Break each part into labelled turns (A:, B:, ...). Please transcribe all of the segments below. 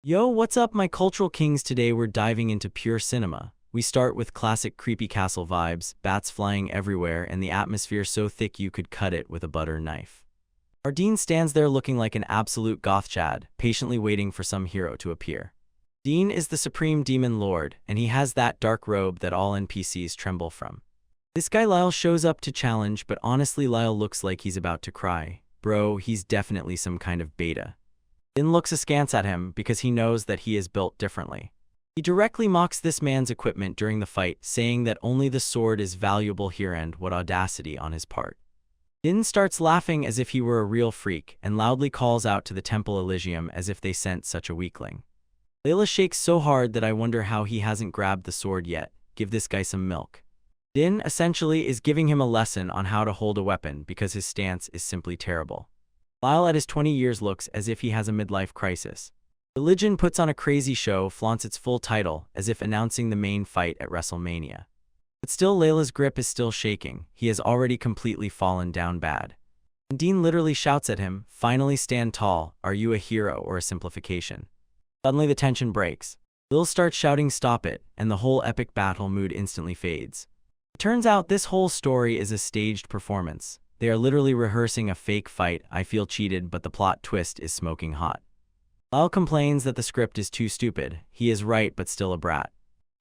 A: Yo, what's up, my cultural kings? Today we're diving into pure cinema. We start with classic creepy castle vibes, bats flying everywhere, and the atmosphere so thick you could cut it with a butter knife. Our Dean stands there looking like an absolute goth chad, patiently waiting for some hero to appear. Dean is the supreme demon lord, and he has that dark robe that all NPCs tremble from. This guy Lyle shows up to challenge, but honestly Lyle looks like he's about to cry. Bro, he's definitely some kind of beta. Din looks askance at him because he knows that he is built differently. He directly mocks this man's equipment during the fight, saying that only the sword is valuable here, and what audacity on his part. Din starts laughing as if he were a real freak and loudly calls out to the Temple Elysium as if they sent such a weakling. Layla shakes so hard that I wonder how he hasn't grabbed the sword yet. Give this guy some milk. Din essentially is giving him a lesson on how to hold a weapon because his stance is simply terrible. Lyle at his 20 years looks as if he has a midlife crisis. Religion puts on a crazy show, flaunts its full title, as if announcing the main fight at WrestleMania. But still Layla's grip is still shaking. He has already completely fallen down bad. And Dean literally shouts at him, "Finally stand tall, are you a hero or a simplification?" Suddenly the tension breaks. Lil starts shouting stop it, and the whole epic battle mood instantly fades. It turns out this whole story is a staged performance. They are literally rehearsing a fake fight. I feel cheated, but the plot twist is smoking hot. Lyle complains that the script is too stupid. He is right, but still a brat.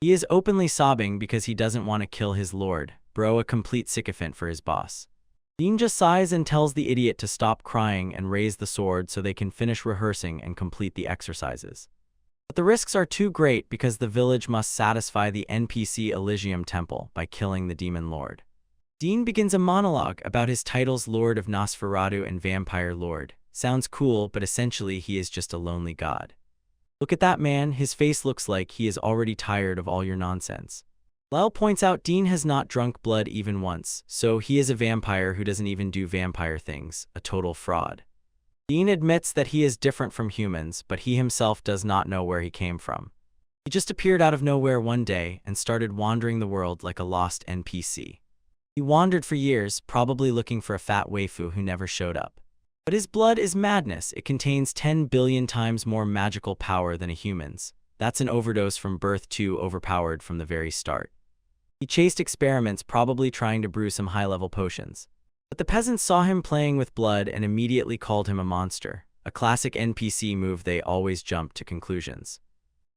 A: He is openly sobbing because he doesn't want to kill his lord. Bro, a complete sycophant for his boss. Dean just sighs and tells the idiot to stop crying and raise the sword so they can finish rehearsing and complete the exercises. But the risks are too great because the village must satisfy the NPC Elysium Temple by killing the demon lord. Dean begins a monologue about his titles, Lord of Nosferatu and Vampire Lord. Sounds cool, but essentially he is just a lonely god. Look at that man, his face looks like he is already tired of all your nonsense. Lyle points out Dean has not drunk blood even once, so he is a vampire who doesn't even do vampire things, a total fraud. Dean admits that he is different from humans, but he himself does not know where he came from. He just appeared out of nowhere one day and started wandering the world like a lost NPC. He wandered for years, probably looking for a fat waifu who never showed up. But his blood is madness. It contains 10 billion times more magical power than a human's. That's an overdose from birth, too overpowered from the very start. He chased experiments, probably trying to brew some high-level potions. But the peasants saw him playing with blood and immediately called him a monster. A classic NPC move, they always jump to conclusions.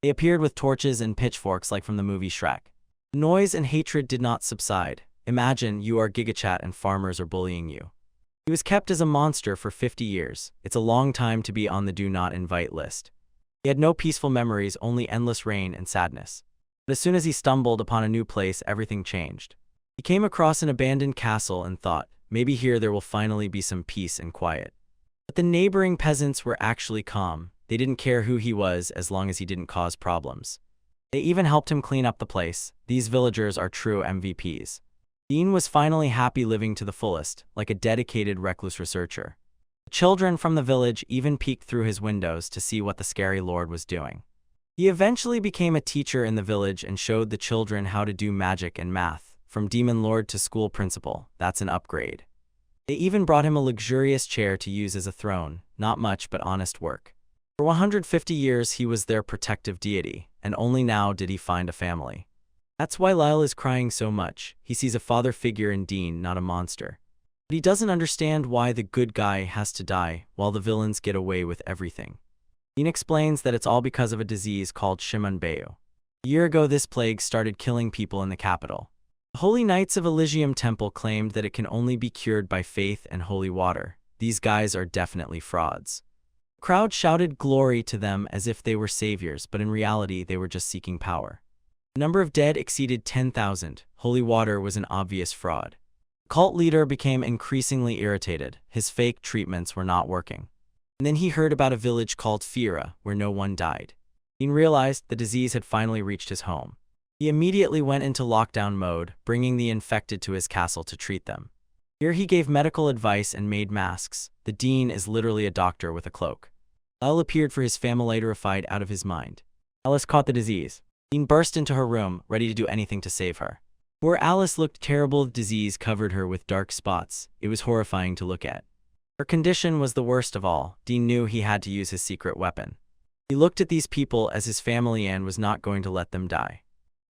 A: They appeared with torches and pitchforks like from the movie Shrek. The noise and hatred did not subside. Imagine you are GigaChat and farmers are bullying you. He was kept as a monster for 50 years. It's a long time to be on the do not invite list. He had no peaceful memories, only endless rain and sadness. But as soon as he stumbled upon a new place, everything changed. He came across an abandoned castle and thought, maybe here there will finally be some peace and quiet. But the neighboring peasants were actually calm. They didn't care who he was as long as he didn't cause problems. They even helped him clean up the place. These villagers are true MVPs. Dean was finally happy, living to the fullest, like a dedicated recluse researcher. The children from the village even peeked through his windows to see what the scary lord was doing. He eventually became a teacher in the village and showed the children how to do magic and math. From demon lord to school principal, that's an upgrade. They even brought him a luxurious chair to use as a throne. Not much, but honest work. For 150 years he was their protective deity, and only now did he find a family. That's why Lyle is crying so much. He sees a father figure in Dean, not a monster. But he doesn't understand why the good guy has to die while the villains get away with everything. Dean explains that it's all because of a disease called Shimunbeu. A year ago this plague started killing people in the capital. The Holy Knights of Elysium Temple claimed that it can only be cured by faith and holy water. These guys are definitely frauds. The crowd shouted glory to them as if they were saviors, but in reality they were just seeking power. The number of dead exceeded 10,000. Holy water was an obvious fraud. The cult leader became increasingly irritated. His fake treatments were not working. And then he heard about a village called Fira, where no one died. Dean realized the disease had finally reached his home. He immediately went into lockdown mode, bringing the infected to his castle to treat them. Here he gave medical advice and made masks. The Dean is literally a doctor with a cloak. Lyle appeared for his family, terrified out of his mind. Alice caught the disease. Dean burst into her room, ready to do anything to save her. Poor Alice looked terrible. The disease covered her with dark spots. It was horrifying to look at. Her condition was the worst of all. Dean knew he had to use his secret weapon. He looked at these people as his family and was not going to let them die.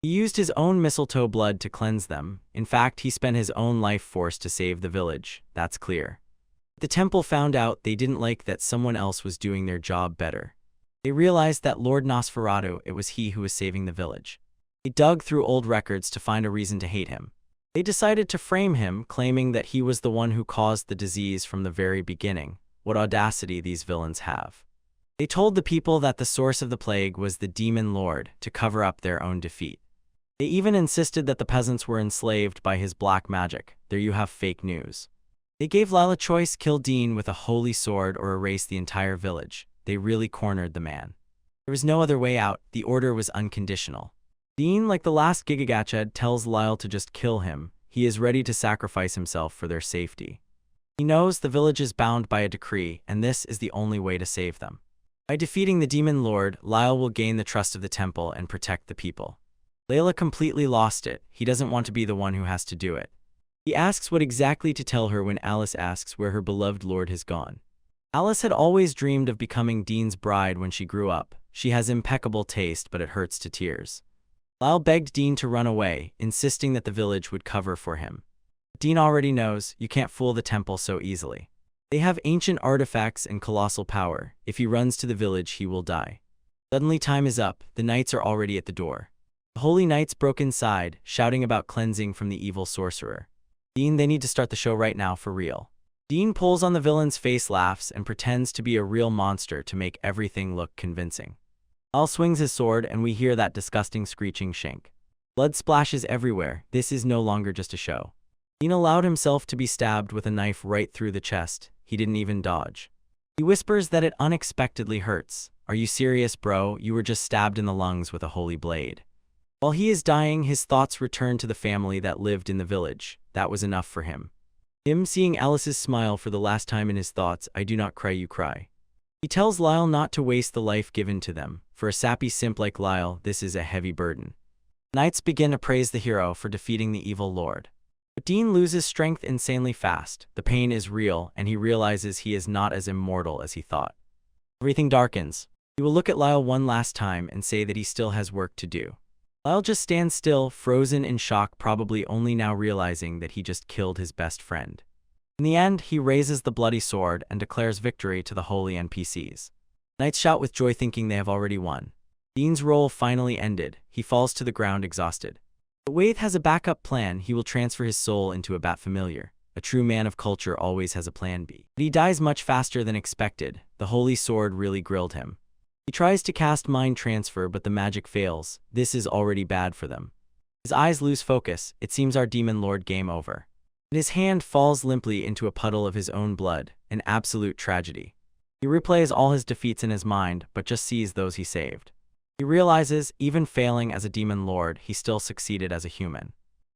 A: He used his own mistletoe blood to cleanse them. In fact, he spent his own life force to save the village, that's clear. The temple found out they didn't like that someone else was doing their job better. They realized that Lord Nosferatu, it was he who was saving the village. They dug through old records to find a reason to hate him. They decided to frame him, claiming that he was the one who caused the disease from the very beginning. What audacity these villains have. They told the people that the source of the plague was the demon lord to cover up their own defeat. They even insisted that the peasants were enslaved by his black magic. There you have fake news. They gave Lyle a choice: kill Dean with a holy sword or erase the entire village. They really cornered the man. There was no other way out. The order was unconditional. Dean, like the last Gigagachad, tells Lyle to just kill him. He is ready to sacrifice himself for their safety. He knows the village is bound by a decree, and this is the only way to save them. By defeating the demon lord, Lyle will gain the trust of the temple and protect the people. Layla completely lost it. He doesn't want to be the one who has to do it. He asks what exactly to tell her when Alice asks where her beloved lord has gone. Alice had always dreamed of becoming Dean's bride when she grew up. She has impeccable taste, but it hurts to tears. Lyle begged Dean to run away, insisting that the village would cover for him. Dean already knows, you can't fool the temple so easily. They have ancient artifacts and colossal power. If he runs to the village, he will die. Suddenly time is up. The knights are already at the door. The holy knights broke inside, shouting about cleansing from the evil sorcerer. Dean, they need to start the show right now for real. Dean pulls on the villain's face, laughs, and pretends to be a real monster to make everything look convincing. Al swings his sword and we hear that disgusting screeching shank. Blood splashes everywhere. This is no longer just a show. Dean allowed himself to be stabbed with a knife right through the chest. He didn't even dodge. He whispers that it unexpectedly hurts. Are you serious, bro? You were just stabbed in the lungs with a holy blade. While he is dying, his thoughts return to the family that lived in the village. That was enough for him. Him seeing Alice's smile for the last time in his thoughts, I do not cry, you cry. He tells Lyle not to waste the life given to them. For a sappy simp like Lyle, this is a heavy burden. Knights begin to praise the hero for defeating the evil lord. But Dean loses strength insanely fast. The pain is real, and he realizes he is not as immortal as he thought. Everything darkens. He will look at Lyle one last time and say that he still has work to do. Lyle just stands still, frozen in shock, probably only now realizing that he just killed his best friend. In the end, he raises the bloody sword and declares victory to the holy NPCs. Knights shout with joy, thinking they have already won. Dean's role finally ended. He falls to the ground exhausted. But Waith has a backup plan. He will transfer his soul into a bat familiar. A true man of culture always has a plan B. But he dies much faster than expected. The holy sword really grilled him. He tries to cast mind transfer, but the magic fails. This is already bad for them. His eyes lose focus. It seems our demon lord game over. And his hand falls limply into a puddle of his own blood. An absolute tragedy. He replays all his defeats in his mind, but just sees those he saved. He realizes, even failing as a demon lord, he still succeeded as a human.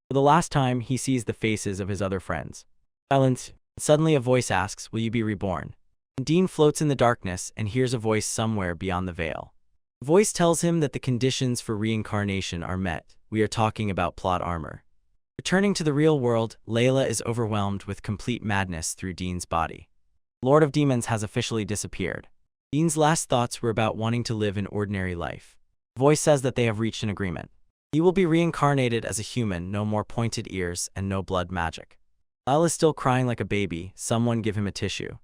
A: For the last time, he sees the faces of his other friends. Silence. Suddenly a voice asks, will you be reborn? And Dean floats in the darkness and hears a voice somewhere beyond the veil. The voice tells him that the conditions for reincarnation are met. We are talking about plot armor. Returning to the real world, Layla is overwhelmed with complete madness through Dean's body. Lord of Demons has officially disappeared. Dean's last thoughts were about wanting to live an ordinary life. The voice says that they have reached an agreement. He will be reincarnated as a human, no more pointed ears and no blood magic. Lyle is still crying like a baby. Someone give him a tissue.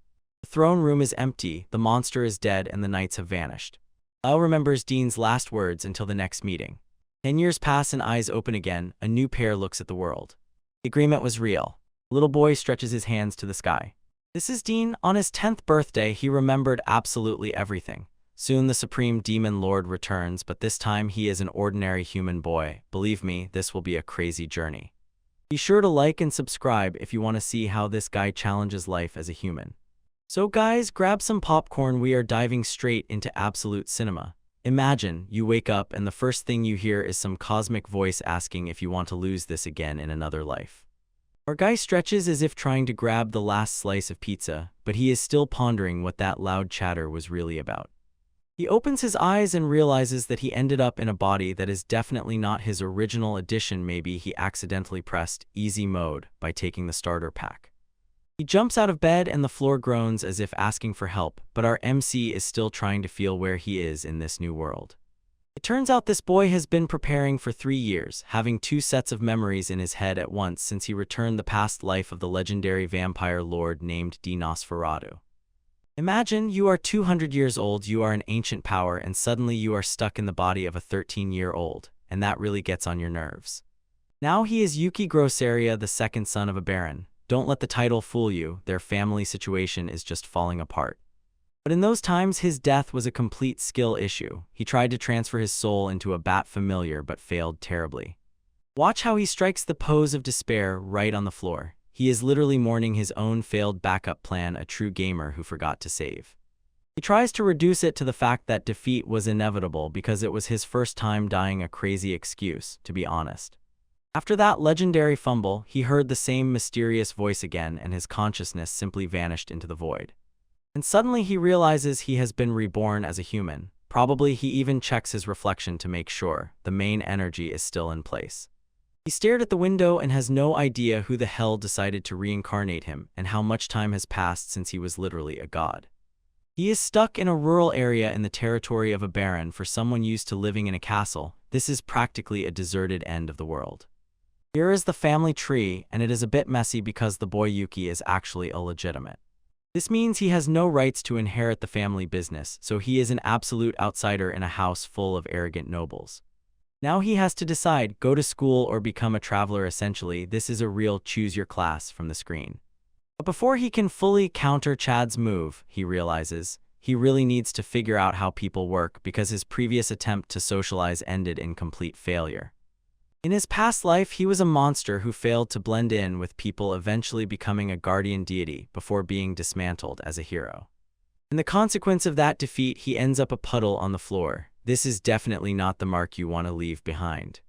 A: The throne room is empty, the monster is dead, and the knights have vanished. Lyle remembers Dean's last words until the next meeting. 10 years pass and eyes open again. A new pair looks at the world. The agreement was real. The little boy stretches his hands to the sky. This is Dean. On his 10th birthday, he remembered absolutely everything. Soon the Supreme Demon Lord returns, but this time he is an ordinary human boy. Believe me, this will be a crazy journey. Be sure to like and subscribe if you want to see how this guy challenges life as a human. So guys, grab some popcorn. We are diving straight into absolute cinema. Imagine you wake up and the first thing you hear is some cosmic voice asking if you want to lose this again in another life. Our guy stretches as if trying to grab the last slice of pizza, but he is still pondering what that loud chatter was really about. He opens his eyes and realizes that he ended up in a body that is definitely not his original edition. Maybe he accidentally pressed easy mode by taking the starter pack. He jumps out of bed and the floor groans as if asking for help, but our MC is still trying to feel where he is in this new world. It turns out this boy has been preparing for 3 years, having 2 sets of memories in his head at once since he returned the past life of the legendary vampire lord named Nosferatu. Imagine you are 200 years old, you are an ancient power, and suddenly you are stuck in the body of a 13-year-old, and that really gets on your nerves. Now he is Yuki Grosseria, the second son of a baron. Don't let the title fool you, their family situation is just falling apart. But in those times, his death was a complete skill issue. He tried to transfer his soul into a bat familiar but failed terribly. Watch how he strikes the pose of despair right on the floor. He is literally mourning his own failed backup plan, a true gamer who forgot to save. He tries to reduce it to the fact that defeat was inevitable because it was his first time dying, a crazy excuse, to be honest. After that legendary fumble, he heard the same mysterious voice again and his consciousness simply vanished into the void. And suddenly he realizes he has been reborn as a human. Probably he even checks his reflection to make sure the main energy is still in place. He stared at the window and has no idea who the hell decided to reincarnate him and how much time has passed since he was literally a god. He is stuck in a rural area in the territory of a baron. For someone used to living in a castle, this is practically a deserted end of the world. Here is the family tree, and it is a bit messy because the boy Yuki is actually illegitimate. This means he has no rights to inherit the family business, so he is an absolute outsider in a house full of arrogant nobles. Now he has to decide, go to school or become a traveler. Essentially, this is a real choose your class from the screen. But before he can fully counter Chad's move, he realizes he really needs to figure out how people work because his previous attempt to socialize ended in complete failure. In his past life, he was a monster who failed to blend in with people, eventually becoming a guardian deity before being dismantled as a hero. In the consequence of that defeat, he ends up a puddle on the floor. This is definitely not the mark you want to leave behind.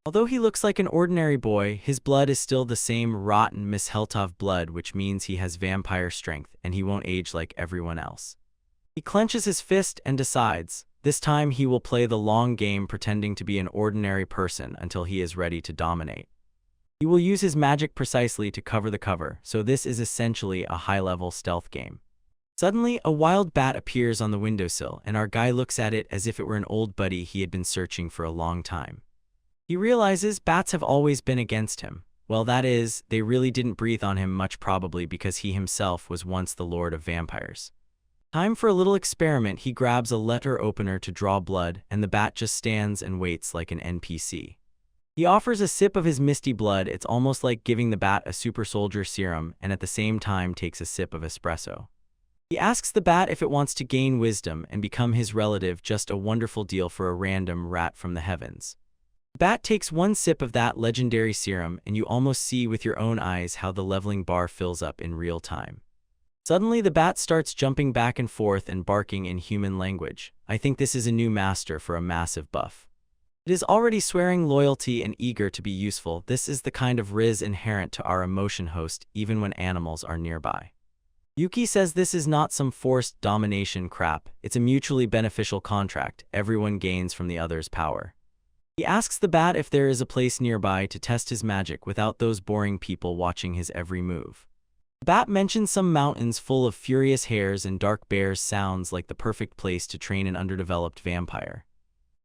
A: Although he looks like an ordinary boy, his blood is still the same rotten Miss Heltov blood, which means he has vampire strength and he won't age like everyone else. He clenches his fist and decides, this time he will play the long game, pretending to be an ordinary person until he is ready to dominate. He will use his magic precisely to cover the cover, so this is essentially a high-level stealth game. Suddenly, a wild bat appears on the windowsill, and our guy looks at it as if it were an old buddy he had been searching for a long time. He realizes bats have always been against him. Well, that is, they really didn't breathe on him much, probably because he himself was once the lord of vampires. Time for a little experiment. He grabs a letter opener to draw blood, and the bat just stands and waits like an NPC. He offers a sip of his misty blood. It's almost like giving the bat a super soldier serum, and at the same time takes a sip of espresso. He asks the bat if it wants to gain wisdom and become his relative. Just a wonderful deal for a random rat from the heavens. The bat takes one sip of that legendary serum, and you almost see with your own eyes how the leveling bar fills up in real time. Suddenly, the bat starts jumping back and forth and barking in human language. I think this is a new master for a massive buff. It is already swearing loyalty and eager to be useful. This is the kind of riz inherent to our emotion host, even when animals are nearby. Yuki says this is not some forced domination crap. It's a mutually beneficial contract. Everyone gains from the other's power. He asks the bat if there is a place nearby to test his magic without those boring people watching his every move. The bat mentions some mountains full of furious hares and dark bears. Sounds like the perfect place to train an underdeveloped vampire.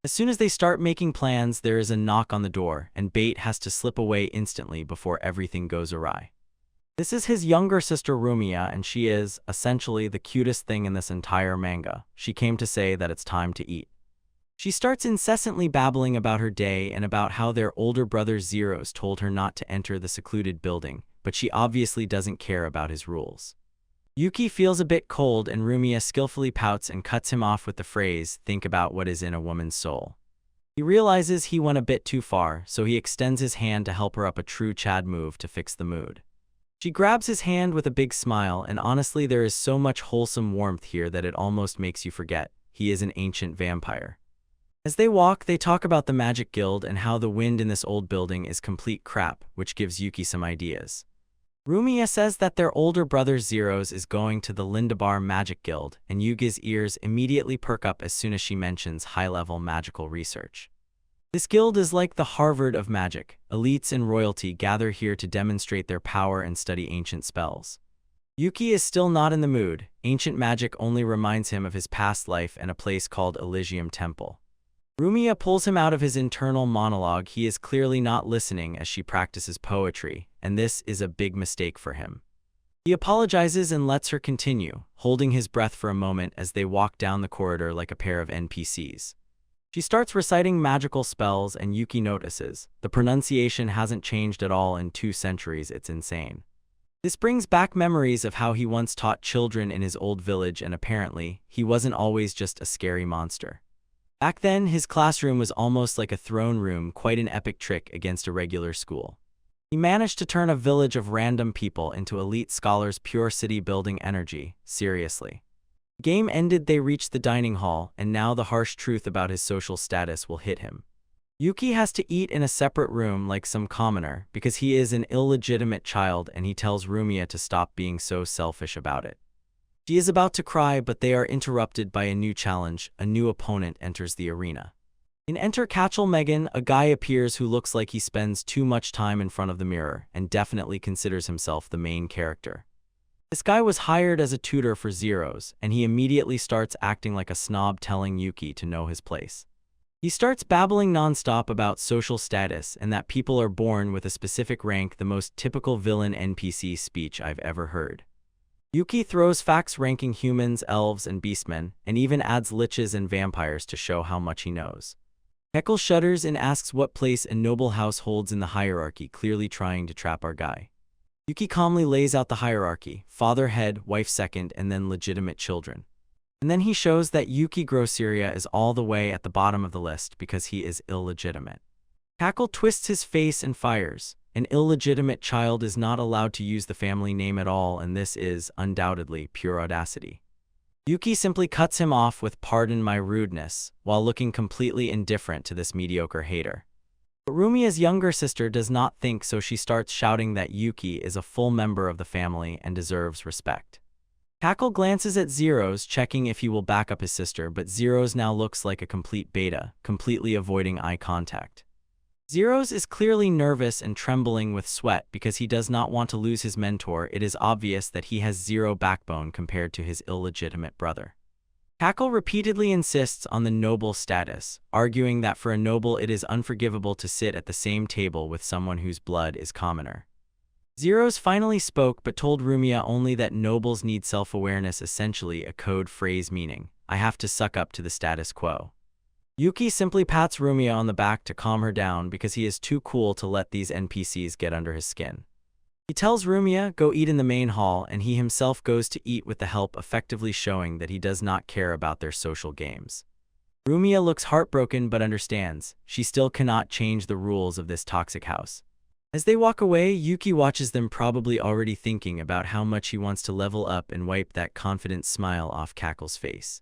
A: As soon as they start making plans, there is a knock on the door, and Bait has to slip away instantly before everything goes awry. This is his younger sister Rumia, and she is, essentially, the cutest thing in this entire manga. She came to say that it's time to eat. She starts incessantly babbling about her day and about how their older brother Zeros told her not to enter the secluded building, but she obviously doesn't care about his rules. Yuki feels a bit cold, and Rumia skillfully pouts and cuts him off with the phrase, "Think about what is in a woman's soul." He realizes he went a bit too far, so he extends his hand to help her up, a true Chad move to fix the mood. She grabs his hand with a big smile, and honestly there is so much wholesome warmth here that it almost makes you forget he is an ancient vampire. As they walk, they talk about the Magic Guild and how the wind in this old building is complete crap, which gives Yuki some ideas. Rumia says that their older brother Zeros is going to the Lindabar Magic Guild, and Yugi's ears immediately perk up as soon as she mentions high-level magical research. This guild is like the Harvard of magic. Elites and royalty gather here to demonstrate their power and study ancient spells. Yuki is still not in the mood. Ancient magic only reminds him of his past life and a place called Elysium Temple. Rumiya pulls him out of his internal monologue. He is clearly not listening as she practices poetry, and this is a big mistake for him. He apologizes and lets her continue, holding his breath for a moment as they walk down the corridor like a pair of NPCs. She starts reciting magical spells and Yuki notices. The pronunciation hasn't changed at all in 2 centuries, it's insane. This brings back memories of how he once taught children in his old village, and apparently, he wasn't always just a scary monster. Back then, his classroom was almost like a throne room, quite an epic trick against a regular school. He managed to turn a village of random people into elite scholars, pure city-building energy. Seriously. Game ended, they reached the dining hall, and now the harsh truth about his social status will hit him. Yuki has to eat in a separate room like some commoner because he is an illegitimate child, and he tells Rumiya to stop being so selfish about it. She is about to cry, but they are interrupted by a new challenge. A new opponent enters the arena. In enter Catchel Megan, a guy appears who looks like he spends too much time in front of the mirror and definitely considers himself the main character. This guy was hired as a tutor for Zeros, and he immediately starts acting like a snob, telling Yuki to know his place. He starts babbling non-stop about social status and that people are born with a specific rank, the most typical villain NPC speech I've ever heard. Yuki throws facts ranking humans, elves, and beastmen, and even adds liches and vampires to show how much he knows. Heckle shudders and asks what place a noble house holds in the hierarchy, clearly trying to trap our guy. Yuki calmly lays out the hierarchy: father head, wife second, and then legitimate children. And then he shows that Yuki Grosseria is all the way at the bottom of the list because he is illegitimate. Cackle twists his face and fires. An illegitimate child is not allowed to use the family name at all, and this is, undoubtedly, pure audacity. Yuki simply cuts him off with "pardon my rudeness," while looking completely indifferent to this mediocre hater. But Rumiya's younger sister does not think so. She starts shouting that Yuki is a full member of the family and deserves respect. Cackle glances at Zeros, checking if he will back up his sister, but Zeros now looks like a complete beta, completely avoiding eye contact. Zeros is clearly nervous and trembling with sweat because he does not want to lose his mentor. It is obvious that he has zero backbone compared to his illegitimate brother. Cackle repeatedly insists on the noble status, arguing that for a noble it is unforgivable to sit at the same table with someone whose blood is commoner. Zeros finally spoke but told Rumiya only that nobles need self-awareness, essentially a code phrase meaning, "I have to suck up to the status quo." Yuki simply pats Rumiya on the back to calm her down because he is too cool to let these NPCs get under his skin. He tells Rumiya, go eat in the main hall, and he himself goes to eat with the help, effectively showing that he does not care about their social games. Rumiya looks heartbroken but understands. She still cannot change the rules of this toxic house. As they walk away, Yuki watches them, probably already thinking about how much he wants to level up and wipe that confident smile off Cackle's face.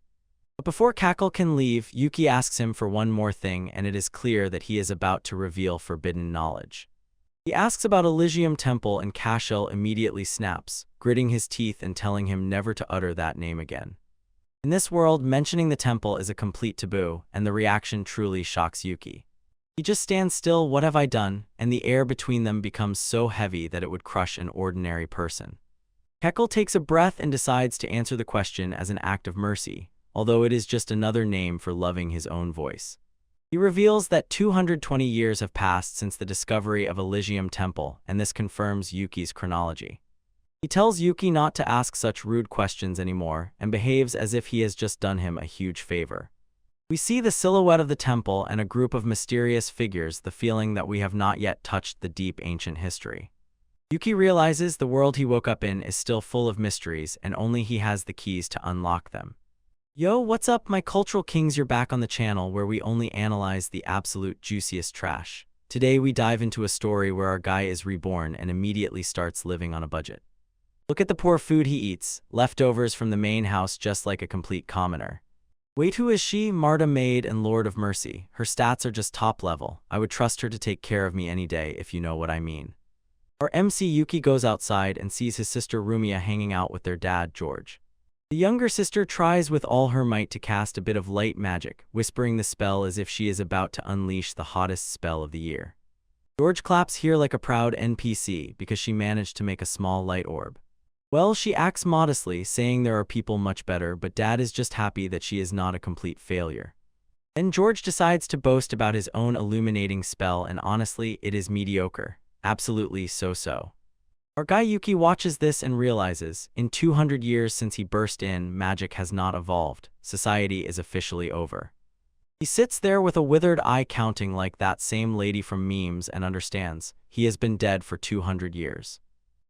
A: But before Cackle can leave, Yuki asks him for one more thing, and it is clear that he is about to reveal forbidden knowledge. He asks about Elysium Temple, and Cashel immediately snaps, gritting his teeth and telling him never to utter that name again. In this world, mentioning the temple is a complete taboo, and the reaction truly shocks Yuki. He just stands still. What have I done? And the air between them becomes so heavy that it would crush an ordinary person. Cackle takes a breath and decides to answer the question as an act of mercy, although it is just another name for loving his own voice. He reveals that 220 years have passed since the discovery of Elysium Temple, and this confirms Yuki's chronology. He tells Yuki not to ask such rude questions anymore, and behaves as if he has just done him a huge favor. We see the silhouette of the temple and a group of mysterious figures, the feeling that we have not yet touched the deep ancient history. Yuki realizes the world he woke up in is still full of mysteries, and only he has the keys to unlock them. Yo, what's up, my cultural kings? You're back on the channel where we only analyze the absolute juiciest trash. Today we dive into a story where our guy is reborn and immediately starts living on a budget. Look at the poor food he eats, leftovers from the main house, just like a complete commoner. Wait, who is she? Marta, maid and Lord of Mercy. Her stats are just top level. I would trust her to take care of me any day, if you know what I mean. Our MC Yuki goes outside and sees his sister Rumiya hanging out with their dad, George. The younger sister tries with all her might to cast a bit of light magic, whispering the spell as if she is about to unleash the hottest spell of the year. George claps here like a proud NPC because she managed to make a small light orb. Well, she acts modestly, saying there are people much better, but Dad is just happy that she is not a complete failure. Then George decides to boast about his own illuminating spell, and honestly, it is mediocre. Absolutely so-so. Our guy Yuki watches this and realizes, in 200 years since he burst in, magic has not evolved. Society is officially over. He sits there with a withered eye, counting like that same lady from memes, and understands he has been dead for 200 years.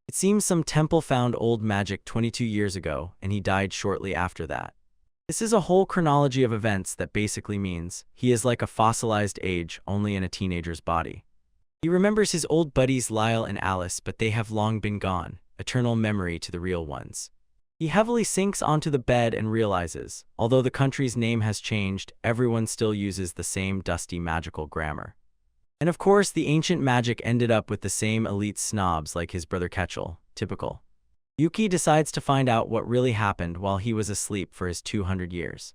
A: It seems some temple found old magic 22 years ago, and he died shortly after that. This is a whole chronology of events that basically means he is like a fossilized age, only in a teenager's body. He remembers his old buddies Lyle and Alice, but they have long been gone, eternal memory to the real ones. He heavily sinks onto the bed and realizes, although the country's name has changed, everyone still uses the same dusty magical grammar. And of course, the ancient magic ended up with the same elite snobs like his brother Ketchel, typical. Yuki decides to find out what really happened while he was asleep for his 200 years.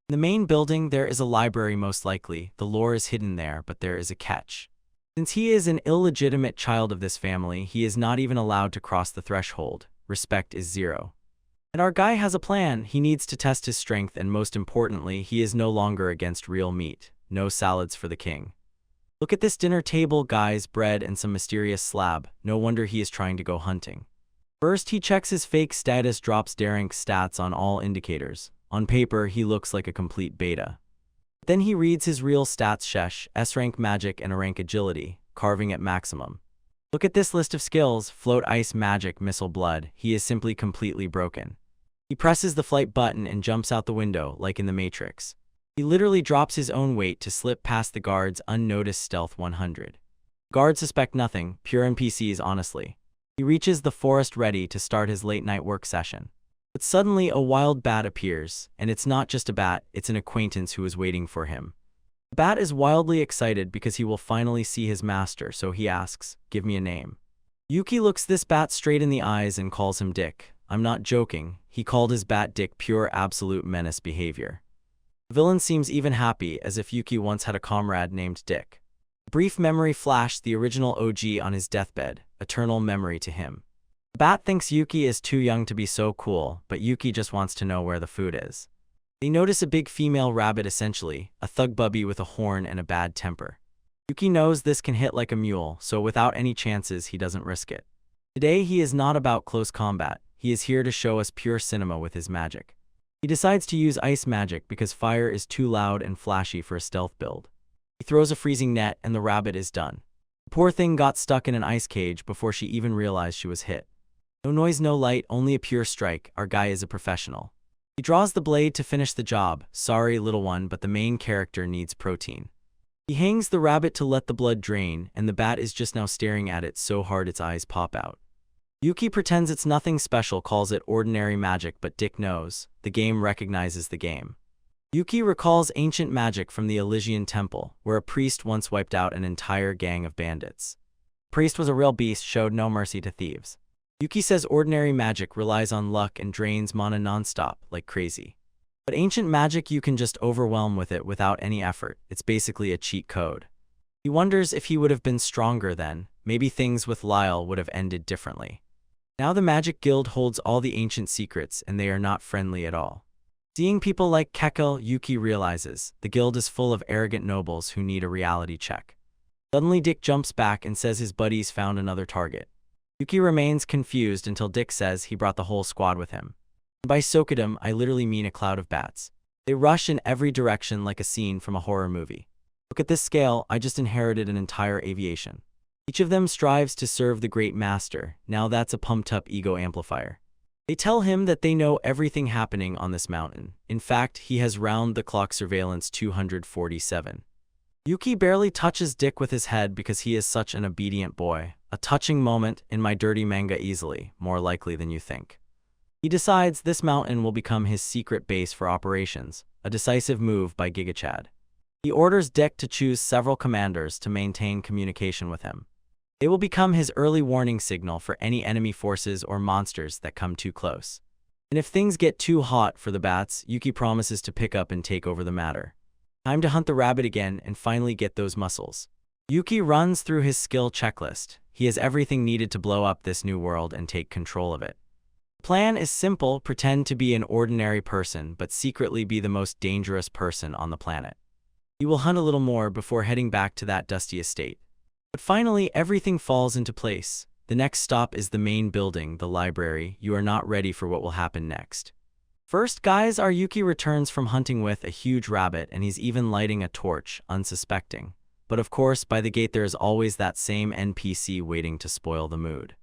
A: In the main building, there is a library, most likely. The lore is hidden there, but there is a catch. Since he is an illegitimate child of this family, he is not even allowed to cross the threshold. Respect is zero. And our guy has a plan. He needs to test his strength, and most importantly, he is no longer against real meat. No salads for the king. Look at this dinner table, guys, bread and some mysterious slab. No wonder he is trying to go hunting. First, he checks his fake status, drops D-rank stats on all indicators. On paper, he looks like a complete beta. Then he reads his real stats: Shesh, S-rank magic and A-rank agility, carving at maximum. Look at this list of skills: float, ice, magic, missile, blood. He is simply completely broken. He presses the flight button and jumps out the window, like in the Matrix. He literally drops his own weight to slip past the guards unnoticed. Stealth 100. Guards suspect nothing, pure NPCs honestly. He reaches the forest ready to start his late-night work session. But suddenly a wild bat appears, and it's not just a bat, it's an acquaintance who is waiting for him. The bat is wildly excited because he will finally see his master, so he asks, "Give me a name." Yuki looks this bat straight in the eyes and calls him Dick. I'm not joking, he called his bat Dick, pure absolute menace behavior. The villain seems even happy, as if Yuki once had a comrade named Dick. Brief memory flash: the original OG on his deathbed, eternal memory to him. The bat thinks Yuki is too young to be so cool, but Yuki just wants to know where the food is. They notice a big female rabbit, essentially, a thug bubby with a horn and a bad temper. Yuki knows this can hit like a mule, so without any chances, he doesn't risk it. Today he is not about close combat, he is here to show us pure cinema with his magic. He decides to use ice magic because fire is too loud and flashy for a stealth build. He throws a freezing net and the rabbit is done. The poor thing got stuck in an ice cage before she even realized she was hit. No noise, no light, only a pure strike. Our guy is a professional. He draws the blade to finish the job. Sorry, little one, but the main character needs protein. He hangs the rabbit to let the blood drain, and the bat is just now staring at it so hard its eyes pop out. Yuki pretends it's nothing special, calls it ordinary magic, but Dick knows. The game recognizes the game. Yuki recalls ancient magic from the Elysian Temple, where a priest once wiped out an entire gang of bandits. The priest was a real beast, showed no mercy to thieves. Yuki says ordinary magic relies on luck and drains mana non-stop, like crazy. But ancient magic you can just overwhelm with it without any effort. It's basically a cheat code. He wonders if he would have been stronger then, maybe things with Lyle would have ended differently. Now the Magic Guild holds all the ancient secrets and they are not friendly at all. Seeing people like Kekel, Yuki realizes the guild is full of arrogant nobles who need a reality check. Suddenly Dick jumps back and says his buddies found another target. Yuki remains confused until Dick says he brought the whole squad with him. And by Sokudum, I literally mean a cloud of bats. They rush in every direction like a scene from a horror movie. Look at this scale, I just inherited an entire aviation. Each of them strives to serve the great master. Now that's a pumped-up ego amplifier. They tell him that they know everything happening on this mountain. In fact, he has round-the-clock surveillance 247. Yuki barely touches Dick with his head because he is such an obedient boy. A touching moment in my dirty manga, easily, more likely than you think. He decides this mountain will become his secret base for operations, a decisive move by Gigachad. He orders Dick to choose several commanders to maintain communication with him. They will become his early warning signal for any enemy forces or monsters that come too close. And if things get too hot for the bats, Yuki promises to pick up and take over the matter. Time to hunt the rabbit again and finally get those muscles. Yuki runs through his skill checklist. He has everything needed to blow up this new world and take control of it. The Plan is simple: pretend to be an ordinary person but secretly be the most dangerous person on the planet. You will hunt a little more before heading back to that dusty estate. But finally, everything falls into place. The next stop is the main building, the library. You are not ready for what will happen next. First, guys, our Yuki returns from hunting with a huge rabbit, and he's even lighting a torch, unsuspecting. But of course, by the gate there is always that same NPC waiting to spoil the mood.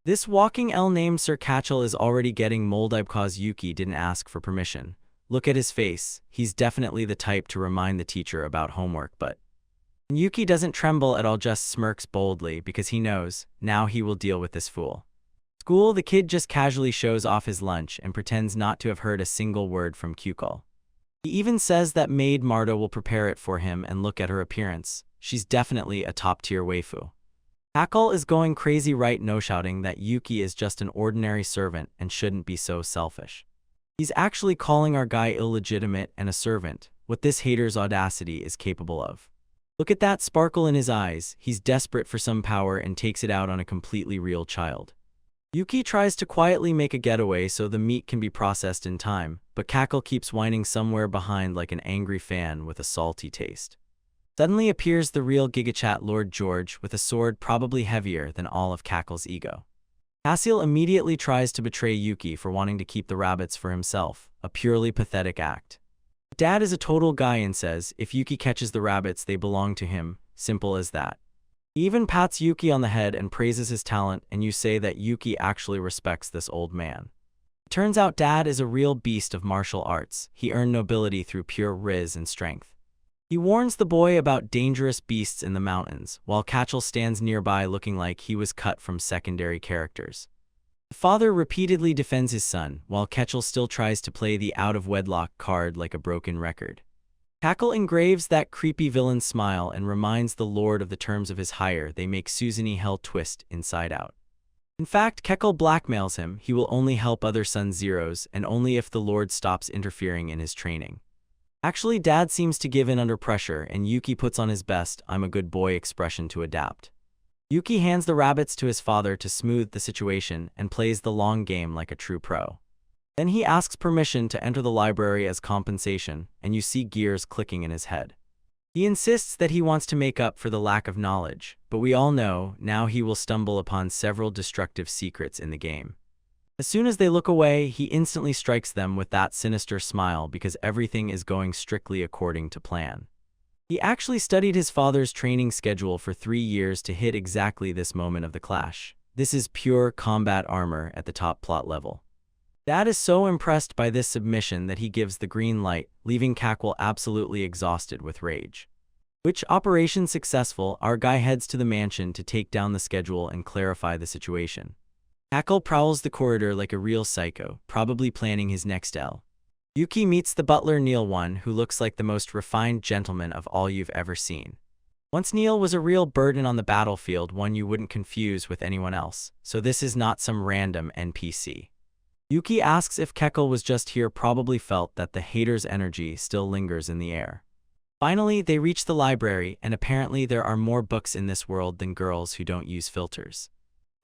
A: This walking L named Sir Catchell is already getting mold because Yuki didn't ask for permission. Look at his face. He's definitely the type to remind the teacher about homework, but Yuki doesn't tremble at all, just smirks boldly because he knows, now he will deal with this fool. School, the kid just casually shows off his lunch and pretends not to have heard a single word from Kyukul. He even says that maid Marta will prepare it for him, and look at her appearance. She's definitely a top-tier waifu. Kyukul is going crazy, right, no, shouting that Yuki is just an ordinary servant and shouldn't be so selfish. He's actually calling our guy illegitimate and a servant, what this hater's audacity is capable of. Look at that sparkle in his eyes. He's desperate for some power and takes it out on a completely real child. Yuki tries to quietly make a getaway so the meat can be processed in time, but Kyukul keeps whining somewhere behind like an angry fan with a salty taste. Suddenly appears the real gigachat Lord George with a sword probably heavier than all of Kyukul's ego. Cassiel immediately tries to betray Yuki for wanting to keep the rabbits for himself, a purely pathetic act. Dad is a total guy and says if Yuki catches the rabbits, they belong to him, simple as that. He even pats Yuki on the head and praises his talent, and you say that Yuki actually respects this old man. It turns out Dad is a real beast of martial arts. He earned nobility through pure riz and strength. He warns the boy about dangerous beasts in the mountains, while Catchell stands nearby looking like he was cut from secondary characters. The father repeatedly defends his son, while Ketchel still tries to play the out-of-wedlock card like a broken record. Cackle engraves that creepy villain smile and reminds the lord of the terms of his hire. They make Susanny Hell twist inside out. In fact, Keckle blackmails him. He will only help other Sun Zeros, and only if the lord stops interfering in his training. Actually, Dad seems to give in under pressure, and Yuki puts on his best "I'm a good boy" expression to adapt. Yuki hands the rabbits to his father to smooth the situation and plays the long game like a true pro. Then he asks permission to enter the library as compensation, and you see gears clicking in his head. He insists that he wants to make up for the lack of knowledge, but we all know now he will stumble upon several destructive secrets in the game. As soon as they look away, he instantly strikes them with that sinister smile because everything is going strictly according to plan. He actually studied his father's training schedule for 3 years to hit exactly this moment of the clash. This is pure combat armor at the top plot level. Dad is so impressed by this submission that he gives the green light, leaving Cackle absolutely exhausted with rage. Which operation successful, our guy heads to the mansion to take down the schedule and clarify the situation. Cackle prowls the corridor like a real psycho, probably planning his next L. Yuki meets the butler Neil, one who looks like the most refined gentleman of all you've ever seen. Once Neil was a real burden on the battlefield, one you wouldn't confuse with anyone else, so this is not some random NPC. Yuki asks if Keckle was just here, probably felt that the hater's energy still lingers in the air. Finally, they reach the library, and apparently there are more books in this world than girls who don't use filters.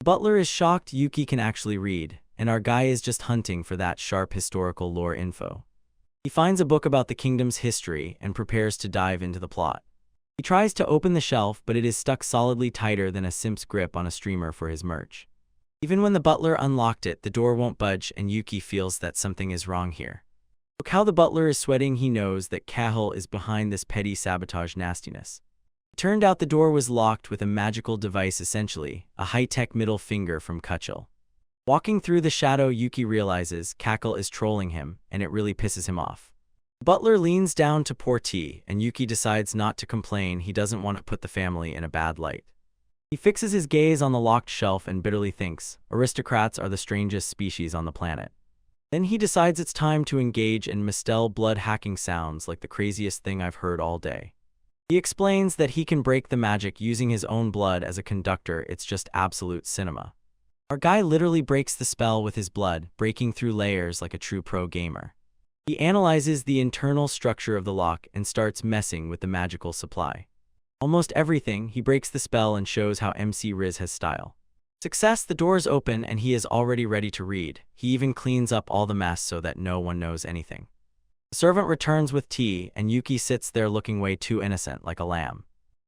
A: The butler is shocked Yuki can actually read, and our guy is just hunting for that sharp historical lore info. He finds a book about the kingdom's history and prepares to dive into the plot. He tries to open the shelf, but it is stuck solidly tighter than a simp's grip on a streamer for his merch. Even when the butler unlocked it, the door won't budge, and Yuki feels that something is wrong here. Look how the butler is sweating. He knows that Cahill is behind this petty sabotage nastiness. It turned out the door was locked with a magical device, essentially a high-tech middle finger from Kutchel. Walking through the shadow, Yuki realizes Cackle is trolling him, and it really pisses him off. The butler leans down to pour tea, and Yuki decides not to complain. He doesn't want to put the family in a bad light. He fixes his gaze on the locked shelf and bitterly thinks, aristocrats are the strangest species on the planet. Then he decides it's time to engage in Mistel. Blood hacking sounds like the craziest thing I've heard all day. He explains that he can break the magic using his own blood as a conductor. It's just absolute cinema. Our guy literally breaks the spell with his blood, breaking through layers like a true pro gamer. He analyzes the internal structure of the lock and starts messing with the magical supply. Almost everything, he breaks the spell and shows how MC Riz has style. Success, the doors open and he is already ready to read. He even cleans up all the mess so that no one knows anything. The servant returns with tea and Yuki sits there looking way too innocent, like a lamb.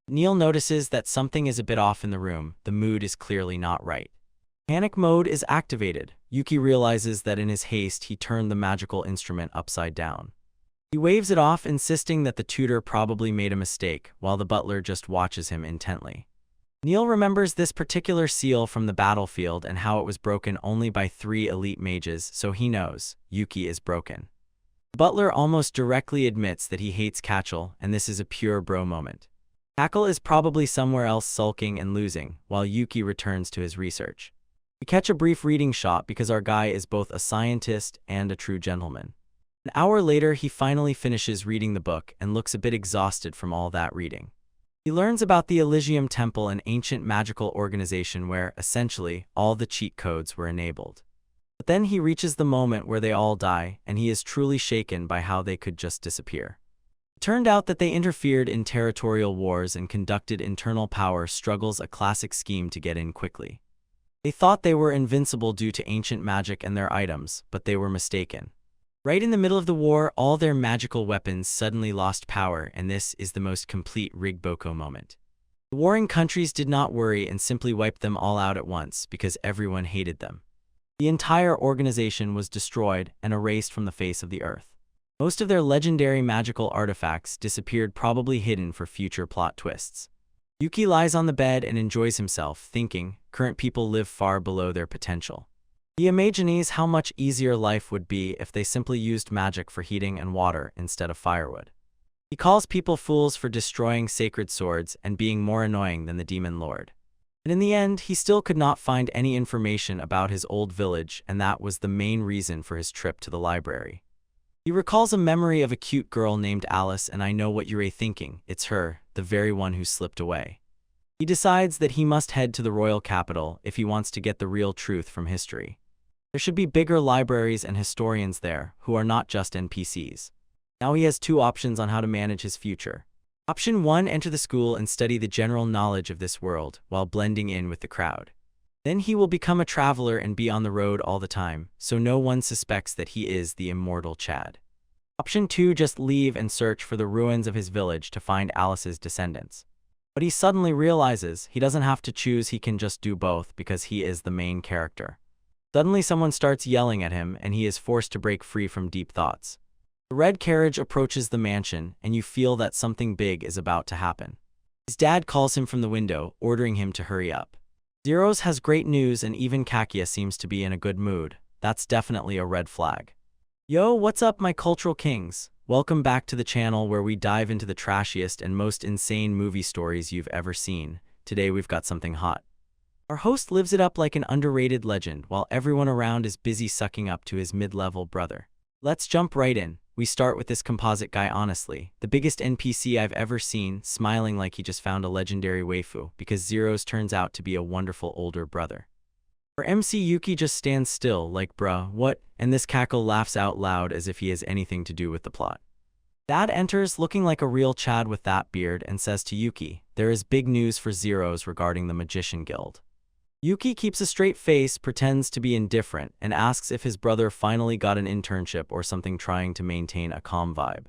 A: Neil notices that something is a bit off in the room. The mood is clearly not right. Panic mode is activated. Yuki realizes that in his haste he turned the magical instrument upside down. He waves it off, insisting that the tutor probably made a mistake, while the butler just watches him intently. Neil remembers this particular seal from the battlefield and how it was broken only by 3 elite mages, so he knows Yuki is broken. The butler almost directly admits that he hates Cachel, and this is a pure bro moment. Cachel is probably somewhere else sulking and losing, while Yuki returns to his research. We catch a brief reading shot because our guy is both a scientist and a true gentleman. An hour later, he finally finishes reading the book and looks a bit exhausted from all that reading. He learns about the Elysium Temple, an ancient magical organization where, essentially, all the cheat codes were enabled. But then he reaches the moment where they all die, and he is truly shaken by how they could just disappear. It turned out that they interfered in territorial wars and conducted internal power struggles, a classic scheme to get in quickly. They thought they were invincible due to ancient magic and their items, but they were mistaken. Right in the middle of the war, all their magical weapons suddenly lost power, and this is the most complete Rigboko moment. The warring countries did not worry and simply wiped them all out at once because everyone hated them. The entire organization was destroyed and erased from the face of the earth. Most of their legendary magical artifacts disappeared, probably hidden for future plot twists. Yuki lies on the bed and enjoys himself, thinking, current people live far below their potential. He imagines how much easier life would be if they simply used magic for heating and water instead of firewood. He calls people fools for destroying sacred swords and being more annoying than the demon lord. And in the end, he still could not find any information about his old village, and that was the main reason for his trip to the library. He recalls a memory of a cute girl named Alice, and I know what you're thinking. It's her, the very one who slipped away. He decides that he must head to the royal capital if he wants to get the real truth from history. There should be bigger libraries and historians there, who are not just NPCs. Now he has 2 options on how to manage his future. Option 1, enter the school and study the general knowledge of this world, while blending in with the crowd. Then he will become a traveler and be on the road all the time, so no one suspects that he is the immortal Chad. Option 2, just leave and search for the ruins of his village to find Alice's descendants. But he suddenly realizes he doesn't have to choose, he can just do both because he is the main character. Suddenly someone starts yelling at him and he is forced to break free from deep thoughts. The red carriage approaches the mansion and you feel that something big is about to happen. His dad calls him from the window, ordering him to hurry up. Zeros has great news and even Kakia seems to be in a good mood. That's definitely a red flag. Yo, what's up my cultural kings? Welcome back to the channel where we dive into the trashiest and most insane movie stories you've ever seen. Today we've got something hot. Our host lives it up like an underrated legend while everyone around is busy sucking up to his mid-level brother. Let's jump right in. We start with this composite guy, honestly, the biggest NPC I've ever seen, smiling like he just found a legendary waifu because Zeros turns out to be a wonderful older brother. Our MC Yuki just stands still like bruh, what? And this cackle laughs out loud as if he has anything to do with the plot. Dad enters looking like a real Chad with that beard and says to Yuki, there is big news for Zeros regarding the Magician Guild. Yuki keeps a straight face, pretends to be indifferent, and asks if his brother finally got an internship or something, trying to maintain a calm vibe.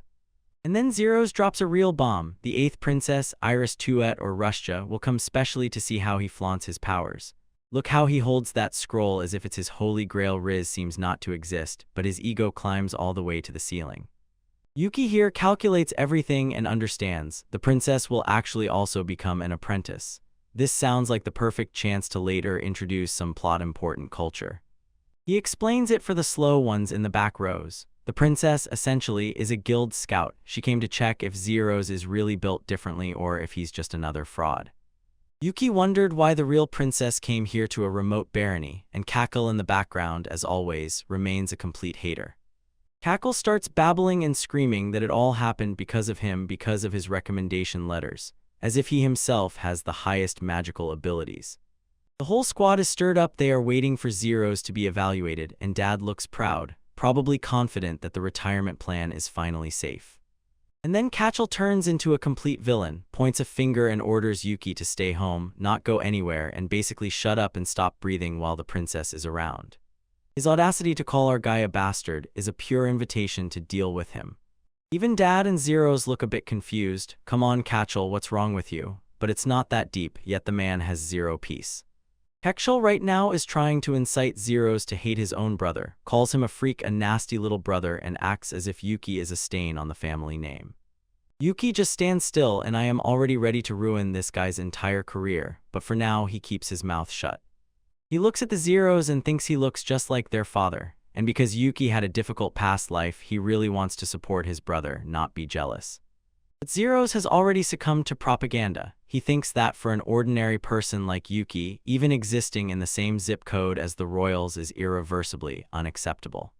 A: And then Zeros drops a real bomb. The 8th princess, Iris Tuet or Rushja, will come specially to see how he flaunts his powers. Look how he holds that scroll as if it's his holy grail. Riz seems not to exist, but his ego climbs all the way to the ceiling. Yuki here calculates everything and understands the princess will actually also become an apprentice. This sounds like the perfect chance to later introduce some plot-important culture. He explains it for the slow ones in the back rows. The princess, essentially, is a guild scout. She came to check if Zeros is really built differently or if he's just another fraud. Yuki wondered why the real princess came here to a remote barony, and Cackle in the background, as always, remains a complete hater. Cackle starts babbling and screaming that it all happened because of him, because of his recommendation letters, as if he himself has the highest magical abilities. The whole squad is stirred up. They are waiting for Zeros to be evaluated, and Dad looks proud, probably confident that the retirement plan is finally safe. And then Kachel turns into a complete villain, points a finger and orders Yuki to stay home, not go anywhere, and basically shut up and stop breathing while the princess is around. His audacity to call our guy a bastard is a pure invitation to deal with him. Even Dad and Zeros look a bit confused. Come on, Kachel, what's wrong with you? But it's not that deep, yet the man has zero peace. Kachel right now is trying to incite Zeros to hate his own brother, calls him a freak, a nasty little brother, and acts as if Yuki is a stain on the family name. Yuki just stands still, and I am already ready to ruin this guy's entire career, but for now he keeps his mouth shut. He looks at the Zeros and thinks he looks just like their father, and because Yuki had a difficult past life, he really wants to support his brother, not be jealous. But Zeros has already succumbed to propaganda. He thinks that for an ordinary person like Yuki, even existing in the same zip code as the royals is irreversibly unacceptable.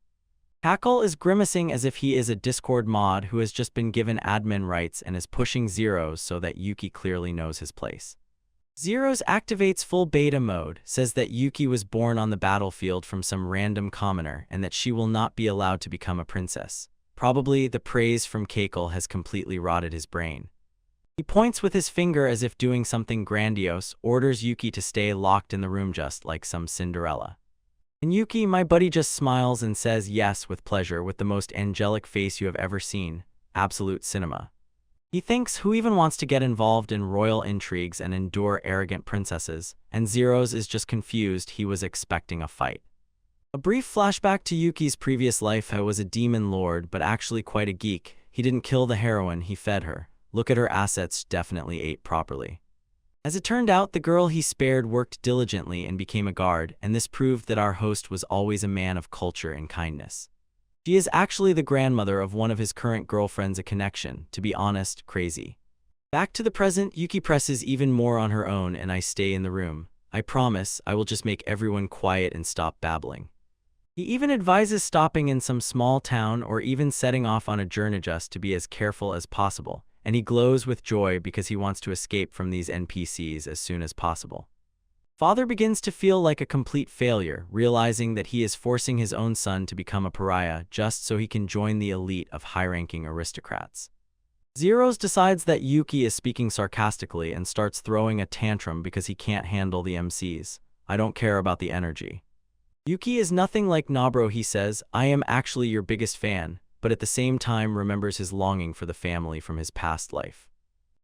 A: Kachel is grimacing as if he is a Discord mod who has just been given admin rights and is pushing Zeros so that Yuki clearly knows his place. Zeros activates full beta mode, says that Yuki was born on the battlefield from some random commoner and that she will not be allowed to become a princess. Probably the praise from Kachel has completely rotted his brain. He points with his finger as if doing something grandiose, orders Yuki to stay locked in the room just like some Cinderella. And Yuki, my buddy, just smiles and says yes with pleasure with the most angelic face you have ever seen. Absolute cinema. He thinks, who even wants to get involved in royal intrigues and endure arrogant princesses? And Zeros is just confused. He was expecting a fight. A brief flashback to Yuki's previous life. He was a demon lord, but actually quite a geek. He didn't kill the heroine, he fed her. Look at her assets, definitely ate properly. As it turned out, the girl he spared worked diligently and became a guard, and this proved that our host was always a man of culture and kindness. She is actually the grandmother of one of his current girlfriends, a connection, to be honest, crazy. Back to the present, Yuki presses even more on her own and I stay in the room. I promise, I will just make everyone quiet and stop babbling. He even advises stopping in some small town or even setting off on a journey just to be as careful as possible, and he glows with joy because he wants to escape from these NPCs as soon as possible. Father begins to feel like a complete failure, realizing that he is forcing his own son to become a pariah just so he can join the elite of high-ranking aristocrats. Zeros decides that Yuki is speaking sarcastically and starts throwing a tantrum because he can't handle the MCs. I don't care about the energy. Yuki is nothing like Nobro, he says. I am actually your biggest fan, but at the same time remembers his longing for the family from his past life.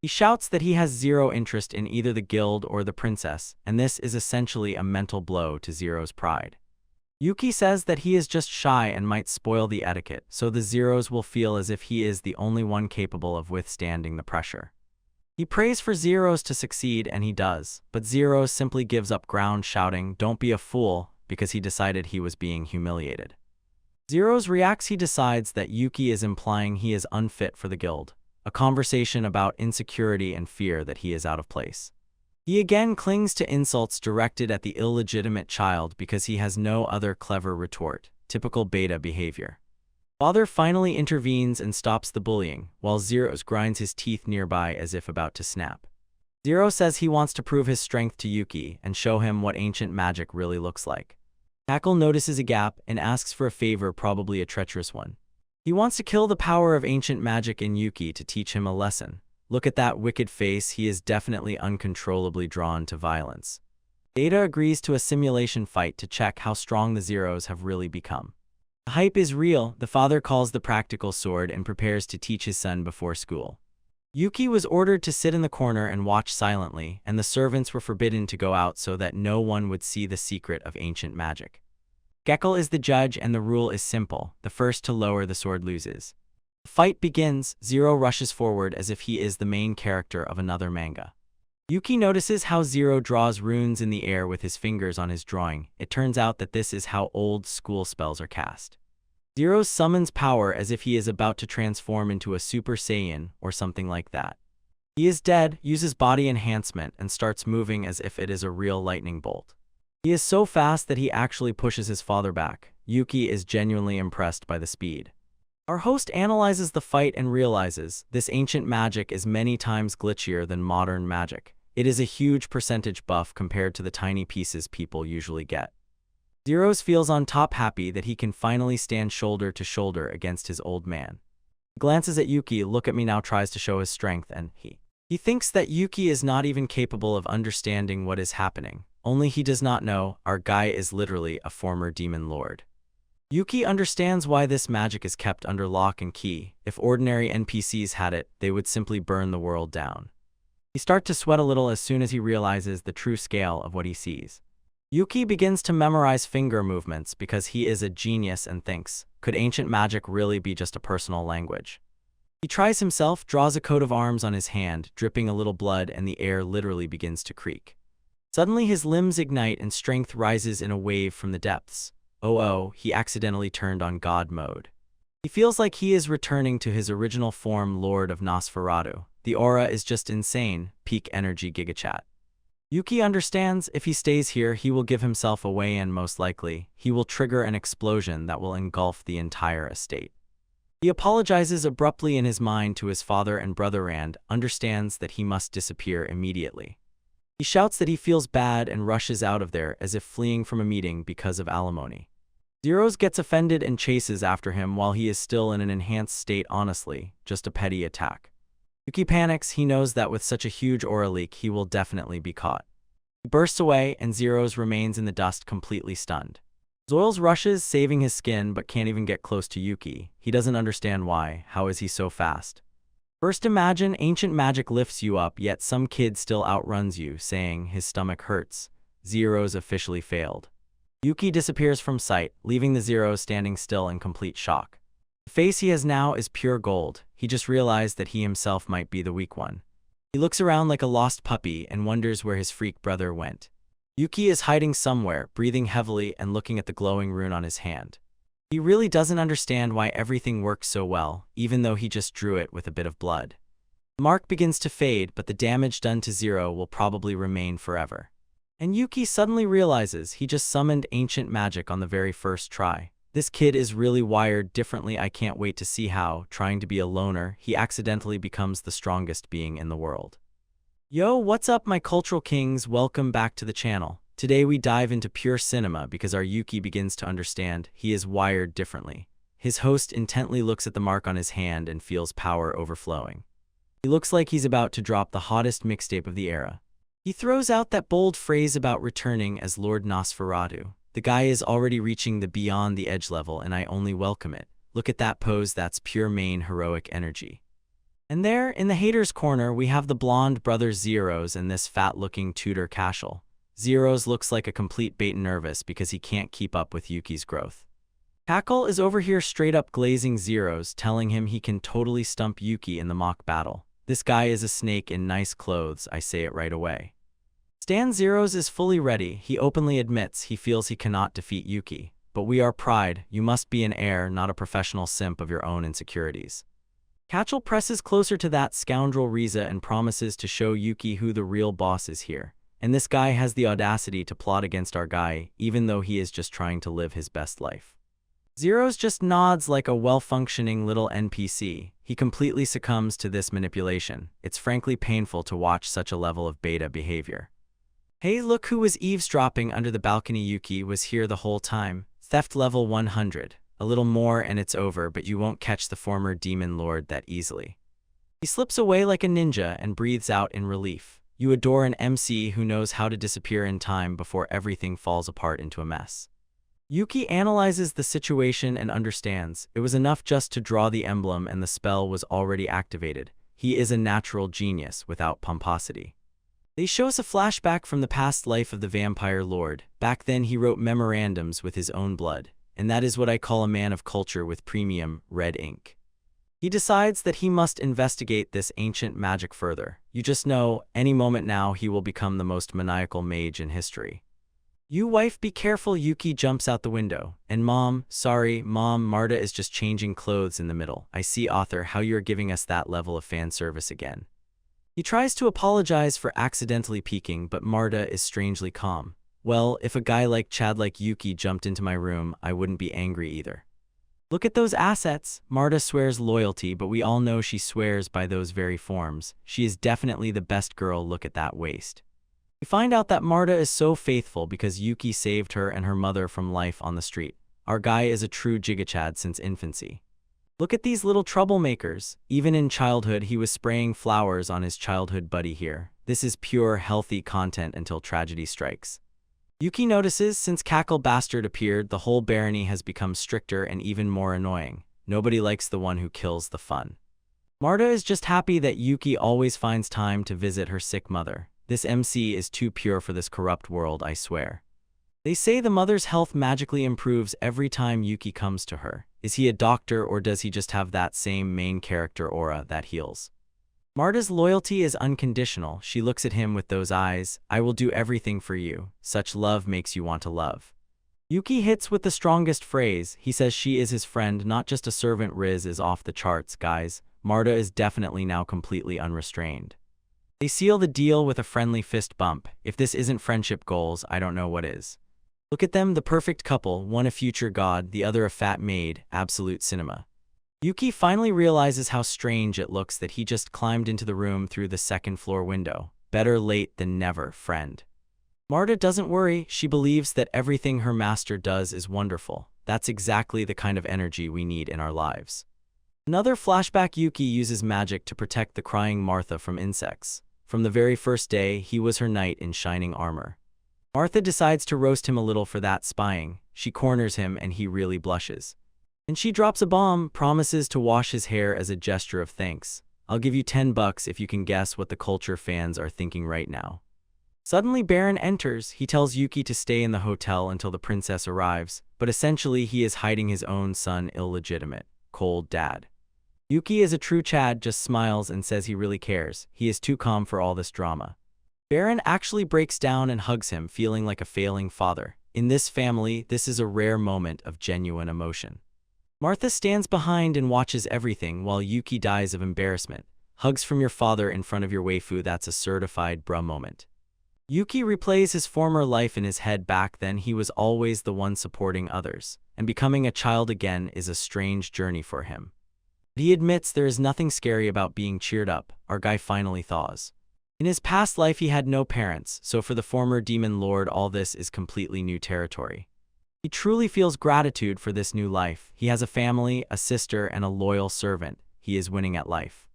A: He shouts that he has zero interest in either the guild or the princess, and this is essentially a mental blow to Zero's pride. Yuki says that he is just shy and might spoil the etiquette, so the Zeros will feel as if he is the only one capable of withstanding the pressure. He prays for Zeros to succeed, and he does, but Zeros simply gives up ground, shouting, "Don't be a fool," because he decided he was being humiliated. Zeros reacts. He decides that Yuki is implying he is unfit for the guild. A conversation about insecurity and fear that he is out of place. He again clings to insults directed at the illegitimate child because he has no other clever retort. Typical beta behavior. Father finally intervenes and stops the bullying, while Zeros grinds his teeth nearby as if about to snap. Zero says he wants to prove his strength to Yuki and show him what ancient magic really looks like. Kachel notices a gap and asks for a favor, probably a treacherous one. He wants to kill the power of ancient magic in Yuki to teach him a lesson. Look at that wicked face, he is definitely uncontrollably drawn to violence. Data agrees to a simulation fight to check how strong the Zeros have really become. The hype is real. The father calls the practical sword and prepares to teach his son before school. Yuki was ordered to sit in the corner and watch silently, and the servants were forbidden to go out so that no one would see the secret of ancient magic. Kachel is the judge and the rule is simple. The first to lower the sword loses. The fight begins. Zero rushes forward as if he is the main character of another manga. Yuki notices how Zero draws runes in the air with his fingers on his drawing. It turns out that this is how old school spells are cast. Zero summons power as if he is about to transform into a Super Saiyan or something like that. He is dead, uses body enhancement, and starts moving as if it is a real lightning bolt. He is so fast that he actually pushes his father back. Yuki is genuinely impressed by the speed. Our host analyzes the fight and realizes this ancient magic is many times glitchier than modern magic. It is a huge percentage buff compared to the tiny pieces people usually get. Zeros feels on top, happy that he can finally stand shoulder to shoulder against his old man. He glances at Yuki, look at me now, tries to show his strength, and he thinks that Yuki is not even capable of understanding what is happening. Only he does not know, our guy is literally a former demon lord. Yuki understands why this magic is kept under lock and key. If ordinary NPCs had it, they would simply burn the world down. He starts to sweat a little as soon as he realizes the true scale of what he sees. Yuki begins to memorize finger movements because he is a genius and thinks, could ancient magic really be just a personal language? He tries himself, draws a coat of arms on his hand, dripping a little blood, and the air literally begins to creak. Suddenly his limbs ignite and strength rises in a wave from the depths. Oh, he accidentally turned on God mode. He feels like he is returning to his original form, Lord of Nosferatu. The aura is just insane, peak energy gigachat. Yuki understands if he stays here, he will give himself away and most likely, he will trigger an explosion that will engulf the entire estate. He apologizes abruptly in his mind to his father and brother and understands that he must disappear immediately. He shouts that he feels bad and rushes out of there as if fleeing from a meeting because of alimony. Zeros gets offended and chases after him while he is still in an enhanced state. Honestly, just a petty attack. Yuki panics, he knows that with such a huge aura leak he will definitely be caught. He bursts away and Zeros remains in the dust completely stunned. Zoils rushes, saving his skin, but can't even get close to Yuki. He doesn't understand why. How is he so fast? First imagine ancient magic lifts you up, yet some kid still outruns you, saying his stomach hurts. Zeros officially failed. Yuki disappears from sight, leaving the Zeros standing still in complete shock. The face he has now is pure gold. He just realized that he himself might be the weak one. He looks around like a lost puppy and wonders where his freak brother went. Yuki is hiding somewhere, breathing heavily and looking at the glowing rune on his hand. He really doesn't understand why everything works so well, even though he just drew it with a bit of blood. The mark begins to fade, but the damage done to Zero will probably remain forever. And Yuki suddenly realizes he just summoned ancient magic on the very first try. This kid is really wired differently. I can't wait to see how, trying to be a loner, he accidentally becomes the strongest being in the world. Yo, what's up my cultural kings? Welcome back to the channel. Today we dive into pure cinema because our Yuki begins to understand he is wired differently. His host intently looks at the mark on his hand and feels power overflowing. He looks like he's about to drop the hottest mixtape of the era. He throws out that bold phrase about returning as Lord Nosferatu. The guy is already reaching the beyond the edge level and I only welcome it. Look at that pose, that's pure main heroic energy. And there, in the haters corner, we have the blonde brothers Zeros and this fat-looking tutor Cashel. Zeros looks like a complete bait, nervous because he can't keep up with Yuki's growth. Cackle is over here straight up glazing Zeros, telling him he can totally stump Yuki in the mock battle. This guy is a snake in nice clothes, I say it right away. Stan Zeros is fully ready. He openly admits he feels he cannot defeat Yuki. But we are pride. You must be an heir, not a professional simp of your own insecurities. Cashel presses closer to that scoundrel Riza and promises to show Yuki who the real boss is here. And this guy has the audacity to plot against our guy, even though he is just trying to live his best life. Zeros just nods like a well-functioning little NPC. He completely succumbs to this manipulation. It's frankly painful to watch such a level of beta behavior. Hey, look who was eavesdropping under the balcony. Yuki was here the whole time. Theft level 100. A little more and it's over, but you won't catch the former demon lord that easily. He slips away like a ninja and breathes out in relief. You adore an MC who knows how to disappear in time before everything falls apart into a mess. Yuki analyzes the situation and understands. It was enough just to draw the emblem and the spell was already activated. He is a natural genius without pomposity. They show us a flashback from the past life of the vampire lord. Back then he wrote memorandums with his own blood. And that is what I call a man of culture with premium red ink. He decides that he must investigate this ancient magic further. You just know, any moment now he will become the most maniacal mage in history. You wife, be careful. Yuki jumps out the window. And mom, sorry, mom, Marta is just changing clothes in the middle. I see, author, how you're giving us that level of fan service again. He tries to apologize for accidentally peeking, but Marta is strangely calm. Well, if a guy like Chad like Yuki jumped into my room, I wouldn't be angry either. Look at those assets. Marta swears loyalty, but we all know she swears by those very forms. She is definitely the best girl. Look at that waist. We find out that Marta is so faithful because Yuki saved her and her mother from life on the street. Our guy is a true gigachad since infancy. Look at these little troublemakers. Even in childhood, he was spraying flowers on his childhood buddy here. This is pure, healthy content until tragedy strikes. Yuki notices since Cackle Bastard appeared, the whole barony has become stricter and even more annoying. Nobody likes the one who kills the fun. Marta is just happy that Yuki always finds time to visit her sick mother. This MC is too pure for this corrupt world, I swear. They say the mother's health magically improves every time Yuki comes to her. Is he a doctor, or does he just have that same main character aura that heals? Marta's loyalty is unconditional. She looks at him with those eyes. I will do everything for you. Such love makes you want to love. Yuki hits with the strongest phrase. He says she is his friend, not just a servant. Riz is off the charts, guys. Marta is definitely now completely unrestrained. They seal the deal with a friendly fist bump. If this isn't friendship goals, I don't know what is. Look at them, the perfect couple, one a future god, the other a fat maid, absolute cinema. Yuki finally realizes how strange it looks that he just climbed into the room through the second-floor window. Better late than never, friend. Marta doesn't worry. She believes that everything her master does is wonderful. That's exactly the kind of energy we need in our lives. Another flashback. Yuki uses magic to protect the crying Martha from insects. From the very first day, he was her knight in shining armor. Martha decides to roast him a little for that spying. She corners him and he really blushes. And she drops a bomb, promises to wash his hair as a gesture of thanks. I'll give you $10 if you can guess what the culture fans are thinking right now. Suddenly Baron enters. He tells Yuki to stay in the hotel until the princess arrives, but essentially he is hiding his own son, illegitimate, cold dad. Yuki is a true Chad, just smiles and says he really cares. He is too calm for all this drama. Baron actually breaks down and hugs him, feeling like a failing father. In this family, this is a rare moment of genuine emotion. Martha stands behind and watches everything while Yuki dies of embarrassment. Hugs from your father in front of your waifu, that's a certified bruh moment. Yuki replays his former life in his head. Back then he was always the one supporting others, and becoming a child again is a strange journey for him. But he admits there is nothing scary about being cheered up. Our guy finally thaws. In his past life he had no parents, so for the former demon lord all this is completely new territory. He truly feels gratitude for this new life. He has a family, a sister, and a loyal servant. He is winning at life.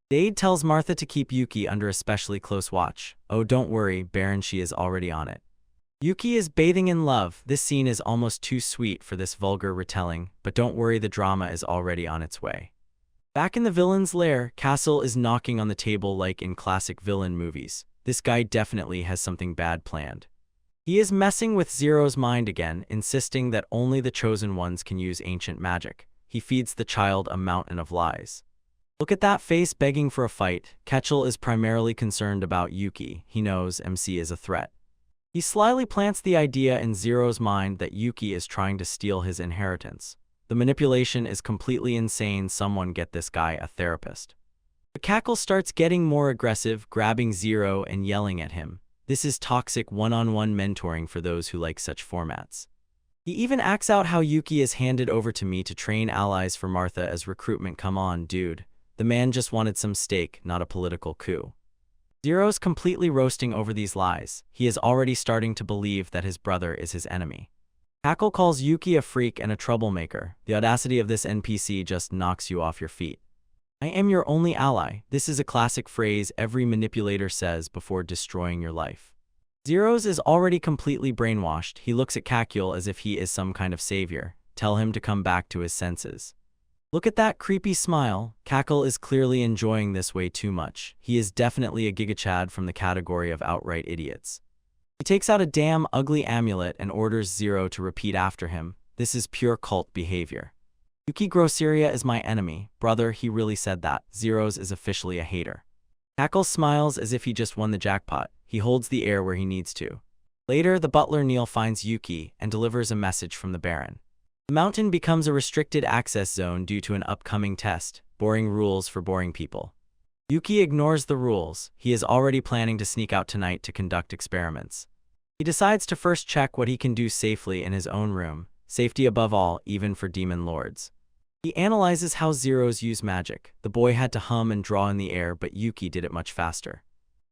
A: Dade tells Martha to keep Yuki under especially close watch. Oh, don't worry, Baron, she is already on it. Yuki is bathing in love. This scene is almost too sweet for this vulgar retelling, but don't worry, the drama is already on its way. Back in the villain's lair, Castle is knocking on the table like in classic villain movies. This guy definitely has something bad planned. He is messing with Zero's mind again, insisting that only the chosen ones can use ancient magic. He feeds the child a mountain of lies. Look at that face, begging for a fight. Ketchel is primarily concerned about Yuki. He knows MC is a threat. He slyly plants the idea in Zero's mind that Yuki is trying to steal his inheritance. The manipulation is completely insane. Someone get this guy a therapist. The Cackle starts getting more aggressive, grabbing Zero and yelling at him. This is toxic one-on-one mentoring for those who like such formats. He even acts out how Yuki is handed over to me to train allies for Martha as recruitment. Come on, dude. The man just wanted some steak, not a political coup. Zero's completely roasting over these lies. He is already starting to believe that his brother is his enemy. Cackle calls Yuki a freak and a troublemaker. The audacity of this NPC just knocks you off your feet. I am your only ally. This is a classic phrase every manipulator says before destroying your life. Zero's is already completely brainwashed. He looks at Cackle as if he is some kind of savior. Tell him to come back to his senses. Look at that creepy smile. Cackle is clearly enjoying this way too much. He is definitely a gigachad from the category of outright idiots. He takes out a damn ugly amulet and orders Zero to repeat after him. This is pure cult behavior. Yuki Grosseria is my enemy. Brother, he really said that. Zero's is officially a hater. Cackle smiles as if he just won the jackpot. He holds the air where he needs to. Later, the butler Neil finds Yuki and delivers a message from the Baron. The mountain becomes a restricted access zone due to an upcoming test. Boring rules for boring people. Yuki ignores the rules. He is already planning to sneak out tonight to conduct experiments. He decides to first check what he can do safely in his own room. Safety above all, even for demon lords. He analyzes how Zeros use magic. The boy had to hum and draw in the air, but Yuki did it much faster.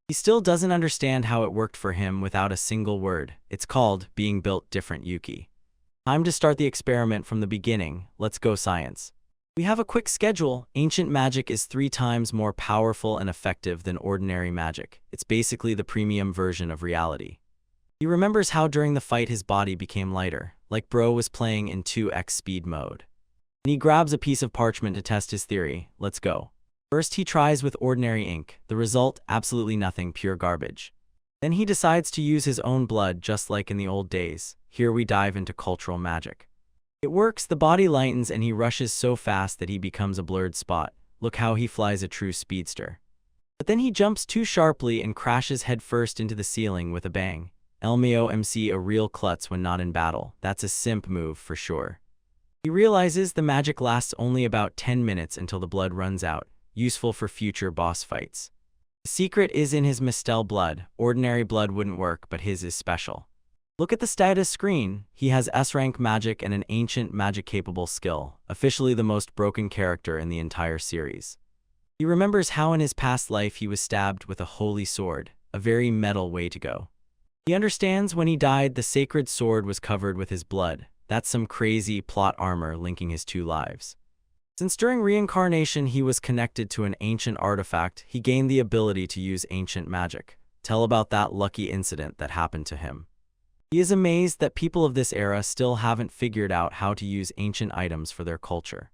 A: He still doesn't understand how it worked for him without a single word. It's called being built different, Yuki. Time to start the experiment from the beginning. Let's go, science. We have a quick schedule. Ancient magic is 3 times more powerful and effective than ordinary magic. It's basically the premium version of reality. He remembers how during the fight his body became lighter, like bro was playing in 2x speed mode. And he grabs a piece of parchment to test his theory. Let's go. First he tries with ordinary ink. The result, absolutely nothing, pure garbage. Then he decides to use his own blood just like in the old days. Here we dive into cultural magic. It works, the body lightens and he rushes so fast that he becomes a blurred spot. Look how he flies a true speedster. But then he jumps too sharply and crashes headfirst into the ceiling with a bang. Opmc, a real klutz when not in battle. That's a simp move for sure. He realizes the magic lasts only about 10 minutes until the blood runs out, useful for future boss fights. The secret is in his mistel blood. Ordinary blood wouldn't work, but his is special. Look at the status screen. He has S-rank magic and an ancient magic-capable skill, officially the most broken character in the entire series. He remembers how in his past life he was stabbed with a holy sword, a very metal way to go. He understands when he died the sacred sword was covered with his blood. That's some crazy plot armor linking his 2 lives. Since during reincarnation he was connected to an ancient artifact, he gained the ability to use ancient magic. Tell about that lucky incident that happened to him. He is amazed that people of this era still haven't figured out how to use ancient items for their culture.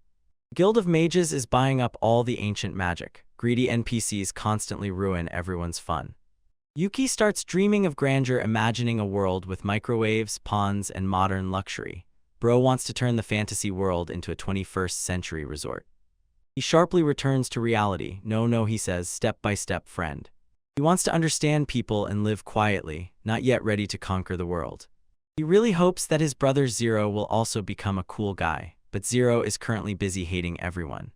A: The Guild of Mages is buying up all the ancient magic. Greedy NPCs constantly ruin everyone's fun. Yuki starts dreaming of grandeur, imagining a world with microwaves, ponds, and modern luxury. Bro wants to turn the fantasy world into a 21st century resort. He sharply returns to reality. No, he says, step by step, friend. He wants to understand people and live quietly, not yet ready to conquer the world. He really hopes that his brother Zero will also become a cool guy, but Zero is currently busy hating everyone.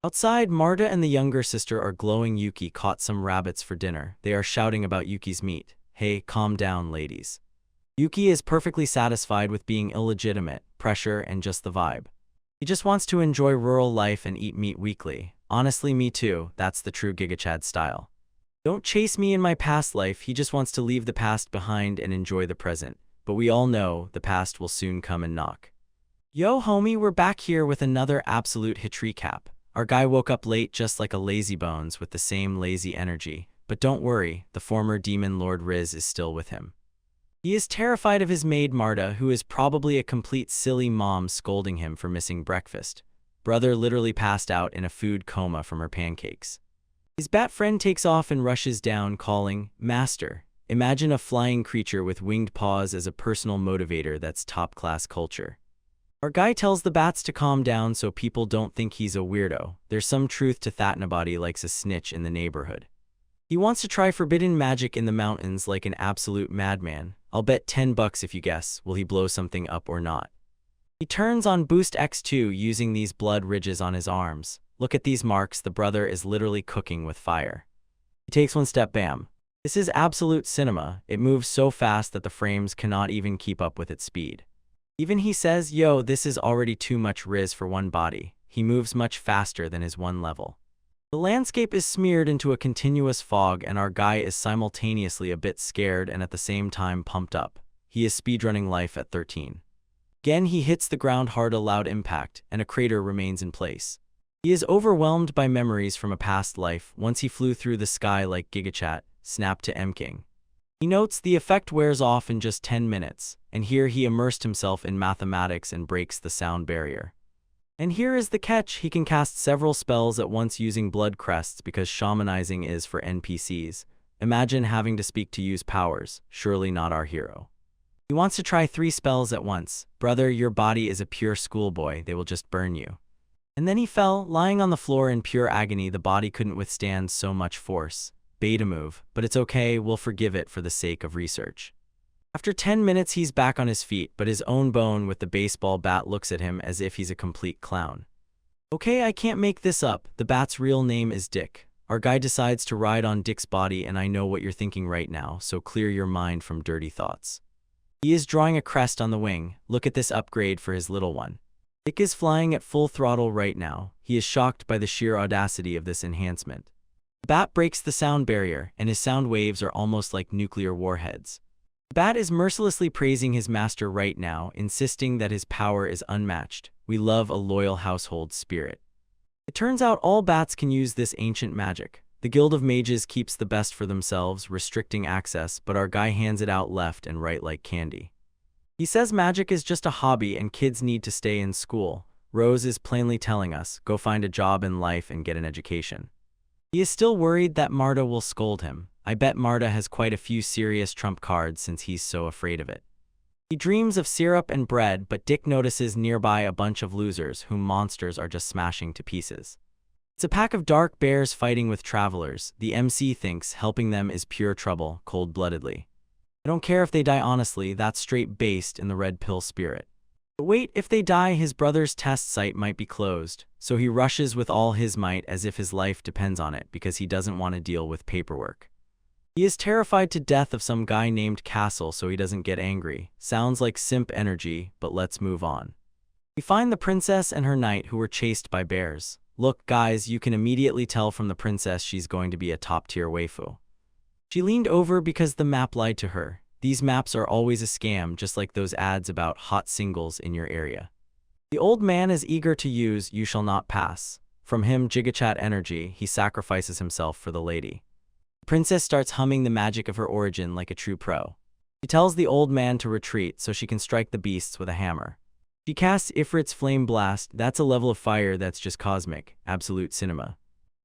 A: Outside, Marta and the younger sister are glowing. Yuki caught some rabbits for dinner. They are shouting about Yuki's meat. Hey, calm down, ladies. Yuki is perfectly satisfied with being illegitimate, pressure, and just the vibe. He just wants to enjoy rural life and eat meat weekly. Honestly, me too. That's the true GigaChad style. Don't chase me in my past life. He just wants to leave the past behind and enjoy the present. But we all know the past will soon come and knock. Yo, homie, we're back here with another absolute hit recap. Our guy woke up late just like a lazy bones with the same lazy energy. But don't worry, the former demon lord Riz is still with him. He is terrified of his maid Marta, who is probably a complete silly mom scolding him for missing breakfast. Brother literally passed out in a food coma from her pancakes. His bat friend takes off and rushes down, calling, Master. Imagine a flying creature with winged paws as a personal motivator. That's top-class culture. Our guy tells the bats to calm down so people don't think he's a weirdo. There's some truth to that. Nobody likes a snitch in the neighborhood. He wants to try forbidden magic in the mountains like an absolute madman. I'll bet $10 if you guess, will he blow something up or not? He turns on Boost X2 using these blood ridges on his arms. Look at these marks, the brother is literally cooking with fire. He takes one step, bam. This is absolute cinema. It moves so fast that the frames cannot even keep up with its speed. Even he says, yo, this is already too much Riz for one body. He moves much faster than his one level. The landscape is smeared into a continuous fog and our guy is simultaneously a bit scared and at the same time pumped up. He is speedrunning life at 13. Again he hits the ground hard, a loud impact, and a crater remains in place. He is overwhelmed by memories from a past life. Once he flew through the sky like GigaChat, snapped to M-King. He notes the effect wears off in just 10 minutes, and here he immersed himself in mathematics and breaks the sound barrier. And here is the catch, he can cast several spells at once using blood crests because shamanizing is for NPCs. Imagine having to speak to use powers, surely not our hero. He wants to try 3 spells at once. Brother, your body is a pure schoolboy, they will just burn you. And then he fell, lying on the floor in pure agony. The body couldn't withstand so much force. Beta move, but it's okay, we'll forgive it for the sake of research. After 10 minutes he's back on his feet, but his own bone with the baseball bat looks at him as if he's a complete clown. Okay, I can't make this up. The bat's real name is Dick. Our guy decides to ride on Dick's body, and I know what you're thinking right now, so clear your mind from dirty thoughts. He is drawing a crest on the wing. Look at this upgrade for his little one. Dick is flying at full throttle right now. He is shocked by the sheer audacity of this enhancement. The bat breaks the sound barrier, and his sound waves are almost like nuclear warheads. The bat is mercilessly praising his master right now, insisting that his power is unmatched. We love a loyal household spirit. It turns out all bats can use this ancient magic. The Guild of Mages keeps the best for themselves, restricting access, but our guy hands it out left and right like candy. He says magic is just a hobby and kids need to stay in school. Rose is plainly telling us, go find a job in life and get an education. He is still worried that Marta will scold him. I bet Marta has quite a few serious trump cards since he's so afraid of it. He dreams of syrup and bread, but Dick notices nearby a bunch of losers whom monsters are just smashing to pieces. It's a pack of dark bears fighting with travelers. The MC thinks helping them is pure trouble, cold-bloodedly. I don't care if they die honestly, that's straight based in the red pill spirit. But wait, if they die, his brother's test site might be closed, so he rushes with all his might as if his life depends on it because he doesn't want to deal with paperwork. He is terrified to death of some guy named Castle, so he doesn't get angry. Sounds like simp energy, but let's move on. We find the princess and her knight who were chased by bears. Look, guys, you can immediately tell from the princess she's going to be a top-tier waifu. She leaned over because the map lied to her. These maps are always a scam, just like those ads about hot singles in your area. The old man is eager to use "You shall not pass." From him, Gigachat energy, he sacrifices himself for the lady. The princess starts humming the magic of her origin like a true pro. She tells the old man to retreat so she can strike the beasts with a hammer. She casts Ifrit's Flame Blast. That's a level of fire that's just cosmic, absolute cinema.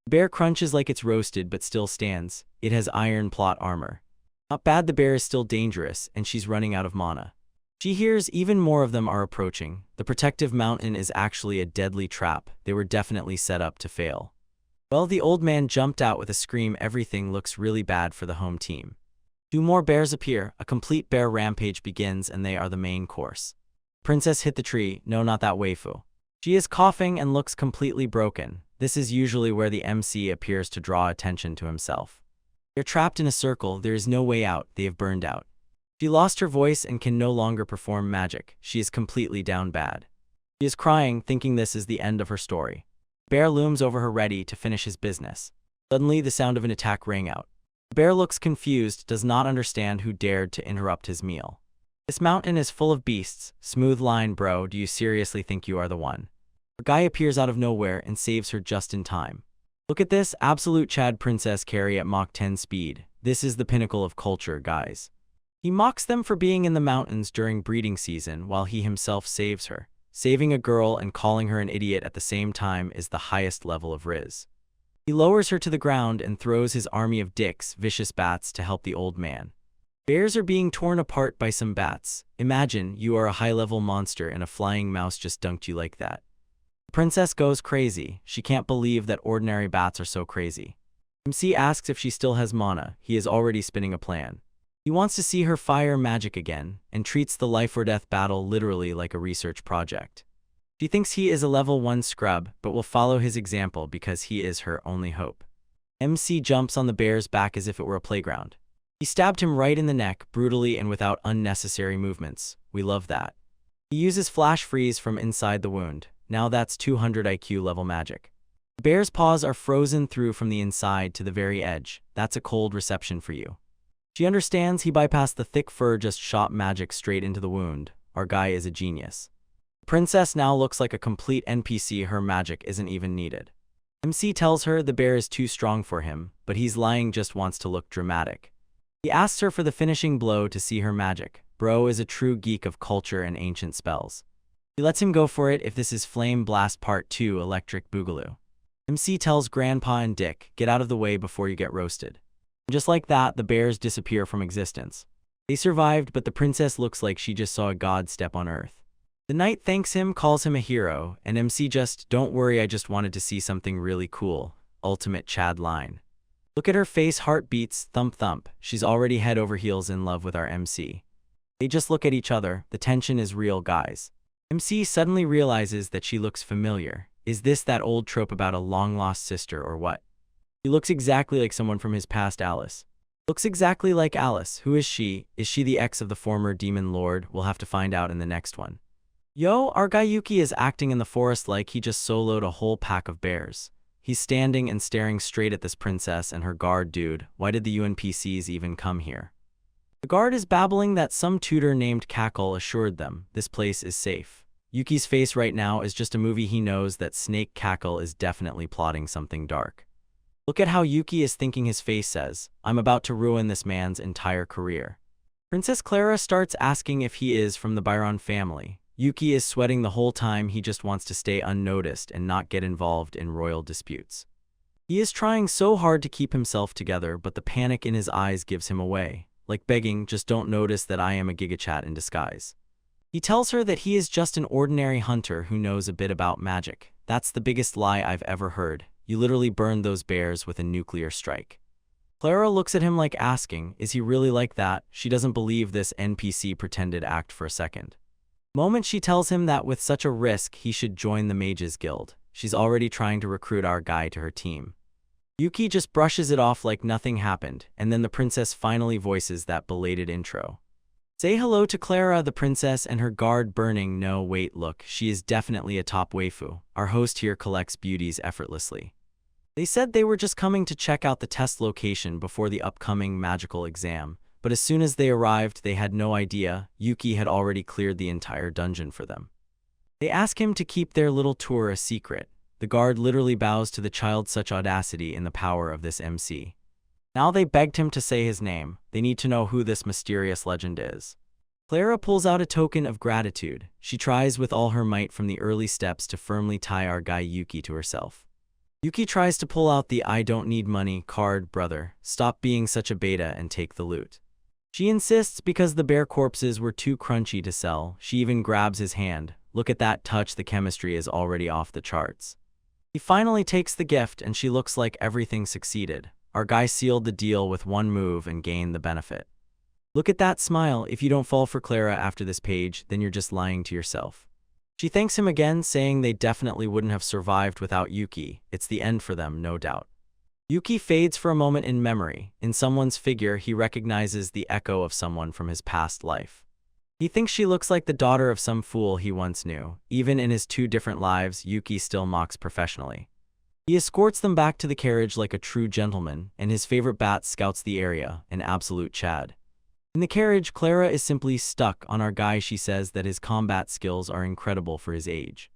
A: The bear crunches like it's roasted but still stands. It has iron plot armor. Not bad, the bear is still dangerous, and she's running out of mana. She hears even more of them are approaching. The protective mountain is actually a deadly trap. They were definitely set up to fail. Well, the old man jumped out with a scream. Everything looks really bad for the home team. 2 more bears appear. A complete bear rampage begins, and they are the main course. Princess hit the tree. No, not that waifu. She is coughing and looks completely broken. This is usually where the MC appears to draw attention to himself. They're trapped in a circle. There is no way out. They have burned out. She lost her voice and can no longer perform magic. She is completely down bad. She is crying, thinking this is the end of her story. Bear looms over her, ready to finish his business. Suddenly, the sound of an attack rang out. The bear looks confused, does not understand who dared to interrupt his meal. This mountain is full of beasts. Smooth line, bro. Do you seriously think you are the one? A guy appears out of nowhere and saves her just in time. Look at this, absolute Chad princess carry at Mach 10 speed. This is the pinnacle of culture, guys. He mocks them for being in the mountains during breeding season while he himself saves her. Saving a girl and calling her an idiot at the same time is the highest level of riz. He lowers her to the ground and throws his army of dicks, vicious bats, to help the old man. Bears are being torn apart by some bats. Imagine you are a high-level monster and a flying mouse just dunked you like that. The princess goes crazy. She can't believe that ordinary bats are so crazy. MC asks if she still has mana. He is already spinning a plan. He wants to see her fire magic again, and treats the life-or-death battle literally like a research project. She thinks he is a level 1 scrub, but will follow his example because he is her only hope. MC jumps on the bear's back as if it were a playground. He stabbed him right in the neck, brutally and without unnecessary movements. We love that. He uses flash freeze from inside the wound. Now that's 200 IQ level magic. The bear's paws are frozen through from the inside to the very edge. That's a cold reception for you. She understands. He bypassed the thick fur, just shot magic straight into the wound. Our guy is a genius. The princess now looks like a complete NPC. Her magic isn't even needed. MC tells her the bear is too strong for him, but he's lying, just wants to look dramatic. He asks her for the finishing blow to see her magic. Bro is a true geek of culture and ancient spells. He lets him go for it if this is Flame Blast Part 2 Electric Boogaloo. MC tells Grandpa and Dick, get out of the way before you get roasted. And just like that, the bears disappear from existence. They survived, but the princess looks like she just saw a god step on Earth. The knight thanks him, calls him a hero, and MC just, don't worry, I just wanted to see something really cool. Ultimate Chad line. Look at her face, heart beats, thump thump. She's already head over heels in love with our MC. They just look at each other. The tension is real, guys. MC suddenly realizes that she looks familiar. Is this that old trope about a long-lost sister or what? She looks exactly like someone from his past. Alice. Looks exactly like Alice. Who is she? Is she the ex of the former demon lord? We'll have to find out in the next one. Yo, our guy Yuki is acting in the forest like he just soloed a whole pack of bears. He's standing and staring straight at this princess and her guard. Dude, why did the UNPCs even come here? The guard is babbling that some tutor named Cackle assured them this place is safe. Yuki's face right now is just a movie. He knows that Snake Cackle is definitely plotting something dark. Look at how Yuki is thinking. His face says, "I'm about to ruin this man's entire career." Princess Clara starts asking if he is from the Byron family. Yuki is sweating the whole time. He just wants to stay unnoticed and not get involved in royal disputes. He is trying so hard to keep himself together, but the panic in his eyes gives him away, like begging, "Just don't notice that I am a gigachat in disguise." He tells her that he is just an ordinary hunter who knows a bit about magic. "That's the biggest lie I've ever heard. You literally burned those bears with a nuclear strike." Clara looks at him like asking, is he really like that? She doesn't believe this NPC pretended act for a second. The moment she tells him that with such a risk he should join the Mages Guild, she's already trying to recruit our guy to her team. Yuki just brushes it off like nothing happened, and then the princess finally voices that belated intro. "Say hello to Clara," the princess and her guard burning. "No, wait, look, she is definitely a top waifu. Our host here collects beauties effortlessly." They said they were just coming to check out the test location before the upcoming magical exam, but as soon as they arrived, they had no idea Yuki had already cleared the entire dungeon for them. They ask him to keep their little tour a secret. The guard literally bows to the child. Such audacity in the power of this MC. Now they begged him to say his name. They need to know who this mysterious legend is. Clara pulls out a token of gratitude. She tries with all her might from the early steps to firmly tie our guy Yuki to herself. Yuki tries to pull out the "I don't need money" card. "Brother, stop being such a beta and take the loot." She insists because the bear corpses were too crunchy to sell. She even grabs his hand. Look at that touch, the chemistry is already off the charts. He finally takes the gift and she looks like everything succeeded. Our guy sealed the deal with one move and gained the benefit. Look at that smile. If you don't fall for Clara after this page, then you're just lying to yourself. She thanks him again, saying they definitely wouldn't have survived without Yuki. It's the end for them, no doubt. Yuki fades for a moment in memory. In someone's figure, he recognizes the echo of someone from his past life. He thinks she looks like the daughter of some fool he once knew. Even in his 2 different lives, Yuki still mocks professionally. He escorts them back to the carriage like a true gentleman, and his favorite bat scouts the area, an absolute Chad. In the carriage, Clara is simply stuck on our guy. She says that his combat skills are incredible for his age.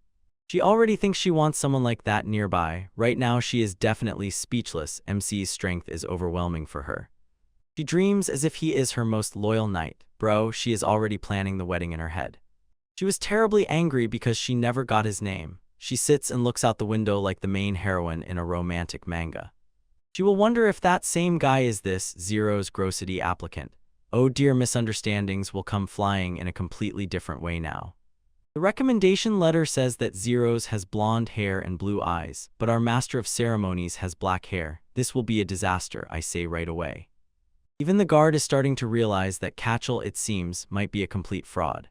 A: She already thinks she wants someone like that nearby. Right now she is definitely speechless. MC's strength is overwhelming for her. She dreams as if he is her most loyal knight. Bro, she is already planning the wedding in her head. She was terribly angry because she never got his name. She sits and looks out the window like the main heroine in a romantic manga. She will wonder if that same guy is this Zero's grossity applicant. Oh dear, misunderstandings will come flying in a completely different way now. The recommendation letter says that Zero's has blonde hair and blue eyes, but our master of ceremonies has black hair. This will be a disaster, I say right away. Even the guard is starting to realize that Ketchel, it seems, might be a complete fraud.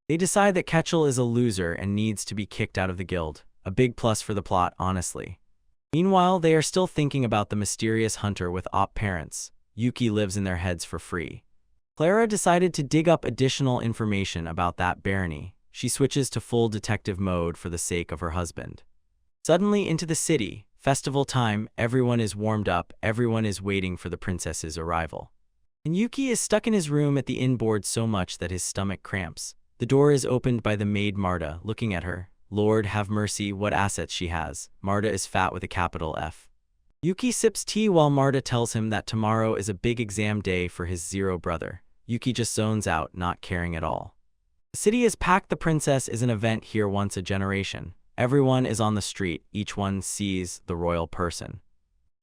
A: They decide that Ketchel is a loser and needs to be kicked out of the guild. A big plus for the plot, honestly. Meanwhile, they are still thinking about the mysterious hunter with op parents. Yuki lives in their heads for free. Clara decided to dig up additional information about that barony. She switches to full detective mode for the sake of her husband. Suddenly into the city, festival time, everyone is warmed up, everyone is waiting for the princess's arrival. And Yuki is stuck in his room at the inn board so much that his stomach cramps. The door is opened by the maid Marta, looking at her. Lord have mercy, what assets she has. Marta is fat with a capital F. Yuki sips tea while Marta tells him that tomorrow is a big exam day for his Zero brother. Yuki just zones out, not caring at all. The city is packed. The princess is an event here once a generation. Everyone is on the street, each one sees the royal person.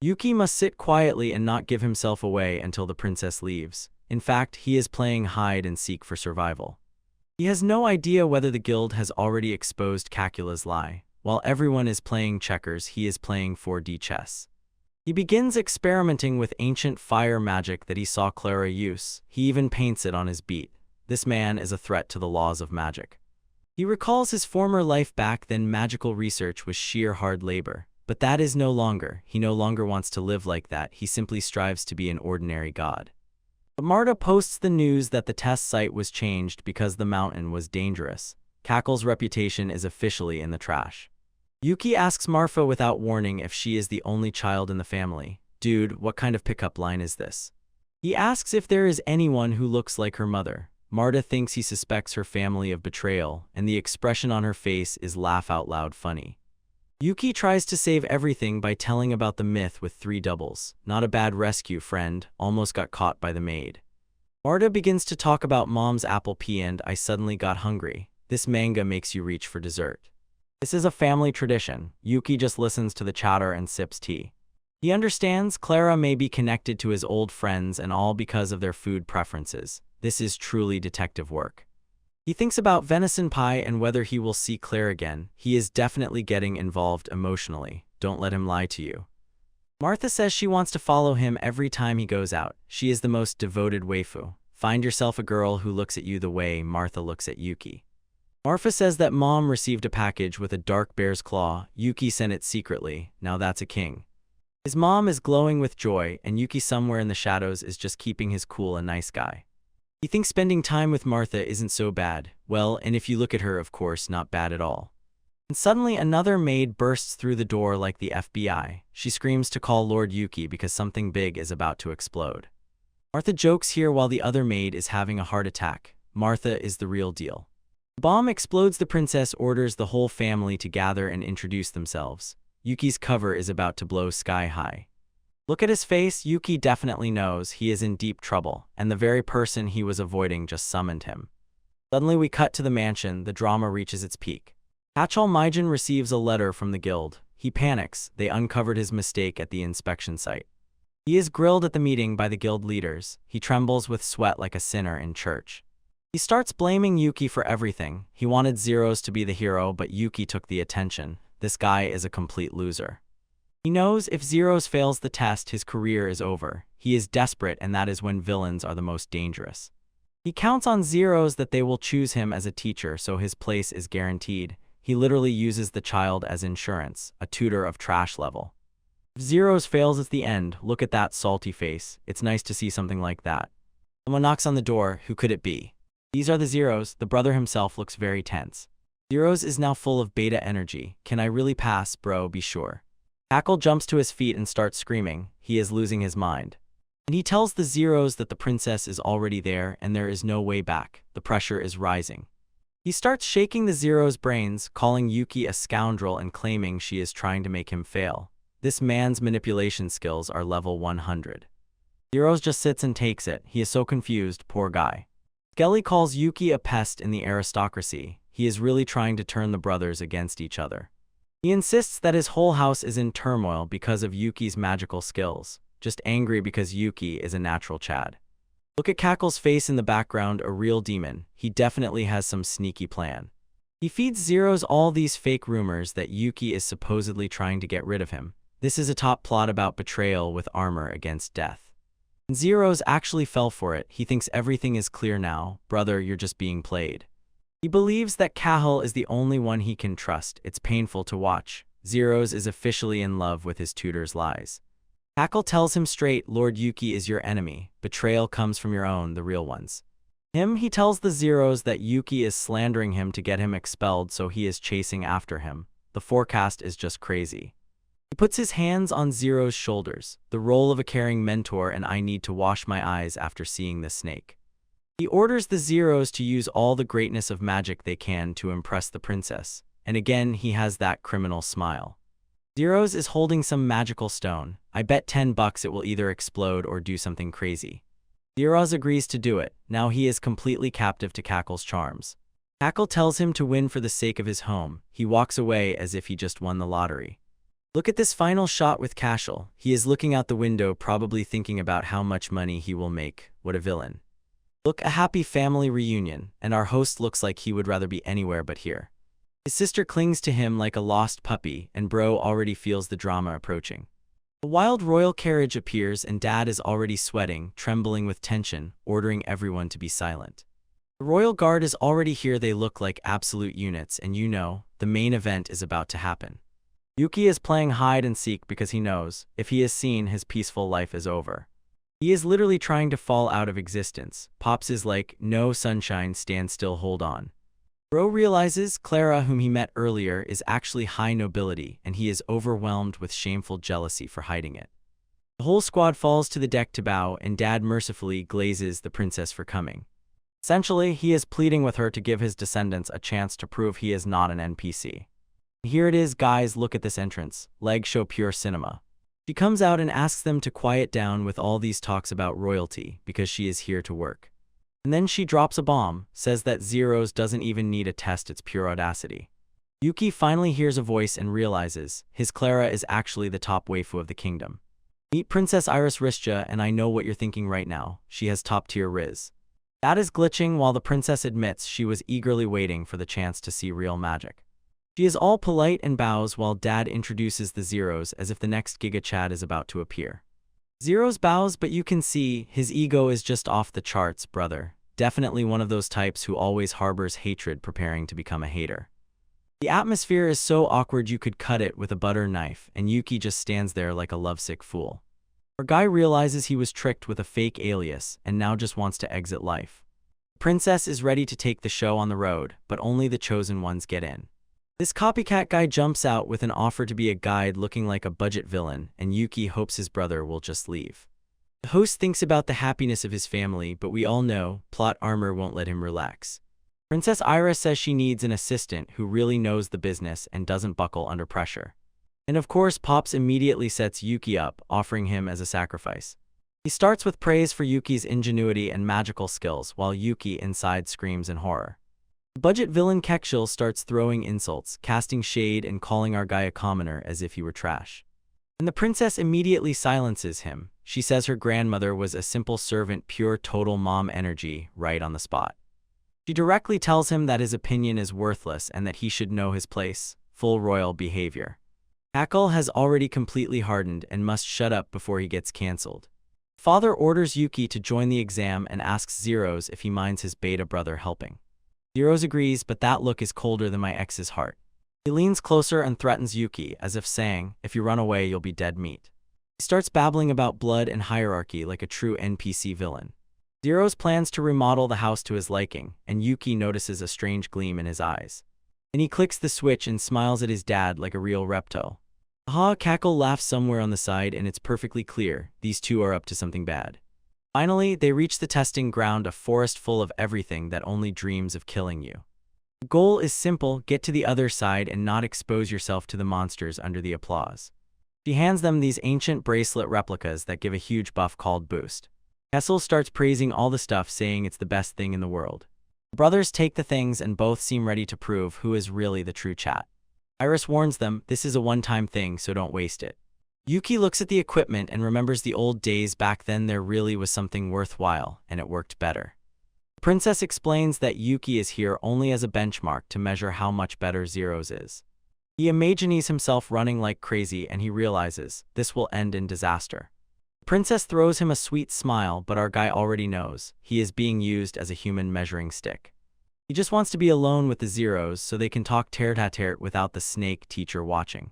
A: Yuki must sit quietly and not give himself away until the princess leaves. In fact, he is playing hide and seek for survival. He has no idea whether the guild has already exposed Kakula's lie. While everyone is playing checkers, he is playing 4D chess. He begins experimenting with ancient fire magic that he saw Clara use. He even paints it on his beat. This man is a threat to the laws of magic. He recalls his former life. Back then magical research was sheer hard labor. But that is no longer. He no longer wants to live like that. He simply strives to be an ordinary god. But Marta posts the news that the test site was changed because the mountain was dangerous. Cackle's reputation is officially in the trash. Yuki asks Marfa without warning if she is the only child in the family. Dude, what kind of pickup line is this? He asks if there is anyone who looks like her mother. Marta thinks he suspects her family of betrayal, and the expression on her face is laugh-out-loud funny. Yuki tries to save everything by telling about the myth with 3 doubles. Not a bad rescue, friend, almost got caught by the maid. Marta begins to talk about mom's apple pie and I suddenly got hungry. This manga makes you reach for dessert. This is a family tradition. Yuki just listens to the chatter and sips tea. He understands Clara may be connected to his old friends and all because of their food preferences. This is truly detective work. He thinks about venison pie and whether he will see Claire again. He is definitely getting involved emotionally. Don't let him lie to you. Martha says she wants to follow him every time he goes out. She is the most devoted waifu. Find yourself a girl who looks at you the way Martha looks at Yuki. Martha says that mom received a package with a dark bear's claw. Yuki sent it secretly. Now that's a king. His mom is glowing with joy, and Yuki somewhere in the shadows is just keeping his cool, a nice guy. He thinks spending time with Martha isn't so bad. Well, and if you look at her, of course, not bad at all. And suddenly another maid bursts through the door like the FBI. She screams to call Lord Yuki because something big is about to explode. Martha jokes here while the other maid is having a heart attack. Martha is the real deal. The bomb explodes. The princess orders the whole family to gather and introduce themselves. Yuki's cover is about to blow sky high. Look at his face. Yuki definitely knows he is in deep trouble, and the very person he was avoiding just summoned him. Suddenly we cut to the mansion. The drama reaches its peak. Catch-all Maijin receives a letter from the guild. He panics. They uncovered his mistake at the inspection site. He is grilled at the meeting by the guild leaders. He trembles with sweat like a sinner in church. He starts blaming Yuki for everything. He wanted Zeros to be the hero, but Yuki took the attention. This guy is a complete loser. He knows if Zeros fails the test, his career is over. He is desperate, and that is when villains are the most dangerous. He counts on Zeros that they will choose him as a teacher, so his place is guaranteed. He literally uses the child as insurance, a tutor of trash level. If Zeros fails at the end, look at that salty face. It's nice to see something like that. Someone knocks on the door. Who could it be? These are the Zeros. The brother himself looks very tense. Zeros is now full of beta energy. Can I really pass, bro? Be sure. Cackle jumps to his feet and starts screaming. He is losing his mind. And he tells the Zeros that the princess is already there and there is no way back. The pressure is rising. He starts shaking the Zeros' brains, calling Yuki a scoundrel and claiming she is trying to make him fail. This man's manipulation skills are level 100. Zeros just sits and takes it. He is so confused, poor guy. Skelly calls Yuki a pest in the aristocracy. He is really trying to turn the brothers against each other. He insists that his whole house is in turmoil because of Yuki's magical skills, just angry because Yuki is a natural Chad. Look at Cackle's face in the background, a real demon. He definitely has some sneaky plan. He feeds Zeros all these fake rumors that Yuki is supposedly trying to get rid of him. This is a top plot about betrayal with armor against death. And Zeros actually fell for it. He thinks everything is clear now. Brother, you're just being played. He believes that Cahill is the only one he can trust. It's painful to watch. Zeros is officially in love with his tutor's lies. Cackle tells him straight, Lord Yuki is your enemy. Betrayal comes from your own, the real ones. He tells the Zeros that Yuki is slandering him to get him expelled, so he is chasing after him. The forecast is just crazy. He puts his hands on Zero's shoulders, the role of a caring mentor, and I need to wash my eyes after seeing this snake. He orders the Zeros to use all the greatness of magic they can to impress the princess, and again he has that criminal smile. Zeros is holding some magical stone. I bet $10 it will either explode or do something crazy. Zeros agrees to do it. Now he is completely captive to Cackle's charms. Cackle tells him to win for the sake of his home. He walks away as if he just won the lottery. Look at this final shot with Cashel. He is looking out the window, probably thinking about how much money he will make. What a villain. Look, a happy family reunion, and our host looks like he would rather be anywhere but here. His sister clings to him like a lost puppy, and bro already feels the drama approaching. A wild royal carriage appears and dad is already sweating, trembling with tension, ordering everyone to be silent. The royal guard is already here. They look like absolute units, and you know, the main event is about to happen. Yuki is playing hide and seek because he knows, if he is seen, his peaceful life is over. He is literally trying to fall out of existence. Pops is like, no sunshine, stand still, hold on. Bro realizes Clara, whom he met earlier, is actually high nobility, and he is overwhelmed with shameful jealousy for hiding it. The whole squad falls to the deck to bow, and dad mercifully glazes the princess for coming. Essentially, he is pleading with her to give his descendants a chance to prove he is not an NPC. Here it is, guys, look at this entrance. Legs show pure cinema. She comes out and asks them to quiet down with all these talks about royalty because she is here to work. And then she drops a bomb, says that Zeros doesn't even need a test, it's pure audacity. Yuki finally hears a voice and realizes his Clara is actually the top waifu of the kingdom. Meet Princess Iris Rischa, and I know what you're thinking right now, she has top-tier riz. That is glitching, while the princess admits she was eagerly waiting for the chance to see real magic. She is all polite and bows while Dad introduces the Zeros as if the next Giga Chad is about to appear. Zeros bows, but you can see his ego is just off the charts, brother. Definitely one of those types who always harbors hatred preparing to become a hater. The atmosphere is so awkward you could cut it with a butter knife, and Yuki just stands there like a lovesick fool. Our guy realizes he was tricked with a fake alias and now just wants to exit life. Princess is ready to take the show on the road, but only the chosen ones get in. This copycat guy jumps out with an offer to be a guide looking like a budget villain, and Yuki hopes his brother will just leave. The host thinks about the happiness of his family, but we all know plot armor won't let him relax. Princess Iris says she needs an assistant who really knows the business and doesn't buckle under pressure. And of course, Pops immediately sets Yuki up, offering him as a sacrifice. He starts with praise for Yuki's ingenuity and magical skills, while Yuki inside screams in horror. Budget villain Kekshil starts throwing insults, casting shade and calling our guy a commoner as if he were trash. And the princess immediately silences him. She says her grandmother was a simple servant, pure total mom energy, right on the spot. She directly tells him that his opinion is worthless and that he should know his place, full royal behavior. Cackle has already completely hardened and must shut up before he gets cancelled. Father orders Yuki to join the exam and asks Zeros if he minds his beta brother helping. Zeros agrees, but that look is colder than my ex's heart. He leans closer and threatens Yuki, as if saying, if you run away, you'll be dead meat. He starts babbling about blood and hierarchy like a true NPC villain. Zeros plans to remodel the house to his liking, and Yuki notices a strange gleam in his eyes. Then he clicks the switch and smiles at his dad like a real reptile. Aha, Cackle laughs somewhere on the side, and it's perfectly clear these two are up to something bad. Finally, they reach the testing ground, a forest full of everything that only dreams of killing you. The goal is simple: get to the other side and not expose yourself to the monsters under the applause. She hands them these ancient bracelet replicas that give a huge buff called Boost. Kessel starts praising all the stuff, saying it's the best thing in the world. The brothers take the things and both seem ready to prove who is really the true chat. Iris warns them this is a one-time thing, so don't waste it. Yuki looks at the equipment and remembers the old days. Back then there really was something worthwhile, and it worked better. The princess explains that Yuki is here only as a benchmark to measure how much better Zeros is. He imagines himself running like crazy, and he realizes this will end in disaster. The princess throws him a sweet smile, but our guy already knows he is being used as a human measuring stick. He just wants to be alone with the Zeros so they can talk tete-a-tete without the snake teacher watching.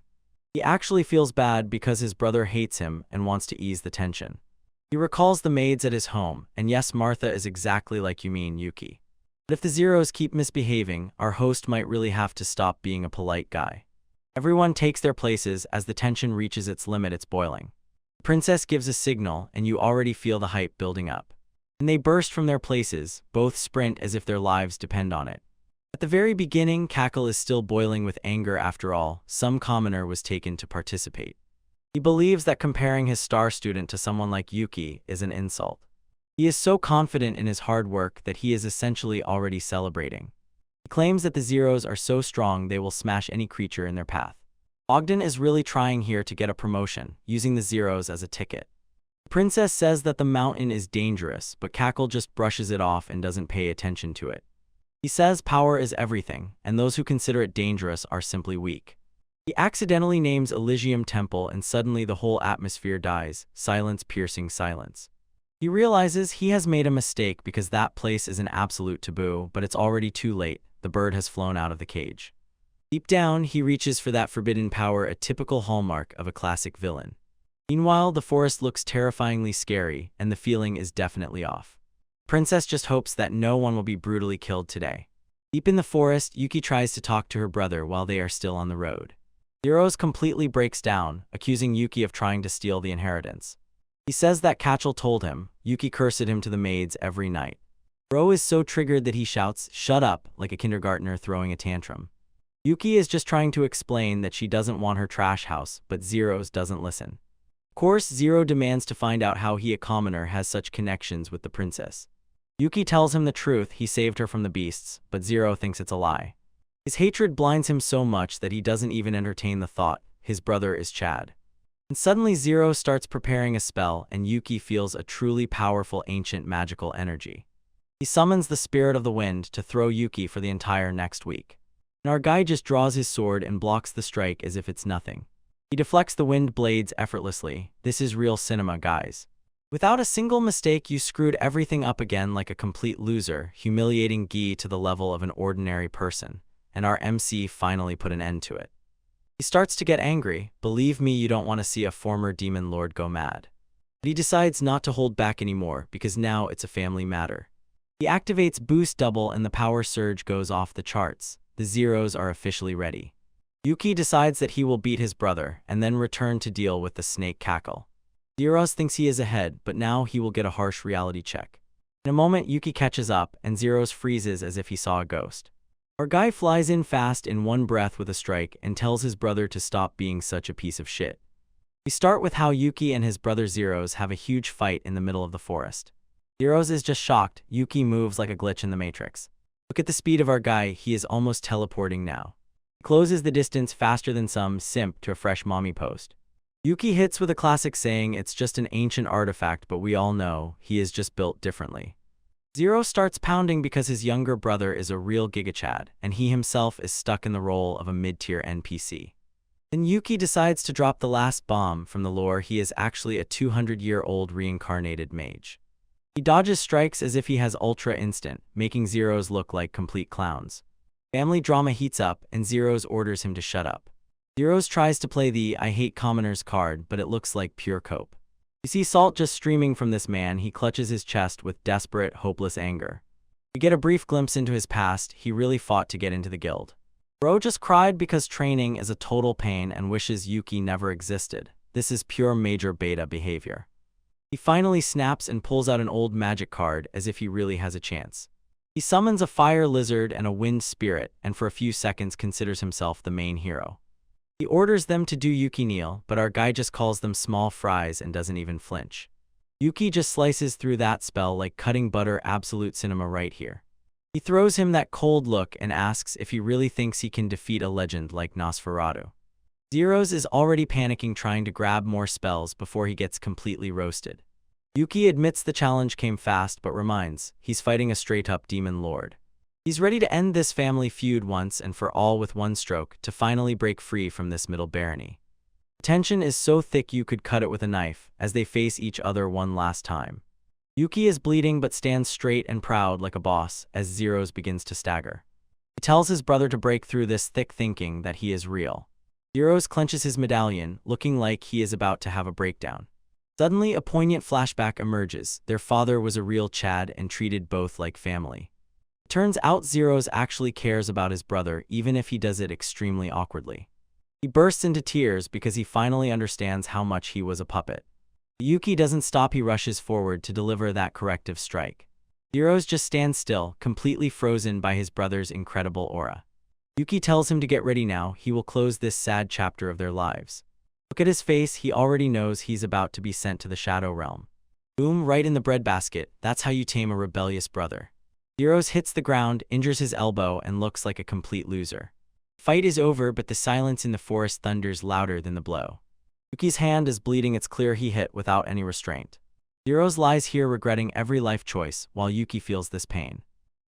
A: He actually feels bad because his brother hates him and wants to ease the tension. He recalls the maids at his home, and yes, Martha is exactly like you mean, Yuki. But if the Zeros keep misbehaving, our host might really have to stop being a polite guy. Everyone takes their places as the tension reaches its limit. It's boiling. The princess gives a signal, and you already feel the hype building up. And they burst from their places, both sprint as if their lives depend on it. At the very beginning, Cackle is still boiling with anger. After all, some commoner was taken to participate. He believes that comparing his star student to someone like Yuki is an insult. He is so confident in his hard work that he is essentially already celebrating. He claims that the Zeros are so strong they will smash any creature in their path. Ogden is really trying here to get a promotion, using the Zeros as a ticket. The princess says that the mountain is dangerous, but Cackle just brushes it off and doesn't pay attention to it. He says power is everything, and those who consider it dangerous are simply weak. He accidentally names Elysium Temple, and suddenly the whole atmosphere dies, silence, piercing silence. He realizes he has made a mistake because that place is an absolute taboo, but it's already too late. The bird has flown out of the cage. Deep down, he reaches for that forbidden power, a typical hallmark of a classic villain. Meanwhile, the forest looks terrifyingly scary, and the feeling is definitely off. Princess just hopes that no one will be brutally killed today. Deep in the forest, Yuki tries to talk to her brother while they are still on the road. Zeros completely breaks down, accusing Yuki of trying to steal the inheritance. He says that Kachel told him. Yuki cursed him to the maids every night. Ro is so triggered that he shouts, "Shut up," like a kindergartner throwing a tantrum. Yuki is just trying to explain that she doesn't want her trash house, but Zero's doesn't listen. Of course, Zero demands to find out how he, a commoner, has such connections with the princess. Yuki tells him the truth, he saved her from the beasts, but Zero thinks it's a lie. His hatred blinds him so much that he doesn't even entertain the thought his brother is Chad. And suddenly Zero starts preparing a spell, and Yuki feels a truly powerful ancient magical energy. He summons the spirit of the wind to throw Yuki for the entire next week. And our guy just draws his sword and blocks the strike as if it's nothing. He deflects the wind blades effortlessly. This is real cinema, guys. Without a single mistake, you screwed everything up again like a complete loser, humiliating Guy to the level of an ordinary person. And our MC finally put an end to it. He starts to get angry. Believe me, you don't want to see a former demon lord go mad. But he decides not to hold back anymore because now it's a family matter. He activates Boost Double and the power surge goes off the charts. The Zeros are officially ready. Yuki decides that he will beat his brother and then return to deal with the snake cackle. Zeros thinks he is ahead, but now he will get a harsh reality check. In a moment, Yuki catches up and Zeros freezes as if he saw a ghost. Our guy flies in fast in one breath with a strike and tells his brother to stop being such a piece of shit. We start with how Yuki and his brother Zeros have a huge fight in the middle of the forest. Zeros is just shocked. Yuki moves like a glitch in the Matrix. Look at the speed of our guy, he is almost teleporting now. He closes the distance faster than some simp to a fresh mommy post. Yuki hits with a classic saying, "It's just an ancient artifact, but we all know he is just built differently." Zero starts pounding because his younger brother is a real gigachad, and he himself is stuck in the role of a mid-tier NPC. Then Yuki decides to drop the last bomb. From the lore, he is actually a 200-year-old reincarnated mage. He dodges strikes as if he has Ultra Instant, making Zeros look like complete clowns. Family drama heats up, and Zeros orders him to shut up. Zeros tries to play the "I hate commoners" card, but it looks like pure cope. You see salt just streaming from this man. He clutches his chest with desperate, hopeless anger. We get a brief glimpse into his past. He really fought to get into the guild. Bro just cried because training is a total pain and wishes Yuki never existed. This is pure major beta behavior. He finally snaps and pulls out an old magic card as if he really has a chance. He summons a fire lizard and a wind spirit, and for a few seconds considers himself the main hero. He orders them to do Yuki kneel, but our guy just calls them small fries and doesn't even flinch. Yuki just slices through that spell like cutting butter, absolute cinema right here. He throws him that cold look and asks if he really thinks he can defeat a legend like Nosferatu. Zeros is already panicking, trying to grab more spells before he gets completely roasted. Yuki admits the challenge came fast but reminds he's fighting a straight-up demon lord. He's ready to end this family feud once and for all with one stroke to finally break free from this middle barony. The tension is so thick you could cut it with a knife as they face each other one last time. Yuki is bleeding but stands straight and proud like a boss as Zeros begins to stagger. He tells his brother to break through this thick thinking that he is real. Zeros clenches his medallion, looking like he is about to have a breakdown. Suddenly, a poignant flashback emerges. Their father was a real Chad and treated both like family. It turns out Zeros actually cares about his brother, even if he does it extremely awkwardly. He bursts into tears because he finally understands how much he was a puppet. Yuki doesn't stop. He rushes forward to deliver that corrective strike. Zeros just stands still, completely frozen by his brother's incredible aura. Yuki tells him to get ready now. He will close this sad chapter of their lives. Look at his face. He already knows he's about to be sent to the Shadow Realm. Boom, right in the breadbasket. That's how you tame a rebellious brother. Zeros hits the ground, injures his elbow, and looks like a complete loser. Fight is over, but the silence in the forest thunders louder than the blow. Yuki's hand is bleeding. It's clear he hit without any restraint. Zeros lies here regretting every life choice, while Yuki feels this pain.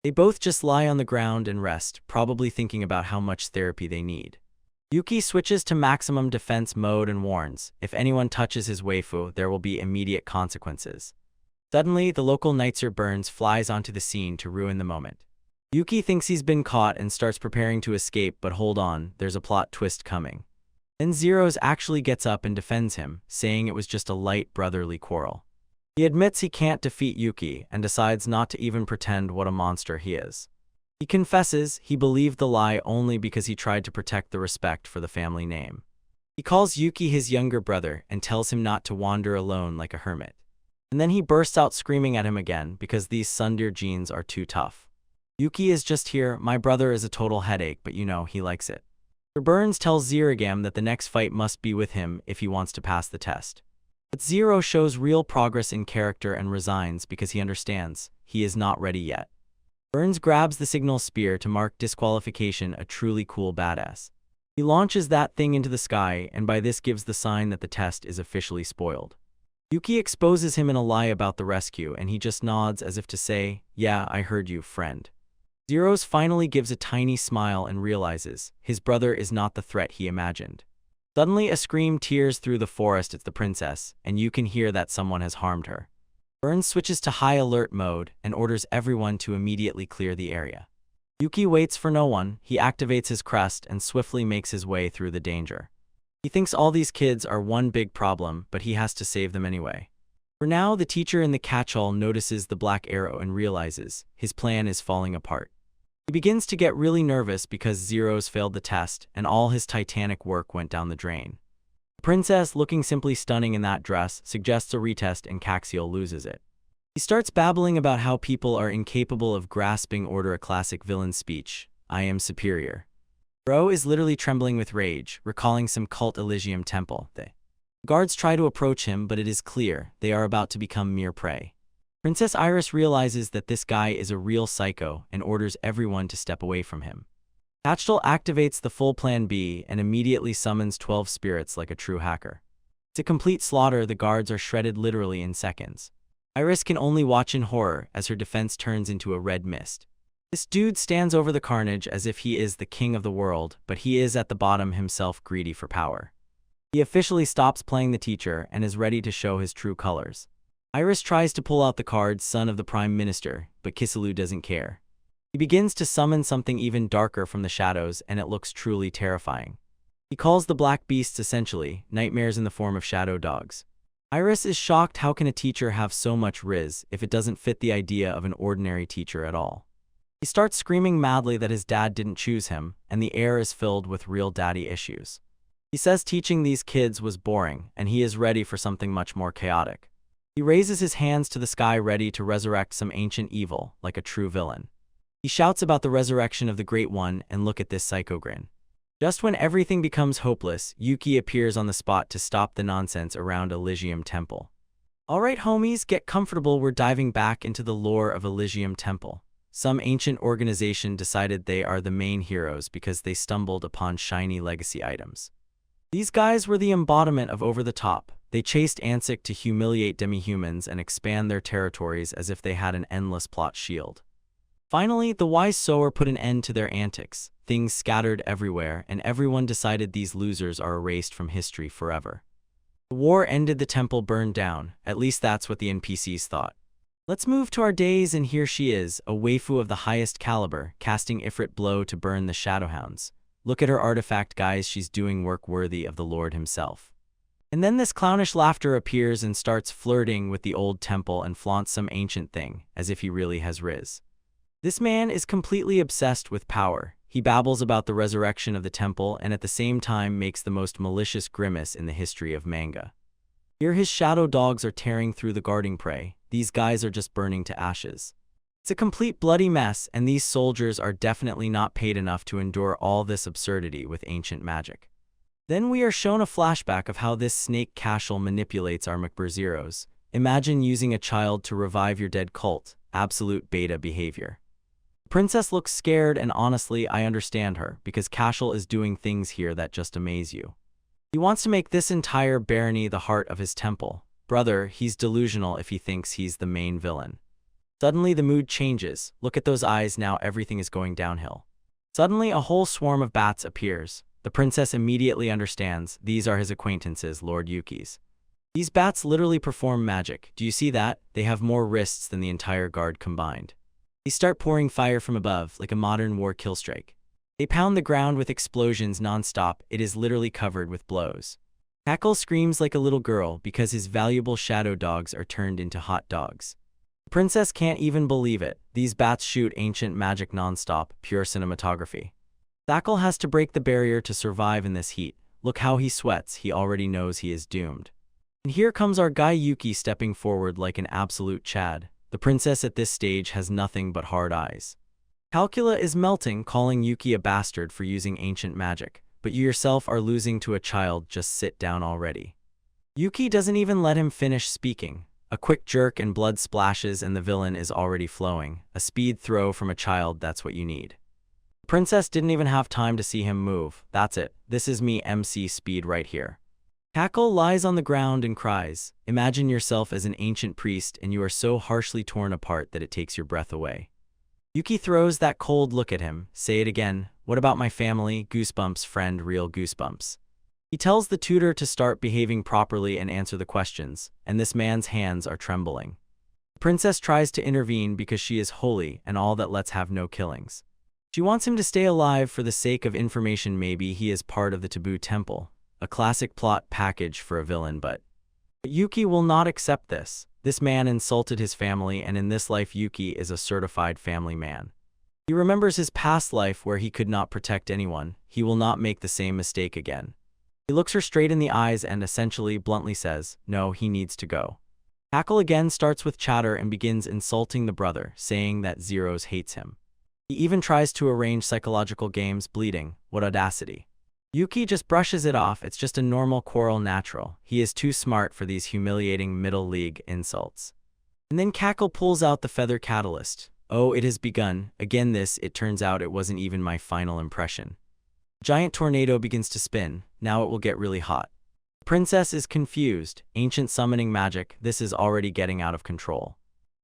A: They both just lie on the ground and rest, probably thinking about how much therapy they need. Yuki switches to maximum defense mode and warns, if anyone touches his waifu, there will be immediate consequences. Suddenly, the local Nightser Burns flies onto the scene to ruin the moment. Yuki thinks he's been caught and starts preparing to escape, but hold on, there's a plot twist coming. Then Zeros actually gets up and defends him, saying it was just a light brotherly quarrel. He admits he can't defeat Yuki and decides not to even pretend what a monster he is. He confesses he believed the lie only because he tried to protect the respect for the family name. He calls Yuki his younger brother and tells him not to wander alone like a hermit. And then he bursts out screaming at him again because these Sundeer genes are too tough. Yuki is just here, my brother is a total headache, but you know, he likes it. Sir Burns tells Zirigam that the next fight must be with him if he wants to pass the test. But Zero shows real progress in character and resigns because he understands he is not ready yet. Burns grabs the signal spear to mark disqualification, a truly cool badass. He launches that thing into the sky and by this gives the sign that the test is officially spoiled. Yuki exposes him in a lie about the rescue and he just nods as if to say, yeah, I heard you, friend. Zeros finally gives a tiny smile and realizes his brother is not the threat he imagined. Suddenly a scream tears through the forest. It's the princess, and you can hear that someone has harmed her. Burns switches to high alert mode and orders everyone to immediately clear the area. Yuki waits for no one, he activates his crest and swiftly makes his way through the danger. He thinks all these kids are one big problem, but he has to save them anyway. For now, the teacher in the catch-all notices the black arrow and realizes his plan is falling apart. He begins to get really nervous because Zeros failed the test and all his titanic work went down the drain. The princess, looking simply stunning in that dress, suggests a retest and Caxiel loses it. He starts babbling about how people are incapable of grasping order, a classic villain speech, I am superior. Bro is literally trembling with rage, recalling some cult Elysium temple. The guards try to approach him, but it is clear they are about to become mere prey. Princess Iris realizes that this guy is a real psycho and orders everyone to step away from him. Catchel activates the full plan B and immediately summons 12 spirits like a true hacker. It's a complete slaughter, the guards are shredded literally in seconds. Iris can only watch in horror as her defense turns into a red mist. This dude stands over the carnage as if he is the king of the world, but he is at the bottom himself, greedy for power. He officially stops playing the teacher and is ready to show his true colors. Iris tries to pull out the card, son of the Prime Minister, but Kiselu doesn't care. He begins to summon something even darker from the shadows and it looks truly terrifying. He calls the black beasts essentially nightmares in the form of shadow dogs. Iris is shocked, how can a teacher have so much riz if it doesn't fit the idea of an ordinary teacher at all? He starts screaming madly that his dad didn't choose him and the air is filled with real daddy issues. He says teaching these kids was boring and he is ready for something much more chaotic. He raises his hands to the sky ready to resurrect some ancient evil, like a true villain. He shouts about the resurrection of the Great One and look at this psycho grin. Just when everything becomes hopeless, Yuki appears on the spot to stop the nonsense around Elysium Temple. Alright homies, get comfortable, we're diving back into the lore of Elysium Temple. Some ancient organization decided they are the main heroes because they stumbled upon shiny legacy items. These guys were the embodiment of over the top. They chased Ansik to humiliate demi-humans and expand their territories as if they had an endless plot shield. Finally, the wise sower put an end to their antics. Things scattered everywhere, and everyone decided these losers are erased from history forever. The war ended, the temple burned down. At least that's what the NPCs thought. Let's move to our days, and here she is, a waifu of the highest caliber, casting Ifrit blow to burn the Shadowhounds. Look at her artifact, guys, she's doing work worthy of the Lord himself. And then this clownish laughter appears and starts flirting with the old temple and flaunts some ancient thing, as if he really has riz. This man is completely obsessed with power. He babbles about the resurrection of the temple and at the same time makes the most malicious grimace in the history of manga. Here his shadow dogs are tearing through the guarding prey. These guys are just burning to ashes. It's a complete bloody mess, and these soldiers are definitely not paid enough to endure all this absurdity with ancient magic. Then we are shown a flashback of how this snake Cashel manipulates our McBurzeros. Imagine using a child to revive your dead cult. Absolute beta behavior. The princess looks scared, and honestly I understand her, because Cashel is doing things here that just amaze you. He wants to make this entire barony the heart of his temple. Brother, he's delusional if he thinks he's the main villain. Suddenly the mood changes. Look at those eyes, now everything is going downhill. Suddenly a whole swarm of bats appears. The princess immediately understands these are his acquaintances, Lord Yuki's. These bats literally perform magic. Do you see that? They have more wrists than the entire guard combined. They start pouring fire from above, like a modern war killstrike. They pound the ground with explosions non-stop. It is literally covered with blows. Cackle screams like a little girl because his valuable shadow dogs are turned into hot dogs. The princess can't even believe it. These bats shoot ancient magic non-stop, pure cinematography. Thackle has to break the barrier to survive in this heat. Look how he sweats, he already knows he is doomed. And here comes our guy Yuki stepping forward like an absolute Chad. The princess at this stage has nothing but hard eyes. Calcula is melting, calling Yuki a bastard for using ancient magic, but you yourself are losing to a child, just sit down already. Yuki doesn't even let him finish speaking. A quick jerk and blood splashes and the villain is already flowing. A speed throw from a child, that's what you need. The princess didn't even have time to see him move. That's it. This is me MC speed right here. Cackle lies on the ground and cries. Imagine yourself as an ancient priest and you are so harshly torn apart that it takes your breath away. Yuki throws that cold look at him. Say it again. What about my family? Goosebumps, friend, real goosebumps. He tells the tutor to start behaving properly and answer the questions, and this man's hands are trembling. The princess tries to intervene because she is holy and all that lets have no killings. She wants him to stay alive for the sake of information. Maybe he is part of the taboo temple. A classic plot package for a villain, but Yuki will not accept this. This man insulted his family, and in this life Yuki is a certified family man. He remembers his past life where he could not protect anyone. He will not make the same mistake again. He looks her straight in the eyes and essentially bluntly says, no, he needs to go. Cackle again starts with chatter and begins insulting the brother, saying that Zeros hates him. He even tries to arrange psychological games, bleeding. What audacity. Yuki just brushes it off. It's just a normal quarrel, natural. He is too smart for these humiliating middle league insults. And then Cackle pulls out the feather catalyst. Oh, it has begun. Again it turns out it wasn't even my final impression. Giant tornado begins to spin. Now it will get really hot. The princess is confused. Ancient summoning magic. This is already getting out of control.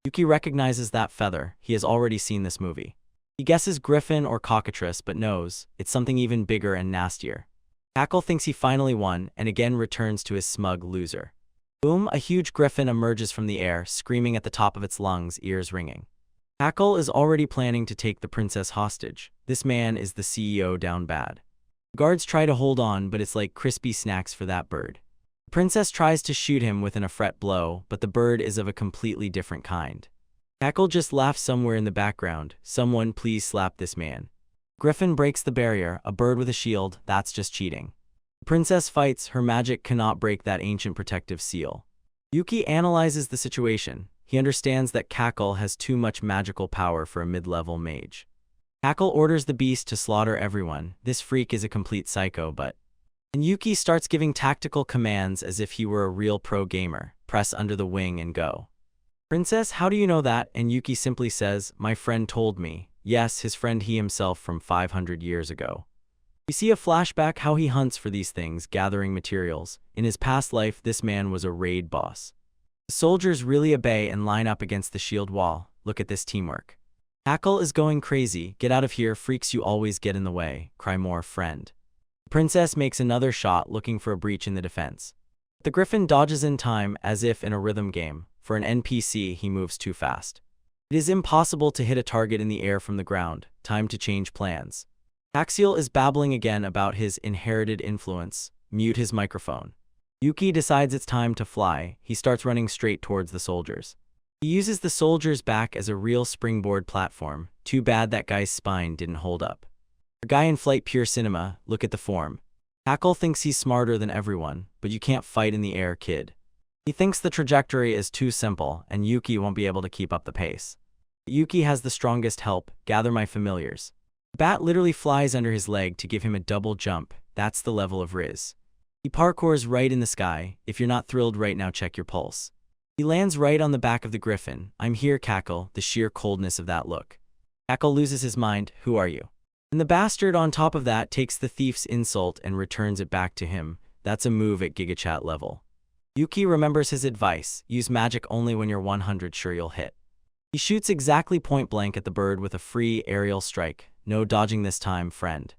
A: Yuki recognizes that feather. He has already seen this movie. He guesses griffin or cockatrice, but knows it's something even bigger and nastier. Cackle thinks he finally won and again returns to his smug loser. Boom! A huge griffin emerges from the air, screaming at the top of its lungs, ears ringing. Cackle is already planning to take the princess hostage. This man is the CEO down bad. Guards try to hold on, but it's like crispy snacks for that bird. The princess tries to shoot him with an effort blow, but the bird is of a completely different kind. Cackle just laughs somewhere in the background. Someone please slap this man. Griffin breaks the barrier, a bird with a shield, that's just cheating. The princess fights, her magic cannot break that ancient protective seal. Yuki analyzes the situation. He understands that Cackle has too much magical power for a mid-level mage. Cackle orders the beast to slaughter everyone. This freak is a complete psycho, and Yuki starts giving tactical commands as if he were a real pro gamer. Press under the wing and go. Princess, how do you know that? And Yuki simply says, my friend told me. Yes, his friend, he himself from 500 years ago. We see a flashback how he hunts for these things, gathering materials. In his past life, this man was a raid boss. The soldiers really obey and line up against the shield wall. Look at this teamwork. Cackle is going crazy. Get out of here, freaks, you always get in the way. Cry more, friend. The princess makes another shot, looking for a breach in the defense. The griffin dodges in time, as if in a rhythm game. For an NPC, he moves too fast. It is impossible to hit a target in the air from the ground. Time to change plans. Axial is babbling again about his inherited influence. Mute his microphone. Yuki decides it's time to fly. He starts running straight towards the soldiers. He uses the soldier's back as a real springboard platform. Too bad that guy's spine didn't hold up. A guy in flight, pure cinema. Look at the form. Cackle thinks he's smarter than everyone, but you can't fight in the air, kid. He thinks the trajectory is too simple, and Yuki won't be able to keep up the pace. Yuki has the strongest help. Gather my familiars. Bat literally flies under his leg to give him a double jump. That's the level of Riz. He parkours right in the sky. If you're not thrilled right now, check your pulse. He lands right on the back of the griffin. I'm here, Cackle. The sheer coldness of that look. Cackle loses his mind. Who are you? And the bastard on top of that takes the thief's insult and returns it back to him. That's a move at GigaChat level. Yuki remembers his advice. Use magic only when you're 100 sure you'll hit. He shoots exactly point blank at the bird with a free aerial strike. No dodging this time, friend.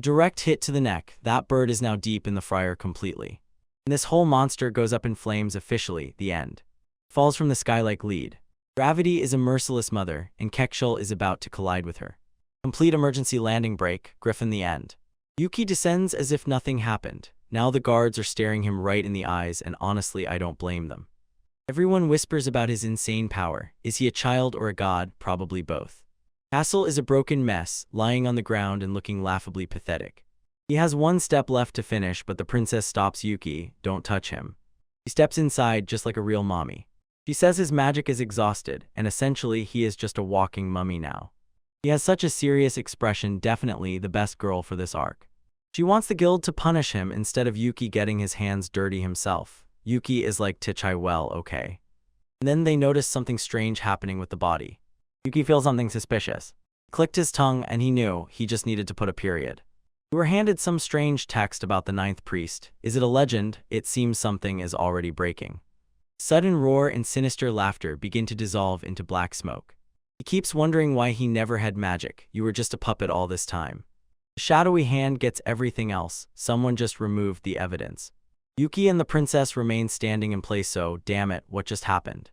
A: Direct hit to the neck. That bird is now deep in the fryer completely. And this whole monster goes up in flames officially. The end. Falls from the sky like lead. Gravity is a merciless mother, and Kekshul is about to collide with her. Complete emergency landing brake. Griffin, the end. Yuki descends as if nothing happened. Now the guards are staring him right in the eyes, and honestly, I don't blame them. Everyone whispers about his insane power. Is he a child or a god? Probably both. Castle is a broken mess, lying on the ground and looking laughably pathetic. He has one step left to finish, but the princess stops Yuki. Don't touch him. He steps inside just like a real mommy. She says his magic is exhausted, and essentially he is just a walking mummy now. He has such a serious expression, definitely the best girl for this arc. She wants the guild to punish him instead of Yuki getting his hands dirty himself. Yuki is like, Tichai, well, okay. And then they notice something strange happening with the body. Yuki feels something suspicious. He clicked his tongue and he knew he just needed to put a period. We were handed some strange text about the ninth priest. Is it a legend? It seems something is already breaking. Sudden roar and sinister laughter begin to dissolve into black smoke. He keeps wondering why he never had magic. You were just a puppet all this time. The shadowy hand gets everything else. Someone just removed the evidence. Yuki and the princess remain standing in place. So, damn it, what just happened?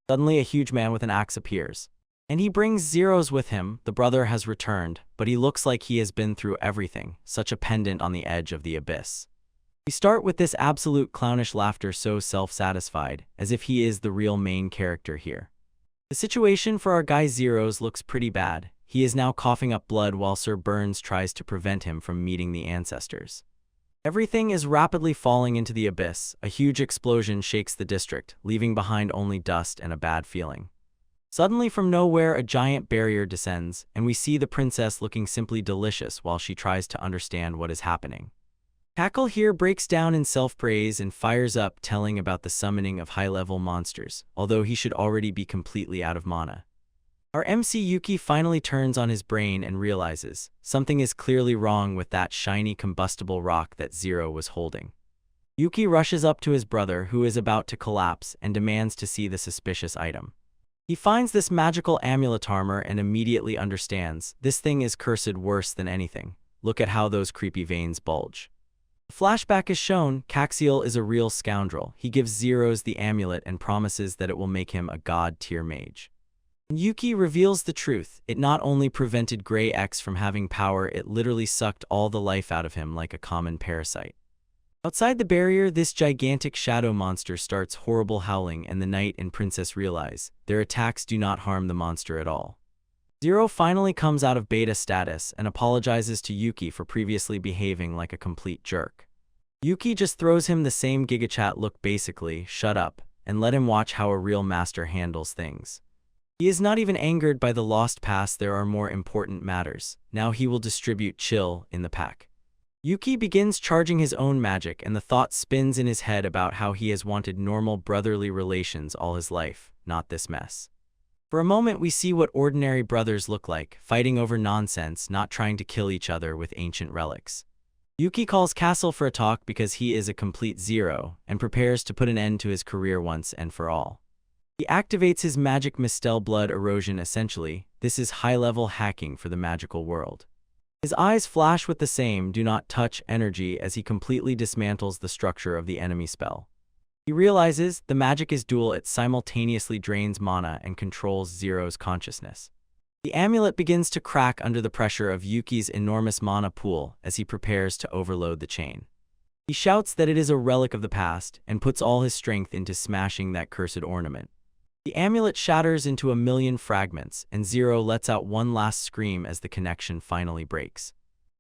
A: Suddenly a huge man with an axe appears. And he brings Zeros with him. The brother has returned, but he looks like he has been through everything. Such a pendant on the edge of the abyss. We start with this absolute clownish laughter, so self-satisfied, as if he is the real main character here. The situation for our guy Zeros looks pretty bad. He is now coughing up blood while Sir Burns tries to prevent him from meeting the ancestors. Everything is rapidly falling into the abyss. A huge explosion shakes the district, leaving behind only dust and a bad feeling. Suddenly from nowhere a giant barrier descends, and we see the princess looking simply delicious while she tries to understand what is happening. Cackle here breaks down in self-praise and fires up, telling about the summoning of high-level monsters, although he should already be completely out of mana. Our MC Yuki finally turns on his brain and realizes something is clearly wrong with that shiny combustible rock that Zero was holding. Yuki rushes up to his brother, who is about to collapse, and demands to see the suspicious item. He finds this magical amulet armor and immediately understands this thing is cursed worse than anything. Look at how those creepy veins bulge. A flashback is shown. Caxiel is a real scoundrel. He gives Zeros the amulet and promises that it will make him a god-tier mage. Yuki reveals the truth. It not only prevented Grey X from having power, it literally sucked all the life out of him like a common parasite. Outside the barrier, this gigantic shadow monster starts horrible howling, and the knight and princess realize their attacks do not harm the monster at all. Zero finally comes out of beta status and apologizes to Yuki for previously behaving like a complete jerk. Yuki just throws him the same gigachat look, basically, shut up, and let him watch how a real master handles things. He is not even angered by the lost past. There are more important matters. Now he will distribute chill in the pack. Yuki begins charging his own magic, and the thought spins in his head about how he has wanted normal brotherly relations all his life, not this mess. For a moment we see what ordinary brothers look like, fighting over nonsense, not trying to kill each other with ancient relics. Yuki calls Castle for a talk because he is a complete zero, and prepares to put an end to his career once and for all. He activates his magic Mistel blood erosion. Essentially, this is high-level hacking for the magical world. His eyes flash with the same do not touch energy as he completely dismantles the structure of the enemy spell. He realizes the magic is dual. It simultaneously drains mana and controls Zero's consciousness. The amulet begins to crack under the pressure of Yuki's enormous mana pool as he prepares to overload the chain. He shouts that it is a relic of the past and puts all his strength into smashing that cursed ornament. The amulet shatters into a million fragments, and Zero lets out one last scream as the connection finally breaks.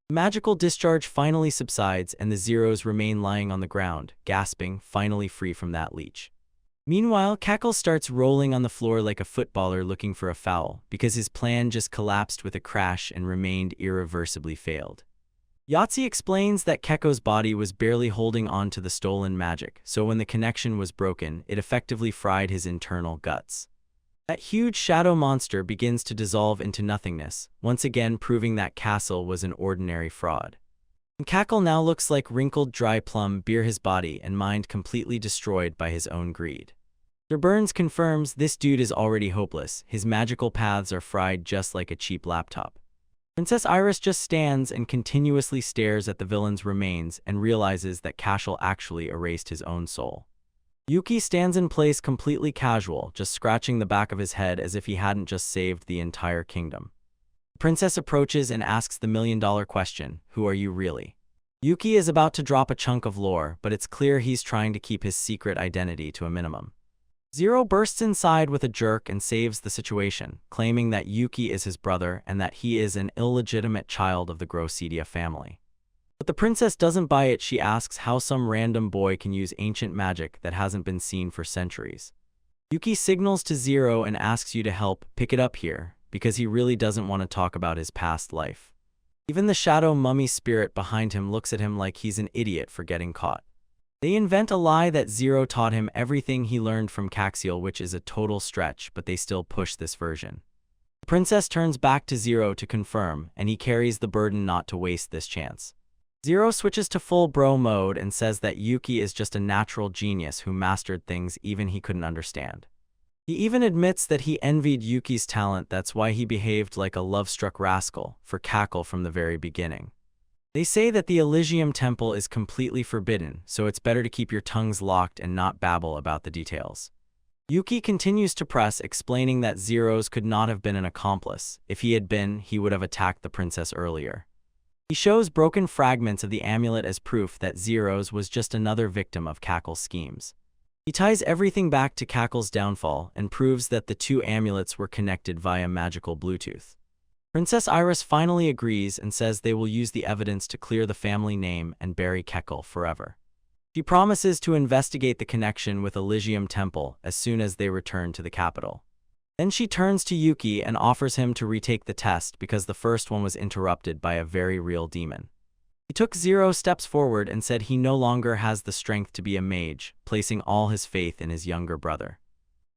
A: The magical discharge finally subsides, and the Zeros remain lying on the ground, gasping, finally free from that leech. Meanwhile, Cackle starts rolling on the floor like a footballer looking for a foul, because his plan just collapsed with a crash and remained irreversibly failed. Yahtzee explains that Kekko's body was barely holding on to the stolen magic, so when the connection was broken, it effectively fried his internal guts. That huge shadow monster begins to dissolve into nothingness, once again proving that Castle was an ordinary fraud. And Cackle now looks like wrinkled dry plum beer, his body and mind completely destroyed by his own greed. Sir Burns confirms this dude is already hopeless. His magical paths are fried just like a cheap laptop. Princess Iris just stands and continuously stares at the villain's remains and realizes that Cashel actually erased his own soul. Yuki stands in place completely casual, just scratching the back of his head as if he hadn't just saved the entire kingdom. The princess approaches and asks the million-dollar question, who are you really? Yuki is about to drop a chunk of lore, but it's clear he's trying to keep his secret identity to a minimum. Zero bursts inside with a jerk and saves the situation, claiming that Yuki is his brother and that he is an illegitimate child of the Grossedia family. But the princess doesn't buy it. She asks how some random boy can use ancient magic that hasn't been seen for centuries. Yuki signals to Zero and asks you to help pick it up here, because he really doesn't want to talk about his past life. Even the shadow mummy spirit behind him looks at him like he's an idiot for getting caught. They invent a lie that Zero taught him everything he learned from Caxiel, which is a total stretch, but they still push this version. The princess turns back to Zero to confirm, and he carries the burden not to waste this chance. Zero switches to full bro mode and says that Yuki is just a natural genius who mastered things even he couldn't understand. He even admits that he envied Yuki's talent. That's why he behaved like a love-struck rascal for Cackle from the very beginning. They say that the Elysium Temple is completely forbidden, so it's better to keep your tongues locked and not babble about the details. Yuki continues to press, explaining that Zero's could not have been an accomplice. If he had been, he would have attacked the princess earlier. He shows broken fragments of the amulet as proof that Zero's was just another victim of Cackle's schemes. He ties everything back to Cackle's downfall and proves that the two amulets were connected via magical Bluetooth. Princess Iris finally agrees and says they will use the evidence to clear the family name and bury Cackle forever. She promises to investigate the connection with Elysium Temple as soon as they return to the capital. Then she turns to Yuki and offers him to retake the test because the first one was interrupted by a very real demon. He took 0 steps forward and said he no longer has the strength to be a mage, placing all his faith in his younger brother.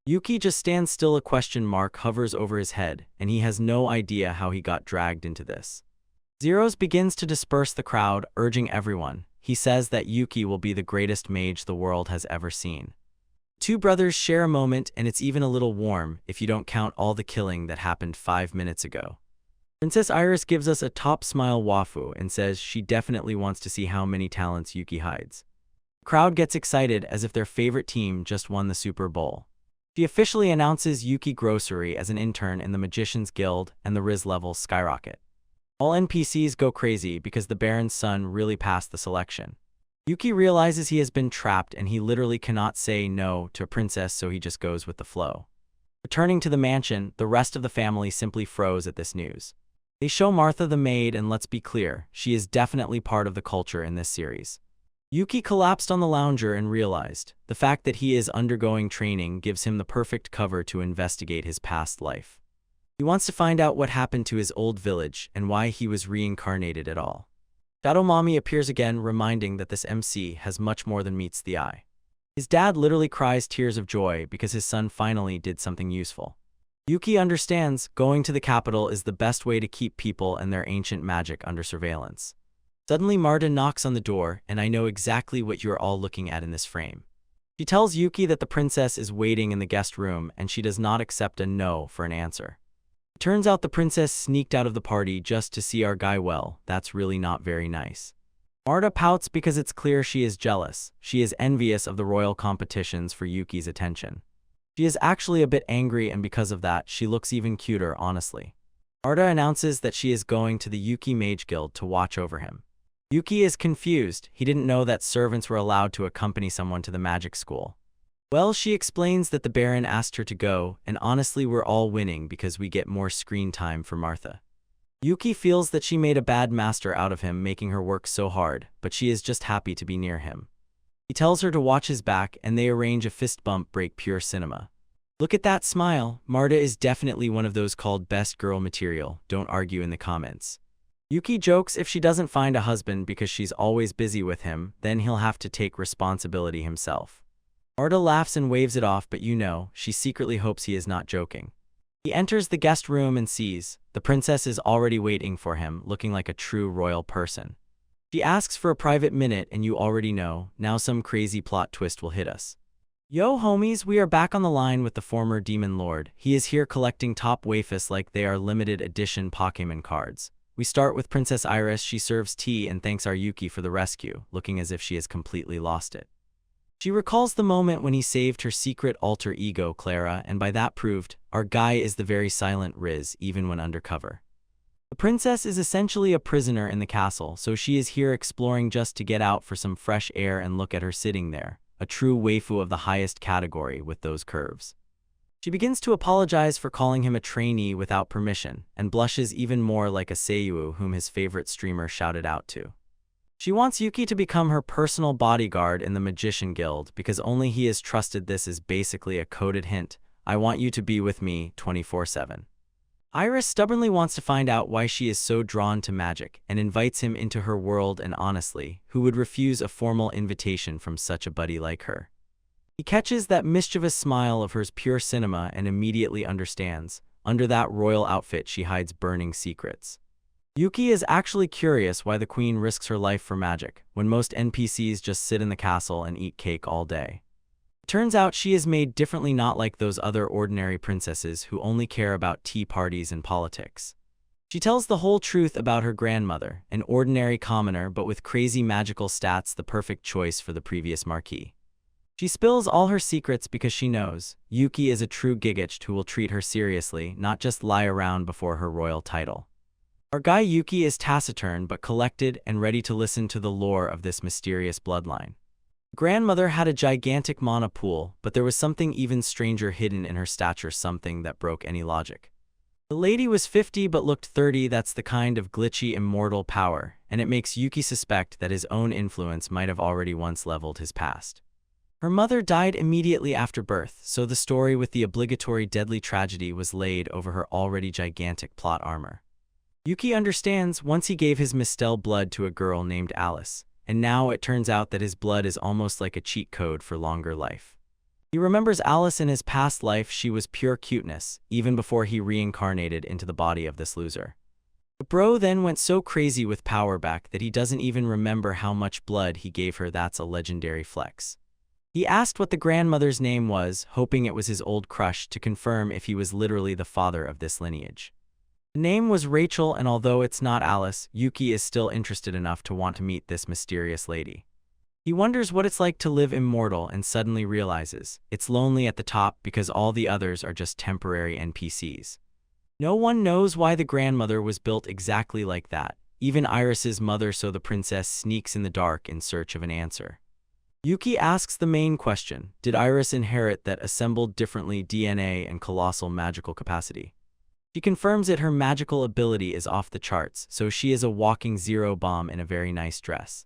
A: Yuki just stands still. A question mark hovers over his head, and he has no idea how he got dragged into this. Zeros begins to disperse the crowd, urging everyone. He says that Yuki will be the greatest mage the world has ever seen. Two brothers share a moment, and it's even a little warm if you don't count all the killing that happened 5 minutes ago. Princess Iris gives us a top smile wafu and says she definitely wants to see how many talents Yuki hides. The crowd gets excited as if their favorite team just won the Super Bowl. She officially announces Yuki Grocery as an intern in the Magician's Guild, and the Riz levels skyrocket. All NPCs go crazy because the Baron's son really passed the selection. Yuki realizes he has been trapped and he literally cannot say no to a princess, so he just goes with the flow. Returning to the mansion, the rest of the family simply froze at this news. They show Martha the maid, and let's be clear, she is definitely part of the culture in this series. Yuki collapsed on the lounger and realized the fact that he is undergoing training gives him the perfect cover to investigate his past life. He wants to find out what happened to his old village and why he was reincarnated at all. Shadow Mommy appears again, reminding that this MC has much more than meets the eye. His dad literally cries tears of joy because his son finally did something useful. Yuki understands going to the capital is the best way to keep people and their ancient magic under surveillance. Suddenly Marta knocks on the door, and I know exactly what you're all looking at in this frame. She tells Yuki that the princess is waiting in the guest room, and she does not accept a no for an answer. It turns out the princess sneaked out of the party just to see our guy. Well, that's really not very nice. Marta pouts because it's clear she is jealous. She is envious of the royal competitions for Yuki's attention. She is actually a bit angry, and because of that, she looks even cuter, honestly. Marta announces that she is going to the Yuki Mage Guild to watch over him. Yuki is confused. He didn't know that servants were allowed to accompany someone to the magic school. Well, she explains that the Baron asked her to go, and honestly we're all winning because we get more screen time for Martha. Yuki feels that she made a bad master out of him, making her work so hard, but she is just happy to be near him. He tells her to watch his back, and they arrange a fist bump break pure cinema. Look at that smile. Marta is definitely one of those called best girl material. Don't argue in the comments. Yuki jokes if she doesn't find a husband because she's always busy with him, then he'll have to take responsibility himself. Marta laughs and waves it off, but you know, she secretly hopes he is not joking. He enters the guest room and sees the princess is already waiting for him, looking like a true royal person. She asks for a private minute, and you already know, now some crazy plot twist will hit us. Yo homies, we are back on the line with the former demon lord. He is here collecting top wafus like they are limited edition Pokémon cards. We start with Princess Iris. She serves tea and thanks our Yuki for the rescue, looking as if she has completely lost it. She recalls the moment when he saved her secret alter ego, Clara, and by that proved, our guy is the very silent Riz, even when undercover. The princess is essentially a prisoner in the castle, so she is here exploring just to get out for some fresh air, and look at her sitting there, a true waifu of the highest category with those curves. She begins to apologize for calling him a trainee without permission, and blushes even more like a seiyuu whom his favorite streamer shouted out to. She wants Yuki to become her personal bodyguard in the Magician Guild because only he is trusted. This is basically a coded hint. I want you to be with me 24/7. Iris stubbornly wants to find out why she is so drawn to magic and invites him into her world, and honestly, who would refuse a formal invitation from such a buddy like her? He catches that mischievous smile of hers, pure cinema, and immediately understands. Under that royal outfit she hides burning secrets. Yuki is actually curious why the queen risks her life for magic, when most NPCs just sit in the castle and eat cake all day. Turns out she is made differently, not like those other ordinary princesses who only care about tea parties and politics. She tells the whole truth about her grandmother, an ordinary commoner but with crazy magical stats, the perfect choice for the previous marquis. She spills all her secrets because she knows Yuki is a true gigich who will treat her seriously, not just lie around before her royal title. Our guy Yuki is taciturn but collected and ready to listen to the lore of this mysterious bloodline. Grandmother had a gigantic mana pool, but there was something even stranger hidden in her stature, something that broke any logic. The lady was 50 but looked 30. That's the kind of glitchy immortal power, and it makes Yuki suspect that his own influence might have already once leveled his past. Her mother died immediately after birth, so the story with the obligatory deadly tragedy was laid over her already gigantic plot armor. Yuki understands once he gave his Mistel blood to a girl named Alice, and now it turns out that his blood is almost like a cheat code for longer life. He remembers Alice in his past life. She was pure cuteness, even before he reincarnated into the body of this loser. The bro then went so crazy with power back that he doesn't even remember how much blood he gave her. That's a legendary flex. He asked what the grandmother's name was, hoping it was his old crush, to confirm if he was literally the father of this lineage. The name was Rachel, and although it's not Alice, Yuki is still interested enough to want to meet this mysterious lady. He wonders what it's like to live immortal and suddenly realizes it's lonely at the top because all the others are just temporary NPCs. No one knows why the grandmother was built exactly like that, even Iris's mother, so the princess sneaks in the dark in search of an answer. Yuki asks the main question: did Iris inherit that assembled differently DNA and colossal magical capacity? She confirms it. Her magical ability is off the charts, so she is a walking zero bomb in a very nice dress.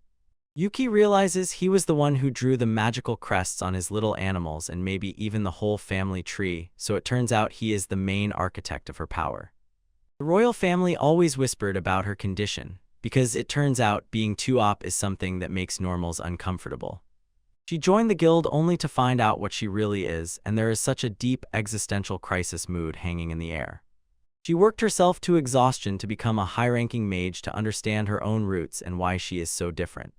A: Yuki realizes he was the one who drew the magical crests on his little animals and maybe even the whole family tree, so it turns out he is the main architect of her power. The royal family always whispered about her condition, because it turns out being too OP is something that makes normals uncomfortable. She joined the guild only to find out what she really is, and there is such a deep existential crisis mood hanging in the air. She worked herself to exhaustion to become a high-ranking mage to understand her own roots and why she is so different.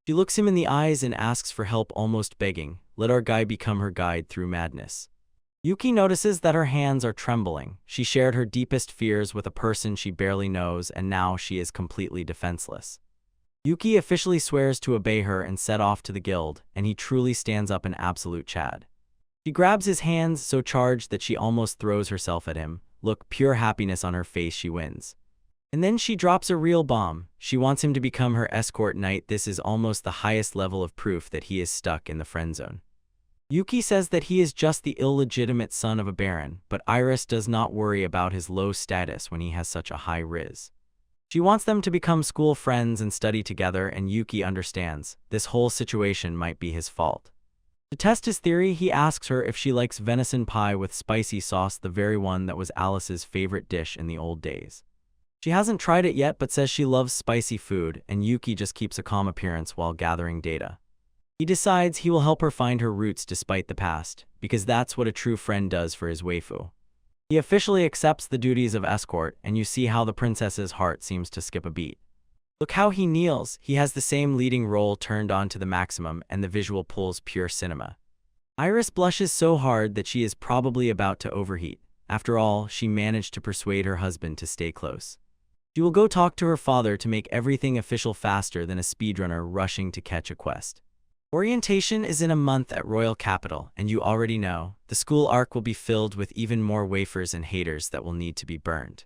A: She looks him in the eyes and asks for help, almost begging, "Let our guy become her guide through madness." Yuki notices that her hands are trembling. She shared her deepest fears with a person she barely knows, and now she is completely defenseless. Yuki officially swears to obey her and set off to the guild, and he truly stands up an absolute Chad. She grabs his hands, so charged that she almost throws herself at him. Look, pure happiness on her face, she wins. And then she drops a real bomb. She wants him to become her escort knight. This is almost the highest level of proof that he is stuck in the friend zone. Yuki says that he is just the illegitimate son of a baron, but Iris does not worry about his low status when he has such a high riz. She wants them to become school friends and study together, and Yuki understands this whole situation might be his fault. To test his theory, he asks her if she likes venison pie with spicy sauce, the very one that was Alice's favorite dish in the old days. She hasn't tried it yet but says she loves spicy food, and Yuki just keeps a calm appearance while gathering data. He decides he will help her find her roots despite the past, because that's what a true friend does for his waifu. He officially accepts the duties of escort, and you see how the princess's heart seems to skip a beat. Look how he kneels. He has the same leading role turned on to the maximum, and the visual pulls pure cinema. Iris blushes so hard that she is probably about to overheat. After all, she managed to persuade her husband to stay close. She will go talk to her father to make everything official faster than a speedrunner rushing to catch a quest. Orientation is in a month at Royal Capital, and you already know, the school arc will be filled with even more wafers and haters that will need to be burned.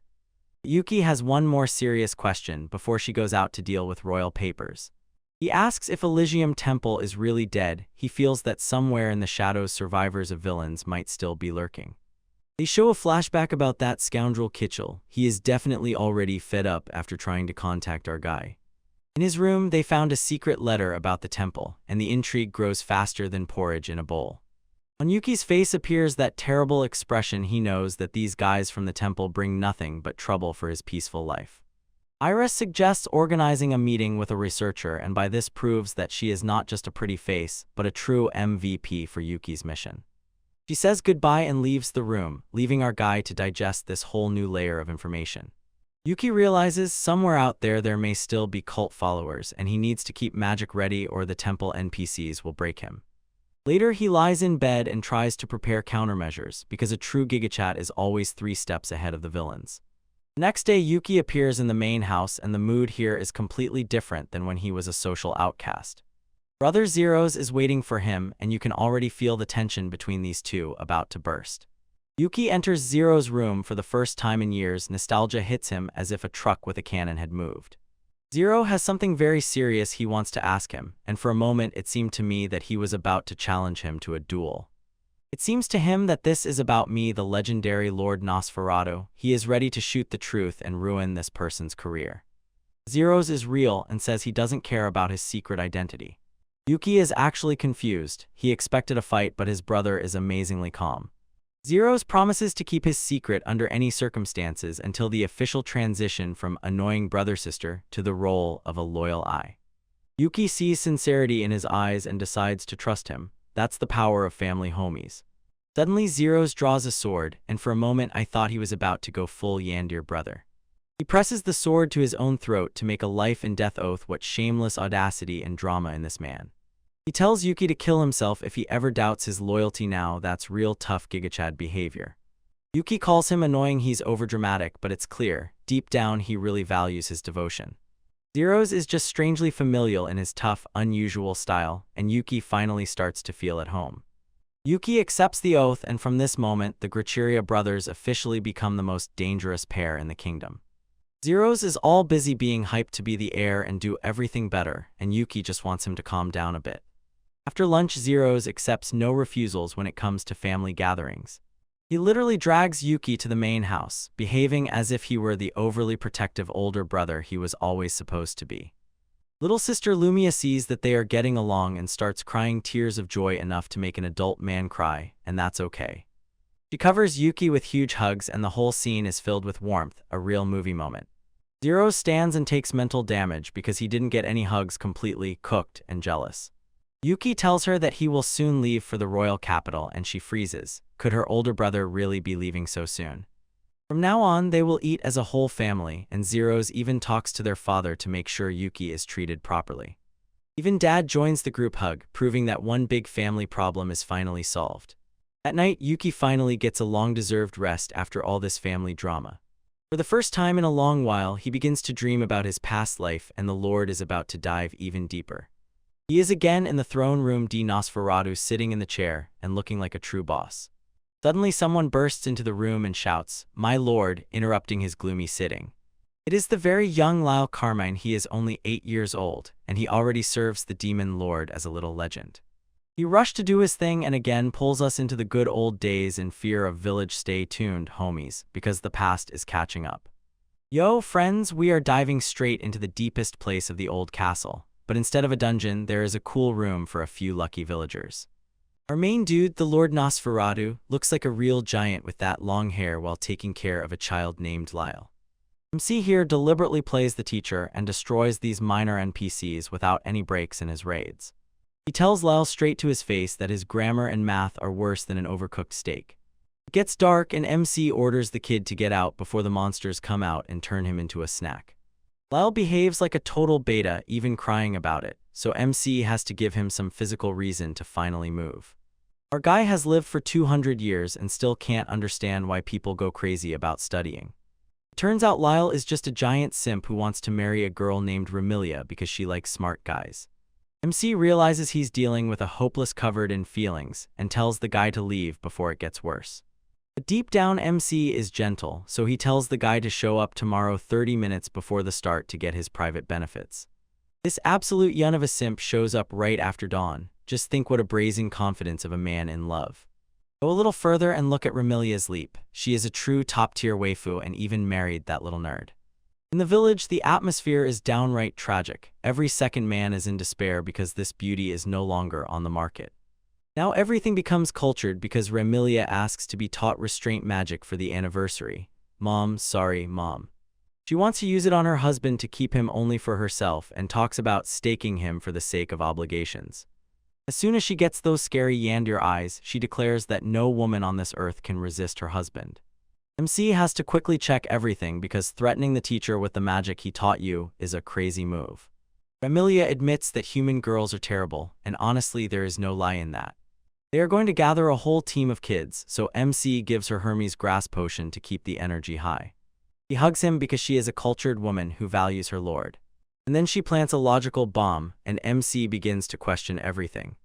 A: Yuki has one more serious question before she goes out to deal with royal papers. He asks if Elysium Temple is really dead. He feels that somewhere in the shadows survivors of villains might still be lurking. They show a flashback about that scoundrel Kitchell. He is definitely already fed up after trying to contact our guy. In his room, they found a secret letter about the temple, and the intrigue grows faster than porridge in a bowl. On Yuki's face appears that terrible expression. He knows that these guys from the temple bring nothing but trouble for his peaceful life. Iris suggests organizing a meeting with a researcher, and by this proves that she is not just a pretty face, but a true MVP for Yuki's mission. She says goodbye and leaves the room, leaving our guy to digest this whole new layer of information. Yuki realizes somewhere out there may still be cult followers, and he needs to keep magic ready or the temple NPCs will break him. Later, he lies in bed and tries to prepare countermeasures, because a true gigachat is always 3 steps ahead of the villains. The next day, Yuki appears in the main house, and the mood here is completely different than when he was a social outcast. Brother Zeros is waiting for him, and you can already feel the tension between these two about to burst. Yuki enters Zero's room for the first time in years. Nostalgia hits him as if a truck with a cannon had moved. Zero has something very serious he wants to ask him, and for a moment it seemed to me that he was about to challenge him to a duel. It seems to him that this is about me, the legendary Lord Nosferatu. He is ready to shoot the truth and ruin this person's career. Zeros is real and says he doesn't care about his secret identity. Yuki is actually confused. He expected a fight, but his brother is amazingly calm. Zeros promises to keep his secret under any circumstances until the official transition from annoying brother-sister to the role of a loyal eye. Yuki sees sincerity in his eyes and decides to trust him. That's the power of family homies. Suddenly, Zeros draws a sword, and for a moment I thought he was about to go full Yandir brother. He presses the sword to his own throat to make a life-and-death oath. What shameless audacity and drama in this man. He tells Yuki to kill himself if he ever doubts his loyalty. Now that's real tough gigachad behavior. Yuki calls him annoying. He's overdramatic, but it's clear, deep down he really values his devotion. Zeros is just strangely familial in his tough, unusual style, and Yuki finally starts to feel at home. Yuki accepts the oath, and from this moment, the Gracheria brothers officially become the most dangerous pair in the kingdom. Zeros is all busy being hyped to be the heir and do everything better, and Yuki just wants him to calm down a bit. After lunch, Zeros accepts no refusals when it comes to family gatherings. He literally drags Yuki to the main house, behaving as if he were the overly protective older brother he was always supposed to be. Little sister Lumia sees that they are getting along and starts crying tears of joy enough to make an adult man cry, and that's okay. She covers Yuki with huge hugs, and the whole scene is filled with warmth, a real movie moment. Zeros stands and takes mental damage because he didn't get any hugs, completely cooked and jealous. Yuki tells her that he will soon leave for the royal capital, and she freezes. Could her older brother really be leaving so soon? From now on, they will eat as a whole family, and Zeros even talks to their father to make sure Yuki is treated properly. Even Dad joins the group hug, proving that one big family problem is finally solved. At night, Yuki finally gets a long-deserved rest after all this family drama. For the first time in a long while, he begins to dream about his past life, and the Lord is about to dive even deeper. He is again in the throne room, D. Nosferatu sitting in the chair and looking like a true boss. Suddenly someone bursts into the room and shouts, "My lord," interrupting his gloomy sitting. It is the very young Lyle Carmine. He is only 8 years old, and he already serves the demon lord as a little legend. He rushed to do his thing and again pulls us into the good old days in fear of village. Stay tuned, homies, because the past is catching up. Yo, friends, we are diving straight into the deepest place of the old castle. But instead of a dungeon, there is a cool room for a few lucky villagers. Our main dude, the Lord Nosferatu, looks like a real giant with that long hair while taking care of a child named Lyle. MC here deliberately plays the teacher and destroys these minor NPCs without any breaks in his raids. He tells Lyle straight to his face that his grammar and math are worse than an overcooked steak. It gets dark and MC orders the kid to get out before the monsters come out and turn him into a snack. Lyle behaves like a total beta, even crying about it, so MC has to give him some physical reason to finally move. Our guy has lived for 200 years and still can't understand why people go crazy about studying. It turns out Lyle is just a giant simp who wants to marry a girl named Remilia because she likes smart guys. MC realizes he's dealing with a hopeless covered in feelings and tells the guy to leave before it gets worse. But deep down, MC is gentle, so he tells the guy to show up tomorrow 30 minutes before the start to get his private benefits. This absolute yun of a simp shows up right after dawn. Just think what a brazen confidence of a man in love. Go a little further and look at Remilia's leap. She is a true top-tier waifu and even married that little nerd. In the village, the atmosphere is downright tragic. Every second man is in despair because this beauty is no longer on the market. Now everything becomes cultured because Remilia asks to be taught restraint magic for the anniversary. Mom, sorry, Mom. She wants to use it on her husband to keep him only for herself and talks about staking him for the sake of obligations. As soon as she gets those scary Yandir eyes, she declares that no woman on this earth can resist her husband. MC has to quickly check everything because threatening the teacher with the magic he taught you is a crazy move. Remilia admits that human girls are terrible, and honestly there is no lie in that. They are going to gather a whole team of kids, so MC gives her Hermes grass potion to keep the energy high. He hugs him because she is a cultured woman who values her lord. And then she plants a logical bomb, and MC begins to question everything.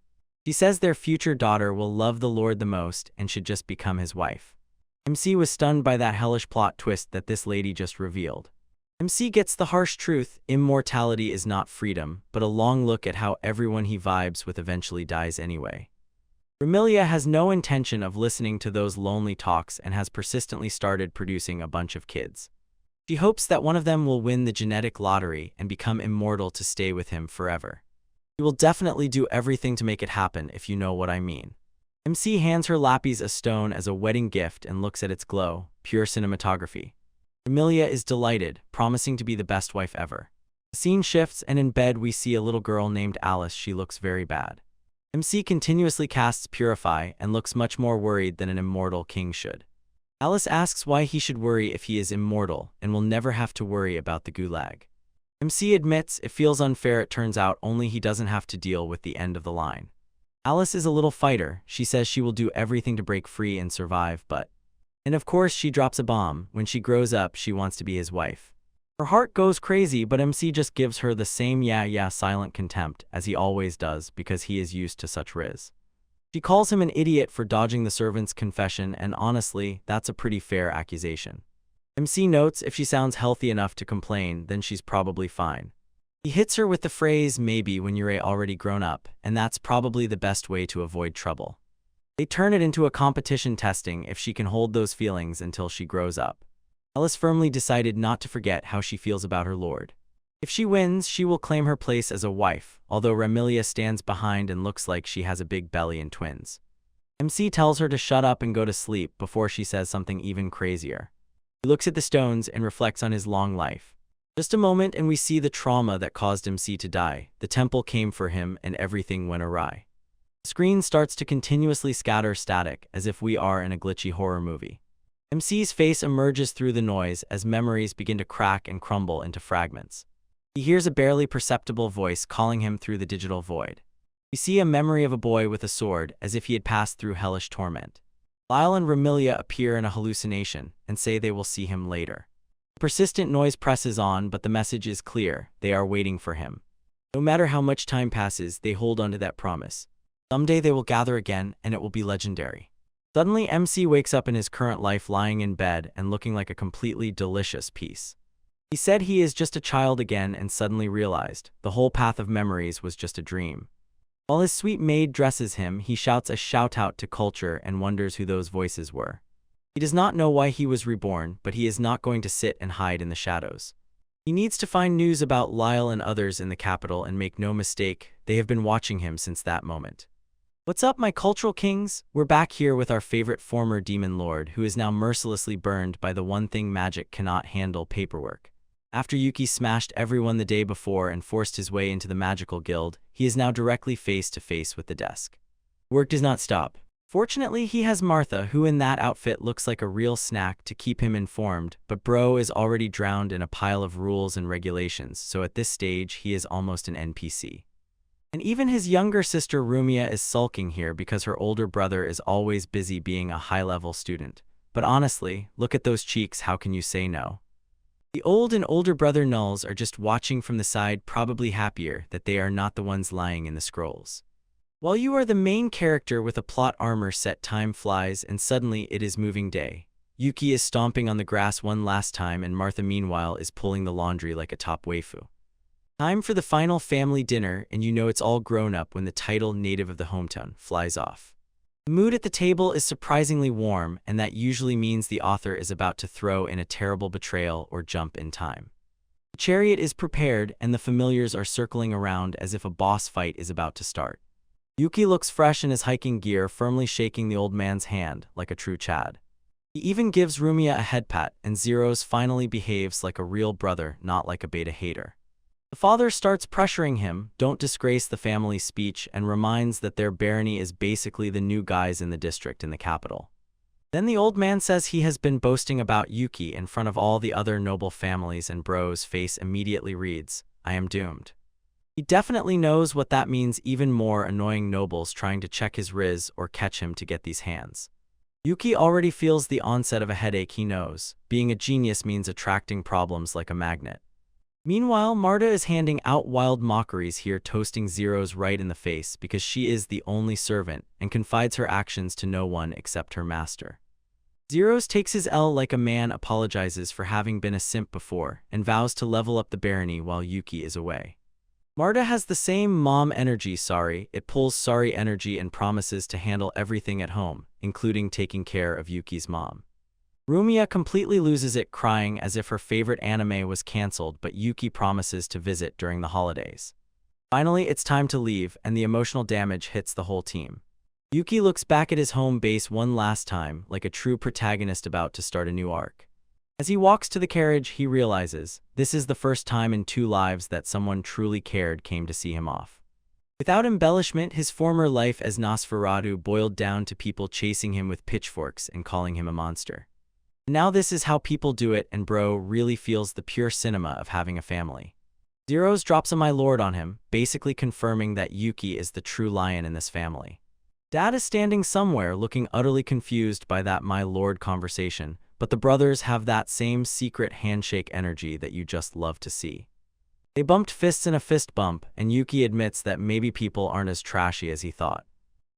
A: She says their future daughter will love the lord the most and should just become his wife. MC was stunned by that hellish plot twist that this lady just revealed. MC gets the harsh truth: immortality is not freedom, but a long look at how everyone he vibes with eventually dies anyway. Remilia has no intention of listening to those lonely talks and has persistently started producing a bunch of kids. She hopes that one of them will win the genetic lottery and become immortal to stay with him forever. She will definitely do everything to make it happen, if you know what I mean. MC hands her Lapis a stone as a wedding gift and looks at its glow. Pure cinematography. Remilia is delighted, promising to be the best wife ever. The scene shifts and in bed we see a little girl named Alice. She looks very bad. MC continuously casts Purify and looks much more worried than an immortal king should. Alice asks why he should worry if he is immortal and will never have to worry about the gulag. MC admits it feels unfair. It turns out only he doesn't have to deal with the end of the line. Alice is a little fighter. She says she will do everything to break free and survive, but... And of course she drops a bomb. When she grows up, she wants to be his wife. Her heart goes crazy, but MC just gives her the same yeah silent contempt as he always does because he is used to such riz. She calls him an idiot for dodging the servant's confession, and honestly, that's a pretty fair accusation. MC notes if she sounds healthy enough to complain, then she's probably fine. He hits her with the phrase, maybe when you're already grown up, and that's probably the best way to avoid trouble. They turn it into a competition testing if she can hold those feelings until she grows up. Alice firmly decided not to forget how she feels about her lord. If she wins, she will claim her place as a wife, although Remilia stands behind and looks like she has a big belly and twins. MC tells her to shut up and go to sleep before she says something even crazier. He looks at the stones and reflects on his long life. Just a moment and we see the trauma that caused MC to die. The temple came for him and everything went awry. The screen starts to continuously scatter static as if we are in a glitchy horror movie. MC's face emerges through the noise as memories begin to crack and crumble into fragments. He hears a barely perceptible voice calling him through the digital void. We see a memory of a boy with a sword as if he had passed through hellish torment. Lyle and Remilia appear in a hallucination and say they will see him later. The persistent noise presses on, but the message is clear: they are waiting for him. No matter how much time passes, they hold on to that promise. Someday they will gather again and it will be legendary. Suddenly MC wakes up in his current life lying in bed and looking like a completely delicious piece. He said he is just a child again and suddenly realized the whole path of memories was just a dream. While his sweet maid dresses him, he shouts a shout-out to culture and wonders who those voices were. He does not know why he was reborn, but he is not going to sit and hide in the shadows. He needs to find news about Lyle and others in the capital, and make no mistake, they have been watching him since that moment. What's up, my cultural kings? We're back here with our favorite former demon lord, who is now mercilessly burned by the one thing magic cannot handle: paperwork. After Yuki smashed everyone the day before and forced his way into the magical guild, he is now directly face to face with the desk. Work does not stop. Fortunately, he has Martha, who in that outfit looks like a real snack, to keep him informed, but bro is already drowned in a pile of rules and regulations, so at this stage he is almost an NPC. And even his younger sister Rumia is sulking here because her older brother is always busy being a high-level student. But honestly, look at those cheeks, how can you say no? The old and older brother nulls are just watching from the side, probably happier that they are not the ones lying in the scrolls. While you are the main character with a plot armor set, time flies and suddenly it is moving day. Yuki is stomping on the grass one last time and Martha meanwhile is pulling the laundry like a top waifu. Time for the final family dinner, and you know it's all grown up when the title "native of the hometown" flies off. The mood at the table is surprisingly warm, and that usually means the author is about to throw in a terrible betrayal or jump in time. The chariot is prepared, and the familiars are circling around as if a boss fight is about to start. Yuki looks fresh in his hiking gear, firmly shaking the old man's hand like a true Chad. He even gives Rumiya a head pat, and Zeros finally behaves like a real brother, not like a beta hater. The father starts pressuring him, don't disgrace the family speech, and reminds that their barony is basically the new guys in the district in the capital. Then the old man says he has been boasting about Yuki in front of all the other noble families, and Bro's face immediately reads, I am doomed. He definitely knows what that means. Even more annoying nobles trying to check his riz or catch him to get these hands. Yuki already feels the onset of a headache. He knows being a genius means attracting problems like a magnet. Meanwhile, Marta is handing out wild mockeries here, toasting Zeros right in the face because she is the only servant and confides her actions to no one except her master. Zeros takes his L like a man, apologizes for having been a simp before, and vows to level up the barony while Yuki is away. Marta has the same mom energy. It pulls sorry energy and promises to handle everything at home, including taking care of Yuki's mom. Rumiya completely loses it, crying as if her favorite anime was cancelled, but Yuki promises to visit during the holidays. Finally, it's time to leave, and the emotional damage hits the whole team. Yuki looks back at his home base one last time, like a true protagonist about to start a new arc. As he walks to the carriage, he realizes this is the first time in 2 lives that someone truly cared came to see him off. Without embellishment, his former life as Nosferatu boiled down to people chasing him with pitchforks and calling him a monster. Now this is how people do it, and Bro really feels the pure cinema of having a family. Zeros drops a my lord on him, basically confirming that Yuki is the true lion in this family. Dad is standing somewhere looking utterly confused by that my lord conversation, but the brothers have that same secret handshake energy that you just love to see. They bumped fists in a fist bump, and Yuki admits that maybe people aren't as trashy as he thought.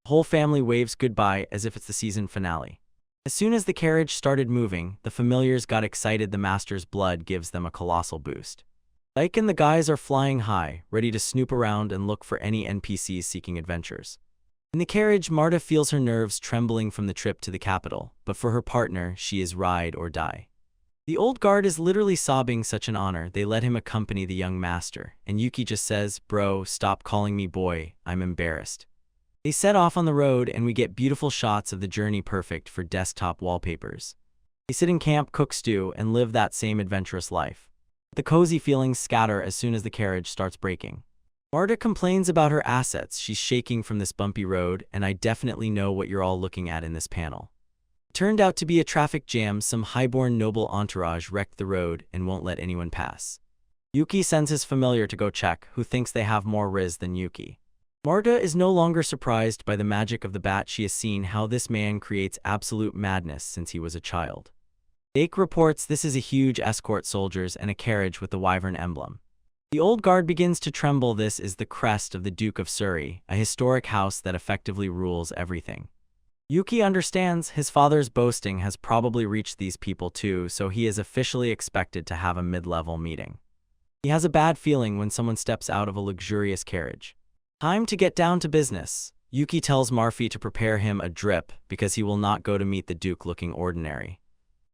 A: The whole family waves goodbye as if it's the season finale. As soon as the carriage started moving, the familiars got excited. The master's blood gives them a colossal boost. Ike and the guys are flying high, ready to snoop around and look for any NPCs seeking adventures. In the carriage, Marta feels her nerves trembling from the trip to the capital, but for her partner, she is ride or die. The old guard is literally sobbing. Such an honor. They let him accompany the young master, and Yuki just says, Bro, stop calling me boy, I'm embarrassed. They set off on the road, and we get beautiful shots of the journey, perfect for desktop wallpapers. They sit in camp, cook stew, and live that same adventurous life. The cozy feelings scatter as soon as the carriage starts braking. Marta complains about her assets. She's shaking from this bumpy road, and I definitely know what you're all looking at in this panel. It turned out to be a traffic jam. Some highborn noble entourage wrecked the road and won't let anyone pass. Yuki sends his familiar to go check, who thinks they have more riz than Yuki. Marta is no longer surprised by the magic of the bat. She has seen how this man creates absolute madness since he was a child. Dake reports this is a huge escort, soldiers, and a carriage with the wyvern emblem. The old guard begins to tremble. This is the crest of the Duke of Surrey, a historic house that effectively rules everything. Yuki understands his father's boasting has probably reached these people too, so he is officially expected to have a mid-level meeting. He has a bad feeling when someone steps out of a luxurious carriage. Time to get down to business. Yuki tells Marfi to prepare him a drip because he will not go to meet the Duke looking ordinary.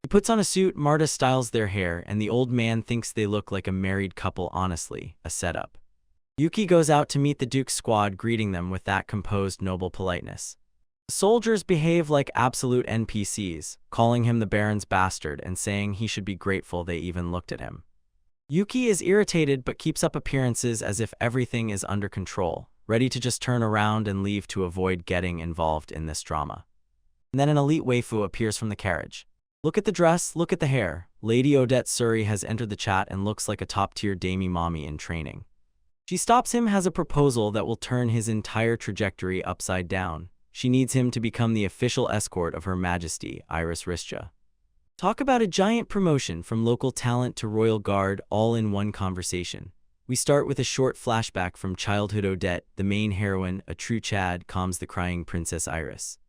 A: He puts on a suit. Marta styles their hair, and the old man thinks they look like a married couple. Honestly, a setup. Yuki goes out to meet the Duke's squad, greeting them with that composed, noble politeness. The soldiers behave like absolute NPCs, calling him the Baron's bastard and saying he should be grateful they even looked at him. Yuki is irritated but keeps up appearances as if everything is under control, ready to just turn around and leave to avoid getting involved in this drama. And then an elite waifu appears from the carriage. Look at the dress, look at the hair. Lady Odette Surrey has entered the chat and looks like a top-tier daimyo mommy in training. She stops him, has a proposal that will turn his entire trajectory upside down. She needs him to become the official escort of Her Majesty, Iris Rischa. Talk about a giant promotion from local talent to royal guard, all in one conversation. We start with a short flashback from childhood. Odette, the main heroine, a true Chad, calms the crying Princess Iris.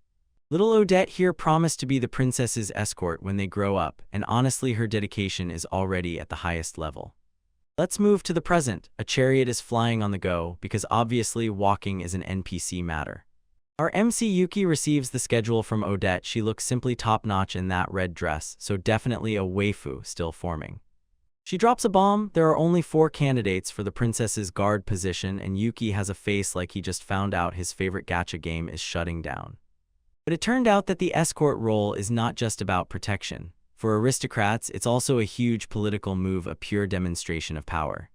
A: Little Odette here promised to be the princess's escort when they grow up, and honestly her dedication is already at the highest level. Let's move to the present. A chariot is flying on the go, because obviously walking is an NPC matter. Our MC Yuki receives the schedule from Odette. She looks simply top-notch in that red dress, so definitely a waifu still forming. She drops a bomb. There are only 4 candidates for the princess's guard position, and Yuki has a face like he just found out his favorite gacha game is shutting down. But it turned out that the escort role is not just about protection. For aristocrats, it's also a huge political move, a pure demonstration of power.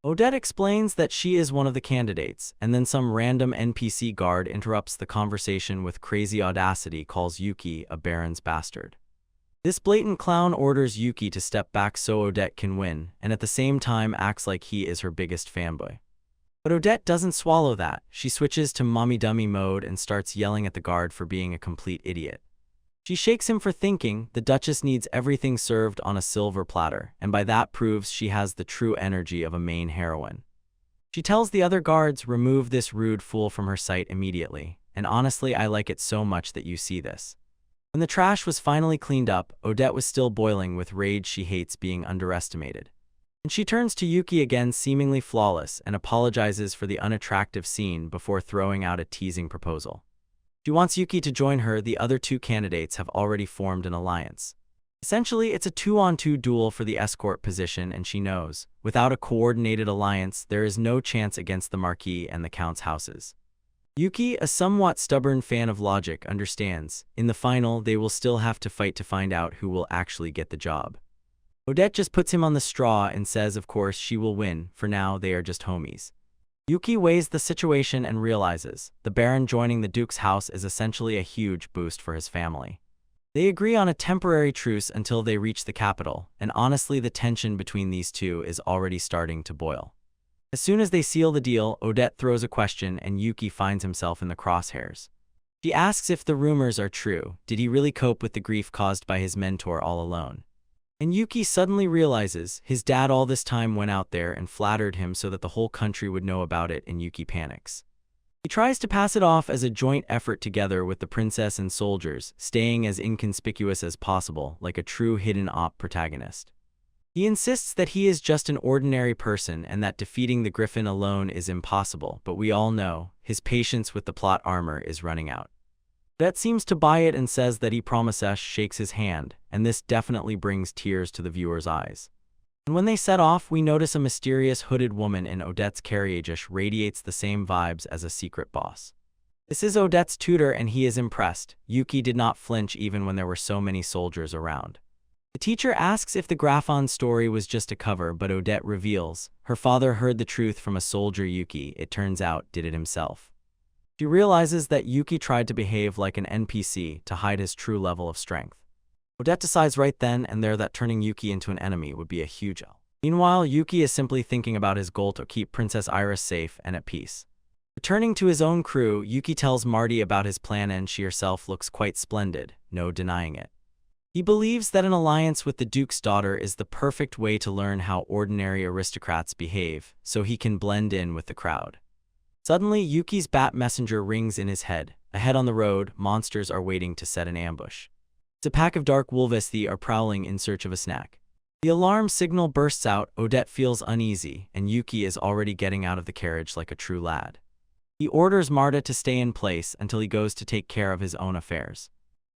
A: Odette explains that she is one of the candidates, and then some random NPC guard interrupts the conversation with crazy audacity, calls Yuki a baron's bastard. This blatant clown orders Yuki to step back so Odette can win, and at the same time acts like he is her biggest fanboy. But Odette doesn't swallow that. She switches to mommy dummy mode and starts yelling at the guard for being a complete idiot. She shakes him for thinking the Duchess needs everything served on a silver platter, and by that proves she has the true energy of a main heroine. She tells the other guards, remove this rude fool from her sight immediately, and honestly I like it so much that you see this. When the trash was finally cleaned up, Odette was still boiling with rage. She hates being underestimated. And she turns to Yuki again, seemingly flawless, and apologizes for the unattractive scene before throwing out a teasing proposal. She wants Yuki to join her. The other 2 candidates have already formed an alliance. Essentially, it's a 2-on-2 duel for the escort position, and she knows, without a coordinated alliance, there is no chance against the Marquis and the Count's houses. Yuki, a somewhat stubborn fan of logic, understands. In the final, they will still have to fight to find out who will actually get the job. Odette just puts him on the straw and says of course she will win. For now, they are just homies. Yuki weighs the situation and realizes the Baron joining the Duke's house is essentially a huge boost for his family. They agree on a temporary truce until they reach the capital, and honestly the tension between these two is already starting to boil. As soon as they seal the deal, Odette throws a question and Yuki finds himself in the crosshairs. She asks if the rumors are true. Did he really cope with the grief caused by his mentor all alone? And Yuki suddenly realizes his dad all this time went out there and flattered him so that the whole country would know about it, and Yuki panics. He tries to pass it off as a joint effort together with the princess and soldiers, staying as inconspicuous as possible, like a true hidden op protagonist. He insists that he is just an ordinary person and that defeating the Griffin alone is impossible, but we all know his patience with the plot armor is running out. Odette seems to buy it and says that he promises, shakes his hand, and this definitely brings tears to the viewer's eyes. And when they set off, we notice a mysterious hooded woman in Odette's carriage radiates the same vibes as a secret boss. This is Odette's tutor and he is impressed. Yuki did not flinch even when there were so many soldiers around. The teacher asks if the Graphon story was just a cover, but Odette reveals her father heard the truth from a soldier. Yuki, it turns out, did it himself. She realizes that Yuki tried to behave like an NPC to hide his true level of strength. Odette decides right then and there that turning Yuki into an enemy would be a huge L. Meanwhile, Yuki is simply thinking about his goal to keep Princess Iris safe and at peace. Returning to his own crew, Yuki tells Marty about his plan and she herself looks quite splendid, no denying it. He believes that an alliance with the Duke's daughter is the perfect way to learn how ordinary aristocrats behave, so he can blend in with the crowd. Suddenly, Yuki's bat messenger rings in his head. Ahead on the road, monsters are waiting to set an ambush. It's a pack of dark wolves that are prowling in search of a snack. The alarm signal bursts out. Odette feels uneasy, and Yuki is already getting out of the carriage like a true lad. He orders Marta to stay in place until he goes to take care of his own affairs.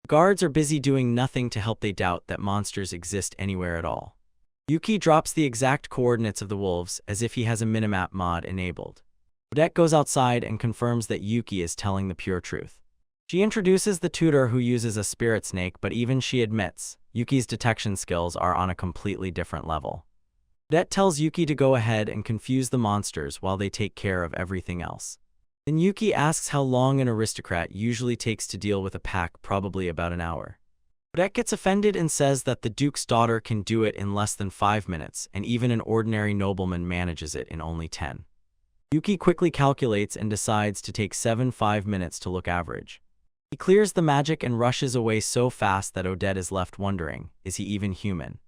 A: The guards are busy doing nothing to help. They doubt that monsters exist anywhere at all. Yuki drops the exact coordinates of the wolves as if he has a minimap mod enabled. Odette goes outside and confirms that Yuki is telling the pure truth. She introduces the tutor who uses a spirit snake, but even she admits Yuki's detection skills are on a completely different level. Odette tells Yuki to go ahead and confuse the monsters while they take care of everything else. Then Yuki asks how long an aristocrat usually takes to deal with a pack, probably about an hour. Odette gets offended and says that the Duke's daughter can do it in less than 5 minutes, and even an ordinary nobleman manages it in only 10. Yuki quickly calculates and decides to take 5 minutes to look average. He clears the magic and rushes away so fast that Odette is left wondering, is he even human?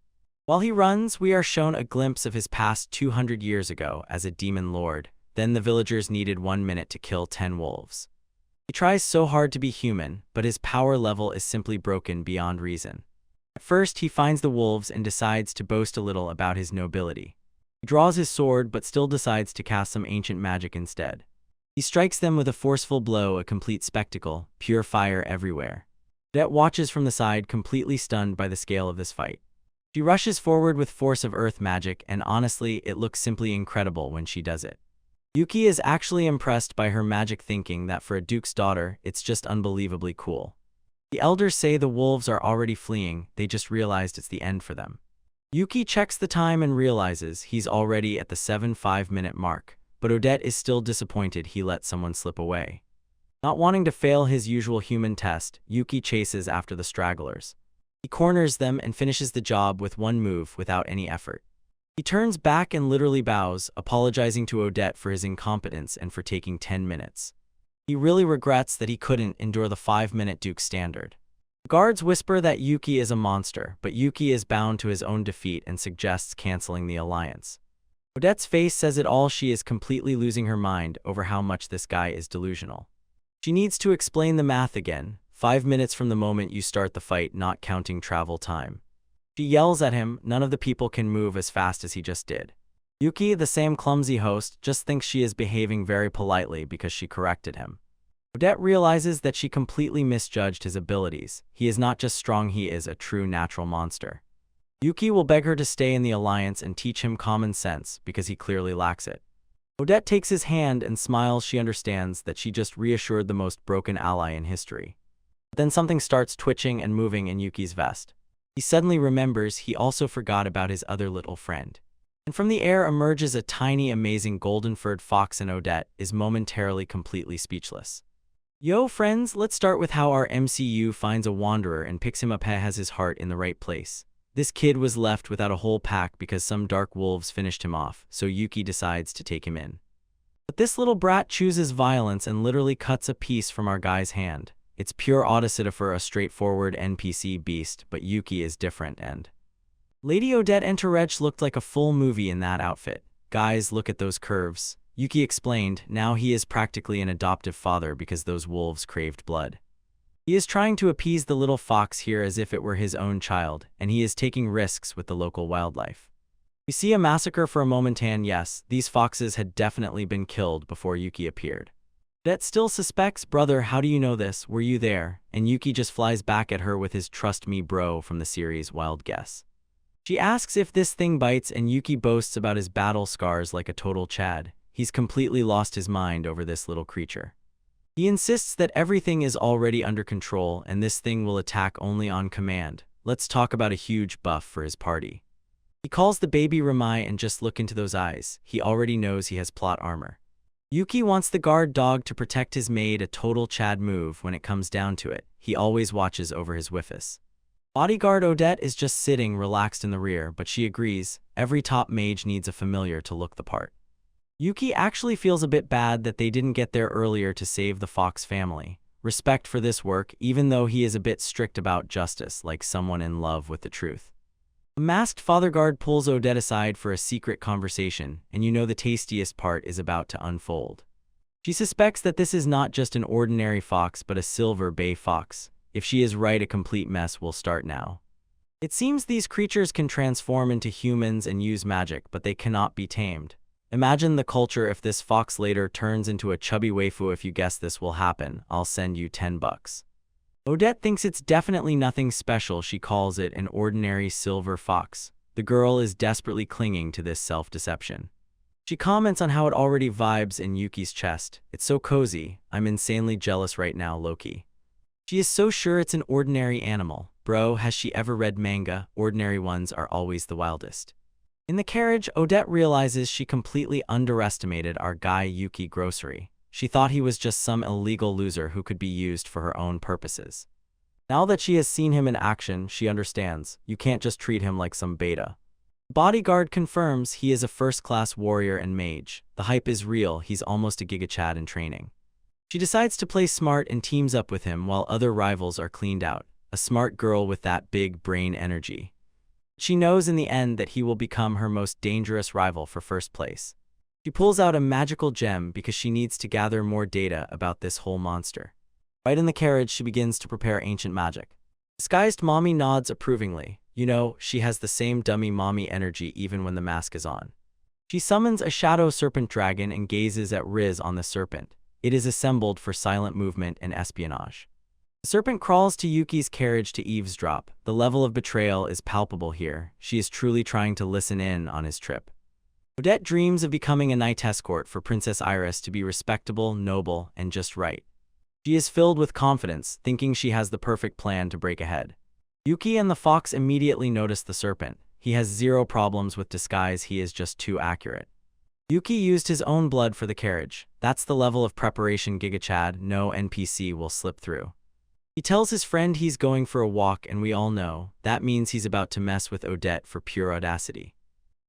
A: While he runs, we are shown a glimpse of his past 200 years ago as a demon lord. Then the villagers needed 1 minute to kill 10 wolves. He tries so hard to be human, but his power level is simply broken beyond reason. At first, he finds the wolves and decides to boast a little about his nobility. He draws his sword but still decides to cast some ancient magic instead. He strikes them with a forceful blow, a complete spectacle, pure fire everywhere. Odette watches from the side, completely stunned by the scale of this fight. She rushes forward with force of earth magic, and honestly, it looks simply incredible when she does it. Yuki is actually impressed by her magic, thinking that for a duke's daughter, it's just unbelievably cool. The elders say the wolves are already fleeing, they just realized it's the end for them. Yuki checks the time and realizes he's already at the 7-5-minute mark, but Odette is still disappointed he let someone slip away. Not wanting to fail his usual human test, Yuki chases after the stragglers. He corners them and finishes the job with one move without any effort. He turns back and literally bows, apologizing to Odette for his incompetence and for taking 10 minutes. He really regrets that he couldn't endure the 5-minute Duke standard. Guards whisper that Yuki is a monster, but Yuki is bound to his own defeat and suggests canceling the alliance. Odette's face says it all. She is completely losing her mind over how much this guy is delusional. She needs to explain the math again. 5 minutes from the moment you start the fight, not counting travel time. She yells at him, none of the people can move as fast as he just did. Yuki, the same clumsy host, just thinks she is behaving very politely because she corrected him. Odette realizes that she completely misjudged his abilities. He is not just strong, he is a true natural monster. Yuki will beg her to stay in the alliance and teach him common sense because he clearly lacks it. Odette takes his hand and smiles. She understands that she just reassured the most broken ally in history. But then something starts twitching and moving in Yuki's vest. He suddenly remembers he also forgot about his other little friend. And from the air emerges a tiny, amazing golden-furred fox, and Odette is momentarily completely speechless. Yo friends, let's start with how our MCU finds a wanderer and picks him up. He has his heart in the right place. This kid was left without a whole pack because some dark wolves finished him off, so Yuki decides to take him in. But this little brat chooses violence and literally cuts a piece from our guy's hand. It's pure audacity for a straightforward NPC beast, but Yuki is different, and Lady Odette Enterech looked like a full movie in that outfit. Guys, look at those curves. Yuki explained, now he is practically an adoptive father because those wolves craved blood. He is trying to appease the little fox here as if it were his own child, and he is taking risks with the local wildlife. We see a massacre for a moment, and yes, these foxes had definitely been killed before Yuki appeared. Odette still suspects, brother, how do you know this? Were you there? And Yuki just flies back at her with his trust me bro from the series Wild Guess. She asks if this thing bites, and Yuki boasts about his battle scars like a total Chad. He's completely lost his mind over this little creature. He insists that everything is already under control and this thing will attack only on command. Let's talk about a huge buff for his party. He calls the baby Ramai, and just look into those eyes. He already knows he has plot armor. Yuki wants the guard dog to protect his maid, a total Chad move when it comes down to it. He always watches over his wiffes. Bodyguard Odette is just sitting relaxed in the rear, but she agrees, every top mage needs a familiar to look the part. Yuki actually feels a bit bad that they didn't get there earlier to save the Fox family. Respect for this work, even though he is a bit strict about justice, like someone in love with the truth. A masked father guard pulls Odette aside for a secret conversation, and you know the tastiest part is about to unfold. She suspects that this is not just an ordinary fox but a silver bay fox. If she is right, a complete mess will start now. It seems these creatures can transform into humans and use magic, but they cannot be tamed. Imagine the culture if this fox later turns into a chubby waifu. If you guess this will happen, I'll send you $10. Odette thinks it's definitely nothing special. She calls it an ordinary silver fox. The girl is desperately clinging to this self-deception. She comments on how it already vibes in Yuki's chest. It's so cozy. I'm insanely jealous right now, Loki. She is so sure it's an ordinary animal. Bro, has she ever read manga? Ordinary ones are always the wildest. In the carriage, Odette realizes she completely underestimated our guy Yuki Grocery. She thought he was just some illegal loser who could be used for her own purposes. Now that she has seen him in action, she understands, you can't just treat him like some beta. Bodyguard confirms he is a first-class warrior and mage. The hype is real, he's almost a Giga Chad in training. She decides to play smart and teams up with him while other rivals are cleaned out. A smart girl with that big brain energy. She knows in the end that he will become her most dangerous rival for first place. She pulls out a magical gem because she needs to gather more data about this whole monster. Right in the carriage, she begins to prepare ancient magic. Disguised mommy nods approvingly. You know, she has the same dummy mommy energy even when the mask is on. She summons a shadow serpent dragon and gazes at Riz on the serpent. It is assembled for silent movement and espionage. The serpent crawls to Yuki's carriage to eavesdrop. The level of betrayal is palpable here. She is truly trying to listen in on his trip. Odette dreams of becoming a night escort for Princess Iris to be respectable, noble, and just right. She is filled with confidence, thinking she has the perfect plan to break ahead. Yuki and the fox immediately notice the serpent. He has zero problems with disguise, he is just too accurate. Yuki used his own blood for the carriage. That's the level of preparation GigaChad no NPC will slip through. He tells his friend he's going for a walk, and we all know that means he's about to mess with Odette for pure audacity.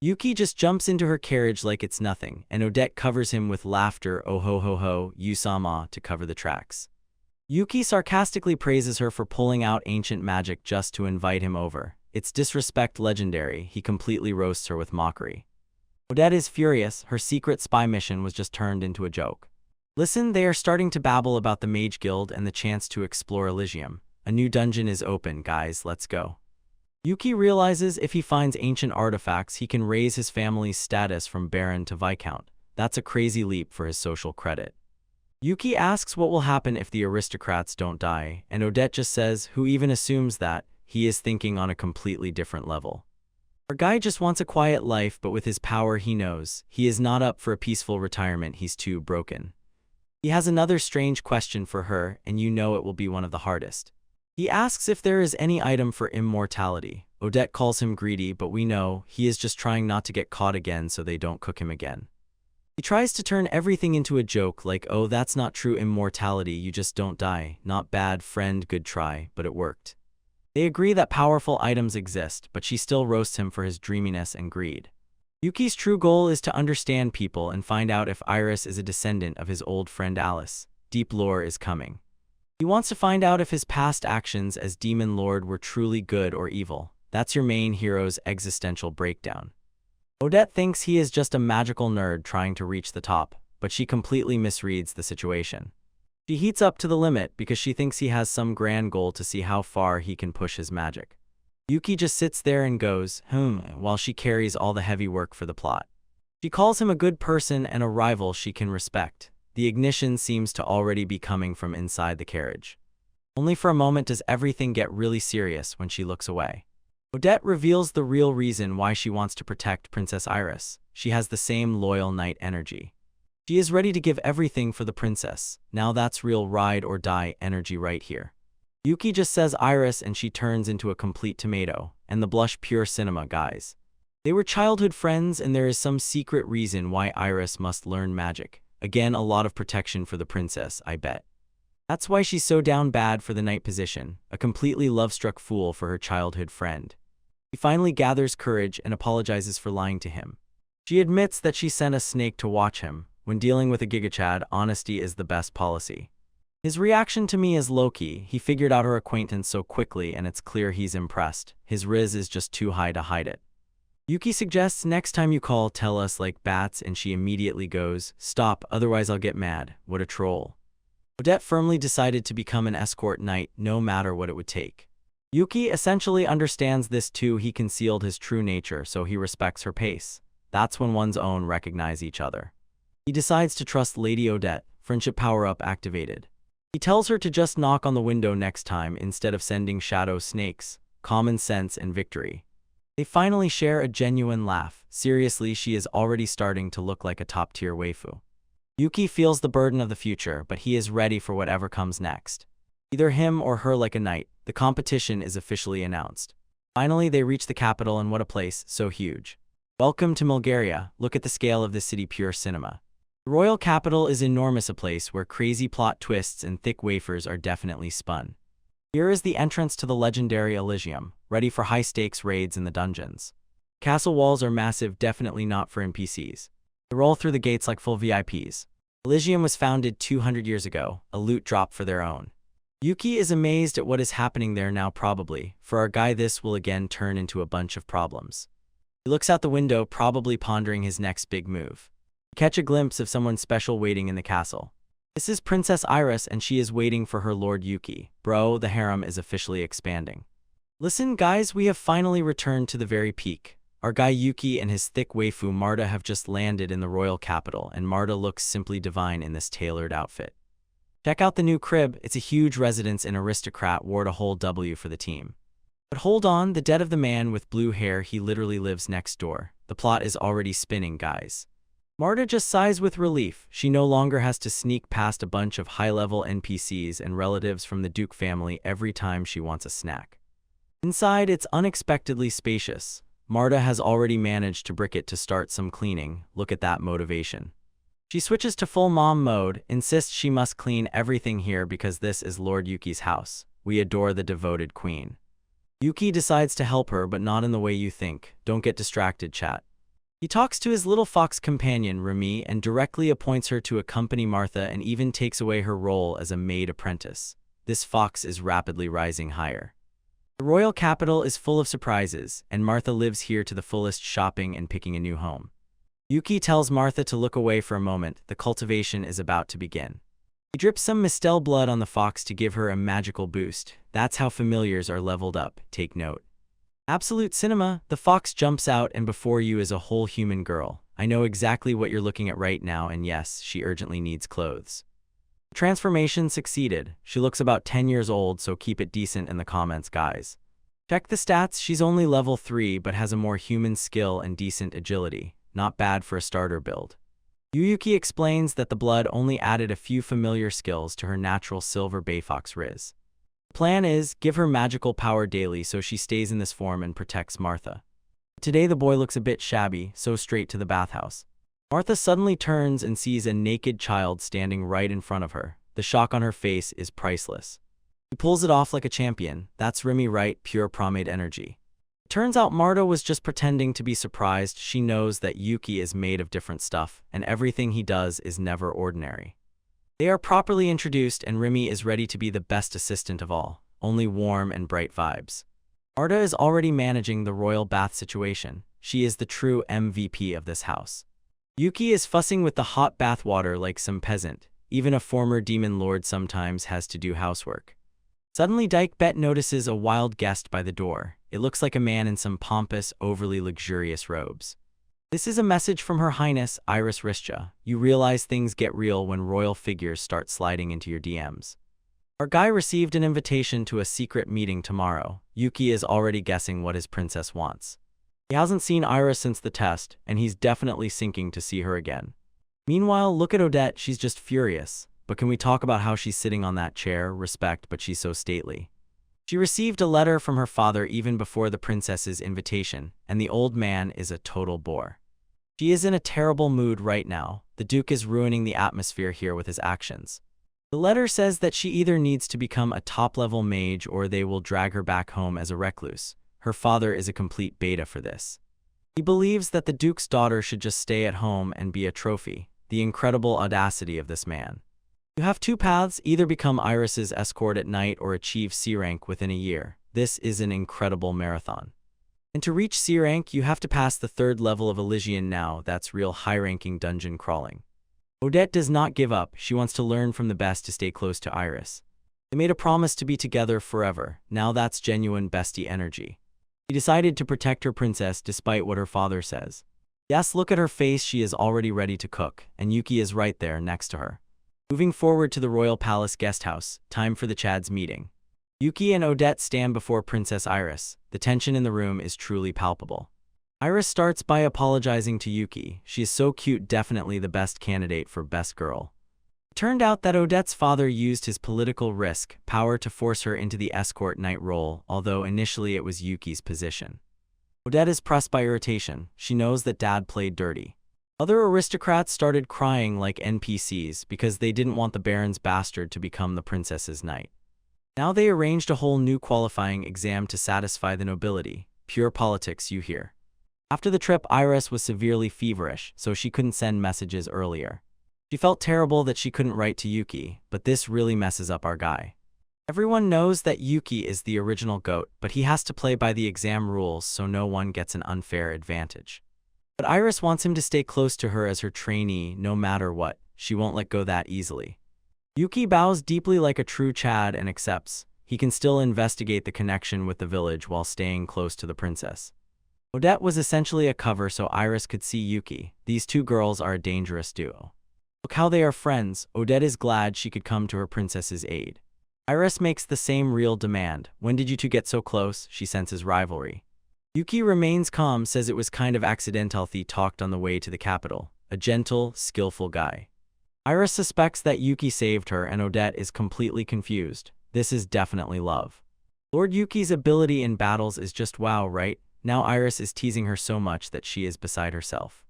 A: Yuki just jumps into her carriage like it's nothing, and Odette covers him with laughter, oh ho ho ho, you sama, to cover the tracks. Yuki sarcastically praises her for pulling out ancient magic just to invite him over. It's disrespect legendary, he completely roasts her with mockery. Odette is furious, her secret spy mission was just turned into a joke. Listen, they are starting to babble about the Mage Guild and the chance to explore Elysium. A new dungeon is open, guys, let's go. Yuki realizes if he finds ancient artifacts, he can raise his family's status from Baron to Viscount. That's a crazy leap for his social credit. Yuki asks what will happen if the aristocrats don't die, and Odette just says, who even assumes that? He is thinking on a completely different level. Our guy just wants a quiet life, but with his power he knows he is not up for a peaceful retirement, he's too broken. He has another strange question for her, and you know it will be one of the hardest. He asks if there is any item for immortality. Odette calls him greedy, but we know he is just trying not to get caught again so they don't cook him again. He tries to turn everything into a joke like, oh, that's not true immortality, you just don't die. Not bad, friend, good try, but it worked. They agree that powerful items exist, but she still roasts him for his dreaminess and greed. Yuki's true goal is to understand people and find out if Iris is a descendant of his old friend Alice. Deep lore is coming. He wants to find out if his past actions as Demon Lord were truly good or evil. That's your main hero's existential breakdown. Odette thinks he is just a magical nerd trying to reach the top, but she completely misreads the situation. She heats up to the limit because she thinks he has some grand goal to see how far he can push his magic. Yuki just sits there and goes, while she carries all the heavy work for the plot. She calls him a good person and a rival she can respect. The ignition seems to already be coming from inside the carriage. Only for a moment does everything get really serious when she looks away. Odette reveals the real reason why she wants to protect Princess Iris. She has the same loyal knight energy. She is ready to give everything for the princess. Now that's real ride or die energy right here. Yuki just says Iris and she turns into a complete tomato, and the blush pure cinema, guys. They were childhood friends, and there is some secret reason why Iris must learn magic. Again, a lot of protection for the princess, I bet. That's why she's so down bad for the knight position, a completely love-struck fool for her childhood friend. She finally gathers courage and apologizes for lying to him. She admits that she sent a snake to watch him. When dealing with a GigaChad, honesty is the best policy. His reaction to me is low-key. He figured out her acquaintance so quickly, and it's clear he's impressed. His riz is just too high to hide it. Yuki suggests next time you call, tell us like bats, and she immediately goes, stop, otherwise I'll get mad. What a troll. Odette firmly decided to become an escort knight, no matter what it would take. Yuki essentially understands this too. He concealed his true nature, so he respects her pace. That's when one's own recognize each other. He decides to trust Lady Odette, friendship power-up activated. He tells her to just knock on the window next time instead of sending shadow snakes. Common sense and victory. They finally share a genuine laugh. Seriously, she is already starting to look like a top-tier waifu. Yuki feels the burden of the future, but he is ready for whatever comes next. Either him or her like a knight. The competition is officially announced. Finally, they reach the capital, and what a place, so huge. Welcome to Bulgaria. Look at the scale of this city, pure cinema. The royal capital is enormous, a place where crazy plot twists and thick wafers are definitely spun. Here is the entrance to the legendary Elysium, ready for high-stakes raids in the dungeons. Castle walls are massive, definitely not for NPCs. They roll through the gates like full VIPs. Elysium was founded 200 years ago, a loot drop for their own. Yuki is amazed at what is happening there now. Probably, for our guy, this will again turn into a bunch of problems. He looks out the window, probably pondering his next big move. Catch a glimpse of someone special waiting in the castle. This is Princess Iris, and she is waiting for her Lord Yuki. Bro, the harem is officially expanding. Listen, guys, we have finally returned to the very peak. Our guy Yuki and his thick waifu Marta have just landed in the royal capital, and Marta looks simply divine in this tailored outfit. Check out the new crib, it's a huge residence and aristocrat ward a whole W for the team. But hold on, the death of the man with blue hair, he literally lives next door. The plot is already spinning, guys. Marta just sighs with relief. She no longer has to sneak past a bunch of high-level NPCs and relatives from the Duke family every time she wants a snack. Inside, it's unexpectedly spacious. Marta has already managed to brick it to start some cleaning. Look at that motivation. She switches to full mom mode, insists she must clean everything here because this is Lord Yuki's house. We adore the devoted queen. Yuki decides to help her, but not in the way you think. Don't get distracted, chat. He talks to his little fox companion, Remy, and directly appoints her to accompany Martha and even takes away her role as a maid apprentice. This fox is rapidly rising higher. The royal capital is full of surprises, and Martha lives here to the fullest, shopping and picking a new home. Yuki tells Martha to look away for a moment. The cultivation is about to begin. He drips some Mistel blood on the fox to give her a magical boost. That's how familiars are leveled up, take note. Absolute cinema, the fox jumps out and before you is a whole human girl. I know exactly what you're looking at right now, and yes, she urgently needs clothes. Transformation succeeded. She looks about 10 years old, so keep it decent in the comments, guys. Check the stats, she's only level 3 but has a more human skill and decent agility. Not bad for a starter build. Yuyuki explains that the blood only added a few familiar skills to her natural silver bayfox riz. The plan is, give her magical power daily so she stays in this form and protects Martha. Today the boy looks a bit shabby, so straight to the bathhouse. Martha suddenly turns and sees a naked child standing right in front of her. The shock on her face is priceless. He pulls it off like a champion. That's Remy right, pure pomade energy. Turns out Marta was just pretending to be surprised. She knows that Yuki is made of different stuff, and everything he does is never ordinary. They are properly introduced, and Remy is ready to be the best assistant of all, only warm and bright vibes. Marta is already managing the royal bath situation. She is the true MVP of this house. Yuki is fussing with the hot bath water like some peasant. Even a former demon lord sometimes has to do housework. Suddenly Dyke Bet notices a wild guest by the door. It looks like a man in some pompous, overly luxurious robes. This is a message from Her Highness, Iris Rischa. You realize things get real when royal figures start sliding into your DMs. Our guy received an invitation to a secret meeting tomorrow. Yuki is already guessing what his princess wants. He hasn't seen Iris since the test, and he's definitely sinking to see her again. Meanwhile, look at Odette, she's just furious. But can we talk about how she's sitting on that chair? Respect, but she's so stately. She received a letter from her father even before the princess's invitation, and the old man is a total bore. She is in a terrible mood right now. The Duke is ruining the atmosphere here with his actions. The letter says that she either needs to become a top-level mage or they will drag her back home as a recluse. Her father is a complete beta for this. He believes that the Duke's daughter should just stay at home and be a trophy. The incredible audacity of this man. You have two paths, either become Iris's escort at night or achieve C rank within a year. This is an incredible marathon. And to reach C rank, you have to pass the 3rd level of Elysian now. That's real high-ranking dungeon crawling. Odette does not give up. She wants to learn from the best to stay close to Iris. They made a promise to be together forever. Now that's genuine bestie energy. She decided to protect her princess despite what her father says. Yes, look at her face, she is already ready to cook, and Yuki is right there next to her. Moving forward to the Royal Palace guesthouse, time for the Chad's meeting. Yuki and Odette stand before Princess Iris. The tension in the room is truly palpable. Iris starts by apologizing to Yuki. She is so cute, definitely the best candidate for best girl. It turned out that Odette's father used his political risk, power to force her into the escort knight role, although initially it was Yuki's position. Odette is pressed by irritation. She knows that dad played dirty. Other aristocrats started crying like NPCs because they didn't want the Baron's bastard to become the princess's knight. Now they arranged a whole new qualifying exam to satisfy the nobility. Pure politics, you hear. After the trip, Iris was severely feverish, so she couldn't send messages earlier. She felt terrible that she couldn't write to Yuki, but this really messes up our guy. Everyone knows that Yuki is the original GOAT, but he has to play by the exam rules so no one gets an unfair advantage. But Iris wants him to stay close to her as her trainee no matter what. She won't let go that easily. Yuki bows deeply like a true Chad and accepts. He can still investigate the connection with the village while staying close to the princess. Odette was essentially a cover so Iris could see Yuki. These two girls are a dangerous duo. Look how they are friends. Odette is glad she could come to her princess's aid. Iris makes the same real demand. When did you two get so close? She senses rivalry. Yuki remains calm, says it was kind of accidental. They talked on the way to the capital. A gentle, skillful guy. Iris suspects that Yuki saved her and Odette is completely confused. This is definitely love. Lord Yuki's ability in battles is just wow, right? Now Iris is teasing her so much that she is beside herself.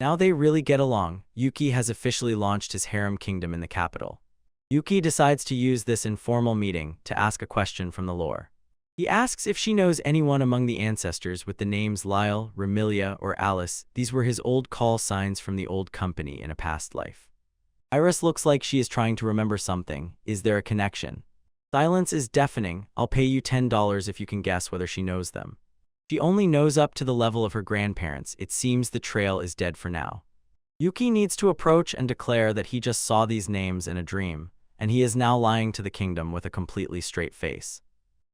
A: Now they really get along. Yuki has officially launched his harem kingdom in the capital. Yuki decides to use this informal meeting to ask a question from the lore. He asks if she knows anyone among the ancestors with the names Lyle, Remilia, or Alice. These were his old call signs from the old company in a past life. Iris looks like she is trying to remember something. Is there a connection? Silence is deafening. I'll pay you $10 if you can guess whether she knows them. She only knows up to the level of her grandparents. It seems the trail is dead for now. Yuki needs to approach and declare that he just saw these names in a dream, and he is now lying to the kingdom with a completely straight face.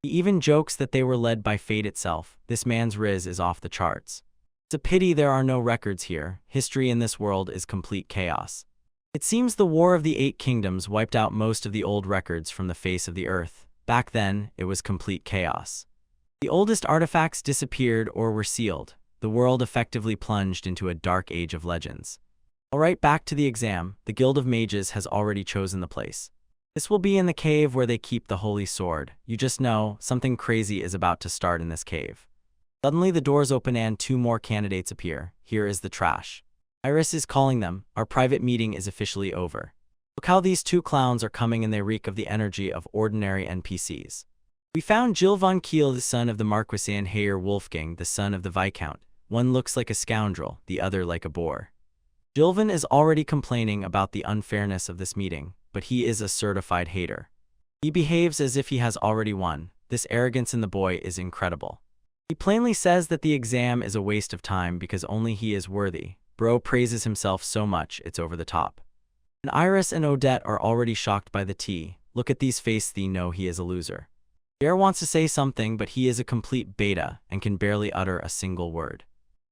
A: He even jokes that they were led by fate itself. This man's riz is off the charts. It's a pity there are no records here. History in this world is complete chaos. It seems the War of the Eight Kingdoms wiped out most of the old records from the face of the earth. Back then, it was complete chaos. The oldest artifacts disappeared or were sealed. The world effectively plunged into a dark age of legends. Alright, back to the exam. The Guild of Mages has already chosen the place. This will be in the cave where they keep the holy sword. You just know, something crazy is about to start in this cave. Suddenly the doors open and two more candidates appear. Here is the trash. Iris is calling them. Our private meeting is officially over. Look how these two clowns are coming and they reek of the energy of ordinary NPCs. We found Jill von Kiel, the son of the Marquis, and Heyer Wolfgang, the son of the Viscount. One looks like a scoundrel, the other like a boor. Jilvan is already complaining about the unfairness of this meeting, but he is a certified hater. He behaves as if he has already won. This arrogance in the boy is incredible. He plainly says that the exam is a waste of time because only he is worthy. Bro praises himself so much it's over the top. And Iris and Odette are already shocked by the tea. Look at these faces, they know he is a loser. Pierre wants to say something, but he is a complete beta and can barely utter a single word.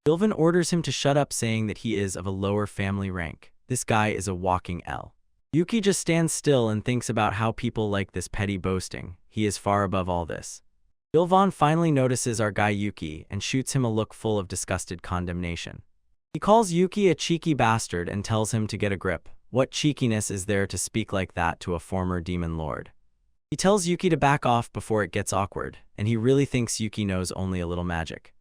A: Sylvan orders him to shut up, saying that he is of a lower family rank. This guy is a walking L. Yuki just stands still and thinks about how people like this petty boasting. He is far above all this. Sylvan finally notices our guy Yuki and shoots him a look full of disgusted condemnation. He calls Yuki a cheeky bastard and tells him to get a grip. What cheekiness is there to speak like that to a former demon lord? He tells Yuki to back off before it gets awkward, and he really thinks Yuki knows only a little magic.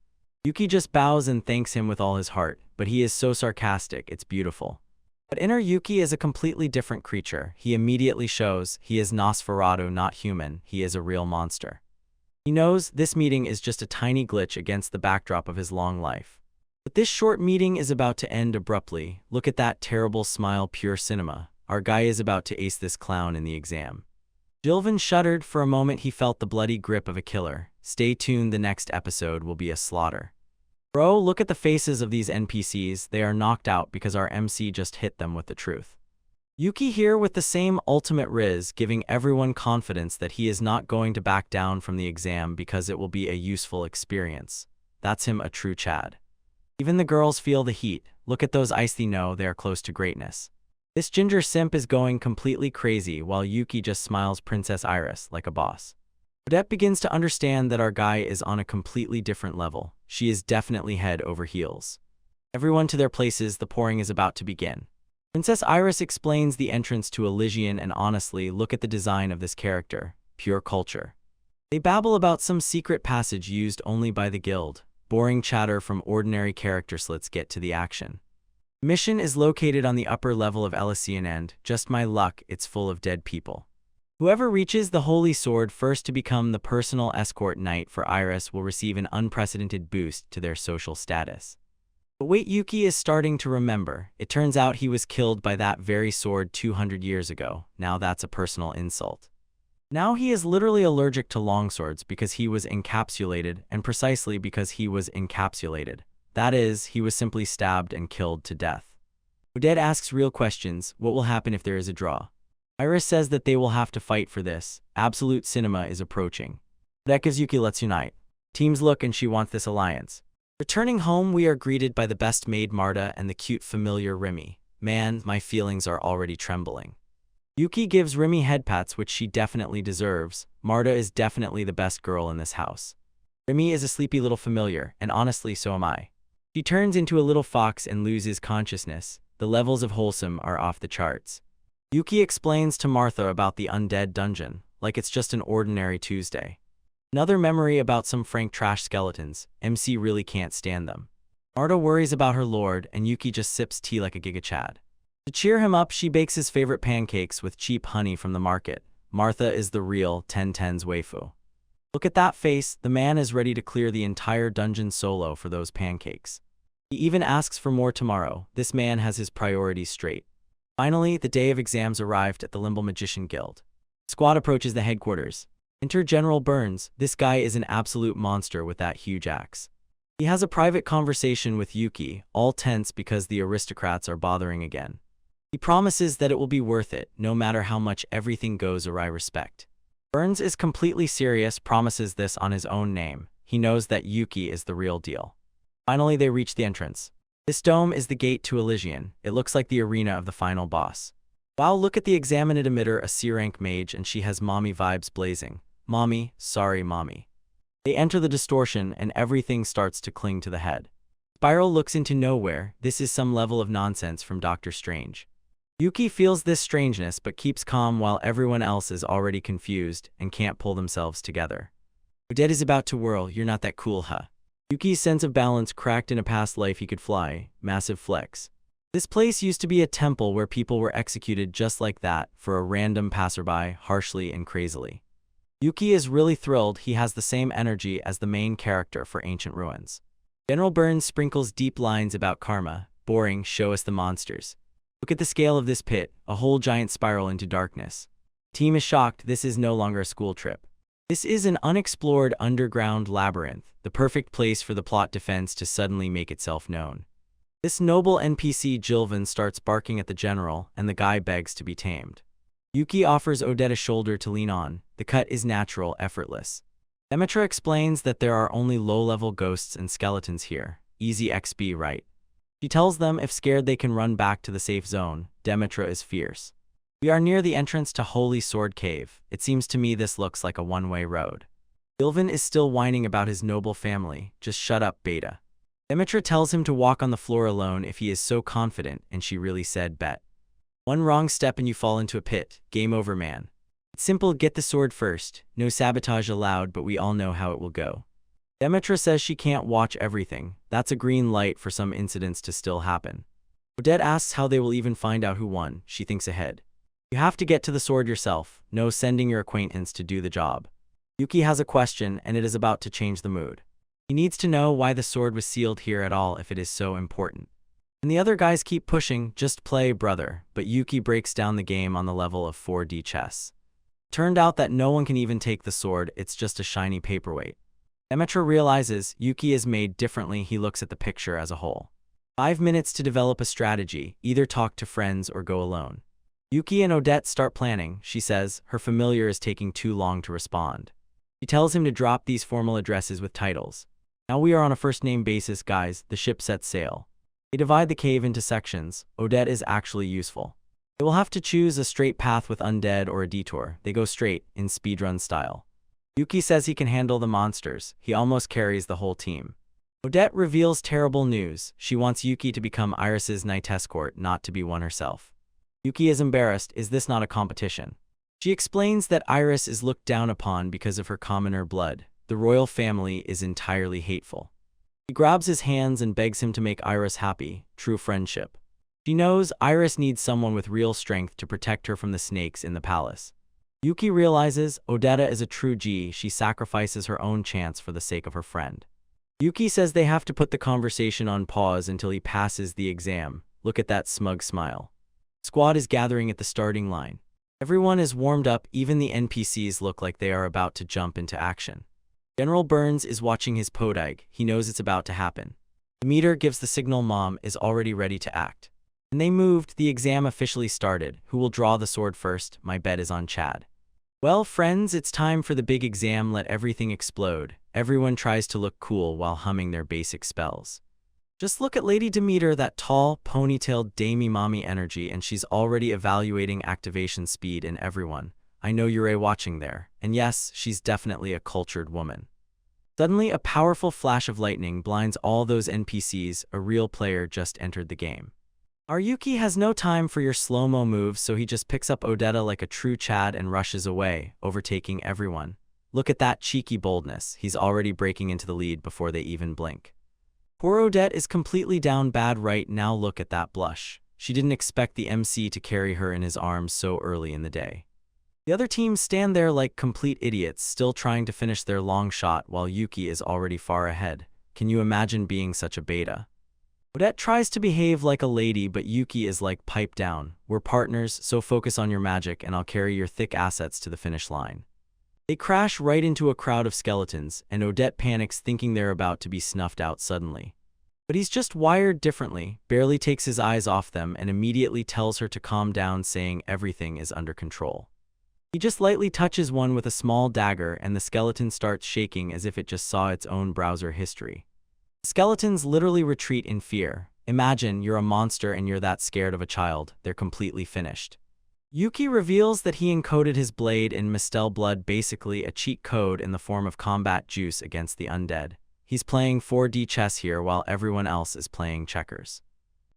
A: Yuki just bows and thanks him with all his heart, but he is so sarcastic, it's beautiful. But inner Yuki is a completely different creature. He immediately shows he is Nosferatu, not human. He is a real monster. He knows this meeting is just a tiny glitch against the backdrop of his long life. But this short meeting is about to end abruptly. Look at that terrible smile, pure cinema. Our guy is about to ace this clown in the exam. Jilvan shuddered. For a moment he felt the bloody grip of a killer. Stay tuned, the next episode will be a slaughter. Bro, look at the faces of these NPCs. They are knocked out because our MC just hit them with the truth. Yuki here with the same ultimate riz, giving everyone confidence that he is not going to back down from the exam because it will be a useful experience. That's him, a true Chad. Even the girls feel the heat. Look at those eyes, they know they are close to greatness. This ginger simp is going completely crazy while Yuki just smiles Princess Iris like a boss. Odette begins to understand that our guy is on a completely different level. She is definitely head over heels. Everyone to their places, the pouring is about to begin. Princess Iris explains the entrance to Elysian, and honestly, look at the design of this character. Pure culture. They babble about some secret passage used only by the guild. Boring chatter from ordinary characters. Let's get to the action. Mission is located on the upper level of Elysian, and just my luck, it's full of dead people. Whoever reaches the holy sword first to become the personal escort knight for Iris will receive an unprecedented boost to their social status. But wait, Yuki is starting to remember. It turns out he was killed by that very sword 200 years ago. Now that's a personal insult. Now he is literally allergic to longswords because he was encapsulated, and precisely because he was encapsulated. That is, he was simply stabbed and killed to death. Odette asks real questions. What will happen if there is a draw? Iris says that they will have to fight for this. Absolute cinema is approaching. Odette gives Yuki, let's unite. Teams look and she wants this alliance. Returning home, we are greeted by the best maid Marta and the cute familiar Remy. Man, my feelings are already trembling. Yuki gives Remy headpats, which she definitely deserves. Marta is definitely the best girl in this house. Remy is a sleepy little familiar, and honestly so am I. She turns into a little fox and loses consciousness. The levels of wholesome are off the charts. Yuki explains to Martha about the undead dungeon, like it's just an ordinary Tuesday. Another memory about some frank trash skeletons. MC really can't stand them. Marta worries about her lord, and Yuki just sips tea like a gigachad. To cheer him up, she bakes his favorite pancakes with cheap honey from the market. Martha is the real 10/10's waifu. Look at that face, the man is ready to clear the entire dungeon solo for those pancakes. He even asks for more tomorrow. This man has his priorities straight. Finally, the day of exams arrived at the Limbo Magician Guild. Squad approaches the headquarters. Enter General Burns. This guy is an absolute monster with that huge axe. He has a private conversation with Yuki, all tense because the aristocrats are bothering again. He promises that it will be worth it, no matter how much everything goes awry. Respect. Burns is completely serious, promises this on his own name. He knows that Yuki is the real deal. Finally, they reach the entrance. This dome is the gate to Elysian. It looks like the arena of the final boss. Wow, look at the examinate emitter, a C-rank mage, and she has mommy vibes blazing. Mommy, sorry mommy. They enter the distortion, and everything starts to cling to the head. Spiral looks into nowhere. This is some level of nonsense from Doctor Strange. Yuki feels this strangeness but keeps calm while everyone else is already confused and can't pull themselves together. Odette is about to whirl. You're not that cool, huh? Yuki's sense of balance cracked. In a past life he could fly. Massive flex. This place used to be a temple where people were executed just like that for a random passerby, harshly and crazily. Yuki is really thrilled. He has the same energy as the main character for Ancient Ruins. General Burns sprinkles deep lines about karma. Boring, show us the monsters. Look at the scale of this pit, a whole giant spiral into darkness. Team is shocked. This is no longer a school trip. This is an unexplored underground labyrinth, the perfect place for the plot defense to suddenly make itself known. This noble NPC Jilvan starts barking at the general, and the guy begs to be tamed. Yuki offers Odette a shoulder to lean on. The cut is natural, effortless. Demetra explains that there are only low-level ghosts and skeletons here. Easy XP, right? She tells them if scared they can run back to the safe zone. Demetra is fierce. We are near the entrance to Holy Sword Cave. It seems to me this looks like a one-way road. Ilvin is still whining about his noble family. Just shut up, Beta. Demetra tells him to walk on the floor alone if he is so confident, and she really said bet. One wrong step and you fall into a pit. Game over, man. It's simple, get the sword first. No sabotage allowed, but we all know how it will go. Demetra says she can't watch everything. That's a green light for some incidents to still happen. Odette asks how they will even find out who won. She thinks ahead. You have to get to the sword yourself. No sending your acquaintance to do the job. Yuki has a question, and it is about to change the mood. He needs to know why the sword was sealed here at all if it is so important. And the other guys keep pushing, just play, brother, but Yuki breaks down the game on the level of 4D chess. Turned out that no one can even take the sword, it's just a shiny paperweight. Demetra realizes Yuki is made differently. He looks at the picture as a whole. 5 minutes to develop a strategy, either talk to friends or go alone. Yuki and Odette start planning. She says her familiar is taking too long to respond. She tells him to drop these formal addresses with titles. Now we are on a first-name basis, guys. The ship sets sail. They divide the cave into sections. Odette is actually useful. They will have to choose a straight path with undead or a detour. They go straight, in speedrun style. Yuki says he can handle the monsters. He almost carries the whole team. Odette reveals terrible news. She wants Yuki to become Iris's night escort, not to be one herself. Yuki is embarrassed. Is this not a competition? She explains that Iris is looked down upon because of her commoner blood. The royal family is entirely hateful. He grabs his hands and begs him to make Iris happy. True friendship. She knows Iris needs someone with real strength to protect her from the snakes in the palace. Yuki realizes Odetta is a true G. She sacrifices her own chance for the sake of her friend. Yuki says they have to put the conversation on pause until he passes the exam. Look at that smug smile. Squad is gathering at the starting line. Everyone is warmed up. Even the NPCs look like they are about to jump into action. General Burns is watching his podig. He knows it's about to happen. The meter gives the signal mom is already ready to act. And they moved. The exam officially started. Who will draw the sword first? My bet is on Chad. Well, friends, it's time for the big exam. Let everything explode. Everyone tries to look cool while humming their basic spells. Just look at Lady Demeter, that tall, ponytailed damey mommy energy, and she's already evaluating activation speed in everyone. I know you're watching there. And yes, she's definitely a cultured woman. Suddenly, a powerful flash of lightning blinds all those NPCs. A real player just entered the game. Our Yuki has no time for your slow-mo moves, so he just picks up Odetta like a true Chad and rushes away, overtaking everyone. Look at that cheeky boldness. He's already breaking into the lead before they even blink. Poor Odette is completely down bad right now. Look at that blush. She didn't expect the MC to carry her in his arms so early in the day. The other teams stand there like complete idiots, still trying to finish their long shot while Yuki is already far ahead. Can you imagine being such a beta? Odette tries to behave like a lady, but Yuki is like, pipe down. We're partners, so focus on your magic and I'll carry your thick assets to the finish line. They crash right into a crowd of skeletons, and Odette panics thinking they're about to be snuffed out suddenly. But he's just wired differently, barely takes his eyes off them and immediately tells her to calm down, saying everything is under control. He just lightly touches one with a small dagger and the skeleton starts shaking as if it just saw its own browser history. The skeletons literally retreat in fear. Imagine you're a monster and you're that scared of a child. They're completely finished. Yuki reveals that he encoded his blade in Mistel blood, basically a cheat code in the form of combat juice against the undead. He's playing 4D chess here while everyone else is playing checkers.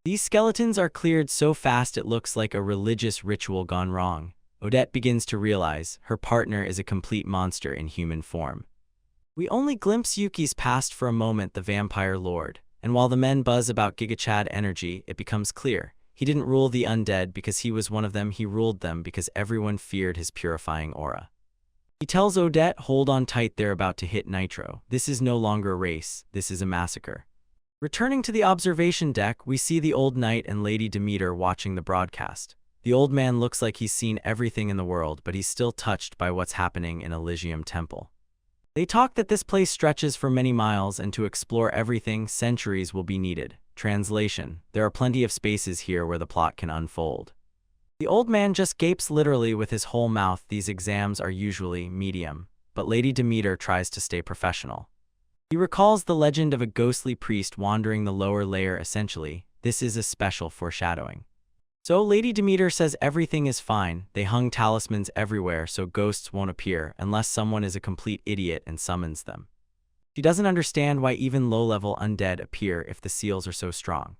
A: These skeletons are cleared so fast it looks like a religious ritual gone wrong. Odette begins to realize her partner is a complete monster in human form. We only glimpse Yuki's past for a moment, the vampire lord, and while the men buzz about GigaChad energy, it becomes clear. He didn't rule the undead because he was one of them, he ruled them because everyone feared his purifying aura. He tells Odette, hold on tight, they're about to hit nitro. This is no longer a race, this is a massacre. Returning to the observation deck, we see the old knight and Lady Demeter watching the broadcast. The old man looks like he's seen everything in the world, but he's still touched by what's happening in Elysium Temple. They talk that this place stretches for many miles, and to explore everything, centuries will be needed. Translation: there are plenty of spaces here where the plot can unfold. The old man just gapes literally with his whole mouth. These exams are usually medium, but Lady Demeter tries to stay professional. He recalls the legend of a ghostly priest wandering the lower layer. Essentially, this is a special foreshadowing. So Lady Demeter says everything is fine. They hung talismans everywhere so ghosts won't appear unless someone is a complete idiot and summons them. She doesn't understand why even low-level undead appear if the seals are so strong.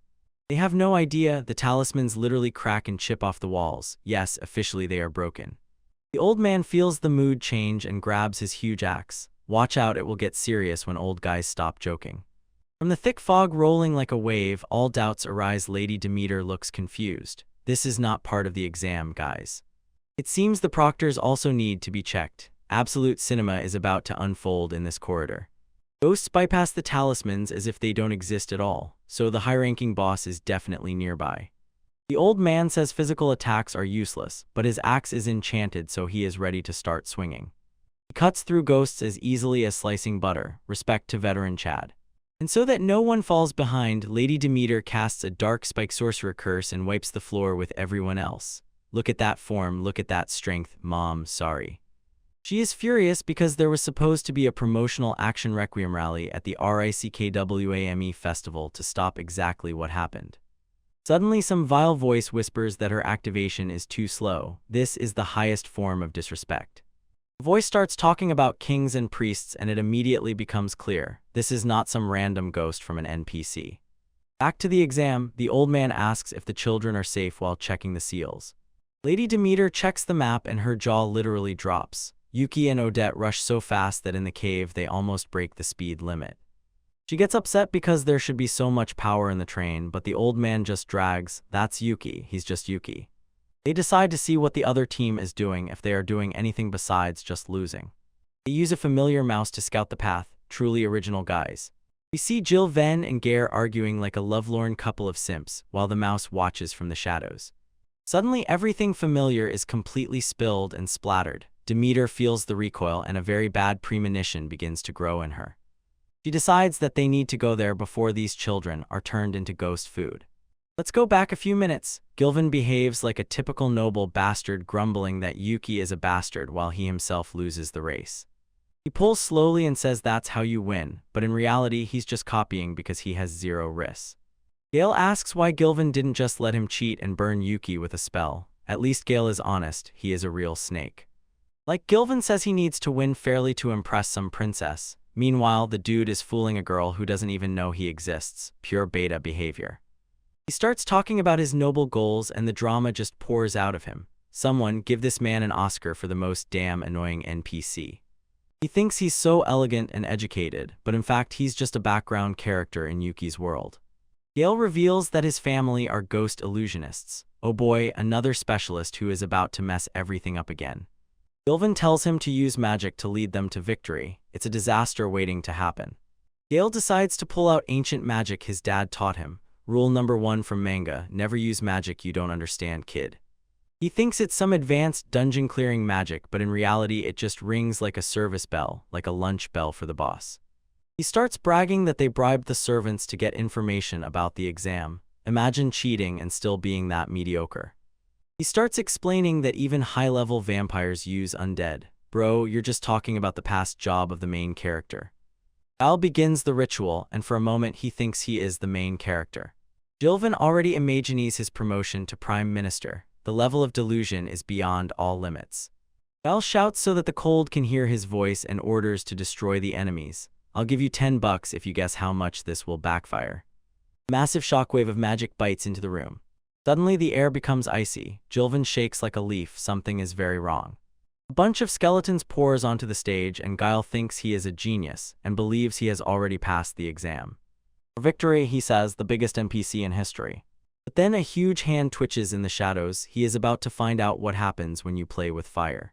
A: They have no idea the talismans literally crack and chip off the walls. Yes, officially they are broken. The old man feels the mood change and grabs his huge axe. Watch out, it will get serious when old guys stop joking. From the thick fog rolling like a wave, all doubts arise. Lady Demeter looks confused. This is not part of the exam, guys. It seems the proctors also need to be checked. Absolute cinema is about to unfold in this corridor. Ghosts bypass the talismans as if they don't exist at all, so the high-ranking boss is definitely nearby. The old man says physical attacks are useless, but his axe is enchanted, so he is ready to start swinging. He cuts through ghosts as easily as slicing butter, respect to veteran Chad. And so that no one falls behind, Lady Demeter casts a dark spike sorcerer curse and wipes the floor with everyone else. Look at that form, look at that strength, mom, sorry. She is furious because there was supposed to be a promotional action requiem rally at the Reincarnated festival to stop exactly what happened. Suddenly some vile voice whispers that her activation is too slow. This is the highest form of disrespect. The voice starts talking about kings and priests, and it immediately becomes clear. This is not some random ghost from an NPC. Back to the exam, the old man asks if the children are safe while checking the seals. Lady Demeter checks the map and her jaw literally drops. Yuki and Odette rush so fast that in the cave they almost break the speed limit. She gets upset because there should be so much power in the train, but the old man just drags. That's Yuki, he's just Yuki. They decide to see what the other team is doing, if they are doing anything besides just losing. They use a familiar mouse to scout the path, truly original guys. We see Jill, Ven, and Gare arguing like a lovelorn couple of simps, while the mouse watches from the shadows. Suddenly everything familiar is completely spilled and splattered. Demeter feels the recoil and a very bad premonition begins to grow in her. She decides that they need to go there before these children are turned into ghost food. Let's go back a few minutes. Gilvin behaves like a typical noble bastard, grumbling that Yuki is a bastard while he himself loses the race. He pulls slowly and says that's how you win, but in reality he's just copying because he has zero risks. Gale asks why Gilvan didn't just let him cheat and burn Yuki with a spell. At least Gale is honest, he is a real snake. Like Gilvan says he needs to win fairly to impress some princess. Meanwhile, the dude is fooling a girl who doesn't even know he exists. Pure beta behavior. He starts talking about his noble goals and the drama just pours out of him. Someone give this man an Oscar for the most damn annoying NPC. He thinks he's so elegant and educated, but in fact he's just a background character in Yuki's world. Gale reveals that his family are ghost illusionists. Oh boy, another specialist who is about to mess everything up again. Gilvan tells him to use magic to lead them to victory. It's a disaster waiting to happen. Gale decides to pull out ancient magic his dad taught him. Rule number 1 from Manga: never use magic you don't understand, kid. He thinks it's some advanced dungeon-clearing magic, but in reality it just rings like a service bell, like a lunch bell for the boss. He starts bragging that they bribed the servants to get information about the exam. Imagine cheating and still being that mediocre. He starts explaining that even high-level vampires use undead. Bro, you're just talking about the past job of the main character. Al begins the ritual, and for a moment he thinks he is the main character. Gilvan already imagines his promotion to Prime Minister. The level of delusion is beyond all limits. Al shouts so that the cold can hear his voice and orders to destroy the enemies. I'll give you $10 if you guess how much this will backfire. A massive shockwave of magic bites into the room. Suddenly the air becomes icy. Gilvan shakes like a leaf. Something is very wrong. A bunch of skeletons pours onto the stage, and Guile thinks he is a genius and believes he has already passed the exam. For victory, he says, the biggest NPC in history. But then a huge hand twitches in the shadows. He is about to find out what happens when you play with fire.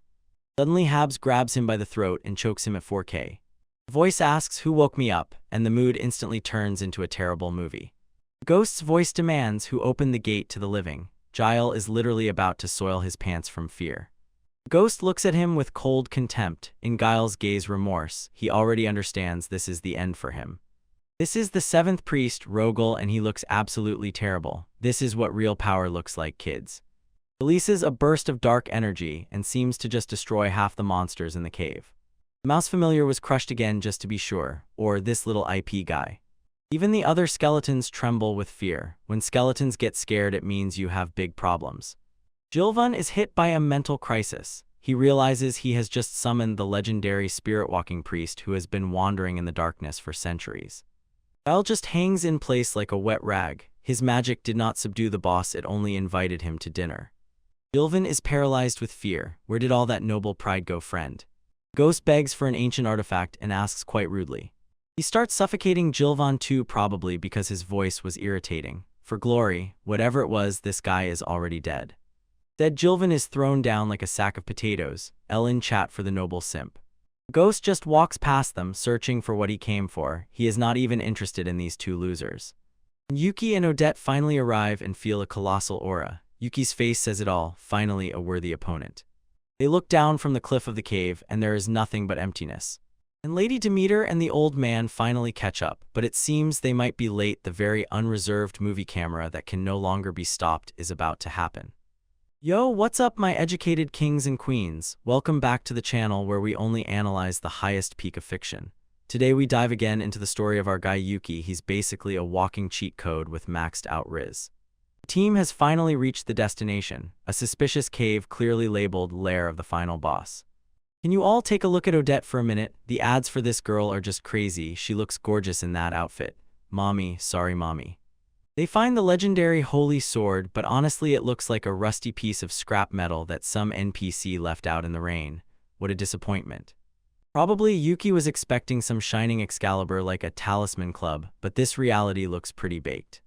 A: Suddenly Habs grabs him by the throat and chokes him at 4K. The voice asks, "Who woke me up?" and the mood instantly turns into a terrible movie. The ghost's voice demands, "Who opened the gate to the living?" Giles is literally about to soil his pants from fear. The ghost looks at him with cold contempt. In Giles' gaze, remorse. He already understands this is the end for him. This is the 7th priest, Rogel, and he looks absolutely terrible. This is what real power looks like, kids. Releases a burst of dark energy and seems to just destroy half the monsters in the cave. The mouse familiar was crushed again just to be sure, or this little IP guy. Even the other skeletons tremble with fear. When skeletons get scared, it means you have big problems. Gilvan is hit by a mental crisis. He realizes he has just summoned the legendary spirit-walking priest who has been wandering in the darkness for centuries. Giles just hangs in place like a wet rag. His magic did not subdue the boss, it only invited him to dinner. Gilvan is paralyzed with fear. Where did all that noble pride go, friend? Ghost begs for an ancient artifact and asks quite rudely. He starts suffocating Gilvan too, probably because his voice was irritating. For glory, whatever it was, this guy is already dead. Dead Gilvan is thrown down like a sack of potatoes. Ellen chat for the noble simp. Ghost just walks past them, searching for what he came for. He is not even interested in these two losers. Yuki and Odette finally arrive and feel a colossal aura. Yuki's face says it all, finally a worthy opponent. They look down from the cliff of the cave, and there is nothing but emptiness. And Lady Demeter and the old man finally catch up, but it seems they might be late. The very unreserved movie camera that can no longer be stopped is about to happen. Yo, what's up my educated kings and queens? Welcome back to the channel where we only analyze the highest peak of fiction. Today we dive again into the story of our guy Yuki. He's basically a walking cheat code with maxed out Riz. The team has finally reached the destination, a suspicious cave clearly labeled lair of the final boss. Can you all take a look at Odette for a minute? The ads for this girl are just crazy. She looks gorgeous in that outfit. Mommy, sorry mommy. They find the legendary holy sword, but honestly it looks like a rusty piece of scrap metal that some NPC left out in the rain. What a disappointment. Probably Yuki was expecting some shining Excalibur like a talisman club, but this reality looks pretty baked.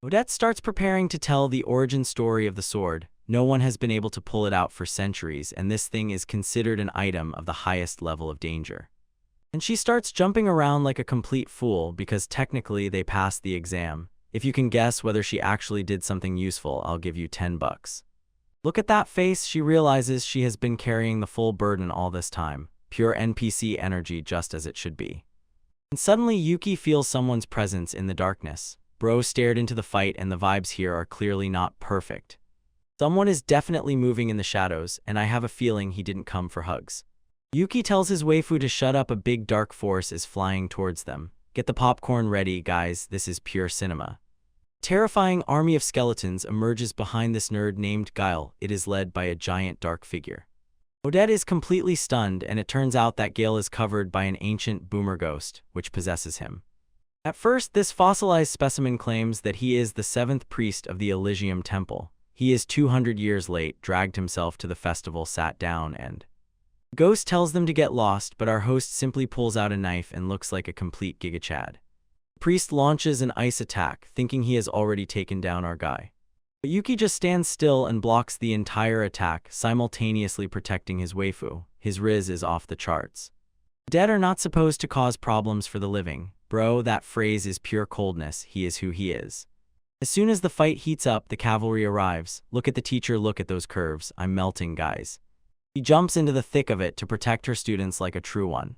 A: Odette starts preparing to tell the origin story of the sword. No one has been able to pull it out for centuries, and this thing is considered an item of the highest level of danger. And she starts jumping around like a complete fool because technically they passed the exam. If you can guess whether she actually did something useful, I'll give you $10. Look at that face. She realizes she has been carrying the full burden all this time. Pure NPC energy, just as it should be. And suddenly Yuki feels someone's presence in the darkness. Bro stared into the fight, and the vibes here are clearly not perfect. Someone is definitely moving in the shadows, and I have a feeling he didn't come for hugs. Yuki tells his waifu to shut up. A big dark force is flying towards them. Get the popcorn ready, guys, this is pure cinema. Terrifying army of skeletons emerges behind this nerd named Guile. It is led by a giant dark figure. Odette is completely stunned, and it turns out that Gale is covered by an ancient boomer ghost, which possesses him. At first, this fossilized specimen claims that he is the 7th priest of the Elysium Temple. He is 200 years late, dragged himself to the festival, sat down, and Ghost tells them to get lost, but our host simply pulls out a knife and looks like a complete gigachad. Priest launches an ice attack, thinking he has already taken down our guy. But Yuki just stands still and blocks the entire attack, simultaneously protecting his waifu. His riz is off the charts. Dead are not supposed to cause problems for the living. Bro, that phrase is pure coldness. He is who he is. As soon as the fight heats up, the cavalry arrives. Look at the teacher, look at those curves. I'm melting, guys. She jumps into the thick of it to protect her students like a true one.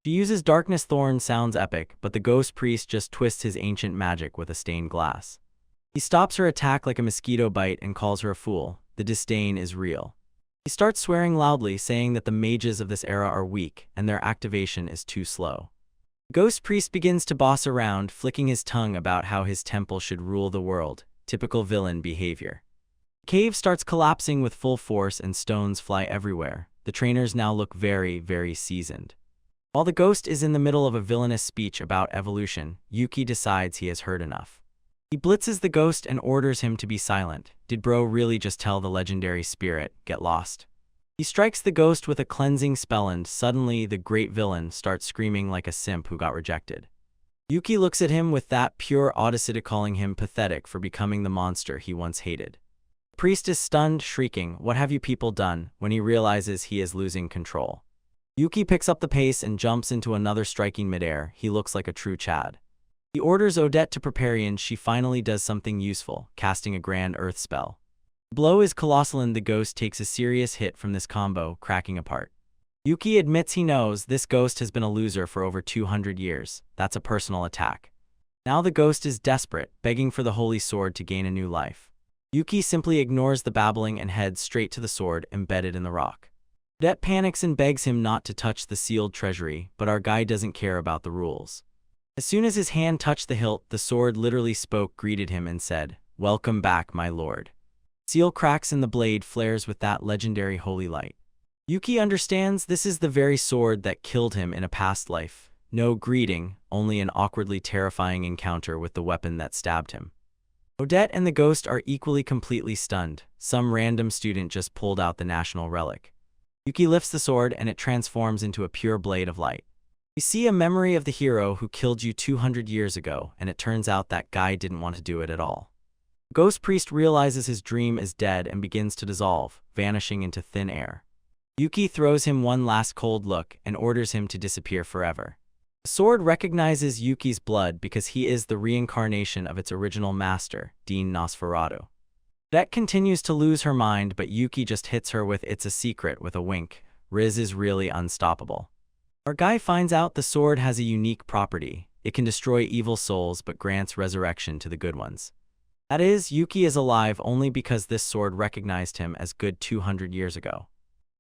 A: She uses Darkness Thorn, sounds epic, but the ghost priest just twists his ancient magic with a stained glass. He stops her attack like a mosquito bite and calls her a fool. The disdain is real. He starts swearing loudly, saying that the mages of this era are weak and their activation is too slow. Ghost priest begins to boss around, flicking his tongue about how his temple should rule the world. Typical villain behavior. Cave starts collapsing with full force and stones fly everywhere. The trainers now look very, very seasoned. While the ghost is in the middle of a villainous speech about evolution, Yuki decides he has heard enough. He blitzes the ghost and orders him to be silent. Did bro really just tell the legendary spirit, get lost? He strikes the ghost with a cleansing spell and suddenly the great villain starts screaming like a simp who got rejected. Yuki looks at him with that pure audacity, calling him pathetic for becoming the monster he once hated. The priest is stunned, shrieking, "What have you people done?" when he realizes he is losing control. Yuki picks up the pace and jumps into another, striking midair. He looks like a true Chad. He orders Odette to prepare, and she finally does something useful, casting a grand earth spell. The blow is colossal and the ghost takes a serious hit from this combo, cracking apart. Yuki admits he knows this ghost has been a loser for over 200 years. That's a personal attack. Now the ghost is desperate, begging for the holy sword to gain a new life. Yuki simply ignores the babbling and heads straight to the sword embedded in the rock. Odette panics and begs him not to touch the sealed treasury, but our guy doesn't care about the rules. As soon as his hand touched the hilt, the sword literally spoke, greeted him, and said, "Welcome back, my lord." Seal cracks and the blade flares with that legendary holy light. Yuki understands this is the very sword that killed him in a past life. No greeting, only an awkwardly terrifying encounter with the weapon that stabbed him. Odette and the ghost are equally completely stunned. Some random student just pulled out the national relic. Yuki lifts the sword and it transforms into a pure blade of light. We see a memory of the hero who killed you 200 years ago, and it turns out that guy didn't want to do it at all. Ghost priest realizes his dream is dead and begins to dissolve, vanishing into thin air. Yuki throws him one last cold look and orders him to disappear forever. The sword recognizes Yuki's blood because he is the reincarnation of its original master, Dean Nosferatu. Odette continues to lose her mind, but Yuki just hits her with "It's a secret" with a wink. Riz is really unstoppable. Our guy finds out the sword has a unique property. It can destroy evil souls but grants resurrection to the good ones. That is, Yuki is alive only because this sword recognized him as good 200 years ago.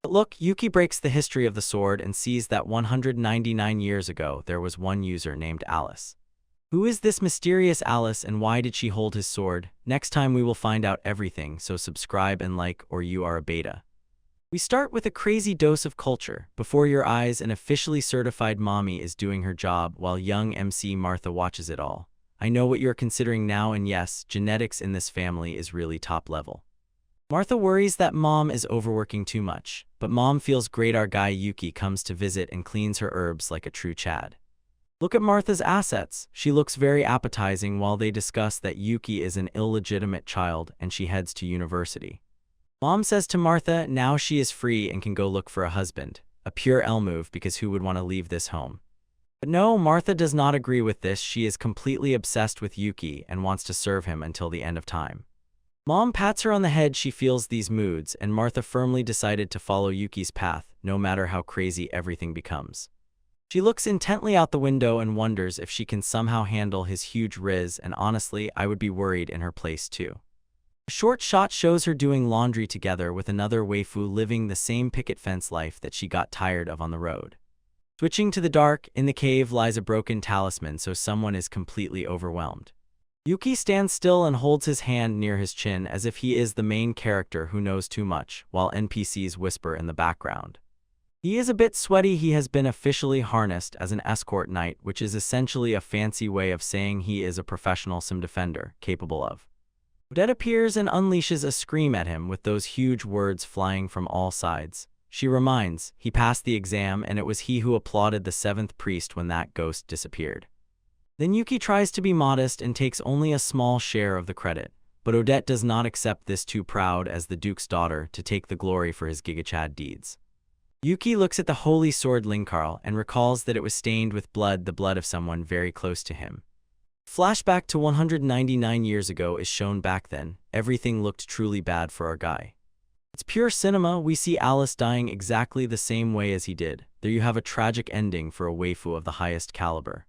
A: But look, Yuki breaks the history of the sword and sees that 199 years ago there was one user named Alice. Who is this mysterious Alice and why did she hold his sword? Next time we will find out everything, so subscribe and like or you are a beta. We start with a crazy dose of culture. Before your eyes, an officially certified mommy is doing her job while young MC Martha watches it all. I know what you're considering now, and yes, genetics in this family is really top level. Martha worries that mom is overworking too much, but mom feels great. Our guy Yuki comes to visit and cleans her herbs like a true Chad. Look at Martha's assets. She looks very appetizing while they discuss that Yuki is an illegitimate child and she heads to university. Mom says to Martha now she is free and can go look for a husband. A pure L move, because who would want to leave this home? But no, Martha does not agree with this. She is completely obsessed with Yuki and wants to serve him until the end of time. Mom pats her on the head. She feels these moods, and Martha firmly decided to follow Yuki's path, no matter how crazy everything becomes. She looks intently out the window and wonders if she can somehow handle his huge riz, and honestly, I would be worried in her place too. A short shot shows her doing laundry together with another waifu living the same picket fence life that she got tired of on the road. Switching to the dark, in the cave lies a broken talisman, so someone is completely overwhelmed. Yuki stands still and holds his hand near his chin as if he is the main character who knows too much, while NPCs whisper in the background. He is a bit sweaty. He has been officially harnessed as an escort knight, which is essentially a fancy way of saying he is a professional sim defender, capable of. Odette appears and unleashes a scream at him with those huge words flying from all sides. She reminds, he passed the exam and it was he who applauded the seventh priest when that ghost disappeared. Then Yuki tries to be modest and takes only a small share of the credit, but Odette does not accept this, too proud as the Duke's daughter to take the glory for his gigachad deeds. Yuki looks at the holy sword Linkarl and recalls that it was stained with blood, the blood of someone very close to him. Flashback to 199 years ago is shown. Back then, everything looked truly bad for our guy. It's pure cinema. We see Alice dying exactly the same way as he did. There you have a tragic ending for a waifu of the highest caliber.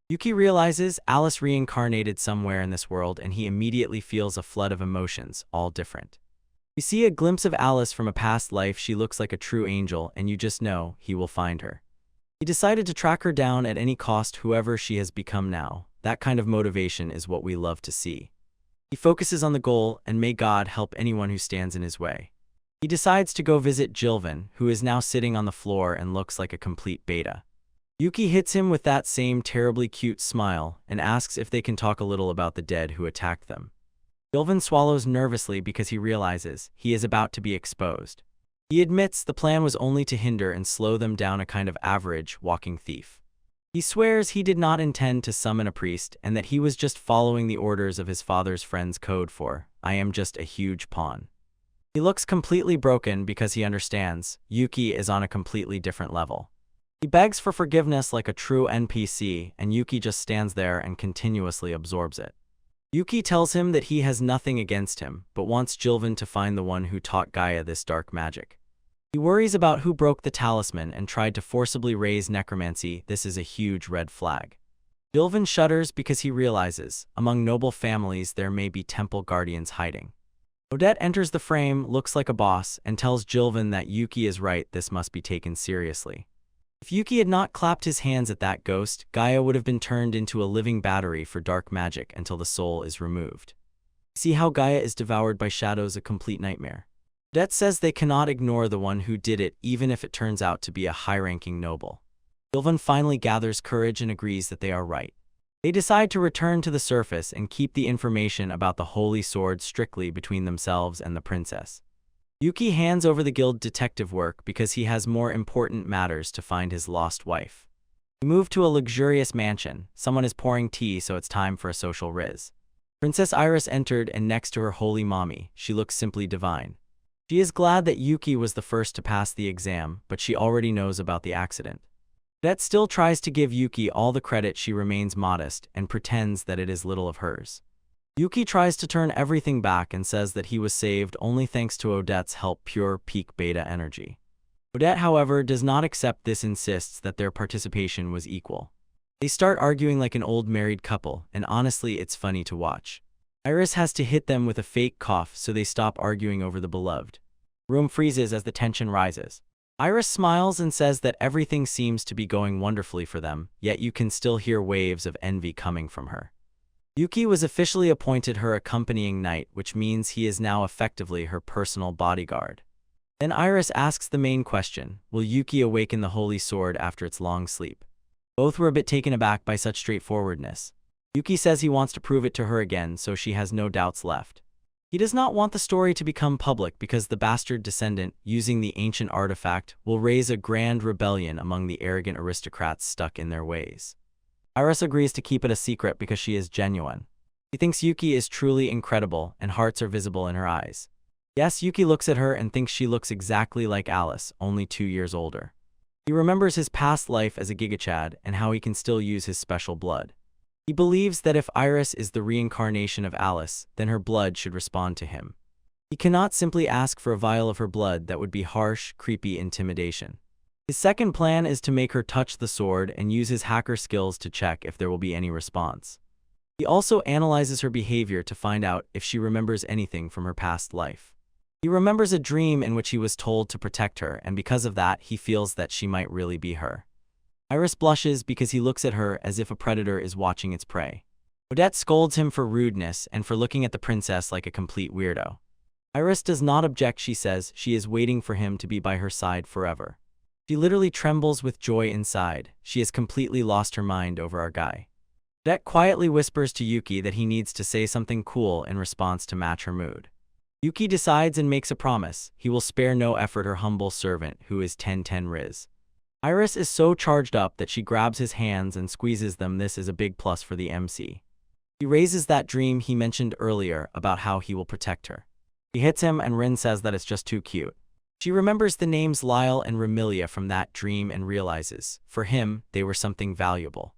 A: Yuki realizes Alice reincarnated somewhere in this world and he immediately feels a flood of emotions, all different. We see a glimpse of Alice from a past life. She looks like a true angel and you just know he will find her. He decided to track her down at any cost, whoever she has become now. That kind of motivation is what we love to see. He focuses on the goal and may God help anyone who stands in his way. He decides to go visit Jilvin, who is now sitting on the floor and looks like a complete beta. Yuki hits him with that same terribly cute smile and asks if they can talk a little about the dead who attacked them. Jilvin swallows nervously because he realizes he is about to be exposed. He admits the plan was only to hinder and slow them down, a kind of average walking thief. He swears he did not intend to summon a priest and that he was just following the orders of his father's friend's code for, I am just a huge pawn. He looks completely broken because he understands Yuki is on a completely different level. He begs for forgiveness like a true NPC and Yuki just stands there and continuously absorbs it. Yuki tells him that he has nothing against him, but wants Jilvin to find the one who taught Gaia this dark magic. He worries about who broke the talisman and tried to forcibly raise necromancy. This is a huge red flag. Jilvin shudders because he realizes, among noble families there may be temple guardians hiding. Odette enters the frame, looks like a boss, and tells Jilvin that Yuki is right, this must be taken seriously. If Yuki had not clapped his hands at that ghost, Gaia would have been turned into a living battery for dark magic until the soul is removed. See how Gaia is devoured by shadows, a complete nightmare. Odette says they cannot ignore the one who did it, even if it turns out to be a high-ranking noble. Jilvin finally gathers courage and agrees that they are right. They decide to return to the surface and keep the information about the holy sword strictly between themselves and the princess. Yuki hands over the guild detective work because he has more important matters to find his lost wife. We move to a luxurious mansion. Someone is pouring tea, so it's time for a social riz. Princess Iris entered, and next to her holy mommy, she looks simply divine. She is glad that Yuki was the first to pass the exam, but she already knows about the accident. Odette still tries to give Yuki all the credit. She remains modest and pretends that it is little of hers. Yuki tries to turn everything back and says that he was saved only thanks to Odette's help, pure peak beta energy. Odette, however, does not accept this, insists that their participation was equal. They start arguing like an old married couple, and honestly it's funny to watch. Iris has to hit them with a fake cough so they stop arguing over the beloved. Room freezes as the tension rises. Iris smiles and says that everything seems to be going wonderfully for them, yet you can still hear waves of envy coming from her. Yuki was officially appointed her accompanying knight, which means he is now effectively her personal bodyguard. Then Iris asks the main question, will Yuki awaken the holy sword after its long sleep? Both were a bit taken aback by such straightforwardness. Yuki says he wants to prove it to her again, so she has no doubts left. He does not want the story to become public because the bastard descendant, using the ancient artifact, will raise a grand rebellion among the arrogant aristocrats stuck in their ways. Iris agrees to keep it a secret because she is genuine. She thinks Yuki is truly incredible, and hearts are visible in her eyes. Yes, Yuki looks at her and thinks she looks exactly like Alice, only 2 years older. He remembers his past life as a gigachad and how he can still use his special blood. He believes that if Iris is the reincarnation of Alice, then her blood should respond to him. He cannot simply ask for a vial of her blood. That would be harsh, creepy intimidation. His second plan is to make her touch the sword and use his hacker skills to check if there will be any response. He also analyzes her behavior to find out if she remembers anything from her past life. He remembers a dream in which he was told to protect her, and because of that, he feels that she might really be her. Iris blushes because he looks at her as if a predator is watching its prey. Odette scolds him for rudeness and for looking at the princess like a complete weirdo. Iris does not object. She says she is waiting for him to be by her side forever. She literally trembles with joy inside. She has completely lost her mind over our guy. Odette quietly whispers to Yuki that he needs to say something cool in response to match her mood. Yuki decides and makes a promise. He will spare no effort her humble servant, who is 1010 Riz. Iris is so charged up that she grabs his hands and squeezes them. This is a big plus for the MC. He raises that dream he mentioned earlier about how he will protect her. He hits him and Rin says that it's just too cute. She remembers the names Lyle and Remilia from that dream and realizes, for him, they were something valuable.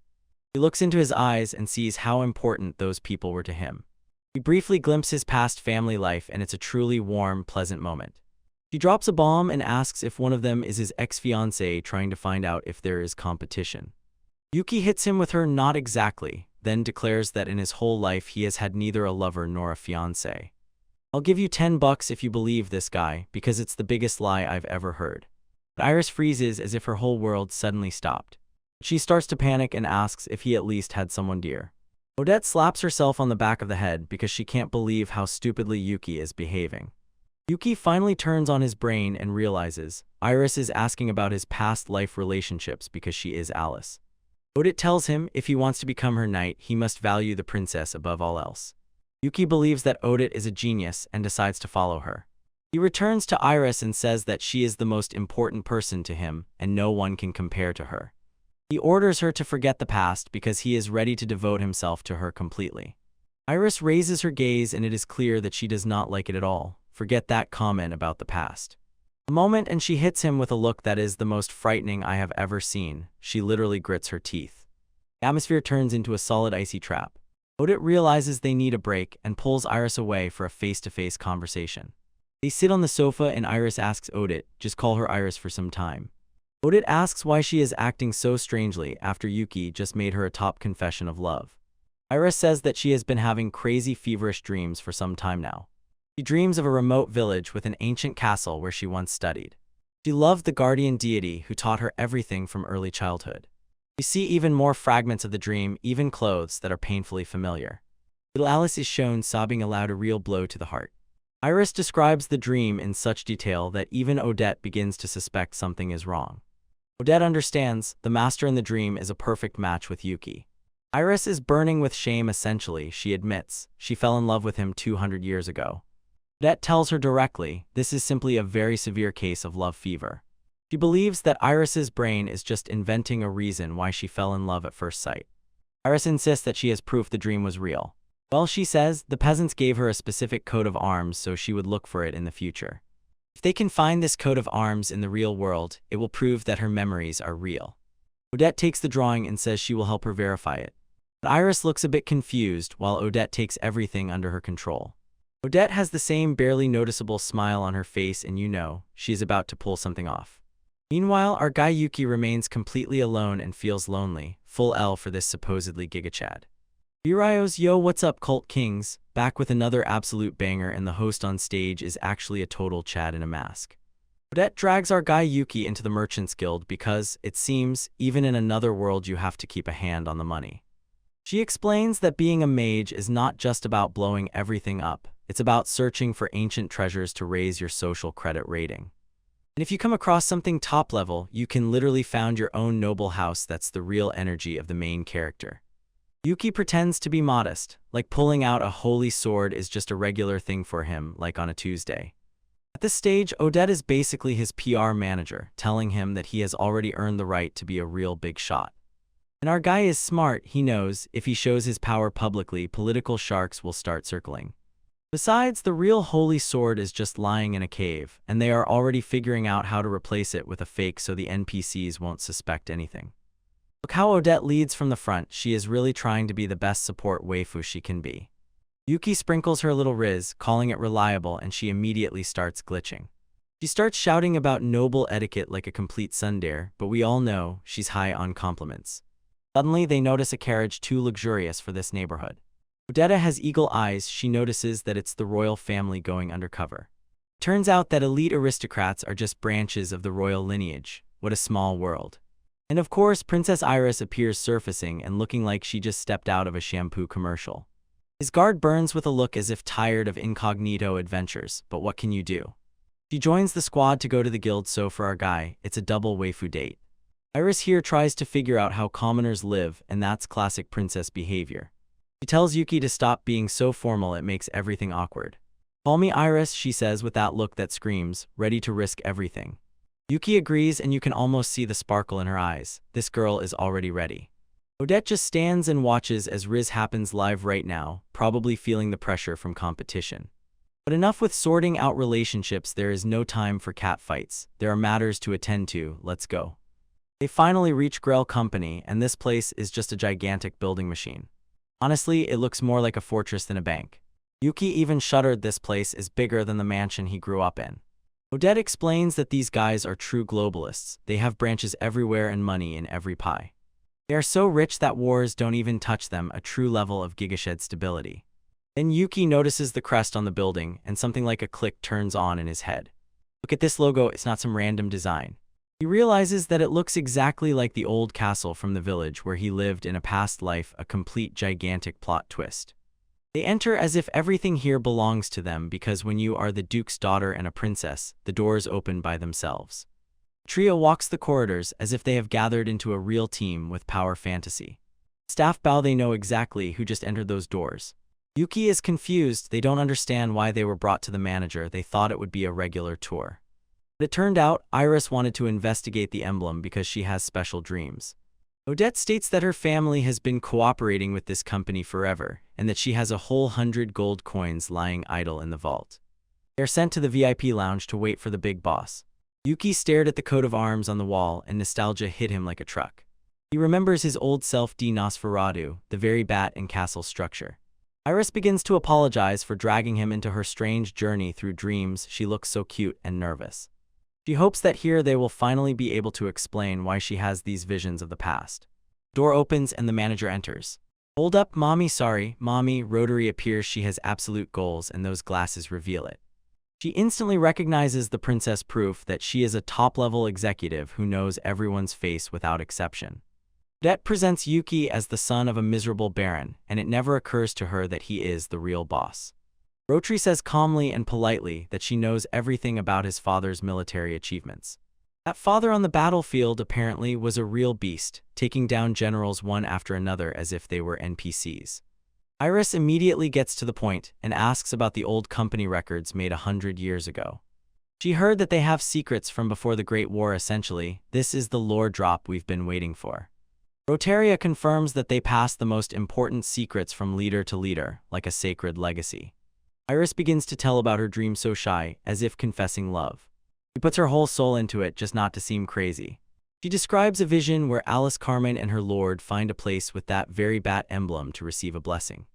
A: He looks into his eyes and sees how important those people were to him. He briefly glimpses his past family life and it's a truly warm, pleasant moment. She drops a bomb and asks if one of them is his ex-fiancé, trying to find out if there is competition. Yuki hits him with her "not exactly," then declares that in his whole life he has had neither a lover nor a fiancé. "I'll give you $10 if you believe this guy, because it's the biggest lie I've ever heard." But Iris freezes as if her whole world suddenly stopped. She starts to panic and asks if he at least had someone dear. Odette slaps herself on the back of the head because she can't believe how stupidly Yuki is behaving. Yuki finally turns on his brain and realizes Iris is asking about his past life relationships because she is Alice. Odette tells him if he wants to become her knight, he must value the princess above all else. Yuki believes that Odette is a genius and decides to follow her. He returns to Iris and says that she is the most important person to him and no one can compare to her. He orders her to forget the past because he is ready to devote himself to her completely. Iris raises her gaze and it is clear that she does not like it at all. Forget that comment about the past. A moment and she hits him with a look that is the most frightening I have ever seen. She literally grits her teeth. The atmosphere turns into a solid icy trap. Odette realizes they need a break and pulls Iris away for a face-to-face conversation. They sit on the sofa and Iris asks Odette, just call her Iris for some time. Odette asks why she is acting so strangely after Yuki just made her a top confession of love. Iris says that she has been having crazy feverish dreams for some time now. She dreams of a remote village with an ancient castle where she once studied. She loved the guardian deity who taught her everything from early childhood. You see even more fragments of the dream, even clothes that are painfully familiar. Little Alice is shown sobbing aloud, a real blow to the heart. Iris describes the dream in such detail that even Odette begins to suspect something is wrong. Odette understands the master in the dream is a perfect match with Yuki. Iris is burning with shame. Essentially, she admits she fell in love with him 200 years ago. Odette tells her directly this is simply a very severe case of love fever. She believes that Iris's brain is just inventing a reason why she fell in love at first sight. Iris insists that she has proof the dream was real. Well, she says the peasants gave her a specific coat of arms so she would look for it in the future. If they can find this coat of arms in the real world, it will prove that her memories are real. Odette takes the drawing and says she will help her verify it. But Iris looks a bit confused while Odette takes everything under her control. Odette has the same barely noticeable smile on her face and you know she is about to pull something off. Meanwhile, our guy Yuki remains completely alone and feels lonely, full L for this supposedly gigachad. Urios, yo, what's up cult kings, back with another absolute banger, and the host on stage is actually a total chad in a mask. Odette drags our guy Yuki into the Merchants Guild because, it seems, even in another world you have to keep a hand on the money. She explains that being a mage is not just about blowing everything up, it's about searching for ancient treasures to raise your social credit rating. And if you come across something top level, you can literally found your own noble house. That's the real energy of the main character. Yuki pretends to be modest, like pulling out a holy sword is just a regular thing for him, like on a Tuesday. At this stage, Odette is basically his PR manager, telling him that he has already earned the right to be a real big shot. And our guy is smart. He knows if he shows his power publicly, political sharks will start circling. Besides, the real holy sword is just lying in a cave, and they are already figuring out how to replace it with a fake so the NPCs won't suspect anything. Look how Odette leads from the front. She is really trying to be the best support waifu she can be. Yuki sprinkles her a little riz, calling it reliable, and she immediately starts glitching. She starts shouting about noble etiquette like a complete tsundere, but we all know she's high on compliments. Suddenly, they notice a carriage too luxurious for this neighborhood. Odetta has eagle eyes. She notices that it's the royal family going undercover. Turns out that elite aristocrats are just branches of the royal lineage. What a small world. And of course, Princess Iris appears surfacing and looking like she just stepped out of a shampoo commercial. His guard burns with a look as if tired of incognito adventures, but what can you do? She joins the squad to go to the guild, so for our guy, it's a double waifu date. Iris here tries to figure out how commoners live, and that's classic princess behavior. She tells Yuki to stop being so formal, it makes everything awkward. Call me Iris, she says with that look that screams, ready to risk everything. Yuki agrees, and you can almost see the sparkle in her eyes. This girl is already ready. Odette just stands and watches as Riz happens live right now, probably feeling the pressure from competition. But enough with sorting out relationships, there is no time for cat fights. There are matters to attend to, let's go. They finally reach Grell Company, and this place is just a gigantic building machine. Honestly, it looks more like a fortress than a bank. Yuki even shuddered. This place is bigger than the mansion he grew up in. Odette explains that these guys are true globalists. They have branches everywhere and money in every pie. They are so rich that wars don't even touch them, a true level of gigashed stability. Then Yuki notices the crest on the building, and something like a click turns on in his head. Look at this logo, it's not some random design. He realizes that it looks exactly like the old castle from the village where he lived in a past life, a complete gigantic plot twist. They enter as if everything here belongs to them, because when you are the duke's daughter and a princess, the doors open by themselves. The trio walks the corridors as if they have gathered into a real team with power fantasy. Staff bow, they know exactly who just entered those doors. Yuki is confused. They don't understand why they were brought to the manager. They thought it would be a regular tour. But it turned out Iris wanted to investigate the emblem because she has special dreams. Odette states that her family has been cooperating with this company forever, and that she has a whole 100 gold coins lying idle in the vault. They are sent to the VIP lounge to wait for the big boss. Yuki stared at the coat of arms on the wall, and nostalgia hit him like a truck. He remembers his old self, D. Nosferatu, the very bat and castle structure. Iris begins to apologize for dragging him into her strange journey through dreams. She looks so cute and nervous. She hopes that here they will finally be able to explain why she has these visions of the past. Door opens and the manager enters. Hold up, mommy, sorry, mommy. Rotary appears. She has absolute goals, and those glasses reveal it. She instantly recognizes the princess, proof that she is a top-level executive who knows everyone's face without exception. Odette presents Yuki as the son of a miserable baron, and it never occurs to her that he is the real boss. Rotary says calmly and politely that she knows everything about his father's military achievements. That father on the battlefield apparently was a real beast, taking down generals one after another as if they were NPCs. Iris immediately gets to the point and asks about the old company records made 100 years ago. She heard that they have secrets from before the Great War. Essentially, this is the lore drop we've been waiting for. Rotaria confirms that they pass the most important secrets from leader to leader, like a sacred legacy. Iris begins to tell about her dream, so shy, as if confessing love. She puts her whole soul into it, just not to seem crazy. She describes a vision where Alice Carmen and her lord find a place with that very bat emblem to receive a blessing.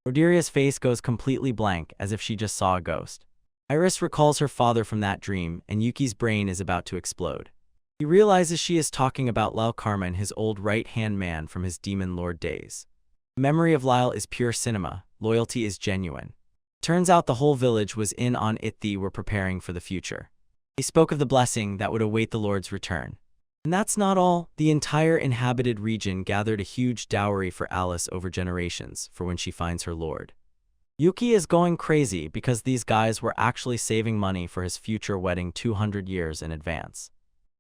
A: Roderia's face goes completely blank, as if she just saw a ghost. Iris recalls her father from that dream, and Yuki's brain is about to explode. He realizes she is talking about Lyle Carmen, his old right-hand man from his demon lord days. The memory of Lyle is pure cinema. Loyalty is genuine. Turns out the whole village was in on it. They were preparing for the future. They spoke of the blessing that would await the lord's return. And that's not all. The entire inhabited region gathered a huge dowry for Alice over generations for when she finds her lord. Yuki is going crazy because these guys were actually saving money for his future wedding 200 years in advance.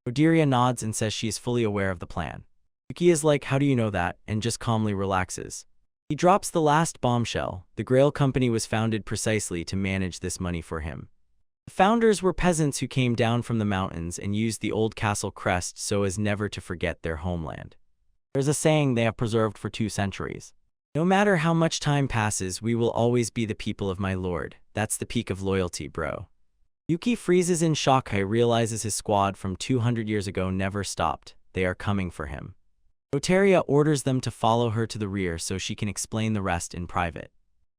A: Roderia nods and says she is fully aware of the plan. Yuki is like, how do you know that? And just calmly relaxes. He drops the last bombshell. The Grail Company was founded precisely to manage this money for him. The founders were peasants who came down from the mountains and used the old castle crest so as never to forget their homeland. There's a saying they have preserved for 2 centuries. No matter how much time passes, we will always be the people of my lord. That's the peak of loyalty, bro. Yuki freezes in shock. He realizes his squad from 200 years ago never stopped. They are coming for him. Rotaria orders them to follow her to the rear so she can explain the rest in private.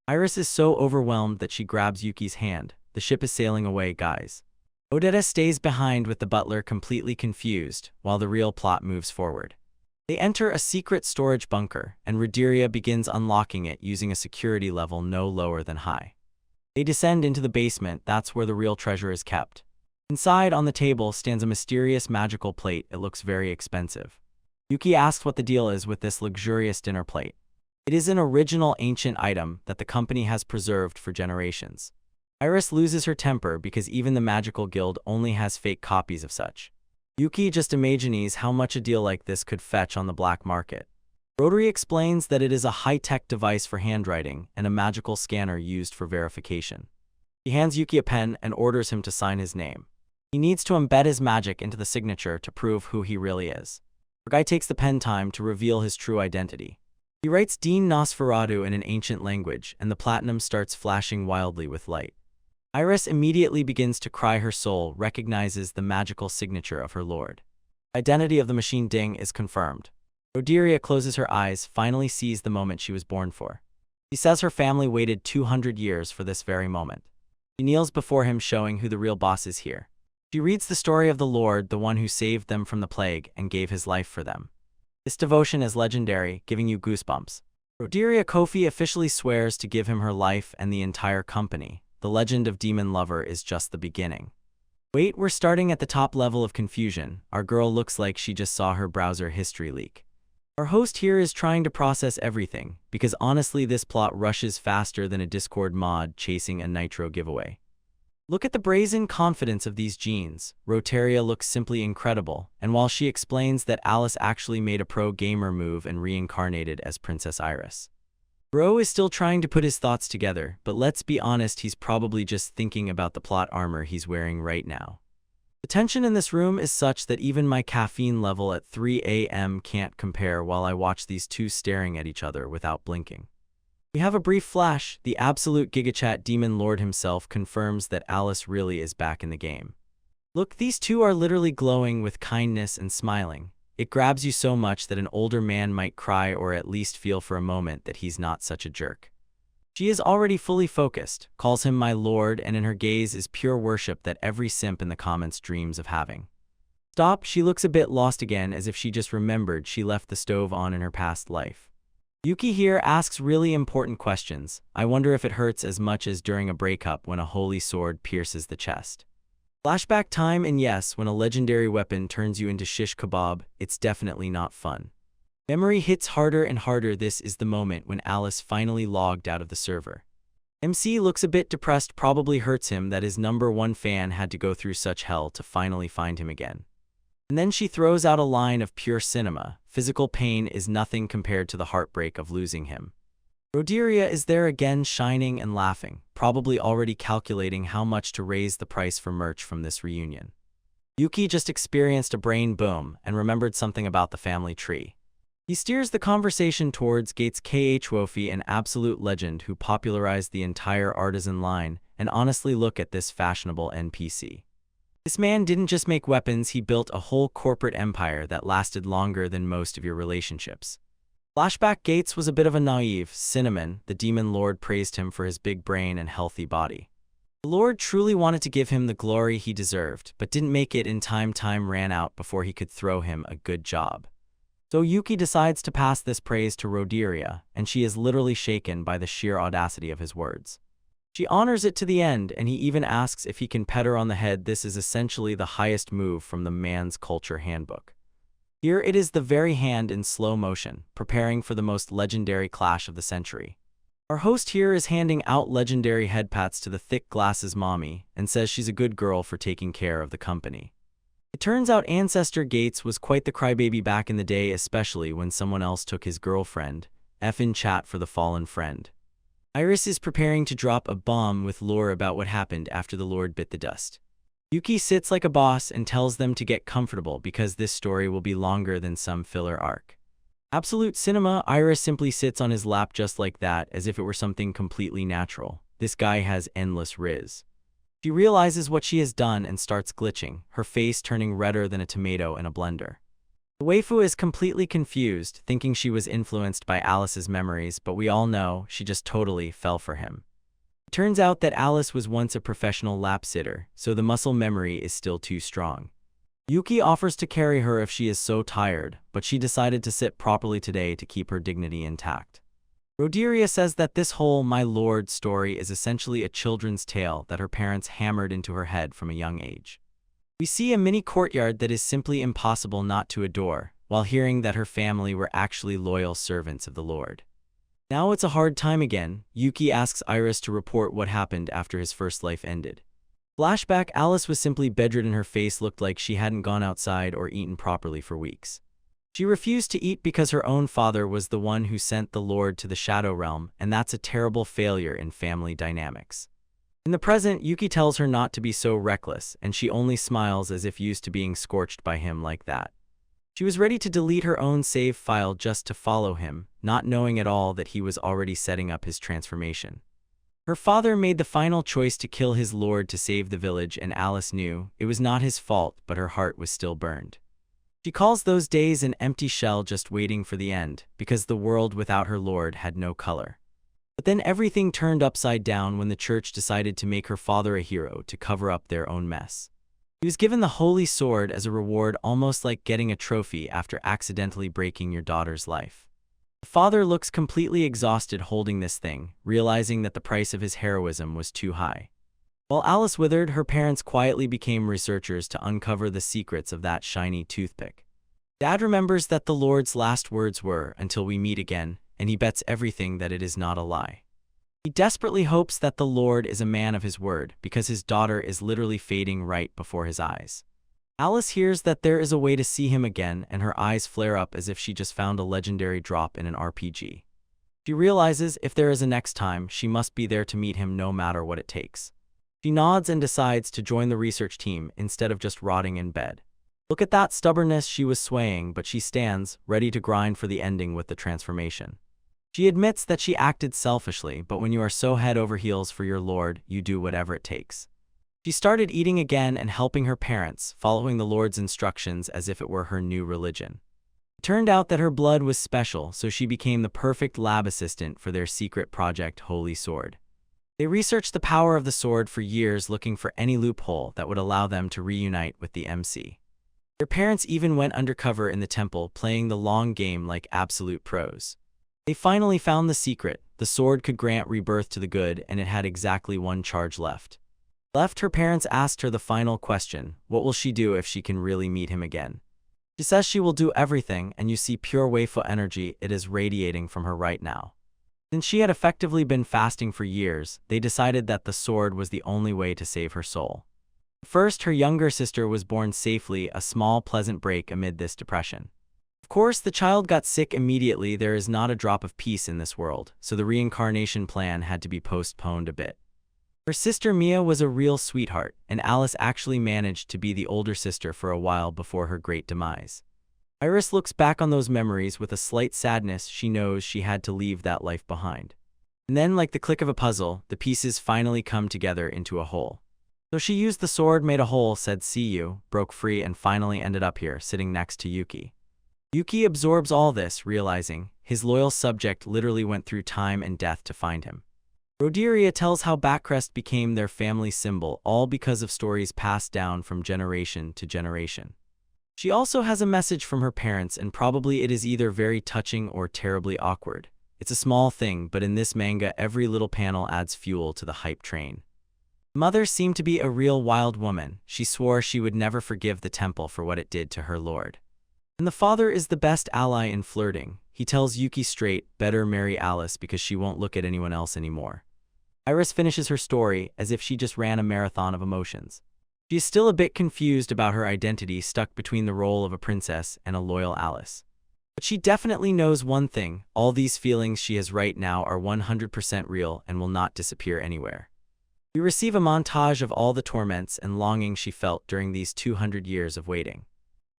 A: Iris is so overwhelmed that she grabs Yuki's hand. The ship is sailing away, guys. Odetta stays behind with the butler, completely confused, while the real plot moves forward. They enter a secret storage bunker, and Rodiria begins unlocking it using a security level no lower than high. They descend into the basement. That's where the real treasure is kept. Inside, on the table, stands a mysterious magical plate. It looks very expensive. Yuki asks what the deal is with this luxurious dinner plate. It is an original ancient item that the company has preserved for generations. Iris loses her temper because even the magical guild only has fake copies of such. Yuki just imagines how much a deal like this could fetch on the black market. Rotary explains that it is a high-tech device for handwriting and a magical scanner used for verification. He hands Yuki a pen and orders him to sign his name. He needs to embed his magic into the signature to prove who he really is. The guy takes the pen time to reveal his true identity. He writes Dean Nosferatu in an ancient language, and the platinum starts flashing wildly with light. Iris immediately begins to cry. Her soul recognizes the magical signature of her lord. Identity of the machine ding is confirmed. Rodiria closes her eyes, finally sees the moment she was born for. She says her family waited 200 years for this very moment. She kneels before him, showing who the real boss is here. She reads the story of the Lord, the one who saved them from the plague and gave his life for them. This devotion is legendary, giving you goosebumps. Rodiria Kofi officially swears to give him her life and the entire company. The legend of Demon Lover is just the beginning. Wait, we're starting at the top level of confusion. Our girl looks like she just saw her browser history leak. Our host here is trying to process everything, because honestly this plot rushes faster than a Discord mod chasing a Nitro giveaway. Look at the brazen confidence of these genes. Rotaria looks simply incredible, and while she explains that Alice actually made a pro gamer move and reincarnated as Princess Iris. Bro is still trying to put his thoughts together, but let's be honest, he's probably just thinking about the plot armor he's wearing right now. The tension in this room is such that even my caffeine level at 3 a.m. can't compare while I watch these two staring at each other without blinking. We have a brief flash. The absolute gigachat demon lord himself confirms that Alice really is back in the game. Look, these two are literally glowing with kindness and smiling. It grabs you so much that an older man might cry or at least feel for a moment that he's not such a jerk. She is already fully focused, calls him my lord, and in her gaze is pure worship that every simp in the comments dreams of having. Stop, she looks a bit lost again, as if she just remembered she left the stove on in her past life. Yuki here asks really important questions. I wonder if it hurts as much as during a breakup when a holy sword pierces the chest. Flashback time, and yes, when a legendary weapon turns you into shish kebab, it's definitely not fun. Memory hits harder and harder. This is the moment when Alice finally logged out of the server. MC looks a bit depressed, probably hurts him that his #1 fan had to go through such hell to finally find him again. And then she throws out a line of pure cinema. Physical pain is nothing compared to the heartbreak of losing him. Rodiria is there again, shining and laughing, probably already calculating how much to raise the price for merch from this reunion. Yuki just experienced a brain boom and remembered something about the family tree. He steers the conversation towards Gates KH Wofi, an absolute legend who popularized the entire artisan line, and honestly, look at this fashionable NPC. This man didn't just make weapons, he built a whole corporate empire that lasted longer than most of your relationships. Flashback, Gates was a bit of a naive. Cinnamon, the demon lord, praised him for his big brain and healthy body. The lord truly wanted to give him the glory he deserved, but didn't make it in time. Time ran out before he could throw him a good job. So Yuki decides to pass this praise to Rodiria, and she is literally shaken by the sheer audacity of his words. She honors it to the end, and he even asks if he can pet her on the head. This is essentially the highest move from the man's culture handbook. Here it is, the very hand in slow motion, preparing for the most legendary clash of the century. Our host here is handing out legendary headpats to the thick glasses mommy and says she's a good girl for taking care of the company. It turns out Ancestor Gates was quite the crybaby back in the day, especially when someone else took his girlfriend. F in chat for the fallen friend. Iris is preparing to drop a bomb with lore about what happened after the Lord bit the dust. Yuki sits like a boss and tells them to get comfortable because this story will be longer than some filler arc. Absolute cinema, Iris simply sits on his lap just like that, as if it were something completely natural. This guy has endless riz. She realizes what she has done and starts glitching, her face turning redder than a tomato in a blender. The waifu is completely confused, thinking she was influenced by Alice's memories, but we all know she just totally fell for him. It turns out that Alice was once a professional lap sitter, so the muscle memory is still too strong. Yuki offers to carry her if she is so tired, but she decided to sit properly today to keep her dignity intact. Rhoderia says that this whole My Lord story is essentially a children's tale that her parents hammered into her head from a young age. We see a mini courtyard that is simply impossible not to adore, while hearing that her family were actually loyal servants of the Lord. Now it's a hard time again. Yuki asks Iris to report what happened after his first life ended. Flashback: Alice was simply bedridden. Her face looked like she hadn't gone outside or eaten properly for weeks. She refused to eat because her own father was the one who sent the Lord to the Shadow Realm, and that's a terrible failure in family dynamics. In the present, Yuki tells her not to be so reckless, and she only smiles as if used to being scorched by him like that. She was ready to delete her own save file just to follow him, not knowing at all that he was already setting up his transformation. Her father made the final choice to kill his lord to save the village, and Alice knew it was not his fault, but her heart was still burned. She calls those days an empty shell, just waiting for the end, because the world without her lord had no color. But then everything turned upside down when the church decided to make her father a hero to cover up their own mess. He was given the holy sword as a reward, almost like getting a trophy after accidentally breaking your daughter's life. The father looks completely exhausted holding this thing, realizing that the price of his heroism was too high. While Alice withered, her parents quietly became researchers to uncover the secrets of that shiny toothpick. Dad remembers that the Lord's last words were, "Until we meet again," and he bets everything that it is not a lie. He desperately hopes that the Lord is a man of his word, because his daughter is literally fading right before his eyes. Alice hears that there is a way to see him again, and her eyes flare up as if she just found a legendary drop in an RPG. She realizes if there is a next time, she must be there to meet him no matter what it takes. She nods and decides to join the research team instead of just rotting in bed. Look at that stubbornness. She was swaying, but she stands, ready to grind for the ending with the transformation. She admits that she acted selfishly, but when you are so head over heels for your lord, you do whatever it takes. She started eating again and helping her parents, following the Lord's instructions as if it were her new religion. It turned out that her blood was special, so she became the perfect lab assistant for their secret project, Holy Sword. They researched the power of the sword for years, looking for any loophole that would allow them to reunite with the MC. Their parents even went undercover in the temple, playing the long game like absolute pros. They finally found the secret. The sword could grant rebirth to the good, and it had exactly one charge left. Her parents asked her the final question: what will she do if she can really meet him again? She says she will do everything, and you see pure Weifu energy. It is radiating from her right now. Since she had effectively been fasting for years, they decided that the sword was the only way to save her soul. First, her younger sister was born safely, a small pleasant break amid this depression. Of course, the child got sick immediately. There is not a drop of peace in this world, so the reincarnation plan had to be postponed a bit. Her sister Mia was a real sweetheart, and Alice actually managed to be the older sister for a while before her great demise. Iris looks back on those memories with a slight sadness. She knows she had to leave that life behind. And then, like the click of a puzzle, the pieces finally come together into a whole. So she used the sword, made a hole, said "see you," broke free, and finally ended up here, sitting next to Yuki. Yuki absorbs all this, realizing his loyal subject literally went through time and death to find him. Rhoderia tells how Backcrest became their family symbol, all because of stories passed down from generation to generation. She also has a message from her parents, and probably it is either very touching or terribly awkward. It's a small thing, but in this manga, every little panel adds fuel to the hype train. Mother seemed to be a real wild woman. She swore she would never forgive the temple for what it did to her lord. And the father is the best ally in flirting. He tells Yuki straight, better marry Alice because she won't look at anyone else anymore. Iris finishes her story as if she just ran a marathon of emotions. She is still a bit confused about her identity, stuck between the role of a princess and a loyal Alice. But she definitely knows one thing: all these feelings she has right now are 100% real and will not disappear anywhere. We receive a montage of all the torments and longing she felt during these 200 years of waiting.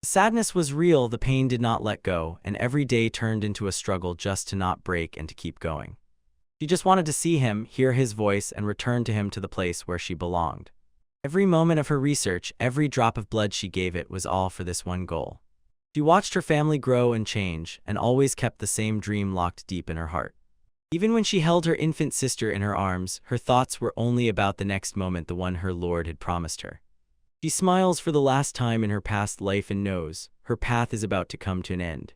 A: The sadness was real, the pain did not let go, and every day turned into a struggle just to not break and to keep going. She just wanted to see him, hear his voice, and return to him, to the place where she belonged. Every moment of her research, every drop of blood she gave it, was all for this one goal. She watched her family grow and change, and always kept the same dream locked deep in her heart. Even when she held her infant sister in her arms, her thoughts were only about the next moment, the one her lord had promised her. She smiles for the last time in her past life and knows her path is about to come to an end.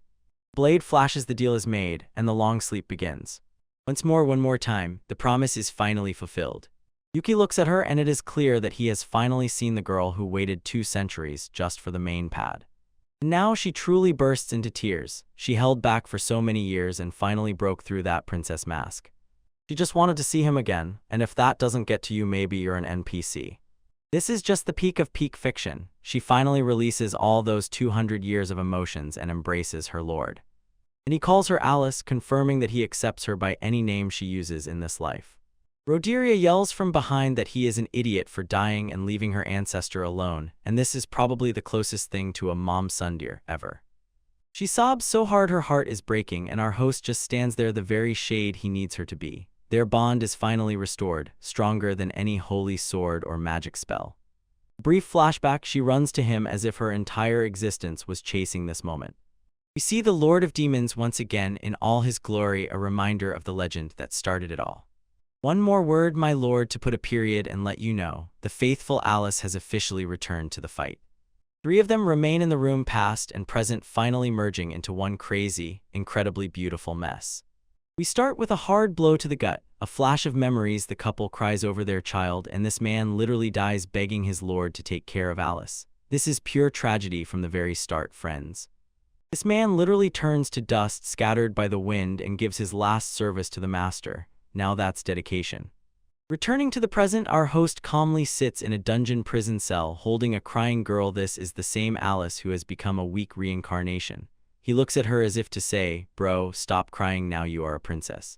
A: Blade flashes the deal is made, and the long sleep begins. Once more, one more time, the promise is finally fulfilled. Yuki looks at her and it is clear that he has finally seen the girl who waited 2 centuries just for the main pad. Now she truly bursts into tears. She held back for so many years and finally broke through that princess mask. She just wanted to see him again, and if that doesn't get to you, maybe you're an NPC. This is just the peak of peak fiction. She finally releases all those 200 years of emotions and embraces her lord. And he calls her Alice, confirming that he accepts her by any name she uses in this life. Rhoderia yells from behind that he is an idiot for dying and leaving her ancestor alone, and this is probably the closest thing to a mom-son dear ever. She sobs so hard her heart is breaking, and our host just stands there, the very shade he needs her to be. Their bond is finally restored, stronger than any holy sword or magic spell. Brief flashback, she runs to him as if her entire existence was chasing this moment. We see the Lord of Demons once again in all his glory, a reminder of the legend that started it all. One more word, my lord, to put a period and let you know, the faithful Alice has officially returned to the fight. 3 of them remain in the room, past and present finally merging into one crazy, incredibly beautiful mess. We start with a hard blow to the gut, a flash of memories. The couple cries over their child, and this man literally dies begging his lord to take care of Alice. This is pure tragedy from the very start, friends. This man literally turns to dust scattered by the wind and gives his last service to the master. Now that's dedication. Returning to the present, our host calmly sits in a dungeon prison cell holding a crying girl. This is the same Alice who has become a weak reincarnation. He looks at her as if to say, bro, stop crying now, you are a princess.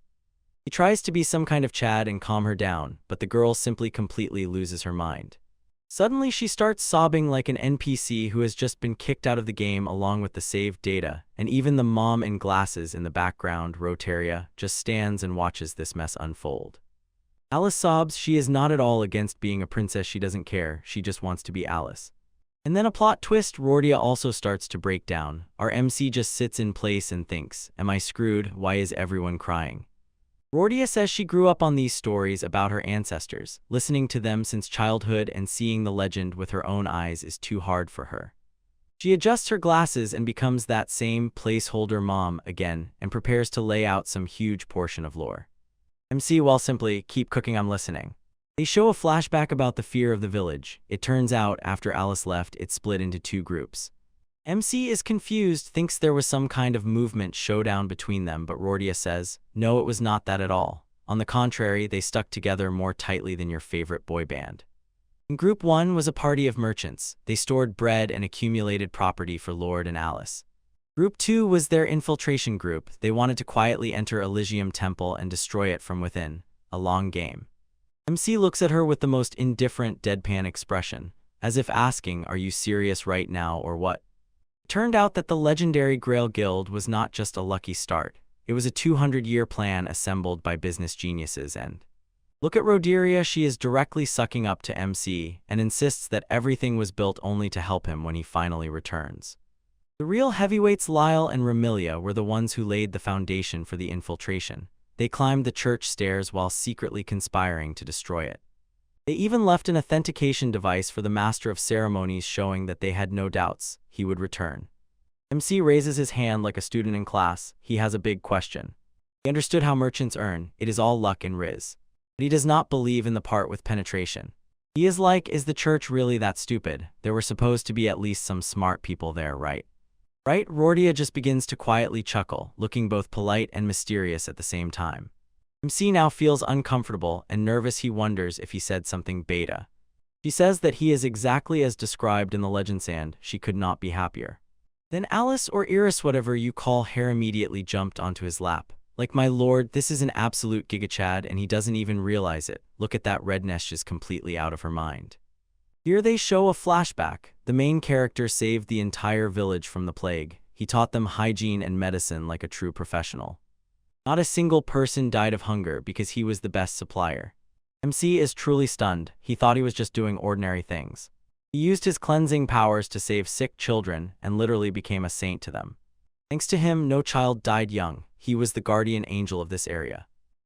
A: He tries to be some kind of Chad and calm her down, but the girl simply completely loses her mind. Suddenly she starts sobbing like an NPC who has just been kicked out of the game along with the saved data, and even the mom in glasses in the background, Rhoderia, just stands and watches this mess unfold. Alice sobs. She is not at all against being a princess, she doesn't care, she just wants to be Alice. And then a plot twist, Rhoderia also starts to break down. Our MC just sits in place and thinks, am I screwed? Why is everyone crying? Rhoderia says she grew up on these stories about her ancestors, listening to them since childhood, and seeing the legend with her own eyes is too hard for her. She adjusts her glasses and becomes that same placeholder mom again and prepares to lay out some huge portion of lore. MC, well, simply, keep cooking, I'm listening. They show a flashback about the fear of the village. It turns out, after Alice left, it split into 2 groups. MC is confused, thinks there was some kind of movement showdown between them, but Rhoderia says, no, it was not that at all. On the contrary, they stuck together more tightly than your favorite boy band. Group 1 was a party of merchants. They stored bread and accumulated property for Lord and Alice. Group 2 was their infiltration group. They wanted to quietly enter Elysium Temple and destroy it from within. A long game. MC looks at her with the most indifferent, deadpan expression, as if asking, are you serious right now or what? It turned out that the legendary Grail Guild was not just a lucky start. It was a 200-year plan assembled by business geniuses. And look at Rhoderia, she is directly sucking up to MC and insists that everything was built only to help him when he finally returns. The real heavyweights, Lyle and Remilia, were the ones who laid the foundation for the infiltration. They climbed the church stairs while secretly conspiring to destroy it. They even left an authentication device for the Master of Ceremonies, showing that they had no doubts he would return. MC raises his hand like a student in class. He has a big question. He understood how merchants earn. It is all luck and riz. But he does not believe in the part with penetration. He is like, is the church really that stupid? There were supposed to be at least some smart people there, right? Right? Rhoderia just begins to quietly chuckle, looking both polite and mysterious at the same time. MC now feels uncomfortable and nervous. He wonders if he said something beta. She says that he is exactly as described in the legends and she could not be happier. Then Alice, or Iris, whatever you call her, immediately jumped onto his lap. Like, my lord, this is an absolute gigachad and he doesn't even realize it. Look at that redness, is completely out of her mind. Here they show a flashback. The main character saved the entire village from the plague. He taught them hygiene and medicine like a true professional. Not a single person died of hunger because he was the best supplier. MC is truly stunned. He thought he was just doing ordinary things. He used his cleansing powers to save sick children and literally became a saint to them. Thanks to him, no child died young. He was the guardian angel of this area.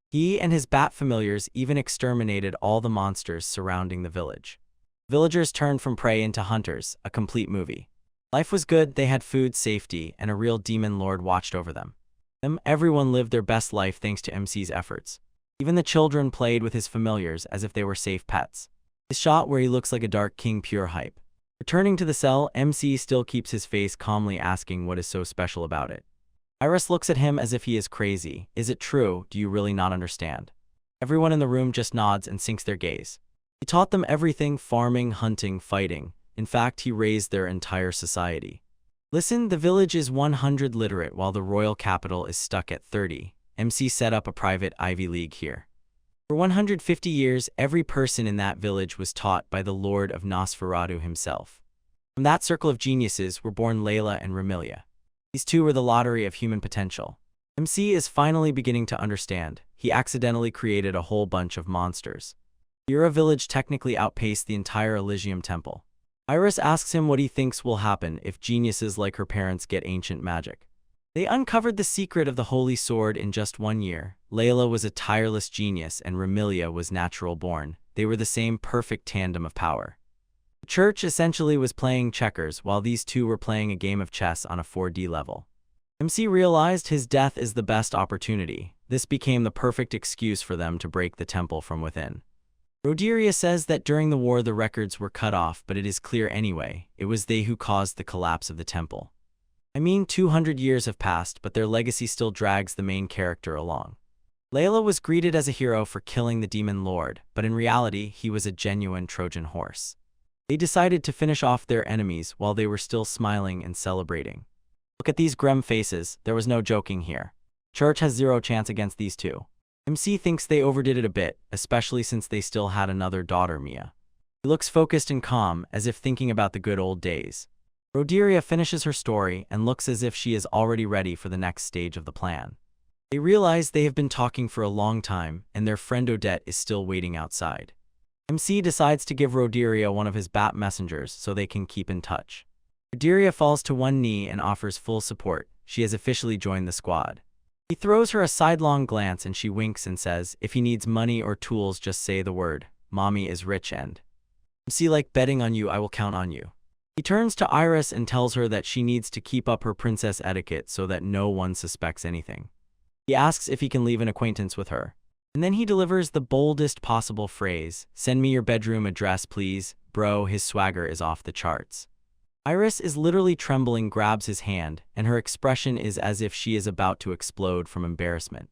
A: He and his bat familiars even exterminated all the monsters surrounding the village. Villagers turned from prey into hunters, a complete movie. Life was good, they had food, safety, and a real demon lord watched over them. Everyone lived their best life thanks to MC's efforts. Even the children played with his familiars as if they were safe pets. His shot where he looks like a dark king, pure hype. Returning to the cell, MC still keeps his face calmly, asking what is so special about it. Iris looks at him as if he is crazy. Is it true? Do you really not understand? Everyone in the room just nods and sinks their gaze. He taught them everything: farming, hunting, fighting. In fact, he raised their entire society. Listen, the village is 100 literate while the royal capital is stuck at 30. MC set up a private Ivy League here. For 150 years, every person in that village was taught by the Lord of Nosferatu himself. From that circle of geniuses were born Layla and Remilia. These two were the lottery of human potential. MC is finally beginning to understand. He accidentally created a whole bunch of monsters. Yura village technically outpaced the entire Elysium temple. Iris asks him what he thinks will happen if geniuses like her parents get ancient magic. They uncovered the secret of the Holy Sword in just 1 year. Layla was a tireless genius and Remilia was natural born. They were the same perfect tandem of power. The church essentially was playing checkers while these two were playing a game of chess on a 4D level. MC realized his death is the best opportunity. This became the perfect excuse for them to break the temple from within. Rodiria says that during the war the records were cut off, but it is clear anyway, it was they who caused the collapse of the temple. 200 years have passed, but their legacy still drags the main character along. Layla was greeted as a hero for killing the demon lord, but in reality he was a genuine Trojan horse. They decided to finish off their enemies while they were still smiling and celebrating. Look at these grim faces, there was no joking here. Church has zero chance against these two. MC thinks they overdid it a bit, especially since they still had another daughter, Mia. He looks focused and calm, as if thinking about the good old days. Rodiria finishes her story and looks as if she is already ready for the next stage of the plan. They realize they have been talking for a long time, and their friend Odette is still waiting outside. MC decides to give Rodiria one of his bat messengers so they can keep in touch. Rodiria falls to one knee and offers full support. She has officially joined the squad. He throws her a sidelong glance and she winks and says, if he needs money or tools, just say the word. Mommy is rich and MC like betting on you, I will count on you. He turns to Iris and tells her that she needs to keep up her princess etiquette so that no one suspects anything. He asks if he can leave an acquaintance with her. And then he delivers the boldest possible phrase, send me your bedroom address please. Bro, his swagger is off the charts. Iris is literally trembling, grabs his hand, and her expression is as if she is about to explode from embarrassment.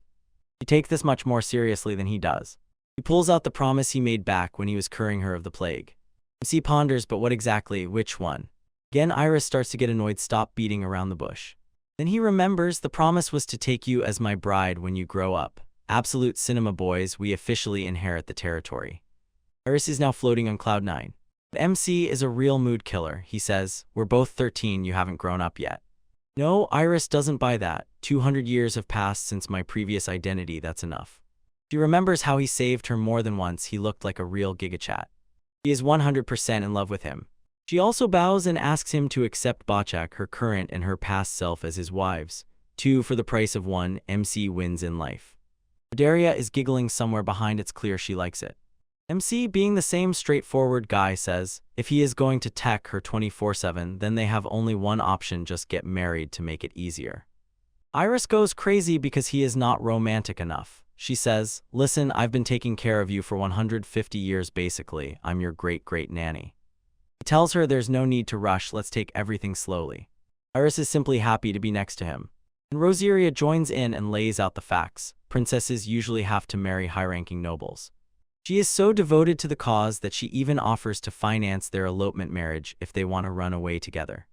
A: She takes this much more seriously than he does. He pulls out the promise he made back when he was curing her of the plague. MC ponders, but what exactly, which one? Again, Iris starts to get annoyed. Stop beating around the bush. Then he remembers the promise was to take you as my bride when you grow up. Absolute cinema, boys, we officially inherit the territory. Iris is now floating on cloud 9. But MC is a real mood killer. He says, we're both 13, you haven't grown up yet. No, Iris doesn't buy that. 200 years have passed since my previous identity, that's enough. She remembers how he saved her more than once. He looked like a real gigachat. She is 100% in love with him. She also bows and asks him to accept Bachak, her current and her past self, as his wives. 2 for the price of 1, MC wins in life. Daria is giggling somewhere behind, it's clear she likes it. MC, being the same straightforward guy, says, if he is going to tech her 24/7, then they have only one option, just get married to make it easier. Iris goes crazy because he is not romantic enough. She says, listen, I've been taking care of you for 150 years basically, I'm your great-great nanny. He tells her there's no need to rush, let's take everything slowly. Iris is simply happy to be next to him. And Rosiria joins in and lays out the facts. Princesses usually have to marry high-ranking nobles. She is so devoted to the cause that she even offers to finance their elopement marriage if they want to run away together.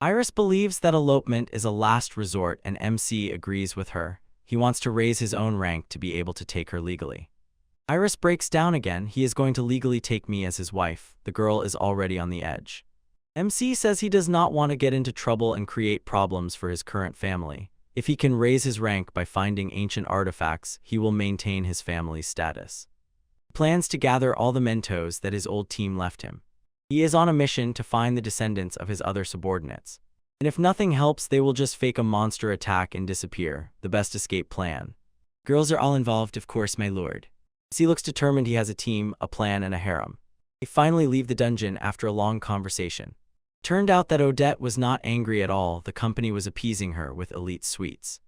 A: Iris believes that elopement is a last resort and MC agrees with her. He wants to raise his own rank to be able to take her legally. Iris breaks down again. He is going to legally take me as his wife. The girl is already on the edge. MC says he does not want to get into trouble and create problems for his current family. If he can raise his rank by finding ancient artifacts, he will maintain his family's status. He plans to gather all the Mentos that his old team left him. He is on a mission to find the descendants of his other subordinates. And if nothing helps, they will just fake a monster attack and disappear. The best escape plan. Girls are all involved, of course, my lord. As he looks determined, he has a team, a plan, and a harem. They finally leave the dungeon after a long conversation. Turned out that Odette was not angry at all, the company was appeasing her with elite sweets.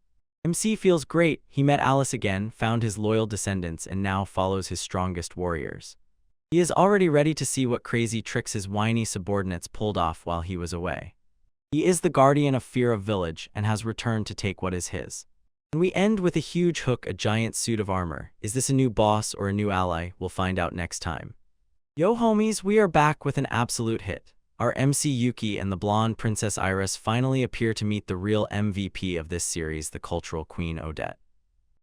A: MC feels great, he met Alice again, found his loyal descendants, and now follows his strongest warriors. He is already ready to see what crazy tricks his whiny subordinates pulled off while he was away. He is the guardian of Fear of Village and has returned to take what is his. And we end with a huge hook, a giant suit of armor. Is this a new boss or a new ally? We'll find out next time. Yo homies, we are back with an absolute hit. Our MC Yuki and the blonde Princess Iris finally appear to meet the real MVP of this series, the cultural queen Odette.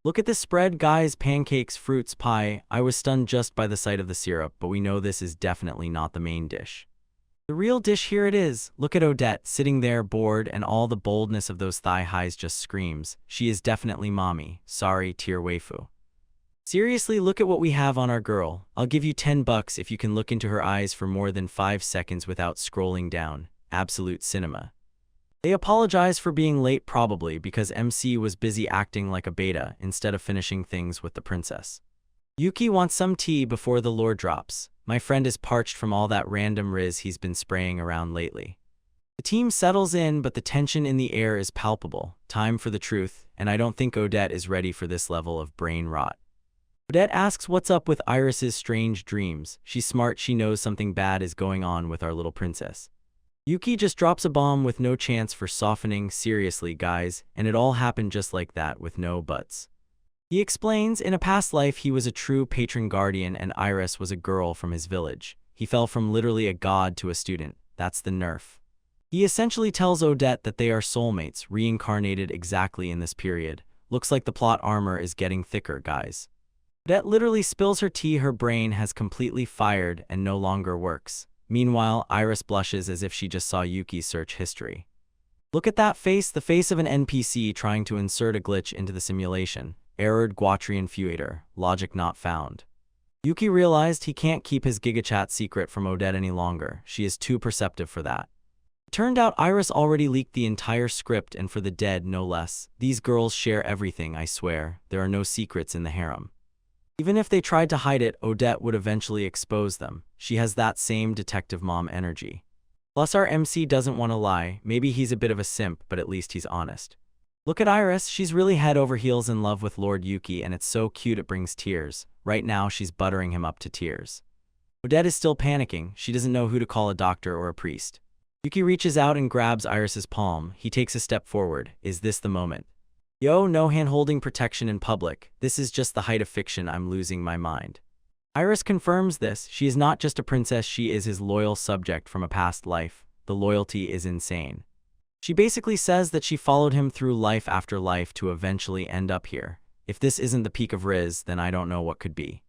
A: Look at this spread, guys, pancakes, fruits, pie. I was stunned just by the sight of the syrup, but we know this is definitely not the main dish. The real dish, here it is. Look at Odette, sitting there bored, and all the boldness of those thigh highs just screams. She is definitely mommy. Sorry, tier waifu. Seriously, look at what we have on our girl. I'll give you $10 if you can look into her eyes for more than 5 seconds without scrolling down. Absolute cinema. They apologize for being late, probably because MC was busy acting like a beta instead of finishing things with the princess. Yuki wants some tea before the lore drops. My friend is parched from all that random riz he's been spraying around lately. The team settles in, but the tension in the air is palpable. Time for the truth, and I don't think Odette is ready for this level of brain rot. Odette asks what's up with Iris's strange dreams. She's smart, she knows something bad is going on with our little princess. Yuki just drops a bomb with no chance for softening. Seriously, guys, and it all happened just like that with no buts. He explains, in a past life he was a true patron guardian and Iris was a girl from his village. He fell from literally a god to a student. That's the nerf. He essentially tells Odette that they are soulmates, reincarnated exactly in this period. Looks like the plot armor is getting thicker, guys. Odette literally spills her tea, her brain has completely fired and no longer works. Meanwhile, Iris blushes as if she just saw Yuki's search history. Look at that face, the face of an NPC trying to insert a glitch into the simulation. Errored Guatrian Fuator, logic not found. Yuki realized he can't keep his GigaChat secret from Odette any longer. She is too perceptive for that. It turned out Iris already leaked the entire script, and for the dead no less. These girls share everything, I swear. There are no secrets in the harem. Even if they tried to hide it, Odette would eventually expose them. She has that same detective mom energy. Plus our MC doesn't want to lie. Maybe he's a bit of a simp, but at least he's honest. Look at Iris, she's really head over heels in love with Lord Yuki, and it's so cute it brings tears. Right now she's buttering him up to tears. Odette is still panicking. She doesn't know who to call, a doctor or a priest. Yuki reaches out and grabs Iris's palm. He takes a step forward. Is this the moment? Yo, no hand-holding protection in public. This is just the height of fiction. I'm losing my mind. Iris confirms this. She is not just a princess, she is his loyal subject from a past life. The loyalty is insane. She basically says that she followed him through life after life to eventually end up here. If this isn't the peak of Riz, then I don't know what could be.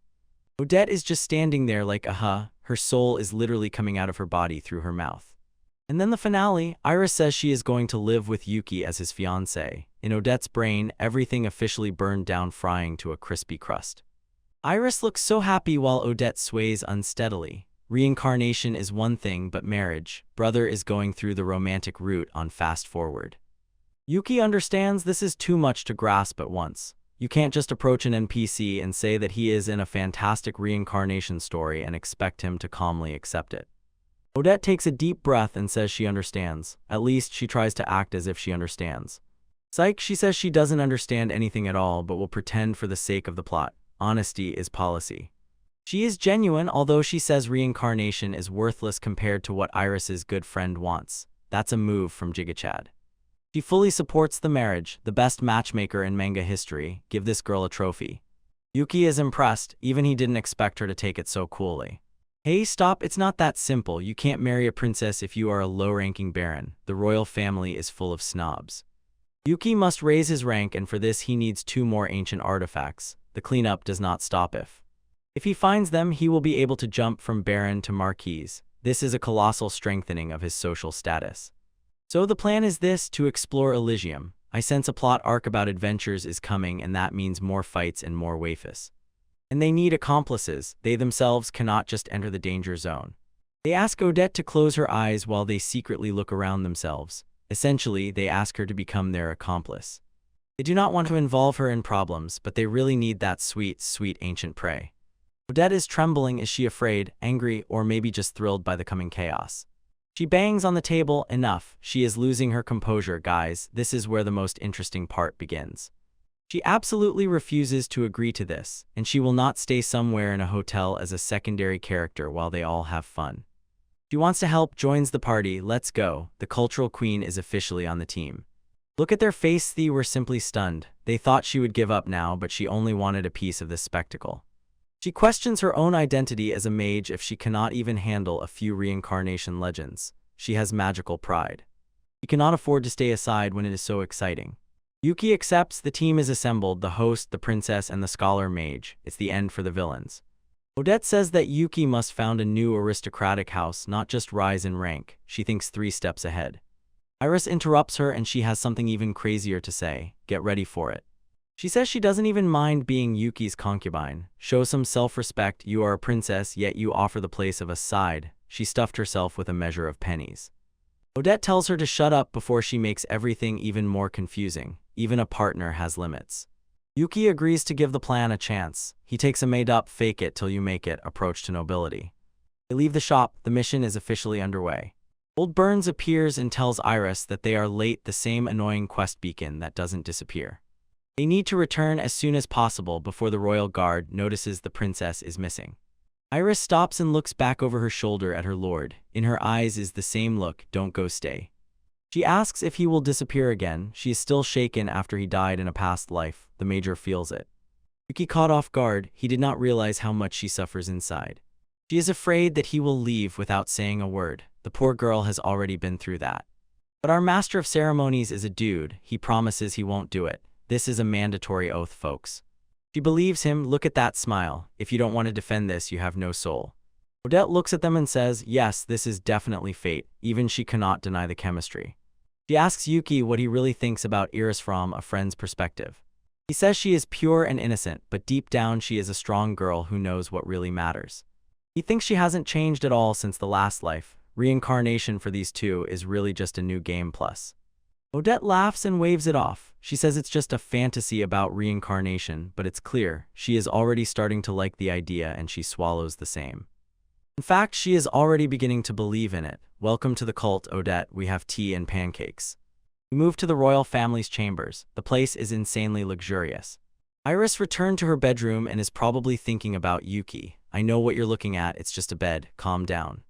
A: Odette is just standing there like, her soul is literally coming out of her body through her mouth. And then the finale, Iris says she is going to live with Yuki as his fiancé. In Odette's brain, everything officially burned down, frying to a crispy crust. Iris looks so happy while Odette sways unsteadily. Reincarnation is one thing, but marriage, brother is going through the romantic route on fast forward. Yuki understands this is too much to grasp at once. You can't just approach an NPC and say that he is in a fantastic reincarnation story and expect him to calmly accept it. Odette takes a deep breath and says she understands. At least she tries to act as if she understands. Psych, she says she doesn't understand anything at all, but will pretend for the sake of the plot. Honesty is policy. She is genuine, although she says reincarnation is worthless compared to what Iris's good friend wants. That's a move from GigaChad. She fully supports the marriage, the best matchmaker in manga history. Give this girl a trophy. Yuki is impressed, even he didn't expect her to take it so coolly. Hey, stop, it's not that simple. You can't marry a princess if you are a low-ranking baron. The royal family is full of snobs. Yuki must raise his rank, and for this he needs 2 more ancient artifacts. The cleanup does not stop if he finds them, he will be able to jump from baron to marquise. This is a colossal strengthening of his social status. So the plan is this, to explore Elysium. I sense a plot arc about adventures is coming, and that means more fights and more waifus. And they need accomplices. They themselves cannot just enter the danger zone. They ask Odette to close her eyes while they secretly look around themselves. Essentially, they ask her to become their accomplice. They do not want to involve her in problems, but they really need that sweet, sweet ancient prey. Odette is trembling. Is she afraid, angry, or maybe just thrilled by the coming chaos? She bangs on the table. Enough. She is losing her composure, guys. This is where the most interesting part begins. She absolutely refuses to agree to this, and she will not stay somewhere in a hotel as a secondary character while they all have fun. She wants to help, joins the party. Let's go. The cultural queen is officially on the team. Look at their face. They were simply stunned. They thought she would give up now, but she only wanted a piece of this spectacle. She questions her own identity as a mage. If she cannot even handle a few reincarnation legends, she has magical pride. She cannot afford to stay aside when it is so exciting. Yuki accepts. The team is assembled, the host, the princess, and the scholar mage. It's the end for the villains. Odette says that Yuki must found a new aristocratic house, not just rise in rank. She thinks 3 steps ahead. Iris interrupts her and she has something even crazier to say. Get ready for it. She says she doesn't even mind being Yuki's concubine. Show some self-respect. You are a princess, yet you offer the place of a side. She stuffed herself with a measure of pennies. Odette tells her to shut up before she makes everything even more confusing. Even a partner has limits. Yuki agrees to give the plan a chance. He takes a made-up fake it till you make it approach to nobility. They leave the shop. The mission is officially underway. Old Burns appears and tells Iris that they are late, the same annoying quest beacon that doesn't disappear. They need to return as soon as possible before the royal guard notices the princess is missing. Iris stops and looks back over her shoulder at her lord. In her eyes is the same look. Don't go, stay. She asks if he will disappear again. She is still shaken after he died in a past life. The major feels it. Yuki caught off guard. He did not realize how much she suffers inside. She is afraid that he will leave without saying a word. The poor girl has already been through that. But our master of ceremonies is a dude. He promises he won't do it. This is a mandatory oath, folks. She believes him. Look at that smile. If you don't want to defend this, you have no soul. Odette looks at them and says, yes, this is definitely fate. Even she cannot deny the chemistry. She asks Yuki what he really thinks about Iris from a friend's perspective. He says she is pure and innocent, but deep down she is a strong girl who knows what really matters. He thinks she hasn't changed at all since the last life. Reincarnation for these two is really just a new game plus. Odette laughs and waves it off. She says it's just a fantasy about reincarnation, but it's clear she is already starting to like the idea and she swallows the same. In fact, she is already beginning to believe in it. Welcome to the cult, Odette. We have tea and pancakes. We move to the royal family's chambers. The place is insanely luxurious. Iris returned to her bedroom and is probably thinking about Yuki. I know what you're looking at. It's just a bed. Calm down.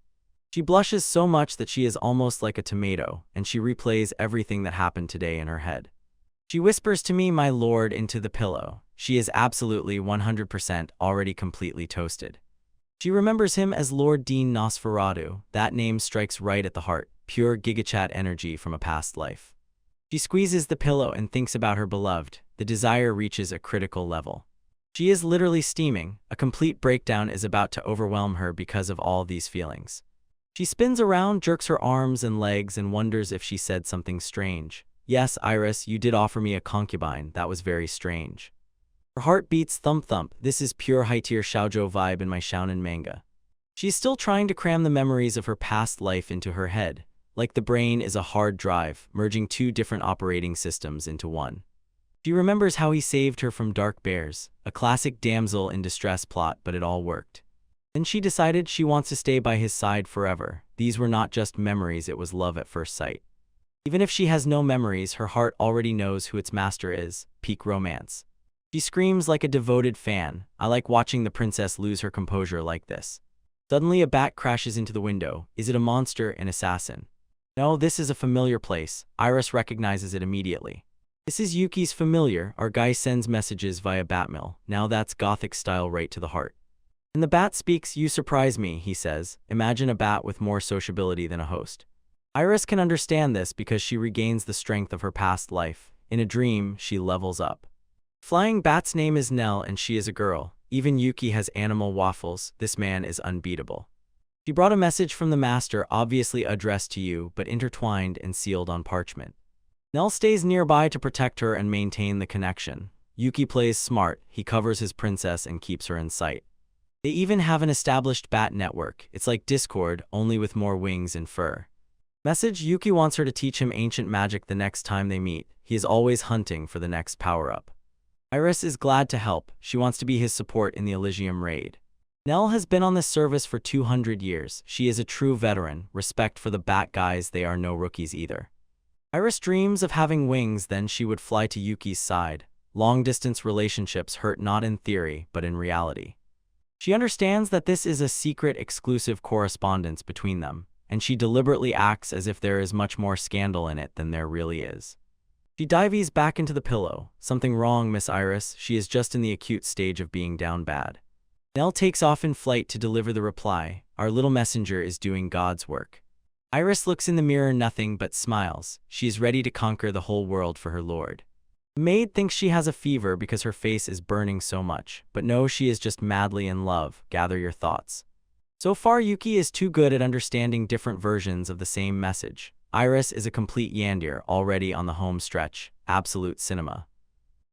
A: She blushes so much that she is almost like a tomato, and she replays everything that happened today in her head. She whispers to me, my lord, into the pillow. She is absolutely 100% already completely toasted. She remembers him as Lord Dean Nosferatu. That name strikes right at the heart, pure gigachat energy from a past life. She squeezes the pillow and thinks about her beloved. The desire reaches a critical level. She is literally steaming. A complete breakdown is about to overwhelm her because of all these feelings. She spins around, jerks her arms and legs, and wonders if she said something strange. Yes, Iris, you did offer me a concubine. That was very strange. Her heart beats thump thump. This is pure high-tier shoujo vibe in my Shounen manga. She's still trying to cram the memories of her past life into her head. Like the brain is a hard drive, merging 2 different operating systems into one. She remembers how he saved her from dark bears, a classic damsel in distress plot, but it all worked. Then she decided she wants to stay by his side forever. These were not just memories, it was love at first sight. Even if she has no memories, her heart already knows who its master is. Peak romance. She screams like a devoted fan. I like watching the princess lose her composure like this. Suddenly a bat crashes into the window. Is it a monster, an assassin? No, this is a familiar place. Iris recognizes it immediately. This is Yuki's familiar. Our guy sends messages via Batmail. Now that's gothic style right to the heart. And the bat speaks. You surprise me, he says. Imagine a bat with more sociability than a host. Iris can understand this because she regains the strength of her past life. In a dream, she levels up. Flying bat's name is Nell and she is a girl. Even Yuki has animal waffles. This man is unbeatable. She brought a message from the master, obviously addressed to you, but intertwined and sealed on parchment. Nell stays nearby to protect her and maintain the connection. Yuki plays smart. He covers his princess and keeps her in sight. They even have an established bat network. It's like Discord, only with more wings and fur. Message: Yuki wants her to teach him ancient magic the next time they meet. He is always hunting for the next power-up. Iris is glad to help. She wants to be his support in the Elysium raid. Nell has been on this service for 200 years. She is a true veteran. Respect for the bat guys, they are no rookies either. Iris dreams of having wings, then she would fly to Yuki's side. Long-distance relationships hurt not in theory, but in reality. She understands that this is a secret, exclusive correspondence between them, and she deliberately acts as if there is much more scandal in it than there really is. She dives back into the pillow. Something wrong, Miss Iris. She is just in the acute stage of being down bad. Nell takes off in flight to deliver the reply. Our little messenger is doing God's work. Iris looks in the mirror, nothing but smiles. She is ready to conquer the whole world for her lord. The maid thinks she has a fever because her face is burning so much, but no, she is just madly in love. Gather your thoughts. So far, Yuki is too good at understanding different versions of the same message. Iris is a complete yandere, already on the home stretch. Absolute cinema.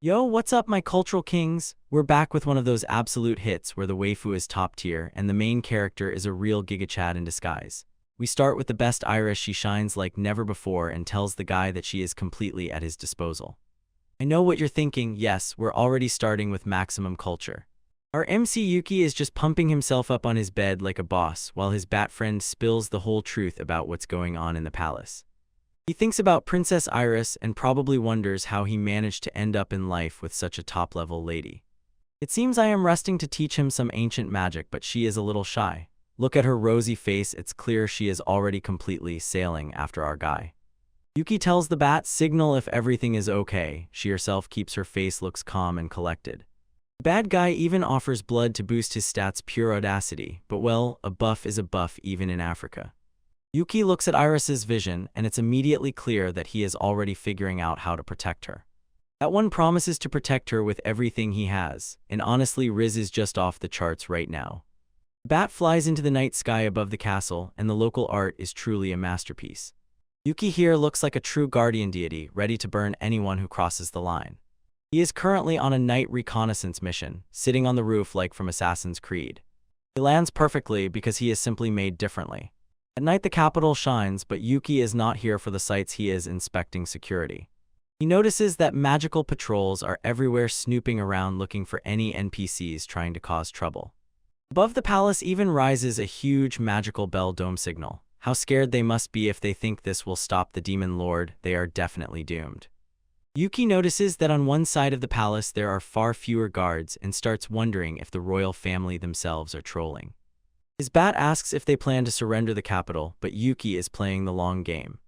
A: Yo, what's up, my cultural kings? We're back with one of those absolute hits where the waifu is top tier and the main character is a real gigachad in disguise. We start with the best Iris. She shines like never before and tells the guy that she is completely at his disposal. I know what you're thinking. Yes, we're already starting with maximum culture. Our MC Yuki is just pumping himself up on his bed like a boss while his bat friend spills the whole truth about what's going on in the palace. He thinks about Princess Iris and probably wonders how he managed to end up in life with such a top-level lady. It seems I am resting to teach him some ancient magic, but she is a little shy. Look at her rosy face. It's clear she is already completely sailing after our guy. Yuki tells the bat, signal if everything is okay. She herself keeps her face looks calm and collected. The bad guy even offers blood to boost his stats, pure audacity, but well, a buff is a buff even in Africa. Yuki looks at Iris's vision, and it's immediately clear that he is already figuring out how to protect her. That one promises to protect her with everything he has, and honestly, Riz is just off the charts right now. The bat flies into the night sky above the castle, and the local art is truly a masterpiece. Yuki here looks like a true guardian deity, ready to burn anyone who crosses the line. He is currently on a night reconnaissance mission, sitting on the roof like from Assassin's Creed. He lands perfectly because he is simply made differently. At night the capital shines, but Yuki is not here for the sights. He is inspecting security. He notices that magical patrols are everywhere, snooping around looking for any NPCs trying to cause trouble. Above the palace even rises a huge magical bell dome signal. How scared they must be if they think this will stop the demon lord. They are definitely doomed. Yuki notices that on one side of the palace there are far fewer guards and starts wondering if the royal family themselves are trolling. His bat asks if they plan to surrender the capital, but Yuki is playing the long game.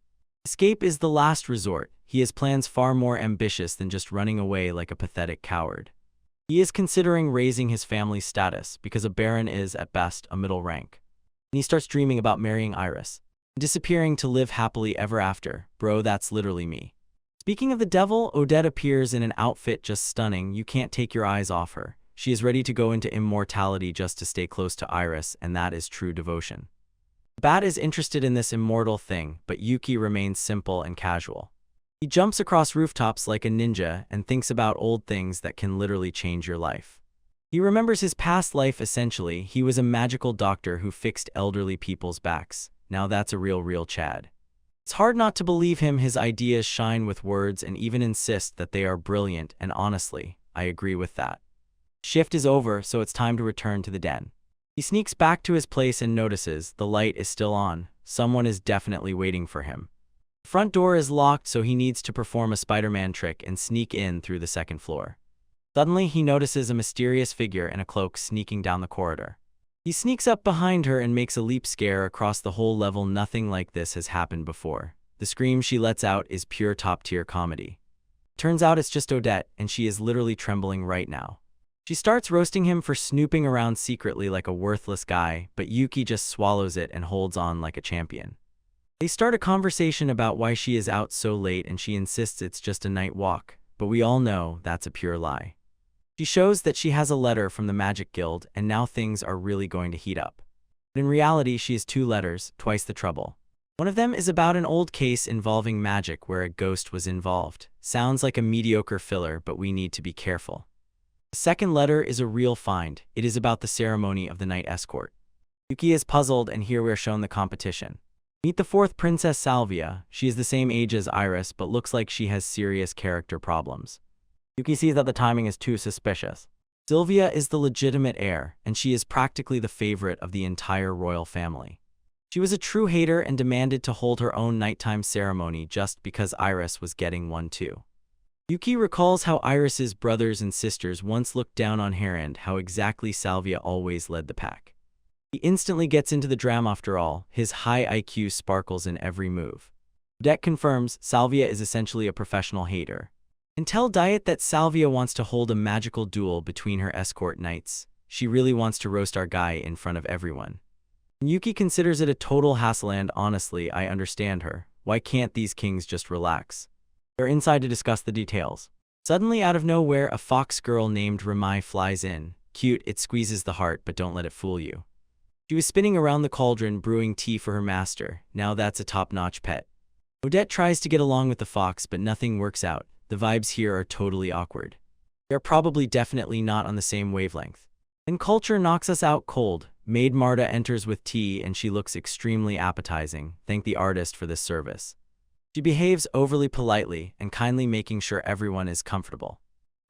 A: Escape is the last resort. He has plans far more ambitious than just running away like a pathetic coward. He is considering raising his family's status because a baron is, at best, a middle rank. And he starts dreaming about marrying Iris, disappearing to live happily ever after. Bro, that's literally me. Speaking of the devil, Odette appears in an outfit just stunning. You can't take your eyes off her. She is ready to go into immortality just to stay close to Iris, and that is true devotion. Bat is interested in this immortal thing, but Yuki remains simple and casual. He jumps across rooftops like a ninja and thinks about old things that can literally change your life. He remembers his past life essentially. He was a magical doctor who fixed elderly people's backs. Now that's a real Chad. It's hard not to believe him. His ideas shine with words and even insist that they are brilliant, and honestly, I agree with that. Shift is over, so it's time to return to the den. He sneaks back to his place and notices the light is still on. Someone is definitely waiting for him. The front door is locked, so he needs to perform a Spider-Man trick and sneak in through the second floor. Suddenly, he notices a mysterious figure in a cloak sneaking down the corridor. He sneaks up behind her and makes a leap, scare across the whole level. Nothing like this has happened before. The scream she lets out is pure top-tier comedy. Turns out it's just Odette, and she is literally trembling right now. She starts roasting him for snooping around secretly like a worthless guy, but Yuki just swallows it and holds on like a champion. They start a conversation about why she is out so late, and she insists it's just a night walk, but we all know that's a pure lie. She shows that she has a letter from the Magic Guild, and now things are really going to heat up. But in reality, she has 2 letters, twice the trouble. One of them is about an old case involving magic where a ghost was involved. Sounds like a mediocre filler, but we need to be careful. The second letter is a real find. It is about the ceremony of the night escort. Yuki is puzzled, and here we are shown the competition. Meet the 4th Princess Salvia. She is the same age as Iris, but looks like she has serious character problems. Yuki sees that the timing is too suspicious. Sylvia is the legitimate heir, and she is practically the favorite of the entire royal family. She was a true hater and demanded to hold her own nighttime ceremony just because Iris was getting one too. Yuki recalls how Iris's brothers and sisters once looked down on her and how exactly Salvia always led the pack. He instantly gets into the drama after all, his high IQ sparkles in every move. Odette confirms Salvia is essentially a professional hater. And tell Diet that Salvia wants to hold a magical duel between her escort knights. She really wants to roast our guy in front of everyone. And Yuki considers it a total hassle and honestly, I understand her. Why can't these kings just relax? They're inside to discuss the details. Suddenly out of nowhere, a fox girl named Ramai flies in. Cute, it squeezes the heart, but don't let it fool you. She was spinning around the cauldron brewing tea for her master. Now that's a top-notch pet. Odette tries to get along with the fox, but nothing works out. The vibes here are totally awkward. They're probably definitely not on the same wavelength. And culture knocks us out cold. Maid Marta enters with tea and she looks extremely appetizing. Thank the artist for this service. She behaves overly politely and kindly making sure everyone is comfortable.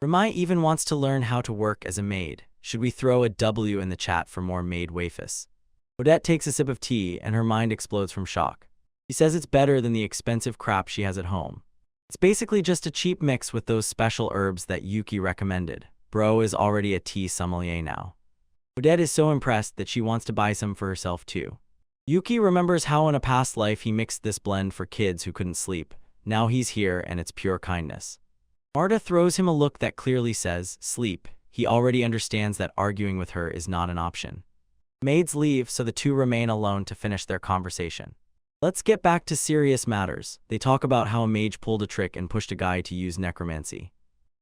A: Ramai even wants to learn how to work as a maid. Should we throw a W in the chat for more maid waifus? Odette takes a sip of tea and her mind explodes from shock. She says it's better than the expensive crap she has at home. It's basically just a cheap mix with those special herbs that Yuki recommended. Bro is already a tea sommelier now. Odette is so impressed that she wants to buy some for herself too. Yuki remembers how in a past life he mixed this blend for kids who couldn't sleep. Now he's here and it's pure kindness. Marta throws him a look that clearly says, sleep. He already understands that arguing with her is not an option. Maids leave, so the two remain alone to finish their conversation. Let's get back to serious matters. They talk about how a mage pulled a trick and pushed a guy to use necromancy.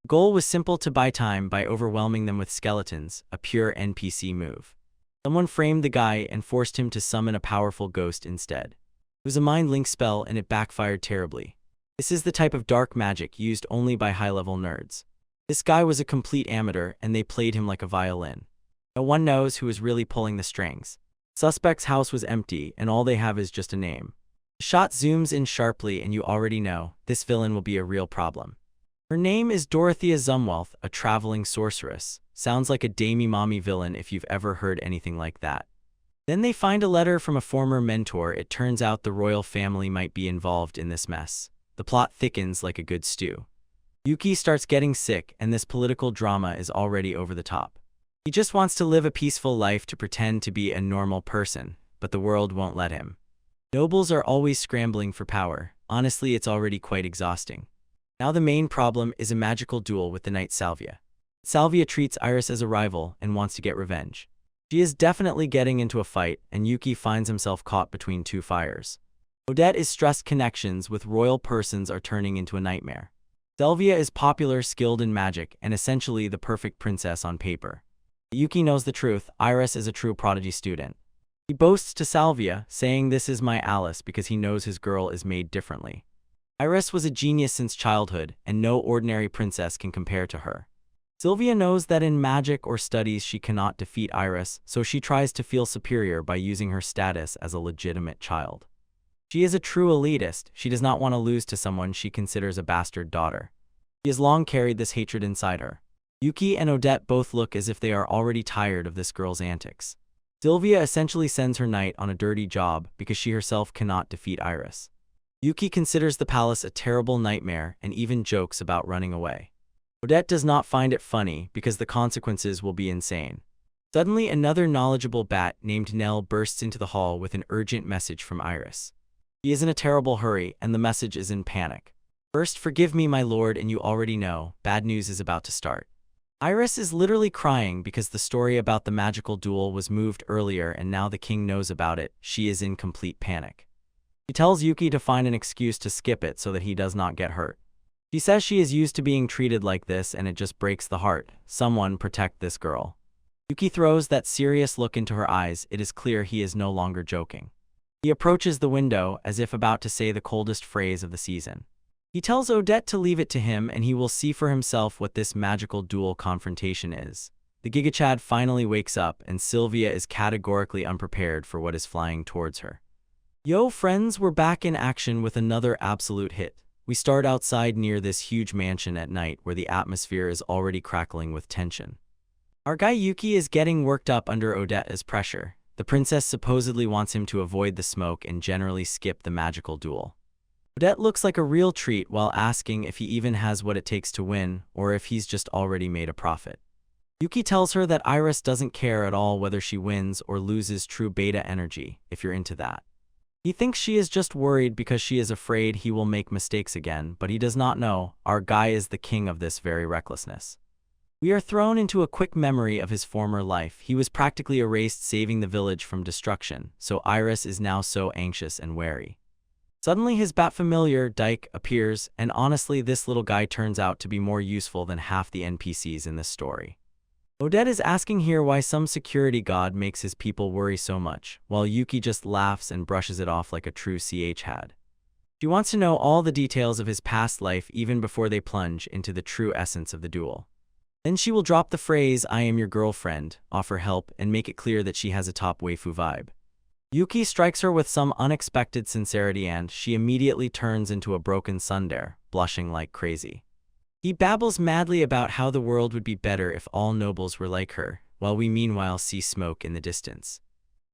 A: The goal was simple: to buy time by overwhelming them with skeletons, a pure NPC move. Someone framed the guy and forced him to summon a powerful ghost instead. It was a mind link spell and it backfired terribly. This is the type of dark magic used only by high-level nerds. This guy was a complete amateur and they played him like a violin. No one knows who is really pulling the strings. Suspect's house was empty and all they have is just a name. The shot zooms in sharply and you already know this villain will be a real problem. Her name is Dorothea Zumwalt, a traveling sorceress. Sounds like a Damie-mommy villain if you've ever heard anything like that. Then they find a letter from a former mentor. It turns out the royal family might be involved in this mess. The plot thickens like a good stew. Yuki starts getting sick and this political drama is already over the top. He just wants to live a peaceful life to pretend to be a normal person, but the world won't let him. Nobles are always scrambling for power. Honestly, it's already quite exhausting. Now the main problem is a magical duel with the knight Salvia. Salvia treats Iris as a rival and wants to get revenge. She is definitely getting into a fight, and Yuki finds himself caught between two fires. Odette is stressed. Connections with royal persons are turning into a nightmare. Salvia is popular, skilled in magic, and essentially the perfect princess on paper. Yuki knows the truth. Iris is a true prodigy student. He boasts to Salvia, saying this is my Alice because he knows his girl is made differently. Iris was a genius since childhood, and no ordinary princess can compare to her. Sylvia knows that in magic or studies she cannot defeat Iris, so she tries to feel superior by using her status as a legitimate child. She is a true elitist. She does not want to lose to someone she considers a bastard daughter. She has long carried this hatred inside her. Yuki and Odette both look as if they are already tired of this girl's antics. Sylvia essentially sends her knight on a dirty job because she herself cannot defeat Iris. Yuki considers the palace a terrible nightmare and even jokes about running away. Odette does not find it funny because the consequences will be insane. Suddenly, another knowledgeable bat named Nell bursts into the hall with an urgent message from Iris. He is in a terrible hurry and the message is in panic. First, forgive me, my lord, and you already know, bad news is about to start. Iris is literally crying because the story about the magical duel was moved earlier and now the king knows about it. She is in complete panic. She tells Yuki to find an excuse to skip it so that he does not get hurt. She says she is used to being treated like this and it just breaks the heart. Someone protect this girl. Yuki throws that serious look into her eyes. It is clear he is no longer joking. He approaches the window as if about to say the coldest phrase of the season. He tells Odette to leave it to him and he will see for himself what this magical duel confrontation is. The Gigachad finally wakes up and Sylvia is categorically unprepared for what is flying towards her. Yo friends, we're back in action with another absolute hit. We start outside near this huge mansion at night where the atmosphere is already crackling with tension. Our guy Yuki is getting worked up under Odette's pressure. The princess supposedly wants him to avoid the smoke and generally skip the magical duel. Odette looks like a real treat while asking if he even has what it takes to win, or if he's just already made a profit. Yuki tells her that Iris doesn't care at all whether she wins or loses true beta energy, if you're into that. He thinks she is just worried because she is afraid he will make mistakes again, but he does not know our guy is the king of this very recklessness. We are thrown into a quick memory of his former life. He was practically erased saving the village from destruction, so Iris is now so anxious and wary. Suddenly his bat familiar, Dyke, appears, and honestly this little guy turns out to be more useful than half the NPCs in this story. Odette is asking here why some security god makes his people worry so much, while Yuki just laughs and brushes it off like a true had. She wants to know all the details of his past life even before they plunge into the true essence of the duel. Then she will drop the phrase, "I am your girlfriend," offer help, and make it clear that she has a top waifu vibe. Yuki strikes her with some unexpected sincerity and she immediately turns into a broken tsundere, blushing like crazy. He babbles madly about how the world would be better if all nobles were like her, while we meanwhile see smoke in the distance.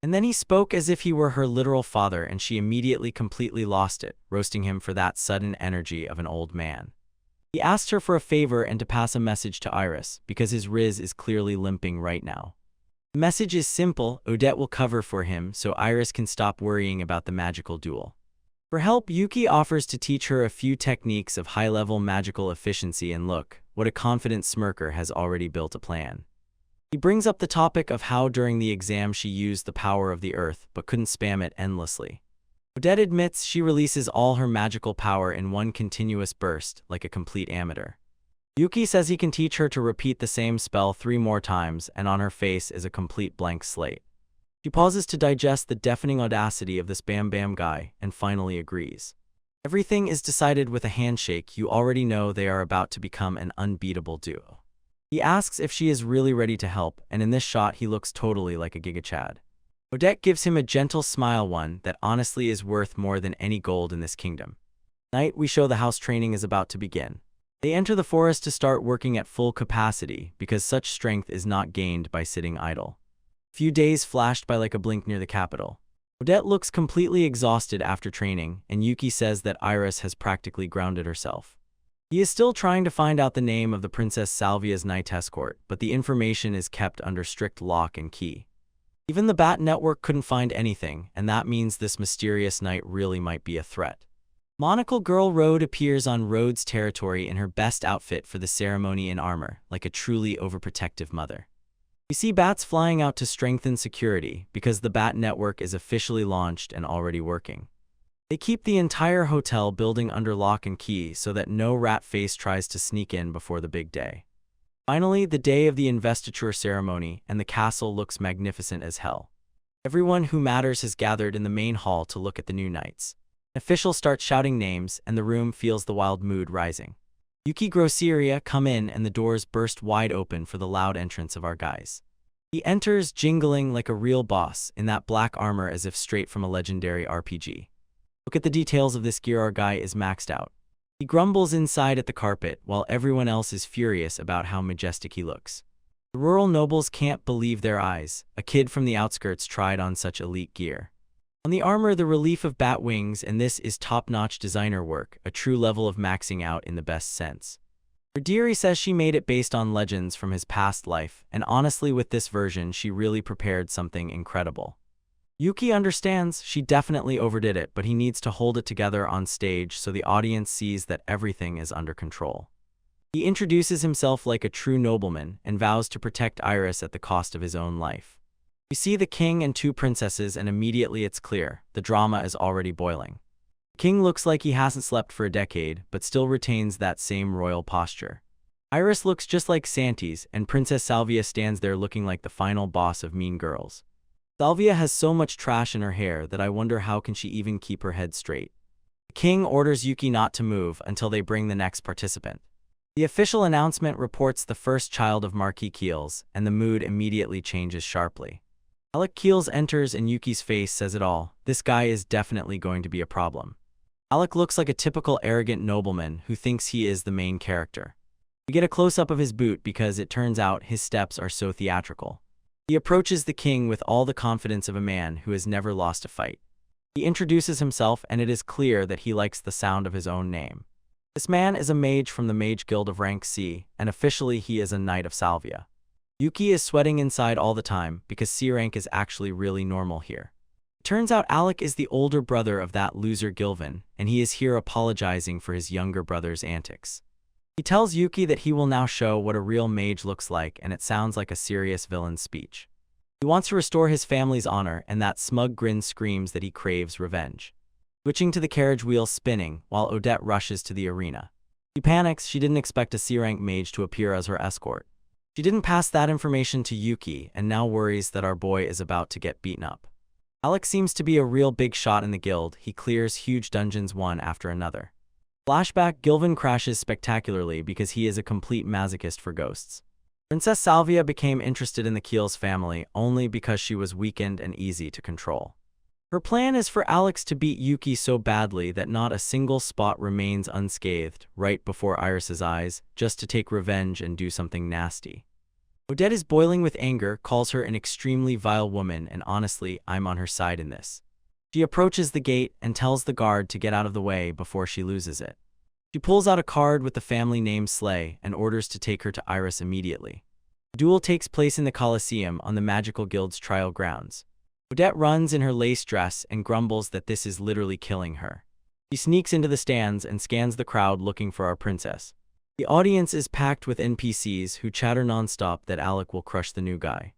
A: And then he spoke as if he were her literal father and she immediately completely lost it, roasting him for that sudden energy of an old man. He asked her for a favor and to pass a message to Iris, because his Riz is clearly limping right now. The message is simple: Odette will cover for him so Iris can stop worrying about the magical duel. For help, Yuki offers to teach her a few techniques of high-level magical efficiency, and look, what a confident smirker has already built a plan. He brings up the topic of how during the exam she used the power of the earth but couldn't spam it endlessly. Odette admits she releases all her magical power in one continuous burst, like a complete amateur. Yuki says he can teach her to repeat the same spell 3 more times, and on her face is a complete blank slate. She pauses to digest the deafening audacity of this Bam Bam guy, and finally agrees. Everything is decided with a handshake. You already know they are about to become an unbeatable duo. He asks if she is really ready to help, and in this shot he looks totally like a gigachad. Odette gives him a gentle smile, one that honestly is worth more than any gold in this kingdom. Night, we show the house training is about to begin. They enter the forest to start working at full capacity, because such strength is not gained by sitting idle. Few days flashed by like a blink near the capital. Odette looks completely exhausted after training, and Yuki says that Iris has practically grounded herself. He is still trying to find out the name of the Princess Salvia's night escort, but the information is kept under strict lock and key. Even the Bat Network couldn't find anything, and that means this mysterious knight really might be a threat. Monocle Girl Rode appears on Rhode's territory in her best outfit for the ceremony in armor, like a truly overprotective mother. We see bats flying out to strengthen security, because the Bat Network is officially launched and already working. They keep the entire hotel building under lock and key so that no rat face tries to sneak in before the big day. Finally, the day of the investiture ceremony, and the castle looks magnificent as hell. Everyone who matters has gathered in the main hall to look at the new knights. Officials start shouting names, and the room feels the wild mood rising. Yuki Grosseria come in, and the doors burst wide open for the loud entrance of our guys. He enters, jingling like a real boss, in that black armor as if straight from a legendary RPG. Look at the details of this gear. Our guy is maxed out. He grumbles inside at the carpet, while everyone else is furious about how majestic he looks. The rural nobles can't believe their eyes. A kid from the outskirts tried on such elite gear. On the armor, the relief of bat wings, and this is top-notch designer work, a true level of maxing out in the best sense. Verdiri says she made it based on legends from his past life, and honestly with this version she really prepared something incredible. Yuki understands she definitely overdid it, but he needs to hold it together on stage so the audience sees that everything is under control. He introduces himself like a true nobleman and vows to protect Iris at the cost of his own life. We see the king and 2 princesses, and immediately it's clear, the drama is already boiling. The king looks like he hasn't slept for a decade, but still retains that same royal posture. Iris looks just like Santis, and Princess Salvia stands there looking like the final boss of Mean Girls. Salvia has so much trash in her hair that I wonder how can she even keep her head straight. The king orders Yuki not to move until they bring the next participant. The official announcement reports the first child of Marquis Keels, and the mood immediately changes sharply. Alec Keels enters, and Yuki's face says it all. This guy is definitely going to be a problem. Alec looks like a typical arrogant nobleman who thinks he is the main character. We get a close-up of his boot because it turns out his steps are so theatrical. He approaches the king with all the confidence of a man who has never lost a fight. He introduces himself, and it is clear that he likes the sound of his own name. This man is a mage from the Mage Guild of rank C, and officially he is a Knight of Salvia. Yuki is sweating inside all the time because C rank is actually really normal here. Turns out Alec is the older brother of that loser Gilvin, and he is here apologizing for his younger brother's antics. He tells Yuki that he will now show what a real mage looks like, and it sounds like a serious villain's speech. He wants to restore his family's honor, and that smug grin screams that he craves revenge. Switching to the carriage wheel spinning, while Odette rushes to the arena. She panics. She didn't expect a C-rank mage to appear as her escort. She didn't pass that information to Yuki, and now worries that our boy is about to get beaten up. Alec seems to be a real big shot in the guild. He clears huge dungeons one after another. Flashback: Gilvin crashes spectacularly because he is a complete masochist for ghosts. Princess Salvia became interested in the Keel's family only because she was weakened and easy to control. Her plan is for Alex to beat Yuki so badly that not a single spot remains unscathed right before Iris's eyes, just to take revenge and do something nasty. Odette is boiling with anger, calls her an extremely vile woman, and honestly, I'm on her side in this. She approaches the gate and tells the guard to get out of the way before she loses it. She pulls out a card with the family name Slay and orders to take her to Iris immediately. The duel takes place in the Colosseum on the Magical Guild's trial grounds. Odette runs in her lace dress and grumbles that this is literally killing her. She sneaks into the stands and scans the crowd looking for our princess. The audience is packed with NPCs who chatter nonstop that Alec will crush the new guy.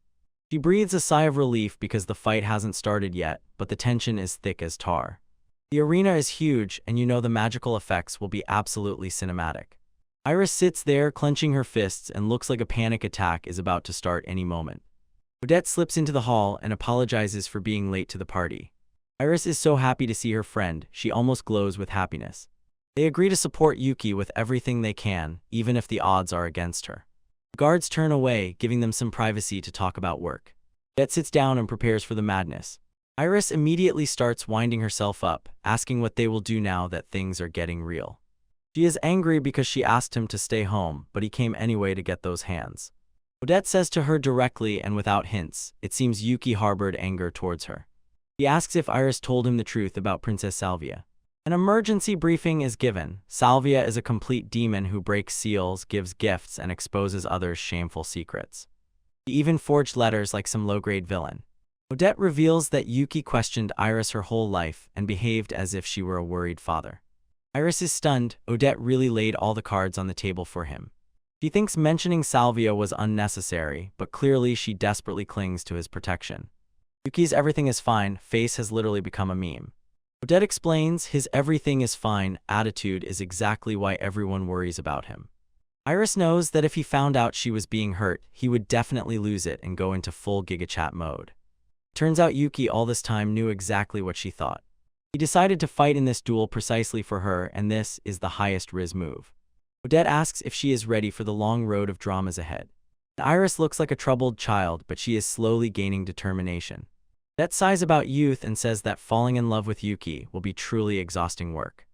A: She breathes a sigh of relief because the fight hasn't started yet, but the tension is thick as tar. The arena is huge, and you know the magical effects will be absolutely cinematic. Iris sits there clenching her fists and looks like a panic attack is about to start any moment. Odette slips into the hall and apologizes for being late to the party. Iris is so happy to see her friend, she almost glows with happiness. They agree to support Yuki with everything they can, even if the odds are against her. The guards turn away, giving them some privacy to talk about work. Odette sits down and prepares for the madness. Iris immediately starts winding herself up, asking what they will do now that things are getting real. She is angry because she asked him to stay home, but he came anyway to get those hands. Odette says to her directly and without hints, it seems Yuki harbored anger towards her. He asks if Iris told him the truth about Princess Salvia. An emergency briefing is given. Salvia is a complete demon who breaks seals, gives gifts, and exposes others' shameful secrets. He even forged letters like some low-grade villain. Odette reveals that Yuki questioned Iris her whole life and behaved as if she were a worried father. Iris is stunned. Odette really laid all the cards on the table for him. She thinks mentioning Salvia was unnecessary, but clearly she desperately clings to his protection. Yuki's everything is fine face has literally become a meme. Odette explains his everything is fine attitude is exactly why everyone worries about him. Iris knows that if he found out she was being hurt, he would definitely lose it and go into full GigaChat mode. Turns out Yuki all this time knew exactly what she thought. He decided to fight in this duel precisely for her, and this is the highest Riz move. Odette asks if she is ready for the long road of dramas ahead. Iris looks like a troubled child, but she is slowly gaining determination. Odette sighs about youth and says that falling in love with Yuki will be truly exhausting work.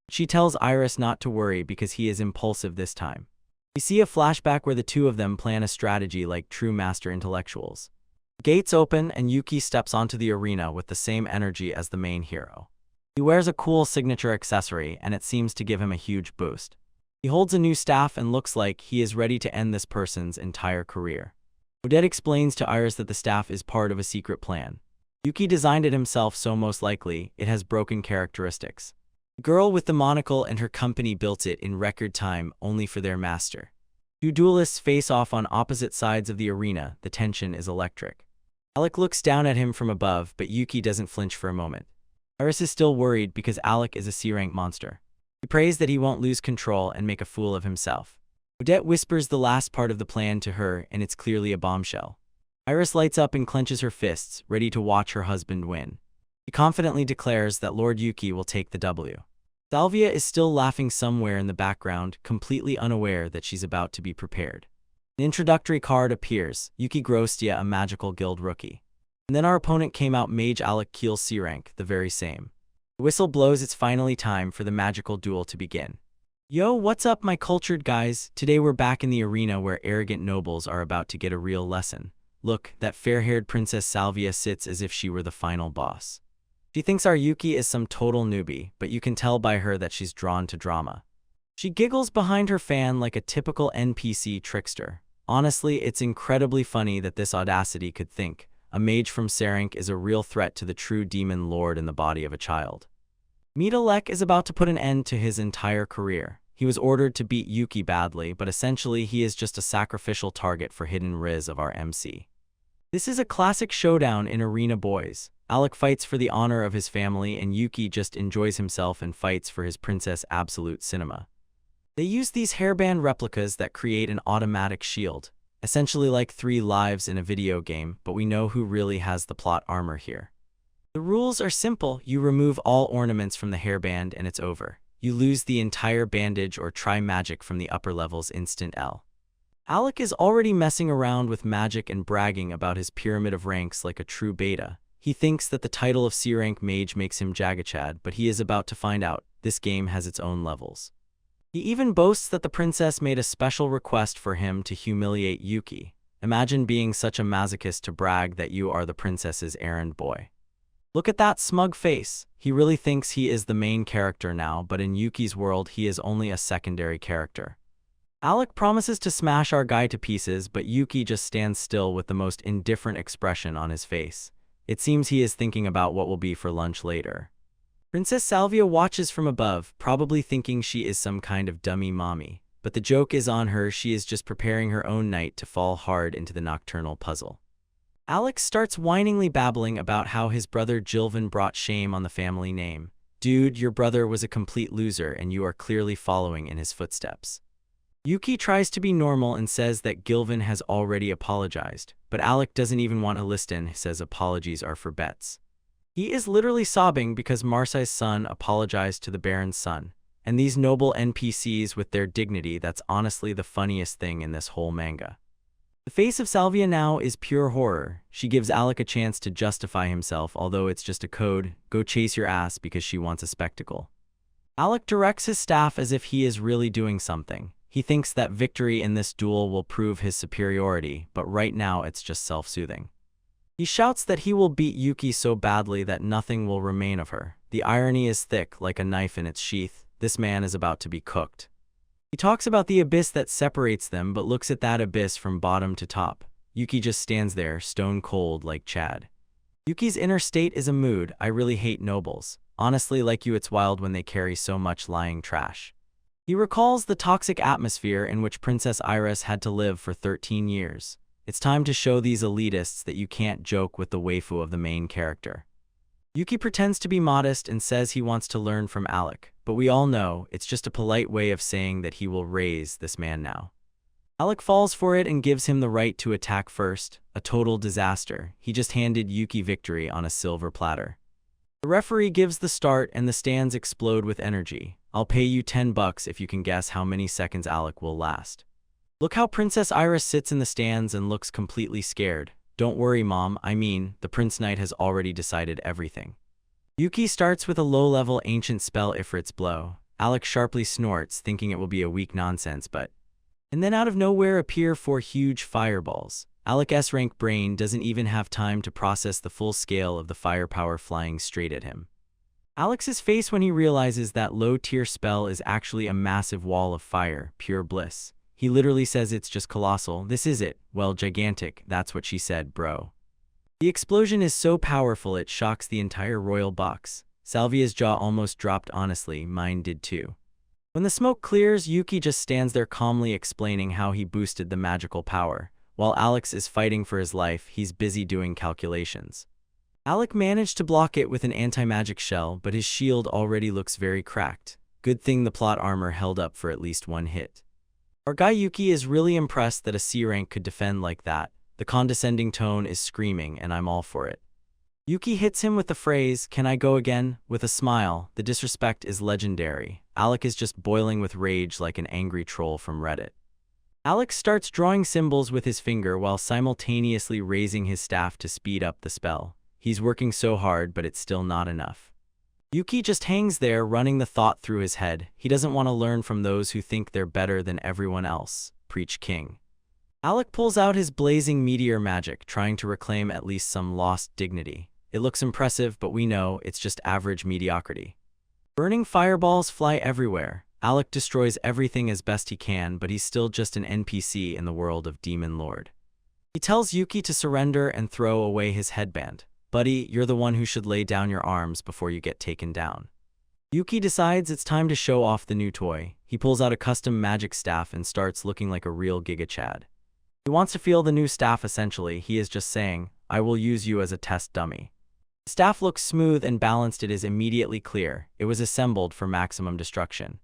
A: She tells Iris not to worry because he is impulsive this time. We see a flashback where the two of them plan a strategy like true master intellectuals. Gates open and Yuki steps onto the arena with the same energy as the main hero. He wears a cool signature accessory and it seems to give him a huge boost. He holds a new staff and looks like he is ready to end this person's entire career. Odette explains to Iris that the staff is part of a secret plan. Yuki designed it himself, so most likely it has broken characteristics. The girl with the monocle and her company built it in record time only for their master. Two duelists face off on opposite sides of the arena. The tension is electric. Alec looks down at him from above, but Yuki doesn't flinch for a moment. Iris is still worried because Alec is a C-rank monster. He prays that he won't lose control and make a fool of himself. Odette whispers the last part of the plan to her, and it's clearly a bombshell. Iris lights up and clenches her fists, ready to watch her husband win. She confidently declares that Lord Yuki will take the W. Salvia is still laughing somewhere in the background, completely unaware that she's about to be prepared. An introductory card appears, Yuki Grostia, a magical guild rookie. And then our opponent came out, Mage Alec Keel C rank, the very same. The whistle blows, it's finally time for the magical duel to begin. Yo, what's up, my cultured guys? Today we're back in the arena where arrogant nobles are about to get a real lesson. Look, that fair-haired Princess Salvia sits as if she were the final boss. She thinks our Yuki is some total newbie, but you can tell by her that she's drawn to drama. She giggles behind her fan like a typical NPC trickster. Honestly, it's incredibly funny that this audacity could think a mage from Serenk is a real threat to the true demon lord in the body of a child. Midalek is about to put an end to his entire career. He was ordered to beat Yuki badly, but essentially he is just a sacrificial target for hidden Riz of our MC. This is a classic showdown in Arena Boys. Alec fights for the honor of his family and Yuki just enjoys himself and fights for his Princess Absolute Cinema. They use these hairband replicas that create an automatic shield, essentially like 3 lives in a video game, but we know who really has the plot armor here. The rules are simple. You remove all ornaments from the hairband and it's over. You lose the entire bandage or try magic from the upper levels instant L. Alec is already messing around with magic and bragging about his pyramid of ranks like a true beta. He thinks that the title of C-rank mage makes him Jagachad, but he is about to find out this game has its own levels. He even boasts that the princess made a special request for him to humiliate Yuki. Imagine being such a masochist to brag that you are the princess's errand boy. Look at that smug face. He really thinks he is the main character now, but in Yuki's world he is only a secondary character. Alec promises to smash our guy to pieces, but Yuki just stands still with the most indifferent expression on his face. It seems he is thinking about what will be for lunch later. Princess Salvia watches from above, probably thinking she is some kind of dummy mommy. But the joke is on her, she is just preparing her own night to fall hard into the nocturnal puzzle. Alex starts whiningly babbling about how his brother Gilvin brought shame on the family name. Dude, your brother was a complete loser and you are clearly following in his footsteps. Yuki tries to be normal and says that Gilvin has already apologized, but Alec doesn't even want to listen, says apologies are for bets. He is literally sobbing because Marsai's son apologized to the Baron's son. And these noble NPCs with their dignity, that's honestly the funniest thing in this whole manga. The face of Salvia now is pure horror. She gives Alec a chance to justify himself, although it's just a code, go chase your ass, because she wants a spectacle. Alec directs his staff as if he is really doing something. He thinks that victory in this duel will prove his superiority, but right now it's just self-soothing. He shouts that he will beat Yuki so badly that nothing will remain of her. The irony is thick, like a knife in its sheath. This man is about to be cooked. He talks about the abyss that separates them, but looks at that abyss from bottom to top. Yuki just stands there, stone cold like Chad. Yuki's inner state is a mood. I really hate nobles. Honestly, like you, it's wild when they carry so much lying trash. He recalls the toxic atmosphere in which Princess Iris had to live for 13 years. It's time to show these elitists that you can't joke with the waifu of the main character. Yuki pretends to be modest and says he wants to learn from Alec, but we all know it's just a polite way of saying that he will raise this man now. Alec falls for it and gives him the right to attack first, a total disaster. He just handed Yuki victory on a silver platter. The referee gives the start and the stands explode with energy. I'll pay you $10 if you can guess how many seconds Alec will last. Look how Princess Iris sits in the stands and looks completely scared. Don't worry, Mom, the Prince Knight has already decided everything. Yuki starts with a low-level ancient spell Ifrit's Blow. Alec sharply snorts, thinking it will be a weak nonsense, and then out of nowhere appear 4 huge fireballs. Alec's S-rank brain doesn't even have time to process the full scale of the firepower flying straight at him. Alex's face when he realizes that low-tier spell is actually a massive wall of fire, pure bliss. He literally says it's just colossal. This is it. Well, gigantic. That's what she said, bro. The explosion is so powerful it shocks the entire royal box. Salvia's jaw almost dropped, honestly. Mine did too. When the smoke clears, Yuki just stands there calmly explaining how he boosted the magical power. While Alex is fighting for his life, he's busy doing calculations. Alec managed to block it with an anti-magic shell, but his shield already looks very cracked. Good thing the plot armor held up for at least 1 hit. Our guy Yuki is really impressed that a C-rank could defend like that. The condescending tone is screaming, and I'm all for it. Yuki hits him with the phrase, "Can I go again?" with a smile. The disrespect is legendary. Alec is just boiling with rage like an angry troll from Reddit. Alec starts drawing symbols with his finger while simultaneously raising his staff to speed up the spell. He's working so hard, but it's still not enough. Yuki just hangs there, running the thought through his head. He doesn't want to learn from those who think they're better than everyone else. Preach king. Alec pulls out his blazing meteor magic, trying to reclaim at least some lost dignity. It looks impressive, but we know it's just average mediocrity. Burning fireballs fly everywhere. Alec destroys everything as best he can, but he's still just an NPC in the world of Demon Lord. He tells Yuki to surrender and throw away his headband. Buddy, you're the one who should lay down your arms before you get taken down. Yuki decides it's time to show off the new toy. He pulls out a custom magic staff and starts looking like a real Giga Chad. He wants to feel the new staff. Essentially, he is just saying, I will use you as a test dummy. The staff looks smooth and balanced. It is immediately clear. It was assembled for maximum destruction.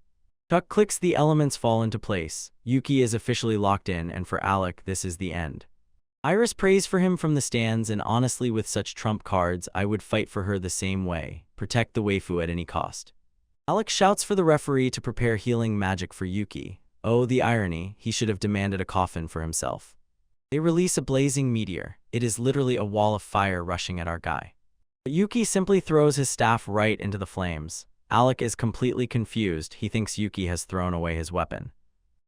A: Chuck clicks, the elements fall into place. Yuki is officially locked in, and for Alec, this is the end. Iris prays for him from the stands, and honestly, with such trump cards, I would fight for her the same way. Protect the waifu at any cost. Alec shouts for the referee to prepare healing magic for Yuki. Oh, the irony, he should have demanded a coffin for himself. They release a blazing meteor. It is literally a wall of fire rushing at our guy. But Yuki simply throws his staff right into the flames. Alec is completely confused. He thinks Yuki has thrown away his weapon.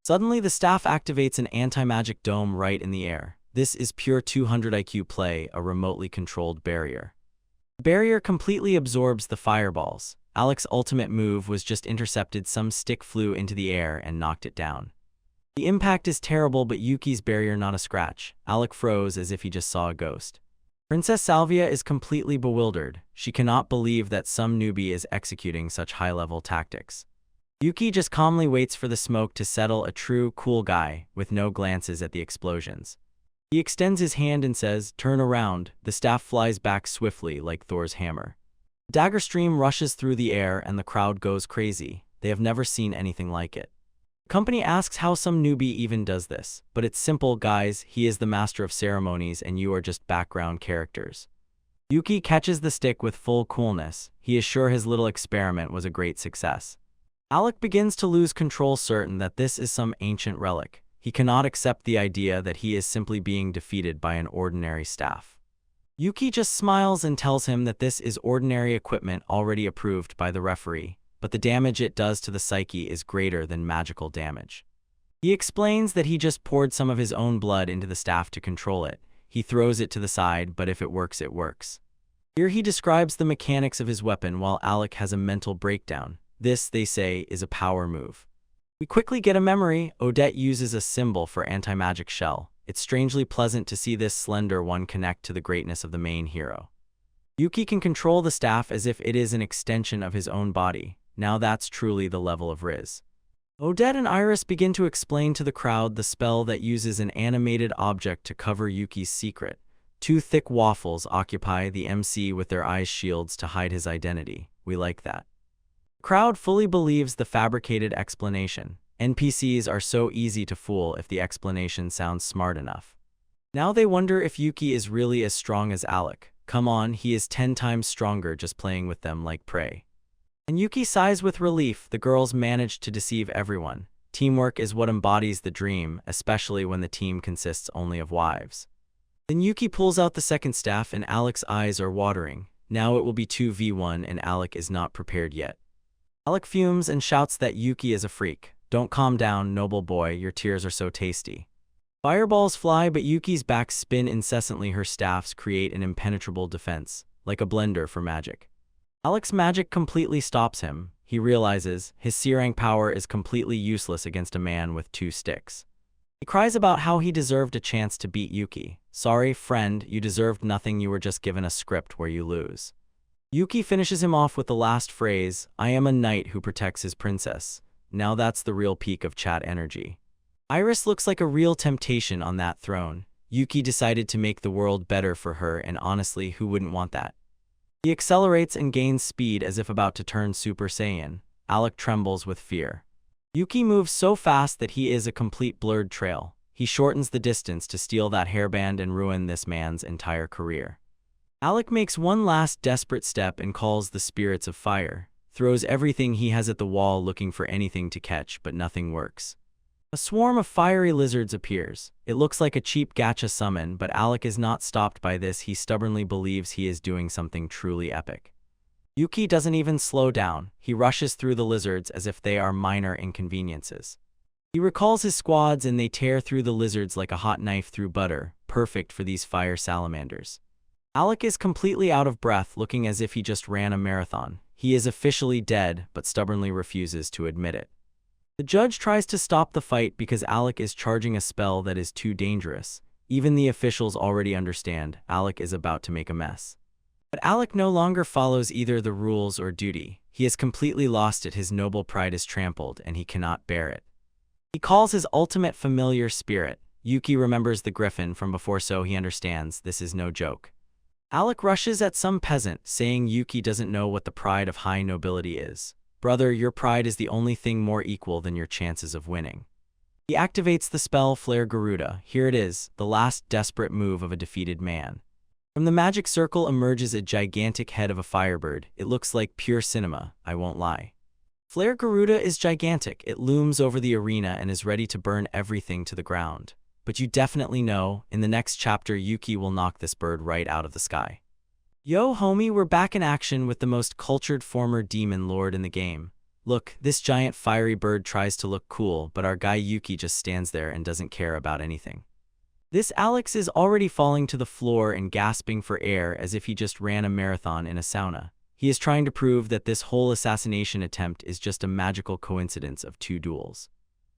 A: Suddenly, the staff activates an anti-magic dome right in the air. This is pure 200 IQ play, a remotely controlled barrier. The barrier completely absorbs the fireballs. Alec's ultimate move was just intercepted. Some stick flew into the air and knocked it down. The impact is terrible, but Yuki's barrier not a scratch. Alec froze as if he just saw a ghost. Princess Salvia is completely bewildered. She cannot believe that some newbie is executing such high-level tactics. Yuki just calmly waits for the smoke to settle, a true cool guy, with no glances at the explosions. He extends his hand and says, turn around. The staff flies back swiftly like Thor's hammer. The dagger stream rushes through the air and the crowd goes crazy. They have never seen anything like it. The company asks how some newbie even does this, but it's simple, guys. He is the master of ceremonies and you are just background characters. Yuki catches the stick with full coolness. He is sure his little experiment was a great success. Alec begins to lose control, certain that this is some ancient relic. He cannot accept the idea that he is simply being defeated by an ordinary staff. Yuki just smiles and tells him that this is ordinary equipment already approved by the referee, but the damage it does to the psyche is greater than magical damage. He explains that he just poured some of his own blood into the staff to control it. He throws it to the side, but if it works, it works. Here he describes the mechanics of his weapon while Alec has a mental breakdown. This, they say, is a power move. We quickly get a memory. Odette uses a symbol for anti-magic shell. It's strangely pleasant to see this slender one connect to the greatness of the main hero. Yuki can control the staff as if it is an extension of his own body. Now that's truly the level of Riz. Odette and Iris begin to explain to the crowd the spell that uses an animated object to cover Yuki's secret. Two thick waffles occupy the MC with their eyes shields to hide his identity. We like that. The crowd fully believes the fabricated explanation. NPCs are so easy to fool if the explanation sounds smart enough. Now they wonder if Yuki is really as strong as Alec. Come on, he is 10 times stronger just playing with them like prey. And Yuki sighs with relief. The girls managed to deceive everyone. Teamwork is what embodies the dream, especially when the team consists only of wives. Then Yuki pulls out the second staff and Alec's eyes are watering. Now it will be 2v1 and Alec is not prepared yet. Alec fumes and shouts that Yuki is a freak. Don't calm down, noble boy, your tears are so tasty. Fireballs fly, but Yuki's backs spin incessantly. Her staffs create an impenetrable defense, like a blender for magic. Alec's magic completely stops him. He realizes his C-rank power is completely useless against a man with 2 sticks. He cries about how he deserved a chance to beat Yuki. Sorry, friend, you deserved nothing. You were just given a script where you lose. Yuki finishes him off with the last phrase, I am a knight who protects his princess. Now that's the real peak of chat energy. Iris looks like a real temptation on that throne. Yuki decided to make the world better for her, and honestly, who wouldn't want that? He accelerates and gains speed as if about to turn Super Saiyan. Alec trembles with fear. Yuki moves so fast that he is a complete blurred trail. He shortens the distance to steal that hairband and ruin this man's entire career. Alec makes one last desperate step and calls the spirits of fire, throws everything he has at the wall looking for anything to catch, but nothing works. A swarm of fiery lizards appears. It looks like a cheap gacha summon, but Alec is not stopped by this. He stubbornly believes he is doing something truly epic. Yuki doesn't even slow down. He rushes through the lizards as if they are minor inconveniences. He recalls his squads and they tear through the lizards like a hot knife through butter, perfect for these fire salamanders. Alec is completely out of breath, looking as if he just ran a marathon. He is officially dead, but stubbornly refuses to admit it. The judge tries to stop the fight because Alec is charging a spell that is too dangerous. Even the officials already understand Alec is about to make a mess. But Alec no longer follows either the rules or duty. He is completely lost it. His noble pride is trampled, and he cannot bear it. He calls his ultimate familiar spirit. Yuki remembers the griffin from before, so he understands this is no joke. Alec rushes at some peasant, saying Yuki doesn't know what the pride of high nobility is. Brother, your pride is the only thing more equal than your chances of winning. He activates the spell Flare Garuda. Here it is, the last desperate move of a defeated man. From the magic circle emerges a gigantic head of a firebird. It looks like pure cinema, I won't lie. Flare Garuda is gigantic. It looms over the arena and is ready to burn everything to the ground. But you definitely know, in the next chapter Yuki will knock this bird right out of the sky. Yo homie, we're back in action with the most cultured former demon lord in the game. Look, this giant fiery bird tries to look cool, but our guy Yuki just stands there and doesn't care about anything. This Alex is already falling to the floor and gasping for air as if he just ran a marathon in a sauna. He is trying to prove that this whole assassination attempt is just a magical coincidence of two duels.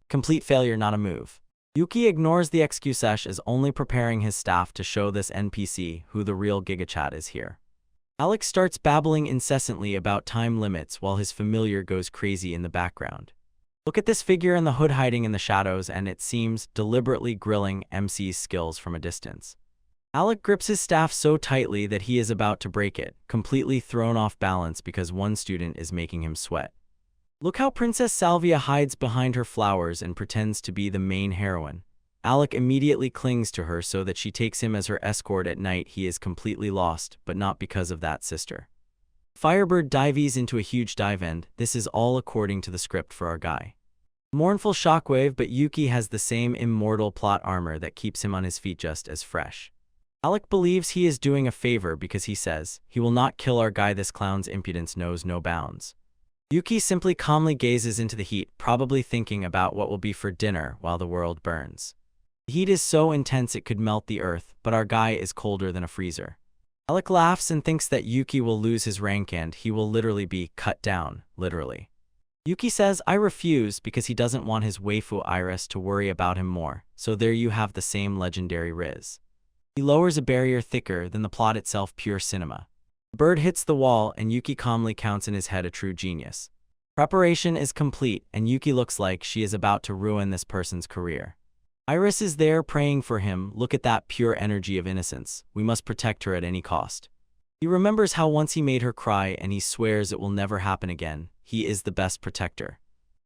A: Complete failure, not a move. Yuki ignores the excuses as only preparing his staff to show this NPC who the real gigachat is here. Alex starts babbling incessantly about time limits while his familiar goes crazy in the background. Look at this figure in the hood hiding in the shadows, and it seems deliberately grilling MC's skills from a distance. Alec grips his staff so tightly that he is about to break it, completely thrown off balance because one student is making him sweat. Look how Princess Salvia hides behind her flowers and pretends to be the main heroine. Alec immediately clings to her so that she takes him as her escort at night. He is completely lost, but not because of that sister. Firebird dives into a huge dive end. This is all according to the script for our guy. Mournful shockwave, but Yuki has the same immortal plot armor that keeps him on his feet just as fresh. Alec believes he is doing a favor because he says, he will not kill our guy. This clown's impudence knows no bounds. Yuki simply calmly gazes into the heat, probably thinking about what will be for dinner while the world burns. The heat is so intense it could melt the earth, but our guy is colder than a freezer. Alec laughs and thinks that Yuki will lose his rank and he will literally be cut down, literally. Yuki says, I refuse, because he doesn't want his waifu Iris to worry about him more, so there you have the same legendary Riz. He lowers a barrier thicker than the plot itself, pure cinema. The bird hits the wall and Yuki calmly counts in his head, a true genius. Preparation is complete and Yuki looks like she is about to ruin this person's career. Iris is there praying for him. Look at that pure energy of innocence. We must protect her at any cost. He remembers how once he made her cry and he swears it will never happen again. He is the best protector.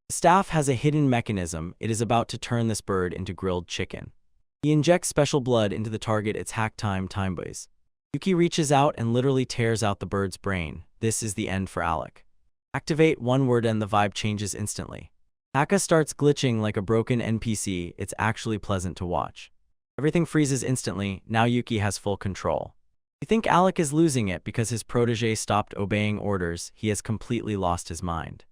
A: The staff has a hidden mechanism. It is about to turn this bird into grilled chicken. He injects special blood into the target. It's hack time boys. Yuki reaches out and literally tears out the bird's brain. This is the end for Alec. Activate one word and the vibe changes instantly. Haka starts glitching like a broken NPC. It's actually pleasant to watch. Everything freezes instantly. Now Yuki has full control. You think Alec is losing it because his protege stopped obeying orders. He has completely lost his mind.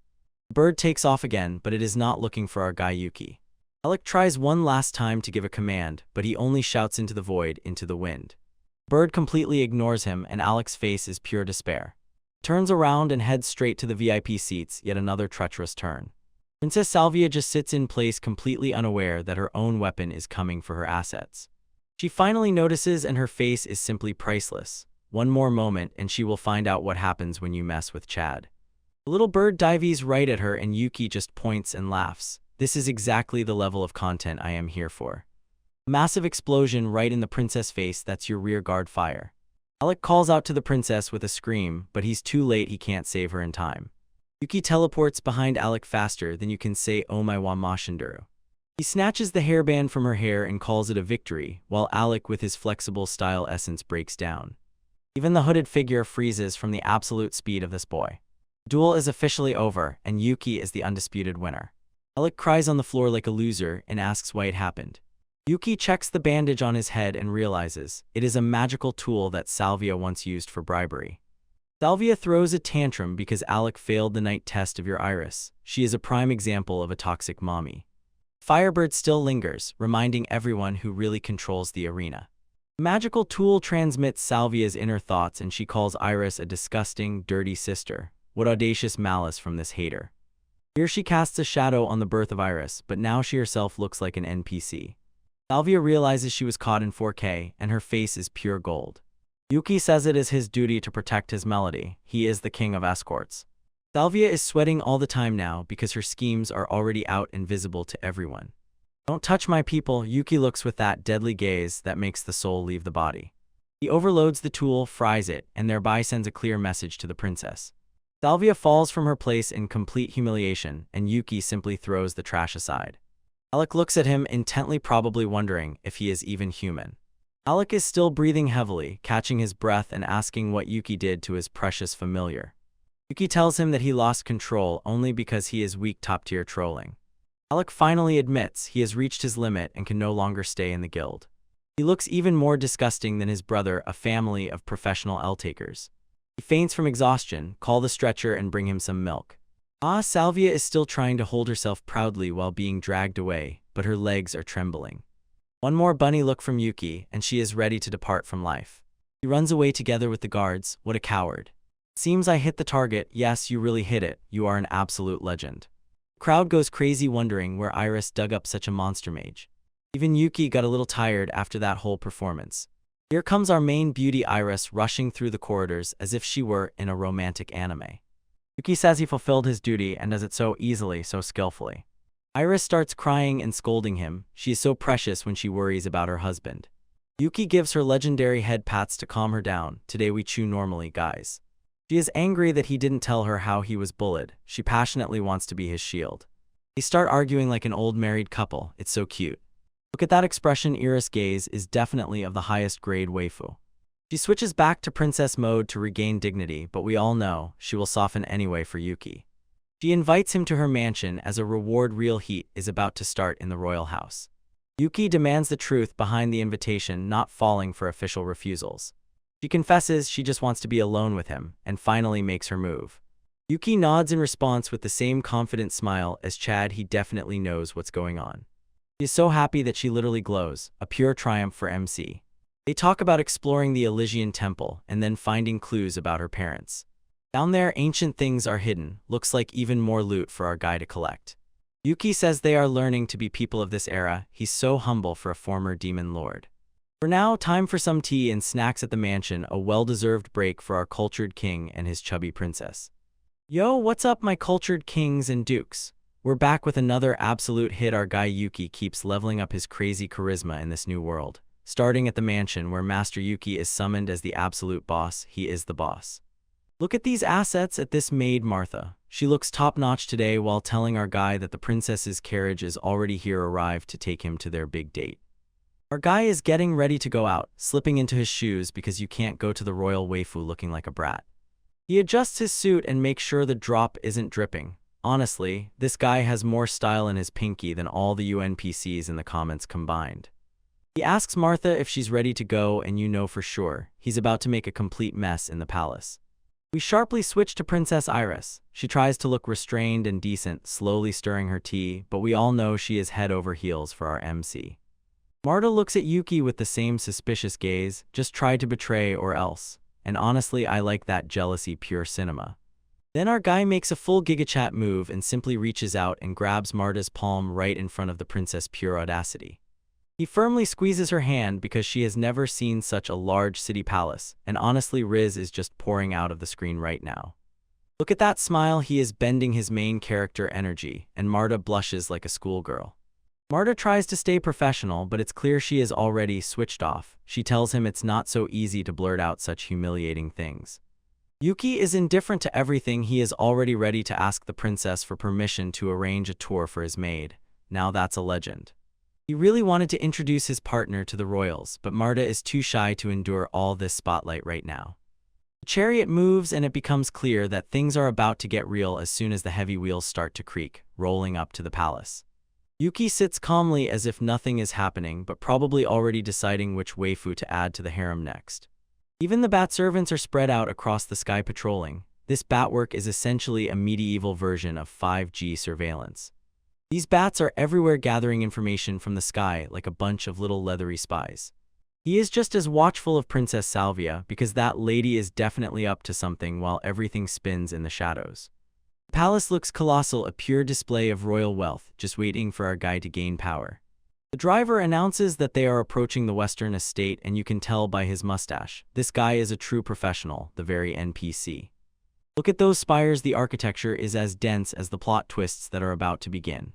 A: The bird takes off again, but it is not looking for our guy Yuki. Alec tries one last time to give a command, but he only shouts into the void, into the wind. The bird completely ignores him and Alec's face is pure despair. Turns around and heads straight to the VIP seats, yet another treacherous turn. Princess Salvia just sits in place, completely unaware that her own weapon is coming for her assets. She finally notices and her face is simply priceless. One more moment and she will find out what happens when you mess with Chad. The little bird dives right at her and Yuki just points and laughs. This is exactly the level of content I am here for. A massive explosion right in the princess face. That's your rear guard fire. Alec calls out to the princess with a scream, but he's too late. He can't save her in time. Yuki teleports behind Alec faster than you can say oh my wa mashinderu. He snatches the hairband from her hair and calls it a victory, while Alec with his flexible style essence breaks down. Even the hooded figure freezes from the absolute speed of this boy. The duel is officially over, and Yuki is the undisputed winner. Alec cries on the floor like a loser and asks why it happened. Yuki checks the bandage on his head and realizes it is a magical tool that Salvia once used for bribery. Salvia throws a tantrum because Alec failed the night test of your iris. She is a prime example of a toxic mommy. Firebird still lingers, reminding everyone who really controls the arena. The magical tool transmits Salvia's inner thoughts and she calls Iris a disgusting, dirty sister. What audacious malice from this hater. Here she casts a shadow on the birth of Iris, but now she herself looks like an NPC. Salvia realizes she was caught in 4K, and her face is pure gold. Yuki says it is his duty to protect his melody. He is the king of escorts. Salvia is sweating all the time now because her schemes are already out and visible to everyone. Don't touch my people, Yuki looks with that deadly gaze that makes the soul leave the body. He overloads the tool, fries it, and thereby sends a clear message to the princess. Salvia falls from her place in complete humiliation, and Yuki simply throws the trash aside. Alec looks at him intently, probably wondering if he is even human. Alec is still breathing heavily, catching his breath and asking what Yuki did to his precious familiar. Yuki tells him that he lost control only because he is weak top-tier trolling. Alec finally admits he has reached his limit and can no longer stay in the guild. He looks even more disgusting than his brother, a family of professional L-takers. He faints from exhaustion. Call the stretcher and bring him some milk. Salvia is still trying to hold herself proudly while being dragged away, but her legs are trembling. One more bunny look from Yuki, and she is ready to depart from life. He runs away together with the guards. What a coward. Seems I hit the target. Yes, you really hit it. You are an absolute legend. The crowd goes crazy wondering where Iris dug up such a monster mage. Even Yuki got a little tired after that whole performance. Here comes our main beauty Iris rushing through the corridors as if she were in a romantic anime. Yuki says he fulfilled his duty and does it so easily, so skillfully. Iris starts crying and scolding him. She is so precious when she worries about her husband. Yuki gives her legendary head pats to calm her down. Today we chew normally, guys. She is angry that he didn't tell her how he was bullied. She passionately wants to be his shield. They start arguing like an old married couple. It's so cute. Look at that expression. Iris' gaze is definitely of the highest grade waifu. She switches back to princess mode to regain dignity, but we all know she will soften anyway for Yuki. She invites him to her mansion as a reward. Real heat is about to start in the royal house. Yuki demands the truth behind the invitation, not falling for official refusals. She confesses she just wants to be alone with him, and finally makes her move. Yuki nods in response with the same confident smile as Chad. He definitely knows what's going on. She is so happy that she literally glows, a pure triumph for MC. They talk about exploring the Elysian temple and then finding clues about her parents. Down there, ancient things are hidden. Looks like even more loot for our guy to collect. Yuki says they are learning to be people of this era. He's so humble for a former demon lord. For now, time for some tea and snacks at the mansion, a well-deserved break for our cultured king and his chubby princess. Yo, what's up my cultured kings and dukes? We're back with another absolute hit. Our guy Yuki keeps leveling up his crazy charisma in this new world. Starting at the mansion where Master Yuki is summoned as the absolute boss. He is the boss. Look at these assets at this maid Martha. She looks top-notch today while telling our guy that the princess's carriage is already here, arrived to take him to their big date. Our guy is getting ready to go out, slipping into his shoes because you can't go to the royal waifu looking like a brat. He adjusts his suit and makes sure the drop isn't dripping. Honestly, this guy has more style in his pinky than all the UNPCs in the comments combined. He asks Martha if she's ready to go, and you know for sure, he's about to make a complete mess in the palace. We sharply switch to Princess Iris. She tries to look restrained and decent, slowly stirring her tea, but we all know she is head over heels for our MC. Marta looks at Yuki with the same suspicious gaze. Just try to betray or else. And honestly, I like that jealousy, pure cinema. Then our guy makes a full gigachat move and simply reaches out and grabs Marta's palm right in front of the princess, pure audacity. He firmly squeezes her hand because she has never seen such a large city palace, and honestly Riz is just pouring out of the screen right now. Look at that smile. He is bending his main character energy, and Marta blushes like a schoolgirl. Marta tries to stay professional, but it's clear she is already switched off. She tells him it's not so easy to blurt out such humiliating things. Yuki is indifferent to everything. He is already ready to ask the princess for permission to arrange a tour for his maid. Now that's a legend. He really wanted to introduce his partner to the royals, but Marta is too shy to endure all this spotlight right now. The chariot moves and it becomes clear that things are about to get real as soon as the heavy wheels start to creak, rolling up to the palace. Yuki sits calmly as if nothing is happening, but probably already deciding which waifu to add to the harem next. Even the bat servants are spread out across the sky patrolling. This batwork is essentially a medieval version of 5G surveillance. These bats are everywhere gathering information from the sky like a bunch of little leathery spies. He is just as watchful of Princess Salvia because that lady is definitely up to something while everything spins in the shadows. The palace looks colossal, a pure display of royal wealth, just waiting for our guy to gain power. The driver announces that they are approaching the Western Estate, and you can tell by his mustache. This guy is a true professional, the very NPC. Look at those spires, the architecture is as dense as the plot twists that are about to begin.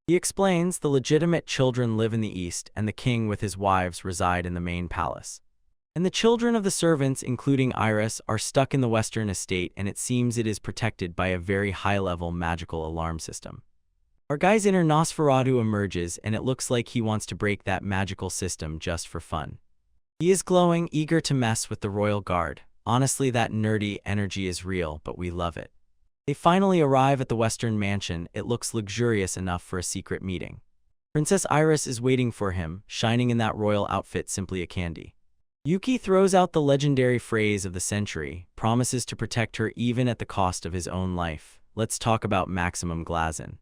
A: He explains the legitimate children live in the east, and the king with his wives reside in the main palace. And the children of the servants, including Iris, are stuck in the Western Estate, and it seems it is protected by a very high-level magical alarm system. Our guy's inner Nosferatu emerges, and it looks like he wants to break that magical system just for fun. He is glowing, eager to mess with the royal guard. Honestly, that nerdy energy is real, but we love it. They finally arrive at the Western Mansion. It looks luxurious enough for a secret meeting. Princess Iris is waiting for him, shining in that royal outfit, simply a candy. Yuki throws out the legendary phrase of the century, promises to protect her even at the cost of his own life. Let's talk about Maximum Glazin.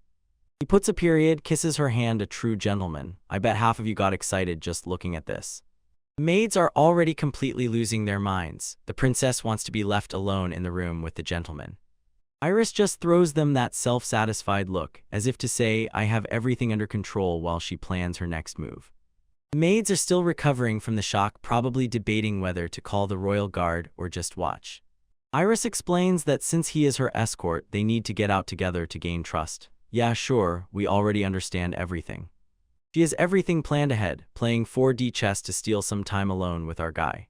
A: He puts a period, kisses her hand, a true gentleman. I bet half of you got excited just looking at this. The maids are already completely losing their minds. The princess wants to be left alone in the room with the gentleman. Iris just throws them that self-satisfied look, as if to say, I have everything under control, while she plans her next move. The maids are still recovering from the shock, probably debating whether to call the royal guard or just watch. Iris explains that since he is her escort, they need to get out together to gain trust. Yeah, sure, we already understand everything. She has everything planned ahead, playing 4D chess to steal some time alone with our guy.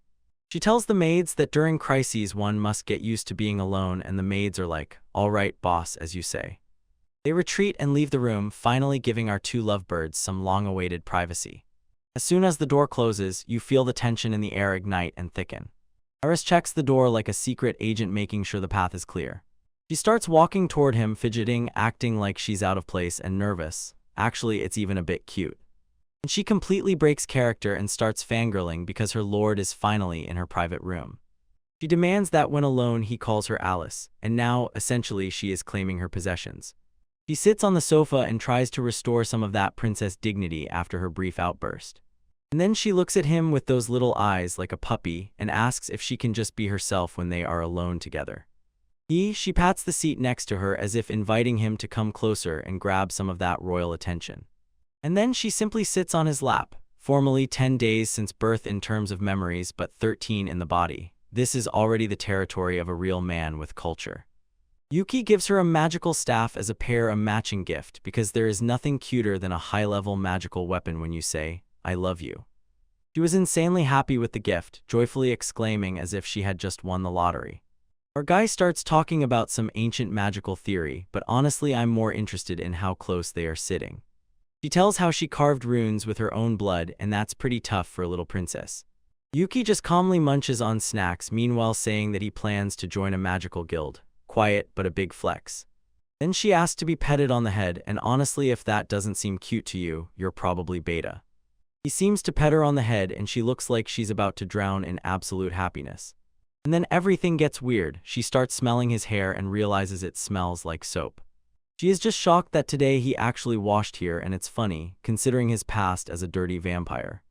A: She tells the maids that during crises one must get used to being alone, and the maids are like, all right, boss, as you say. They retreat and leave the room, finally giving our two lovebirds some long-awaited privacy. As soon as the door closes, you feel the tension in the air ignite and thicken. Iris checks the door like a secret agent, making sure the path is clear. She starts walking toward him, fidgeting, acting like she's out of place and nervous. Actually, it's even a bit cute. And she completely breaks character and starts fangirling because her lord is finally in her private room. She demands that when alone he calls her Alice, and now, essentially, she is claiming her possessions. She sits on the sofa and tries to restore some of that princess dignity after her brief outburst. And then she looks at him with those little eyes like a puppy and asks if she can just be herself when they are alone together. She pats the seat next to her as if inviting him to come closer and grab some of that royal attention. And then she simply sits on his lap. Formally 10 days since birth in terms of memories, but 13 in the body. This is already the territory of a real man with culture. Yuki gives her a magical staff as a matching gift, because there is nothing cuter than a high-level magical weapon when you say, I love you. She was insanely happy with the gift, joyfully exclaiming as if she had just won the lottery. Our guy starts talking about some ancient magical theory, but honestly I'm more interested in how close they are sitting. She tells how she carved runes with her own blood, and that's pretty tough for a little princess. Yuki just calmly munches on snacks, meanwhile saying that he plans to join a magical guild. Quiet, but a big flex. Then she asks to be petted on the head, and honestly if that doesn't seem cute to you, you're probably beta. He seems to pet her on the head, and she looks like she's about to drown in absolute happiness. And then everything gets weird. She starts smelling his hair and realizes it smells like soap. She is just shocked that today he actually washed here, and it's funny, considering his past as a dirty vampire.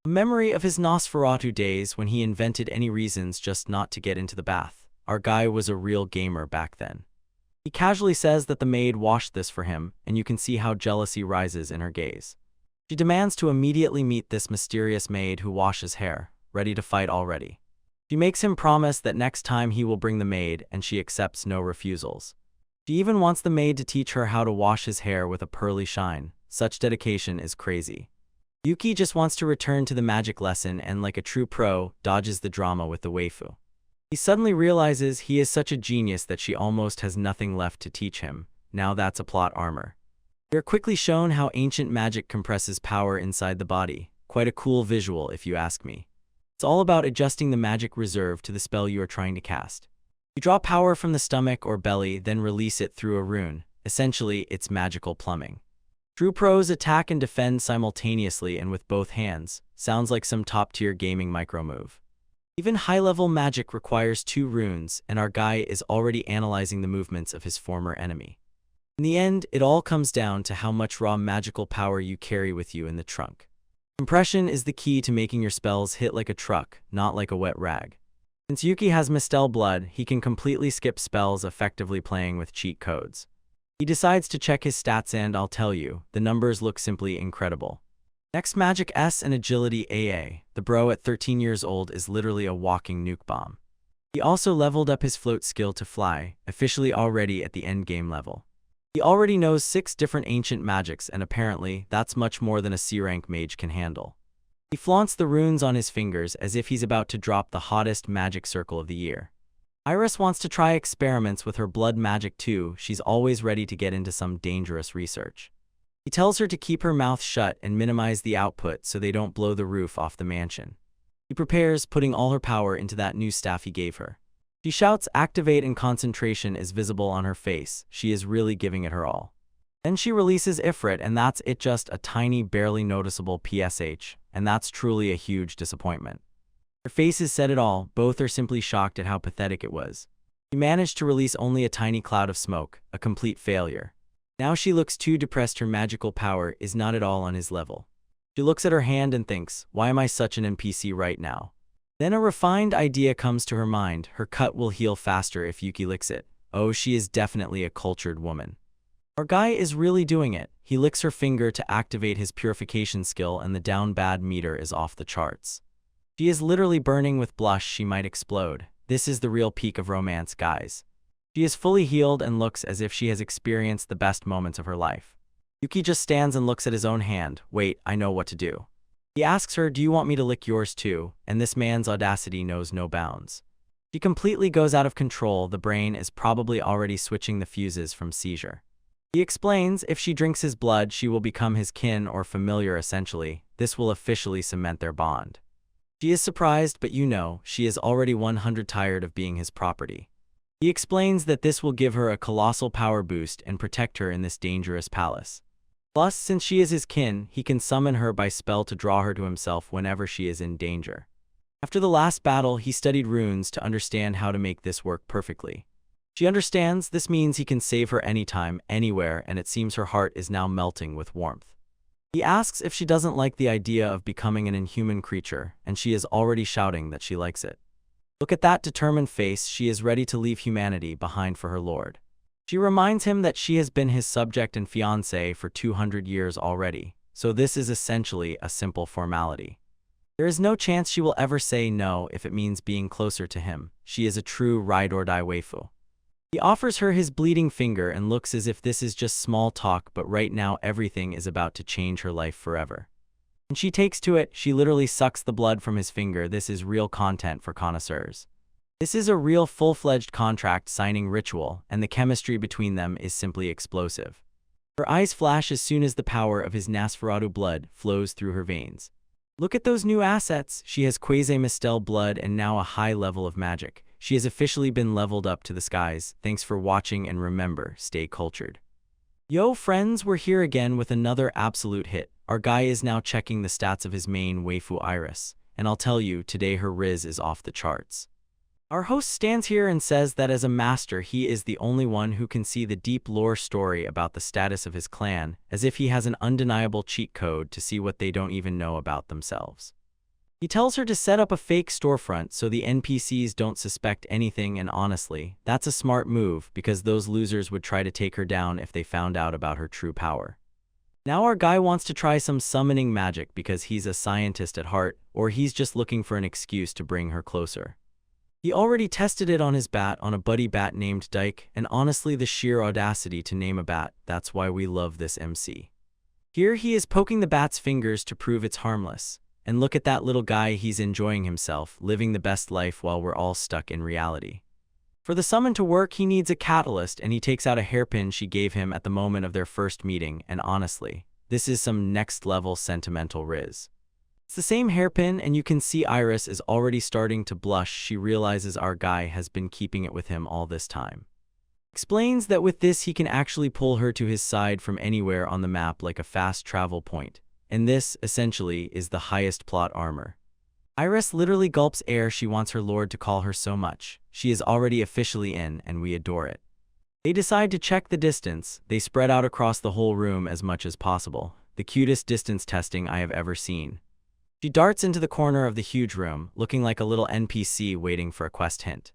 A: A memory of his Nosferatu days when he invented any reasons just not to get into the bath. Our guy was a real gamer back then. He casually says that the maid washed this for him, and you can see how jealousy rises in her gaze. She demands to immediately meet this mysterious maid who washes hair, ready to fight already. She makes him promise that next time he will bring the maid, and she accepts no refusals. She even wants the maid to teach her how to wash his hair with a pearly shine. Such dedication is crazy. Yuki just wants to return to the magic lesson and, like a true pro, dodges the drama with the waifu. He suddenly realizes he is such a genius that she almost has nothing left to teach him. Now that's a plot armor. We are quickly shown how ancient magic compresses power inside the body. Quite a cool visual if you ask me. It's all about adjusting the magic reserve to the spell you are trying to cast. You draw power from the stomach or belly, then release it through a rune. Essentially, it's magical plumbing. True pros attack and defend simultaneously and with both hands. Sounds like some top-tier gaming micro move. Even high-level magic requires 2 runes, and our guy is already analyzing the movements of his former enemy. In the end, it all comes down to how much raw magical power you carry with you in the trunk. Compression is the key to making your spells hit like a truck, not like a wet rag. Since Yuki has Mistel blood, he can completely skip spells, effectively playing with cheat codes. He decides to check his stats and I'll tell you, the numbers look simply incredible. Next, Magic S and Agility AA. The bro at 13 years old is literally a walking nuke bomb. He also leveled up his float skill to fly, officially already at the endgame level. He already knows 6 different ancient magics, and apparently, that's much more than a C-rank mage can handle. He flaunts the runes on his fingers as if he's about to drop the hottest magic circle of the year. Iris wants to try experiments with her blood magic too. She's always ready to get into some dangerous research. He tells her to keep her mouth shut and minimize the output so they don't blow the roof off the mansion. He prepares, putting all her power into that new staff he gave her. She shouts activate and concentration is visible on her face. She is really giving it her all. Then she releases Ifrit and that's it, just a tiny, barely noticeable PSH, and that's truly a huge disappointment. Her faces said it all, both are simply shocked at how pathetic it was. She managed to release only a tiny cloud of smoke, a complete failure. Now she looks too depressed, her magical power is not at all on his level. She looks at her hand and thinks, why am I such an NPC right now? Then a refined idea comes to her mind, her cut will heal faster if Yuki licks it. Oh, she is definitely a cultured woman. Our guy is really doing it. He licks her finger to activate his purification skill and the down bad meter is off the charts. She is literally burning with blush, she might explode. This is the real peak of romance, guys. She is fully healed and looks as if she has experienced the best moments of her life. Yuki just stands and looks at his own hand. Wait, I know what to do. He asks her, do you want me to lick yours too? And this man's audacity knows no bounds. She completely goes out of control, the brain is probably already switching the fuses from seizure. He explains if she drinks his blood, she will become his kin or familiar essentially. This will officially cement their bond. She is surprised, but you know, she is already 100 tired of being his property. He explains that this will give her a colossal power boost and protect her in this dangerous palace. Plus, since she is his kin, he can summon her by spell to draw her to himself whenever she is in danger. After the last battle, he studied runes to understand how to make this work perfectly. She understands this means he can save her anytime, anywhere, and it seems her heart is now melting with warmth. He asks if she doesn't like the idea of becoming an inhuman creature, and she is already shouting that she likes it. Look at that determined face, she is ready to leave humanity behind for her lord. She reminds him that she has been his subject and fiancé for 200 years already, so this is essentially a simple formality. There is no chance she will ever say no if it means being closer to him. She is a true ride-or-die waifu. He offers her his bleeding finger and looks as if this is just small talk, but right now everything is about to change her life forever. When she takes to it, she literally sucks the blood from his finger. This is real content for connoisseurs. This is a real full-fledged contract signing ritual, and the chemistry between them is simply explosive. Her eyes flash as soon as the power of his Nosferatu blood flows through her veins. Look at those new assets. She has Quasi-Mistel blood and now a high level of magic. She has officially been leveled up to the skies. Thanks for watching and remember, stay cultured. Yo friends, we're here again with another absolute hit. Our guy is now checking the stats of his main waifu Iris, and I'll tell you, today her riz is off the charts. Our host stands here and says that as a master he is the only one who can see the deep lore story about the status of his clan, as if he has an undeniable cheat code to see what they don't even know about themselves. He tells her to set up a fake storefront so the NPCs don't suspect anything, and honestly, that's a smart move because those losers would try to take her down if they found out about her true power. Now our guy wants to try some summoning magic because he's a scientist at heart, or he's just looking for an excuse to bring her closer. He already tested it on his bat, on a buddy bat named Dyke, and honestly the sheer audacity to name a bat, that's why we love this MC. Here he is poking the bat's fingers to prove it's harmless. And look at that little guy, he's enjoying himself, living the best life while we're all stuck in reality. For the summon to work, he needs a catalyst, and he takes out a hairpin she gave him at the moment of their first meeting, and honestly, this is some next-level sentimental riz. It's the same hairpin, and you can see Iris is already starting to blush. She realizes our guy has been keeping it with him all this time. Explains that with this he can actually pull her to his side from anywhere on the map like a fast travel point. And this, essentially, is the highest plot armor. Iris literally gulps air. She wants her lord to call her so much. She is already officially in, and we adore it. They decide to check the distance. They spread out across the whole room as much as possible. The cutest distance testing I have ever seen. She darts into the corner of the huge room, looking like a little NPC waiting for a quest hint.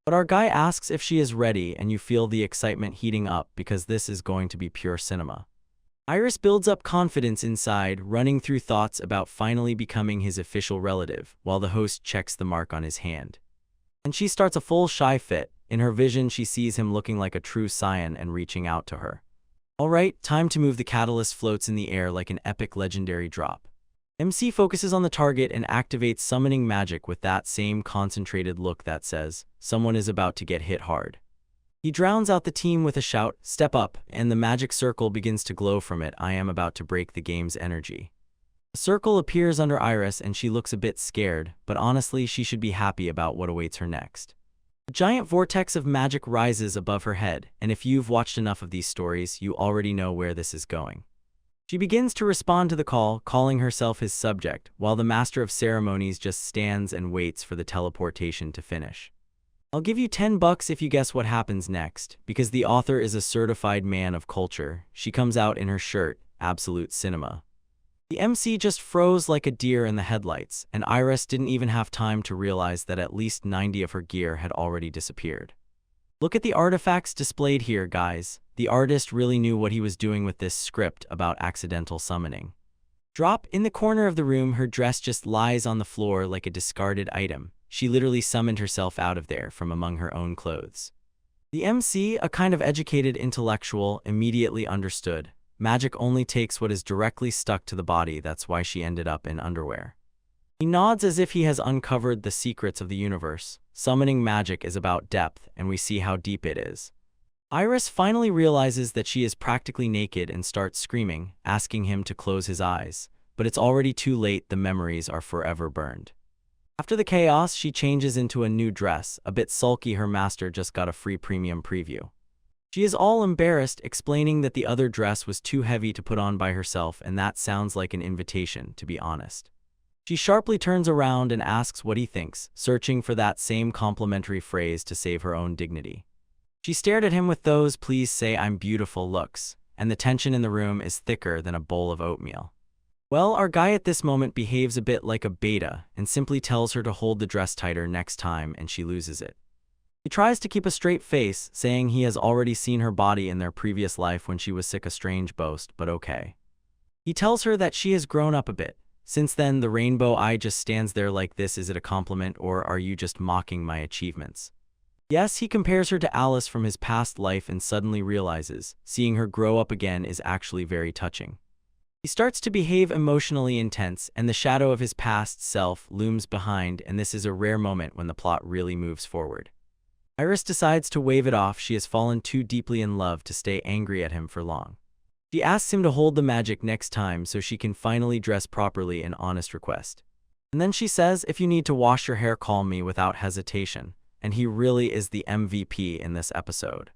A: But our guy asks if she is ready, and you feel the excitement heating up because this is going to be pure cinema. Iris builds up confidence inside, running through thoughts about finally becoming his official relative, while the host checks the mark on his hand. And she starts a full shy fit. In her vision, she sees him looking like a true scion and reaching out to her. Alright, time to move. The catalyst floats in the air like an epic legendary drop. MC focuses on the target and activates summoning magic with that same concentrated look that says, someone is about to get hit hard. He drowns out the team with a shout, "Step up," and the magic circle begins to glow from it. I am about to break the game's energy. The circle appears under Iris and she looks a bit scared, but honestly she should be happy about what awaits her next. A giant vortex of magic rises above her head, and if you've watched enough of these stories, you already know where this is going. She begins to respond to the call, calling herself his subject, while the master of ceremonies just stands and waits for the teleportation to finish. I'll give you $10 if you guess what happens next, because the author is a certified man of culture. She comes out in her shirt, absolute cinema. The MC just froze like a deer in the headlights, and Iris didn't even have time to realize that at least 90 of her gear had already disappeared. Look at the artifacts displayed here, guys. The artist really knew what he was doing with this script about accidental summoning. Drop in the corner of the room, her dress just lies on the floor like a discarded item. She literally summoned herself out of there from among her own clothes. The MC, a kind of educated intellectual, immediately understood. Magic only takes what is directly stuck to the body. That's why she ended up in underwear. He nods as if he has uncovered the secrets of the universe. Summoning magic is about depth, and we see how deep it is. Iris finally realizes that she is practically naked and starts screaming, asking him to close his eyes. But it's already too late. The memories are forever burned. After the chaos, she changes into a new dress, a bit sulky. Her master just got a free premium preview. She is all embarrassed, explaining that the other dress was too heavy to put on by herself, and that sounds like an invitation, to be honest. She sharply turns around and asks what he thinks, searching for that same complimentary phrase to save her own dignity. She stared at him with those "please say I'm beautiful" looks, and the tension in the room is thicker than a bowl of oatmeal. Well, our guy at this moment behaves a bit like a beta and simply tells her to hold the dress tighter next time, and she loses it. He tries to keep a straight face, saying he has already seen her body in their previous life when she was sick. A strange boast, but okay. He tells her that she has grown up a bit. Since then, the rainbow eye just stands there like this. Is it a compliment, or are you just mocking my achievements? Yes, he compares her to Alice from his past life and suddenly realizes seeing her grow up again is actually very touching. He starts to behave emotionally intense, and the shadow of his past self looms behind, and this is a rare moment when the plot really moves forward. Iris decides to wave it off. She has fallen too deeply in love to stay angry at him for long. She asks him to hold the magic next time so she can finally dress properly, an honest request. And then she says, "If you need to wash your hair, call me," without hesitation, and he really is the MVP in this episode.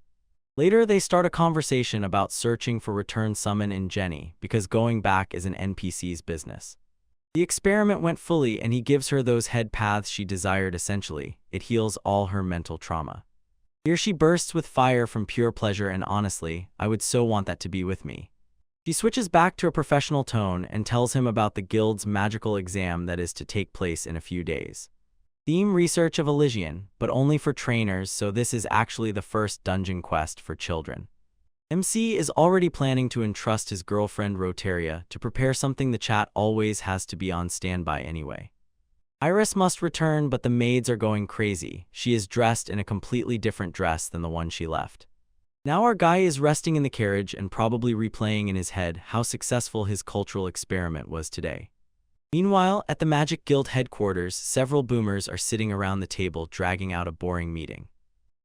A: Later, they start a conversation about searching for return summon in Jenny, because going back is an NPC's business. The experiment went fully, and he gives her those head paths she desired. Essentially, it heals all her mental trauma. Here she bursts with fire from pure pleasure, and honestly, I would so want that to be with me. She switches back to a professional tone and tells him about the guild's magical exam that is to take place in a few days. Theme research of Elysian, but only for trainers, so this is actually the first dungeon quest for children. MC is already planning to entrust his girlfriend Rotaria to prepare something. The chat always has to be on standby anyway. Iris must return, but the maids are going crazy. She is dressed in a completely different dress than the one she left. Now our guy is resting in the carriage and probably replaying in his head how successful his cultural experiment was today. Meanwhile, at the Magic Guild headquarters, several boomers are sitting around the table dragging out a boring meeting.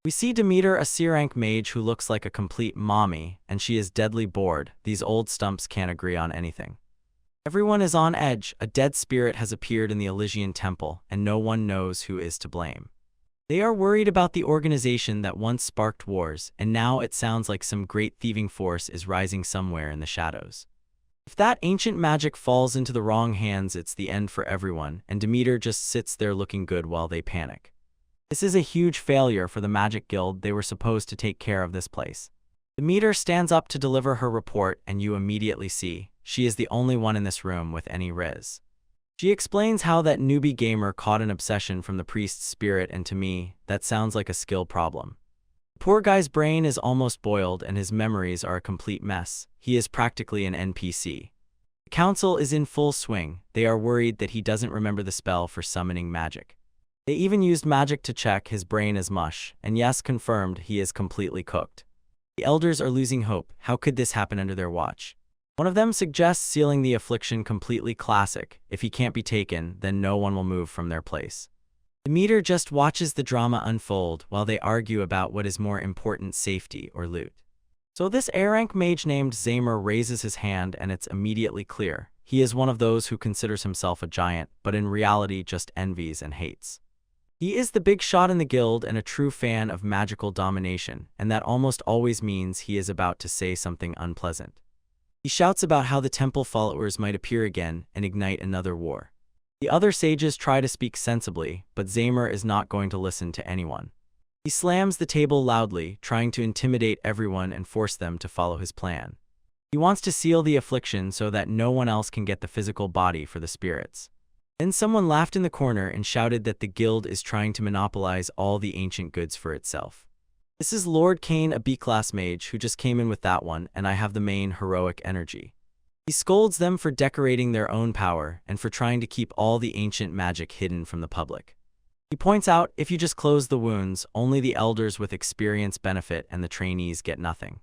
A: We see Demeter, a C-rank mage who looks like a complete mommy, and she is deadly bored. These old stumps can't agree on anything. Everyone is on edge. A dead spirit has appeared in the Elysian temple, and no one knows who is to blame. They are worried about the organization that once sparked wars, and now it sounds like some great thieving force is rising somewhere in the shadows. If that ancient magic falls into the wrong hands, it's the end for everyone, and Demeter just sits there looking good while they panic. This is a huge failure for the Magic Guild. They were supposed to take care of this place. Demeter stands up to deliver her report, and you immediately see she is the only one in this room with any riz. She explains how that newbie gamer caught an obsession from the priest's spirit, and to me, that sounds like a skill problem. The poor guy's brain is almost boiled and his memories are a complete mess. He is practically an NPC. The council is in full swing. They are worried that he doesn't remember the spell for summoning magic. They even used magic to check his brain as mush, and yes, confirmed he is completely cooked. The elders are losing hope. How could this happen under their watch? One of them suggests sealing the affliction completely. Classic. If he can't be taken, then no one will move from their place. Demeter just watches the drama unfold while they argue about what is more important, safety or loot. So this A-rank mage named Zamer raises his hand, and it's immediately clear. He is one of those who considers himself a giant, but in reality just envies and hates. He is the big shot in the guild and a true fan of magical domination, and that almost always means he is about to say something unpleasant. He shouts about how the temple followers might appear again and ignite another war. The other sages try to speak sensibly, but Zamer is not going to listen to anyone. He slams the table loudly, trying to intimidate everyone and force them to follow his plan. He wants to seal the affliction so that no one else can get the physical body for the spirits. Then someone laughed in the corner and shouted that the guild is trying to monopolize all the ancient goods for itself. This is Lord Kane, a B-class mage who just came in with that one, and I have the main heroic energy. He scolds them for decorating their own power and for trying to keep all the ancient magic hidden from the public. He points out, if you just close the wounds, only the elders with experience benefit and the trainees get nothing.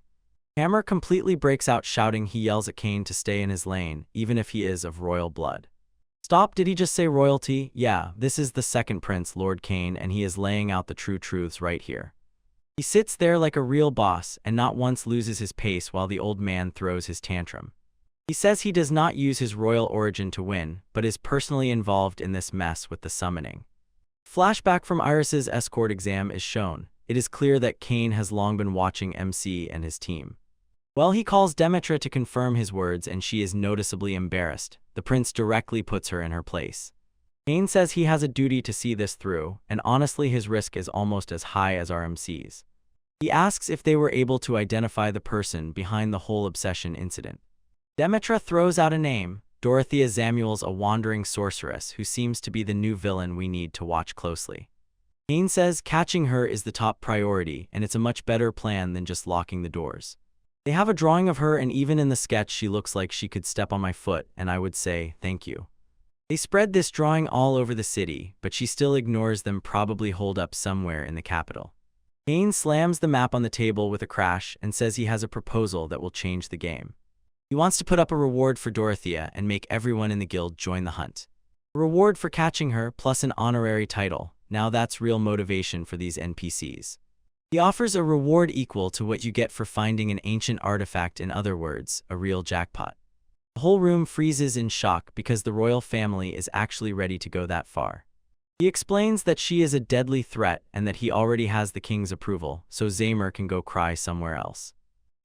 A: Hammer completely breaks out shouting. He yells at Kane to stay in his lane, even if he is of royal blood. Stop, did he just say royalty? Yeah, this is the second prince, Lord Kane, and he is laying out the true truths right here. He sits there like a real boss and not once loses his pace while the old man throws his tantrum. He says he does not use his royal origin to win, but is personally involved in this mess with the summoning. Flashback from Iris's escort exam is shown. It is clear that Kane has long been watching MC and his team. Well, he calls Demetra to confirm his words, and she is noticeably embarrassed. The prince directly puts her in her place. Kane says he has a duty to see this through, and honestly his risk is almost as high as RMC's. He asks if they were able to identify the person behind the whole obsession incident. Demetra throws out a name, Dorothea Samuels, a wandering sorceress who seems to be the new villain we need to watch closely. Kane says catching her is the top priority, and it's a much better plan than just locking the doors. They have a drawing of her, and even in the sketch she looks like she could step on my foot, and I would say, thank you. They spread this drawing all over the city, but she still ignores them, probably holed up somewhere in the capital. Kane slams the map on the table with a crash and says he has a proposal that will change the game. He wants to put up a reward for Dorothea and make everyone in the guild join the hunt. A reward for catching her, plus an honorary title. Now that's real motivation for these NPCs. He offers a reward equal to what you get for finding an ancient artifact, in other words, a real jackpot. The whole room freezes in shock because the royal family is actually ready to go that far. He explains that she is a deadly threat and that he already has the king's approval, so Zamer can go cry somewhere else.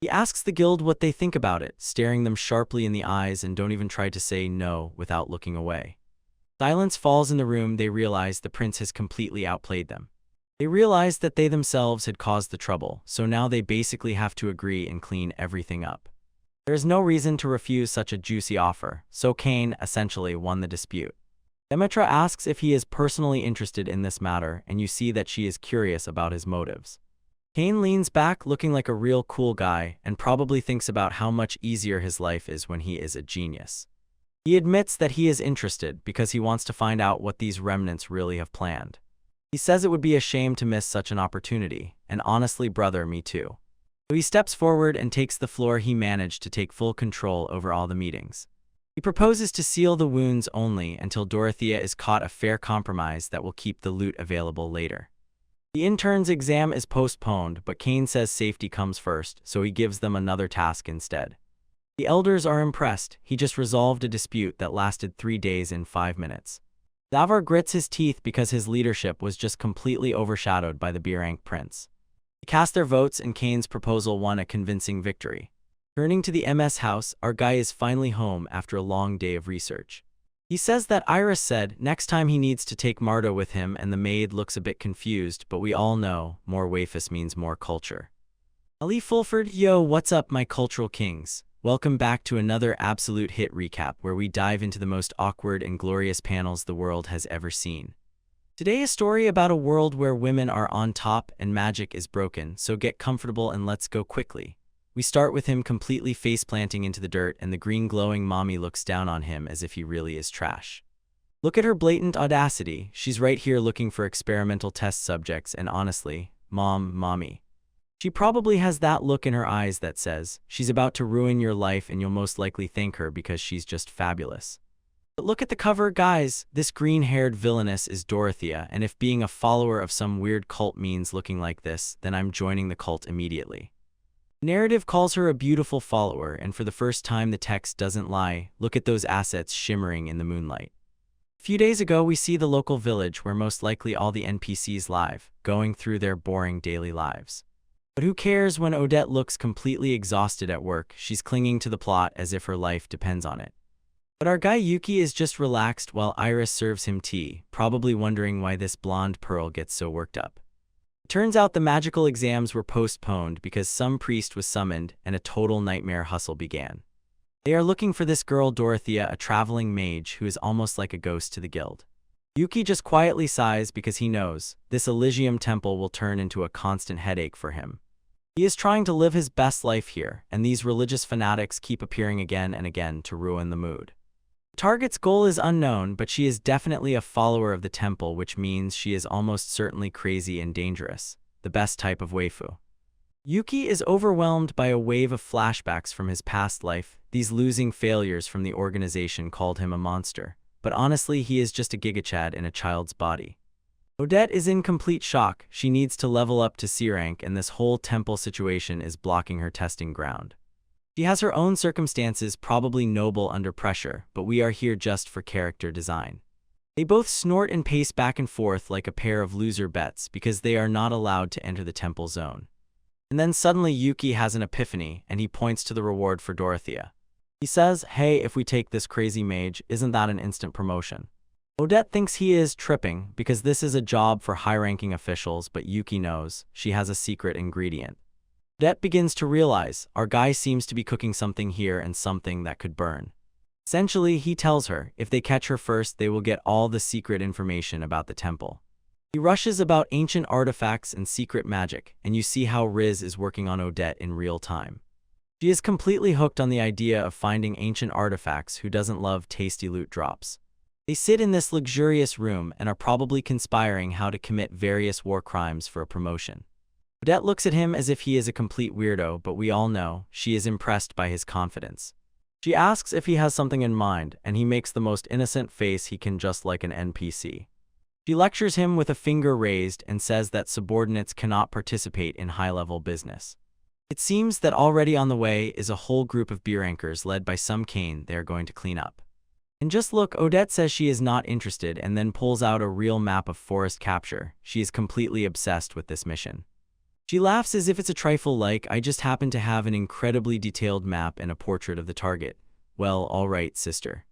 A: He asks the guild what they think about it, staring them sharply in the eyes, and don't even try to say no without looking away. Silence falls in the room. They realize the prince has completely outplayed them. They realized that they themselves had caused the trouble, so now they basically have to agree and clean everything up. There is no reason to refuse such a juicy offer, so Kane essentially won the dispute. Demetra asks if he is personally interested in this matter, and you see that she is curious about his motives. Kane leans back looking like a real cool guy and probably thinks about how much easier his life is when he is a genius. He admits that he is interested because he wants to find out what these remnants really have planned. He says it would be a shame to miss such an opportunity, and honestly, brother, me too. So he steps forward and takes the floor. He managed to take full control over all the meetings. He proposes to seal the wounds only until Dorothea is caught, a fair compromise that will keep the loot available later. The intern's exam is postponed, but Kane says safety comes first, so he gives them another task instead. The elders are impressed. He just resolved a dispute that lasted 3 days in 5 minutes. Davar grits his teeth because his leadership was just completely overshadowed by the B-rank prince. They cast their votes and Kane's proposal won a convincing victory. Turning to the MS house, our guy is finally home after a long day of research. He says that Iris said next time he needs to take Marta with him, and the maid looks a bit confused, but we all know more wafus means more culture. Ali Fulford, yo, what's up my cultural kings? Welcome back to another absolute hit recap where we dive into the most awkward and glorious panels the world has ever seen. Today a story about a world where women are on top and magic is broken, so get comfortable and let's go quickly. We start with him completely face-planting into the dirt, and the green glowing mommy looks down on him as if he really is trash. Look at her blatant audacity. She's right here looking for experimental test subjects, and honestly, mommy. She probably has that look in her eyes that says, she's about to ruin your life and you'll most likely thank her because she's just fabulous. But look at the cover, guys. This green-haired villainess is Dorothea, and if being a follower of some weird cult means looking like this, then I'm joining the cult immediately. Narrative calls her a beautiful follower, and for the first time the text doesn't lie. Look at those assets shimmering in the moonlight. A few days ago we see the local village where most likely all the NPCs live, going through their boring daily lives. But who cares when Odette looks completely exhausted at work? She's clinging to the plot as if her life depends on it. But our guy Yuki is just relaxed while Iris serves him tea, probably wondering why this blonde pearl gets so worked up. Turns out the magical exams were postponed because some priest was summoned and a total nightmare hustle began. They are looking for this girl Dorothea, a traveling mage who is almost like a ghost to the guild. Yuki just quietly sighs because he knows this Elysium temple will turn into a constant headache for him. He is trying to live his best life here, and these religious fanatics keep appearing again and again to ruin the mood. Target's goal is unknown, but she is definitely a follower of the temple, which means she is almost certainly crazy and dangerous, the best type of waifu. Yuki is overwhelmed by a wave of flashbacks from his past life. These losing failures from the organization called him a monster, but honestly he is just a gigachad in a child's body. Odette is in complete shock. She needs to level up to C rank, and this whole temple situation is blocking her testing ground. She has her own circumstances, probably noble under pressure, but we are here just for character design. They both snort and pace back and forth like a pair of loser bets because they are not allowed to enter the temple zone. And then suddenly Yuki has an epiphany, and he points to the reward for Dorothea. He says, hey, if we take this crazy mage, isn't that an instant promotion? Odette thinks he is tripping because this is a job for high-ranking officials, but Yuki knows she has a secret ingredient. Odette begins to realize our guy seems to be cooking something here, and something that could burn. Essentially, he tells her if they catch her first, they will get all the secret information about the temple. He rushes about ancient artifacts and secret magic, and you see how Riz is working on Odette in real time. She is completely hooked on the idea of finding ancient artifacts. Who doesn't love tasty loot drops? They sit in this luxurious room and are probably conspiring how to commit various war crimes for a promotion. Odette looks at him as if he is a complete weirdo, but we all know she is impressed by his confidence. She asks if he has something in mind, and he makes the most innocent face he can, just like an NPC. She lectures him with a finger raised and says that subordinates cannot participate in high-level business. It seems that already on the way is a whole group of beer anchors led by some cane they are going to clean up. And just look, Odette says she is not interested and then pulls out a real map of forest capture. She is completely obsessed with this mission. She laughs as if it's a trifle, like, I just happen to have an incredibly detailed map and a portrait of the target. Well, all right, sister.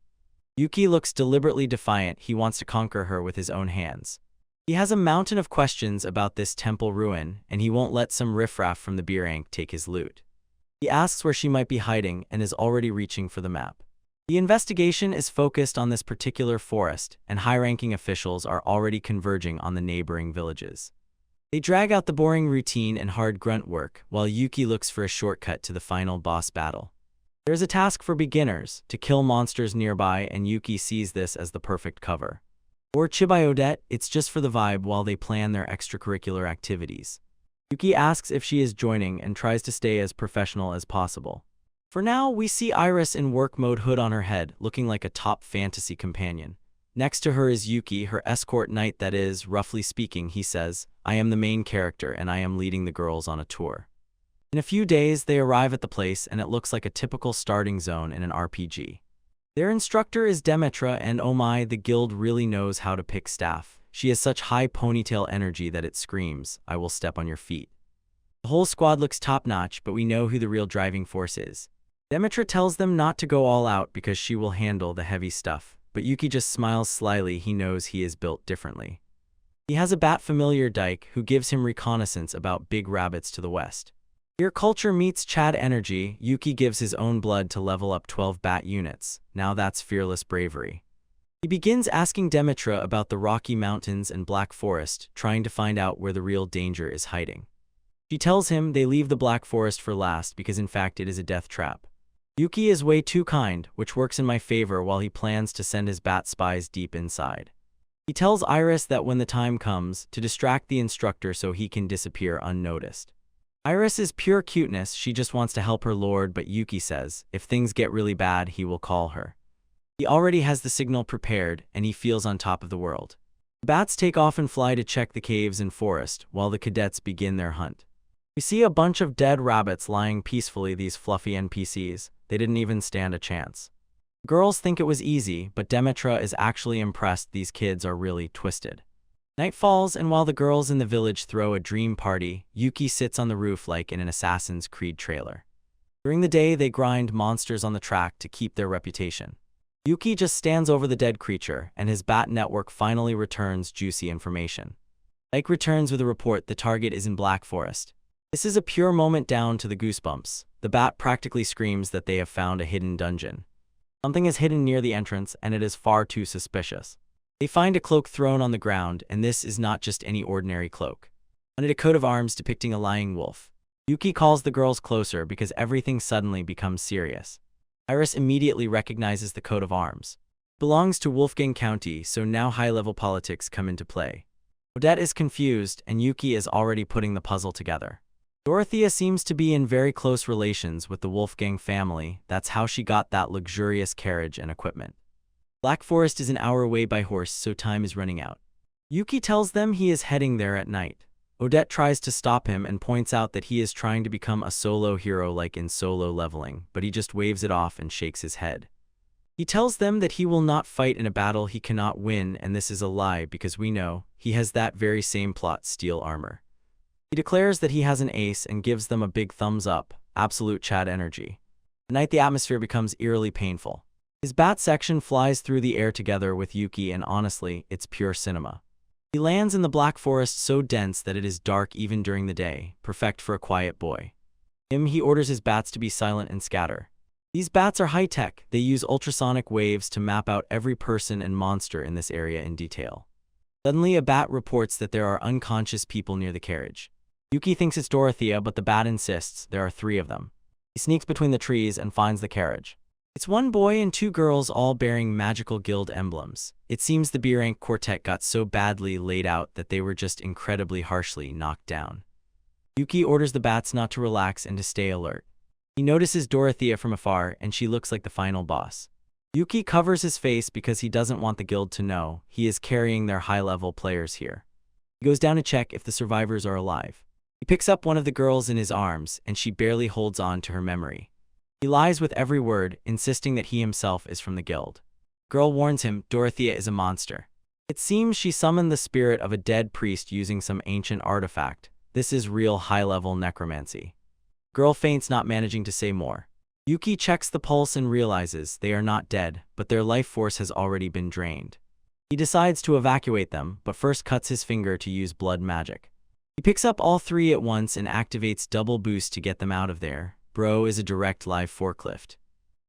A: Yuki looks deliberately defiant. He wants to conquer her with his own hands. He has a mountain of questions about this temple ruin, and he won't let some riffraff from the beer ank take his loot. He asks where she might be hiding and is already reaching for the map. The investigation is focused on this particular forest, and high-ranking officials are already converging on the neighboring villages. They drag out the boring routine and hard grunt work, while Yuki looks for a shortcut to the final boss battle. There is a task for beginners, to kill monsters nearby, and Yuki sees this as the perfect cover. Or Chibai Odette, it's just for the vibe while they plan their extracurricular activities. Yuki asks if she is joining and tries to stay as professional as possible. For now, we see Iris in work mode, hood on her head, looking like a top fantasy companion. Next to her is Yuki, her escort knight, that is, roughly speaking. He says, I am the main character and I am leading the girls on a tour. In a few days, they arrive at the place and it looks like a typical starting zone in an RPG. Their instructor is Demetra, and oh my, the guild really knows how to pick staff. She has such high ponytail energy that it screams, I will step on your feet. The whole squad looks top-notch, but we know who the real driving force is. Demetra tells them not to go all out because she will handle the heavy stuff, but Yuki just smiles slyly. He knows he is built differently. He has a bat familiar Dyke who gives him reconnaissance about big rabbits to the west. Your culture meets Chad energy. Yuki gives his own blood to level up 12 bat units. Now that's fearless bravery. He begins asking Demetra about the Rocky Mountains and Black Forest, trying to find out where the real danger is hiding. She tells him they leave the Black Forest for last because in fact it is a death trap. Yuki is way too kind, which works in my favor while he plans to send his bat spies deep inside. He tells Iris that when the time comes, to distract the instructor so he can disappear unnoticed. Iris is pure cuteness, she just wants to help her lord, but Yuki says, if things get really bad, he will call her. He already has the signal prepared, and he feels on top of the world. The bats take off and fly to check the caves and forest, while the cadets begin their hunt. We see a bunch of dead rabbits lying peacefully, these fluffy NPCs. They didn't even stand a chance. Girls think it was easy, but Demetra is actually impressed. These kids are really twisted. Night falls, and while the girls in the village throw a dream party, Yuki sits on the roof like in an Assassin's Creed trailer. During the day, they grind monsters on the track to keep their reputation. Yuki just stands over the dead creature, and his bat network finally returns juicy information. Ike returns with a report the target is in Black Forest. This is a pure moment down to the goosebumps. The bat practically screams that they have found a hidden dungeon. Something is hidden near the entrance, and it is far too suspicious. They find a cloak thrown on the ground, and this is not just any ordinary cloak. On it a coat of arms depicting a lying wolf. Yuki calls the girls closer because everything suddenly becomes serious. Iris immediately recognizes the coat of arms. It belongs to Wolfgang County, so now high-level politics come into play. Odette is confused, and Yuki is already putting the puzzle together. Dorothea seems to be in very close relations with the Wolfgang family. That's how she got that luxurious carriage and equipment. Black Forest is an hour away by horse, so time is running out. Yuki tells them he is heading there at night. Odette tries to stop him and points out that he is trying to become a solo hero like in Solo Leveling, but he just waves it off and shakes his head. He tells them that he will not fight in a battle he cannot win, and this is a lie because we know he has that very same plot, steel armor. He declares that he has an ace and gives them a big thumbs up, absolute Chad energy. At night the atmosphere becomes eerily painful. His bat section flies through the air together with Yuki, and honestly, it's pure cinema. He lands in the Black Forest so dense that it is dark even during the day, perfect for a quiet boy. He orders his bats to be silent and scatter. These bats are high-tech. They use ultrasonic waves to map out every person and monster in this area in detail. Suddenly a bat reports that there are unconscious people near the carriage. Yuki thinks it's Dorothea, but the bat insists there are 3 of them. He sneaks between the trees and finds the carriage. It's 1 boy and 2 girls, all bearing magical guild emblems. It seems the B-rank quartet got so badly laid out that they were just incredibly harshly knocked down. Yuki orders the bats not to relax and to stay alert. He notices Dorothea from afar, and she looks like the final boss. Yuki covers his face because he doesn't want the guild to know he is carrying their high-level players here. He goes down to check if the survivors are alive. He picks up one of the girls in his arms, and she barely holds on to her memory. He lies with every word, insisting that he himself is from the guild. Girl warns him Dorothea is a monster. It seems she summoned the spirit of a dead priest using some ancient artifact. This is real high-level necromancy. Girl faints, not managing to say more. Yuki checks the pulse and realizes they are not dead, but their life force has already been drained. He decides to evacuate them, but first cuts his finger to use blood magic. He picks up all 3 at once and activates double boost to get them out of there. Bro is a direct live forklift.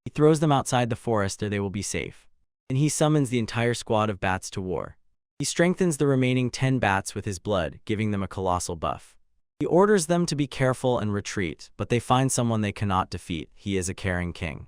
A: He throws them outside the forest where they will be safe. And he summons the entire squad of bats to war. He strengthens the remaining 10 bats with his blood, giving them a colossal buff. He orders them to be careful and retreat, but they find someone they cannot defeat. He is a caring king.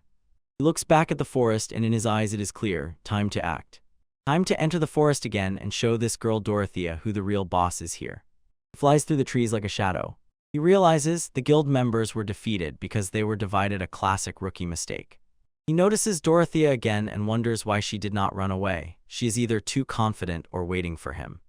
A: He looks back at the forest, and in his eyes it is clear, time to act. Time to enter the forest again and show this girl Dorothea who the real boss is here. He flies through the trees like a shadow. He realizes the guild members were defeated because they were divided, a classic rookie mistake. He notices Dorothea again and wonders why she did not run away. She is either too confident or waiting for him.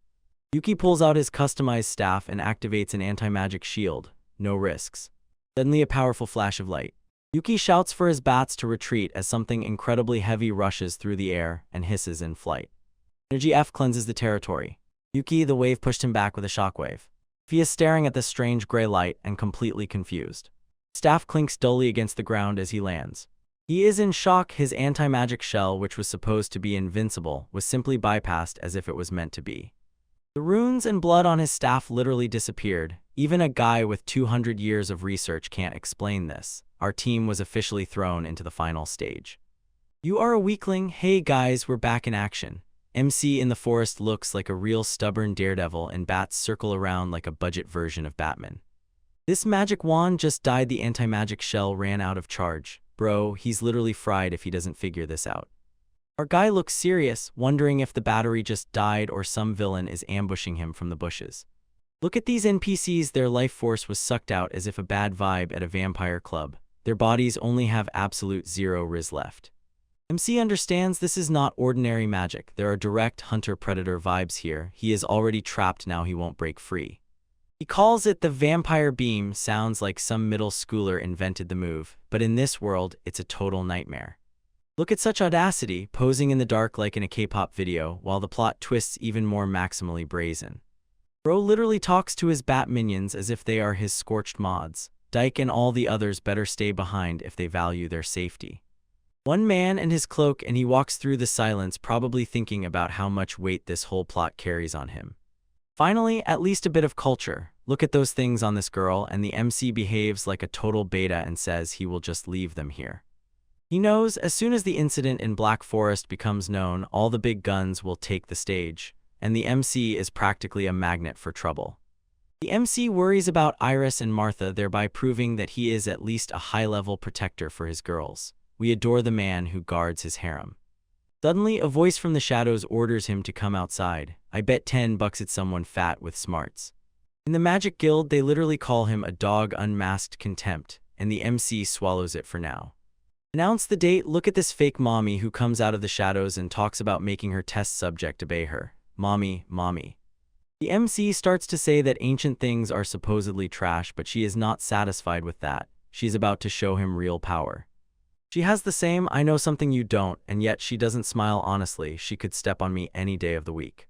A: Yuki pulls out his customized staff and activates an anti-magic shield. No risks. Suddenly a powerful flash of light. Yuki shouts for his bats to retreat as something incredibly heavy rushes through the air and hisses in flight. Energy F cleanses the territory. Yuki, the wave pushed him back with a shockwave. He is staring at this strange gray light and completely confused. Staff clinks dully against the ground as he lands. He is in shock. His anti-magic shell, which was supposed to be invincible, was simply bypassed as if it was meant to be. The runes and blood on his staff literally disappeared. Even a guy with 200 years of research can't explain this. Our team was officially thrown into the final stage. You are a weakling. Hey guys, we're back in action. MC in the forest looks like a real stubborn daredevil, and bats circle around like a budget version of Batman. This magic wand just died. The anti-magic shell ran out of charge. Bro, he's literally fried if he doesn't figure this out. Our guy looks serious, wondering if the battery just died or some villain is ambushing him from the bushes. Look at these NPCs. Their life force was sucked out as if a bad vibe at a vampire club. Their bodies only have absolute zero riz left. MC understands this is not ordinary magic. There are direct hunter-predator vibes here. He is already trapped now. He won't break free. He calls it the vampire beam. Sounds like some middle schooler invented the move, but in this world, it's a total nightmare. Look at such audacity, posing in the dark like in a K-pop video, while the plot twists even more maximally brazen. Bro literally talks to his bat minions as if they are his scorched mods. Dyke and all the others better stay behind if they value their safety. One man and his cloak, and he walks through the silence, probably thinking about how much weight this whole plot carries on him. Finally, at least a bit of culture. Look at those things on this girl, and the MC behaves like a total beta and says he will just leave them here. He knows as soon as the incident in Black Forest becomes known, all the big guns will take the stage, and the MC is practically a magnet for trouble. The MC worries about Iris and Martha, thereby proving that he is at least a high-level protector for his girls. We adore the man who guards his harem. Suddenly, a voice from the shadows orders him to come outside. I bet $10 it's someone fat with smarts. In the Magic Guild, they literally call him a dog. Unmasked contempt, and the MC swallows it for now. Announce the date. Look at this fake mommy who comes out of the shadows and talks about making her test subject obey her. Mommy, mommy. The MC starts to say that ancient things are supposedly trash, but she is not satisfied with that. She is about to show him real power. She has the same "I know something you don't," and yet she doesn't smile honestly. She could step on me any day of the week.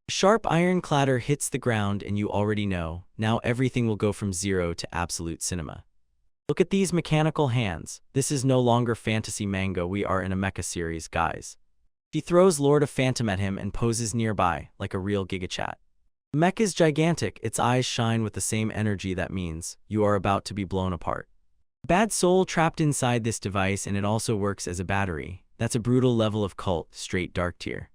A: A sharp iron clatter hits the ground, and you already know, now everything will go from zero to absolute cinema. Look at these mechanical hands. This is no longer fantasy manga. We are in a mecha series, guys. She throws Lord of Phantom at him and poses nearby, like a real gigachat. The mech is gigantic. Its eyes shine with the same energy that means you are about to be blown apart. Bad soul trapped inside this device, and it also works as a battery. That's a brutal level of cult, straight dark tier.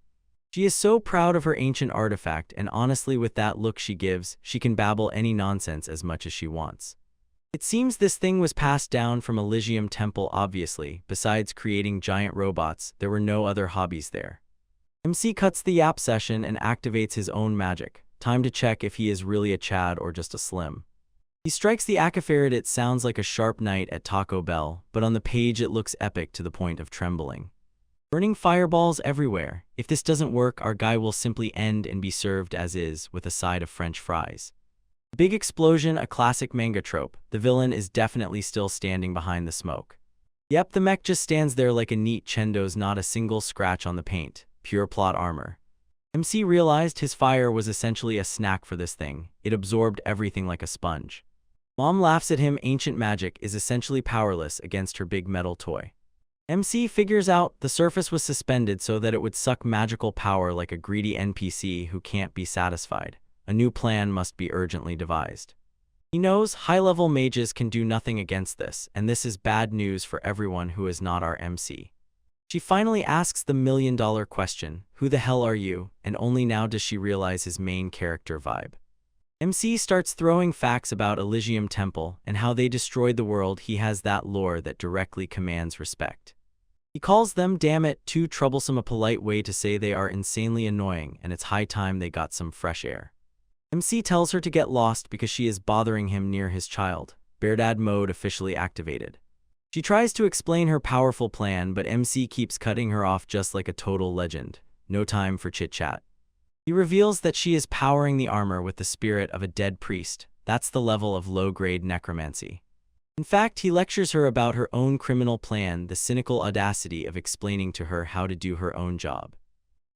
A: She is so proud of her ancient artifact, and honestly with that look she gives, she can babble any nonsense as much as she wants. It seems this thing was passed down from Elysium Temple. Obviously. Besides creating giant robots, there were no other hobbies there. MC cuts the yap session and activates his own magic. Time to check if he is really a Chad or just a Slim. He strikes the Akafarid. It sounds like a sharp knight at Taco Bell, but on the page it looks epic to the point of trembling. Burning fireballs everywhere. If this doesn't work, our guy will simply end and be served as is, with a side of French fries. Big explosion, a classic manga trope. The villain is definitely still standing behind the smoke. Yep, the mech just stands there like a neat Chendos, not a single scratch on the paint. Pure plot armor. MC realized his fire was essentially a snack for this thing. It absorbed everything like a sponge. Mom laughs at him. Ancient magic is essentially powerless against her big metal toy. MC figures out the surface was suspended so that it would suck magical power like a greedy NPC who can't be satisfied. A new plan must be urgently devised. He knows high-level mages can do nothing against this, and this is bad news for everyone who is not our MC. She finally asks the million-dollar question, who the hell are you? And only now does she realize his main character vibe. MC starts throwing facts about Elysium Temple and how they destroyed the world. He has that lore that directly commands respect. He calls them, damn it, too troublesome, a polite way to say they are insanely annoying, and it's high time they got some fresh air. MC tells her to get lost because she is bothering him near his child. Beardad mode officially activated. She tries to explain her powerful plan, but MC keeps cutting her off just like a total legend. No time for chit-chat. He reveals that she is powering the armor with the spirit of a dead priest. That's the level of low-grade necromancy. In fact, he lectures her about her own criminal plan, the cynical audacity of explaining to her how to do her own job.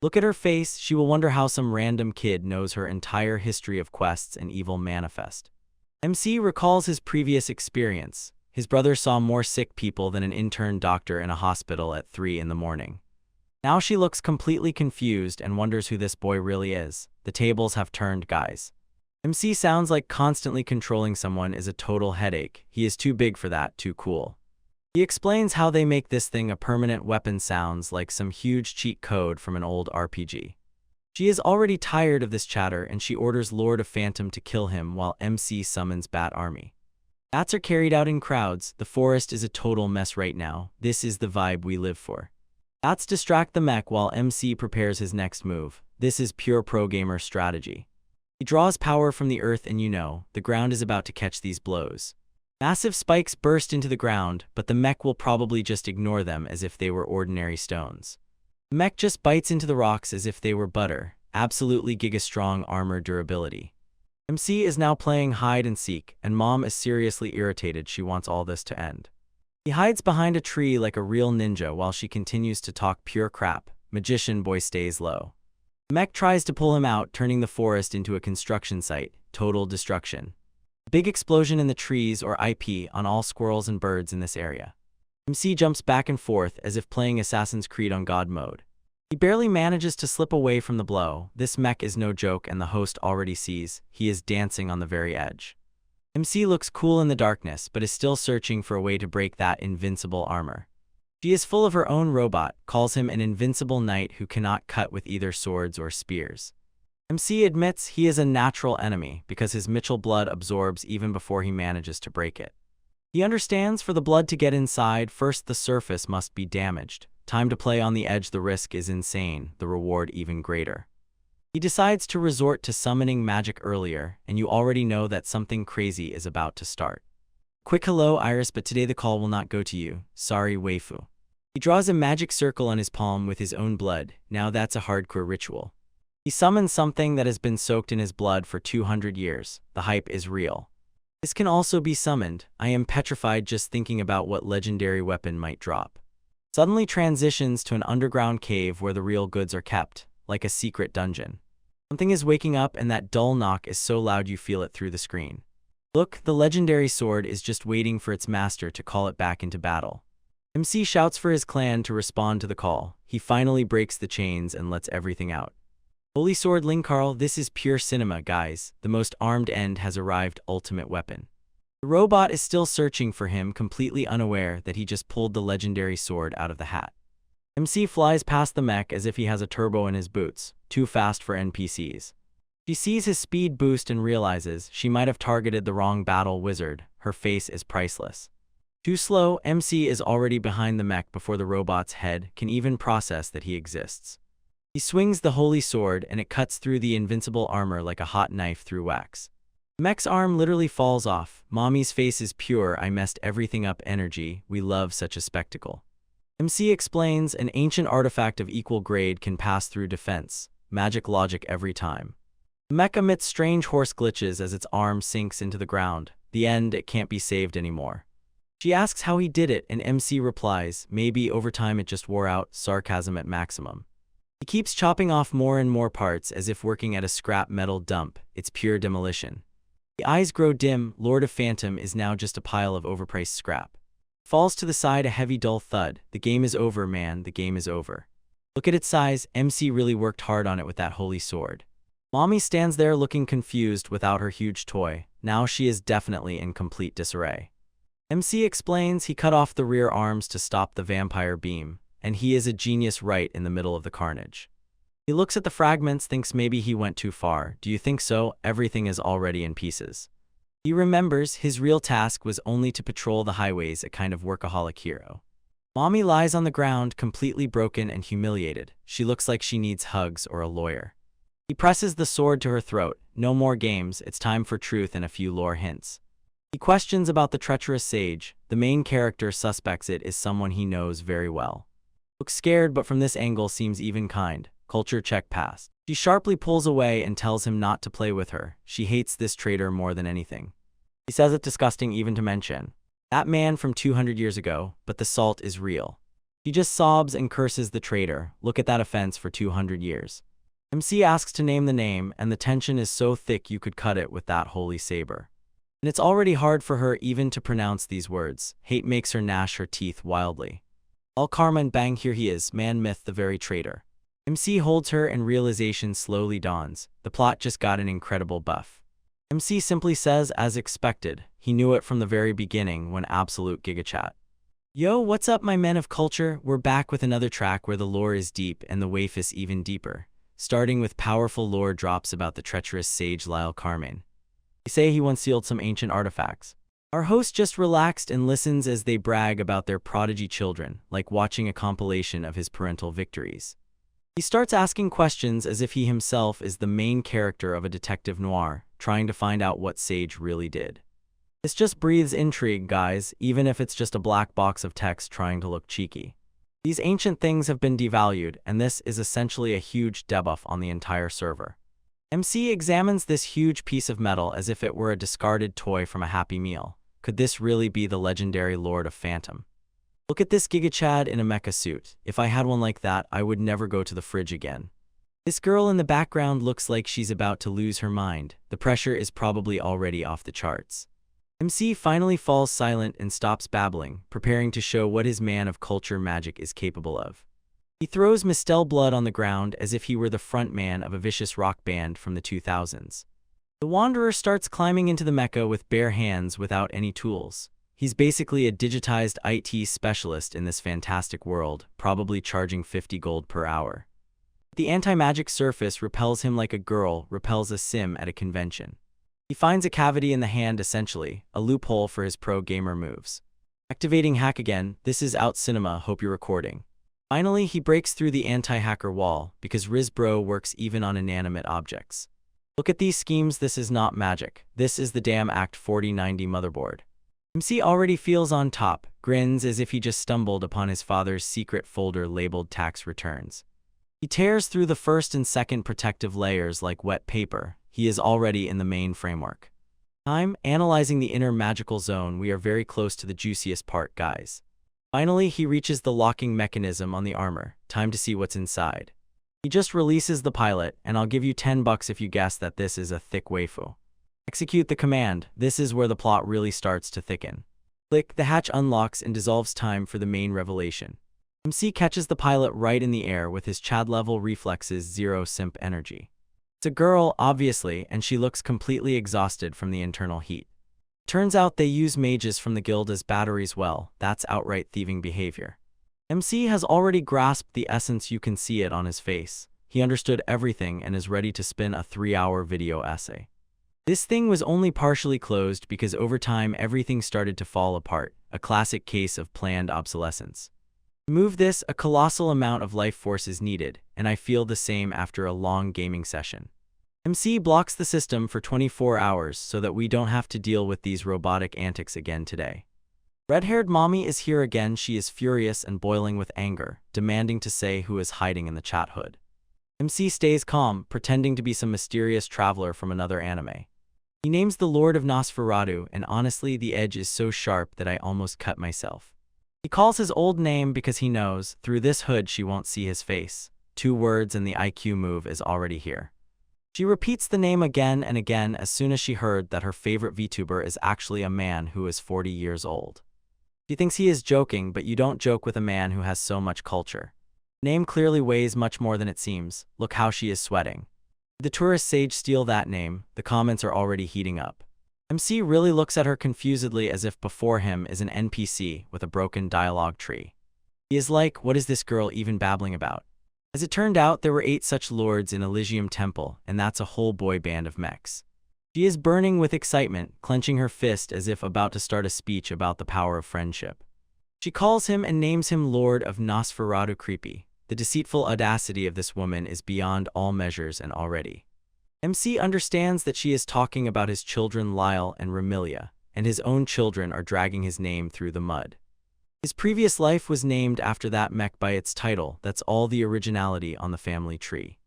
A: Look at her face. She will wonder how some random kid knows her entire history of quests and evil manifest. MC recalls his previous experience. His brother saw more sick people than an intern doctor in a hospital at 3 in the morning. Now she looks completely confused and wonders who this boy really is. The tables have turned, guys. MC sounds like constantly controlling someone is a total headache. He is too big for that, too cool. He explains how they make this thing a permanent weapon, sounds like some huge cheat code from an old RPG. She is already tired of this chatter and she orders Lord of Phantom to kill him while MC summons Bat Army. Bats are carried out in crowds. The forest is a total mess right now. This is the vibe we live for. Bats distract the mech while MC prepares his next move. This is pure pro gamer strategy. He draws power from the earth and the ground is about to catch these blows. Massive spikes burst into the ground, but the mech will probably just ignore them as if they were ordinary stones. The mech just bites into the rocks as if they were butter. Absolutely giga-strong armor durability. MC is now playing hide and seek, and Mom is seriously irritated. She wants all this to end. He hides behind a tree like a real ninja while she continues to talk pure crap. Magician boy stays low. The mech tries to pull him out, turning the forest into a construction site. Total destruction. Big explosion in the trees or IP on all squirrels and birds in this area. MC jumps back and forth as if playing Assassin's Creed on God mode. He barely manages to slip away from the blow. This mech is no joke and the host already sees. He is dancing on the very edge. MC looks cool in the darkness but is still searching for a way to break that invincible armor. She is full of her own robot, calls him an invincible knight who cannot cut with either swords or spears. MC admits he is a natural enemy because his Mitchell blood absorbs even before he manages to break it. He understands for the blood to get inside, first the surface must be damaged. Time to play on the edge. The risk is insane, the reward even greater. He decides to resort to summoning magic earlier, and you already know that something crazy is about to start. Quick hello Iris, but today the call will not go to you. Sorry waifu. He draws a magic circle on his palm with his own blood. Now that's a hardcore ritual. He summons something that has been soaked in his blood for 200 years. The hype is real. This can also be summoned. I am petrified just thinking about what legendary weapon might drop. Suddenly transitions to an underground cave where the real goods are kept, like a secret dungeon. Something is waking up and that dull knock is so loud you feel it through the screen. Look, the legendary sword is just waiting for its master to call it back into battle. MC shouts for his clan to respond to the call. He finally breaks the chains and lets everything out. Holy Sword Linkarl, this is pure cinema, guys. The most armed end has arrived, ultimate weapon. The robot is still searching for him, completely unaware that he just pulled the legendary sword out of the hat. MC flies past the mech as if he has a turbo in his boots, too fast for NPCs. She sees his speed boost and realizes she might have targeted the wrong battle wizard. Her face is priceless. Too slow, MC is already behind the mech before the robot's head can even process that he exists. He swings the holy sword and it cuts through the invincible armor like a hot knife through wax. Mech's arm literally falls off. Mommy's face is pure I messed everything up energy. We love such a spectacle. MC explains an ancient artifact of equal grade can pass through defense. Magic logic every time. The mech emits strange horse glitches as its arm sinks into the ground. The end, it can't be saved anymore. She asks how he did it and MC replies, maybe over time it just wore out, sarcasm at maximum. He keeps chopping off more and more parts as if working at a scrap metal dump. It's pure demolition. The eyes grow dim. Lord of Phantom is now just a pile of overpriced scrap. Falls to the side, a heavy dull thud. The game is over, man, the game is over. Look at its size. MC really worked hard on it with that holy sword. Mommy stands there looking confused without her huge toy. Now she is definitely in complete disarray. MC explains he cut off the rear arms to stop the vampire beam, and he is a genius right in the middle of the carnage. He looks at the fragments, thinks maybe he went too far. Do you think so? Everything is already in pieces. He remembers his real task was only to patrol the highways, a kind of workaholic hero. Mommy lies on the ground, completely broken and humiliated. She looks like she needs hugs or a lawyer. He presses the sword to her throat. No more games, it's time for truth and a few lore hints. He questions about the treacherous sage. The main character suspects it is someone he knows very well. Looks scared, but from this angle seems even kind. Culture check passed. She sharply pulls away and tells him not to play with her. She hates this traitor more than anything. He says it's disgusting even to mention. That man from 200 years ago, but the salt is real. She just sobs and curses the traitor. Look at that offense for 200 years. MC asks to name the name, and the tension is so thick you could cut it with that holy saber. And it's already hard for her even to pronounce these words. Hate makes her gnash her teeth wildly. All karma and bang, here he is, man myth, the very traitor. MC holds her and realization slowly dawns. The plot just got an incredible buff. MC simply says, as expected, he knew it from the very beginning when absolute gigachat. Yo, what's up my men of culture? We're back with another track where the lore is deep and the waif is even deeper. Starting with powerful lore drops about the treacherous sage Lyle Carmine. They say he once sealed some ancient artifacts. Our host just relaxed and listens as they brag about their prodigy children, like watching a compilation of his parental victories. He starts asking questions as if he himself is the main character of a detective noir, trying to find out what Sage really did. This just breathes intrigue, guys, even if it's just a black box of text trying to look cheeky. These ancient things have been devalued, and this is essentially a huge debuff on the entire server. MC examines this huge piece of metal as if it were a discarded toy from a Happy Meal. Could this really be the legendary Lord of Phantom? Look at this gigachad in a mecha suit. If I had one like that, I would never go to the fridge again. This girl in the background looks like she's about to lose her mind. The pressure is probably already off the charts. MC finally falls silent and stops babbling, preparing to show what his man of culture magic is capable of. He throws Mistel blood on the ground as if he were the front man of a vicious rock band from the 2000s. The Wanderer starts climbing into the mecha with bare hands without any tools. He's basically a digitized IT specialist in this fantastic world, probably charging 50 gold per hour. The anti-magic surface repels him like a girl repels a sim at a convention. He finds a cavity in the hand essentially, a loophole for his pro gamer moves. Activating hack again, this is out cinema, hope you're recording. Finally, he breaks through the anti-hacker wall, because Rizbro works even on inanimate objects. Look at these schemes, this is not magic. This is the damn Act 4090 motherboard. MC already feels on top, grins as if he just stumbled upon his father's secret folder labeled tax returns. He tears through the first and second protective layers like wet paper. He is already in the main framework. I'm analyzing the inner magical zone. We are very close to the juiciest part, guys. Finally, he reaches the locking mechanism on the armor. Time to see what's inside. He just releases the pilot, and I'll give you 10 bucks if you guess that this is a thick waifu. Execute the command. This is where the plot really starts to thicken. Click, the hatch unlocks and dissolves. Time for the main revelation. MC catches the pilot right in the air with his Chad-level reflexes, zero simp energy. It's a girl, obviously, and she looks completely exhausted from the internal heat. Turns out they use mages from the guild as batteries. Well, that's outright thieving behavior. MC has already grasped the essence, you can see it on his face. He understood everything and is ready to spin a 3-hour video essay. This thing was only partially closed because over time everything started to fall apart, a classic case of planned obsolescence. To move this, a colossal amount of life force is needed, and I feel the same after a long gaming session. MC blocks the system for 24 hours so that we don't have to deal with these robotic antics again today. Red-haired mommy is here again. She is furious and boiling with anger, demanding to say who is hiding in the chat hood. MC stays calm, pretending to be some mysterious traveler from another anime. He names the Lord of Nosferatu, and honestly, the edge is so sharp that I almost cut myself. He calls his old name because he knows, through this hood she won't see his face. 2 words and the IQ move is already here. She repeats the name again and again as soon as she heard that her favorite VTuber is actually a man who is 40 years old. She thinks he is joking, but you don't joke with a man who has so much culture. The name clearly weighs much more than it seems. Look how she is sweating. Did the tourist sage steal that name? The comments are already heating up. MC really looks at her confusedly as if before him is an NPC with a broken dialogue tree. He is like, what is this girl even babbling about? As it turned out, there were 8 such lords in Elysium Temple, and that's a whole boy band of mechs. She is burning with excitement, clenching her fist as if about to start a speech about the power of friendship. She calls him and names him Lord of Nosferatu. Creepy. The deceitful audacity of this woman is beyond all measures, and already MC understands that she is talking about his children Lyle and Remilia, and his own children are dragging his name through the mud. His previous life was named after that mech by its title. That's all the originality on the family tree.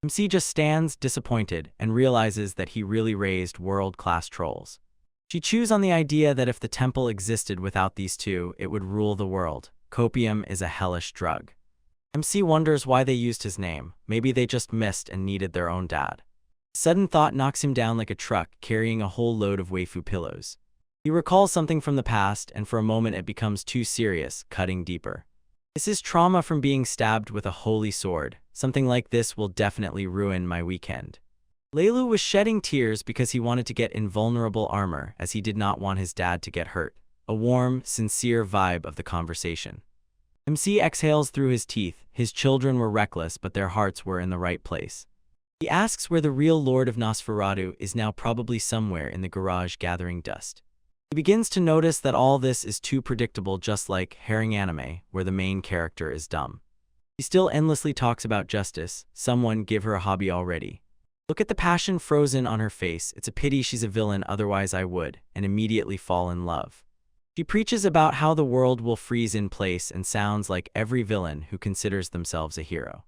A: MC just stands disappointed and realizes that he really raised world-class trolls. She chews on the idea that if the temple existed without these two, it would rule the world. Copium is a hellish drug. MC wonders why they used his name. Maybe they just missed and needed their own dad. Sudden thought knocks him down like a truck carrying a whole load of waifu pillows. He recalls something from the past, and for a moment it becomes too serious, cutting deeper. This is trauma from being stabbed with a holy sword. Something like this will definitely ruin my weekend. Leilu was shedding tears because he wanted to get invulnerable armor, as he did not want his dad to get hurt. A warm, sincere vibe of the conversation. MC exhales through his teeth. His children were reckless, but their hearts were in the right place. He asks where the real Lord of Nosferatu is, now probably somewhere in the garage gathering dust. He begins to notice that all this is too predictable, just like Harem anime, where the main character is dumb. He still endlessly talks about justice. Someone give her a hobby already. Look at the passion frozen on her face. It's a pity she's a villain, otherwise I would, and immediately fall in love. She preaches about how the world will freeze in place and sounds like every villain who considers themselves a hero.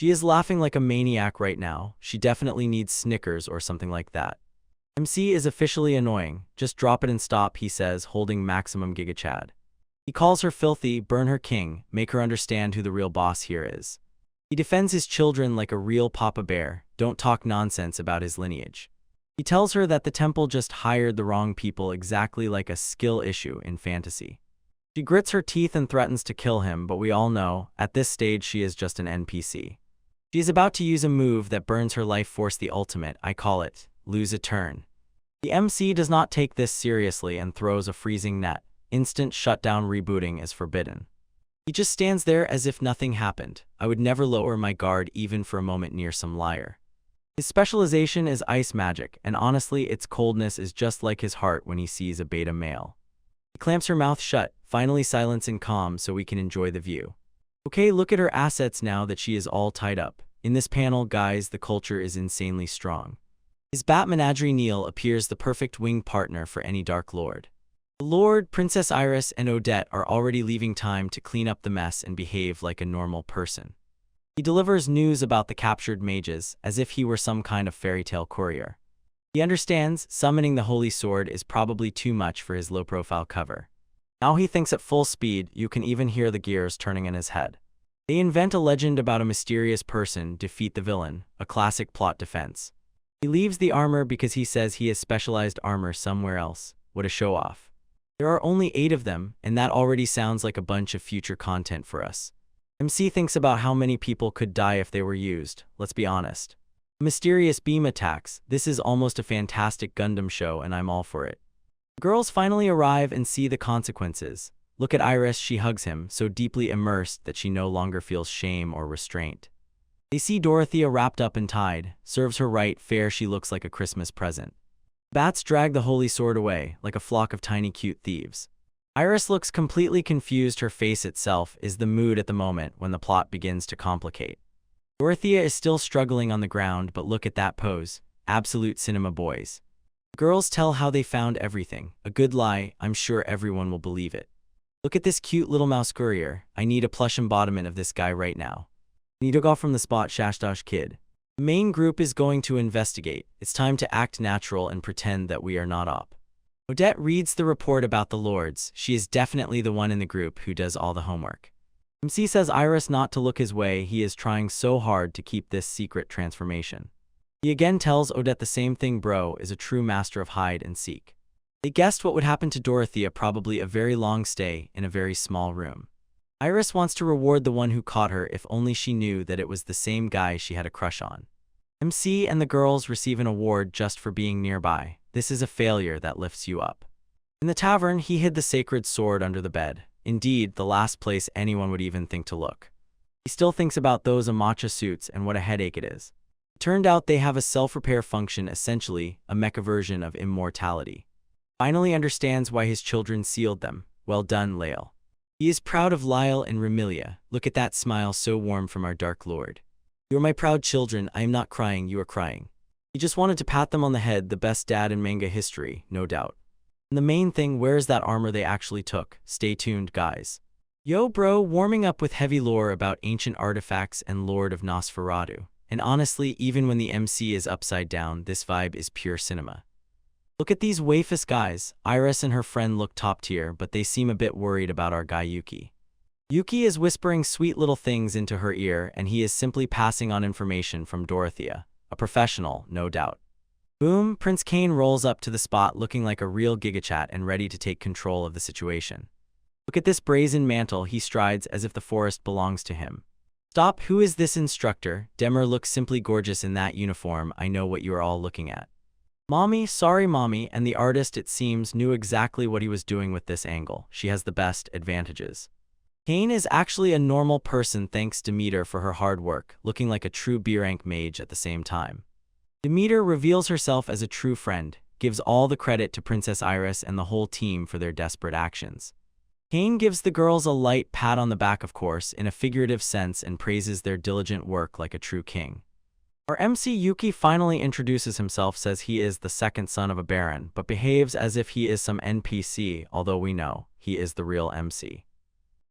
A: She is laughing like a maniac right now. She definitely needs Snickers or something like that. MC is officially annoying. Just drop it and stop, he says, holding maximum gigachad. He calls her filthy, burn her king, make her understand who the real boss here is. He defends his children like a real Papa Bear. Don't talk nonsense about his lineage. He tells her that the temple just hired the wrong people, exactly like a skill issue in fantasy. She grits her teeth and threatens to kill him, but we all know, at this stage she is just an NPC. She is about to use a move that burns her life force, the ultimate. I call it, lose a turn. The MC does not take this seriously and throws a freezing net. Instant shutdown, rebooting is forbidden. He just stands there as if nothing happened. I would never lower my guard even for a moment near some liar. His specialization is ice magic, and honestly its coldness is just like his heart when he sees a beta male. He clamps her mouth shut, finally silence and calm so we can enjoy the view. Okay, look at her assets now that she is all tied up. In this panel, guys, the culture is insanely strong. His bat menagerie Neil appears the perfect winged partner for any Dark Lord. The Lord, Princess Iris, and Odette are already leaving time to clean up the mess and behave like a normal person. He delivers news about the captured mages, as if he were some kind of fairy tale courier. He understands summoning the holy sword is probably too much for his low-profile cover. Now he thinks at full speed. You can even hear the gears turning in his head. They invent a legend about a mysterious person, defeat the villain, a classic plot defense. He leaves the armor because he says he has specialized armor somewhere else. What a show-off. There are only 8 of them, and that already sounds like a bunch of future content for us. MC thinks about how many people could die if they were used. Let's be honest. Mysterious beam attacks. This is almost a fantastic Gundam show, and I'm all for it. Girls finally arrive and see the consequences. Look at Iris, she hugs him, so deeply immersed that she no longer feels shame or restraint. They see Dorothea wrapped up and tied. Serves her right, fair, she looks like a Christmas present. Bats drag the holy sword away, like a flock of tiny cute thieves. Iris looks completely confused. Her face itself is the mood at the moment when the plot begins to complicate. Dorothea is still struggling on the ground, but look at that pose. Absolute cinema, boys. Girls tell how they found everything. A good lie, I'm sure everyone will believe it. Look at this cute little mouse courier. I need a plush embodiment of this guy right now. Need to go from the spot, Shashdosh kid. The main group is going to investigate. It's time to act natural and pretend that we are not op. Odette reads the report about the lords. She is definitely the one in the group who does all the homework. MC says Iris not to look his way. He is trying so hard to keep this secret transformation. He again tells Odette the same thing. Bro is a true master of hide and seek. They guessed what would happen to Dorothea, probably a very long stay in a very small room. Iris wants to reward the one who caught her, if only she knew that it was the same guy she had a crush on. MC and the girls receive an award just for being nearby. This is a failure that lifts you up. In the tavern, he hid the sacred sword under the bed. Indeed, the last place anyone would even think to look. He still thinks about those Amacha suits and what a headache it is. It turned out they have a self-repair function, essentially a mecha version of immortality. Finally understands why his children sealed them. Well done, Lael. He is proud of Lyle and Remilia. Look at that smile, so warm from our Dark Lord. You are my proud children. I am not crying, you are crying. He just wanted to pat them on the head. The best dad in manga history, no doubt. And the main thing, where is that armor they actually took? Stay tuned, guys. Yo bro, warming up with heavy lore about ancient artifacts and Lord of Nosferatu. And honestly, even when the MC is upside down, this vibe is pure cinema. Look at these waifus guys. Iris and her friend look top tier, but they seem a bit worried about our guy Yuki. Yuki is whispering sweet little things into her ear, and he is simply passing on information from Dorothea. A professional, no doubt. Boom, Prince Cain rolls up to the spot looking like a real gigachat and ready to take control of the situation. Look at this brazen mantle, he strides as if the forest belongs to him. Stop, who is this instructor? Demir looks simply gorgeous in that uniform, I know what you are all looking at. Mommy, sorry mommy, and the artist, it seems, knew exactly what he was doing with this angle. She has the best advantages. Cain is actually a normal person thanks Demeter for her hard work, looking like a true B-rank mage at the same time. Demeter reveals herself as a true friend, gives all the credit to Princess Iris and the whole team for their desperate actions. Cain gives the girls a light pat on the back, of course, in a figurative sense, and praises their diligent work like a true king. Our MC Yuki finally introduces himself, says he is the second son of a baron, but behaves as if he is some NPC, although we know he is the real MC.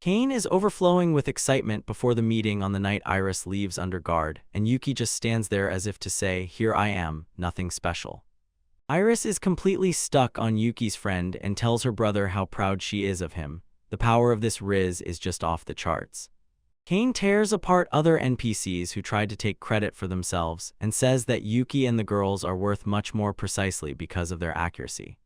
A: Cain is overflowing with excitement before the meeting on the night Iris leaves under guard, and Yuki just stands there as if to say, here I am, nothing special. Iris is completely stuck on Yuki's friend and tells her brother how proud she is of him. The power of this Riz is just off the charts. Cain tears apart other NPCs who tried to take credit for themselves and says that Yuki and the girls are worth much more precisely because of their accuracy.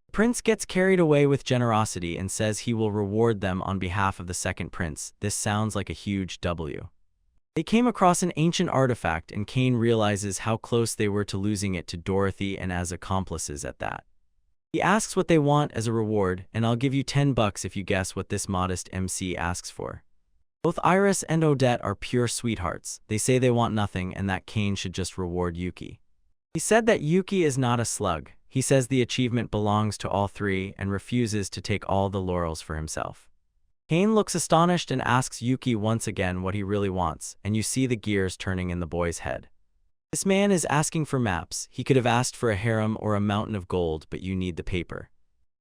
A: The prince gets carried away with generosity and says he will reward them on behalf of the second prince. This sounds like a huge W. They came across an ancient artifact and Cain realizes how close they were to losing it to Dorothy and as accomplices at that. He asks what they want as a reward, and I'll give you $10 if you guess what this modest MC asks for. Both Iris and Odette are pure sweethearts. They say they want nothing and that Cain should just reward Yuki. He said that Yuki is not a slug. He says the achievement belongs to all three and refuses to take all the laurels for himself. Cain looks astonished and asks Yuki once again what he really wants, and you see the gears turning in the boy's head. This man is asking for maps. He could have asked for a harem or a mountain of gold, but you need the paper.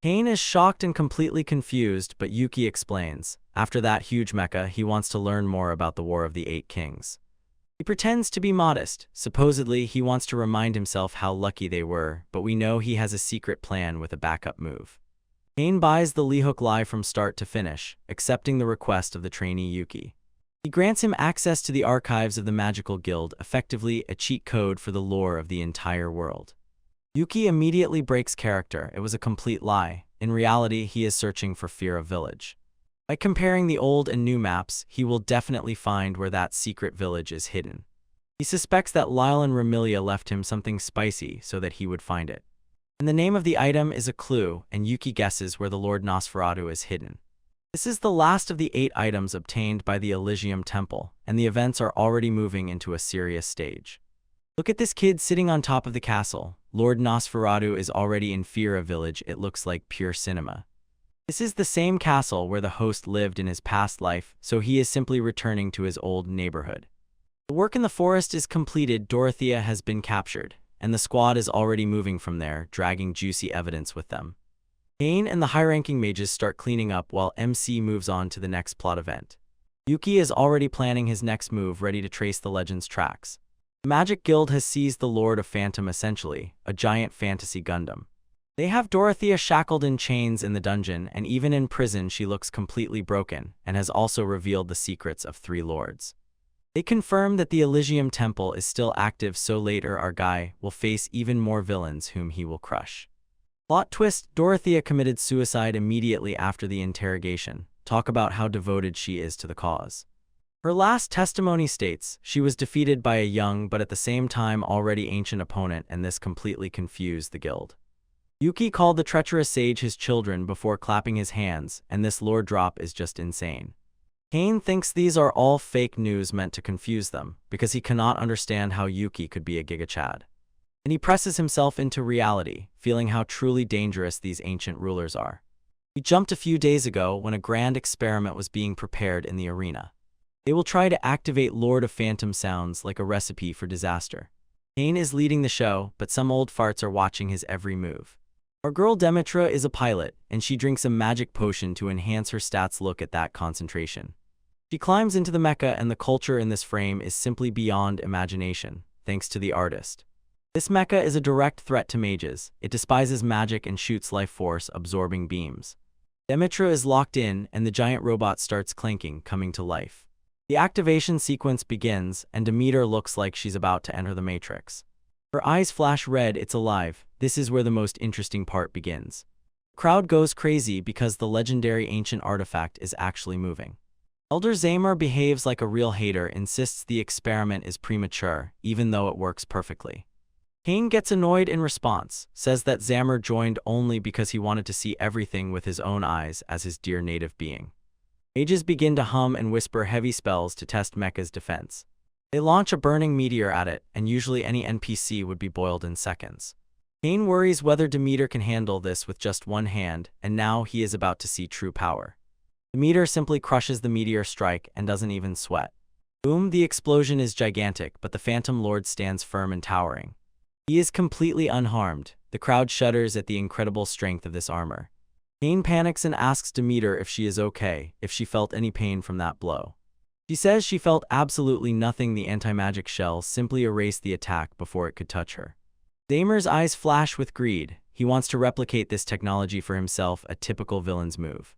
A: Cain is shocked and completely confused, but Yuki explains. After that huge mecha, he wants to learn more about the War of the Eight Kings. He pretends to be modest. Supposedly, he wants to remind himself how lucky they were, but we know he has a secret plan with a backup move. Cain buys the Lehook lie from start to finish, accepting the request of the trainee Yuki. He grants him access to the archives of the Magical Guild, effectively a cheat code for the lore of the entire world. Yuki immediately breaks character. It was a complete lie. In reality, he is searching for Fear of Village. By comparing the old and new maps, he will definitely find where that secret village is hidden. He suspects that Lyle and Remilia left him something spicy so that he would find it. And the name of the item is a clue, and Yuki guesses where the Lord Nosferatu is hidden. This is the last of the 8 items obtained by the Elysium Temple, and the events are already moving into a serious stage. Look at this kid sitting on top of the castle. Lord Nosferatu is already in Fear of Village. It looks like pure cinema. This is the same castle where the host lived in his past life, so he is simply returning to his old neighborhood. The work in the forest is completed. Dorothea has been captured, and the squad is already moving from there, dragging juicy evidence with them. Cain and the high-ranking mages start cleaning up while MC moves on to the next plot event. Yuki is already planning his next move, ready to trace the legend's tracks. The Magic Guild has seized the Lord of Phantom, essentially, a giant fantasy Gundam. They have Dorothea shackled in chains in the dungeon, and even in prison she looks completely broken, and has also revealed the secrets of 3 lords. They confirm that the Elysium Temple is still active, so later our guy will face even more villains whom he will crush. Plot twist: Dorothea committed suicide immediately after the interrogation. Talk about how devoted she is to the cause. Her last testimony states she was defeated by a young but at the same time already ancient opponent, and this completely confused the guild. Yuki called the treacherous sage his children before clapping his hands, and this lore drop is just insane. Cain thinks these are all fake news meant to confuse them, because he cannot understand how Yuki could be a gigachad. And he presses himself into reality, feeling how truly dangerous these ancient rulers are. We jumped a few days ago when a grand experiment was being prepared in the arena. They will try to activate Lord of Phantom. Sounds like a recipe for disaster. Cain is leading the show, but some old farts are watching his every move. Our girl Demetra is a pilot, and she drinks a magic potion to enhance her stats. Look at that concentration. She climbs into the mecha, and the culture in this frame is simply beyond imagination, thanks to the artist. This mecha is a direct threat to mages. It despises magic and shoots life force absorbing beams. Demetra is locked in, and the giant robot starts clanking, coming to life. The activation sequence begins, and Demeter looks like she's about to enter the Matrix. Her eyes flash red. It's alive. This is where the most interesting part begins. The crowd goes crazy because the legendary ancient artifact is actually moving. Elder Zamer behaves like a real hater, insists the experiment is premature, even though it works perfectly. Kane gets annoyed in response, says that Zamer joined only because he wanted to see everything with his own eyes as his dear native being. Mages begin to hum and whisper heavy spells to test Mecha's defense. They launch a burning meteor at it, and usually any NPC would be boiled in seconds. Kane worries whether Demeter can handle this with just one hand, and now he is about to see true power. Demeter simply crushes the meteor strike and doesn't even sweat. Boom, the explosion is gigantic, but the Phantom Lord stands firm and towering. He is completely unharmed. The crowd shudders at the incredible strength of this armor. Kane panics and asks Demeter if she is okay, if she felt any pain from that blow. She says she felt absolutely nothing. The anti-magic shell simply erased the attack before it could touch her. Zamer's eyes flash with greed. He wants to replicate this technology for himself, a typical villain's move.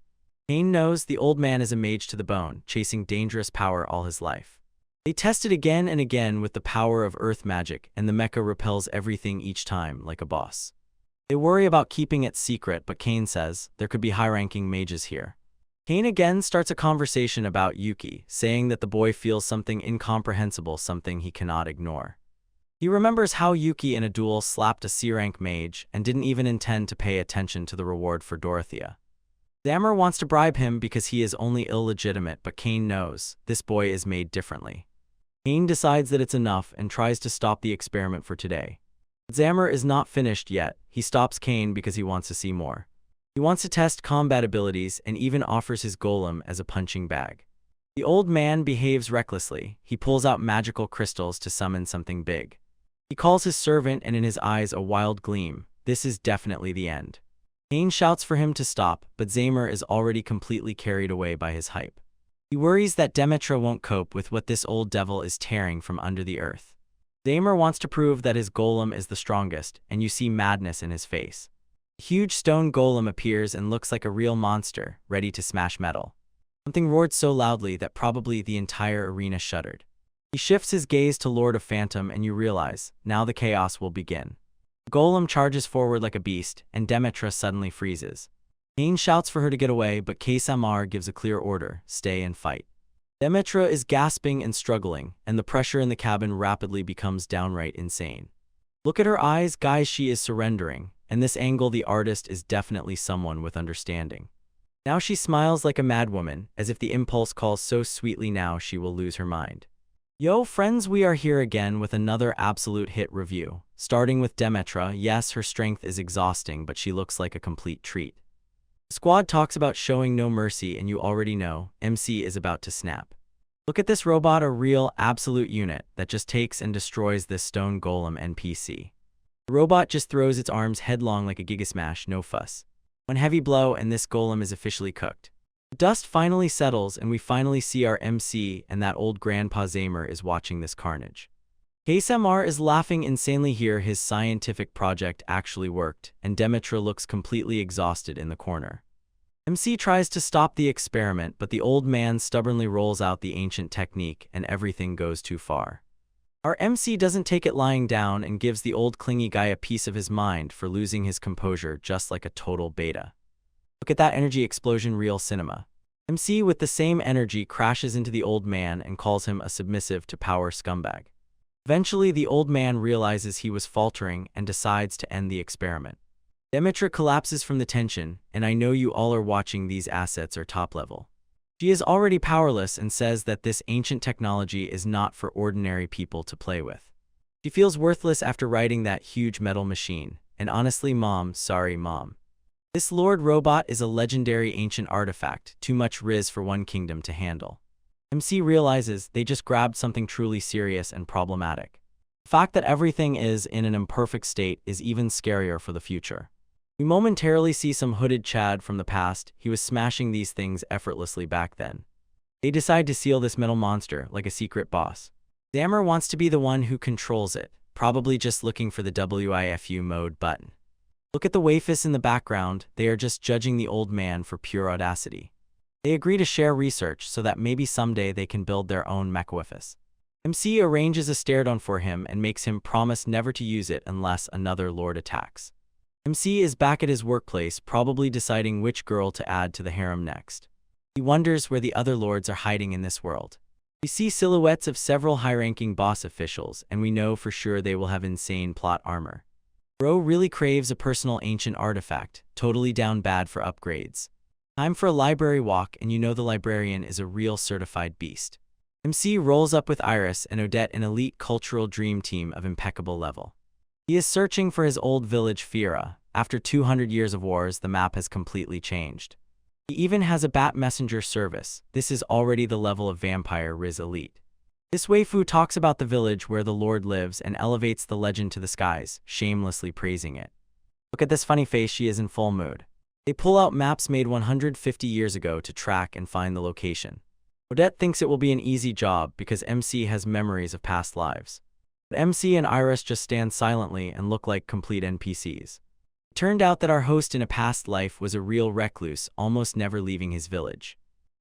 A: Kane knows the old man is a mage to the bone, chasing dangerous power all his life. They test it again and again with the power of earth magic, and the mecha repels everything each time, like a boss. They worry about keeping it secret, but Kane says there could be high-ranking mages here. Kane again starts a conversation about Yuki, saying that the boy feels something incomprehensible, something he cannot ignore. He remembers how Yuki in a duel slapped a C-rank mage and didn't even intend to pay attention to the reward for Dorothea. Zamer wants to bribe him because he is only illegitimate, but Kane knows this boy is made differently. Kane decides that it's enough and tries to stop the experiment for today. But Zamer is not finished yet. He stops Kane because he wants to see more. He wants to test combat abilities and even offers his golem as a punching bag. The old man behaves recklessly. He pulls out magical crystals to summon something big. He calls his servant, and in his eyes a wild gleam. This is definitely the end. Kane shouts for him to stop, but Zamer is already completely carried away by his hype. He worries that Demetra won't cope with what this old devil is tearing from under the earth. Zamer wants to prove that his golem is the strongest, and you see madness in his face. A huge stone golem appears and looks like a real monster, ready to smash metal. Something roared so loudly that probably the entire arena shuddered. He shifts his gaze to Lord of Phantom, and you realize, now the chaos will begin. The golem charges forward like a beast, and Demetra suddenly freezes. Kane shouts for her to get away, but Ksamar gives a clear order: stay and fight. Demetra is gasping and struggling, and the pressure in the cabin rapidly becomes downright insane. Look at her eyes, guys, she is surrendering, and this angle, the artist is definitely someone with understanding. Now she smiles like a madwoman, as if the impulse calls so sweetly now she will lose her mind. Yo friends, we are here again with another absolute hit review. Starting with Demetra, yes, her strength is exhausting, but she looks like a complete treat. The squad talks about showing no mercy, and you already know, MC is about to snap. Look at this robot, a real, absolute unit that just takes and destroys this stone golem NPC. The robot just throws its arms headlong like a gigasmash, no fuss. One heavy blow and this golem is officially cooked. The dust finally settles, and we finally see our MC, and that old grandpa Zamer is watching this carnage. Ksamar is laughing insanely here. His scientific project actually worked, and Demetra looks completely exhausted in the corner. MC tries to stop the experiment, but the old man stubbornly rolls out the ancient technique, and everything goes too far. Our MC doesn't take it lying down and gives the old clingy guy a piece of his mind for losing his composure just like a total beta. Look at that energy explosion, real cinema. MC with the same energy crashes into the old man and calls him a submissive to power scumbag. Eventually, the old man realizes he was faltering and decides to end the experiment. Demetra collapses from the tension, and I know you all are watching. These assets are top level. She is already powerless and says that this ancient technology is not for ordinary people to play with. She feels worthless after riding that huge metal machine, and honestly, Mom, sorry Mom. This Lord Robot is a legendary ancient artifact, too much riz for one kingdom to handle. MC realizes they just grabbed something truly serious and problematic. The fact that everything is in an imperfect state is even scarier for the future. We momentarily see some hooded Chad from the past. He was smashing these things effortlessly back then. They decide to seal this metal monster like a secret boss. Zamer wants to be the one who controls it, probably just looking for the WIFU mode button. Look at the waifus in the background. They are just judging the old man for pure audacity. They agree to share research so that maybe someday they can build their own mechawiffus. MC arranges a stare-down for him and makes him promise never to use it unless another lord attacks. MC is back at his workplace, probably deciding which girl to add to the harem next. He wonders where the other lords are hiding in this world. We see silhouettes of several high-ranking boss officials, and we know for sure they will have insane plot armor. Bro really craves a personal ancient artifact, totally down bad for upgrades. Time for a library walk, and you know the librarian is a real certified beast. MC rolls up with Iris and Odette, an elite cultural dream team of impeccable level. He is searching for his old village Fira. After 200 years of wars, the map has completely changed. He even has a bat messenger service. This is already the level of vampire Riz elite. This waifu talks about the village where the lord lives and elevates the legend to the skies, shamelessly praising it. Look at this funny face, she is in full mood. They pull out maps made 150 years ago to track and find the location. Odette thinks it will be an easy job because MC has memories of past lives. But MC and Iris just stand silently and look like complete NPCs. It turned out that our host in a past life was a real recluse, almost never leaving his village.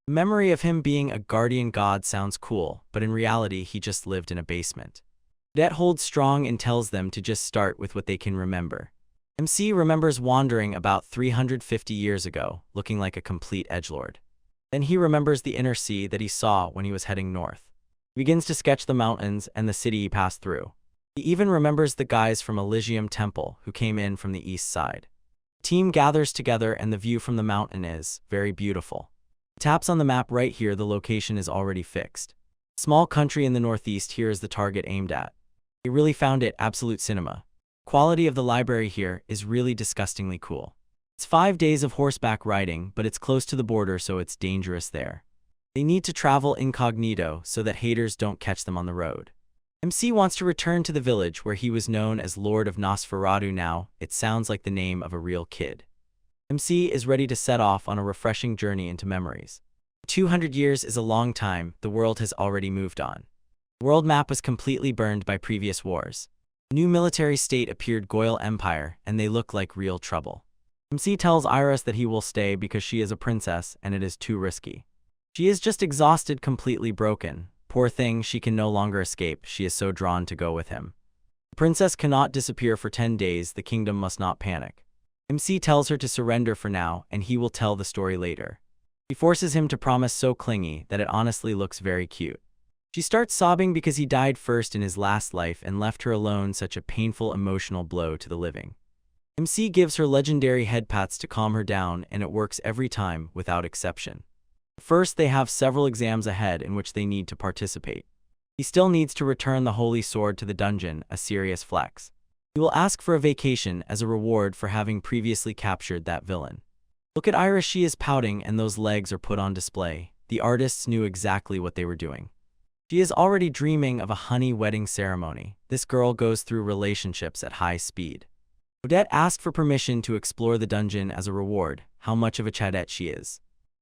A: The memory of him being a guardian god sounds cool, but in reality he just lived in a basement. Odette holds strong and tells them to just start with what they can remember. MC remembers wandering about 350 years ago, looking like a complete edgelord. Then he remembers the inner sea that he saw when he was heading north. He begins to sketch the mountains and the city he passed through. He even remembers the guys from Elysium Temple who came in from the east side. The team gathers together and the view from the mountain is very beautiful. He taps on the map right here, the location is already fixed. Small country in the northeast, here is the target aimed at. He really found it, absolute cinema. Quality of the library here is really disgustingly cool. It's 5 days of horseback riding, but it's close to the border so it's dangerous there. They need to travel incognito so that haters don't catch them on the road. MC wants to return to the village where he was known as Lord of Nosferatu. Now, it sounds like the name of a real kid. MC is ready to set off on a refreshing journey into memories. 200 years is a long time, the world has already moved on. The world map was completely burned by previous wars. A new military state appeared, Goyle Empire, and they look like real trouble. MC tells Iris that he will stay because she is a princess and it is too risky. She is just exhausted, completely broken. Poor thing, she can no longer escape, she is so drawn to go with him. The princess cannot disappear for 10 days, the kingdom must not panic. MC tells her to surrender for now, and he will tell the story later. She forces him to promise, so clingy that it honestly looks very cute. She starts sobbing because he died first in his last life and left her alone, such a painful emotional blow to the living. MC gives her legendary head pats to calm her down, and it works every time, without exception. First, they have several exams ahead in which they need to participate. He still needs to return the holy sword to the dungeon, a serious flex. He will ask for a vacation as a reward for having previously captured that villain. Look at Iris, she is pouting and those legs are put on display. The artists knew exactly what they were doing. She is already dreaming of a honey wedding ceremony. This girl goes through relationships at high speed. Odette asked for permission to explore the dungeon as a reward. How much of a chadette she is.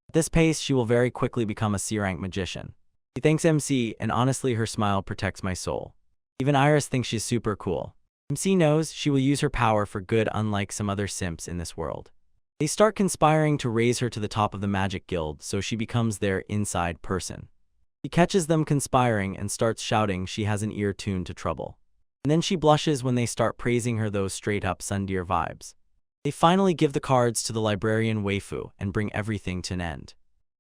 A: At this pace, she will very quickly become a C-rank magician. She thanks MC, and honestly her smile protects my soul. Even Iris thinks she's super cool. MC knows she will use her power for good, unlike some other simps in this world. They start conspiring to raise her to the top of the magic guild so she becomes their inside person. He catches them conspiring and starts shouting she has an ear tuned to trouble. And then she blushes when they start praising her, those straight-up Sundeer vibes. They finally give the cards to the librarian waifu and bring everything to an end.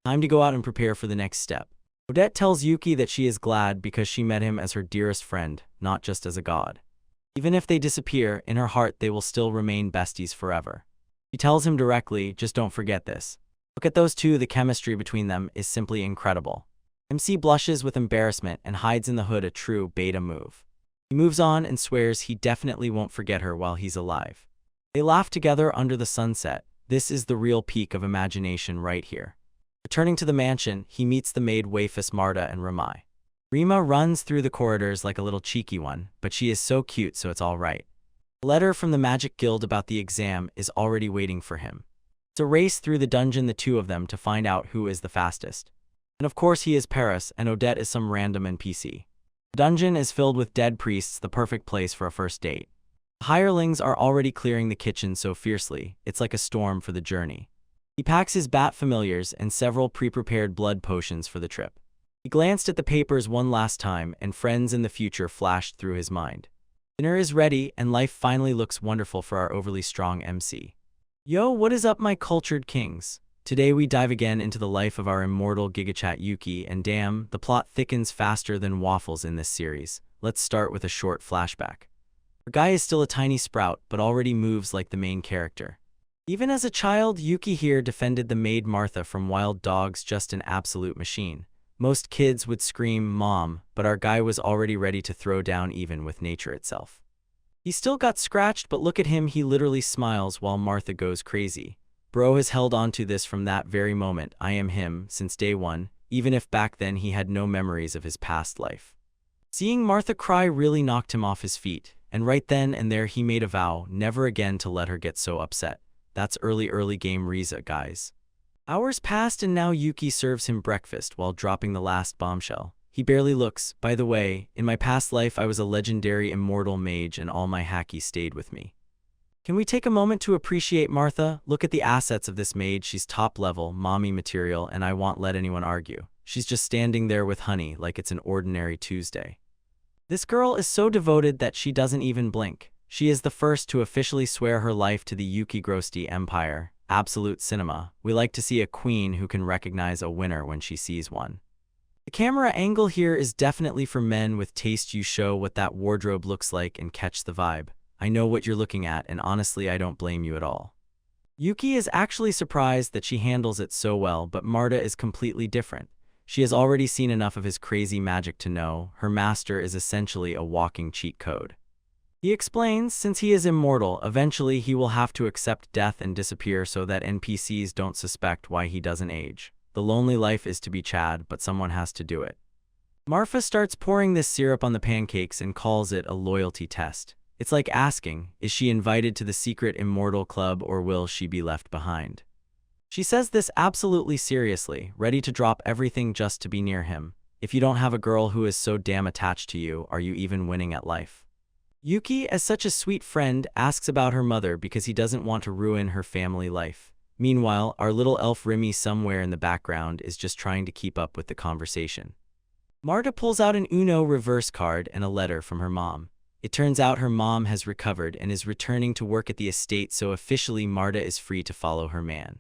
A: Time to go out and prepare for the next step. Odette tells Yuki that she is glad because she met him as her dearest friend, not just as a god. Even if they disappear, in her heart they will still remain besties forever. She tells him directly, just don't forget this. Look at those two, the chemistry between them is simply incredible. MC blushes with embarrassment and hides in the hood, a true beta move. He moves on and swears he definitely won't forget her while he's alive. They laugh together under the sunset. This is the real peak of imagination right here. Returning to the mansion, he meets the maid waifus Marta and Ramai. Rima runs through the corridors like a little cheeky one, but she is so cute so it's alright. A letter from the Magic Guild about the exam is already waiting for him. It's a race through the dungeon, the two of them, to find out who is the fastest. And of course he is Paris, and Odette is some random NPC. The dungeon is filled with dead priests, the perfect place for a first date. The hirelings are already clearing the kitchen so fiercely, it's like a storm for the journey. He packs his bat familiars and several pre-prepared blood potions for the trip. He glanced at the papers one last time, and friends in the future flashed through his mind. Dinner is ready, and life finally looks wonderful for our overly strong MC. Yo, what is up, my cultured kings? Today we dive again into the life of our immortal gigachat Yuki, and damn, the plot thickens faster than waffles in this series. Let's start with a short flashback. Our guy is still a tiny sprout, but already moves like the main character. Even as a child, Yuki here defended the maid Martha from wild dogs, just an absolute machine. Most kids would scream, "Mom," but our guy was already ready to throw down even with nature itself. He still got scratched, but look at him, he literally smiles while Martha goes crazy. Bro has held on to this from that very moment, I am him, since day one, even if back then he had no memories of his past life. Seeing Martha cry really knocked him off his feet, and right then and there he made a vow never again to let her get so upset. That's early game Riza, guys. Hours passed and now Yuki serves him breakfast while dropping the last bombshell. He barely looks. By the way, in my past life I was a legendary immortal mage and all my haki stayed with me. Can we take a moment to appreciate Martha? Look at the assets of this mage. She's top level, mommy material, and I won't let anyone argue. She's just standing there with honey like it's an ordinary Tuesday. This girl is so devoted that she doesn't even blink. She is the first to officially swear her life to the Yuki Grosti Empire. Absolute cinema. We like to see a queen who can recognize a winner when she sees one. The camera angle here is definitely for men with taste. You show what that wardrobe looks like and catch the vibe. I know what you're looking at, and honestly I don't blame you at all. Yuki is actually surprised that she handles it so well, but Marta is completely different. She has already seen enough of his crazy magic to know her master is essentially a walking cheat code. He explains, since he is immortal, eventually he will have to accept death and disappear so that NPCs don't suspect why he doesn't age. The lonely life is to be Chad, but someone has to do it. Marfa starts pouring this syrup on the pancakes and calls it a loyalty test. It's like asking, is she invited to the secret immortal club or will she be left behind? She says this absolutely seriously, ready to drop everything just to be near him. If you don't have a girl who is so damn attached to you, are you even winning at life? Yuki, as such a sweet friend, asks about her mother because he doesn't want to ruin her family life. Meanwhile, our little elf Remy somewhere in the background is just trying to keep up with the conversation. Marta pulls out an Uno reverse card and a letter from her mom. It turns out her mom has recovered and is returning to work at the estate, so officially Marta is free to follow her man.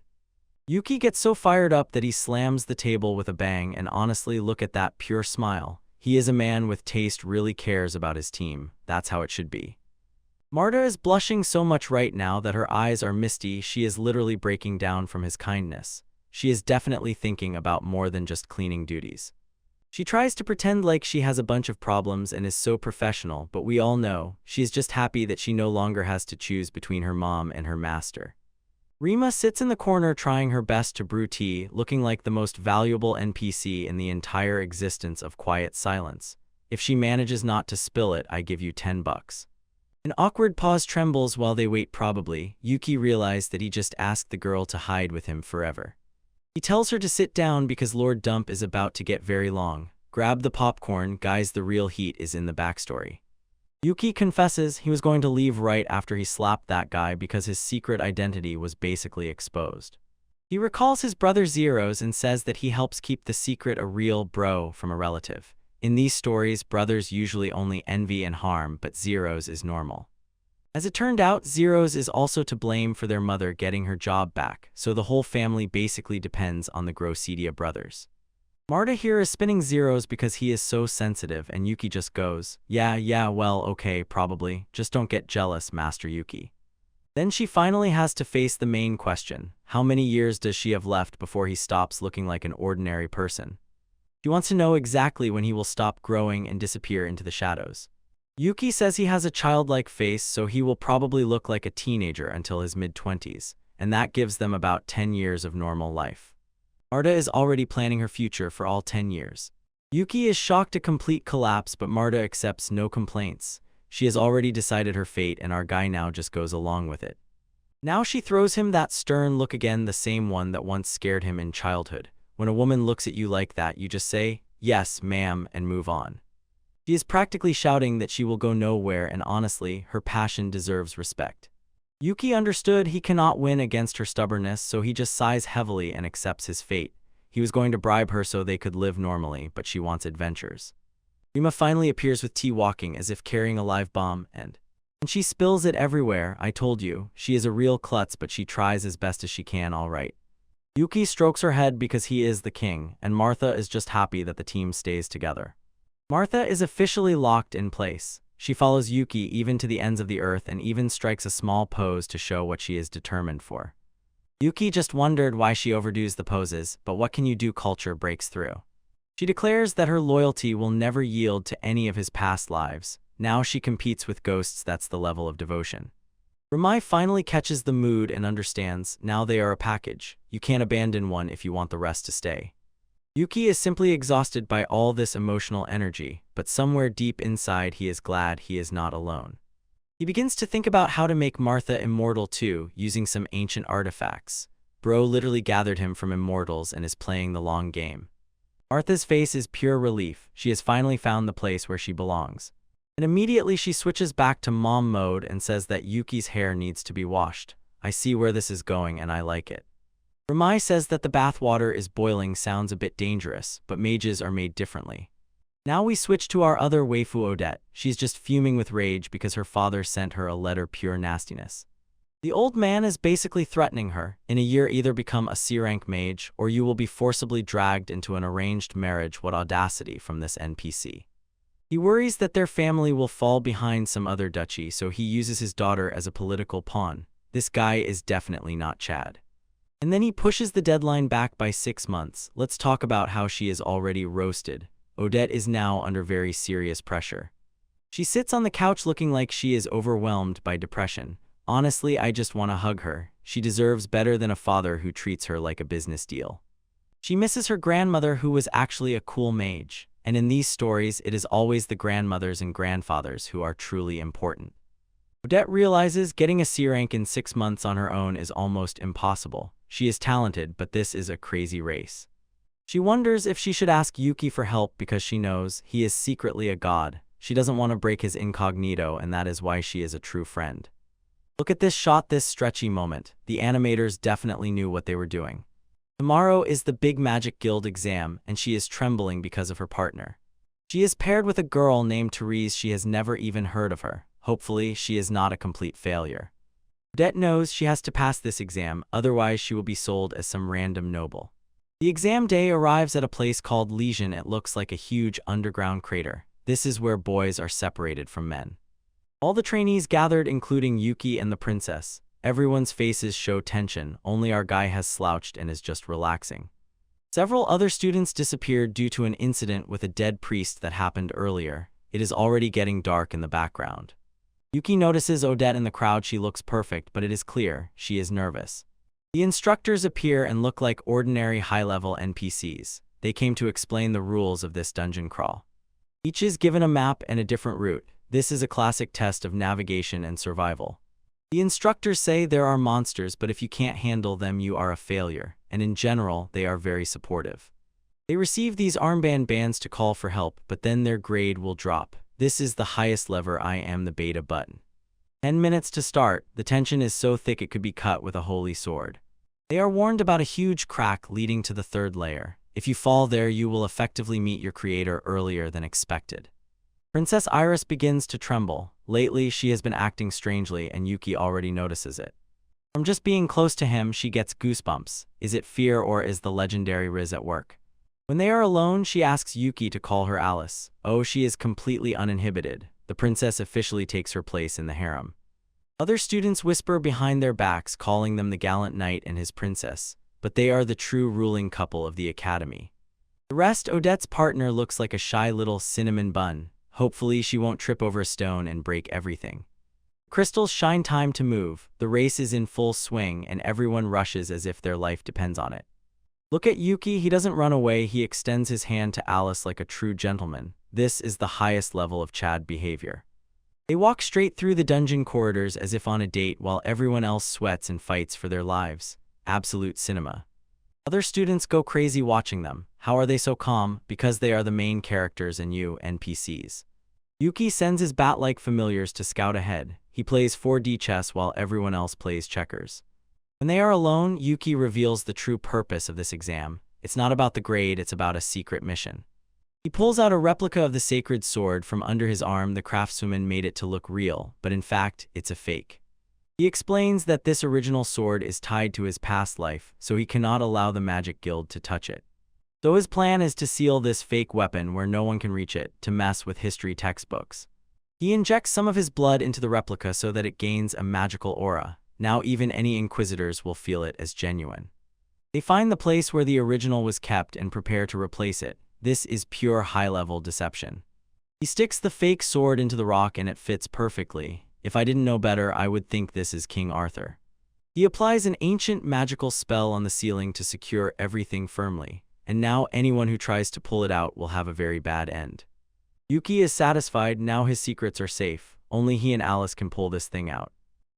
A: Yuki gets so fired up that he slams the table with a bang, and honestly, look at that pure smile. He is a man with taste, really cares about his team. That's how it should be. Marta is blushing so much right now that her eyes are misty. She is literally breaking down from his kindness. She is definitely thinking about more than just cleaning duties. She tries to pretend like she has a bunch of problems and is so professional, but we all know she is just happy that she no longer has to choose between her mom and her master. Rima sits in the corner trying her best to brew tea, looking like the most valuable NPC in the entire existence of quiet silence. If she manages not to spill it, I give you $10. An awkward pause trembles while they wait. Probably, Yuki realized that he just asked the girl to hide with him forever. He tells her to sit down because Lord Dump is about to get very long. Grab the popcorn, guys, the real heat is in the backstory. Yuki confesses he was going to leave right after he slapped that guy because his secret identity was basically exposed. He recalls his brother Zeros and says that he helps keep the secret a real bro from a relative. In these stories, brothers usually only envy and harm, but Zeros is normal. As it turned out, Zeros is also to blame for their mother getting her job back, so the whole family basically depends on the Grosidia brothers. Marta here is spinning Zeros because he is so sensitive, and Yuki just goes, yeah, well, okay, probably. Just don't get jealous, Master Yuki. Then she finally has to face the main question. How many years does she have left before he stops looking like an ordinary person? She wants to know exactly when he will stop growing and disappear into the shadows. Yuki says he has a childlike face, so he will probably look like a teenager until his mid-20s, and that gives them about 10 years of normal life. Marta is already planning her future for all 10 years. Yuki is shocked at complete collapse, but Marta accepts no complaints. She has already decided her fate, and our guy now just goes along with it. Now she throws him that stern look again, the same one that once scared him in childhood. When a woman looks at you like that, you just say, "Yes, ma'am," and move on. She is practically shouting that she will go nowhere, and honestly, her passion deserves respect. Yuki understood he cannot win against her stubbornness, so he just sighs heavily and accepts his fate. He was going to bribe her so they could live normally, but she wants adventures. Rima finally appears with tea, walking as if carrying a live bomb, and she spills it everywhere. I told you, she is a real klutz, but she tries as best as she can, all right. Yuki strokes her head because he is the king, and Martha is just happy that the team stays together. Martha is officially locked in place. She follows Yuki even to the ends of the earth and even strikes a small pose to show what she is determined for. Yuki just wondered why she overdoes the poses, but what can you do? Culture breaks through. She declares that her loyalty will never yield to any of his past lives. Now she competes with ghosts. That's the level of devotion. Ramai finally catches the mood and understands, now they are a package. You can't abandon one if you want the rest to stay. Yuki is simply exhausted by all this emotional energy, but somewhere deep inside he is glad he is not alone. He begins to think about how to make Martha immortal too, using some ancient artifacts. Bro literally gathered him from immortals and is playing the long game. Martha's face is pure relief. She has finally found the place where she belongs. And immediately she switches back to mom mode and says that Yuki's hair needs to be washed. I see where this is going and I like it. Ramai says that the bath water is boiling. Sounds a bit dangerous, but mages are made differently. Now we switch to our other waifu, Odette. She's just fuming with rage because her father sent her a letter, pure nastiness. The old man is basically threatening her. In a year, either become a C-rank mage or you will be forcibly dragged into an arranged marriage. What audacity from this NPC. He worries that their family will fall behind some other duchy, so he uses his daughter as a political pawn. This guy is definitely not Chad. And then he pushes the deadline back by 6 months. Let's talk about how she is already roasted. Odette is now under very serious pressure. She sits on the couch looking like she is overwhelmed by depression. Honestly, I just want to hug her. She deserves better than a father who treats her like a business deal. She misses her grandmother, who was actually a cool mage. And in these stories, it is always the grandmothers and grandfathers who are truly important. Odette realizes getting a C rank in 6 months on her own is almost impossible. She is talented, but this is a crazy race. She wonders if she should ask Yuki for help because she knows he is secretly a god. She doesn't want to break his incognito, and that is why she is a true friend. Look at this shot, this stretchy moment. The animators definitely knew what they were doing. Tomorrow is the big Magic Guild exam, and she is trembling because of her partner. She is paired with a girl named Therese. She has never even heard of her. Hopefully, she is not a complete failure. Odette knows she has to pass this exam, otherwise she will be sold as some random noble. The exam day arrives at a place called Legion. It looks like a huge underground crater. This is where boys are separated from men. All the trainees gathered, including Yuki and the princess. Everyone's faces show tension. Only our guy has slouched and is just relaxing. Several other students disappeared due to an incident with a dead priest that happened earlier. It is already getting dark in the background. Yuki notices Odette in the crowd. She looks perfect, but it is clear she is nervous. The instructors appear and look like ordinary high-level NPCs. They came to explain the rules of this dungeon crawl. Each is given a map and a different route. This is a classic test of navigation and survival. The instructors say there are monsters, but if you can't handle them, you are a failure, and in general, they are very supportive. They receive these armband bands to call for help, but then their grade will drop. This is the highest lever. I am the beta button. 10 minutes to start. The tension is so thick it could be cut with a holy sword. They are warned about a huge crack leading to the 3rd layer. If you fall there, you will effectively meet your creator earlier than expected. Princess Iris begins to tremble. Lately, she has been acting strangely, and Yuki already notices it. From just being close to him, she gets goosebumps. Is it fear, or is the legendary Riz at work? When they are alone, she asks Yuki to call her Alice. Oh, she is completely uninhibited. The princess officially takes her place in the harem. Other students whisper behind their backs, calling them the gallant knight and his princess, but they are the true ruling couple of the academy. The rest, Odette's partner looks like a shy little cinnamon bun. Hopefully she won't trip over a stone and break everything. Crystals shine. Time to move. The race is in full swing and everyone rushes as if their life depends on it. Look at Yuki. He doesn't run away. He extends his hand to Alice like a true gentleman. This is the highest level of Chad behavior. They walk straight through the dungeon corridors as if on a date while everyone else sweats and fights for their lives. Absolute cinema. Other students go crazy watching them. How are they so calm? Because they are the main characters and you, NPCs. Yuki sends his bat-like familiars to scout ahead. He plays 4D chess while everyone else plays checkers. When they are alone, Yuki reveals the true purpose of this exam. It's not about the grade, it's about a secret mission. He pulls out a replica of the sacred sword from under his arm. The craftswoman made it to look real, but in fact, it's a fake. He explains that this original sword is tied to his past life, so he cannot allow the magic guild to touch it. So his plan is to seal this fake weapon where no one can reach it, to mess with history textbooks. He injects some of his blood into the replica so that it gains a magical aura. Now even any inquisitors will feel it as genuine. They find the place where the original was kept and prepare to replace it. This is pure high-level deception. He sticks the fake sword into the rock and it fits perfectly. If I didn't know better, I would think this is King Arthur. He applies an ancient magical spell on the ceiling to secure everything firmly, and now anyone who tries to pull it out will have a very bad end. Yuki is satisfied. Now his secrets are safe. Only he and Alice can pull this thing out.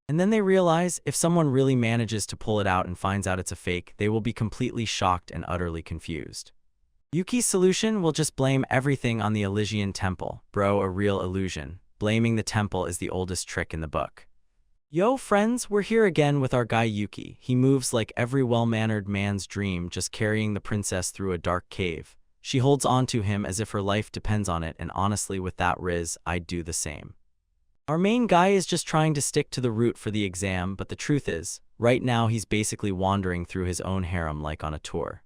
A: And then they realize if someone really manages to pull it out and finds out it's a fake, they will be completely shocked and utterly confused. Yuki's solution will just blame everything on the Elysian Temple. Bro, a real illusion. Blaming the temple is the oldest trick in the book. Yo, friends, we're here again with our guy Yuki. He moves like every well-mannered man's dream, just carrying the princess through a dark cave. She holds on to him as if her life depends on it, and honestly, with that riz, I'd do the same. Our main guy is just trying to stick to the route for the exam, but the truth is, right now he's basically wandering through his own harem like on a tour.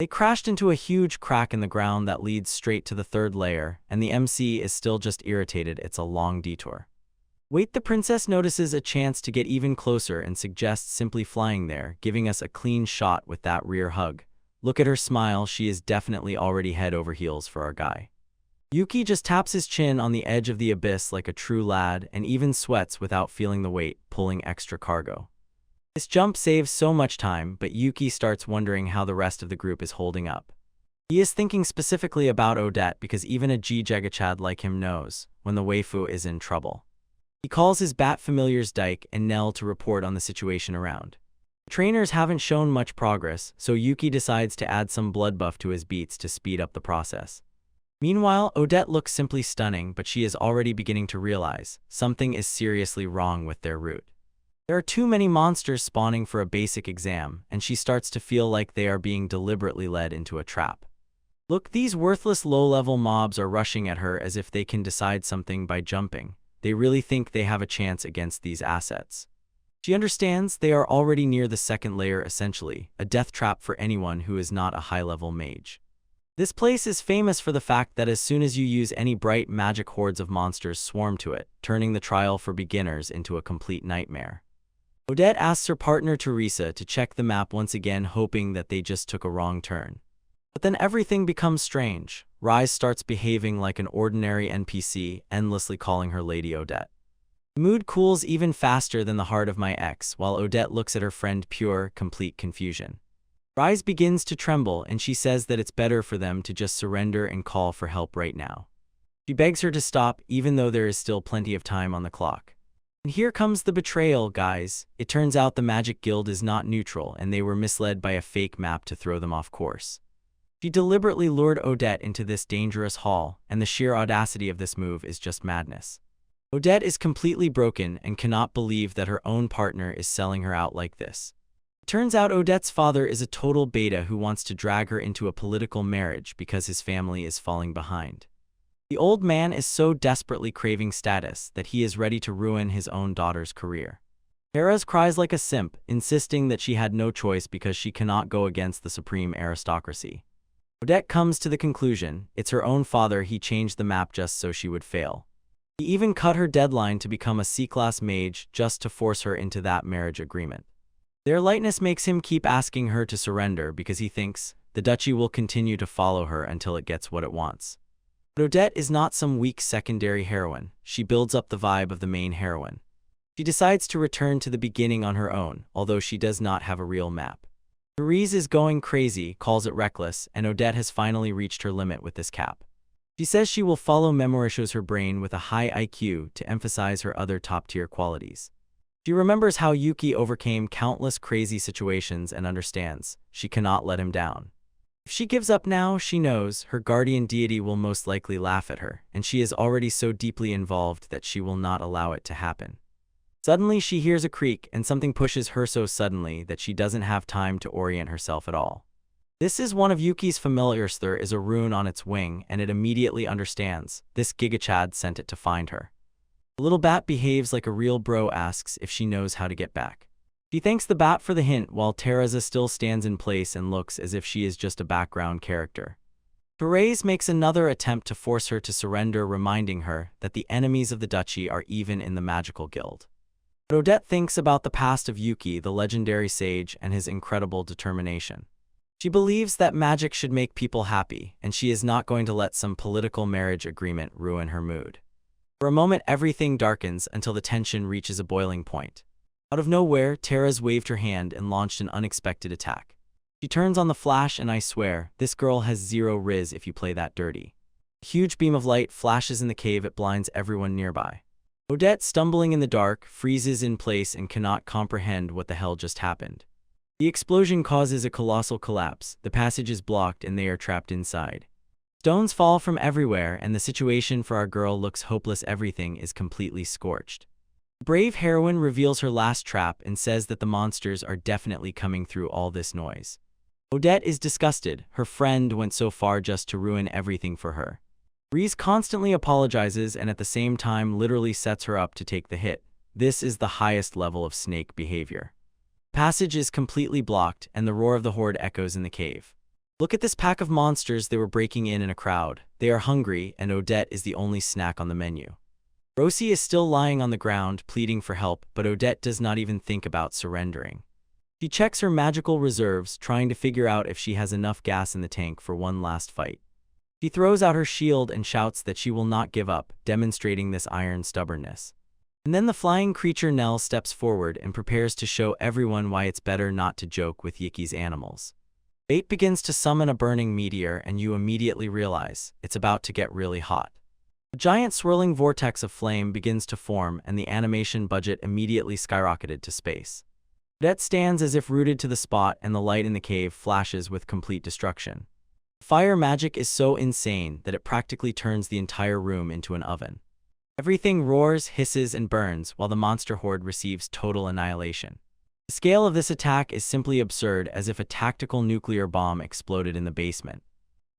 A: They crashed into a huge crack in the ground that leads straight to the third layer, and the MC is still just irritated. It's a long detour. Wait, the princess notices a chance to get even closer and suggests simply flying there, giving us a clean shot with that rear hug. Look at her smile, she is definitely already head over heels for our guy. Yuki just taps his chin on the edge of the abyss like a true lad and even sweats without feeling the weight, pulling extra cargo. This jump saves so much time, but Yuki starts wondering how the rest of the group is holding up. He is thinking specifically about Odette because even a G-Jagachad like him knows when the waifu is in trouble. He calls his bat familiars Dyke and Nell to report on the situation around. The trainers haven't shown much progress, so Yuki decides to add some blood buff to his beats to speed up the process. Meanwhile, Odette looks simply stunning, but she is already beginning to realize something is seriously wrong with their route. There are too many monsters spawning for a basic exam, and she starts to feel like they are being deliberately led into a trap. Look, these worthless low-level mobs are rushing at her as if they can decide something by jumping. They really think they have a chance against these assets. She understands they are already near the second layer, essentially, a death trap for anyone who is not a high-level mage. This place is famous for the fact that as soon as you use any bright magic, hordes of monsters swarm to it, turning the trial for beginners into a complete nightmare. Odette asks her partner Teresa to check the map once again, hoping that they just took a wrong turn. But then everything becomes strange. Rise starts behaving like an ordinary NPC, endlessly calling her Lady Odette. The mood cools even faster than the heart of my ex, while Odette looks at her friend, pure, complete confusion. Rise begins to tremble, and she says that it's better for them to just surrender and call for help right now. She begs her to stop, even though there is still plenty of time on the clock. And here comes the betrayal, guys. It turns out the Magic Guild is not neutral, and they were misled by a fake map to throw them off course. She deliberately lured Odette into this dangerous hall, and the sheer audacity of this move is just madness. Odette is completely broken and cannot believe that her own partner is selling her out like this. It turns out Odette's father is a total beta who wants to drag her into a political marriage because his family is falling behind. The old man is so desperately craving status that he is ready to ruin his own daughter's career. Perez cries like a simp, insisting that she had no choice because she cannot go against the supreme aristocracy. Odette comes to the conclusion it's her own father. He changed the map just so she would fail. He even cut her deadline to become a C-class mage just to force her into that marriage agreement. Their lightness makes him keep asking her to surrender because he thinks the duchy will continue to follow her until it gets what it wants. But Odette is not some weak secondary heroine. She builds up the vibe of the main heroine. She decides to return to the beginning on her own, although she does not have a real map. Therese is going crazy, calls it reckless, and Odette has finally reached her limit with this cap. She says she will follow memorizes her brain with a high IQ to emphasize her other top-tier qualities. She remembers how Yuki overcame countless crazy situations and understands she cannot let him down. If she gives up now, she knows her guardian deity will most likely laugh at her, and she is already so deeply involved that she will not allow it to happen. Suddenly, she hears a creak and something pushes her so suddenly that she doesn't have time to orient herself at all. This is one of Yuki's familiars. There is a rune on its wing, and it immediately understands. This Gigachad sent it to find her. The little bat behaves like a real bro, asks if she knows how to get back. She thanks the bat for the hint while Teresa still stands in place and looks as if she is just a background character. Therese makes another attempt to force her to surrender, reminding her that the enemies of the duchy are even in the magical guild. But Odette thinks about the past of Yuki, the legendary sage, and his incredible determination. She believes that magic should make people happy, and she is not going to let some political marriage agreement ruin her mood. For a moment, everything darkens until the tension reaches a boiling point. Out of nowhere, Therese waved her hand and launched an unexpected attack. She turns on the flash, and I swear, this girl has zero riz if you play that dirty. A huge beam of light flashes in the cave. It blinds everyone nearby. Odette, stumbling in the dark, freezes in place and cannot comprehend what the hell just happened. The explosion causes a colossal collapse. The passage is blocked and they are trapped inside. Stones fall from everywhere, and the situation for our girl looks hopeless. Everything is completely scorched. The brave heroine reveals her last trap and says that the monsters are definitely coming through all this noise. Odette is disgusted. Her friend went so far just to ruin everything for her. Reese constantly apologizes and at the same time literally sets her up to take the hit. This is the highest level of snake behavior. The passage is completely blocked and the roar of the horde echoes in the cave. Look at this pack of monsters. They were breaking in a crowd. They are hungry, and Odette is the only snack on the menu. Rosie is still lying on the ground, pleading for help, but Odette does not even think about surrendering. She checks her magical reserves, trying to figure out if she has enough gas in the tank for one last fight. She throws out her shield and shouts that she will not give up, demonstrating this iron stubbornness. And then the flying creature Nell steps forward and prepares to show everyone why it's better not to joke with Yuki's animals. Fate begins to summon a burning meteor, and you immediately realize it's about to get really hot. A giant swirling vortex of flame begins to form, and the animation budget immediately skyrocketed to space. Odette stands as if rooted to the spot, and the light in the cave flashes with complete destruction. Fire magic is so insane that it practically turns the entire room into an oven. Everything roars, hisses, and burns, while the monster horde receives total annihilation. The scale of this attack is simply absurd, as if a tactical nuclear bomb exploded in the basement.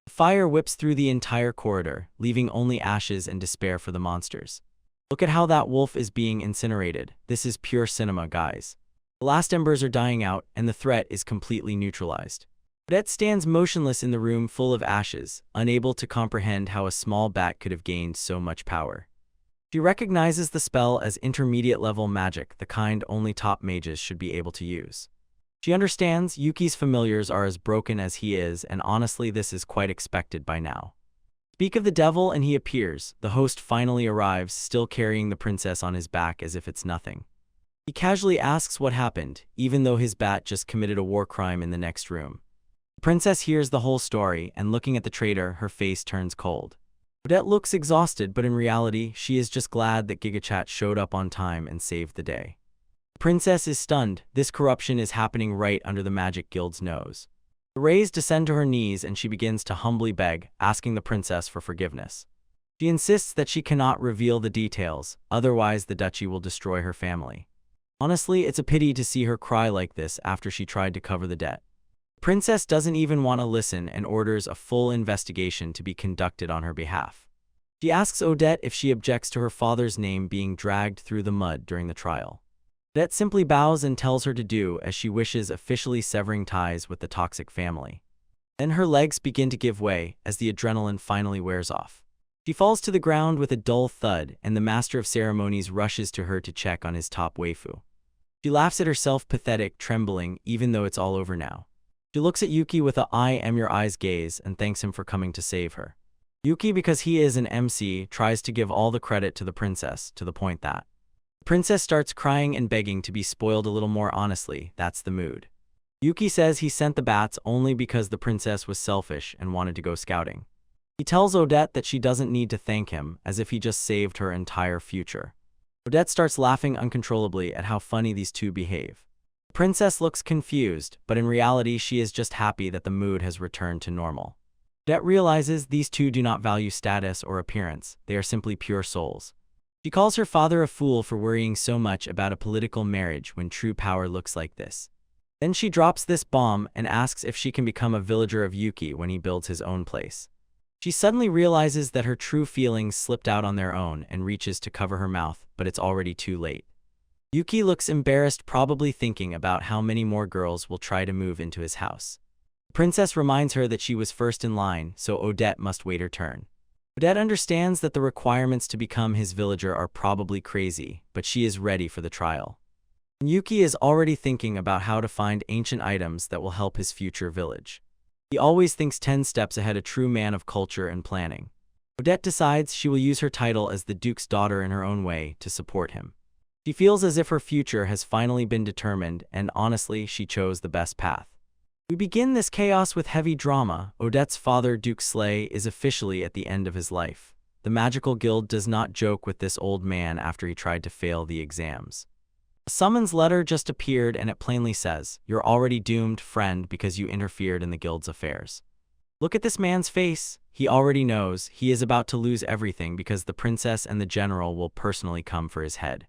A: The fire whips through the entire corridor, leaving only ashes and despair for the monsters. Look at how that wolf is being incinerated. This is pure cinema, guys. The last embers are dying out, and the threat is completely neutralized. Odette stands motionless in the room full of ashes, unable to comprehend how a small bat could have gained so much power. She recognizes the spell as intermediate-level magic, the kind only top mages should be able to use. She understands Yuki's familiars are as broken as he is, and honestly, this is quite expected by now. Speak of the devil, and he appears. The host finally arrives, still carrying the princess on his back as if it's nothing. He casually asks what happened, even though his bat just committed a war crime in the next room. The princess hears the whole story, and looking at the traitor, her face turns cold. Odette looks exhausted, but in reality, she is just glad that Gigachat showed up on time and saved the day. The princess is stunned. This corruption is happening right under the Magic Guild's nose. The rays descend to her knees, and she begins to humbly beg, asking the princess for forgiveness. She insists that she cannot reveal the details, otherwise the duchy will destroy her family. Honestly, it's a pity to see her cry like this after she tried to cover the debt. The princess doesn't even want to listen and orders a full investigation to be conducted on her behalf. She asks Odette if she objects to her father's name being dragged through the mud during the trial. Odette simply bows and tells her to do as she wishes, officially severing ties with the toxic family. Then her legs begin to give way as the adrenaline finally wears off. She falls to the ground with a dull thud, and the master of ceremonies rushes to her to check on his top waifu. She laughs at herself, pathetic, trembling, even though it's all over now. She looks at Yuki with a "I am your eyes" gaze and thanks him for coming to save her. Yuki, because he is an MC, tries to give all the credit to the princess, to the point that the princess starts crying and begging to be spoiled a little more. Honestly, that's the mood. Yuki says he sent the bats only because the princess was selfish and wanted to go scouting. He tells Odette that she doesn't need to thank him, as if he just saved her entire future. Odette starts laughing uncontrollably at how funny these two behave. The princess looks confused, but in reality she is just happy that the mood has returned to normal. Odette realizes these two do not value status or appearance, they are simply pure souls. She She calls her father a fool for worrying so much about a political marriage when true power looks like this. Then she drops this bomb and asks if she can become a villager of Yuki when he builds his own place. She suddenly realizes that her true feelings slipped out on their own and reaches to cover her mouth, but it's already too late. Yuki looks embarrassed, probably thinking about how many more girls will try to move into his house. The princess reminds her that she was first in line, so Odette must wait her turn. Odette understands that the requirements to become his villager are probably crazy, but she is ready for the trial. Yuki is already thinking about how to find ancient items that will help his future village. He always thinks 10 steps ahead, a true man of culture and planning. Odette decides she will use her title as the Duke's daughter in her own way to support him. She feels as if her future has finally been determined, and honestly, she chose the best path. We begin this chaos with heavy drama. Odette's father, Duke Slay, is officially at the end of his life. The Magical Guild does not joke with this old man after he tried to fail the exams. A summons letter just appeared and it plainly says, "You're already doomed, friend, because you interfered in the guild's affairs." Look at this man's face. He already knows he is about to lose everything because the princess and the general will personally come for his head.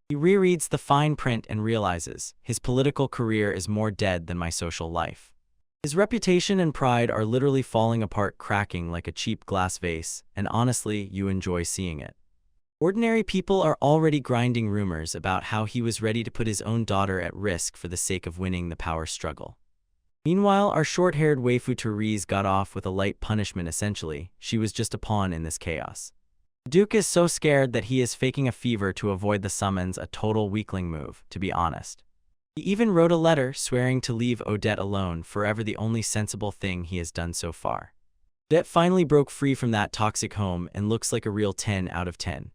A: He rereads the fine print and realizes his political career is more dead than my social life. His reputation and pride are literally falling apart, cracking like a cheap glass vase, and honestly, you enjoy seeing it. Ordinary people are already grinding rumors about how he was ready to put his own daughter at risk for the sake of winning the power struggle. Meanwhile, our short-haired waifu Therese got off with a light punishment. Essentially, she was just a pawn in this chaos. The Duke is so scared that he is faking a fever to avoid the summons, a total weakling move, to be honest. He even wrote a letter swearing to leave Odette alone, forever the only sensible thing he has done so far. Odette finally broke free from that toxic home and looks like a real 10 out of 10.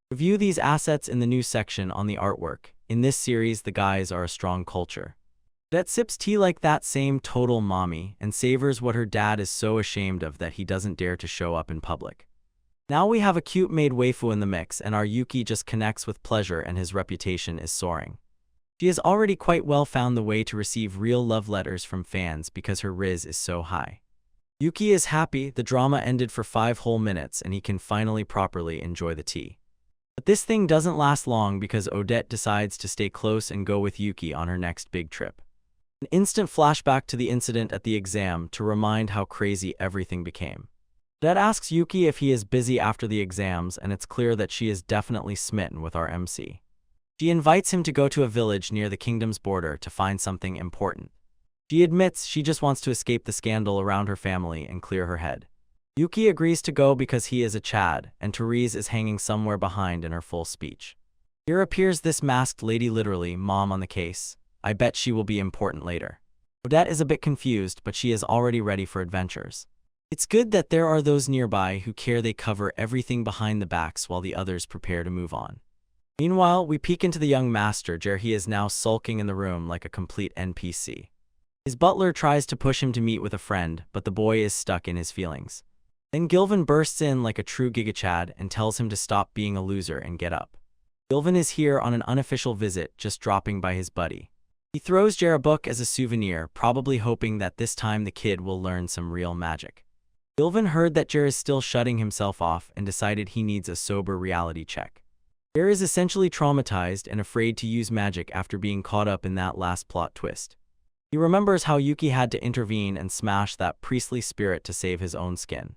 A: Review these assets in the new section on the artwork. In this series, the guys are a strong culture. Odette sips tea like that same total mommy and savors what her dad is so ashamed of that he doesn't dare to show up in public. Now we have a cute maid waifu in the mix, and our Yuki just connects with pleasure and his reputation is soaring. She has already quite well found the way to receive real love letters from fans because her riz is so high. Yuki is happy. The drama ended for 5 whole minutes and he can finally properly enjoy the tea. But this thing doesn't last long because Odette decides to stay close and go with Yuki on her next big trip. An instant flashback to the incident at the exam to remind how crazy everything became. Odette asks Yuki if he is busy after the exams, and it's clear that she is definitely smitten with our MC. She invites him to go to a village near the kingdom's border to find something important. She admits she just wants to escape the scandal around her family and clear her head. Yuki agrees to go because he is a Chad, and Therese is hanging somewhere behind in her full speech. Here appears this masked lady, literally mom on the case. I bet she will be important later. Odette is a bit confused, but she is already ready for adventures. It's good that there are those nearby who care. They cover everything behind the backs while the others prepare to move on. Meanwhile, we peek into the young master, Jer. He is now sulking in the room like a complete NPC. His butler tries to push him to meet with a friend, but the boy is stuck in his feelings. Then Gilvin bursts in like a true gigachad and tells him to stop being a loser and get up. Gilvin is here on an unofficial visit, just dropping by his buddy. He throws Jer a book as a souvenir, probably hoping that this time the kid will learn some real magic. Gilvin heard that Jer is still shutting himself off and decided he needs a sober reality check. Jer is essentially traumatized and afraid to use magic after being caught up in that last plot twist. He remembers how Yuki had to intervene and smash that priestly spirit to save his own skin.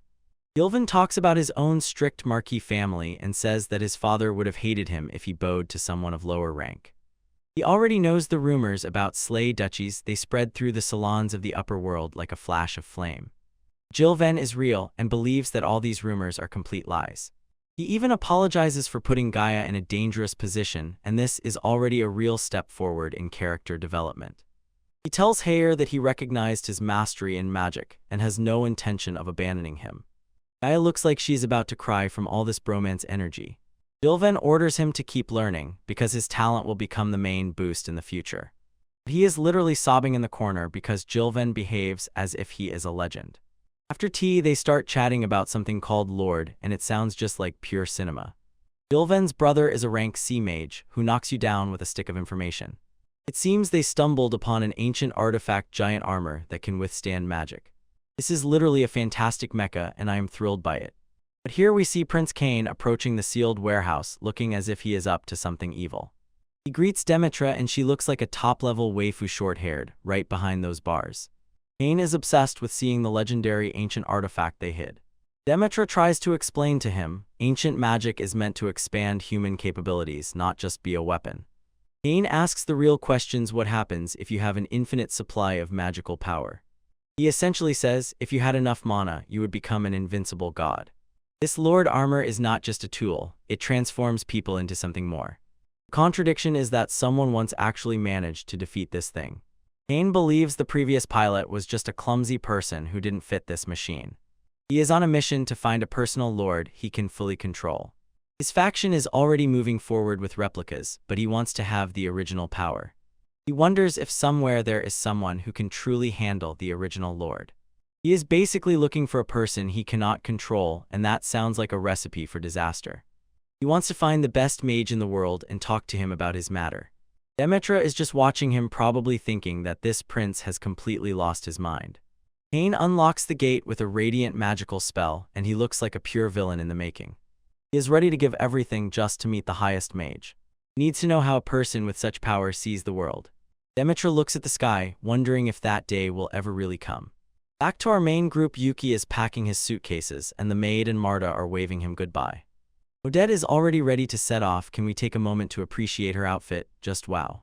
A: Gilvin talks about his own strict Marquis family and says that his father would have hated him if he bowed to someone of lower rank. He already knows the rumors about slay duchies. They spread through the salons of the upper world like a flash of flame. Gilvin is real and believes that all these rumors are complete lies. He even apologizes for putting Gaia in a dangerous position, and this is already a real step forward in character development. He tells Heyer that he recognized his mastery in magic and has no intention of abandoning him. Gaia looks like she's about to cry from all this bromance energy. Gilvin orders him to keep learning because his talent will become the main boost in the future. He is literally sobbing in the corner because Gilvin behaves as if he is a legend. After tea, they start chatting about something called Lord, and it sounds just like pure cinema. Gilvin's brother is a rank C mage who knocks you down with a stick of information. It seems they stumbled upon an ancient artifact giant armor that can withstand magic. This is literally a fantastic mecha, and I am thrilled by it. But here we see Prince Cain approaching the sealed warehouse, looking as if he is up to something evil. He greets Demetra and she looks like a top-level waifu short-haired, right behind those bars. Cain is obsessed with seeing the legendary ancient artifact they hid. Demetra tries to explain to him, ancient magic is meant to expand human capabilities, not just be a weapon. Cain asks the real questions: what happens if you have an infinite supply of magical power? He essentially says, if you had enough mana, you would become an invincible god. This Lord Armor is not just a tool, it transforms people into something more. The contradiction is that someone once actually managed to defeat this thing. Cain believes the previous pilot was just a clumsy person who didn't fit this machine. He is on a mission to find a personal lord he can fully control. His faction is already moving forward with replicas, but he wants to have the original power. He wonders if somewhere there is someone who can truly handle the original lord. He is basically looking for a person he cannot control, and that sounds like a recipe for disaster. He wants to find the best mage in the world and talk to him about his matter. Demetra is just watching him, probably thinking that this prince has completely lost his mind. Cain unlocks the gate with a radiant magical spell, and he looks like a pure villain in the making. He is ready to give everything just to meet the highest mage. He needs to know how a person with such power sees the world. Demetra looks at the sky, wondering if that day will ever really come. Back to our main group, Yuki is packing his suitcases, and the maid and Marta are waving him goodbye. Odette is already ready to set off. Can we take a moment to appreciate her outfit? Just wow.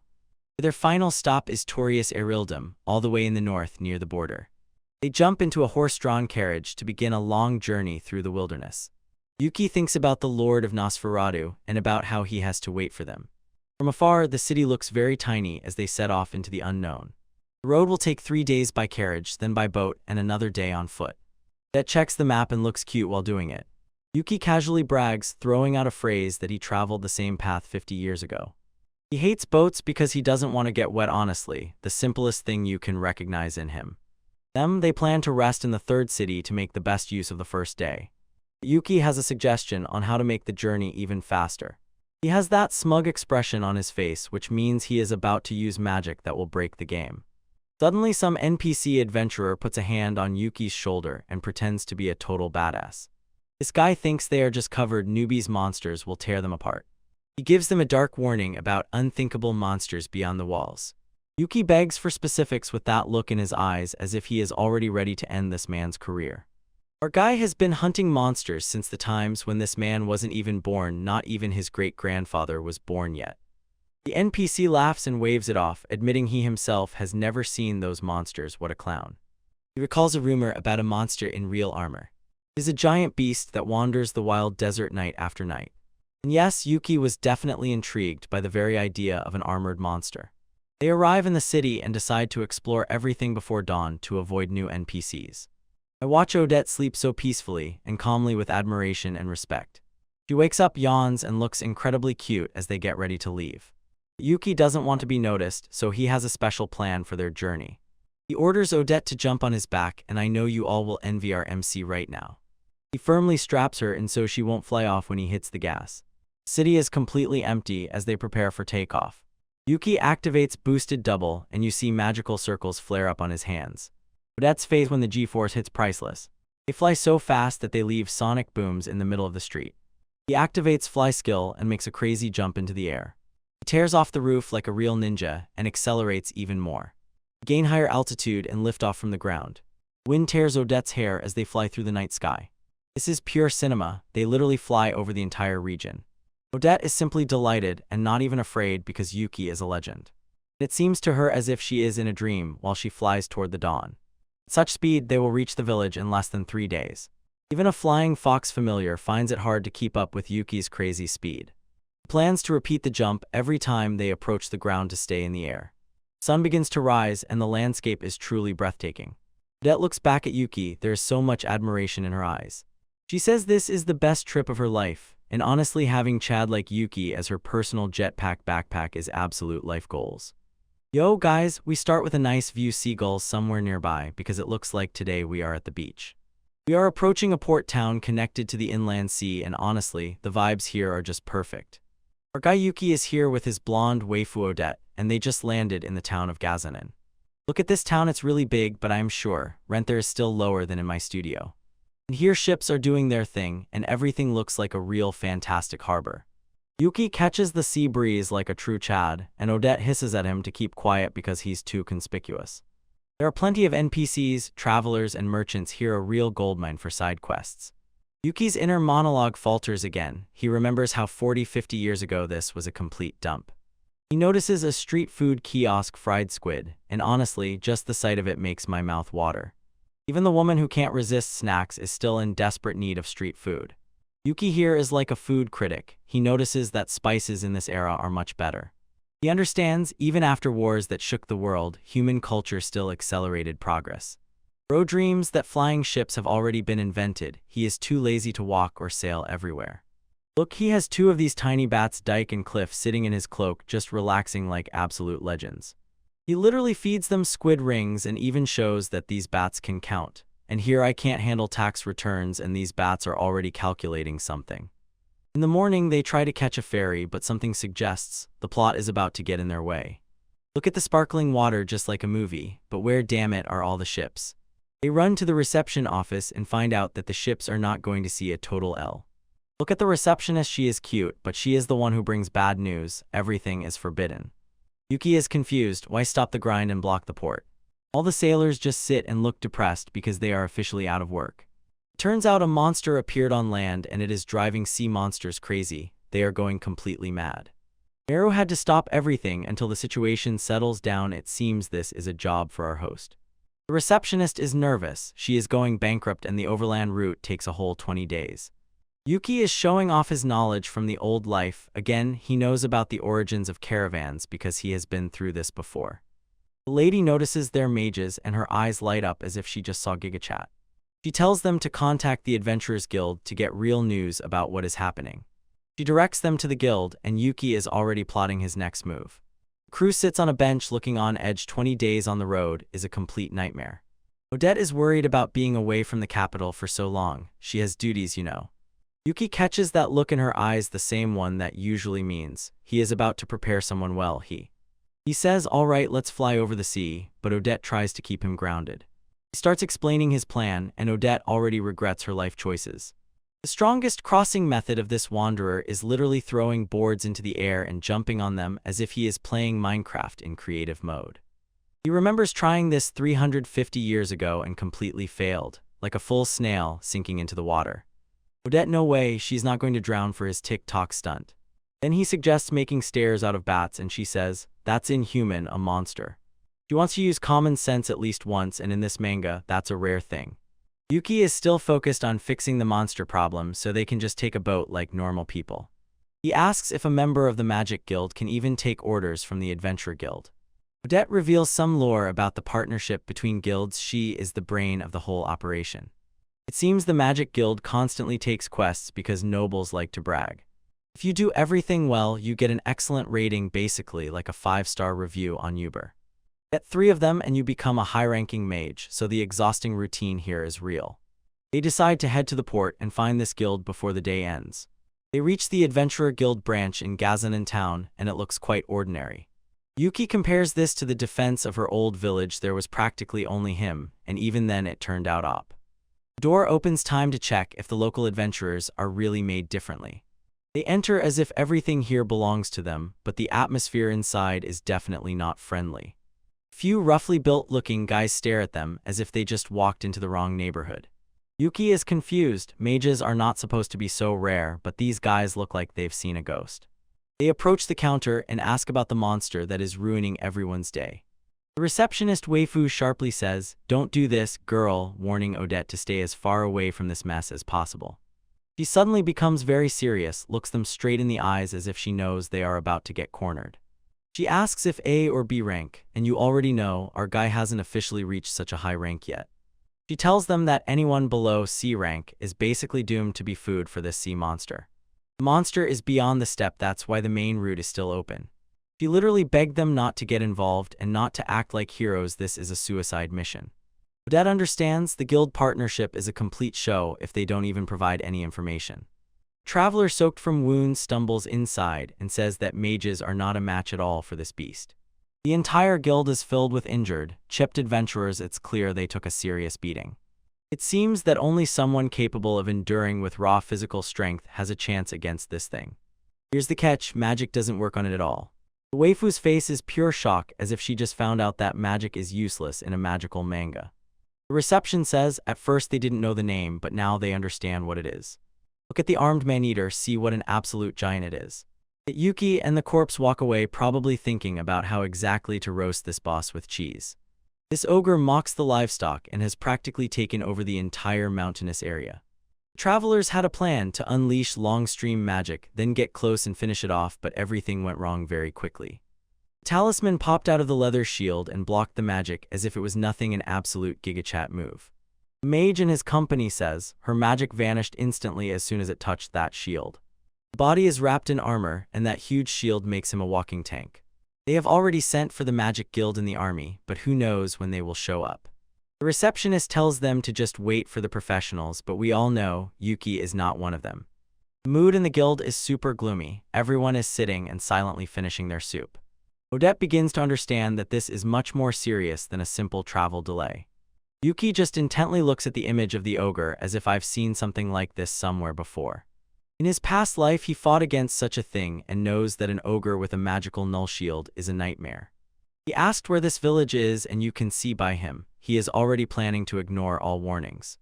A: Their final stop is Torius Erildum, all the way in the north near the border. They jump into a horse-drawn carriage to begin a long journey through the wilderness. Yuki thinks about the Lord of Nosferatu and about how he has to wait for them. From afar, the city looks very tiny as they set off into the unknown. The road will take 3 days by carriage, then by boat, and another day on foot. Odette checks the map and looks cute while doing it. Yuki casually brags, throwing out a phrase that he traveled the same path 50 years ago. He hates boats because he doesn't want to get wet. Honestly, the simplest thing you can recognize in him. They plan to rest in the third city to make the best use of the first day. Yuki has a suggestion on how to make the journey even faster. He has that smug expression on his face, which means he is about to use magic that will break the game. Suddenly, some NPC adventurer puts a hand on Yuki's shoulder and pretends to be a total badass. This guy thinks they are just covered newbies. Monsters will tear them apart. He gives them a dark warning about unthinkable monsters beyond the walls. Yuki begs for specifics with that look in his eyes, as if he is already ready to end this man's career. Our guy has been hunting monsters since the times when this man wasn't even born. Not even his great-grandfather was born yet. The NPC laughs and waves it off, admitting he himself has never seen those monsters. What a clown. He recalls a rumor about a monster in real armor. It is a giant beast that wanders the wild desert night after night. And yes, Yuki was definitely intrigued by the very idea of an armored monster. They arrive in the city and decide to explore everything before dawn to avoid new NPCs. I watch Odette sleep so peacefully and calmly with admiration and respect. She wakes up, yawns, and looks incredibly cute as they get ready to leave. Yuki doesn't want to be noticed, so he has a special plan for their journey. He orders Odette to jump on his back, and I know you all will envy our MC right now. He firmly straps her and so she won't fly off when he hits the gas. The city is completely empty as they prepare for takeoff. Yuki activates Boosted Double, and you see magical circles flare up on his hands. Odette's face when the G-force hits priceless. They fly so fast that they leave sonic booms in the middle of the street. He activates Fly Skill and makes a crazy jump into the air. He tears off the roof like a real ninja and accelerates even more. They gain higher altitude and lift off from the ground. Wind tears Odette's hair as they fly through the night sky. This is pure cinema. They literally fly over the entire region. Odette is simply delighted and not even afraid because Yuki is a legend. It seems to her as if she is in a dream while she flies toward the dawn. At such speed, they will reach the village in less than 3 days. Even a flying fox familiar finds it hard to keep up with Yuki's crazy speed. He plans to repeat the jump every time they approach the ground to stay in the air. The sun begins to rise and the landscape is truly breathtaking. Odette looks back at Yuki. There is so much admiration in her eyes. She says this is the best trip of her life, and honestly, having Chad like Yuki as her personal jetpack backpack is absolute life goals. Yo guys, we start with a nice view, seagulls somewhere nearby, because it looks like today we are at the beach. We are approaching a port town connected to the inland sea, and honestly, the vibes here are just perfect. Our guy Yuki is here with his blonde waifu Odette, and they just landed in the town of Gazanin. Look at this town, it's really big, but I am sure rent there is still lower than in my studio. And here ships are doing their thing, and everything looks like a real fantastic harbor. Yuki catches the sea breeze like a true Chad, and Odette hisses at him to keep quiet because he's too conspicuous. There are plenty of NPCs, travelers, and merchants here, a real goldmine for side quests. Yuki's inner monologue falters again. He remembers how 40-50 years ago this was a complete dump. He notices a street food kiosk fried squid, and honestly, just the sight of it makes my mouth water. Even the woman who can't resist snacks is still in desperate need of street food. Yuki here is like a food critic. He notices that spices in this era are much better. He understands, even after wars that shook the world, human culture still accelerated progress. Bro dreams that flying ships have already been invented. He is too lazy to walk or sail everywhere. Look, he has 2 of these tiny bats, Dyke and Cliff, sitting in his cloak, just relaxing like absolute legends. He literally feeds them squid rings and even shows that these bats can count. And here I can't handle tax returns and these bats are already calculating something. In the morning they try to catch a ferry, but something suggests the plot is about to get in their way. Look at the sparkling water, just like a movie, but where, damn it, are all the ships? They run to the reception office and find out that the ships are not going to see a total L. Look at the receptionist, she is cute, but she is the one who brings bad news. Everything is forbidden. Yuki is confused. Why stop the grind and block the port? All the sailors just sit and look depressed because they are officially out of work. Turns out a monster appeared on land and it is driving sea monsters crazy. They are going completely mad. Enro had to stop everything until the situation settles down. It seems this is a job for our host. The receptionist is nervous. She is going bankrupt and the overland route takes a whole 20 days. Yuki is showing off his knowledge from the old life. Again, he knows about the origins of caravans because he has been through this before. The lady notices their mages and her eyes light up as if she just saw GigaChat. She tells them to contact the Adventurers Guild to get real news about what is happening. She directs them to the guild and Yuki is already plotting his next move. The crew sits on a bench looking on edge. 20 days on the road is a complete nightmare. Odette is worried about being away from the capital for so long. She has duties, you know. Yuki catches that look in her eyes, the same one that usually means he is about to prepare someone well. He says, all right, let's fly over the sea, but Odette tries to keep him grounded. He starts explaining his plan, and Odette already regrets her life choices. The strongest crossing method of this wanderer is literally throwing boards into the air and jumping on them as if he is playing Minecraft in creative mode. He remembers trying this 350 years ago and completely failed, like a full snail sinking into the water. Odette, no way, she's not going to drown for his TikTok stunt. Then he suggests making stairs out of bats and she says, that's inhuman, a monster. She wants to use common sense at least once, and in this manga, that's a rare thing. Yuki is still focused on fixing the monster problem so they can just take a boat like normal people. He asks if a member of the Magic Guild can even take orders from the Adventure Guild. Odette reveals some lore about the partnership between guilds. She is the brain of the whole operation. It seems the Magic Guild constantly takes quests because nobles like to brag. If you do everything well, you get an excellent rating, basically like a 5-star review on Uber. Get 3 of them and you become a high-ranking mage, so the exhausting routine here is real. They decide to head to the port and find this guild before the day ends. They reach the Adventurer Guild branch in Gazanan town, and it looks quite ordinary. Yuki compares this to the defense of her old village. There was practically only him, and even then it turned out op. The door opens. Time to check if the local adventurers are really made differently. They enter as if everything here belongs to them, but the atmosphere inside is definitely not friendly. Few roughly built-looking guys stare at them as if they just walked into the wrong neighborhood. Yuki is confused. Mages are not supposed to be so rare, but these guys look like they've seen a ghost. They approach the counter and ask about the monster that is ruining everyone's day. The receptionist waifu sharply says, "Don't do this, girl," warning Odette to stay as far away from this mess as possible. She suddenly becomes very serious, looks them straight in the eyes as if she knows they are about to get cornered. She asks if A or B rank, and you already know, our guy hasn't officially reached such a high rank yet. She tells them that anyone below C rank is basically doomed to be food for this sea monster. The monster is beyond the steppe, that's why the main route is still open. She literally begged them not to get involved and not to act like heroes. This is a suicide mission. Odette understands the guild partnership is a complete show if they don't even provide any information. Traveler soaked from wounds stumbles inside and says that mages are not a match at all for this beast. The entire guild is filled with injured, chipped adventurers. It's clear they took a serious beating. It seems that only someone capable of enduring with raw physical strength has a chance against this thing. Here's the catch, magic doesn't work on it at all. The waifu's face is pure shock, as if she just found out that magic is useless in a magical manga. The reception says, at first they didn't know the name, but now they understand what it is. Look at the armed man-eater, see what an absolute giant it is. Yuki and the corpse walk away, probably thinking about how exactly to roast this boss with cheese. This ogre mocks the livestock and has practically taken over the entire mountainous area. The travelers had a plan to unleash long-stream magic, then get close and finish it off, but everything went wrong very quickly. The talisman popped out of the leather shield and blocked the magic as if it was nothing, an absolute gigachat move. The mage and his company says her magic vanished instantly as soon as it touched that shield. The body is wrapped in armor, and that huge shield makes him a walking tank. They have already sent for the magic guild in the army, but who knows when they will show up. The receptionist tells them to just wait for the professionals, but we all know Yuki is not one of them. The mood in the guild is super gloomy. Everyone is sitting and silently finishing their soup. Odette begins to understand that this is much more serious than a simple travel delay. Yuki just intently looks at the image of the ogre as if I've seen something like this somewhere before. In his past life, he fought against such a thing and knows that an ogre with a magical null shield is a nightmare. He asked where this village is, and you can see by him, he is already planning to ignore all warnings.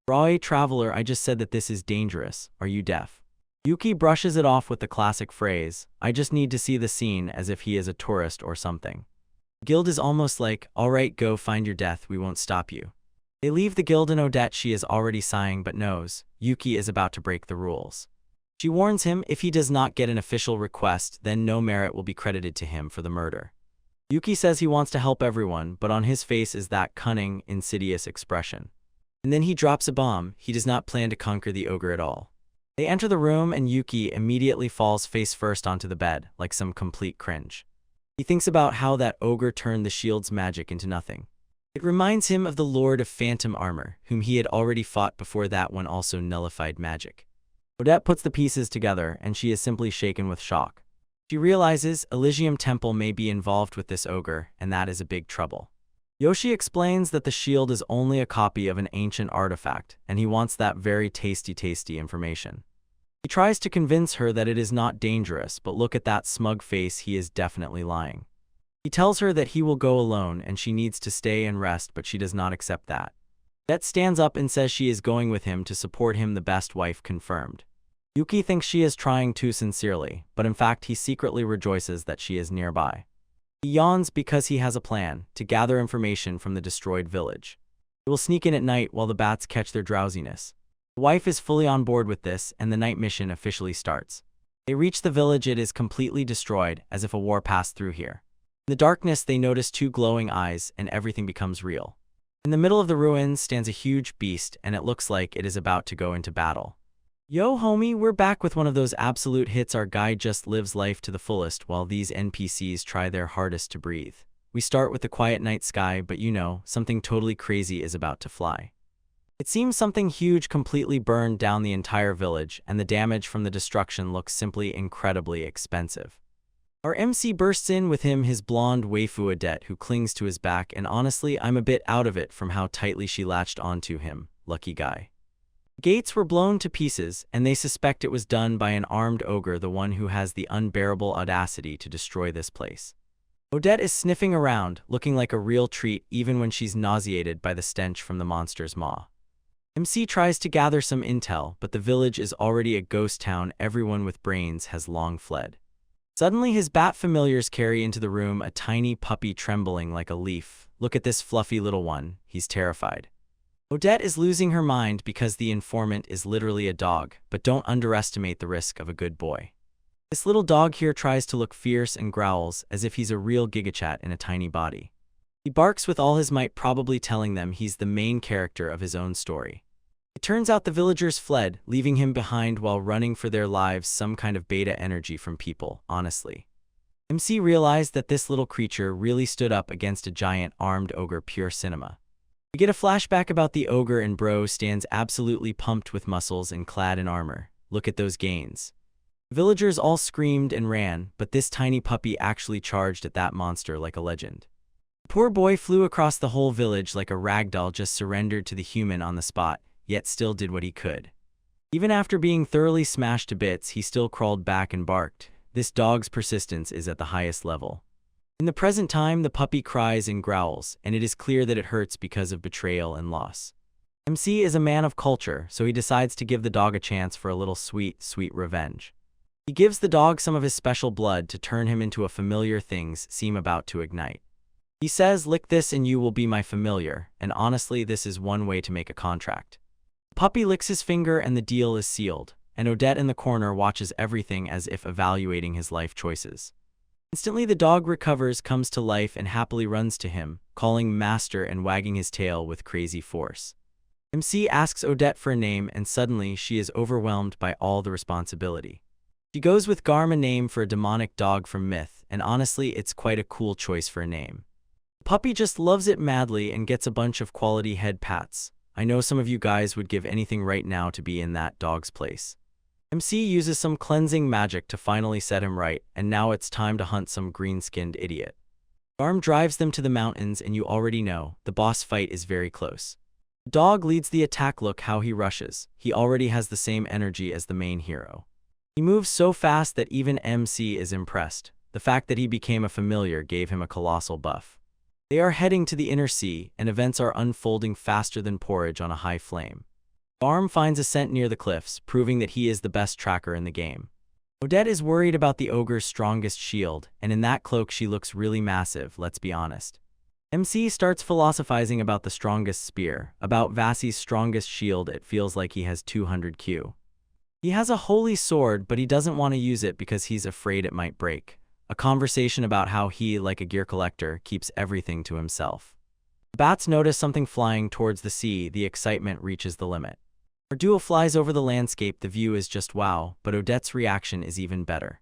A: Raw traveler, I just said that this is dangerous. Are you deaf? Yuki brushes it off with the classic phrase, I just need to see the scene, as if he is a tourist or something. The guild is almost like, alright, go find your death, we won't stop you. They leave the guild, and Odette, she is already sighing but knows Yuki is about to break the rules. She warns him if he does not get an official request, then no merit will be credited to him for the murder. Yuki says he wants to help everyone, but on his face is that cunning, insidious expression. And then he drops a bomb. He does not plan to conquer the ogre at all. They enter the room and Yuki immediately falls face first onto the bed, like some complete cringe. He thinks about how that ogre turned the shield's magic into nothing. It reminds him of the Lord of Phantom Armor, whom he had already fought before that one also nullified magic. Odette puts the pieces together, and she is simply shaken with shock. She realizes Elysium Temple may be involved with this ogre, and that is a big trouble. Yoshi explains that the shield is only a copy of an ancient artifact, and he wants that very tasty information. He tries to convince her that it is not dangerous, but look at that smug face, he is definitely lying. He tells her that he will go alone and she needs to stay and rest, but she does not accept that. Odette stands up and says she is going with him to support him, the best wife confirmed. Yuki thinks she is trying too sincerely, but in fact he secretly rejoices that she is nearby. He yawns because he has a plan to gather information from the destroyed village. He will sneak in at night while the bats catch their drowsiness. The wife is fully on board with this, and the night mission officially starts. They reach the village. It is completely destroyed, as if a war passed through here. In the darkness they notice two glowing eyes, and everything becomes real. In the middle of the ruins stands a huge beast, and it looks like it is about to go into battle. Yo homie, we're back with one of those absolute hits. Our guy just lives life to the fullest while these NPCs try their hardest to breathe. We start with the quiet night sky, but you know, something totally crazy is about to fly. It seems something huge completely burned down the entire village, and the damage from the destruction looks simply incredibly expensive. Our MC bursts in, with him his blonde waifu Odette, who clings to his back, and honestly I'm a bit out of it from how tightly she latched onto him. Lucky guy. Gates were blown to pieces, and they suspect it was done by an armed ogre, the one who has the unbearable audacity to destroy this place. Odette is sniffing around, looking like a real treat even when she's nauseated by the stench from the monster's maw. MC tries to gather some intel, but the village is already a ghost town. Everyone with brains has long fled. Suddenly his bat familiars carry into the room a tiny puppy trembling like a leaf. Look at this fluffy little one, he's terrified. Odette is losing her mind because the informant is literally a dog, but don't underestimate the risk of a good boy. This little dog here tries to look fierce and growls as if he's a real gigachat in a tiny body. He barks with all his might, probably telling them he's the main character of his own story. It turns out the villagers fled, leaving him behind while running for their lives. Some kind of beta energy from people, honestly. MC realized that this little creature really stood up against a giant armed ogre. Pure cinema. We get a flashback about the ogre, and bro stands absolutely pumped with muscles and clad in armor. Look at those gains. The villagers all screamed and ran, but this tiny puppy actually charged at that monster like a legend. The Poor boy flew across the whole village like a ragdoll, just surrendered to the human on the spot, yet still did what he could. Even after being thoroughly smashed to bits, he still crawled back and barked. This dog's persistence is at the highest level. In the present time, the puppy cries and growls, and it is clear that it hurts because of betrayal and loss. MC is a man of culture, so he decides to give the dog a chance for a little sweet, sweet revenge. He gives the dog some of his special blood to turn him into a familiar things seem about to ignite. He says, "Lick this and you will be my familiar," and honestly, this is one way to make a contract. The puppy licks his finger and the deal is sealed, and Odette in the corner watches everything as if evaluating his life choices. Instantly, the dog recovers, comes to life, and happily runs to him, calling master and wagging his tail with crazy force. MC asks Odette for a name, and suddenly she is overwhelmed by all the responsibility. She goes with Garm, a name for a demonic dog from myth, and honestly, it's quite a cool choice for a name. The puppy just loves it madly and gets a bunch of quality head pats. I know some of you guys would give anything right now to be in that dog's place. MC uses some cleansing magic to finally set him right, and now it's time to hunt some green-skinned idiot. Garm drives them to the mountains, and you already know, the boss fight is very close. The dog leads the attack. Look how he rushes. He already has the same energy as the main hero. He moves so fast that even MC is impressed. The fact that he became a familiar gave him a colossal buff. They are heading to the inner sea, and events are unfolding faster than porridge on a high flame. Garm finds a scent near the cliffs, proving that he is the best tracker in the game. Odette is worried about the ogre's strongest shield, and in that cloak she looks really massive, let's be honest. MC starts philosophizing about the strongest spear, about Vassi's strongest shield. It feels like he has 200 Q. He has a holy sword, but he doesn't want to use it because he's afraid it might break. A conversation about how he, like a gear collector, keeps everything to himself. The bats notice something flying towards the sea. The excitement reaches the limit. Our duo flies over the landscape. The view is just wow, but Odette's reaction is even better.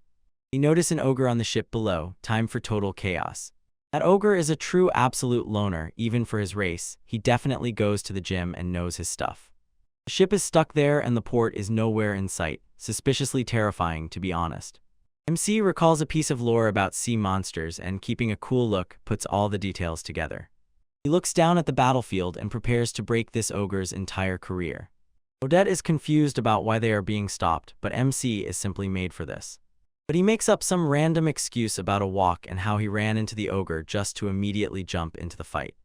A: They notice an ogre on the ship below. Time for total chaos. That ogre is a true absolute loner, even for his race. He definitely goes to the gym and knows his stuff. The ship is stuck there and the port is nowhere in sight. Suspiciously terrifying, to be honest. MC recalls a piece of lore about sea monsters and, keeping a cool look, puts all the details together. He looks down at the battlefield and prepares to break this ogre's entire career. Odette is confused about why they are being stopped, but MC is simply made for this. But he makes up some random excuse about a walk and how he ran into the ogre just to immediately jump into the fight.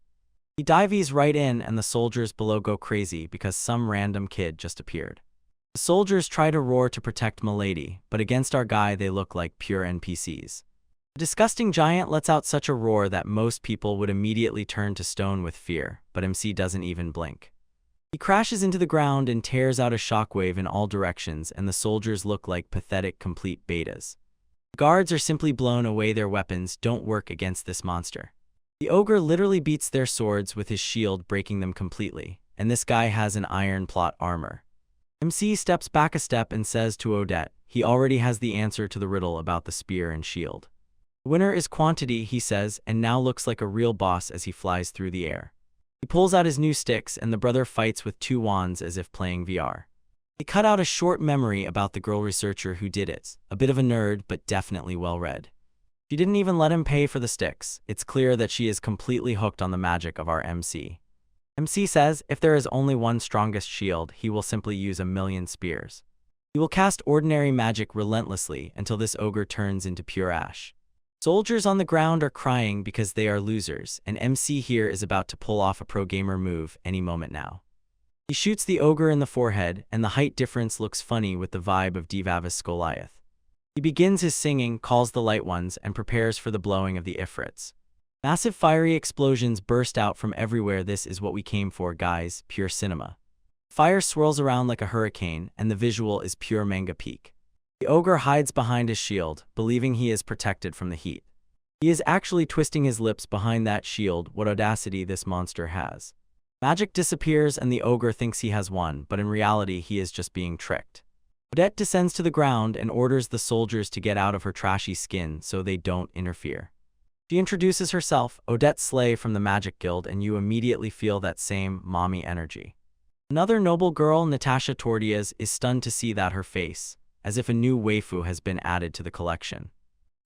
A: He dives right in and the soldiers below go crazy because some random kid just appeared. The soldiers try to roar to protect Milady, but against our guy they look like pure NPCs. The disgusting giant lets out such a roar that most people would immediately turn to stone with fear, but MC doesn't even blink. He crashes into the ground and tears out a shockwave in all directions, and the soldiers look like pathetic complete betas. The guards are simply blown away. Their weapons don't work against this monster. The ogre literally beats their swords with his shield, breaking them completely, and this guy has an iron plot armor. MC steps back a step and says to Odette, he already has the answer to the riddle about the spear and shield. The winner is quantity, he says, and now looks like a real boss as he flies through the air. He pulls out his new sticks and the brother fights with 2 wands as if playing VR. They cut out a short memory about the girl researcher who did it, a bit of a nerd but definitely well read. She didn't even let him pay for the sticks. It's clear that she is completely hooked on the magic of our MC. MC says if there is only one strongest shield, he will simply use 1,000,000 spears. He will cast ordinary magic relentlessly until this ogre turns into pure ash. Soldiers on the ground are crying because they are losers, and MC here is about to pull off a pro gamer move any moment now. He shoots the ogre in the forehead, and the height difference looks funny with the vibe of Divavis Goliath. He begins his singing, calls the light ones, and prepares for the blowing of the Ifrits. Massive fiery explosions burst out from everywhere. This is what we came for, guys, pure cinema. Fire swirls around like a hurricane, and the visual is pure manga peak. The ogre hides behind his shield, believing he is protected from the heat. He is actually twisting his lips behind that shield. What audacity this monster has. Magic disappears and the ogre thinks he has won, but in reality he is just being tricked. Odette descends to the ground and orders the soldiers to get out of her trashy skin so they don't interfere. She introduces herself, Odette Slay from the Magic Guild, and you immediately feel that same mommy energy. Another noble girl, Natasha Tordias, is stunned to see that her face, as if a new waifu has been added to the collection.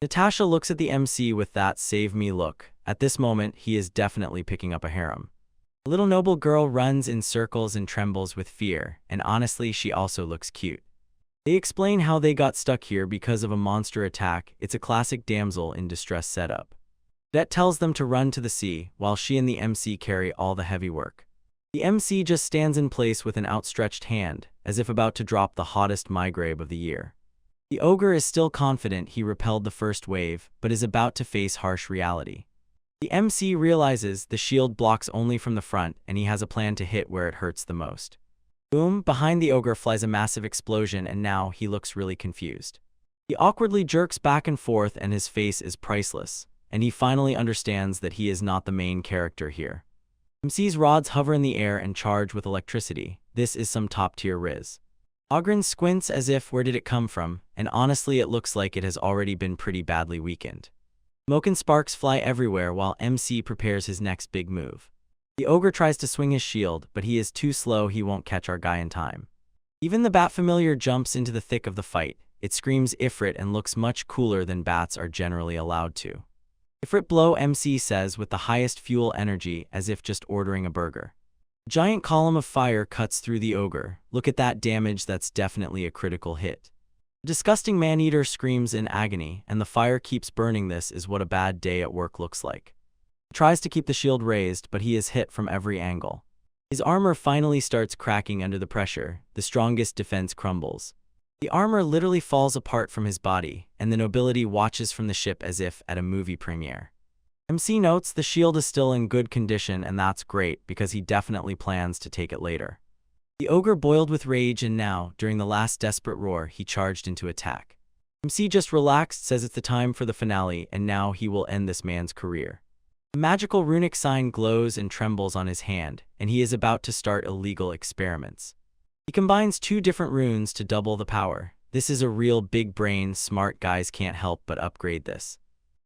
A: Natasha looks at the MC with that save me look. At this moment, he is definitely picking up a harem. The little noble girl runs in circles and trembles with fear, and honestly, she also looks cute. They explain how they got stuck here because of a monster attack. It's a classic damsel in distress setup. Det tells them to run to the sea, while she and the MC carry all the heavy work. The MC just stands in place with an outstretched hand, as if about to drop the hottest migraine of the year. The ogre is still confident he repelled the first wave, but is about to face harsh reality. The MC realizes the shield blocks only from the front, and he has a plan to hit where it hurts the most. Boom! Behind the ogre flies a massive explosion, and now he looks really confused. He awkwardly jerks back and forth, and his face is priceless, and he finally understands that he is not the main character here. MC's rods hover in the air and charge with electricity. This is some top-tier riz. Ogren squints as if where did it come from, and honestly it looks like it has already been pretty badly weakened. Smoke and sparks fly everywhere while MC prepares his next big move. The ogre tries to swing his shield, but he is too slow, he won't catch our guy in time. Even the bat familiar jumps into the thick of the fight. It screams Ifrit and looks much cooler than bats are generally allowed to. Ifrit blow, MC says with the highest fuel energy, as if just ordering a burger. A giant column of fire cuts through the ogre. Look at that damage, that's definitely a critical hit. The disgusting man-eater screams in agony, and the fire keeps burning. This is what a bad day at work looks like. He tries to keep the shield raised, but he is hit from every angle. His armor finally starts cracking under the pressure. The strongest defense crumbles. The armor literally falls apart from his body, and the nobility watches from the ship as if at a movie premiere. MC notes the shield is still in good condition, and that's great because he definitely plans to take it later. The ogre boiled with rage, and now, during the last desperate roar, he charged into attack. MC just relaxed, says it's the time for the finale, and now he will end this man's career. A magical runic sign glows and trembles on his hand, and he is about to start illegal experiments. He combines 2 different runes to double the power. This is a real big brain, smart guys can't help but upgrade this.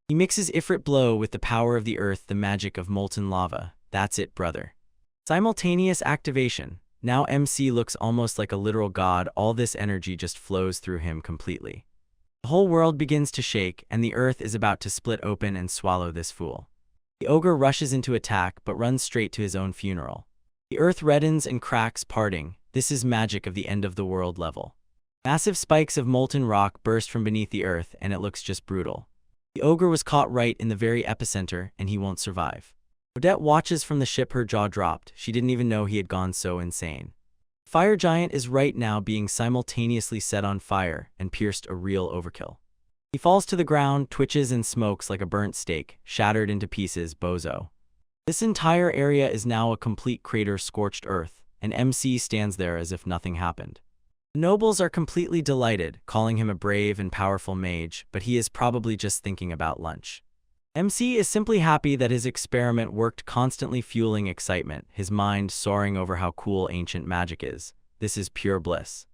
A: He mixes Ifrit blow with the power of the earth, the magic of molten lava. That's it, brother. Simultaneous activation. Now MC looks almost like a literal god. All this energy just flows through him completely. The whole world begins to shake, and the earth is about to split open and swallow this fool. The ogre rushes into attack, but runs straight to his own funeral. The earth reddens and cracks, parting. This is magic of the end of the world level. Massive spikes of molten rock burst from beneath the earth, and it looks just brutal. The ogre was caught right in the very epicenter, and he won't survive. Odette watches from the ship, her jaw dropped. She didn't even know he had gone so insane. Fire Giant is right now being simultaneously set on fire and pierced, a real overkill. He falls to the ground, twitches and smokes like a burnt steak, shattered into pieces, bozo. This entire area is now a complete crater, scorched earth, and MC stands there as if nothing happened. The nobles are completely delighted, calling him a brave and powerful mage, but he is probably just thinking about lunch. MC is simply happy that his experiment worked, constantly fueling excitement, his mind soaring over how cool ancient magic is. This is pure bliss.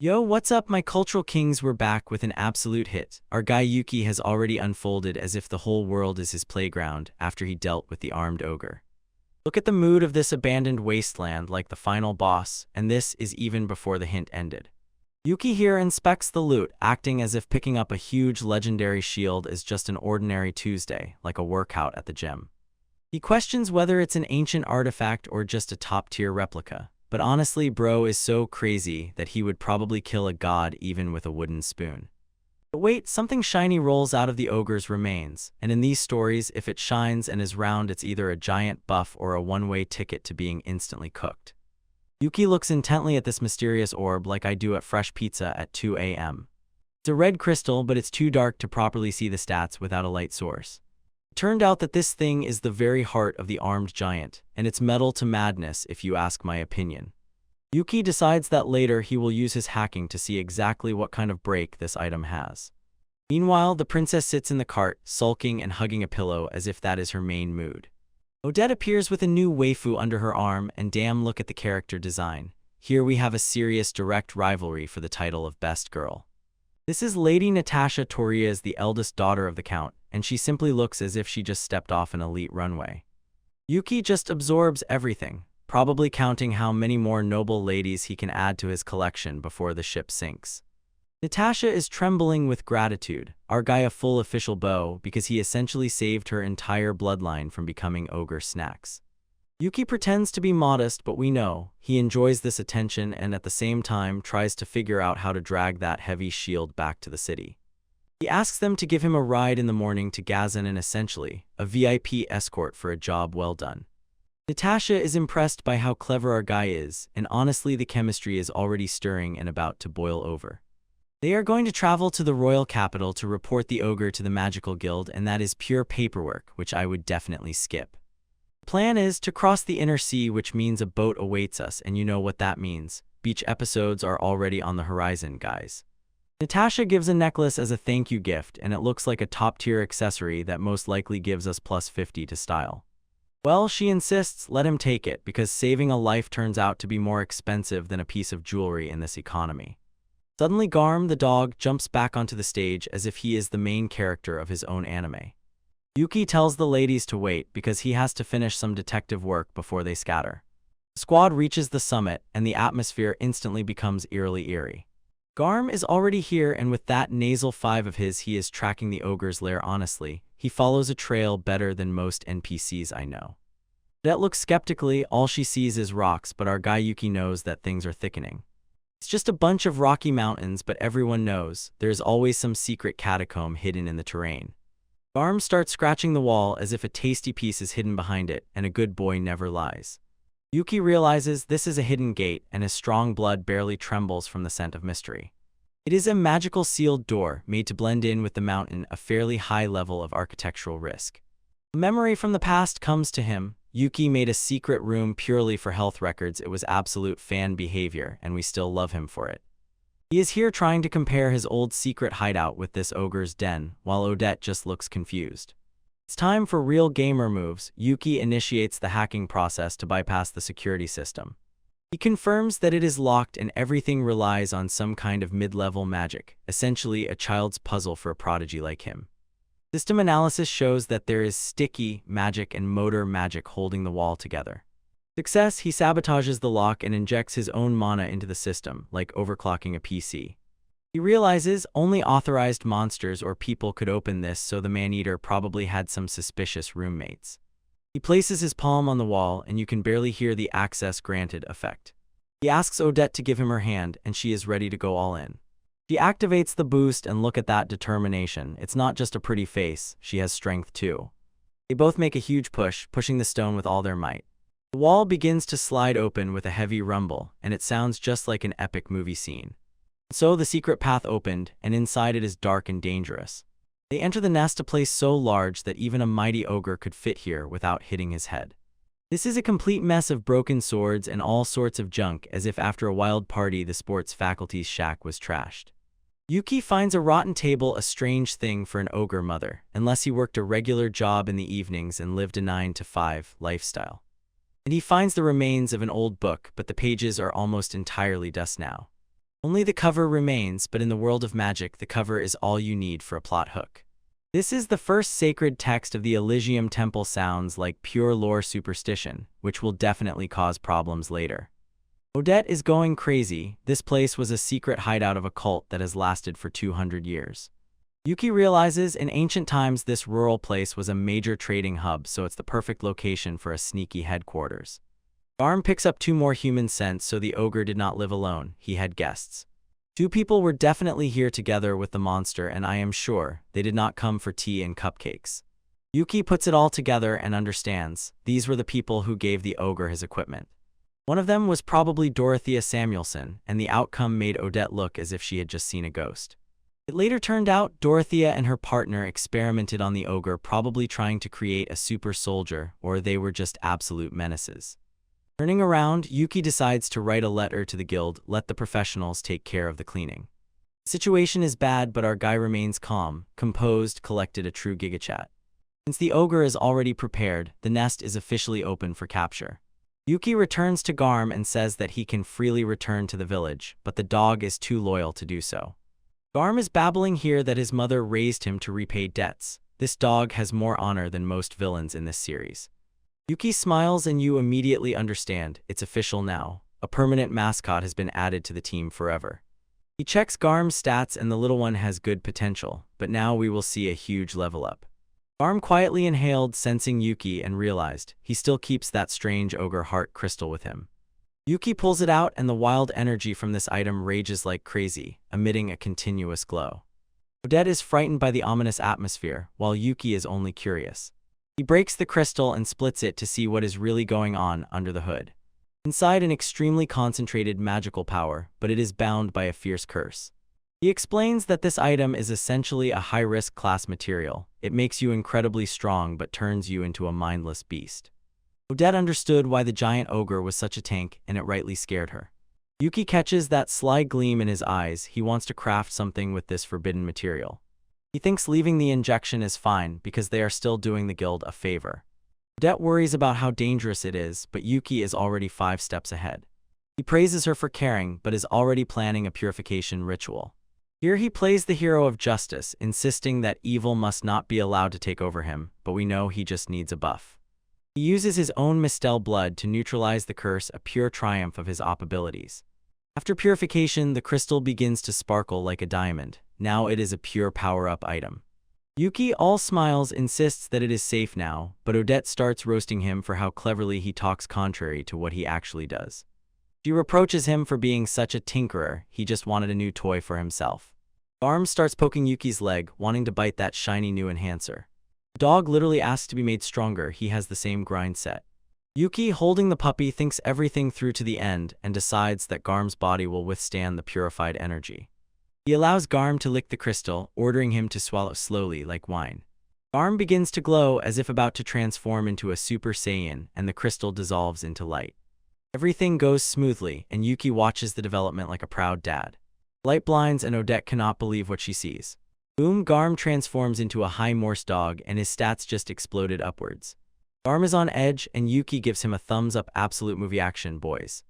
A: Yo, what's up, my cultural kings? We're back with an absolute hit. Our guy Yuki has already unfolded as if the whole world is his playground after he dealt with the armed ogre. Look at the mood of this abandoned wasteland, like the final boss, and this is even before the hint ended. Yuki here inspects the loot, acting as if picking up a huge legendary shield is just an ordinary Tuesday, like a workout at the gym. He questions whether it's an ancient artifact or just a top-tier replica, but honestly, bro is so crazy that he would probably kill a god even with a wooden spoon. But wait, something shiny rolls out of the ogre's remains, and in these stories, if it shines and is round, it's either a giant buff or a one-way ticket to being instantly cooked. Yuki looks intently at this mysterious orb like I do at fresh pizza at 2 a.m. It's a red crystal, but it's too dark to properly see the stats without a light source. It turned out that this thing is the very heart of the armed giant, and it's metal to madness if you ask my opinion. Yuki decides that later he will use his hacking to see exactly what kind of break this item has. Meanwhile, the princess sits in the cart, sulking and hugging a pillow as if that is her main mood. Odette appears with a new waifu under her arm, and damn, look at the character design. Here we have a serious direct rivalry for the title of Best Girl. This is Lady Natasha. Toria is the eldest daughter of the Count, and she simply looks as if she just stepped off an elite runway. Yuki just absorbs everything, probably counting how many more noble ladies he can add to his collection before the ship sinks. Natasha is trembling with gratitude, our guy a full official beau because he essentially saved her entire bloodline from becoming ogre snacks. Yuki pretends to be modest, but we know he enjoys this attention and at the same time tries to figure out how to drag that heavy shield back to the city. He asks them to give him a ride in the morning to Gazan and essentially a VIP escort for a job well done. Natasha is impressed by how clever our guy is, and honestly the chemistry is already stirring and about to boil over. They are going to travel to the royal capital to report the ogre to the magical guild, and that is pure paperwork, which I would definitely skip. The plan is to cross the inner sea, which means a boat awaits us, and you know what that means. Beach episodes are already on the horizon, guys. Natasha gives a necklace as a thank you gift, and it looks like a top-tier accessory that most likely gives us plus 50 to style. Well, she insists, let him take it, because saving a life turns out to be more expensive than a piece of jewelry in this economy. Suddenly Garm, the dog, jumps back onto the stage as if he is the main character of his own anime. Yuki tells the ladies to wait because he has to finish some detective work before they scatter. The squad reaches the summit, and the atmosphere instantly becomes eerily eerie. Garm is already here, and with that nasal 5 of his he is tracking the ogre's lair. Honestly, he follows a trail better than most NPCs I know. Odette looks skeptically, all she sees is rocks, but our guy Yuki knows that things are thickening. It's just a bunch of rocky mountains, but everyone knows there's always some secret catacomb hidden in the terrain. Garm starts scratching the wall as if a tasty piece is hidden behind it, and a good boy never lies. Yuki realizes this is a hidden gate, and his strong blood barely trembles from the scent of mystery. It is a magical sealed door made to blend in with the mountain, a fairly high level of architectural risk. A memory from the past comes to him. Yuki made a secret room purely for health records. It was absolute fan behavior, and we still love him for it. He is here trying to compare his old secret hideout with this ogre's den, while Odette just looks confused. It's time for real gamer moves. Yuki initiates the hacking process to bypass the security system. He confirms that it is locked and everything relies on some kind of mid-level magic, essentially a child's puzzle for a prodigy like him. System analysis shows that there is sticky magic and motor magic holding the wall together. Success, he sabotages the lock and injects his own mana into the system, like overclocking a PC. He realizes only authorized monsters or people could open this, so the man-eater probably had some suspicious roommates. He places his palm on the wall, and you can barely hear the access granted effect. He asks Odette to give him her hand, and she is ready to go all in. She activates the boost, and look at that determination. It's not just a pretty face, she has strength too. They both make a huge push, pushing the stone with all their might. The wall begins to slide open with a heavy rumble, and it sounds just like an epic movie scene. So the secret path opened, and inside it is dark and dangerous. They enter the nest, a place so large that even a mighty ogre could fit here without hitting his head. This is a complete mess of broken swords and all sorts of junk, as if after a wild party the sports faculty's shack was trashed. Yuki finds a rotten table a strange thing for an ogre mother, unless he worked a regular job in the evenings and lived a 9-to-5 lifestyle. And he finds the remains of an old book, but the pages are almost entirely dust now. Only the cover remains, but in the world of magic, the cover is all you need for a plot hook. This is the first sacred text of the Elysium Temple. Sounds like pure lore superstition, which will definitely cause problems later. Odette is going crazy. This place was a secret hideout of a cult that has lasted for 200 years. Yuki realizes in ancient times this rural place was a major trading hub, so it's the perfect location for a sneaky headquarters. Garm picks up 2 more human scents, so the ogre did not live alone, he had guests. 2 people were definitely here together with the monster, and I am sure they did not come for tea and cupcakes. Yuki puts it all together and understands these were the people who gave the ogre his equipment. One of them was probably Dorothea Samuelson, and the outcome made Odette look as if she had just seen a ghost. It later turned out Dorothea and her partner experimented on the ogre, probably trying to create a super soldier, or they were just absolute menaces. Turning around, Yuki decides to write a letter to the guild, let the professionals take care of the cleaning. The situation is bad, but our guy remains calm, composed, collected, a true gigachat. Since the ogre is already prepared, the nest is officially open for capture. Yuki returns to Garm and says that he can freely return to the village, but the dog is too loyal to do so. Garm is babbling here that his mother raised him to repay debts. This dog has more honor than most villains in this series. Yuki smiles and you immediately understand, it's official now. A permanent mascot has been added to the team forever. He checks Garm's stats and the little one has good potential, but now we will see a huge level up. Garm quietly inhaled, sensing Yuki, and realized he still keeps that strange ogre heart crystal with him. Yuki pulls it out and the wild energy from this item rages like crazy, emitting a continuous glow. Odette is frightened by the ominous atmosphere, while Yuki is only curious. He breaks the crystal and splits it to see what is really going on under the hood. Inside an extremely concentrated magical power, but it is bound by a fierce curse. He explains that this item is essentially a high-risk class material. It makes you incredibly strong but turns you into a mindless beast. Odette understood why the giant ogre was such a tank, and it rightly scared her. Yuki catches that sly gleam in his eyes. He wants to craft something with this forbidden material. He thinks leaving the injection is fine because they are still doing the guild a favor. Odette worries about how dangerous it is, but Yuki is already 5 steps ahead. He praises her for caring, but is already planning a purification ritual. Here he plays the hero of justice, insisting that evil must not be allowed to take over him, but we know he just needs a buff. He uses his own Mistel blood to neutralize the curse, a pure triumph of his op abilities. After purification, the crystal begins to sparkle like a diamond. Now it is a pure power-up item. Yuki, all smiles, insists that it is safe now, but Odette starts roasting him for how cleverly he talks contrary to what he actually does. She reproaches him for being such a tinkerer. He just wanted a new toy for himself. Garm starts poking Yuki's leg, wanting to bite that shiny new enhancer. The dog literally asks to be made stronger. He has the same grind set. Yuki, holding the puppy, thinks everything through to the end and decides that Garm's body will withstand the purified energy. He allows Garm to lick the crystal, ordering him to swallow slowly like wine. Garm begins to glow as if about to transform into a Super Saiyan, and the crystal dissolves into light. Everything goes smoothly, and Yuki watches the development like a proud dad. Light blinds and Odette cannot believe what she sees. Boom! Garm transforms into a high Morse dog and his stats just exploded upwards. Garm is on edge and Yuki gives him a thumbs up. Absolute movie action, boys.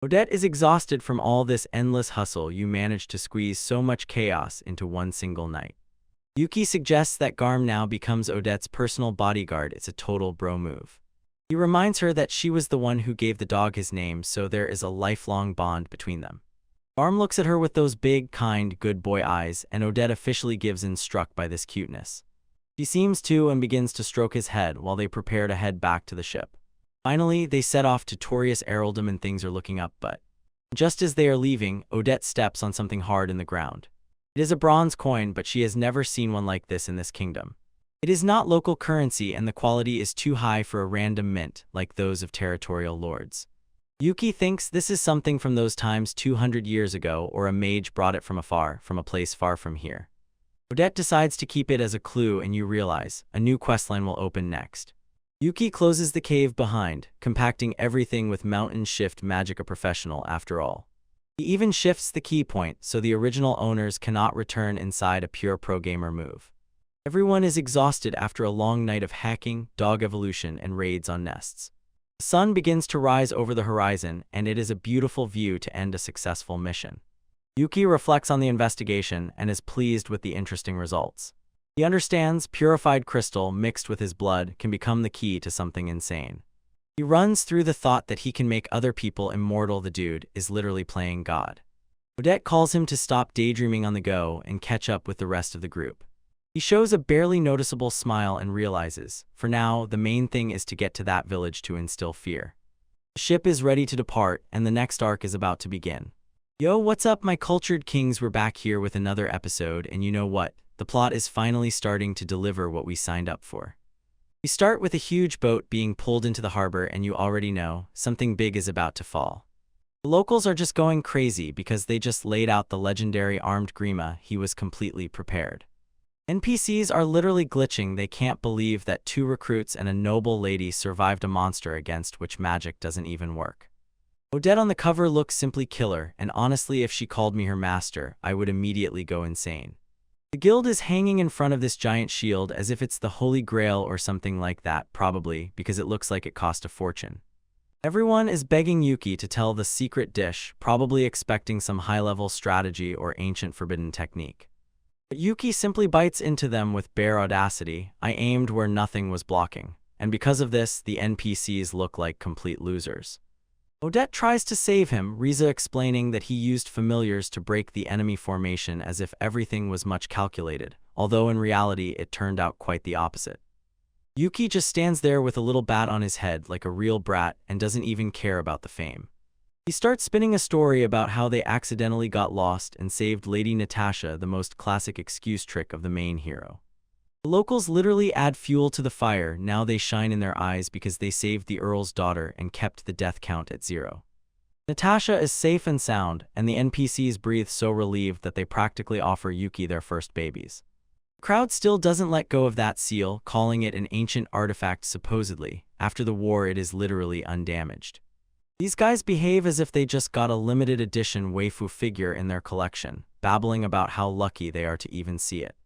A: Odette is exhausted from all this endless hustle. You managed to squeeze so much chaos into one single night. Yuki suggests that Garm now becomes Odette's personal bodyguard. It's a total bro move. He reminds her that she was the one who gave the dog his name, so there is a lifelong bond between them. Garm looks at her with those big, kind, good boy eyes, and Odette officially gives in, struck by this cuteness. She seems to and begins to stroke his head while they prepare to head back to the ship. Finally, they set off to Torius Eraldum and things are looking up, but just as they are leaving, Odette steps on something hard in the ground. It is a bronze coin, but she has never seen one like this in this kingdom. It is not local currency and the quality is too high for a random mint like those of territorial lords. Yuki thinks this is something from those times 200 years ago, or a mage brought it from afar, from a place far from here. Odette decides to keep it as a clue and you realize a new questline will open next. Yuki closes the cave behind, compacting everything with mountain shift magic, a professional after all. He even shifts the key point so the original owners cannot return inside, a pure pro gamer move. Everyone is exhausted after a long night of hacking, dog evolution, and raids on nests. The sun begins to rise over the horizon, and it is a beautiful view to end a successful mission. Yuki reflects on the investigation and is pleased with the interesting results. He understands purified crystal mixed with his blood can become the key to something insane. He runs through the thought that he can make other people immortal. The dude is literally playing God. Odette calls him to stop daydreaming on the go and catch up with the rest of the group. He shows a barely noticeable smile and realizes, for now, the main thing is to get to that village to instill fear. The ship is ready to depart, and the next arc is about to begin. Yo, what's up, my cultured kings? We're back here with another episode, and you know what? The plot is finally starting to deliver what we signed up for. We start with a huge boat being pulled into the harbor, and you already know, something big is about to fall. The locals are just going crazy because they just laid out the legendary armed Grima. He was completely prepared. NPCs are literally glitching. They can't believe that 2 recruits and a noble lady survived a monster against which magic doesn't even work. Odette on the cover looks simply killer, and honestly, if she called me her master, I would immediately go insane. The guild is hanging in front of this giant shield as if it's the Holy Grail or something like that, probably because it looks like it cost a fortune. Everyone is begging Yuki to tell the secret dish, probably expecting some high-level strategy or ancient forbidden technique. But Yuki simply bites into them with bare audacity. I aimed where nothing was blocking, and because of this, the NPCs look like complete losers. Odette tries to save him, Riza explaining that he used familiars to break the enemy formation as if everything was much calculated, although in reality it turned out quite the opposite. Yuki just stands there with a little bat on his head like a real brat and doesn't even care about the fame. He starts spinning a story about how they accidentally got lost and saved Lady Natasha, the most classic excuse trick of the main hero. The locals literally add fuel to the fire, now they shine in their eyes because they saved the Earl's daughter and kept the death count at 0. Natasha is safe and sound, and the NPCs breathe so relieved that they practically offer Yuki their first babies. The crowd still doesn't let go of that seal, calling it an ancient artifact supposedly. After the war it is literally undamaged. These guys behave as if they just got a limited edition waifu figure in their collection, babbling about how lucky they are to even see it.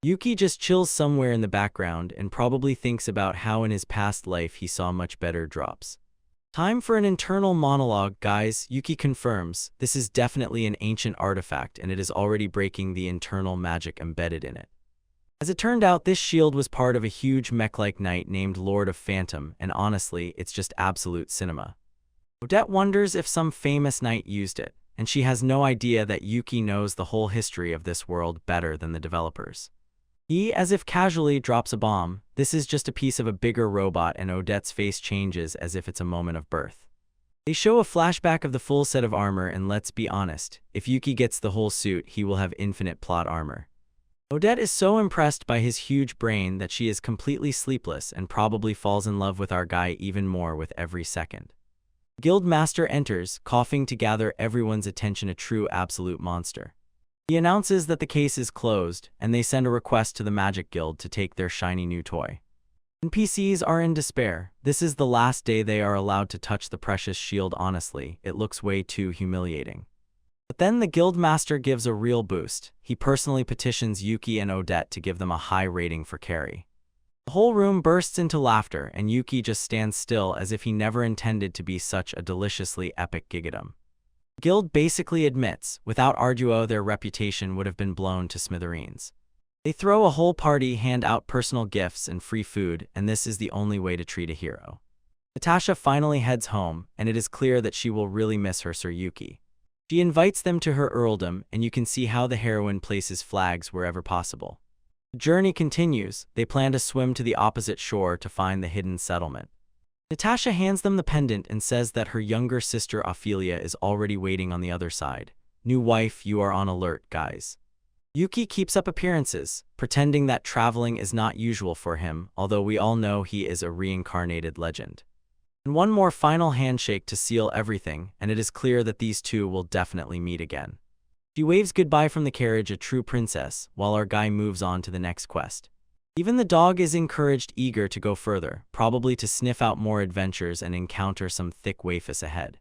A: Yuki just chills somewhere in the background and probably thinks about how in his past life he saw much better drops. Time for an internal monologue, guys. Yuki confirms, this is definitely an ancient artifact and it is already breaking the internal magic embedded in it. As it turned out, this shield was part of a huge mech-like knight named Lord of Phantom, and honestly, it's just absolute cinema. Odette wonders if some famous knight used it, and she has no idea that Yuki knows the whole history of this world better than the developers. He, as if casually, drops a bomb. This is just a piece of a bigger robot, and Odette's face changes as if it's a moment of birth. They show a flashback of the full set of armor, and let's be honest, if Yuki gets the whole suit, he will have infinite plot armor. Odette is so impressed by his huge brain that she is completely sleepless and probably falls in love with our guy even more with every second. Guild Master enters, coughing to gather everyone's attention, a true absolute monster. He announces that the case is closed, and they send a request to the Magic Guild to take their shiny new toy. NPCs are in despair. This is the last day they are allowed to touch the precious shield. Honestly, it looks way too humiliating. But then the Guild Master gives a real boost. He personally petitions Yuki and Odette to give them a high rating for carry. The whole room bursts into laughter, and Yuki just stands still as if he never intended to be such a deliciously epic gigadom. Guild basically admits, without Arduo their reputation would have been blown to smithereens. They throw a whole party, hand out personal gifts and free food, and this is the only way to treat a hero. Natasha finally heads home, and it is clear that she will really miss her Sir Yuki. She invites them to her earldom, and you can see how the heroine places flags wherever possible. The journey continues. They plan to swim to the opposite shore to find the hidden settlement. Natasha hands them the pendant and says that her younger sister Ophelia is already waiting on the other side. New wife, you are on alert, guys. Yuki keeps up appearances, pretending that traveling is not usual for him, although we all know he is a reincarnated legend. And one more final handshake to seal everything, and it is clear that these two will definitely meet again. She waves goodbye from the carriage, a true princess, while our guy moves on to the next quest. Even the dog is encouraged, eager to go further, probably to sniff out more adventures and encounter some thick waifus ahead.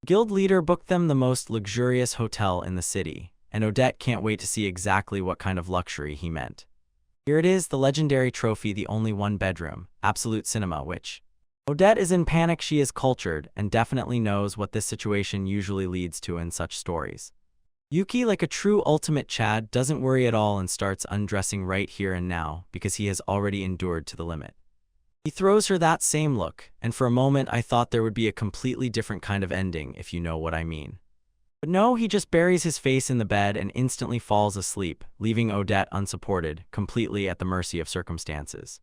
A: Guild leader booked them the most luxurious hotel in the city, and Odette can't wait to see exactly what kind of luxury he meant. Here it is, the legendary trophy, the only one bedroom, absolute cinema, which Odette is in panic. She is cultured and definitely knows what this situation usually leads to in such stories. Yuki, like a true ultimate Chad, doesn't worry at all and starts undressing right here and now because he has already endured to the limit. He throws her that same look, and for a moment I thought there would be a completely different kind of ending, if you know what I mean. But no, he just buries his face in the bed and instantly falls asleep, leaving Odette unsupported, completely at the mercy of circumstances.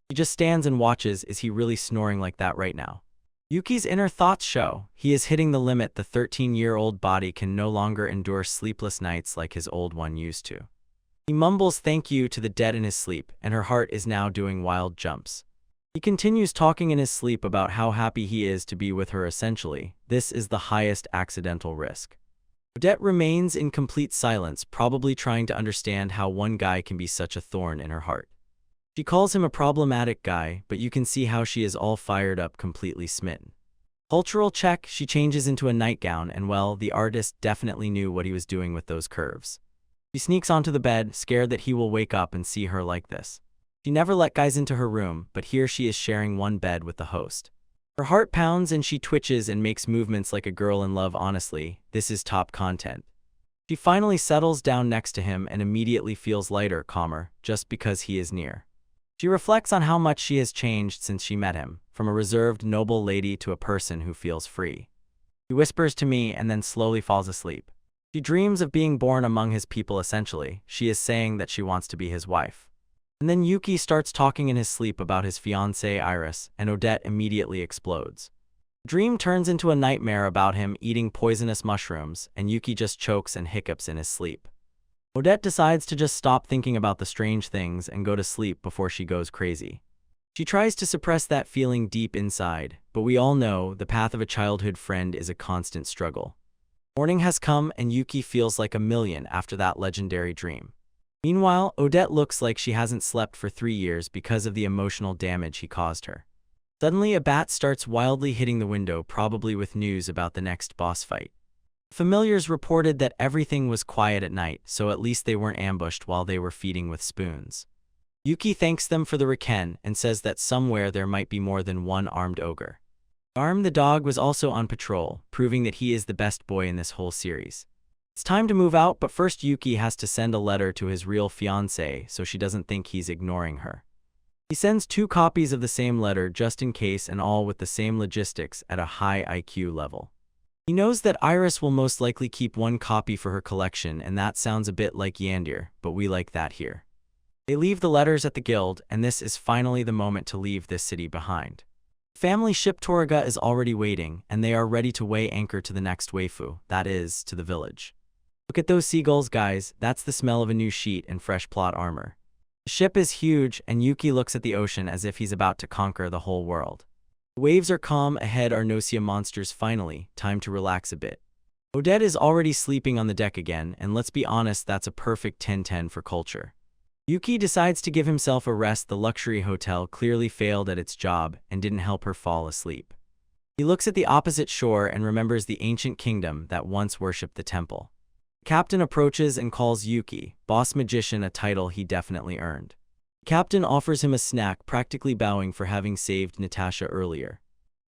A: He just stands and watches. Is he really snoring like that right now? Yuki's inner thoughts show he is hitting the limit. The 13-year-old body can no longer endure sleepless nights like his old one used to. He mumbles thank you to the dead in his sleep, and her heart is now doing wild jumps. He continues talking in his sleep about how happy he is to be with her. Essentially, this is the highest accidental risk. Odette remains in complete silence, probably trying to understand how one guy can be such a thorn in her heart. She calls him a problematic guy, but you can see how she is all fired up, completely smitten. Cultural check, she changes into a nightgown, and well, the artist definitely knew what he was doing with those curves. She sneaks onto the bed, scared that he will wake up and see her like this. She never let guys into her room, but here she is sharing one bed with the host. Her heart pounds and she twitches and makes movements like a girl in love. Honestly, this is top content. She finally settles down next to him and immediately feels lighter, calmer, just because he is near. She reflects on how much she has changed since she met him, from a reserved, noble lady to a person who feels free. He whispers to me and then slowly falls asleep. She dreams of being born among his people essentially. She is saying that she wants to be his wife. And then Yuki starts talking in his sleep about his fiancée Iris, and Odette immediately explodes. The dream turns into a nightmare about him eating poisonous mushrooms, and Yuki just chokes and hiccups in his sleep. Odette decides to just stop thinking about the strange things and go to sleep before she goes crazy. She tries to suppress that feeling deep inside, but we all know the path of a childhood friend is a constant struggle. Morning has come and Yuki feels like a million after that legendary dream. Meanwhile, Odette looks like she hasn't slept for 3 years because of the emotional damage he caused her. Suddenly, a bat starts wildly hitting the window, probably with news about the next boss fight. Familiars reported that everything was quiet at night, so at least they weren't ambushed while they were feeding with spoons. Yuki thanks them for the Riken and says that somewhere there might be more than one armed ogre. Arm the dog was also on patrol, proving that he is the best boy in this whole series. It's time to move out, but first Yuki has to send a letter to his real fiancée so she doesn't think he's ignoring her. He sends 2 copies of the same letter just in case, and all with the same logistics at a high IQ level. He knows that Iris will most likely keep 1 copy for her collection, and that sounds a bit like Yandir, but we like that here. They leave the letters at the guild, and this is finally the moment to leave this city behind. Family ship Toriga is already waiting, and they are ready to weigh anchor to the next waifu, that is, to the village. Look at those seagulls, guys. That's the smell of a new sheet and fresh plot armor. The ship is huge, and Yuki looks at the ocean as if he's about to conquer the whole world. The waves are calm, ahead are Nocia monsters. Finally, time to relax a bit. Odette is already sleeping on the deck again, and let's be honest, that's a perfect 10/10 for culture. Yuki decides to give himself a rest. The luxury hotel clearly failed at its job and didn't help her fall asleep. He looks at the opposite shore and remembers the ancient kingdom that once worshipped the temple. Captain approaches and calls Yuki, boss magician, a title he definitely earned. Captain offers him a snack, practically bowing for having saved Natasha earlier.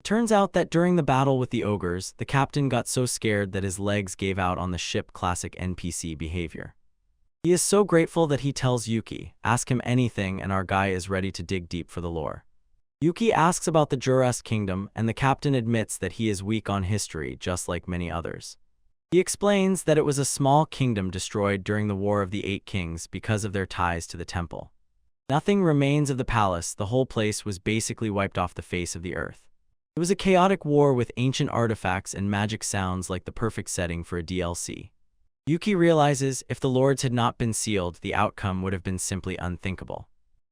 A: It turns out that during the battle with the ogres, the captain got so scared that his legs gave out on the ship. Classic NPC behavior. He is so grateful that he tells Yuki, ask him anything and our guy is ready to dig deep for the lore. Yuki asks about the Jurest kingdom and the captain admits that he is weak on history just like many others. He explains that it was a small kingdom destroyed during the War of the 8 Kings because of their ties to the temple. Nothing remains of the palace. The whole place was basically wiped off the face of the earth. It was a chaotic war with ancient artifacts and magic. Sounds like the perfect setting for a DLC. Yuki realizes if the lords had not been sealed, the outcome would have been simply unthinkable.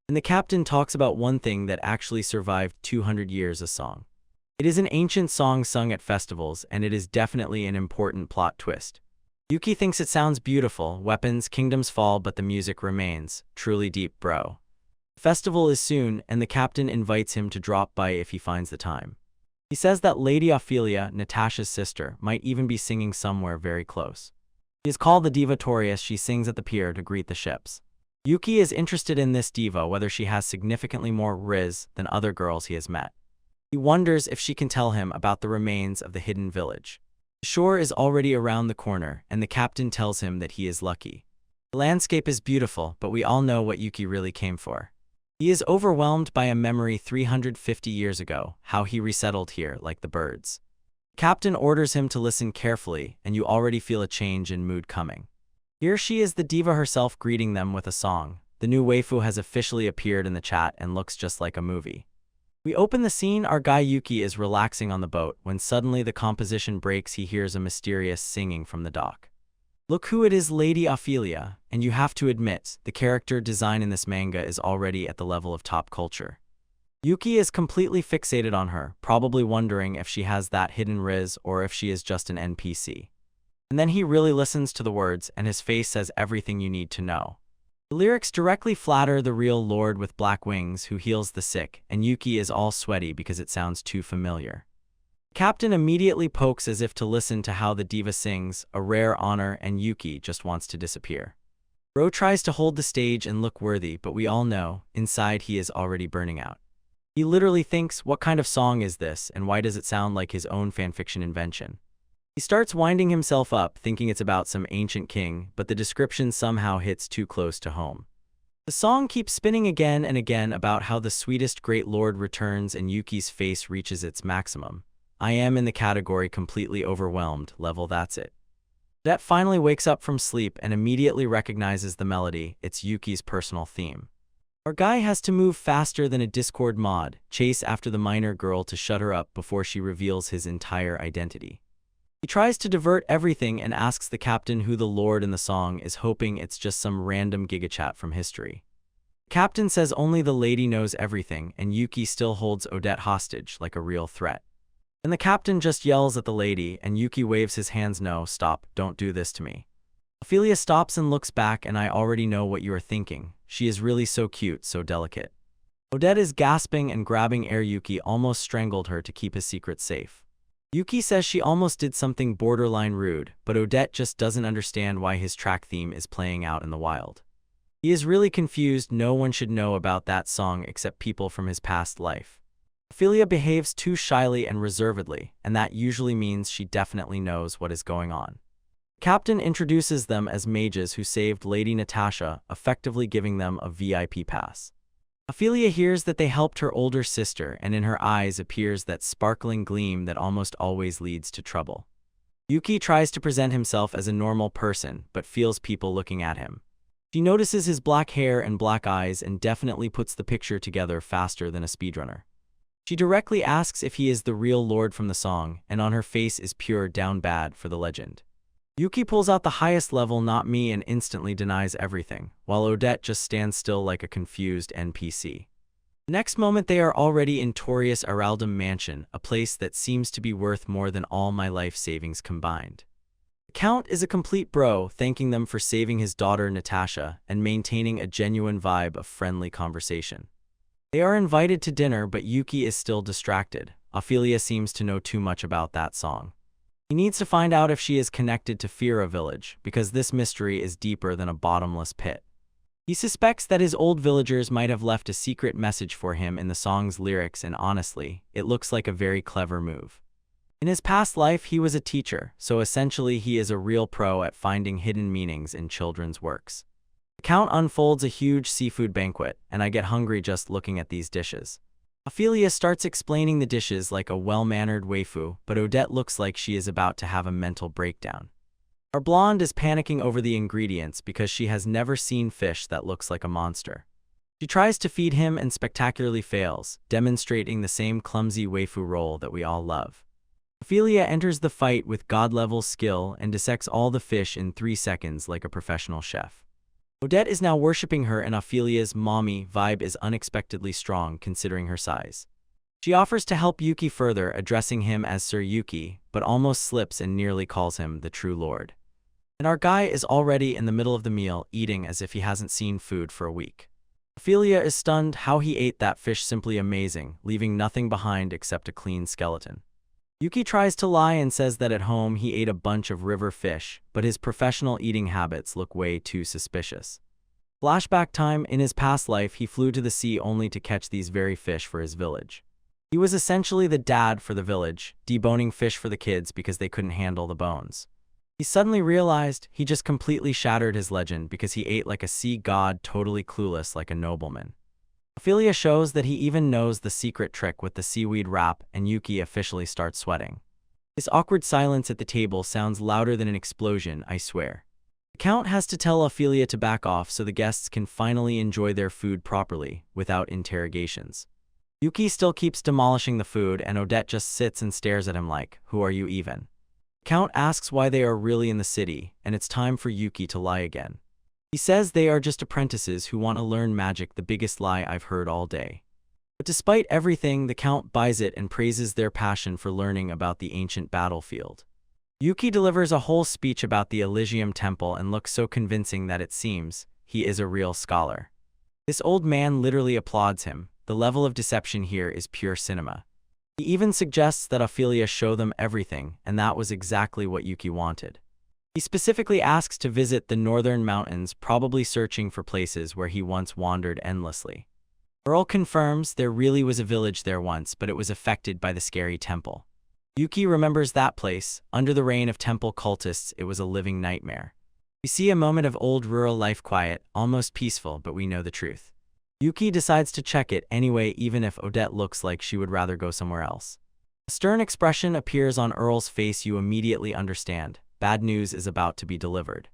A: And the captain talks about one thing that actually survived 200 years, a song. It is an ancient song sung at festivals, and it is definitely an important plot twist. Yuki thinks it sounds beautiful, weapons, kingdoms fall, but the music remains. Truly deep, bro. The festival is soon, and the captain invites him to drop by if he finds the time. He says that Lady Ophelia, Natasha's sister, might even be singing somewhere very close. She is called the Diva Torius. She sings at the pier to greet the ships. Yuki is interested in this diva, whether she has significantly more riz than other girls he has met. He wonders if she can tell him about the remains of the hidden village. The shore is already around the corner, and the captain tells him that he is lucky. The landscape is beautiful, but we all know what Yuki really came for. He is overwhelmed by a memory 350 years ago, how he resettled here like the birds. The captain orders him to listen carefully, and you already feel a change in mood coming. Here she is, the diva herself, greeting them with a song. The new waifu has officially appeared in the chat and looks just like a movie. We open the scene. Our guy Yuki is relaxing on the boat when suddenly the composition breaks. He hears a mysterious singing from the dock. Look who it is, Lady Ophelia, and you have to admit, the character design in this manga is already at the level of top culture. Yuki is completely fixated on her, probably wondering if she has that hidden riz or if she is just an NPC. And then he really listens to the words and his face says everything you need to know. The lyrics directly flatter the real lord with black wings who heals the sick, and Yuki is all sweaty because it sounds too familiar. Captain immediately pokes as if to listen to how the diva sings, a rare honor, and Yuki just wants to disappear. Bro tries to hold the stage and look worthy, but we all know, inside he is already burning out. He literally thinks, what kind of song is this, and why does it sound like his own fanfiction invention? He starts winding himself up, thinking it's about some ancient king, but the description somehow hits too close to home. The song keeps spinning again and again about how the sweetest great lord returns and Yuki's face reaches its maximum. I am in the category completely overwhelmed level, that's it. Odette finally wakes up from sleep and immediately recognizes the melody. It's Yuki's personal theme. Our guy has to move faster than a Discord mod, chase after the minor girl to shut her up before she reveals his entire identity. He tries to divert everything and asks the captain who the lord in the song is, hoping it's just some random gigachat from history. The captain says only the lady knows everything, and Yuki still holds Odette hostage like a real threat. And the captain just yells at the lady, and Yuki waves his hands. No, stop, don't do this to me. Ophelia stops and looks back, and I already know what you are thinking. She is really so cute, so delicate. Odette is gasping and grabbing air. Yuki almost strangled her to keep his secret safe. Yuki says she almost did something borderline rude, but Odette just doesn't understand why his track theme is playing out in the wild. He is really confused. No one should know about that song except people from his past life. Ophelia behaves too shyly and reservedly, and that usually means she definitely knows what is going on. Captain introduces them as mages who saved Lady Natasha, effectively giving them a VIP pass. Ophelia hears that they helped her older sister, and in her eyes appears that sparkling gleam that almost always leads to trouble. Yuki tries to present himself as a normal person, but feels people looking at him. She notices his black hair and black eyes and definitely puts the picture together faster than a speedrunner. She directly asks if he is the real lord from the song, and on her face is pure down bad for the legend. Yuki pulls out the highest level, not me, and instantly denies everything, while Odette just stands still like a confused NPC. The next moment they are already in Torius Araldum Mansion, a place that seems to be worth more than all my life savings combined. The Count is a complete bro, thanking them for saving his daughter Natasha and maintaining a genuine vibe of friendly conversation. They are invited to dinner, but Yuki is still distracted. Ophelia seems to know too much about that song. He needs to find out if she is connected to Fira village, because this mystery is deeper than a bottomless pit. He suspects that his old villagers might have left a secret message for him in the song's lyrics, and honestly, it looks like a very clever move. In his past life, he was a teacher, so essentially he is a real pro at finding hidden meanings in children's works. The Count unfolds a huge seafood banquet, and I get hungry just looking at these dishes. Ophelia starts explaining the dishes like a well-mannered waifu, but Odette looks like she is about to have a mental breakdown. Our blonde is panicking over the ingredients because she has never seen fish that looks like a monster. She tries to feed him and spectacularly fails, demonstrating the same clumsy waifu role that we all love. Ophelia enters the fight with god-level skill and dissects all the fish in 3 seconds like a professional chef. Odette is now worshipping her, and Ophelia's mommy vibe is unexpectedly strong considering her size. She offers to help Yuki further, addressing him as Sir Yuki, but almost slips and nearly calls him the true lord. And our guy is already in the middle of the meal, eating as if he hasn't seen food for a week. Ophelia is stunned. How he ate that fish, simply amazing, leaving nothing behind except a clean skeleton. Yuki tries to lie and says that at home he ate a bunch of river fish, but his professional eating habits look way too suspicious. Flashback time: in his past life, he flew to the sea only to catch these very fish for his village. He was essentially the dad for the village, deboning fish for the kids because they couldn't handle the bones. He suddenly realized he just completely shattered his legend because he ate like a sea god, totally clueless like a nobleman. Ophelia shows that he even knows the secret trick with the seaweed wrap, and Yuki officially starts sweating. This awkward silence at the table sounds louder than an explosion, I swear. The Count has to tell Ophelia to back off so the guests can finally enjoy their food properly, without interrogations. Yuki still keeps demolishing the food, and Odette just sits and stares at him like, who are you even? The Count asks why they are really in the city, and it's time for Yuki to lie again. He says they are just apprentices who want to learn magic, the biggest lie I've heard all day. But despite everything, the Count buys it and praises their passion for learning about the ancient battlefield. Yuki delivers a whole speech about the Elysium Temple and looks so convincing that it seems he is a real scholar. This old man literally applauds him. The level of deception here is pure cinema. He even suggests that Ophelia show them everything, and that was exactly what Yuki wanted. He specifically asks to visit the northern mountains, probably searching for places where he once wandered endlessly. Earl confirms there really was a village there once, but it was affected by the scary temple. Yuki remembers that place. Under the reign of temple cultists, it was a living nightmare. We see a moment of old rural life, quiet, almost peaceful, but we know the truth. Yuki decides to check it anyway, even if Odette looks like she would rather go somewhere else. A stern expression appears on Earl's face. You immediately understand. Bad news is about to be delivered.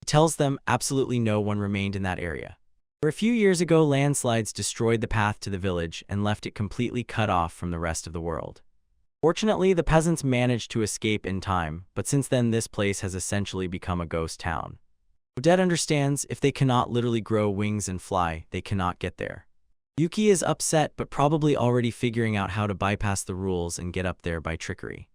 A: He tells them absolutely no one remained in that area. For a few years ago, landslides destroyed the path to the village and left it completely cut off from the rest of the world. Fortunately, the peasants managed to escape in time, but since then this place has essentially become a ghost town. Odette understands if they cannot literally grow wings and fly, they cannot get there. Yuki is upset but probably already figuring out how to bypass the rules and get up there by trickery.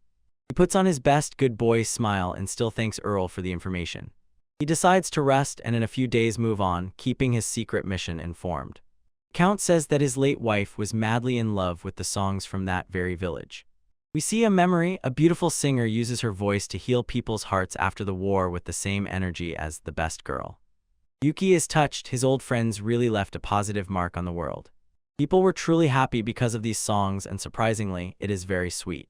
A: He puts on his best good boy smile and still thanks Earl for the information. He decides to rest and in a few days move on, keeping his secret mission informed. Count says that his late wife was madly in love with the songs from that very village. We see a memory. A beautiful singer uses her voice to heal people's hearts after the war with the same energy as the best girl. Yuki is touched. His old friends really left a positive mark on the world. People were truly happy because of these songs, and surprisingly, it is very sweet.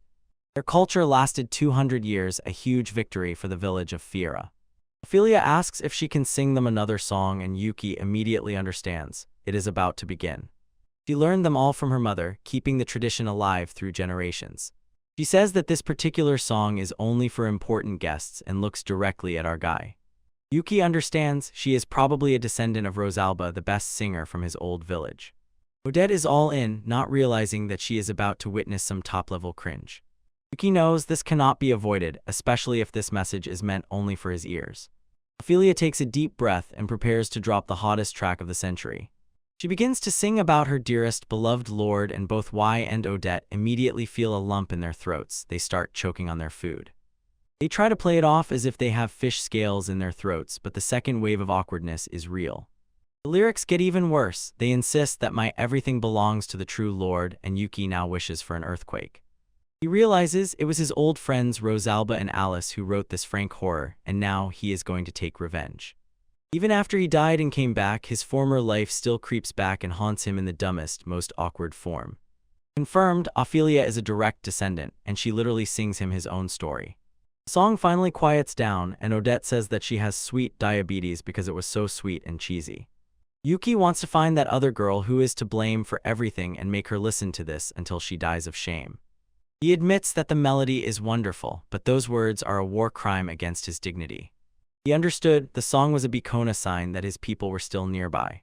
A: Their culture lasted 200 years, a huge victory for the village of Fiera. Ophelia asks if she can sing them another song, and Yuki immediately understands. It is about to begin. She learned them all from her mother, keeping the tradition alive through generations. She says that this particular song is only for important guests and looks directly at our guy. Yuki understands. She is probably a descendant of Rosalba, the best singer from his old village. Odette is all in, not realizing that she is about to witness some top-level cringe. Yuki knows this cannot be avoided, especially if this message is meant only for his ears. Ophelia takes a deep breath and prepares to drop the hottest track of the century. She begins to sing about her dearest, beloved lord, and both Y and Odette immediately feel a lump in their throats. They start choking on their food. They try to play it off as if they have fish scales in their throats, but the second wave of awkwardness is real. The lyrics get even worse. They insist that my everything belongs to the true lord, and Yuki now wishes for an earthquake. He realizes it was his old friends Rosalba and Alice who wrote this frank horror, and now he is going to take revenge. Even after he died and came back, his former life still creeps back and haunts him in the dumbest, most awkward form. Confirmed, Ophelia is a direct descendant, and she literally sings him his own story. The song finally quiets down, and Odette says that she has sweet diabetes because it was so sweet and cheesy. Yuki wants to find that other girl who is to blame for everything and make her listen to this until she dies of shame. He admits that the melody is wonderful, but those words are a war crime against his dignity. He understood the song was a Bikona sign that his people were still nearby.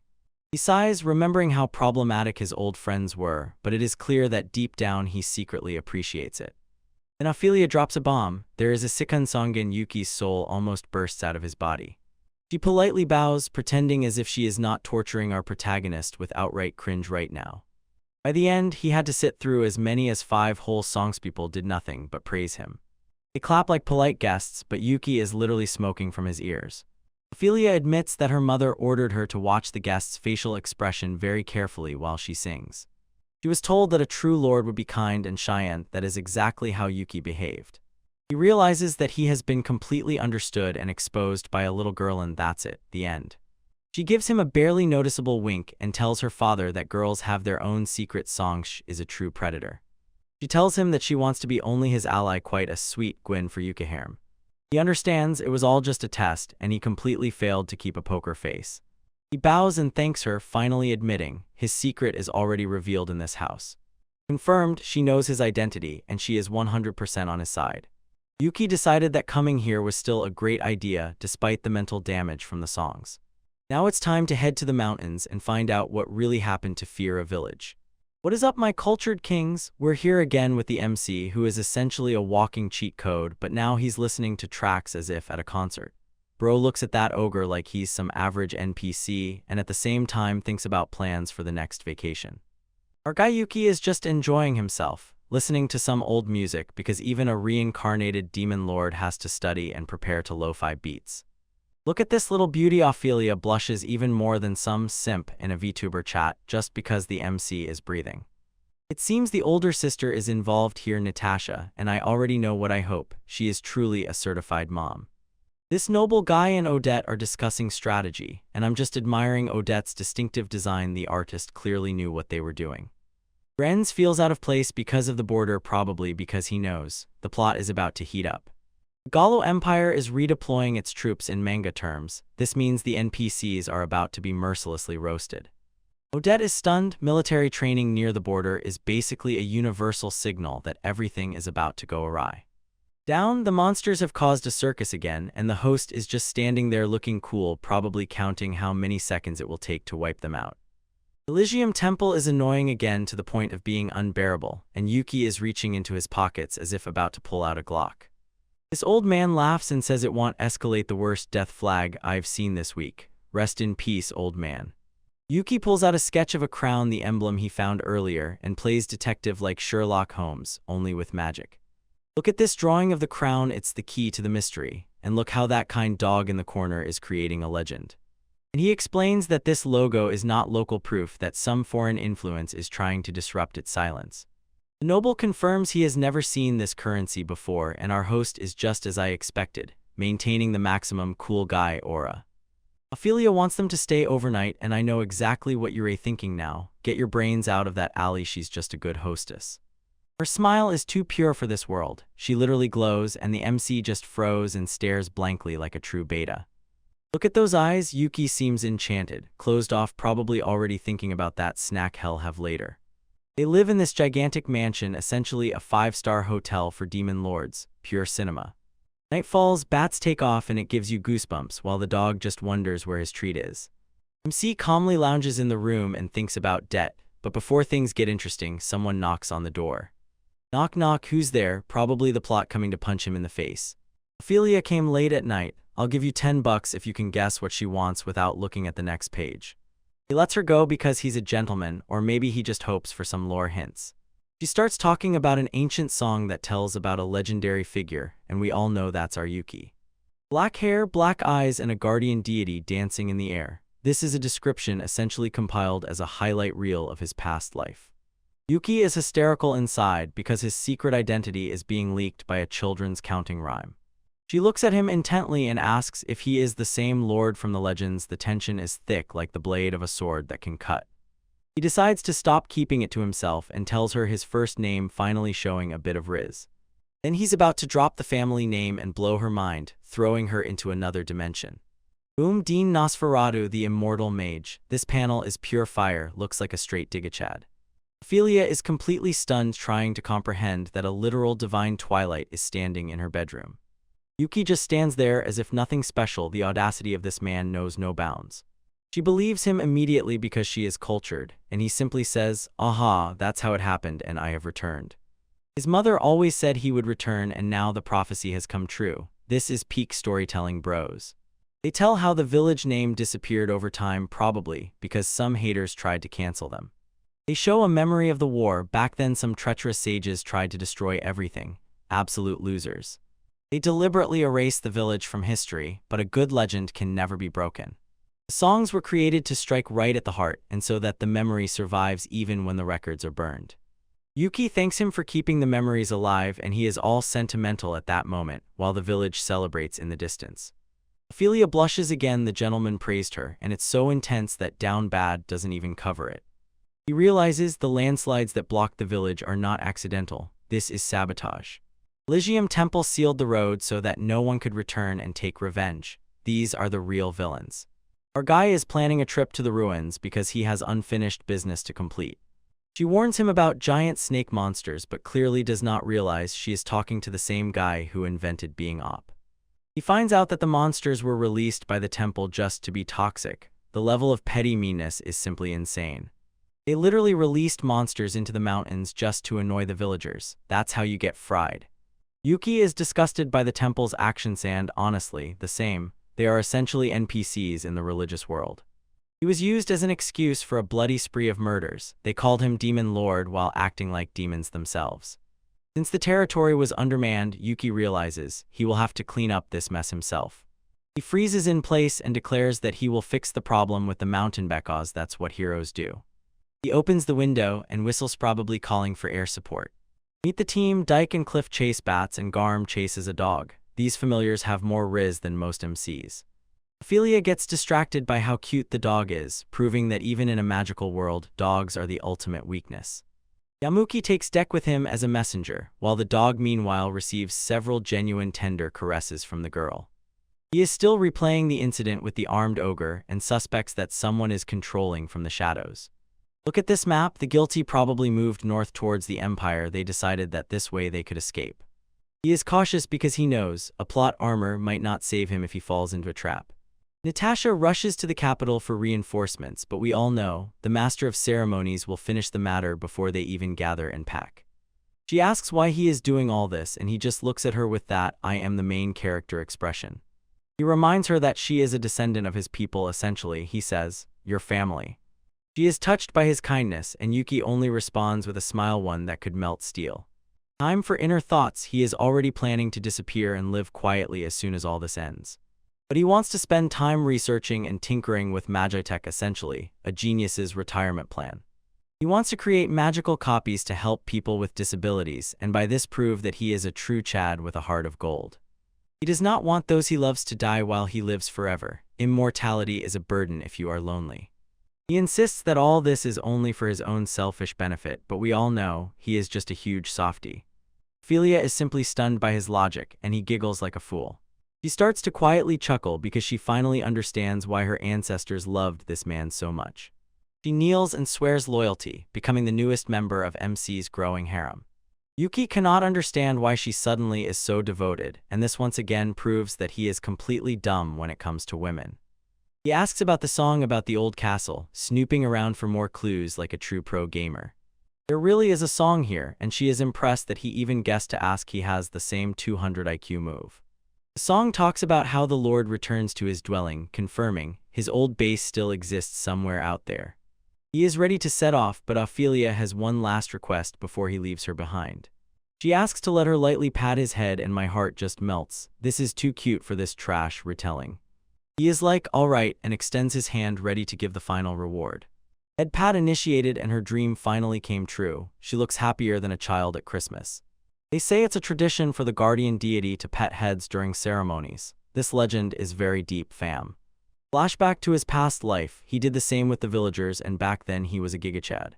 A: He sighs, remembering how problematic his old friends were, but it is clear that deep down he secretly appreciates it. Then Ophelia drops a bomb. There is a Sikun song and Yuki's soul almost bursts out of his body. She politely bows, pretending as if she is not torturing our protagonist with outright cringe right now. By the end, he had to sit through as many as 5 whole songs. People did nothing but praise him. They clap like polite guests, but Yuki is literally smoking from his ears. Ophelia admits that her mother ordered her to watch the guest's facial expression very carefully while she sings. She was told that a true lord would be kind and Cheyenne. That is exactly how Yuki behaved. He realizes that he has been completely understood and exposed by a little girl, and that's it, the end. She gives him a barely noticeable wink and tells her father that girls have their own secret song. She is a true predator. She tells him that she wants to be only his ally. Quite a sweet Gwyn for Yuki Harem. He understands it was all just a test, and he completely failed to keep a poker face. He bows and thanks her, finally admitting his secret is already revealed in this house. Confirmed, she knows his identity, and she is 100% on his side. Yuki decided that coming here was still a great idea despite the mental damage from the songs. Now it's time to head to the mountains and find out what really happened to Fiera village. What is up, my cultured kings? We're here again with the MC, who is essentially a walking cheat code, but now he's listening to tracks as if at a concert. Bro looks at that ogre like he's some average NPC, and at the same time thinks about plans for the next vacation. Our guy Yuki is just enjoying himself, listening to some old music because even a reincarnated demon lord has to study and prepare to lo-fi beats. Look at this little beauty. Ophelia blushes even more than some simp in a VTuber chat just because the MC is breathing. It seems the older sister is involved here, Natasha, and I already know what I hope. She is truly a certified mom. This noble guy and Odette are discussing strategy, and I'm just admiring Odette's distinctive design. The artist clearly knew what they were doing. Renz feels out of place because of the border, probably because he knows the plot is about to heat up. The Gallo Empire is redeploying its troops in manga terms. This means the NPCs are about to be mercilessly roasted. Odette is stunned. Military training near the border is basically a universal signal that everything is about to go awry. Down, the monsters have caused a circus again, and the host is just standing there looking cool, probably counting how many seconds it will take to wipe them out. Elysium Temple is annoying again to the point of being unbearable, and Yuki is reaching into his pockets as if about to pull out a Glock. This old man laughs and says it won't escalate. The worst death flag I've seen this week. Rest in peace, old man. Yuki pulls out a sketch of a crown, the emblem he found earlier, and plays detective like Sherlock Holmes, only with magic. Look at this drawing of the crown, it's the key to the mystery, and look how that kind dog in the corner is creating a legend. And he explains that this logo is not local proof that some foreign influence is trying to disrupt its silence. The noble confirms he has never seen this currency before, and our host is just as I expected, maintaining the maximum cool guy aura. Ophelia wants them to stay overnight, and I know exactly what you're thinking now. Get your brains out of that alley, she's just a good hostess. Her smile is too pure for this world. She literally glows, and the MC just froze and stares blankly like a true beta. Look at those eyes. Yuki seems enchanted, closed off, probably already thinking about that snack he'll have later. They live in this gigantic mansion, essentially a 5-star hotel for demon lords, pure cinema. Night falls, bats take off, and it gives you goosebumps while the dog just wonders where his treat is. MC calmly lounges in the room and thinks about debt, but before things get interesting, someone knocks on the door. Knock knock, who's there? Probably the plot coming to punch him in the face. Ophelia came late at night. I'll give you $10 if you can guess what she wants without looking at the next page. He lets her go because he's a gentleman, or maybe he just hopes for some lore hints. She starts talking about an ancient song that tells about a legendary figure, and we all know that's our Yuki. Black hair, black eyes, and a guardian deity dancing in the air. This is a description essentially compiled as a highlight reel of his past life. Yuki is hysterical inside because his secret identity is being leaked by a children's counting rhyme. She looks at him intently and asks if he is the same lord from the legends. The tension is thick like the blade of a sword that can cut. He decides to stop keeping it to himself and tells her his first name, finally showing a bit of riz. Then he's about to drop the family name and blow her mind, throwing her into another dimension. Dean Nosferatu, the immortal mage. This panel is pure fire, looks like a straight digachad. Ophelia is completely stunned, trying to comprehend that a literal divine twilight is standing in her bedroom. Yuki just stands there as if nothing special. The audacity of this man knows no bounds. She believes him immediately because she is cultured, and he simply says, "Aha, that's how it happened, and I have returned." His mother always said he would return, and now the prophecy has come true. This is peak storytelling, bros. They tell how the village name disappeared over time, probably because some haters tried to cancel them. They show a memory of the war. Back then some treacherous sages tried to destroy everything. Absolute losers. They deliberately erased the village from history, but a good legend can never be broken. The songs were created to strike right at the heart, and so that the memory survives even when the records are burned. Yuki thanks him for keeping the memories alive, and he is all sentimental at that moment, while the village celebrates in the distance. Ophelia blushes again. The gentleman praised her, and it's so intense that Down Bad doesn't even cover it. He realizes the landslides that blocked the village are not accidental. This is sabotage. Elysium Temple sealed the road so that no one could return and take revenge. These are the real villains. Our guy is planning a trip to the ruins because he has unfinished business to complete. She warns him about giant snake monsters, but clearly does not realize she is talking to the same guy who invented being op. He finds out that the monsters were released by the temple just to be toxic. The level of petty meanness is simply insane. They literally released monsters into the mountains just to annoy the villagers. That's how you get fried. Yuki is disgusted by the temple's actions, and honestly, the same. They are essentially NPCs in the religious world. He was used as an excuse for a bloody spree of murders. They called him Demon Lord while acting like demons themselves. Since the territory was undermanned, Yuki realizes he will have to clean up this mess himself. He freezes in place and declares that he will fix the problem with the mountain because that's what heroes do. He opens the window and whistles, probably calling for air support. Meet the team. Dyke and Cliff chase bats, and Garm chases a dog. These familiars have more riz than most MCs. Ophelia gets distracted by how cute the dog is, proving that even in a magical world, dogs are the ultimate weakness. Yamuki takes deck with him as a messenger, while the dog meanwhile receives several genuine tender caresses from the girl. He is still replaying the incident with the armed ogre and suspects that someone is controlling from the shadows. Look at this map, the guilty probably moved north towards the Empire. They decided that this way they could escape. He is cautious because he knows a plot armor might not save him if he falls into a trap. Natasha rushes to the capital for reinforcements, but we all know the master of ceremonies will finish the matter before they even gather and pack. She asks why he is doing all this, and he just looks at her with that "I am the main character" expression. He reminds her that she is a descendant of his people. Essentially, he says, "Your family." She is touched by his kindness, and Yuki only responds with a smile, one that could melt steel. Time for inner thoughts. He is already planning to disappear and live quietly as soon as all this ends. But he wants to spend time researching and tinkering with magitech, essentially, a genius's retirement plan. He wants to create magical copies to help people with disabilities, and by this prove that he is a true Chad with a heart of gold. He does not want those he loves to die while he lives forever. Immortality is a burden if you are lonely. He insists that all this is only for his own selfish benefit, but we all know he is just a huge softie. Ophelia is simply stunned by his logic, and he giggles like a fool. She starts to quietly chuckle because she finally understands why her ancestors loved this man so much. She kneels and swears loyalty, becoming the newest member of MC's growing harem. Yuki cannot understand why she suddenly is so devoted, and this once again proves that he is completely dumb when it comes to women. He asks about the song about the old castle, snooping around for more clues like a true pro gamer. There really is a song here, and she is impressed that he even guessed to ask. He has the same 200 IQ move. The song talks about how the Lord returns to his dwelling, confirming his old base still exists somewhere out there. He is ready to set off, but Ophelia has one last request before he leaves her behind. She asks to let her lightly pat his head, and my heart just melts. This is too cute for this trash retelling. He is like, "Alright," and extends his hand ready to give the final reward. Head pat initiated, and her dream finally came true. She looks happier than a child at Christmas. They say it's a tradition for the guardian deity to pet heads during ceremonies. This legend is very deep, fam. Flashback to his past life, he did the same with the villagers, and back then he was a gigachad.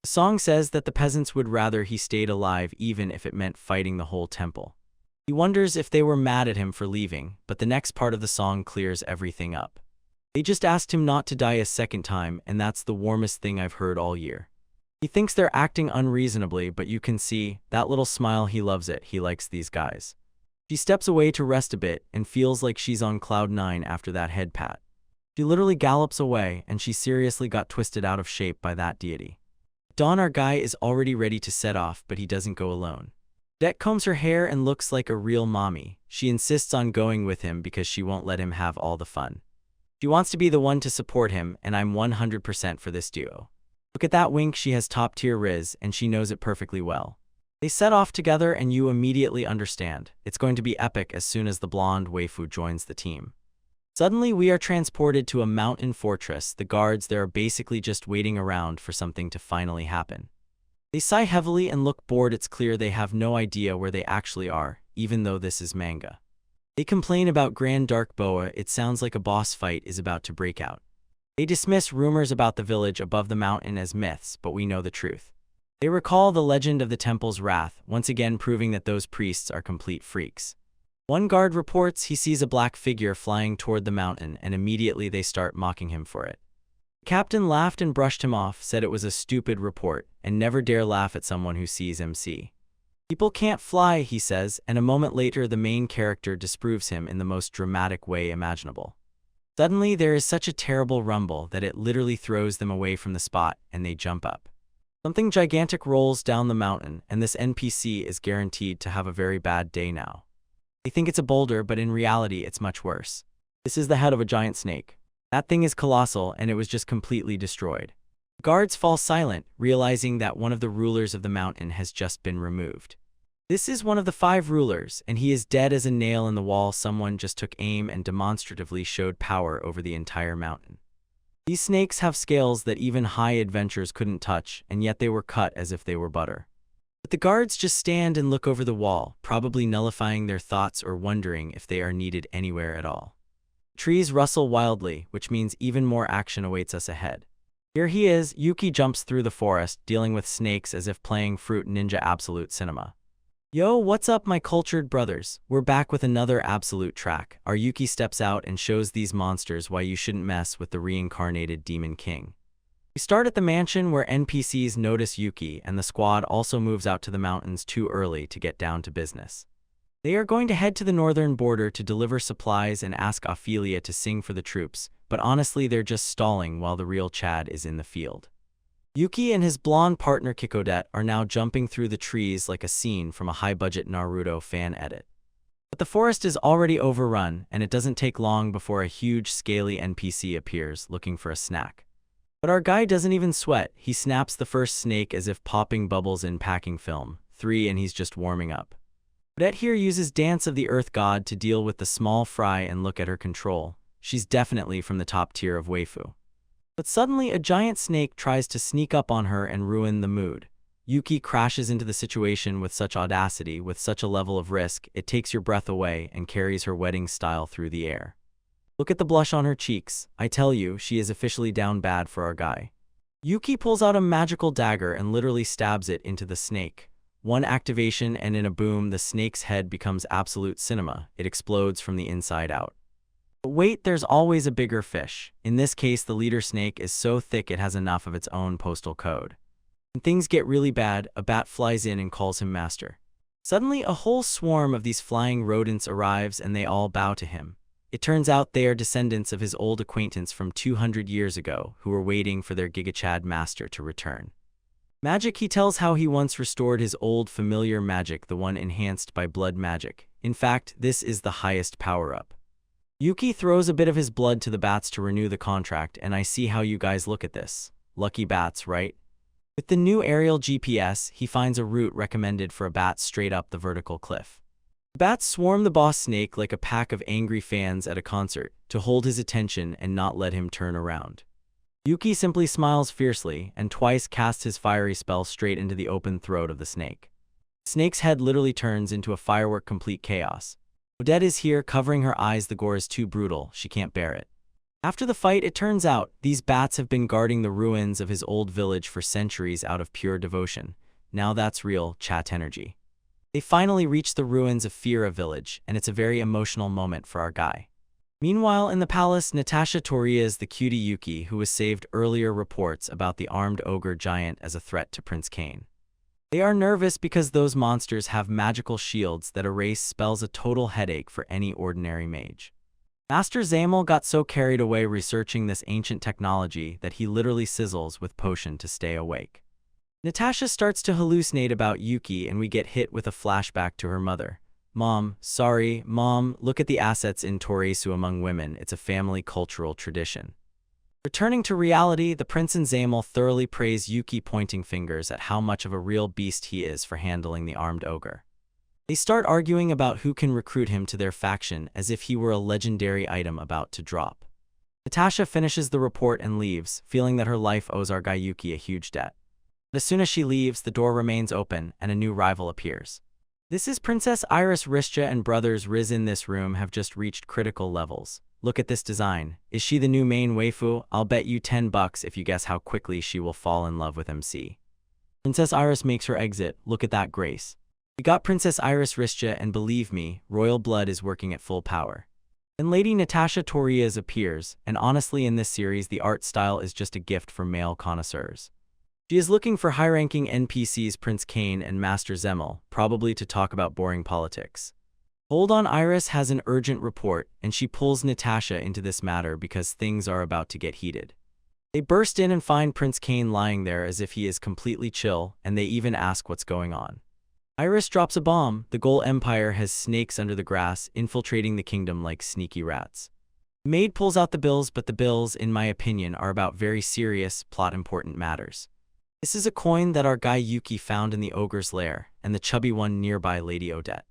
A: The song says that the peasants would rather he stayed alive even if it meant fighting the whole temple. He wonders if they were mad at him for leaving, but the next part of the song clears everything up. They just asked him not to die a second time, and that's the warmest thing I've heard all year. He thinks they're acting unreasonably, but you can see that little smile. He loves it. He likes these guys. She steps away to rest a bit and feels like she's on cloud 9 after that head pat. She literally gallops away, and she seriously got twisted out of shape by that deity. Dawn, our guy, is already ready to set off, but he doesn't go alone. Det combs her hair and looks like a real mommy. She insists on going with him because she won't let him have all the fun. She wants to be the one to support him, and I'm 100% for this duo. Look at that wink. She has top-tier riz, and she knows it perfectly well. They set off together, and you immediately understand. It's going to be epic as soon as the blonde waifu joins the team. Suddenly, we are transported to a mountain fortress. The guards there are basically just waiting around for something to finally happen. They sigh heavily and look bored. It's clear they have no idea where they actually are, even though this is manga. They complain about Grand Dark Boa. It sounds like a boss fight is about to break out. They dismiss rumors about the village above the mountain as myths, but we know the truth. They recall the legend of the temple's wrath, once again proving that those priests are complete freaks. One guard reports he sees a black figure flying toward the mountain, and immediately they start mocking him for it. The captain laughed and brushed him off, said it was a stupid report, and never dare laugh at someone who sees MC. People can't fly, he says, and a moment later the main character disproves him in the most dramatic way imaginable. Suddenly there is such a terrible rumble that it literally throws them away from the spot, and they jump up. Something gigantic rolls down the mountain, and this NPC is guaranteed to have a very bad day now. They think it's a boulder, but in reality it's much worse. This is the head of a giant snake. That thing is colossal, and it was just completely destroyed. Guards fall silent, realizing that one of the rulers of the mountain has just been removed. This is one of the 5 rulers, and he is dead as a nail in the wall. Someone just took aim and demonstratively showed power over the entire mountain. These snakes have scales that even high adventurers couldn't touch, and yet they were cut as if they were butter. But the guards just stand and look over the wall, probably nullifying their thoughts or wondering if they are needed anywhere at all. Trees rustle wildly, which means even more action awaits us ahead. Here he is. Yuki jumps through the forest, dealing with snakes as if playing Fruit Ninja Absolute Cinema. Yo, what's up, my cultured brothers? We're back with another absolute track. Our Yuki steps out and shows these monsters why you shouldn't mess with the reincarnated Demon King. We start at the mansion where NPCs notice Yuki, and the squad also moves out to the mountains too early to get down to business. They are going to head to the northern border to deliver supplies and ask Ophelia to sing for the troops, but honestly they're just stalling while the real Chad is in the field. Yuki and his blonde partner Kikodette are now jumping through the trees like a scene from a high-budget Naruto fan edit. But the forest is already overrun, and it doesn't take long before a huge, scaly NPC appears looking for a snack. But our guy doesn't even sweat. He snaps the first snake as if popping bubbles in packing film. 3 and he's just warming up. Odette here uses Dance of the Earth God to deal with the small fry, and look at her control. She's definitely from the top tier of waifu. But suddenly a giant snake tries to sneak up on her and ruin the mood. Yuki crashes into the situation with such audacity, with such a level of risk, it takes your breath away, and carries her wedding style through the air. Look at the blush on her cheeks. I tell you, she is officially down bad for our guy. Yuki pulls out a magical dagger and literally stabs it into the snake. One activation, and in a boom, the snake's head becomes absolute cinema. It explodes from the inside out. But wait, there's always a bigger fish. In this case, the leader snake is so thick it has enough of its own postal code. When things get really bad, a bat flies in and calls him master. Suddenly, a whole swarm of these flying rodents arrives and they all bow to him. It turns out they are descendants of his old acquaintance from 200 years ago who were waiting for their Gigachad master to return. Magic, he tells how he once restored his old familiar magic, the one enhanced by blood magic. In fact, this is the highest power-up. Yuki throws a bit of his blood to the bats to renew the contract, and I see how you guys look at this. Lucky bats, right? With the new aerial GPS, he finds a route recommended for a bat straight up the vertical cliff. The bats swarm the boss snake like a pack of angry fans at a concert, to hold his attention and not let him turn around. Yuki simply smiles fiercely, and twice casts his fiery spell straight into the open throat of the snake. The snake's head literally turns into a firework complete chaos. Odette is here, covering her eyes. The gore is too brutal, she can't bear it. After the fight, it turns out, these bats have been guarding the ruins of his old village for centuries out of pure devotion. Now that's real chat energy. They finally reach the ruins of Fira village, and it's a very emotional moment for our guy. Meanwhile, in the palace, Natasha Toriya's the cutie Yuki, who was saved earlier, reports about the armed ogre giant as a threat to Prince Cain. They are nervous because those monsters have magical shields that erase spells, a total headache for any ordinary mage. Master Zamel got so carried away researching this ancient technology that he literally sizzles with potion to stay awake. Natasha starts to hallucinate about Yuki, and we get hit with a flashback to her mother. Mom, sorry, Mom, look at the assets in Toresu among women, it's a family cultural tradition. Returning to reality, the prince and Zamel thoroughly praise Yuki, pointing fingers at how much of a real beast he is for handling the armed ogre. They start arguing about who can recruit him to their faction, as if he were a legendary item about to drop. Natasha finishes the report and leaves, feeling that her life owes our guy Yuki a huge debt. But as soon as she leaves, the door remains open, and a new rival appears. This is Princess Iris Rischa, and brothers Riz in this room have just reached critical levels. Look at this design. Is she the new main waifu? I'll bet you $10 if you guess how quickly she will fall in love with MC. Princess Iris makes her exit. Look at that grace. We got Princess Iris Rischa, and believe me, royal blood is working at full power. Then Lady Natasha Toriya's appears, and honestly in this series the art style is just a gift for male connoisseurs. She is looking for high-ranking NPCs Prince Cain and Master Zamel, probably to talk about boring politics. Hold on, Iris has an urgent report, and she pulls Natasha into this matter because things are about to get heated. They burst in and find Prince Cain lying there as if he is completely chill, and they even ask what's going on. Iris drops a bomb. The Ghoul Empire has snakes under the grass, infiltrating the kingdom like sneaky rats. The maid pulls out the bills, but the bills, in my opinion, are about very serious, plot-important matters. This is a coin that our guy Yuki found in the ogre's lair, and the chubby one nearby Lady Odette.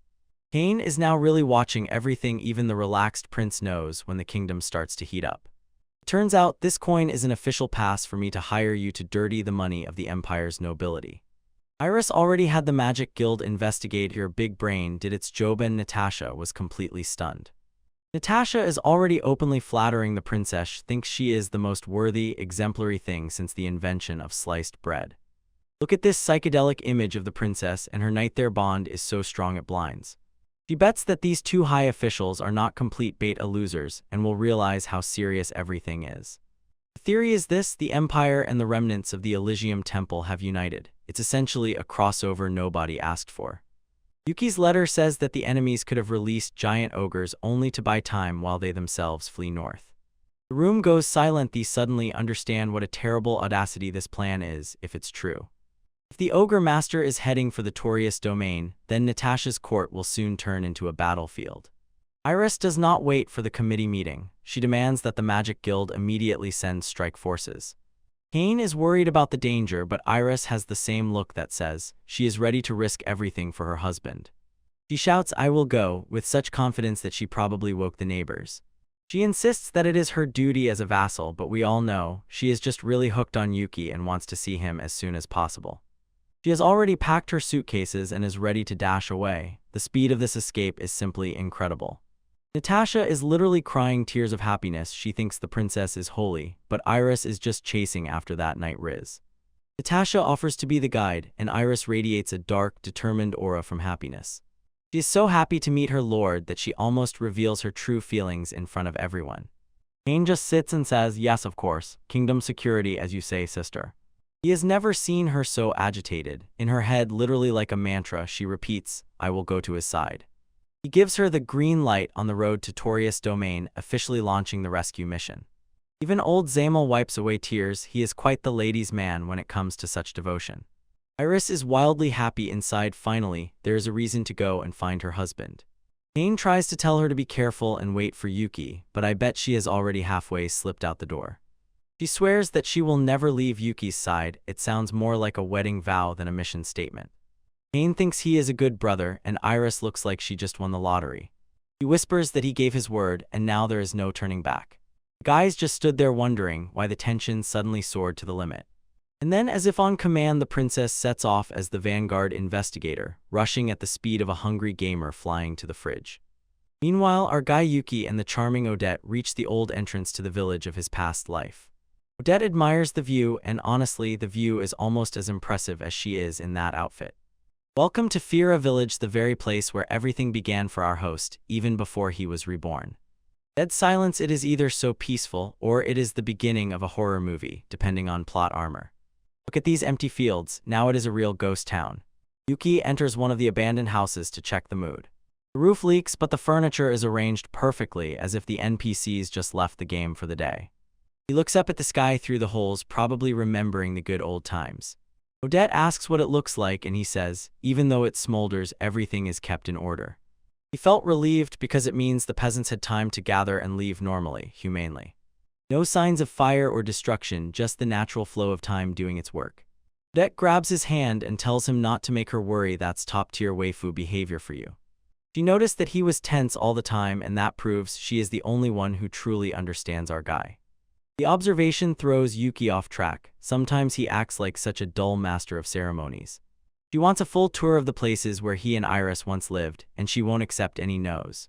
A: Cain is now really watching everything, even the relaxed prince knows when the kingdom starts to heat up. It turns out this coin is an official pass for me to hire you to dirty the money of the empire's nobility. Iris already had the Magic Guild investigate your big brain did its job, and Natasha was completely stunned. Natasha is already openly flattering the princess, thinks she is the most worthy, exemplary thing since the invention of sliced bread. Look at this psychedelic image of the princess, and her knight, their bond is so strong it blinds. She bets that these two high officials are not complete beta losers and will realize how serious everything is. The The theory is this: the Empire and the remnants of the Elysium Temple have united. It's essentially a crossover nobody asked for. Yuki's letter says that the enemies could have released giant ogres only to buy time while they themselves flee north. The room goes silent. They suddenly understand what a terrible audacity this plan is, if it's true. If the ogre master is heading for the Torius domain, then Natasha's court will soon turn into a battlefield. Iris does not wait for the committee meeting. She demands that the Magic Guild immediately send strike forces. Kane is worried about the danger, but Iris has the same look that says she is ready to risk everything for her husband. She shouts, "I will go," with such confidence that she probably woke the neighbors. She insists that it is her duty as a vassal, but we all know she is just really hooked on Yuki and wants to see him as soon as possible. She has already packed her suitcases and is ready to dash away. The speed of this escape is simply incredible. Natasha is literally crying tears of happiness. She thinks the princess is holy, but Iris is just chasing after that night Riz. Natasha offers to be the guide, and Iris radiates a dark, determined aura from happiness. She is so happy to meet her lord that she almost reveals her true feelings in front of everyone. Kane just sits and says, "Yes, of course. Kingdom security, as you say, sister." He has never seen her so agitated. In her head, literally like a mantra, she repeats, "I will go to his side." He gives her the green light on the road to Torius domain, officially launching the rescue mission. Even old Zamal wipes away tears. He is quite the ladies' man when it comes to such devotion. Iris is wildly happy inside. Finally, there is a reason to go and find her husband. Kane tries to tell her to be careful and wait for Yuki, but I bet she has already halfway slipped out the door. She swears that she will never leave Yuki's side. It sounds more like a wedding vow than a mission statement. Kane thinks he is a good brother, and Iris looks like she just won the lottery. He whispers that he gave his word, and now there is no turning back. The guys just stood there wondering why the tension suddenly soared to the limit. And then, as if on command, the princess sets off as the vanguard investigator, rushing at the speed of a hungry gamer flying to the fridge. Meanwhile, our guy Yuki and the charming Odette reach the old entrance to the village of his past life. Odette admires the view, and honestly, the view is almost as impressive as she is in that outfit. Welcome to Fira Village, the very place where everything began for our host, even before he was reborn. Dead silence. It is either so peaceful, or it is the beginning of a horror movie, depending on plot armor. Look at these empty fields. Now it is a real ghost town. Yuki enters one of the abandoned houses to check the mood. The roof leaks, but the furniture is arranged perfectly, as if the NPCs just left the game for the day. He looks up at the sky through the holes, probably remembering the good old times. Odette asks what it looks like, and he says, even though it smolders, everything is kept in order. He felt relieved because it means the peasants had time to gather and leave normally, humanely. No signs of fire or destruction, just the natural flow of time doing its work. Odette grabs his hand and tells him not to make her worry. That's top-tier waifu behavior for you. She noticed that he was tense all the time, and that proves she is the only one who truly understands our guy. The observation throws Yuki off track. Sometimes he acts like such a dull master of ceremonies. She wants a full tour of the places where he and Iris once lived, and she won't accept any no's.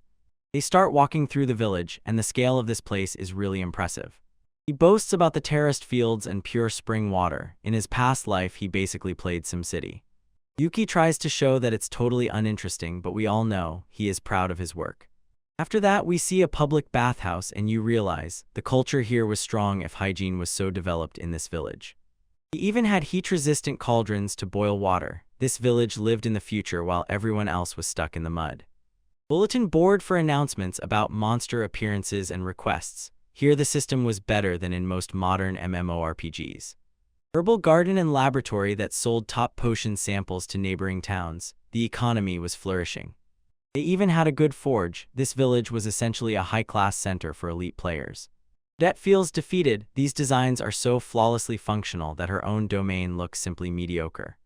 A: They start walking through the village, and the scale of this place is really impressive. He boasts about the terraced fields and pure spring water. In his past life, he basically played SimCity. Yuki tries to show that it's totally uninteresting, but we all know he is proud of his work. After that, we see a public bathhouse, and you realize the culture here was strong if hygiene was so developed in this village. He even had heat-resistant cauldrons to boil water. This village lived in the future while everyone else was stuck in the mud. Bulletin board for announcements about monster appearances and requests. Here the system was better than in most modern MMORPGs. Herbal garden and laboratory that sold top potion samples to neighboring towns. The economy was flourishing. They even had a good forge. This village was essentially a high-class center for elite players. Odette feels defeated. These designs are so flawlessly functional that her own domain looks simply mediocre.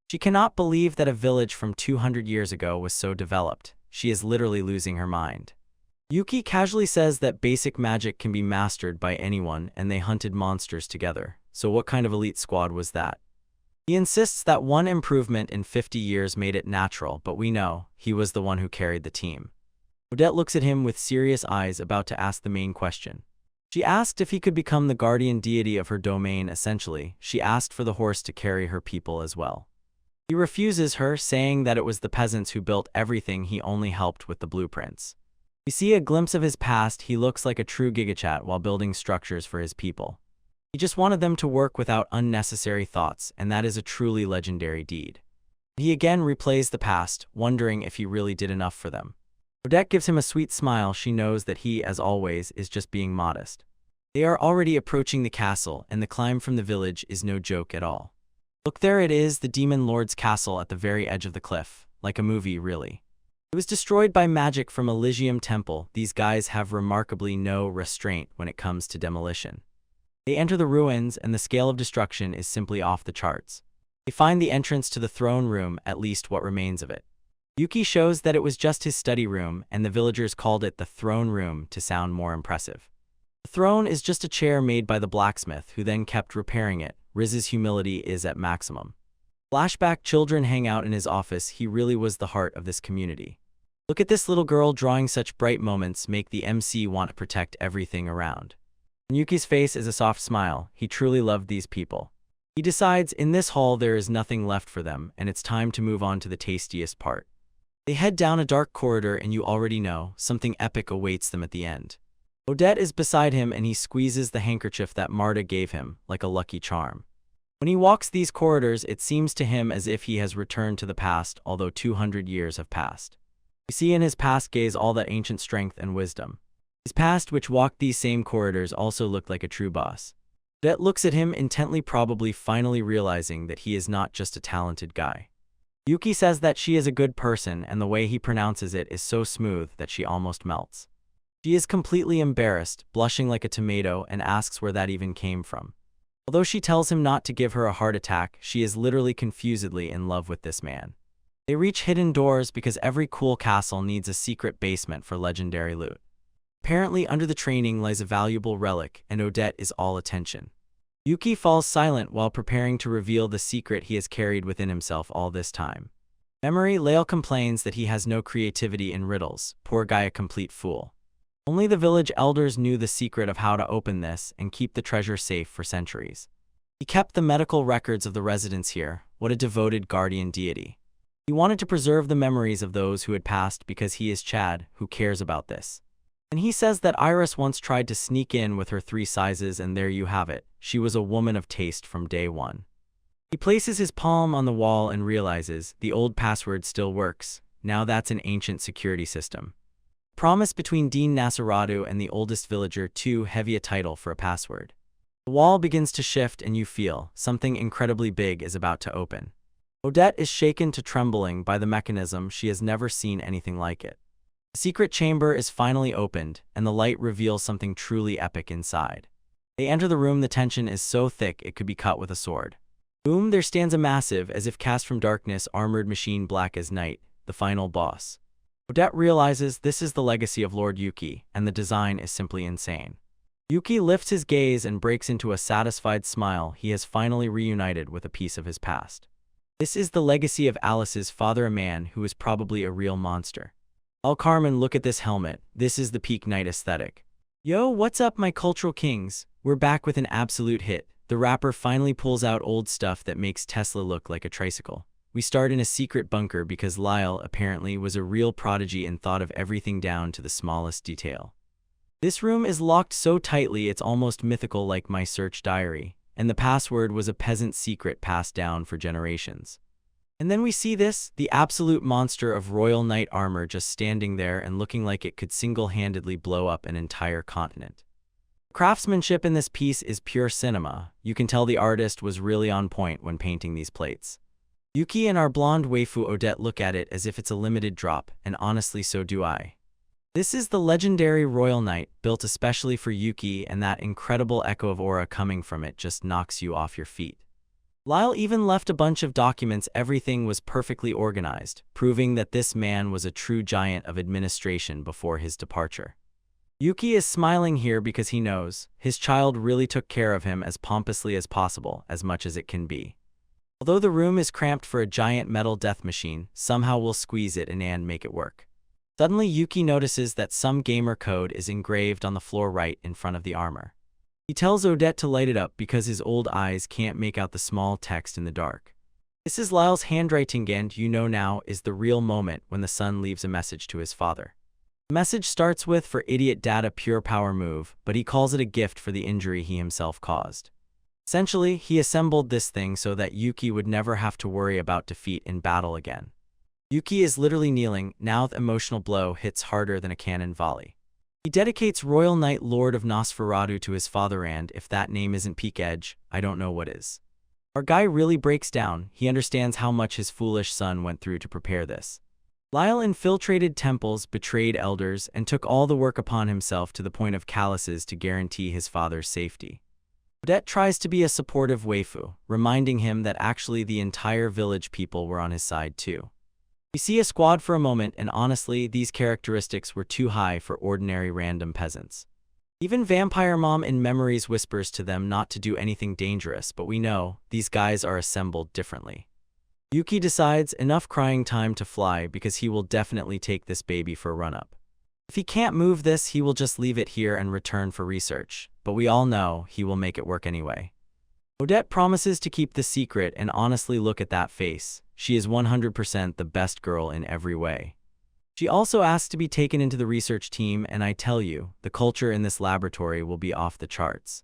A: She cannot believe that a village from 200 years ago was so developed. She is literally losing her mind. Yuki casually says that basic magic can be mastered by anyone, and they hunted monsters together. So what kind of elite squad was that? He insists that one improvement in 50 years made it natural, but we know he was the one who carried the team. Odette looks at him with serious eyes, about to ask the main question. She asked if he could become the guardian deity of her domain. Essentially, she asked for the horse to carry her people as well. He refuses her, saying that it was the peasants who built everything, he only helped with the blueprints. We see a glimpse of his past. He looks like a true gigachat while building structures for his people. He just wanted them to work without unnecessary thoughts, and that is a truly legendary deed. He again replays the past, wondering if he really did enough for them. Odette gives him a sweet smile. She knows that he, as always, is just being modest. They are already approaching the castle, and the climb from the village is no joke at all. Look, there it is, the demon lord's castle at the very edge of the cliff. Like a movie, really. It was destroyed by magic from Elysium Temple. These guys have remarkably no restraint when it comes to demolition. They enter the ruins, and the scale of destruction is simply off the charts. They find the entrance to the throne room, at least what remains of it. Yuki shows that it was just his study room, and the villagers called it the throne room to sound more impressive. The throne is just a chair made by the blacksmith, who then kept repairing it. Riz's humility is at maximum. Flashback: children hang out in his office. He really was the heart of this community. Look at this little girl drawing. Such bright moments make the MC want to protect everything around. On Yuki's face is a soft smile. He truly loved these people. He decides in this hall there is nothing left for them, and it's time to move on to the tastiest part. They head down a dark corridor, and you already know, something epic awaits them at the end. Odette is beside him, and he squeezes the handkerchief that Marta gave him, like a lucky charm. When he walks these corridors, it seems to him as if he has returned to the past, although 200 years have passed. We see in his past gaze all that ancient strength and wisdom. His past, which walked these same corridors, also looked like a true boss. Odette looks at him intently, probably finally realizing that he is not just a talented guy. Yuki says that she is a good person, and the way he pronounces it is so smooth that she almost melts. She is completely embarrassed, blushing like a tomato, and asks where that even came from. Although she tells him not to give her a heart attack, she is literally confusedly in love with this man. They reach hidden doors because every cool castle needs a secret basement for legendary loot. Apparently under the training lies a valuable relic, and Odette is all attention. Yuki falls silent while preparing to reveal the secret he has carried within himself all this time. Memory: Lael complains that he has no creativity in riddles. Poor guy, a complete fool. Only the village elders knew the secret of how to open this and keep the treasure safe for centuries. He kept the medical records of the residents here. What a devoted guardian deity. He wanted to preserve the memories of those who had passed because he is Chad, who cares about this. And he says that Iris once tried to sneak in with her 3 sizes, and there you have it. She was a woman of taste from day one. He places his palm on the wall and realizes the old password still works. Now that's an ancient security system. Promise between Dean Nasaradu and the oldest villager, too heavy a title for a password. The wall begins to shift, and you feel something incredibly big is about to open. Odette is shaken to trembling by the mechanism. She has never seen anything like it. The secret chamber is finally opened, and the light reveals something truly epic inside. They enter the room. The tension is so thick it could be cut with a sword. Boom! There stands a massive, as if cast from darkness, armored machine, black as night, the final boss. Odette realizes this is the legacy of Lord Yuki, and the design is simply insane. Yuki lifts his gaze and breaks into a satisfied smile. He has finally reunited with a piece of his past. This is the legacy of Alice's father, a man who is probably a real monster. Oh, Carmen, look at this helmet. This is the peak night aesthetic. Yo, what's up, my cultural kings? We're back with an absolute hit. The rapper finally pulls out old stuff that makes Tesla look like a tricycle. We start in a secret bunker because Lyle apparently was a real prodigy and thought of everything down to the smallest detail. This room is locked so tightly it's almost mythical, like my search diary, and the password was a peasant secret passed down for generations. And then we see this, the absolute monster of royal knight armor, just standing there and looking like it could single-handedly blow up an entire continent. Craftsmanship in this piece is pure cinema. You can tell the artist was really on point when painting these plates. Yuki and our blonde waifu Odette look at it as if it's a limited drop, and honestly so do I. This is the legendary Royal Knight, built especially for Yuki, and that incredible echo of aura coming from it just knocks you off your feet. Lyle even left a bunch of documents. Everything was perfectly organized, proving that this man was a true giant of administration before his departure. Yuki is smiling here because he knows his child really took care of him as pompously as possible, as much as it can be. Although the room is cramped for a giant metal death machine, somehow we'll squeeze it and make it work. Suddenly Yuki notices that some gamer code is engraved on the floor right in front of the armor. He tells Odette to light it up because his old eyes can't make out the small text in the dark. This is Lyle's handwriting, and you know now is the real moment when the son leaves a message to his father. The message starts with, "For idiot data, pure power move," but he calls it a gift for the injury he himself caused. Essentially, he assembled this thing so that Yuki would never have to worry about defeat in battle again. Yuki is literally kneeling, now the emotional blow hits harder than a cannon volley. He dedicates Royal Knight Lord of Nosferatu to his father, and if that name isn't peak edge, I don't know what is. Our guy really breaks down. He understands how much his foolish son went through to prepare this. Lyle infiltrated temples, betrayed elders, and took all the work upon himself to the point of calluses to guarantee his father's safety. Odette tries to be a supportive waifu, reminding him that actually the entire village people were on his side too. We see a squad for a moment, and honestly, these characteristics were too high for ordinary random peasants. Even Vampire Mom in Memories whispers to them not to do anything dangerous, but we know these guys are assembled differently. Yuki decides enough crying time to fly because he will definitely take this baby for a run-up. If he can't move this, he will just leave it here and return for research, but we all know he will make it work anyway. Odette promises to keep the secret, and honestly, look at that face. She is 100% the best girl in every way. She also asks to be taken into the research team, and I tell you, the culture in this laboratory will be off the charts.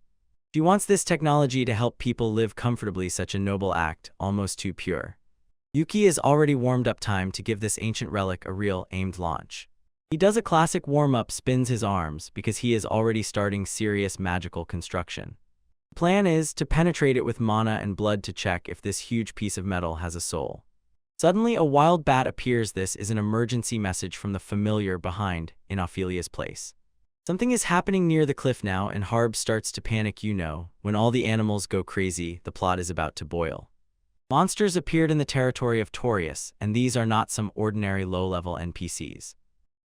A: She wants this technology to help people live comfortably, such a noble act, almost too pure. Yuki is already warmed up, time to give this ancient relic a real, aimed launch. He does a classic warm-up, spins his arms, because he is already starting serious magical construction. The plan is to penetrate it with mana and blood to check if this huge piece of metal has a soul. Suddenly, a wild bat appears. This is an emergency message from the familiar behind, in Ophelia's place. Something is happening near the cliff now, and Harb starts to panic. When all the animals go crazy, the plot is about to boil. Monsters appeared in the territory of Torius, and these are not some ordinary low-level NPCs.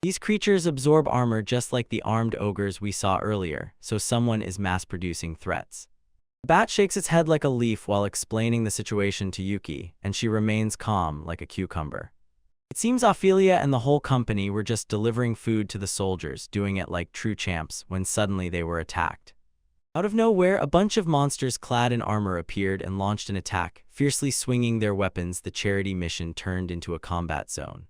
A: These creatures absorb armor just like the armed ogres we saw earlier, so someone is mass-producing threats. The bat shakes its head like a leaf while explaining the situation to Yuki, and she remains calm like a cucumber. It seems Ophelia and the whole company were just delivering food to the soldiers, doing it like true champs, when suddenly they were attacked. Out of nowhere, a bunch of monsters clad in armor appeared and launched an attack. Fiercely swinging their weapons, the charity mission turned into a combat zone.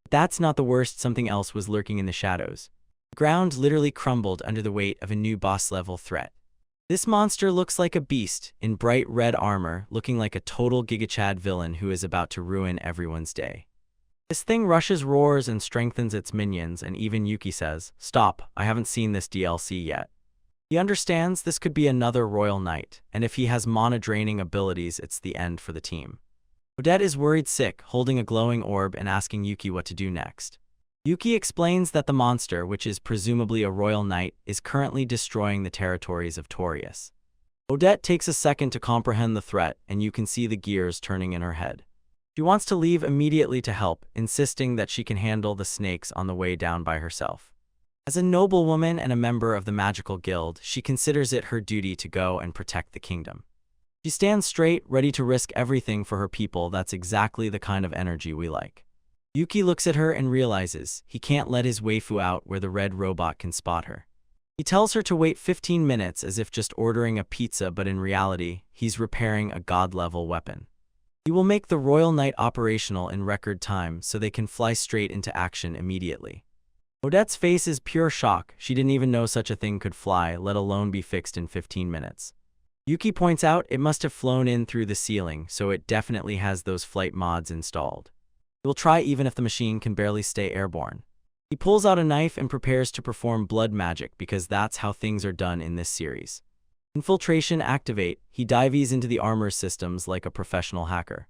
A: But that's not the worst. Something else was lurking in the shadows. The ground literally crumbled under the weight of a new boss-level threat. This monster looks like a beast, in bright red armor, looking like a total gigachad villain who is about to ruin everyone's day. This thing rushes, roars, and strengthens its minions, and even Yuki says, "Stop, I haven't seen this DLC yet." He understands this could be another Royal Knight, and if he has mana-draining abilities, it's the end for the team. Odette is worried sick, holding a glowing orb and asking Yuki what to do next. Yuki explains that the monster, which is presumably a Royal Knight, is currently destroying the territories of Torius. Odette takes a second to comprehend the threat, and you can see the gears turning in her head. She wants to leave immediately to help, insisting that she can handle the snakes on the way down by herself. As a noblewoman and a member of the magical guild, she considers it her duty to go and protect the kingdom. She stands straight, ready to risk everything for her people. That's exactly the kind of energy we like. Yuki looks at her and realizes he can't let his waifu out where the red robot can spot her. He tells her to wait 15 minutes as if just ordering a pizza, but in reality, he's repairing a god-level weapon. He will make the Royal Knight operational in record time so they can fly straight into action immediately. Odette's face is pure shock. She didn't even know such a thing could fly, let alone be fixed in 15 minutes. Yuki points out it must have flown in through the ceiling, so it definitely has those flight mods installed. He will try even if the machine can barely stay airborne. He pulls out a knife and prepares to perform blood magic because that's how things are done in this series. Infiltration activate. He dives into the armor systems like a professional hacker.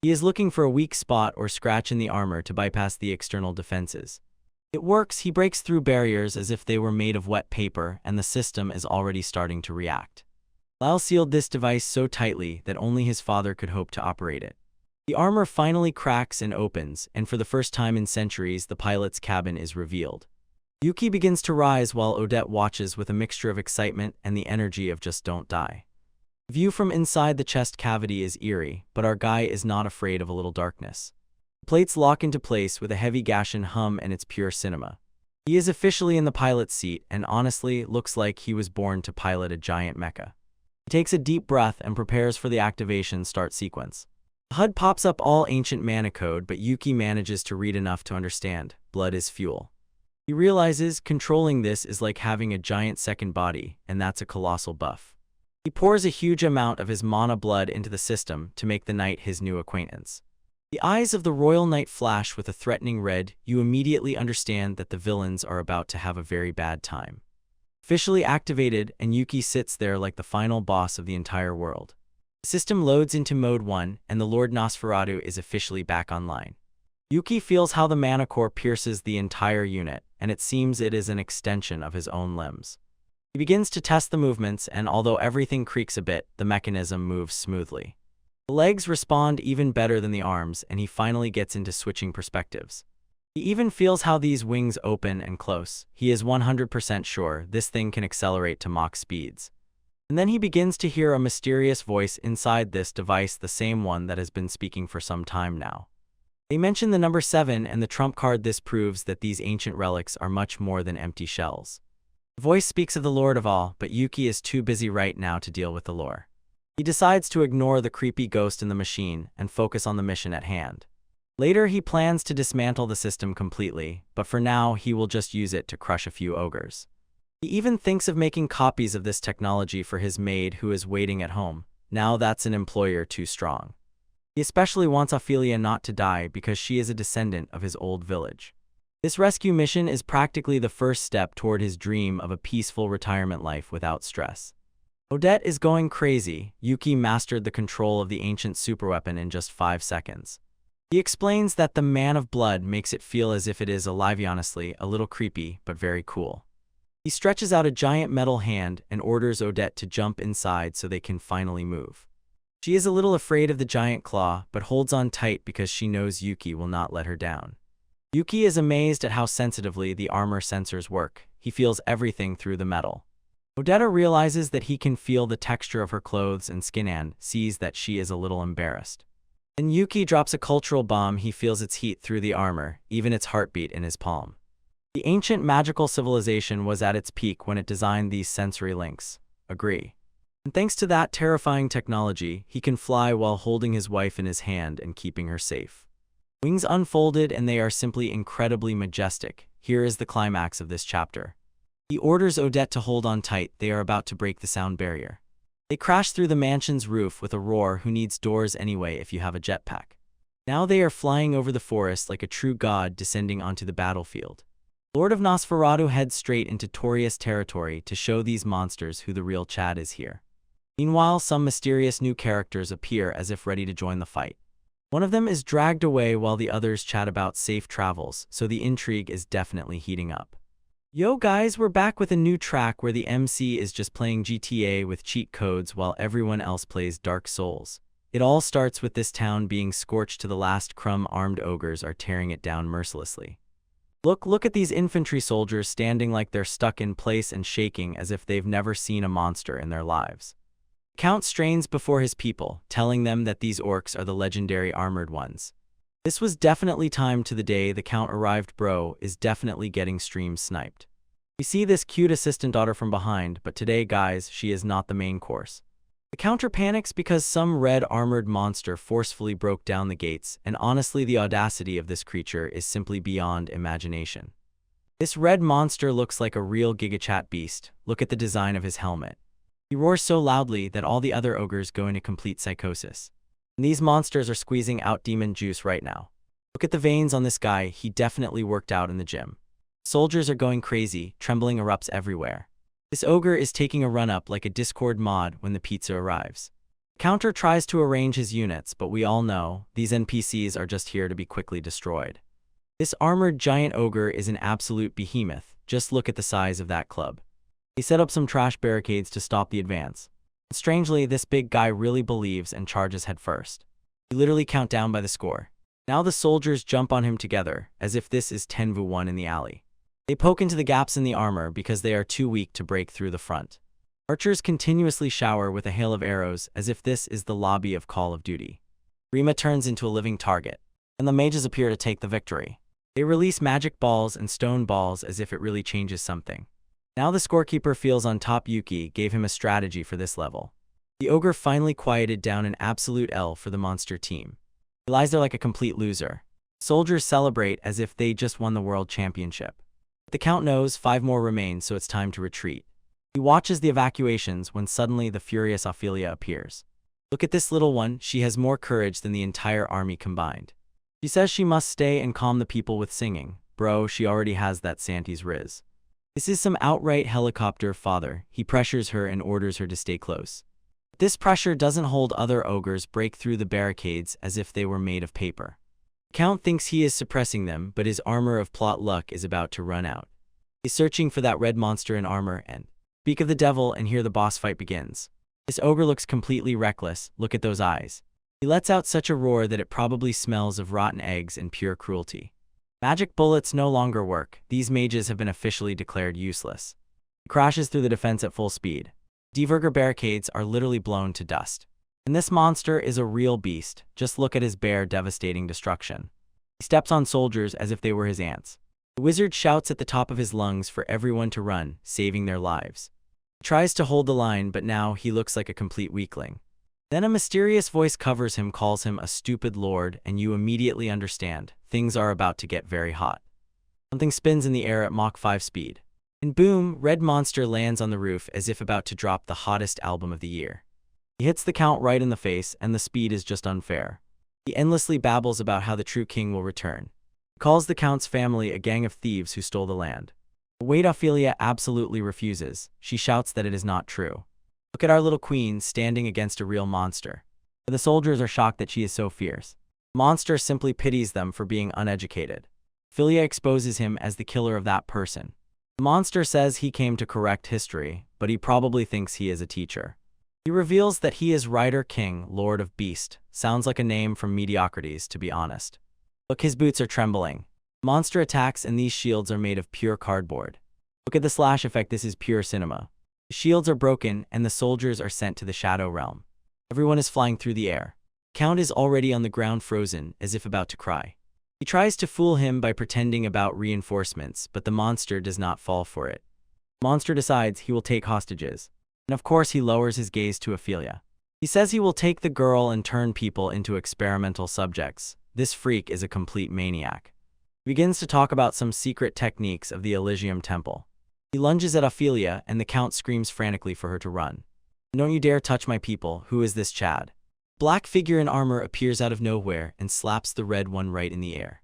A: He is looking for a weak spot or scratch in the armor to bypass the external defenses. It works. He breaks through barriers as if they were made of wet paper, and the system is already starting to react. Lyle sealed this device so tightly that only his father could hope to operate it. The armor finally cracks and opens, and for the first time in centuries, the pilot's cabin is revealed. Yuki begins to rise while Odette watches with a mixture of excitement and the energy of just don't die. The view from inside the chest cavity is eerie, but our guy is not afraid of a little darkness. The plates lock into place with a heavy Gashian hum, and it's pure cinema. He is officially in the pilot's seat, and honestly looks like he was born to pilot a giant mecha. He takes a deep breath and prepares for the activation start sequence. The HUD pops up all ancient mana code, but Yuki manages to read enough to understand. Blood is fuel. He realizes controlling this is like having a giant second body, and that's a colossal buff. He pours a huge amount of his mana blood into the system to make the knight his new acquaintance. The eyes of the royal knight flash with a threatening red. You immediately understand that the villains are about to have a very bad time. Officially activated, and Yuki sits there like the final boss of the entire world. The system loads into Mode 1, and the Lord Nosferatu is officially back online. Yuki feels how the mana core pierces the entire unit, and it seems it is an extension of his own limbs. He begins to test the movements, and although everything creaks a bit, the mechanism moves smoothly. The legs respond even better than the arms, and he finally gets into switching perspectives. He even feels how these wings open and close. He is 100% sure this thing can accelerate to Mach speeds. And then he begins to hear a mysterious voice inside this device, the same one that has been speaking for some time now. They mention the number 7 and the trump card. This proves that these ancient relics are much more than empty shells. The voice speaks of the Lord of all, but Yuki is too busy right now to deal with the lore. He decides to ignore the creepy ghost in the machine and focus on the mission at hand. Later, he plans to dismantle the system completely, but for now, he will just use it to crush a few ogres. He even thinks of making copies of this technology for his maid who is waiting at home. Now that's an employer too strong. He especially wants Ophelia not to die because she is a descendant of his old village. This rescue mission is practically the first step toward his dream of a peaceful retirement life without stress. Odette is going crazy. Yuki mastered the control of the ancient superweapon in just 5 seconds. He explains that the man of blood makes it feel as if it is alive. Honestly, a little creepy, but very cool. He stretches out a giant metal hand and orders Odette to jump inside so they can finally move. She is a little afraid of the giant claw, but holds on tight because she knows Yuki will not let her down. Yuki is amazed at how sensitively the armor sensors work. He feels everything through the metal. Odetta realizes that he can feel the texture of her clothes and skin and sees that she is a little embarrassed. Then Yuki drops a cultural bomb. He feels its heat through the armor, even its heartbeat in his palm. The ancient magical civilization was at its peak when it designed these sensory links. Agree. And thanks to that terrifying technology, he can fly while holding his wife in his hand and keeping her safe. Wings unfolded, and they are simply incredibly majestic. Here is the climax of this chapter. He orders Odette to hold on tight. They are about to break the sound barrier. They crash through the mansion's roof with a roar. Who needs doors anyway if you have a jetpack? Now they are flying over the forest like a true god descending onto the battlefield. Lord of Nosferatu heads straight into Torius territory to show these monsters who the real Chad is here. Meanwhile, some mysterious new characters appear as if ready to join the fight. One of them is dragged away while the others chat about safe travels, so the intrigue is definitely heating up. Yo guys, we're back with a new track where the MC is just playing GTA with cheat codes while everyone else plays Dark Souls. It all starts with this town being scorched to the last crumb. Armed ogres are tearing it down mercilessly. Look at these infantry soldiers standing like they're stuck in place and shaking as if they've never seen a monster in their lives. Count strains before his people, telling them that these orcs are the legendary armored ones. This was definitely timed to the day the Count arrived. Bro is definitely getting stream sniped. We see this cute assistant daughter from behind, but today guys, she is not the main course. The counter panics because some red armored monster forcefully broke down the gates, and honestly the audacity of this creature is simply beyond imagination. This red monster looks like a real gigachat beast. Look at the design of his helmet. He roars so loudly that all the other ogres go into complete psychosis. And these monsters are squeezing out demon juice right now. Look at the veins on this guy. He definitely worked out in the gym. Soldiers are going crazy, trembling erupts everywhere. This ogre is taking a run-up like a Discord mod when the pizza arrives. Counter tries to arrange his units, but we all know these NPCs are just here to be quickly destroyed. This armored giant ogre is an absolute behemoth. Just look at the size of that club. He set up some trash barricades to stop the advance. Strangely, this big guy really believes and charges headfirst. He literally count down by the score. Now the soldiers jump on him together, as if this is 10v1 in the alley. They poke into the gaps in the armor because they are too weak to break through the front. Archers continuously shower with a hail of arrows as if this is the lobby of Call of Duty. Rima turns into a living target, and the mages appear to take the victory. They release magic balls and stone balls as if it really changes something. Now the scorekeeper feels on top. Yuki gave him a strategy for this level. The ogre finally quieted down an absolute L for the monster team. He lies there like a complete loser. Soldiers celebrate as if they just won the world championship. The Count knows 5 more remain, so it's time to retreat. He watches the evacuations when suddenly the furious Ophelia appears. Look at this little one, she has more courage than the entire army combined. She says she must stay and calm the people with singing. Bro, she already has that Santi's riz. This is some outright helicopter father. He pressures her and orders her to stay close. This pressure doesn't hold other ogres break through the barricades as if they were made of paper. Count thinks he is suppressing them, but his armor of plot luck is about to run out. He's searching for that red monster in armor and speak of the devil, and here the boss fight begins. This ogre looks completely reckless. Look at those eyes. He lets out such a roar that it probably smells of rotten eggs and pure cruelty. Magic bullets no longer work. These mages have been officially declared useless. He crashes through the defense at full speed. Diverger barricades are literally blown to dust. And this monster is a real beast. Just look at his bare, devastating destruction. He steps on soldiers as if they were his ants. The wizard shouts at the top of his lungs for everyone to run, saving their lives. He tries to hold the line, but now he looks like a complete weakling. Then a mysterious voice covers him, calls him a stupid lord, and you immediately understand, things are about to get very hot. Something spins in the air at Mach 5 speed. And boom, red monster lands on the roof as if about to drop the hottest album of the year. He hits the count right in the face, and the speed is just unfair. He endlessly babbles about how the true king will return. He calls the count's family a gang of thieves who stole the land. But wait, Ophelia absolutely refuses. She shouts that it is not true. Look at our little queen standing against a real monster. The soldiers are shocked that she is so fierce. The monster simply pities them for being uneducated. Ophelia exposes him as the killer of that person. The monster says he came to correct history, but he probably thinks he is a teacher. He reveals that he is Rider King, Lord of Beast. Sounds like a name from Mediocrities, to be honest. Look, his boots are trembling. Monster attacks, and these shields are made of pure cardboard. Look at the slash effect, this is pure cinema. The shields are broken, and the soldiers are sent to the Shadow Realm. Everyone is flying through the air. Count is already on the ground frozen, as if about to cry. He tries to fool him by pretending about reinforcements, but the monster does not fall for it. The monster decides he will take hostages. And of course he lowers his gaze to Ophelia. He says he will take the girl and turn people into experimental subjects. This freak is a complete maniac. He begins to talk about some secret techniques of the Elysium Temple. He lunges at Ophelia, and the count screams frantically for her to run. Don't you dare touch my people, who is this Chad? Black figure in armor appears out of nowhere and slaps the red one right in the air.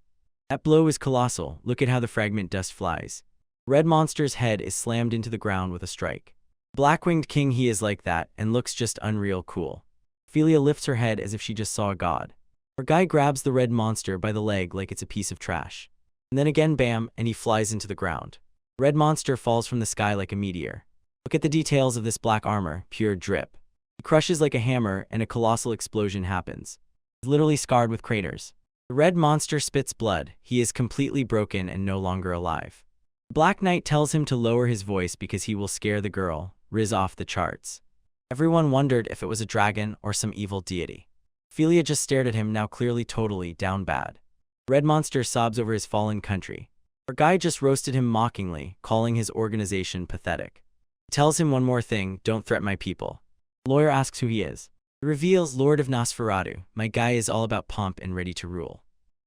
A: That blow is colossal. Look at how the fragment dust flies. Red monster's head is slammed into the ground with a strike. Black-winged king he is like that, and looks just unreal cool. Ophelia lifts her head as if she just saw a god. Her guy grabs the red monster by the leg like it's a piece of trash. And then again bam, and he flies into the ground. Red monster falls from the sky like a meteor. Look at the details of this black armor, pure drip. He crushes like a hammer, and a colossal explosion happens. He's literally scarred with craters. The red monster spits blood. He is completely broken and no longer alive. The Black Knight tells him to lower his voice because he will scare the girl, Riz, off the charts. Everyone wondered if it was a dragon or some evil deity. Ophelia just stared at him, now clearly totally down bad. Red monster sobs over his fallen country. Our guy just roasted him mockingly, calling his organization pathetic. He tells him one more thing, don't threaten my people. The lawyer asks who he is. He reveals Lord of Nosferatu. My guy is all about pomp and ready to rule.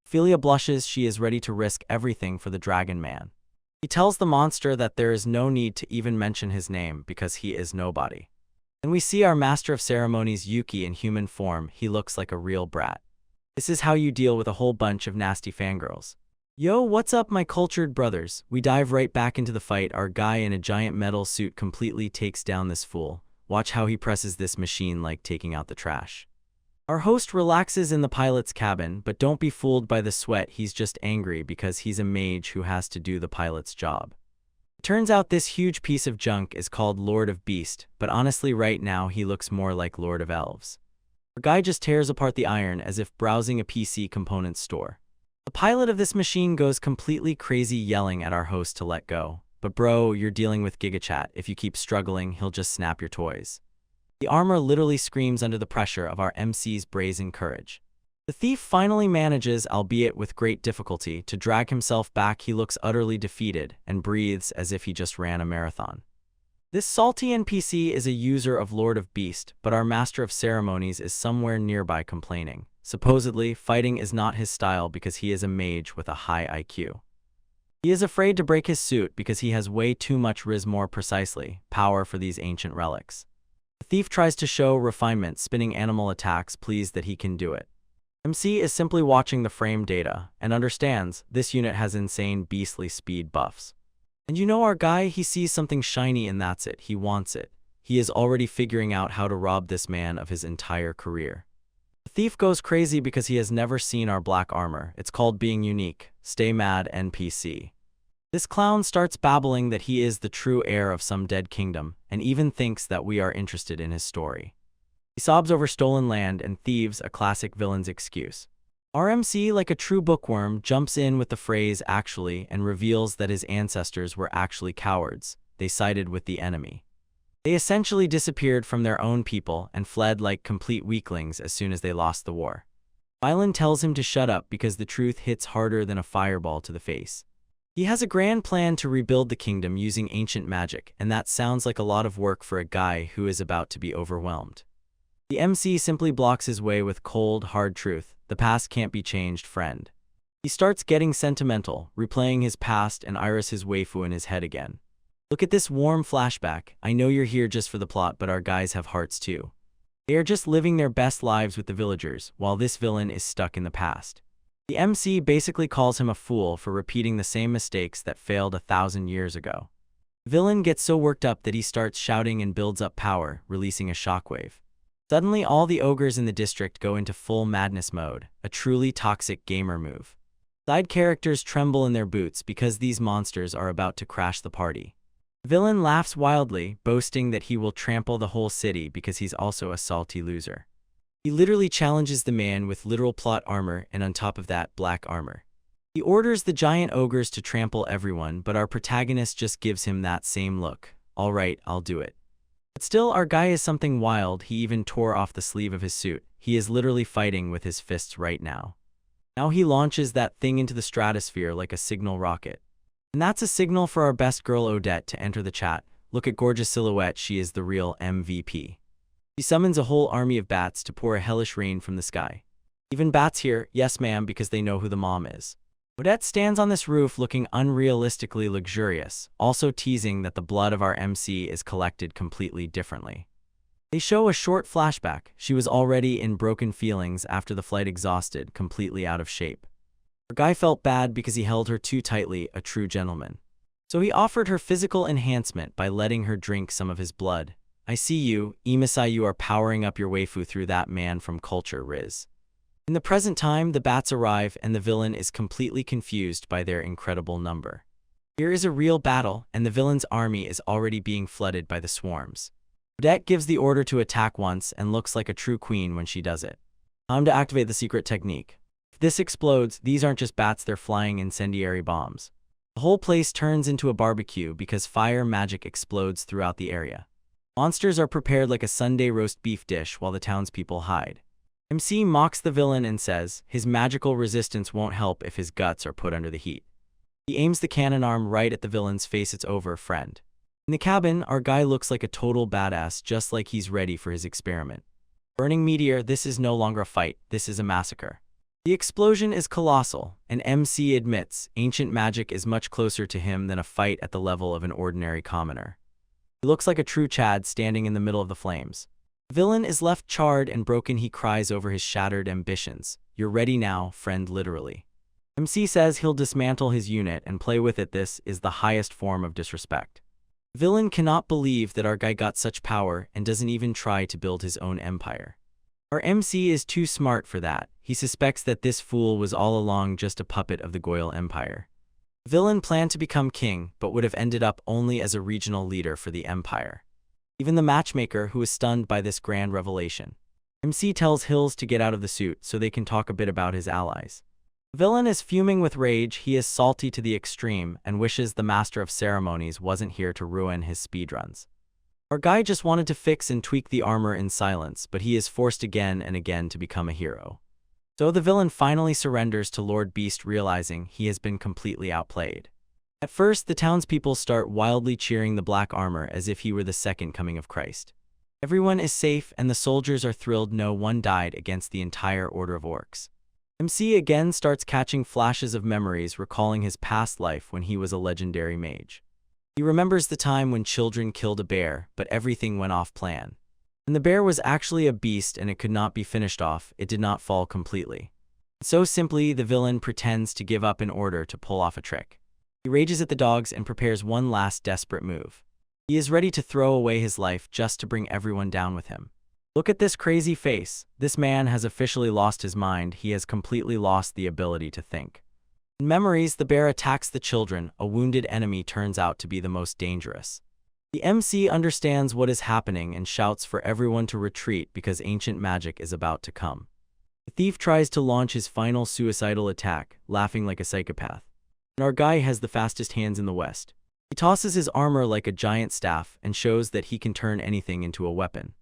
A: Ophelia blushes, she is ready to risk everything for the dragon man. He tells the monster that there is no need to even mention his name because he is nobody. Then we see our master of ceremonies Yuki in human form. He looks like a real brat. This is how you deal with a whole bunch of nasty fangirls. Yo, what's up my cultured brothers? We dive right back into the fight. Our guy in a giant metal suit completely takes down this fool. Watch how he presses this machine like taking out the trash. Our host relaxes in the pilot's cabin, but don't be fooled by the sweat. He's just angry because he's a mage who has to do the pilot's job. Turns out this huge piece of junk is called Lord of Beast, but honestly right now he looks more like Lord of Elves. Our guy just tears apart the iron as if browsing a PC components store. The pilot of this machine goes completely crazy, yelling at our host to let go. But bro, you're dealing with GigaChat. If you keep struggling, he'll just snap your toys. The armor literally screams under the pressure of our MC's brazen courage. The thief finally manages, albeit with great difficulty, to drag himself back. He looks utterly defeated and breathes as if he just ran a marathon. This salty NPC is a user of Lord of Beast, but our master of ceremonies is somewhere nearby complaining. Supposedly, fighting is not his style because he is a mage with a high IQ. He is afraid to break his suit because he has way too much more precisely, power for these ancient relics. The thief tries to show refinement, spinning animal attacks, pleased that he can do it. MC is simply watching the frame data and understands this unit has insane beastly speed buffs. And you know our guy, he sees something shiny and that's it, he wants it. He is already figuring out how to rob this man of his entire career. The thief goes crazy because he has never seen our black armor. It's called being unique. Stay mad, NPC. This clown starts babbling that he is the true heir of some dead kingdom, and even thinks that we are interested in his story. He sobs over stolen land and thieves, a classic villain's excuse. RMC, like a true bookworm, jumps in with the phrase "actually" and reveals that his ancestors were actually cowards. They sided with the enemy. They essentially disappeared from their own people and fled like complete weaklings as soon as they lost the war. Mylan tells him to shut up because the truth hits harder than a fireball to the face. He has a grand plan to rebuild the kingdom using ancient magic, and that sounds like a lot of work for a guy who is about to be overwhelmed. The MC simply blocks his way with cold, hard truth. The past can't be changed, friend. He starts getting sentimental, replaying his past and Iris his waifu in his head again. Look at this warm flashback. I know you're here just for the plot, but our guys have hearts too. They are just living their best lives with the villagers, while this villain is stuck in the past. The MC basically calls him a fool for repeating the same mistakes that failed 1,000 years ago. The villain gets so worked up that he starts shouting and builds up power, releasing a shockwave. Suddenly, all the ogres in the district go into full madness mode, a truly toxic gamer move. Side characters tremble in their boots because these monsters are about to crash the party. The villain laughs wildly, boasting that he will trample the whole city because he's also a salty loser. He literally challenges the man with literal plot armor and on top of that, black armor. He orders the giant ogres to trample everyone, but our protagonist just gives him that same look. Alright, I'll do it. But still, our guy is something wild. He even tore off the sleeve of his suit. He is literally fighting with his fists right now. Now he launches that thing into the stratosphere like a signal rocket. And that's a signal for our best girl Odette to enter the chat. Look at gorgeous silhouette, she is the real MVP. He summons a whole army of bats to pour a hellish rain from the sky. Even bats here, yes ma'am, because they know who the mom is. Odette stands on this roof looking unrealistically luxurious, also teasing that the blood of our MC is collected completely differently. They show a short flashback. She was already in broken feelings after the flight, exhausted, completely out of shape. Her guy felt bad because he held her too tightly, a true gentleman. So he offered her physical enhancement by letting her drink some of his blood. I see you, Imisai, you are powering up your waifu through that man from culture, Riz. In the present time, the bats arrive and the villain is completely confused by their incredible number. Here is a real battle, and the villain's army is already being flooded by the swarms. Odette gives the order to attack once and looks like a true queen when she does it. Time to activate the secret technique. If this explodes, these aren't just bats, they're flying incendiary bombs. The whole place turns into a barbecue because fire magic explodes throughout the area. Monsters are prepared like a Sunday roast beef dish while the townspeople hide. MC mocks the villain and says his magical resistance won't help if his guts are put under the heat. He aims the cannon arm right at the villain's face. It's over, friend. In the cabin, our guy looks like a total badass, just like he's ready for his experiment. Burning meteor, this is no longer a fight, this is a massacre. The explosion is colossal, and MC admits ancient magic is much closer to him than a fight at the level of an ordinary commoner. He looks like a true Chad standing in the middle of the flames. The villain is left charred and broken. He cries over his shattered ambitions. You're ready now, friend, literally. MC says he'll dismantle his unit and play with it. This is the highest form of disrespect. The villain cannot believe that our guy got such power and doesn't even try to build his own empire. Our MC is too smart for that. He suspects that this fool was all along just a puppet of the Goyle Empire. The villain planned to become king, but would have ended up only as a regional leader for the empire. Even the matchmaker, who is stunned by this grand revelation. MC tells Hills to get out of the suit so they can talk a bit about his allies. The villain is fuming with rage. He is salty to the extreme and wishes the master of ceremonies wasn't here to ruin his speedruns. Our guy just wanted to fix and tweak the armor in silence, but he is forced again and again to become a hero. So the villain finally surrenders to Lord Beast, realizing he has been completely outplayed. At first, the townspeople start wildly cheering the black armor as if he were the second coming of Christ. Everyone is safe and the soldiers are thrilled no one died against the entire order of orcs. MC again starts catching flashes of memories, recalling his past life when he was a legendary mage. He remembers the time when children killed a bear, but everything went off plan. And the bear was actually a beast and it could not be finished off, it did not fall completely. So simply, the villain pretends to give up in order to pull off a trick. He rages at the dogs and prepares one last desperate move. He is ready to throw away his life just to bring everyone down with him. Look at this crazy face. This man has officially lost his mind. He has completely lost the ability to think. In memories, the bear attacks the children. A wounded enemy turns out to be the most dangerous. The MC understands what is happening and shouts for everyone to retreat because ancient magic is about to come. The thief tries to launch his final suicidal attack, laughing like a psychopath. And our guy has the fastest hands in the West. He tosses his armor like a giant staff and shows that he can turn anything into a weapon.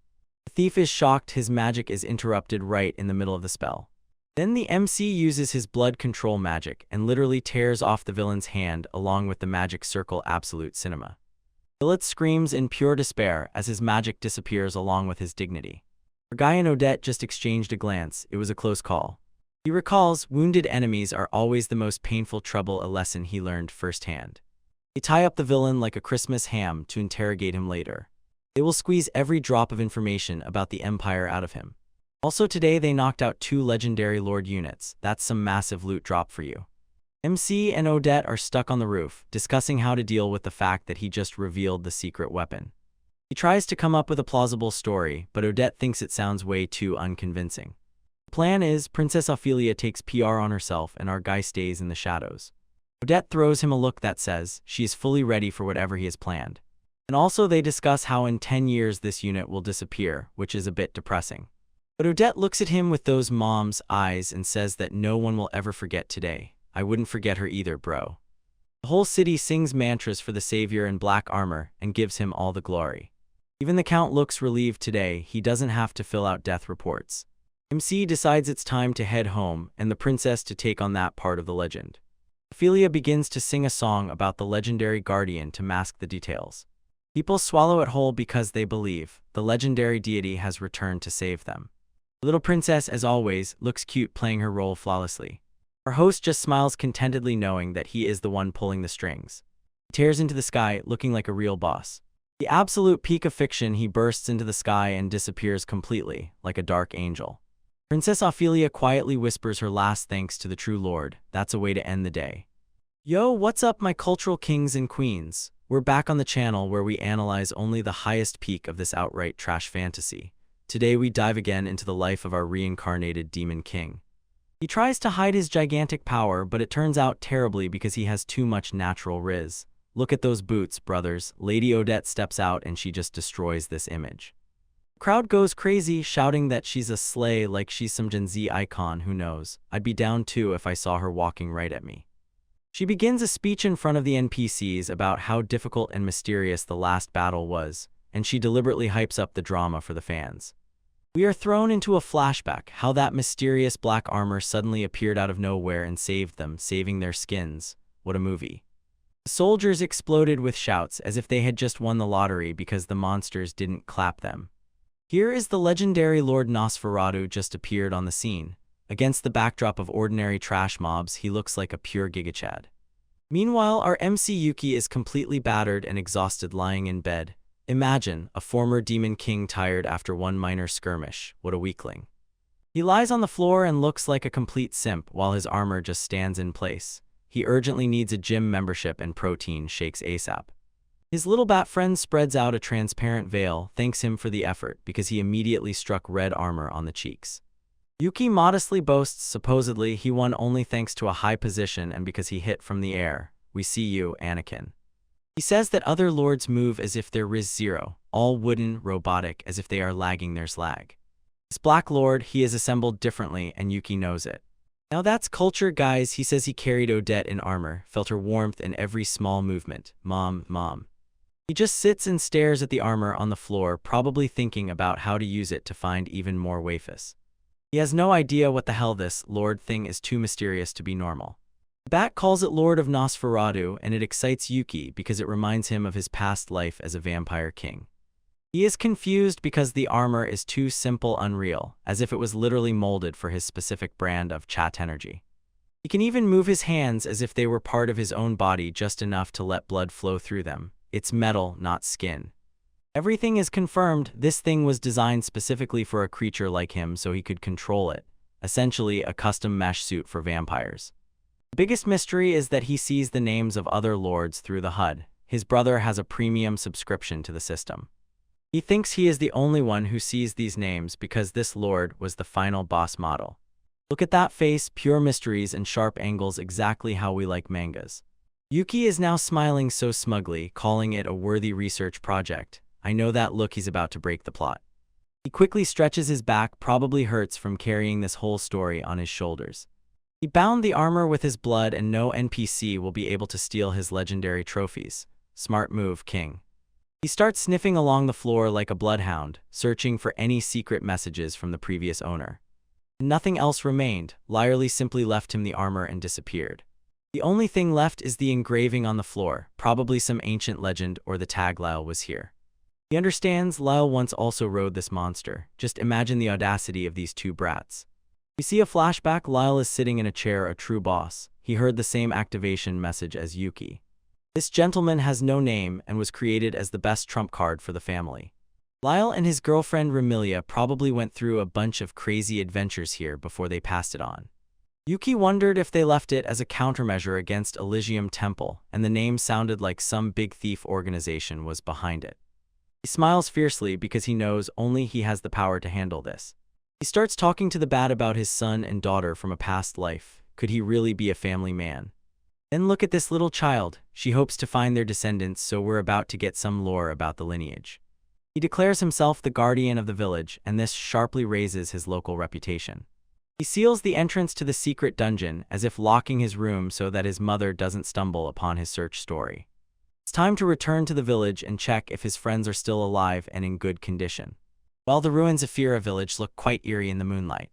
A: The thief is shocked his magic is interrupted right in the middle of the spell. Then the MC uses his blood control magic and literally tears off the villain's hand along with the magic circle absolute cinema. Billet screams in pure despair as his magic disappears along with his dignity. Our guy and Odette just exchanged a glance. It was a close call. He recalls wounded enemies are always the most painful trouble, a lesson he learned firsthand. They tie up the villain like a Christmas ham to interrogate him later. They will squeeze every drop of information about the Empire out of him. Also today they knocked out 2 legendary Lord units. That's some massive loot drop for you. MC and Odette are stuck on the roof, discussing how to deal with the fact that he just revealed the secret weapon. He tries to come up with a plausible story, but Odette thinks it sounds way too unconvincing. The plan is, Princess Ophelia takes PR on herself and our guy stays in the shadows. Odette throws him a look that says she is fully ready for whatever he has planned. And also they discuss how in 10 years this unit will disappear, which is a bit depressing. But Odette looks at him with those mom's eyes and says that no one will ever forget today. I wouldn't forget her either, bro. The whole city sings mantras for the savior in black armor and gives him all the glory. Even the Count looks relieved today. He doesn't have to fill out death reports. MC decides it's time to head home and the princess to take on that part of the legend. Ophelia begins to sing a song about the legendary guardian to mask the details. People swallow it whole because they believe the legendary deity has returned to save them. The little princess, as always, looks cute playing her role flawlessly. Our host just smiles contentedly knowing that he is the one pulling the strings. He tears into the sky looking like a real boss. The absolute peak of fiction, he bursts into the sky and disappears completely, like a dark angel. Princess Ophelia quietly whispers her last thanks to the true lord. That's a way to end the day. Yo, what's up my cultural kings and queens? We're back on the channel where we analyze only the highest peak of this outright trash fantasy. Today we dive again into the life of our reincarnated demon king. He tries to hide his gigantic power, but it turns out terribly because he has too much natural riz. Look at those boots, brothers. Lady Odette steps out and she just destroys this image. The crowd goes crazy, shouting that she's a slay like she's some Gen Z icon, who knows. I'd be down too if I saw her walking right at me. She begins a speech in front of the NPCs about how difficult and mysterious the last battle was, and she deliberately hypes up the drama for the fans. We are thrown into a flashback, how that mysterious black armor suddenly appeared out of nowhere and saved them, saving their skins. What a movie. The soldiers exploded with shouts as if they had just won the lottery because the monsters didn't clap them. Here is the legendary Lord Nosferatu just appeared on the scene. Against the backdrop of ordinary trash mobs, he looks like a pure gigachad. Meanwhile, our MC Yuki is completely battered and exhausted lying in bed. Imagine, a former demon king tired after one minor skirmish. What a weakling. He lies on the floor and looks like a complete simp while his armor just stands in place. He urgently needs a gym membership and protein shakes ASAP. His little bat friend spreads out a transparent veil, thanks him for the effort because he immediately struck red armor on the cheeks. Yuki modestly boasts supposedly he won only thanks to a high position and because he hit from the air. We see you, Anakin. He says that other lords move as if they're Riz Zero, all wooden, robotic, as if they are lagging their slag. This Black Lord, he is assembled differently and Yuki knows it. Now that's culture, guys. He says he carried Odette in armor, felt her warmth in every small movement. Mom. He just sits and stares at the armor on the floor, probably thinking about how to use it to find even more waifus. He has no idea what the hell this Lord thing is, too mysterious to be normal. The bat calls it Lord of Nosferatu and it excites Yuki because it reminds him of his past life as a vampire king. He is confused because the armor is too simple, unreal, as if it was literally molded for his specific brand of chat energy. He can even move his hands as if they were part of his own body, just enough to let blood flow through them. It's metal, not skin. Everything is confirmed. This thing was designed specifically for a creature like him so he could control it. Essentially, a custom mesh suit for vampires. The biggest mystery is that he sees the names of other lords through the HUD. His brother has a premium subscription to the system. He thinks he is the only one who sees these names because this lord was the final boss model. Look at that face, pure mysteries and sharp angles, exactly how we like mangas. Yuki is now smiling so smugly, calling it a worthy research project. I know that look, he's about to break the plot. He quickly stretches his back, probably hurts from carrying this whole story on his shoulders. He bound the armor with his blood and no NPC will be able to steal his legendary trophies. Smart move, King. He starts sniffing along the floor like a bloodhound, searching for any secret messages from the previous owner. Nothing else remained. Lyerly simply left him the armor and disappeared. The only thing left is the engraving on the floor, probably some ancient legend or the tag Lyle was here. He understands Lyle once also rode this monster. Just imagine the audacity of these two brats. We see a flashback. Lyle is sitting in a chair, a true boss. He heard the same activation message as Yuki. This gentleman has no name and was created as the best trump card for the family. Lyle and his girlfriend Remilia probably went through a bunch of crazy adventures here before they passed it on. Yuki wondered if they left it as a countermeasure against Elysium Temple, and the name sounded like some big thief organization was behind it. He smiles fiercely because he knows only he has the power to handle this. He starts talking to the bat about his son and daughter from a past life. Could he really be a family man? Then look at this little child. She hopes to find their descendants, so we're about to get some lore about the lineage. He declares himself the guardian of the village, and this sharply raises his local reputation. He seals the entrance to the secret dungeon, as if locking his room so that his mother doesn't stumble upon his search story. It's time to return to the village and check if his friends are still alive and in good condition. While the ruins of Fira village look quite eerie in the moonlight,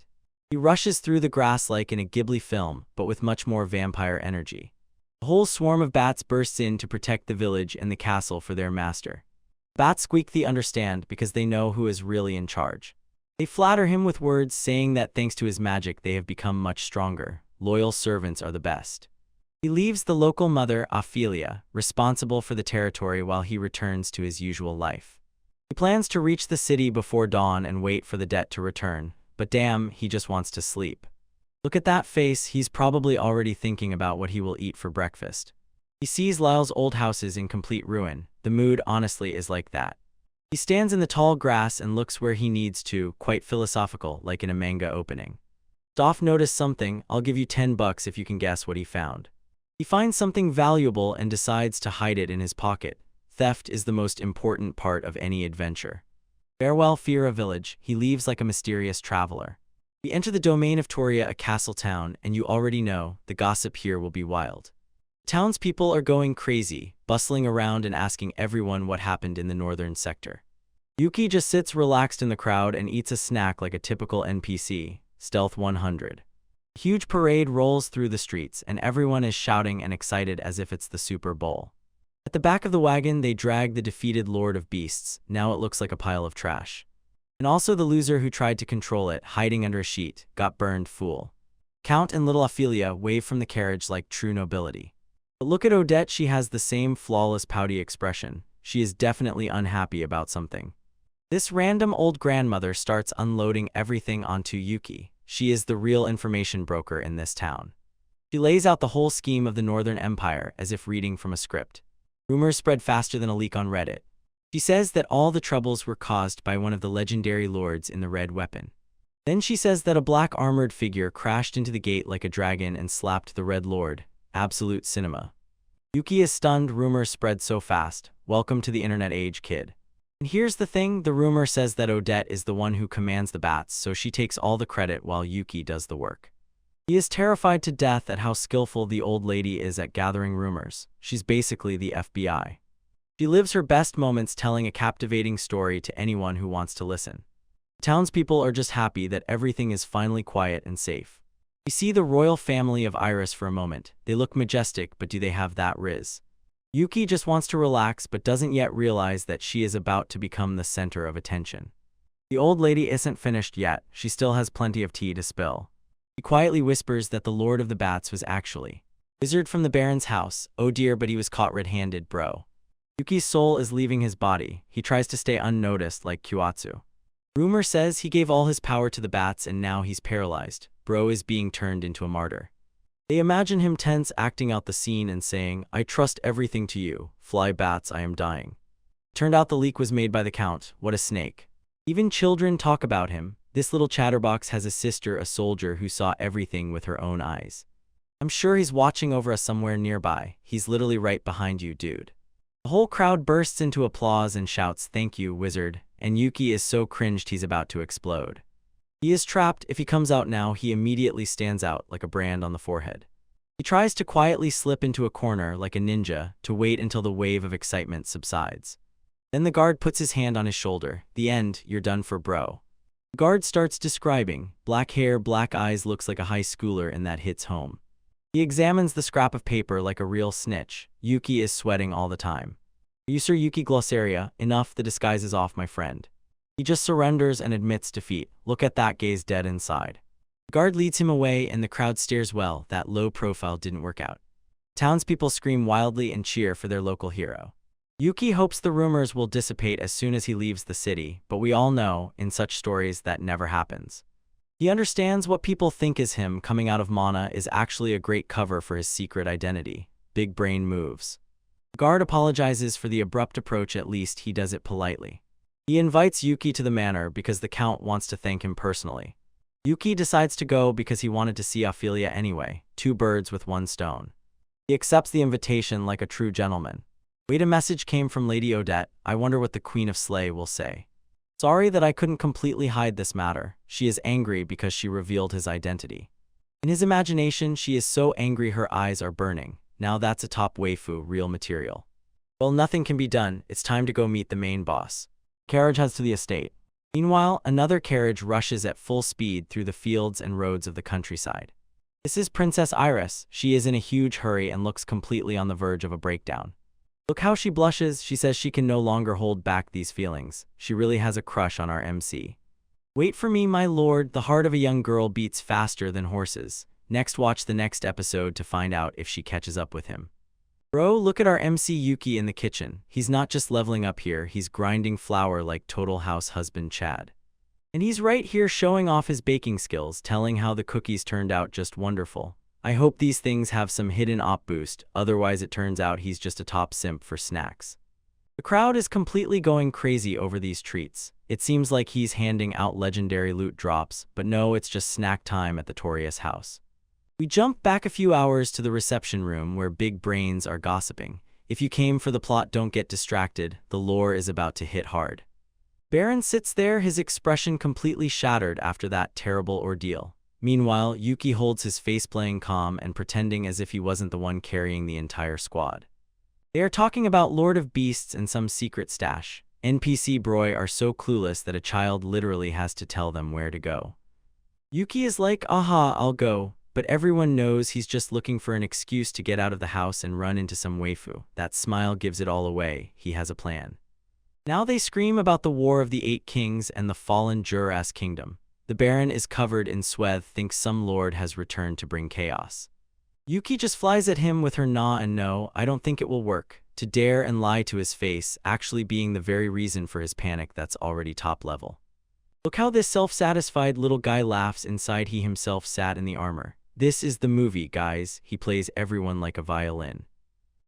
A: he rushes through the grass like in a Ghibli film, but with much more vampire energy. A whole swarm of bats bursts in to protect the village and the castle for their master. Bats squeak, they understand because they know who is really in charge. They flatter him with words saying that thanks to his magic they have become much stronger. Loyal servants are the best. He leaves the local mother, Ophelia, responsible for the territory while he returns to his usual life. He plans to reach the city before dawn and wait for the debt to return, but damn, he just wants to sleep. Look at that face, he's probably already thinking about what he will eat for breakfast. He sees Lyle's old houses in complete ruin. The mood honestly is like that. He stands in the tall grass and looks where he needs to, quite philosophical, like in a manga opening. Stoff noticed something. I'll give you $10 if you can guess what he found. He finds something valuable and decides to hide it in his pocket. Theft is the most important part of any adventure. Farewell, Fira village. He leaves like a mysterious traveler. We enter the domain of Toria, a castle town, and you already know, the gossip here will be wild. Townspeople are going crazy, bustling around and asking everyone what happened in the northern sector. Yuki just sits relaxed in the crowd and eats a snack like a typical NPC, Stealth 100. A huge parade rolls through the streets and everyone is shouting and excited as if it's the Super Bowl. At the back of the wagon they drag the defeated Lord of Beasts. Now it looks like a pile of trash. And also the loser who tried to control it, hiding under a sheet, got burned, fool. Count and little Ophelia wave from the carriage like true nobility. But look at Odette, she has the same flawless pouty expression. She is definitely unhappy about something. This random old grandmother starts unloading everything onto Yuki. She is the real information broker in this town. She lays out the whole scheme of the Northern Empire as if reading from a script. Rumors spread faster than a leak on Reddit. She says that all the troubles were caused by one of the legendary lords in the red weapon. Then she says that a black armored figure crashed into the gate like a dragon and slapped the red lord. Absolute cinema. Yuki is stunned. Rumors spread so fast. Welcome to the internet age, kid. And here's the thing, the rumor says that Odette is the one who commands the bats, so she takes all the credit while Yuki does the work. He is terrified to death at how skillful the old lady is at gathering rumors. She's basically the FBI. She lives her best moments telling a captivating story to anyone who wants to listen. The townspeople are just happy that everything is finally quiet and safe. We see the royal family of Iris for a moment. They look majestic, but do they have that riz? Yuki just wants to relax but doesn't yet realize that she is about to become the center of attention. The old lady isn't finished yet, she still has plenty of tea to spill. He quietly whispers that the Lord of the Bats was actually a wizard from the Baron's house. Oh dear, but he was caught red-handed, bro. Yuki's soul is leaving his body. He tries to stay unnoticed like Kyuatsu. Rumor says he gave all his power to the bats and now he's paralyzed. Bro is being turned into a martyr. They imagine him tense, acting out the scene and saying, "I trust everything to you. Fly bats, I am dying." Turned out the leak was made by the Count. What a snake. Even children talk about him. This little chatterbox has a sister, a soldier who saw everything with her own eyes. I'm sure he's watching over us somewhere nearby. He's literally right behind you, dude. The whole crowd bursts into applause and shouts, "Thank you, wizard," and Yuki is so cringed he's about to explode. He is trapped. If he comes out now, he immediately stands out like a brand on the forehead. He tries to quietly slip into a corner like a ninja to wait until the wave of excitement subsides. Then the guard puts his hand on his shoulder. "The end, you're done for, bro." The guard starts describing. Black hair, black eyes, looks like a high schooler, and that hits home. He examines the scrap of paper like a real snitch. Yuki is sweating all the time. "Are you Sir Yuki Glossaria? Enough, the disguise is off, my friend." He just surrenders and admits defeat. Look at that gaze, dead inside. The guard leads him away and the crowd stares. Well, that low profile didn't work out. Townspeople scream wildly and cheer for their local hero. Yuki hopes the rumors will dissipate as soon as he leaves the city, but we all know, in such stories, that never happens. He understands what people think is him coming out of Mana is actually a great cover for his secret identity. Big brain moves. The guard apologizes for the abrupt approach. At least he does it politely. He invites Yuki to the manor because the Count wants to thank him personally. Yuki decides to go because he wanted to see Ophelia anyway. Two birds with one stone. He accepts the invitation like a true gentleman. Wait, a message came from Lady Odette. I wonder what the Queen of Slay will say. Sorry that I couldn't completely hide this matter. She is angry because she revealed his identity. In his imagination, she is so angry her eyes are burning. Now that's a top waifu, real material. Well, nothing can be done. It's time to go meet the main boss. Carriage heads to the estate. Meanwhile, another carriage rushes at full speed through the fields and roads of the countryside. This is Princess Iris. She is in a huge hurry and looks completely on the verge of a breakdown. Look how she blushes. She says she can no longer hold back these feelings. She really has a crush on our MC. Wait for me, my lord. The heart of a young girl beats faster than horses. Next, watch the next episode to find out if she catches up with him. Bro, look at our MC Yuki in the kitchen. He's not just leveling up here, he's grinding flour like total house husband Chad. And he's right here showing off his baking skills, telling how the cookies turned out just wonderful. I hope these things have some hidden op boost, otherwise it turns out he's just a top simp for snacks. The crowd is completely going crazy over these treats. It seems like he's handing out legendary loot drops, but no, it's just snack time at the Torius house. We jump back a few hours to the reception room where big brains are gossiping. If you came for the plot, don't get distracted. The lore is about to hit hard. Baron sits there, his expression completely shattered after that terrible ordeal. Meanwhile, Yuki holds his face, playing calm and pretending as if he wasn't the one carrying the entire squad. They are talking about Lord of Beasts and some secret stash. NPC Broy are so clueless that a child literally has to tell them where to go. Yuki is like, aha, I'll go. But everyone knows he's just looking for an excuse to get out of the house and run into some waifu. That smile gives it all away. He has a plan. Now they scream about the War of the Eight Kings and the fallen Juras kingdom. The Baron is covered in sweat, thinks some lord has returned to bring chaos. Yuki just flies at him with her nah and no, I don't think it will work. To dare and lie to his face, actually being the very reason for his panic that's already top level. Look how this self-satisfied little guy laughs inside he himself sat in the armor. This is the movie, guys. He plays everyone like a violin.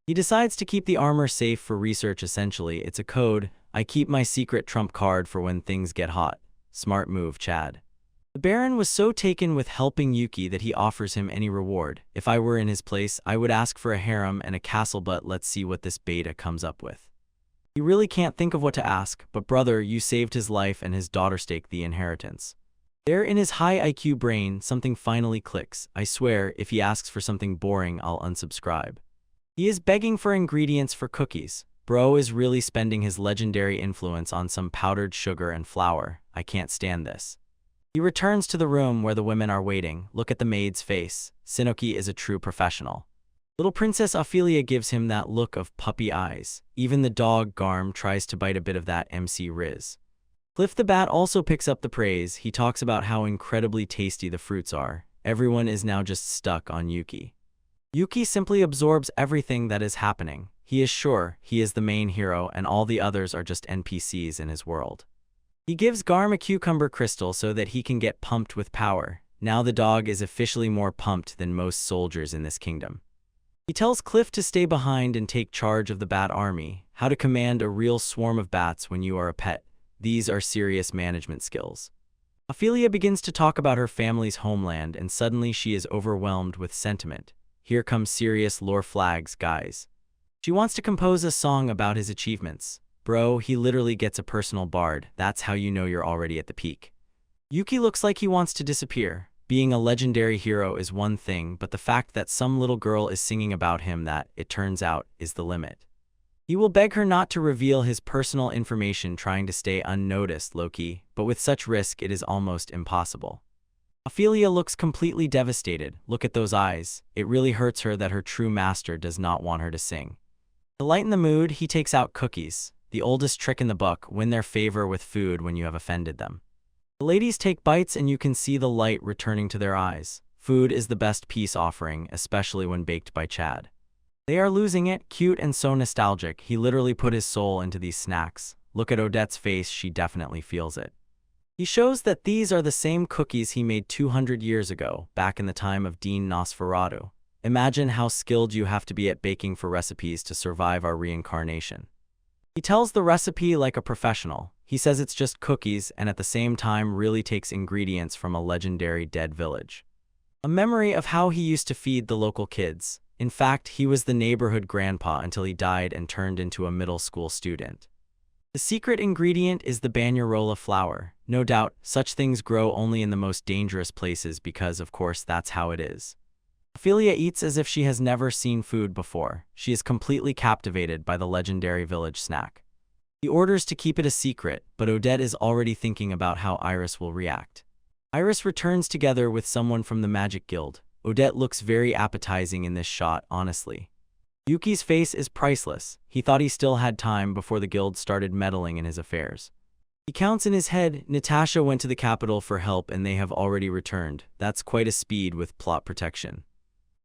A: He decides to keep the armor safe for research. Essentially, it's a code. I keep my secret trump card for when things get hot. Smart move, Chad. The Baron was so taken with helping Yuki that he offers him any reward. If I were in his place, I would ask for a harem and a castle, but let's see what this beta comes up with. He really can't think of what to ask, but brother, you saved his life and his daughter staked the inheritance. There in his high IQ brain, something finally clicks. I swear, if he asks for something boring, I'll unsubscribe. He is begging for ingredients for cookies. Bro is really spending his legendary influence on some powdered sugar and flour. I can't stand this. He returns to the room where the women are waiting. Look at the maid's face. Shinoki is a true professional. Little Princess Ophelia gives him that look of puppy eyes. Even the dog Garm tries to bite a bit of that MC Riz. Cliff the Bat also picks up the praise. He talks about how incredibly tasty the fruits are. Everyone is now just stuck on Yuki. Yuki simply absorbs everything that is happening. He is sure he is the main hero and all the others are just NPCs in his world. He gives Garm a cucumber crystal so that he can get pumped with power. Now the dog is officially more pumped than most soldiers in this kingdom. He tells Cliff to stay behind and take charge of the bat army, how to command a real swarm of bats when you are a pet. These are serious management skills. Ophelia begins to talk about her family's homeland and suddenly she is overwhelmed with sentiment. Here comes serious lore flags, guys. She wants to compose a song about his achievements. Bro, he literally gets a personal bard. That's how you know you're already at the peak. Yuki looks like he wants to disappear. Being a legendary hero is one thing, but the fact that some little girl is singing about him, that, it turns out, is the limit. He will beg her not to reveal his personal information, trying to stay unnoticed, low-key, but with such risk it is almost impossible. Ophelia looks completely devastated. Look at those eyes. It really hurts her that her true master does not want her to sing. To lighten the mood, he takes out cookies. The oldest trick in the book: win their favor with food when you have offended them. The ladies take bites and you can see the light returning to their eyes. Food is the best peace offering, especially when baked by Chad. They are losing it, cute and so nostalgic. He literally put his soul into these snacks. Look at Odette's face, she definitely feels it. He shows that these are the same cookies he made 200 years ago, back in the time of Dean Nosferatu. Imagine how skilled you have to be at baking for recipes to survive our reincarnation. He tells the recipe like a professional. He says it's just cookies and at the same time really takes ingredients from a legendary dead village. A memory of how he used to feed the local kids. In fact, he was the neighborhood grandpa until he died and turned into a middle school student. The secret ingredient is the banyarola flour. No doubt, such things grow only in the most dangerous places because, of course, that's how it is. Ophelia eats as if she has never seen food before. She is completely captivated by the legendary village snack. He orders to keep it a secret, but Odette is already thinking about how Iris will react. Iris returns together with someone from the Magic Guild. Odette looks very appetizing in this shot, honestly. Yuki's face is priceless. He thought he still had time before the guild started meddling in his affairs. He counts in his head. Natasha went to the capital for help and they have already returned. That's quite a speed with plot protection.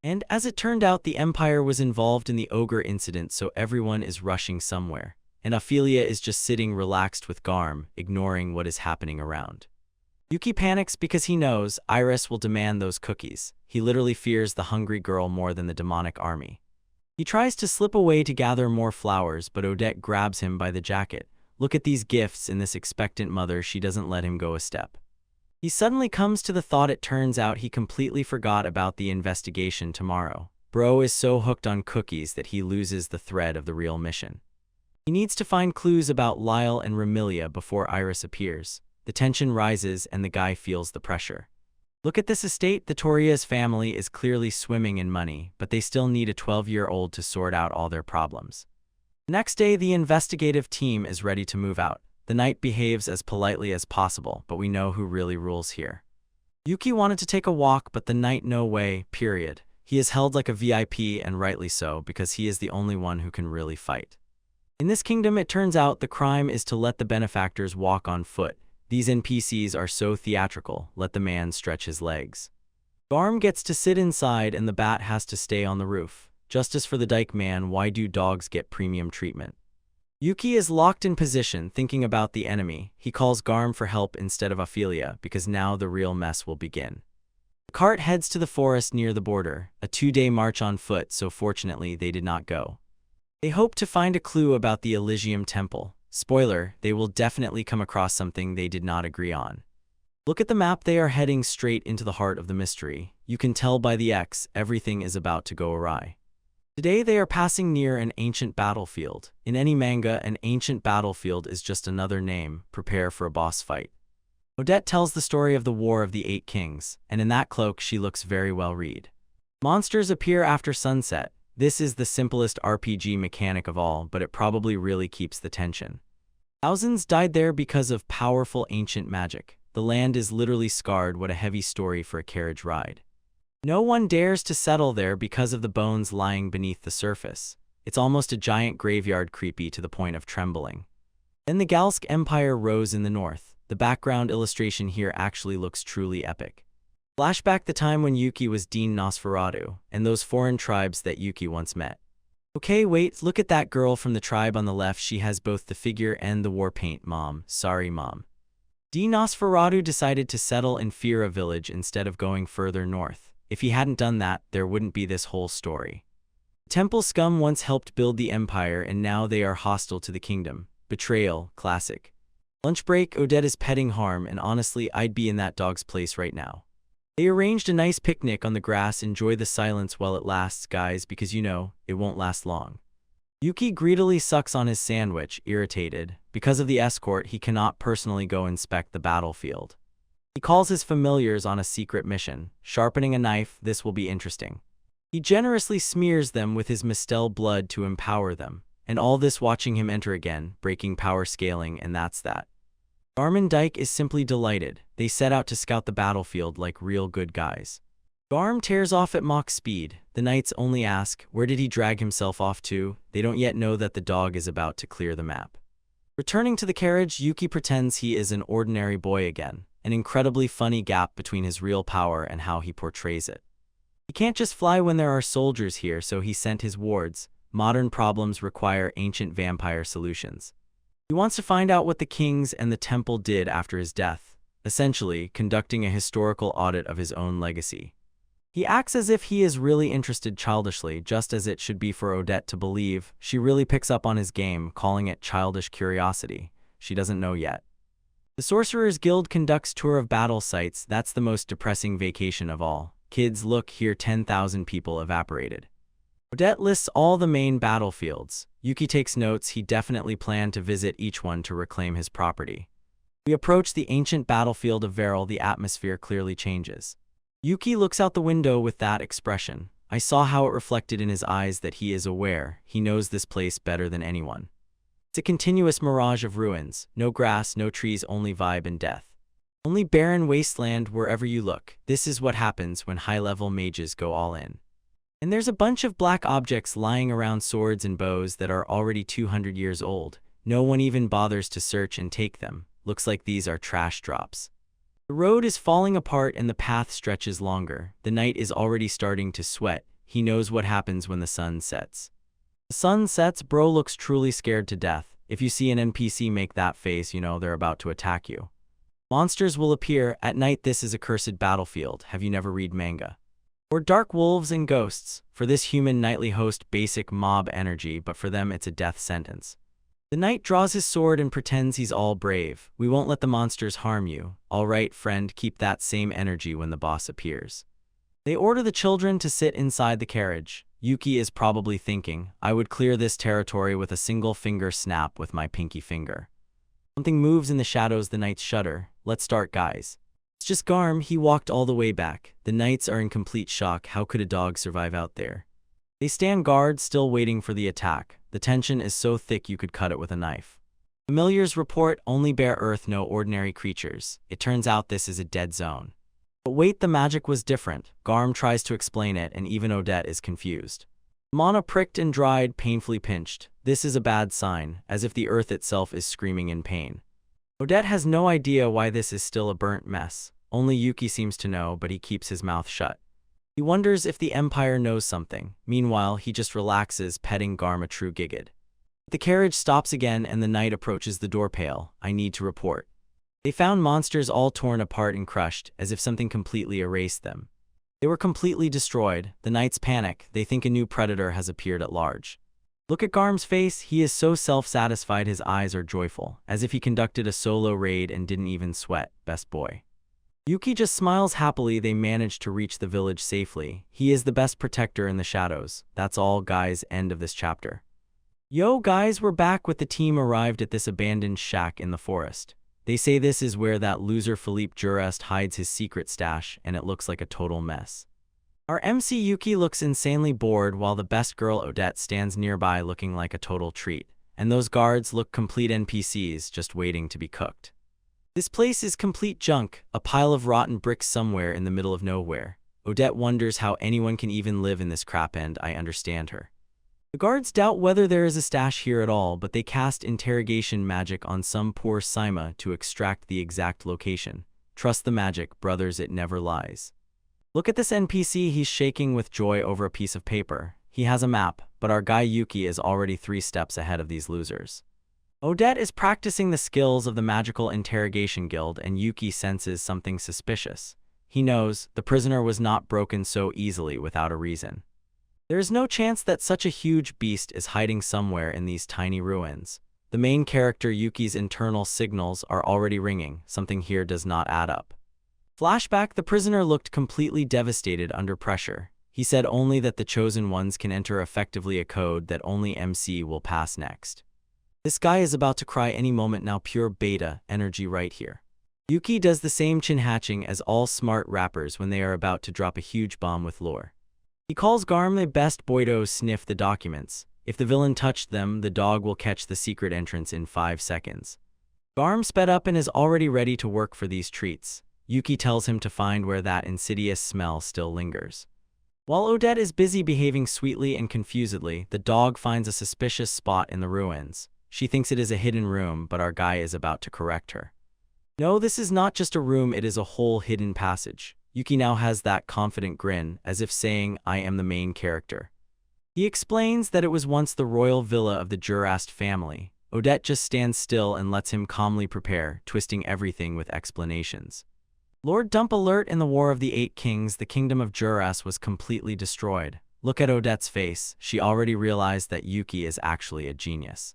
A: And as it turned out, the Empire was involved in the ogre incident, so everyone is rushing somewhere. And Ophelia is just sitting relaxed with Garm, ignoring what is happening around. Yuki panics because he knows Iris will demand those cookies. He literally fears the hungry girl more than the demonic army. He tries to slip away to gather more flowers, but Odette grabs him by the jacket. Look at these gifts in this expectant mother, she doesn't let him go a step. He suddenly comes to the thought it turns out he completely forgot about the investigation tomorrow. Bro is so hooked on cookies that he loses the thread of the real mission. He needs to find clues about Lyle and Remilia before Iris appears. The tension rises and the guy feels the pressure. Look at this estate. The Toria's family is clearly swimming in money, but they still need a 12-year-old to sort out all their problems. Next day, the investigative team is ready to move out. The knight behaves as politely as possible, but we know who really rules here. Yuki wanted to take a walk, but the knight no way, period. He is held like a VIP, and rightly so, because he is the only one who can really fight. In this kingdom, it turns out the crime is to let the benefactors walk on foot. These NPCs are so theatrical, let the man stretch his legs. Garm gets to sit inside and the bat has to stay on the roof. Justice for the dyke man, why do dogs get premium treatment? Yuki is locked in position, thinking about the enemy. He calls Garm for help instead of Ophelia, because now the real mess will begin. The cart heads to the forest near the border, a 2-day march on foot, so fortunately they did not go. They hope to find a clue about the Elysium Temple. Spoiler, they will definitely come across something they did not agree on. Look at the map, they are heading straight into the heart of the mystery. You can tell by the X, everything is about to go awry. Today they are passing near an ancient battlefield. In any manga, an ancient battlefield is just another name. Prepare for a boss fight. Odette tells the story of the War of the Eight Kings, and in that cloak she looks very well read. Monsters appear after sunset. This is the simplest RPG mechanic of all, but it probably really keeps the tension. Thousands died there because of powerful ancient magic. The land is literally scarred. What a heavy story for a carriage ride. No one dares to settle there because of the bones lying beneath the surface. It's almost a giant graveyard, creepy to the point of trembling. Then the Galsk Empire rose in the north. The background illustration here actually looks truly epic. Flashback the time when Yuki was Dean Nosferatu, and those foreign tribes that Yuki once met. Okay, wait, look at that girl from the tribe on the left. She has both the figure and the war paint. Mom, sorry mom. Dean Nosferatu decided to settle in Fira village instead of going further north. If he hadn't done that, there wouldn't be this whole story. Temple scum once helped build the empire, and now they are hostile to the kingdom. Betrayal, classic. Lunch break, Odette is petting Harem, and honestly, I'd be in that dog's place right now. They arranged a nice picnic on the grass. Enjoy the silence while it lasts, guys, because you know, it won't last long. Yuki greedily sucks on his sandwich, irritated. Because of the escort, he cannot personally go inspect the battlefield. He calls his familiars on a secret mission. Sharpening a knife, this will be interesting. He generously smears them with his Mistel blood to empower them. And all this watching him enter again, breaking power scaling, and that's that. Garm Dyke is simply delighted. They set out to scout the battlefield like real good guys. Garm tears off at Mach speed. The knights only ask, where did he drag himself off to? They don't yet know that the dog is about to clear the map. Returning to the carriage, Yuki pretends he is an ordinary boy again. An incredibly funny gap between his real power and how he portrays it. He can't just fly when there are soldiers here, so he sent his wards. Modern problems require ancient vampire solutions. He wants to find out what the kings and the temple did after his death, essentially conducting a historical audit of his own legacy. He acts as if he is really interested childishly, just as it should be for Odette to believe. She really picks up on his game, calling it childish curiosity. She doesn't know yet. The Sorcerers Guild conducts tour of battle sites. That's the most depressing vacation of all. Kids, look here, 10,000 people evaporated. Odette lists all the main battlefields. Yuki takes notes. He definitely planned to visit each one to reclaim his property. We approach the ancient battlefield of Veril. The atmosphere clearly changes. Yuki looks out the window with that expression. I saw how it reflected in his eyes that he is aware. He knows this place better than anyone. It's a continuous mirage of ruins. No grass, no trees, only vibe and death. Only barren wasteland wherever you look. This is what happens when high-level mages go all in. And there's a bunch of black objects lying around, swords and bows that are already 200 years old. No one even bothers to search and take them. Looks like these are trash drops. The road is falling apart and the path stretches longer. The knight is already starting to sweat. He knows what happens when the sun sets. The sun sets, bro looks truly scared to death. If you see an NPC make that face, you know they're about to attack you. Monsters will appear at night. This is a cursed battlefield. Have you never read manga? Or dark wolves and ghosts. For this human nightly host, basic mob energy, but for them it's a death sentence. The knight draws his sword and pretends he's all brave. We won't let the monsters harm you. All right, friend, keep that same energy when the boss appears. They order the children to sit inside the carriage. Yuki is probably thinking, I would clear this territory with a single finger snap with my pinky finger. Something moves in the shadows. The knights shudder. Let's start, guys. It's just Garm. He walked all the way back. The knights are in complete shock. How could a dog survive out there? They stand guard, still waiting for the attack. The tension is so thick you could cut it with a knife. Familiars report only bare earth, no ordinary creatures. It turns out this is a dead zone. But wait, the magic was different. Garm tries to explain it, and even Odette is confused. Mana pricked and dried, painfully pinched. This is a bad sign, as if the earth itself is screaming in pain. Odette has no idea why this is still a burnt mess. Only Yuki seems to know, but he keeps his mouth shut. He wonders if the Empire knows something. Meanwhile, he just relaxes, petting Garm, a true gigid. The carriage stops again and the knight approaches the door pale. I need to report. They found monsters all torn apart and crushed, as if something completely erased them. They were completely destroyed. The knights panic. They think a new predator has appeared at large. Look at Garm's face. He is so self-satisfied, his eyes are joyful, as if he conducted a solo raid and didn't even sweat. Best boy. Yuki just smiles happily. They managed to reach the village safely. He is the best protector in the shadows. That's all, guys. End of this chapter. Yo guys, we're back with the team. Arrived at this abandoned shack in the forest. They say this is where that loser Philippe Jurest hides his secret stash, and it looks like a total mess. Our MC Yuki looks insanely bored while the best girl Odette stands nearby looking like a total treat. And those guards look complete NPCs just waiting to be cooked. This place is complete junk, a pile of rotten bricks somewhere in the middle of nowhere. Odette wonders how anyone can even live in this crap, and I understand her. The guards doubt whether there is a stash here at all, but they cast interrogation magic on some poor Saima to extract the exact location. Trust the magic, brothers, it never lies. Look at this NPC, he's shaking with joy over a piece of paper. He has a map, but our guy Yuki is already 3 steps ahead of these losers. Odette is practicing the skills of the Magical Interrogation Guild, and Yuki senses something suspicious. He knows the prisoner was not broken so easily without a reason. There is no chance that such a huge beast is hiding somewhere in these tiny ruins. The main character Yuki's internal signals are already ringing. Something here does not add up. Flashback: the prisoner looked completely devastated under pressure. He said only that the chosen ones can enter effectively a code that only MC will pass next. This guy is about to cry any moment now, pure beta energy right here. Yuki does the same chin hatching as all smart rappers when they are about to drop a huge bomb with lore. He calls Garm the best boy to sniff the documents. If the villain touched them, the dog will catch the secret entrance in 5 seconds. Garm sped up and is already ready to work for these treats. Yuki tells him to find where that insidious smell still lingers. While Odette is busy behaving sweetly and confusedly, the dog finds a suspicious spot in the ruins. She thinks it is a hidden room, but our guy is about to correct her. No, this is not just a room, it is a whole hidden passage. Yuki now has that confident grin, as if saying, I am the main character. He explains that it was once the royal villa of the Jurast family. Odette just stands still and lets him calmly prepare, twisting everything with explanations. Lord Dump alert: in the War of the 8 Kings, the kingdom of Jurast was completely destroyed. Look at Odette's face, she already realized that Yuki is actually a genius.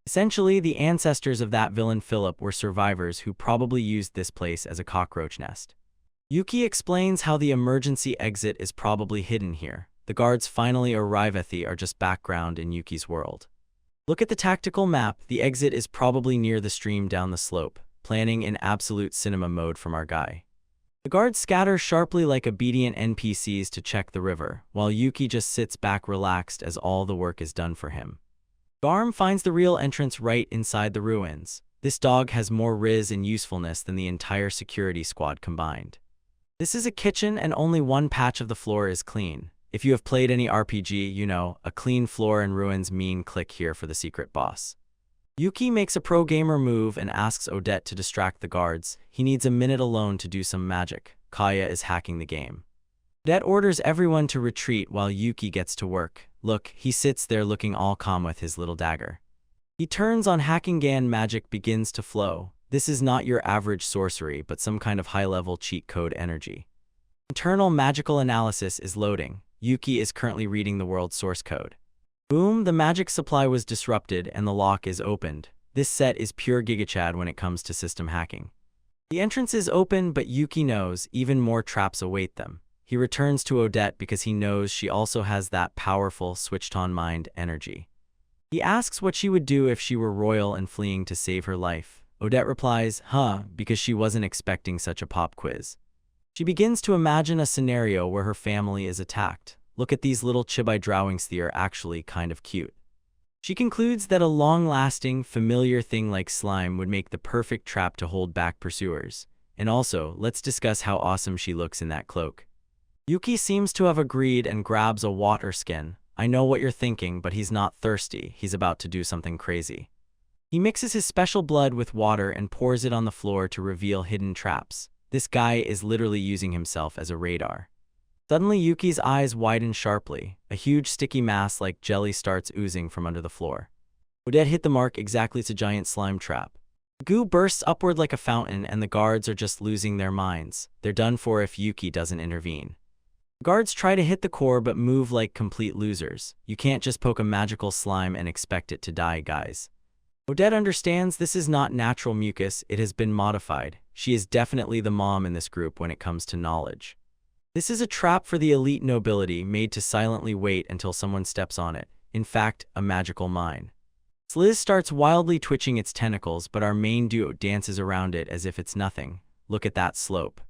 A: Essentially, the ancestors of that villain Philip were survivors who probably used this place as a cockroach nest. Yuki explains how the emergency exit is probably hidden here. The guards finally arrive at the are just background in Yuki's world. Look at the tactical map, the exit is probably near the stream down the slope, planning in absolute cinema mode from our guy. The guards scatter sharply like obedient NPCs to check the river, while Yuki just sits back relaxed as all the work is done for him. Garm finds the real entrance right inside the ruins. This dog has more riz and usefulness than the entire security squad combined. This is a kitchen and only one patch of the floor is clean. If you have played any RPG, you know, a clean floor in ruins mean click here for the secret boss. Yuki makes a pro-gamer move and asks Odette to distract the guards. He needs a minute alone to do some magic. Kaya is hacking the game. Odette orders everyone to retreat while Yuki gets to work. Look, he sits there looking all calm with his little dagger. He turns on hacking GAN, magic begins to flow. This is not your average sorcery, but some kind of high-level cheat code energy. Internal magical analysis is loading. Yuki is currently reading the world source code. Boom, the magic supply was disrupted and the lock is opened. This set is pure gigachad when it comes to system hacking. The entrance is open, but Yuki knows even more traps await them. He returns to Odette because he knows she also has that powerful, switched-on mind energy. He asks what she would do if she were royal and fleeing to save her life. Odette replies, because she wasn't expecting such a pop quiz. She begins to imagine a scenario where her family is attacked. Look at these little chibi drawings, they are actually kind of cute. She concludes that a long-lasting, familiar thing like slime would make the perfect trap to hold back pursuers. And also, let's discuss how awesome she looks in that cloak. Yuki seems to have agreed and grabs a water skin. I know what you're thinking, but he's not thirsty. He's about to do something crazy. He mixes his special blood with water and pours it on the floor to reveal hidden traps. This guy is literally using himself as a radar. Suddenly, Yuki's eyes widen sharply. A huge sticky mass like jelly starts oozing from under the floor. Odette hit the mark exactly, it's a giant slime trap. Goo bursts upward like a fountain and the guards are just losing their minds. They're done for if Yuki doesn't intervene. Guards try to hit the core but move like complete losers. You can't just poke a magical slime and expect it to die, guys. Odette understands this is not natural mucus, it has been modified. She is definitely the mom in this group when it comes to knowledge. This is a trap for the elite nobility made to silently wait until someone steps on it. In fact, a magical mine. Sliz starts wildly twitching its tentacles, but our main duo dances around it as if it's nothing. Look at that slope.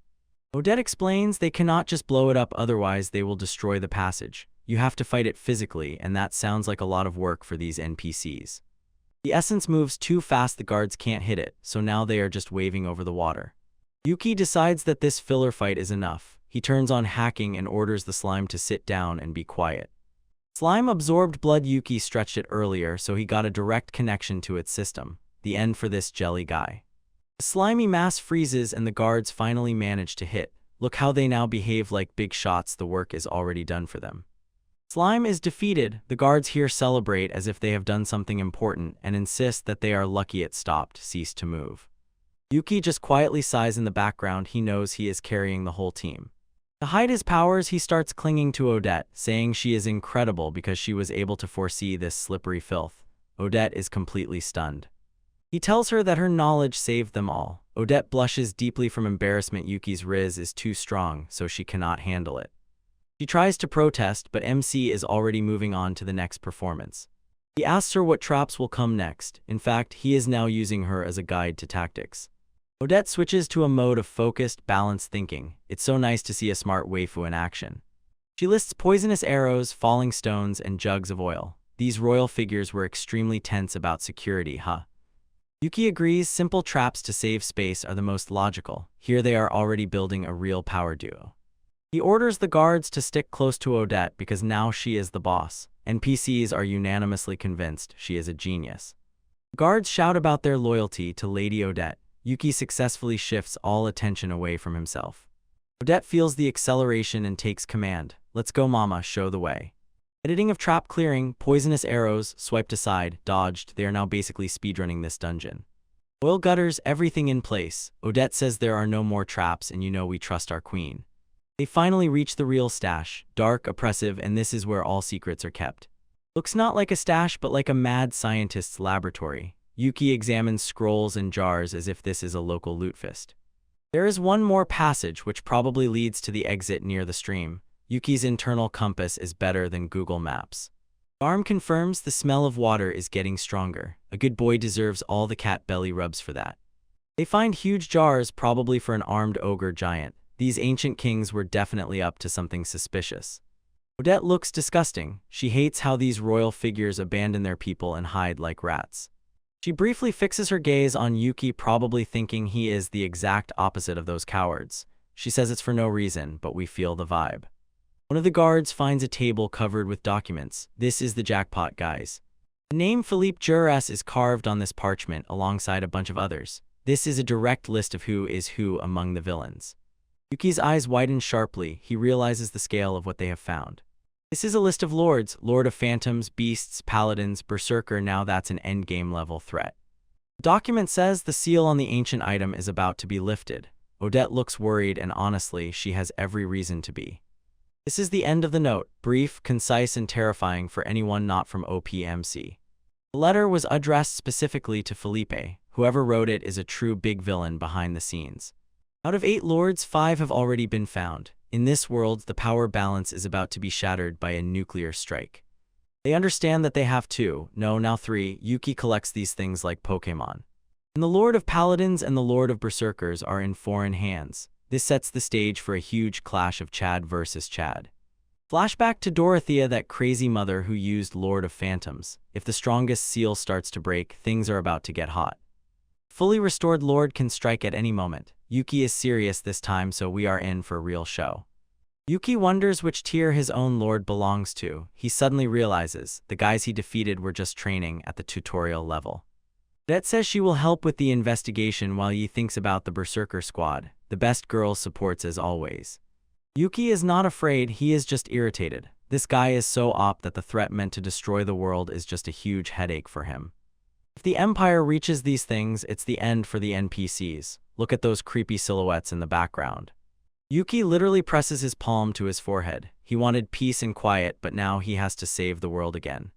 A: Odette explains they cannot just blow it up, otherwise they will destroy the passage. You have to fight it physically, and that sounds like a lot of work for these NPCs. The essence moves too fast, the guards can't hit it, so now they are just waving over the water. Yuki decides that this filler fight is enough. He turns on hacking and orders the slime to sit down and be quiet. Slime absorbed blood. Yuki stretched it earlier, so he got a direct connection to its system. The end for this jelly guy. The slimy mass freezes and the guards finally manage to hit. Look how they now behave like big shots. The work is already done for them. Slime is defeated. The guards here celebrate as if they have done something important and insist that they are lucky it ceased to move. Yuki just quietly sighs in the background. He knows he is carrying the whole team. To hide his powers, he starts clinging to Odette, saying she is incredible because she was able to foresee this slippery filth. Odette is completely stunned. He tells her that her knowledge saved them all. Odette blushes deeply from embarrassment. Yuki's riz is too strong, so she cannot handle it. She tries to protest, but MC is already moving on to the next performance. He asks her what traps will come next. In fact, he is now using her as a guide to tactics. Odette switches to a mode of focused, balanced thinking. It's so nice to see a smart waifu in action. She lists poisonous arrows, falling stones, and jugs of oil. These royal figures were extremely tense about security, huh? Yuki agrees. Simple traps to save space are the most logical. Here they are already building a real power duo. He orders the guards to stick close to Odette because now she is the boss. NPCs are unanimously convinced she is a genius. Guards shout about their loyalty to Lady Odette. Yuki successfully shifts all attention away from himself. Odette feels the acceleration and takes command. Let's go, mama, show the way. Editing of trap clearing, poisonous arrows, swiped aside, dodged. They are now basically speedrunning this dungeon. Oil gutters, everything in place. Odette says there are no more traps and you know we trust our queen. They finally reach the real stash, dark, oppressive, and this is where all secrets are kept. Looks not like a stash but like a mad scientist's laboratory. Yuki examines scrolls and jars as if this is a local loot fist. There is one more passage which probably leads to the exit near the stream. Yuki's internal compass is better than Google Maps. Arm confirms the smell of water is getting stronger. A good boy deserves all the cat belly rubs for that. They find huge jars, probably for an armed ogre giant. These ancient kings were definitely up to something suspicious. Odette looks disgusting. She hates how these royal figures abandon their people and hide like rats. She briefly fixes her gaze on Yuki, probably thinking he is the exact opposite of those cowards. She says it's for no reason, but we feel the vibe. One of the guards finds a table covered with documents. This is the jackpot, guys. The name Philippe Juras is carved on this parchment alongside a bunch of others. This is a direct list of who is who among the villains. Yuki's eyes widen sharply. He realizes the scale of what they have found. This is a list of lords, Lord of Phantoms, Beasts, Paladins, Berserker. Now that's an endgame level threat. The document says the seal on the ancient item is about to be lifted. Odette looks worried, and honestly, she has every reason to be. This is the end of the note, brief, concise, and terrifying for anyone not from opmc. The letter was addressed specifically to Felipe. Whoever wrote it is a true big villain behind the scenes. Out of 8 lords, 5 have already been found. In this world, the power balance is about to be shattered by a nuclear strike. They understand that they have 2, no, now 3. Yuki collects these things like Pokémon. And the Lord of Paladins and the Lord of Berserkers are in foreign hands. This sets the stage for a huge clash of Chad versus Chad. Flashback to Dorothea, that crazy mother who used Lord of Phantoms. If the strongest seal starts to break, things are about to get hot. Fully restored Lord can strike at any moment. Yuki is serious this time, so we are in for a real show. Yuki wonders which tier his own Lord belongs to. He suddenly realizes the guys he defeated were just training at the tutorial level. Odette says she will help with the investigation while Yi thinks about the Berserker squad. The best girl supports as always. Yuki is not afraid, he is just irritated. This guy is so OP that the threat meant to destroy the world is just a huge headache for him. If the Empire reaches these things, it's the end for the NPCs. Look at those creepy silhouettes in the background. Yuki literally presses his palm to his forehead. He wanted peace and quiet, but now he has to save the world again.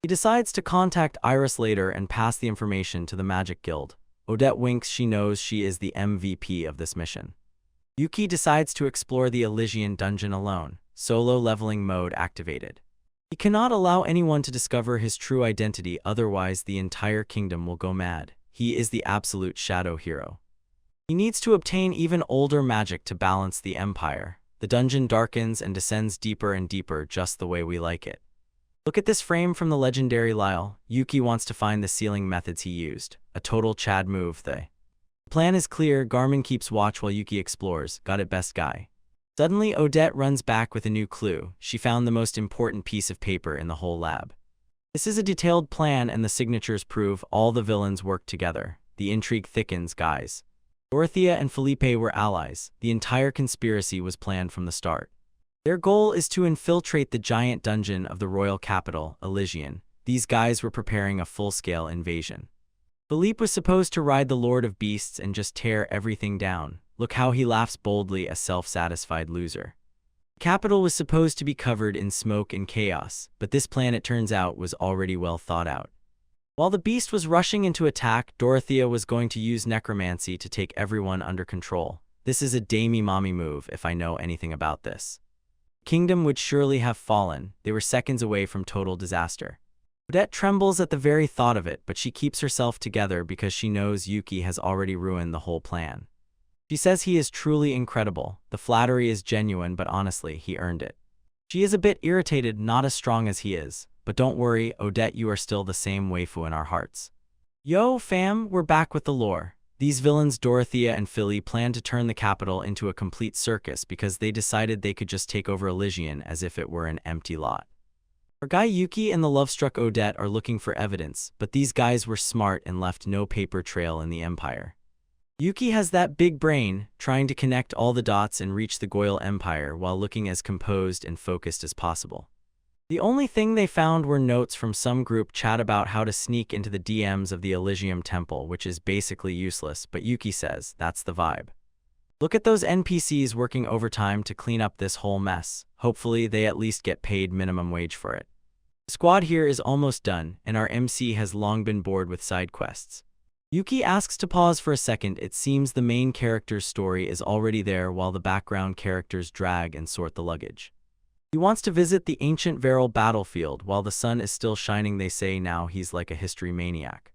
A: He decides to contact Iris later and pass the information to the Magic Guild. Odette winks. She knows she is the MVP of this mission. Yuki decides to explore the Elysian dungeon alone. Solo leveling mode activated. He cannot allow anyone to discover his true identity, otherwise the entire kingdom will go mad. He is the absolute shadow hero. He needs to obtain even older magic to balance the Empire. The dungeon darkens and descends deeper and deeper, just the way we like it. Look at this frame from the legendary Lyle. Yuki wants to find the sealing methods he used. A total Chad move. The plan is clear. Garmin keeps watch while Yuki explores. Got it, best guy. Suddenly, Odette runs back with a new clue. She found the most important piece of paper in the whole lab. This is a detailed plan, and the signatures prove all the villains work together. The intrigue thickens, guys. Dorothea and Felipe were allies. The entire conspiracy was planned from the start. Their goal is to infiltrate the giant dungeon of the royal capital, Elysian. These guys were preparing a full-scale invasion. Felipe was supposed to ride the Lord of Beasts and just tear everything down. Look how he laughs boldly, a self-satisfied loser. The capital was supposed to be covered in smoke and chaos, but this plan, it turns out, was already well thought out. While the beast was rushing into attack, Dorothea was going to use necromancy to take everyone under control. This is a Dami-mommy move, if I know anything about this. The kingdom would surely have fallen. They were seconds away from total disaster. Odette trembles at the very thought of it, but she keeps herself together because she knows Yuki has already ruined the whole plan. She says he is truly incredible. The flattery is genuine, but honestly, he earned it. She is a bit irritated, not as strong as he is. But don't worry, Odette, you are still the same waifu in our hearts. Yo, fam, we're back with the lore. These villains, Dorothea and Philly, plan to turn the capital into a complete circus because they decided they could just take over Elysian as if it were an empty lot. Our guy Yuki and the love-struck Odette are looking for evidence, but these guys were smart and left no paper trail in the Empire. Yuki has that big brain, trying to connect all the dots and reach the Goyle Empire while looking as composed and focused as possible. The only thing they found were notes from some group chat about how to sneak into the DMs of the Elysium Temple, which is basically useless, but Yuki says that's the vibe. Look at those NPCs working overtime to clean up this whole mess. Hopefully, they at least get paid minimum wage for it. The squad here is almost done, and our MC has long been bored with side quests. Yuki asks to pause for a second. It seems the main character's story is already there while the background characters drag and sort the luggage. He wants to visit the ancient Varel battlefield while the sun is still shining. They say now he's like a history maniac.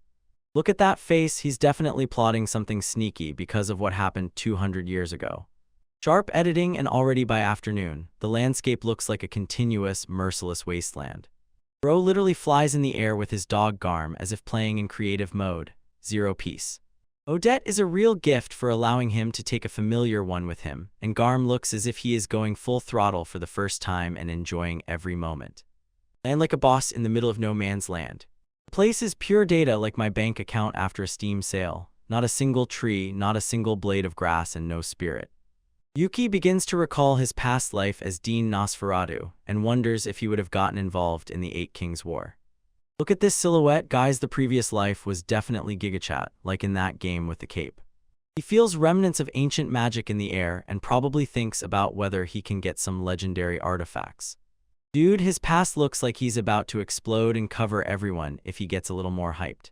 A: Look at that face, he's definitely plotting something sneaky because of what happened 200 years ago. Sharp editing, and already by afternoon, the landscape looks like a continuous, merciless wasteland. Bro literally flies in the air with his dog Garm as if playing in creative mode. Zero peace. Odette is a real gift for allowing him to take a familiar one with him, and Garm looks as if he is going full throttle for the first time and enjoying every moment. Land like a boss in the middle of no man's land. The place is pure data, like my bank account after a Steam sale. Not a single tree, not a single blade of grass, and no spirit. Yuki begins to recall his past life as Dean Nosferatu, and wonders if he would have gotten involved in the Eight Kings War. Look at this silhouette, guys. The previous life was definitely GigaChat, like in that game with the cape. He feels remnants of ancient magic in the air and probably thinks about whether he can get some legendary artifacts. Dude, his past looks like he's about to explode and cover everyone if he gets a little more hyped.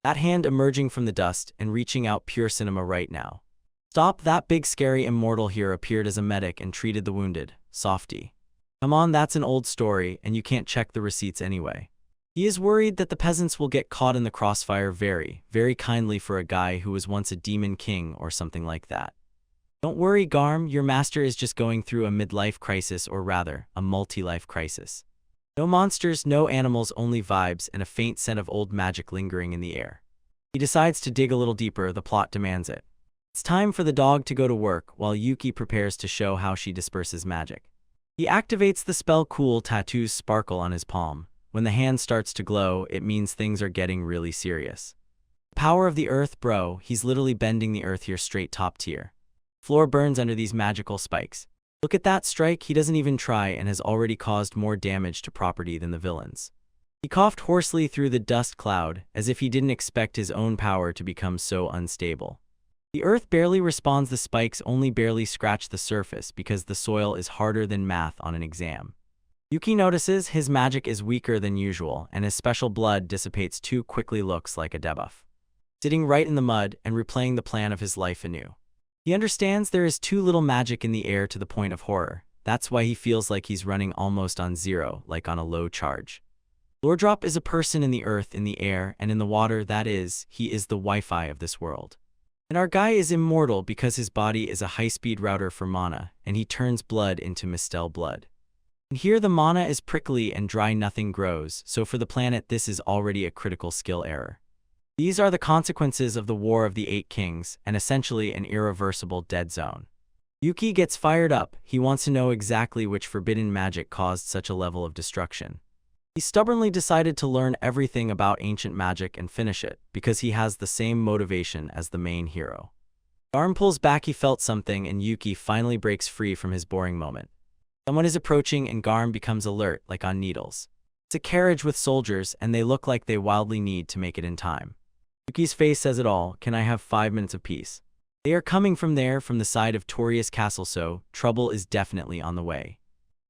A: That hand emerging from the dust and reaching out, pure cinema right now. Stop, that big scary immortal here appeared as a medic and treated the wounded. Softy. Come on, that's an old story and you can't check the receipts anyway. He is worried that the peasants will get caught in the crossfire very, very kindly for a guy who was once a demon king or something like that. Don't worry, Garm, your master is just going through a midlife crisis, or rather, a multi-life crisis. No monsters, no animals, only vibes and a faint scent of old magic lingering in the air. He decides to dig a little deeper, the plot demands it. It's time for the dog to go to work while Yuki prepares to show how she disperses magic. He activates the spell. Cool tattoos sparkle on his palm. When the hand starts to glow, it means things are getting really serious. Power of the earth, bro, he's literally bending the earth here, straight top tier. Floor burns under these magical spikes. Look at that strike, he doesn't even try and has already caused more damage to property than the villains. He coughed hoarsely through the dust cloud, as if he didn't expect his own power to become so unstable. The earth barely responds, the spikes only barely scratch the surface because the soil is harder than math on an exam. Yuki notices his magic is weaker than usual, and his special blood dissipates too quickly, looks like a debuff. Sitting right in the mud and replaying the plan of his life anew. He understands there is too little magic in the air to the point of horror. That's why he feels like he's running almost on zero, like on a low charge. Lordrop is a person in the earth, in the air, and in the water. That is, he is the Wi-Fi of this world. And our guy is immortal because his body is a high-speed router for mana, and he turns blood into Mistel blood. And here the mana is prickly and dry, nothing grows, so for the planet this is already a critical skill error. These are the consequences of the War of the Eight Kings, and essentially an irreversible dead zone. Yuki gets fired up. He wants to know exactly which forbidden magic caused such a level of destruction. He stubbornly decided to learn everything about ancient magic and finish it, because he has the same motivation as the main hero. Garm pulls back. He felt something, and Yuki finally breaks free from his boring moment. Someone is approaching, and Garm becomes alert, like on needles. It's a carriage with soldiers, and they look like they wildly need to make it in time. Yuki's face says it all. Can I have 5 minutes of peace? They are coming from the side of Torius Castle, so trouble is definitely on the way.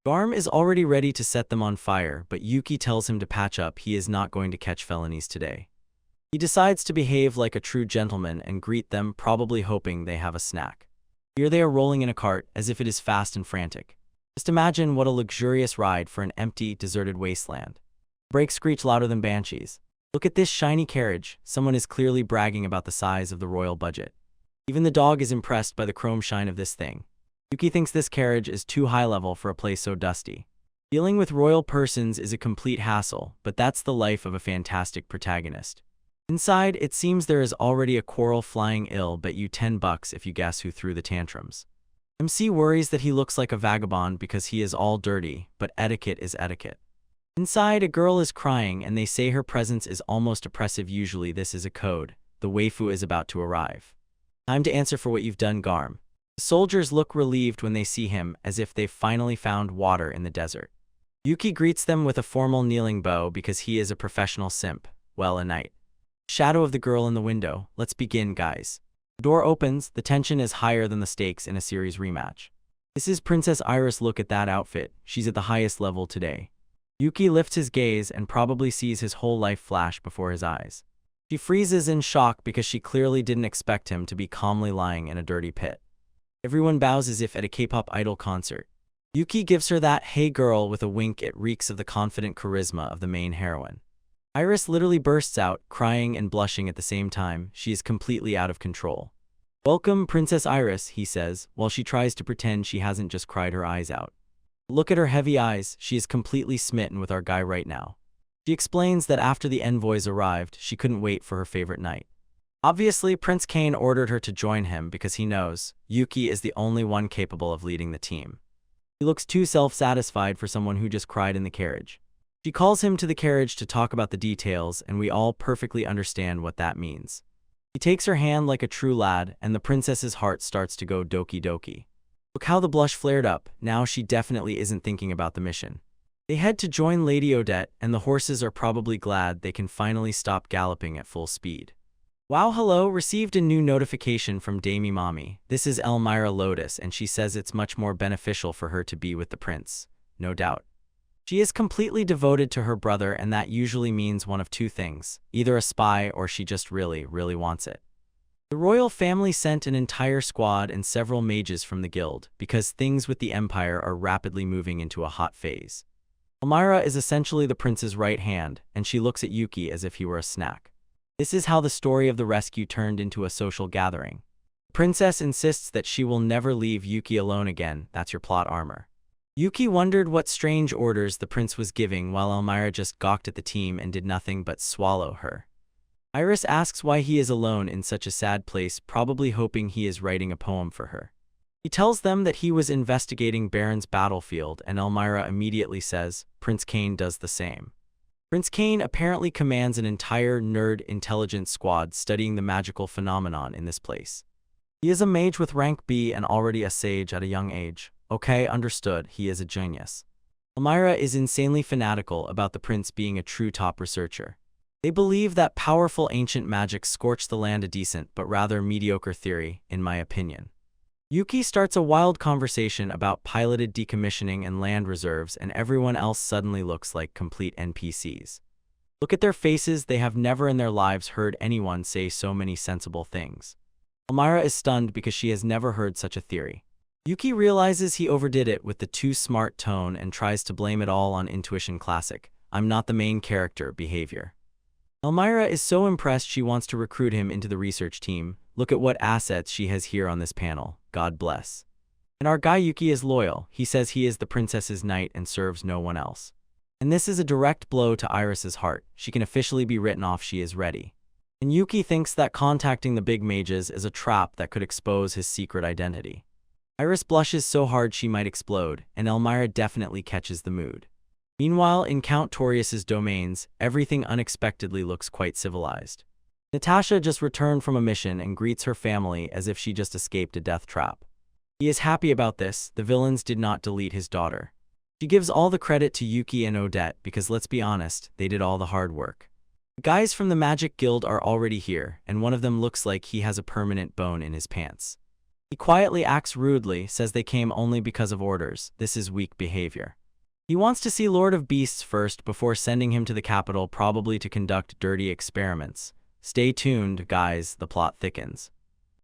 A: Garm is already ready to set them on fire, but Yuki tells him to patch up. He is not going to catch felonies today. He decides to behave like a true gentleman and greet them, probably hoping they have a snack. Here they are rolling in a cart, as if it is fast and frantic. Just imagine what a luxurious ride for an empty, deserted wasteland. Brakes screech louder than banshees. Look at this shiny carriage. Someone is clearly bragging about the size of the royal budget. Even the dog is impressed by the chrome shine of this thing. Yuki thinks this carriage is too high level for a place so dusty. Dealing with royal persons is a complete hassle, but that's the life of a fantastic protagonist. Inside, it seems there is already a quarrel flying. Ill bet you $10 if you guess who threw the tantrums. MC worries that he looks like a vagabond because he is all dirty, but etiquette is etiquette. Inside, a girl is crying, and they say her presence is almost oppressive. Usually this is a code. The waifu is about to arrive. Time to answer for what you've done, Garm. The soldiers look relieved when they see him, as if they've finally found water in the desert. Yuki greets them with a formal kneeling bow because he is a professional simp. Well, a knight. Shadow of the girl in the window. Let's begin, guys. The door opens. The tension is higher than the stakes in a series rematch. This is Princess Iris. Look at that outfit. She's at the highest level today. Yuki lifts his gaze and probably sees his whole life flash before his eyes. She freezes in shock because she clearly didn't expect him to be calmly lying in a dirty pit. Everyone bows as if at a K-pop idol concert. Yuki gives her that "hey girl" with a wink. It reeks of the confident charisma of the main heroine. Iris literally bursts out, crying and blushing at the same time. She is completely out of control. "Welcome, Princess Iris," he says, while she tries to pretend she hasn't just cried her eyes out. Look at her heavy eyes. She is completely smitten with our guy right now. She explains that after the envoys arrived, she couldn't wait for her favorite knight. Obviously, Prince Kane ordered her to join him because he knows Yuki is the only one capable of leading the team. He looks too self-satisfied for someone who just cried in the carriage. She calls him to the carriage to talk about the details, and we all perfectly understand what that means. He takes her hand like a true lad, and the princess's heart starts to go doki doki. Look how the blush flared up. Now she definitely isn't thinking about the mission. They head to join Lady Odette, and the horses are probably glad they can finally stop galloping at full speed. Wow, hello, received a new notification from Damie Mommy. This is Elmira Lotus, and she says it's much more beneficial for her to be with the prince. No doubt. She is completely devoted to her brother, and that usually means one of two things. Either a spy or she just really, really wants it. The royal family sent an entire squad and several mages from the guild, because things with the empire are rapidly moving into a hot phase. Elmira is essentially the prince's right hand, and she looks at Yuki as if he were a snack. This is how the story of the rescue turned into a social gathering. The princess insists that she will never leave Yuki alone again. That's your plot armor. Yuki wondered what strange orders the prince was giving, while Elmira just gawked at the team and did nothing but swallow her. Iris asks why he is alone in such a sad place, probably hoping he is writing a poem for her. He tells them that he was investigating Baron's battlefield, and Elmira immediately says, Prince Kane does the same. Prince Kane apparently commands an entire nerd intelligence squad studying the magical phenomenon in this place. He is a mage with rank B and already a sage at a young age. Okay, understood, he is a genius. Elmira is insanely fanatical about the prince being a true top researcher. They believe that powerful ancient magic scorched the land, a decent but rather mediocre theory, in my opinion. Yuki starts a wild conversation about piloted decommissioning and land reserves, and everyone else suddenly looks like complete NPCs. Look at their faces. They have never in their lives heard anyone say so many sensible things. Elmira is stunned because she has never heard such a theory. Yuki realizes he overdid it with the too smart tone and tries to blame it all on intuition. Classic, I'm not the main character behavior. Elmira is so impressed she wants to recruit him into the research team. Look at what assets she has here on this panel. God bless. And our guy Yuki is loyal. He says he is the princess's knight and serves no one else. And this is a direct blow to Iris's heart. She can officially be written off. She is ready. And Yuki thinks that contacting the big mages is a trap that could expose his secret identity. Iris blushes so hard she might explode, and Elmira definitely catches the mood. Meanwhile, in Count Torius's domains, everything unexpectedly looks quite civilized. Natasha just returned from a mission and greets her family as if she just escaped a death trap. He is happy about this. The villains did not delete his daughter. She gives all the credit to Yuki and Odette because, let's be honest, they did all the hard work. The guys from the Magic Guild are already here, and one of them looks like he has a permanent bone in his pants. He quietly acts rudely, says they came only because of orders. This is weak behavior. He wants to see Lord of Beasts first before sending him to the capital, probably to conduct dirty experiments. Stay tuned, guys, the plot thickens.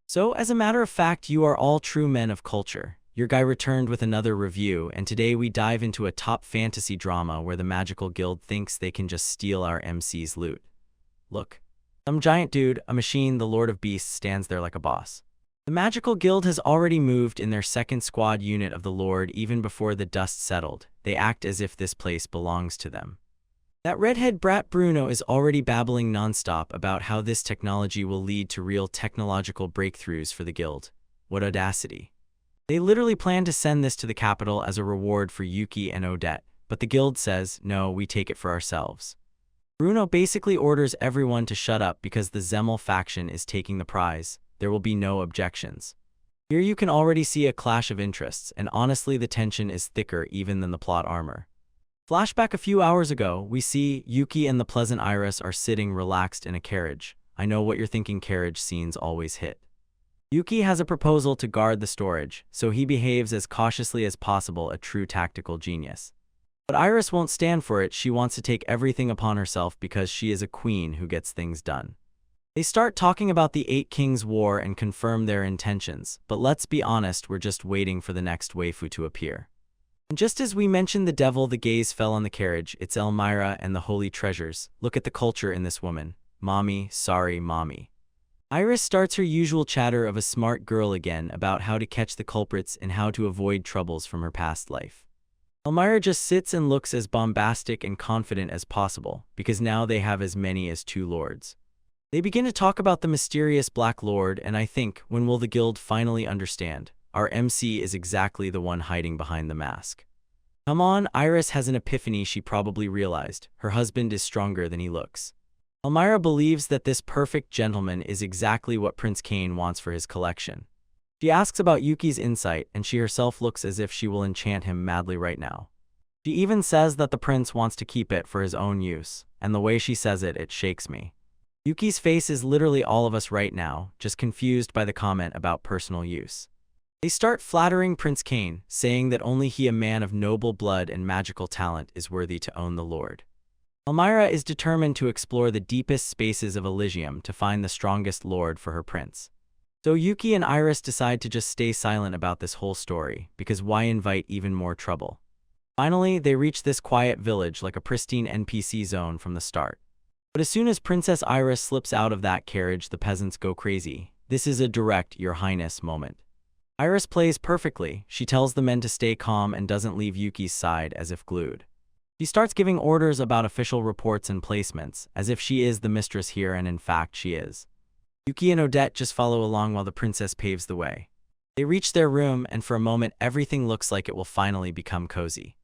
A: So, as a matter of fact, you are all true men of culture. Your guy returned with another review, and today we dive into a top fantasy drama where the Magical Guild thinks they can just steal our MC's loot. Look. Some giant dude, a machine, the Lord of Beasts, stands there like a boss. The Magical Guild has already moved in their second squad unit of the Lord even before the dust settled. They act as if this place belongs to them. That redhead brat Bruno is already babbling nonstop about how this technology will lead to real technological breakthroughs for the guild. What audacity. They literally plan to send this to the capital as a reward for Yuki and Odette, but the guild says, no, we take it for ourselves. Bruno basically orders everyone to shut up because the Zemel faction is taking the prize. There will be no objections. Here you can already see a clash of interests, and honestly the tension is thicker even than the plot armor. Flashback a few hours ago, we see Yuki and the pleasant Iris are sitting relaxed in a carriage. I know what you're thinking, carriage scenes always hit. Yuki has a proposal to guard the storage, so he behaves as cautiously as possible, a true tactical genius. But Iris won't stand for it. She wants to take everything upon herself because she is a queen who gets things done. They start talking about the Eight Kings War and confirm their intentions, but let's be honest, we're just waiting for the next waifu to appear. And just as we mentioned the devil, the gaze fell on the carriage. It's Elmira and the holy treasures. Look at the culture in this woman. Mommy, sorry, mommy. Iris starts her usual chatter of a smart girl again about how to catch the culprits and how to avoid troubles from her past life. Elmira just sits and looks as bombastic and confident as possible, because now they have as many as 2 lords. They begin to talk about the mysterious Black Lord, and I think, when will the guild finally understand? Our MC is exactly the one hiding behind the mask. Come on, Iris has an epiphany. She probably realized her husband is stronger than he looks. Elmira believes that this perfect gentleman is exactly what Prince Cain wants for his collection. She asks about Yuki's insight, and she herself looks as if she will enchant him madly right now. She even says that the prince wants to keep it for his own use, and the way she says it, it shakes me. Yuki's face is literally all of us right now, just confused by the comment about personal use. They start flattering Prince Cain, saying that only he, a man of noble blood and magical talent, is worthy to own the Lord. Elmira is determined to explore the deepest spaces of Elysium to find the strongest lord for her prince. So Yuki and Iris decide to just stay silent about this whole story, because why invite even more trouble? Finally, they reach this quiet village like a pristine NPC zone from the start. But as soon as Princess Iris slips out of that carriage, the peasants go crazy. This is a direct "Your Highness" moment. Iris plays perfectly. She tells the men to stay calm and doesn't leave Yuki's side as if glued. She starts giving orders about official reports and placements, as if she is the mistress here, and in fact she is. Yuki and Odette just follow along while the princess paves the way. They reach their room, and for a moment everything looks like it will finally become cozy.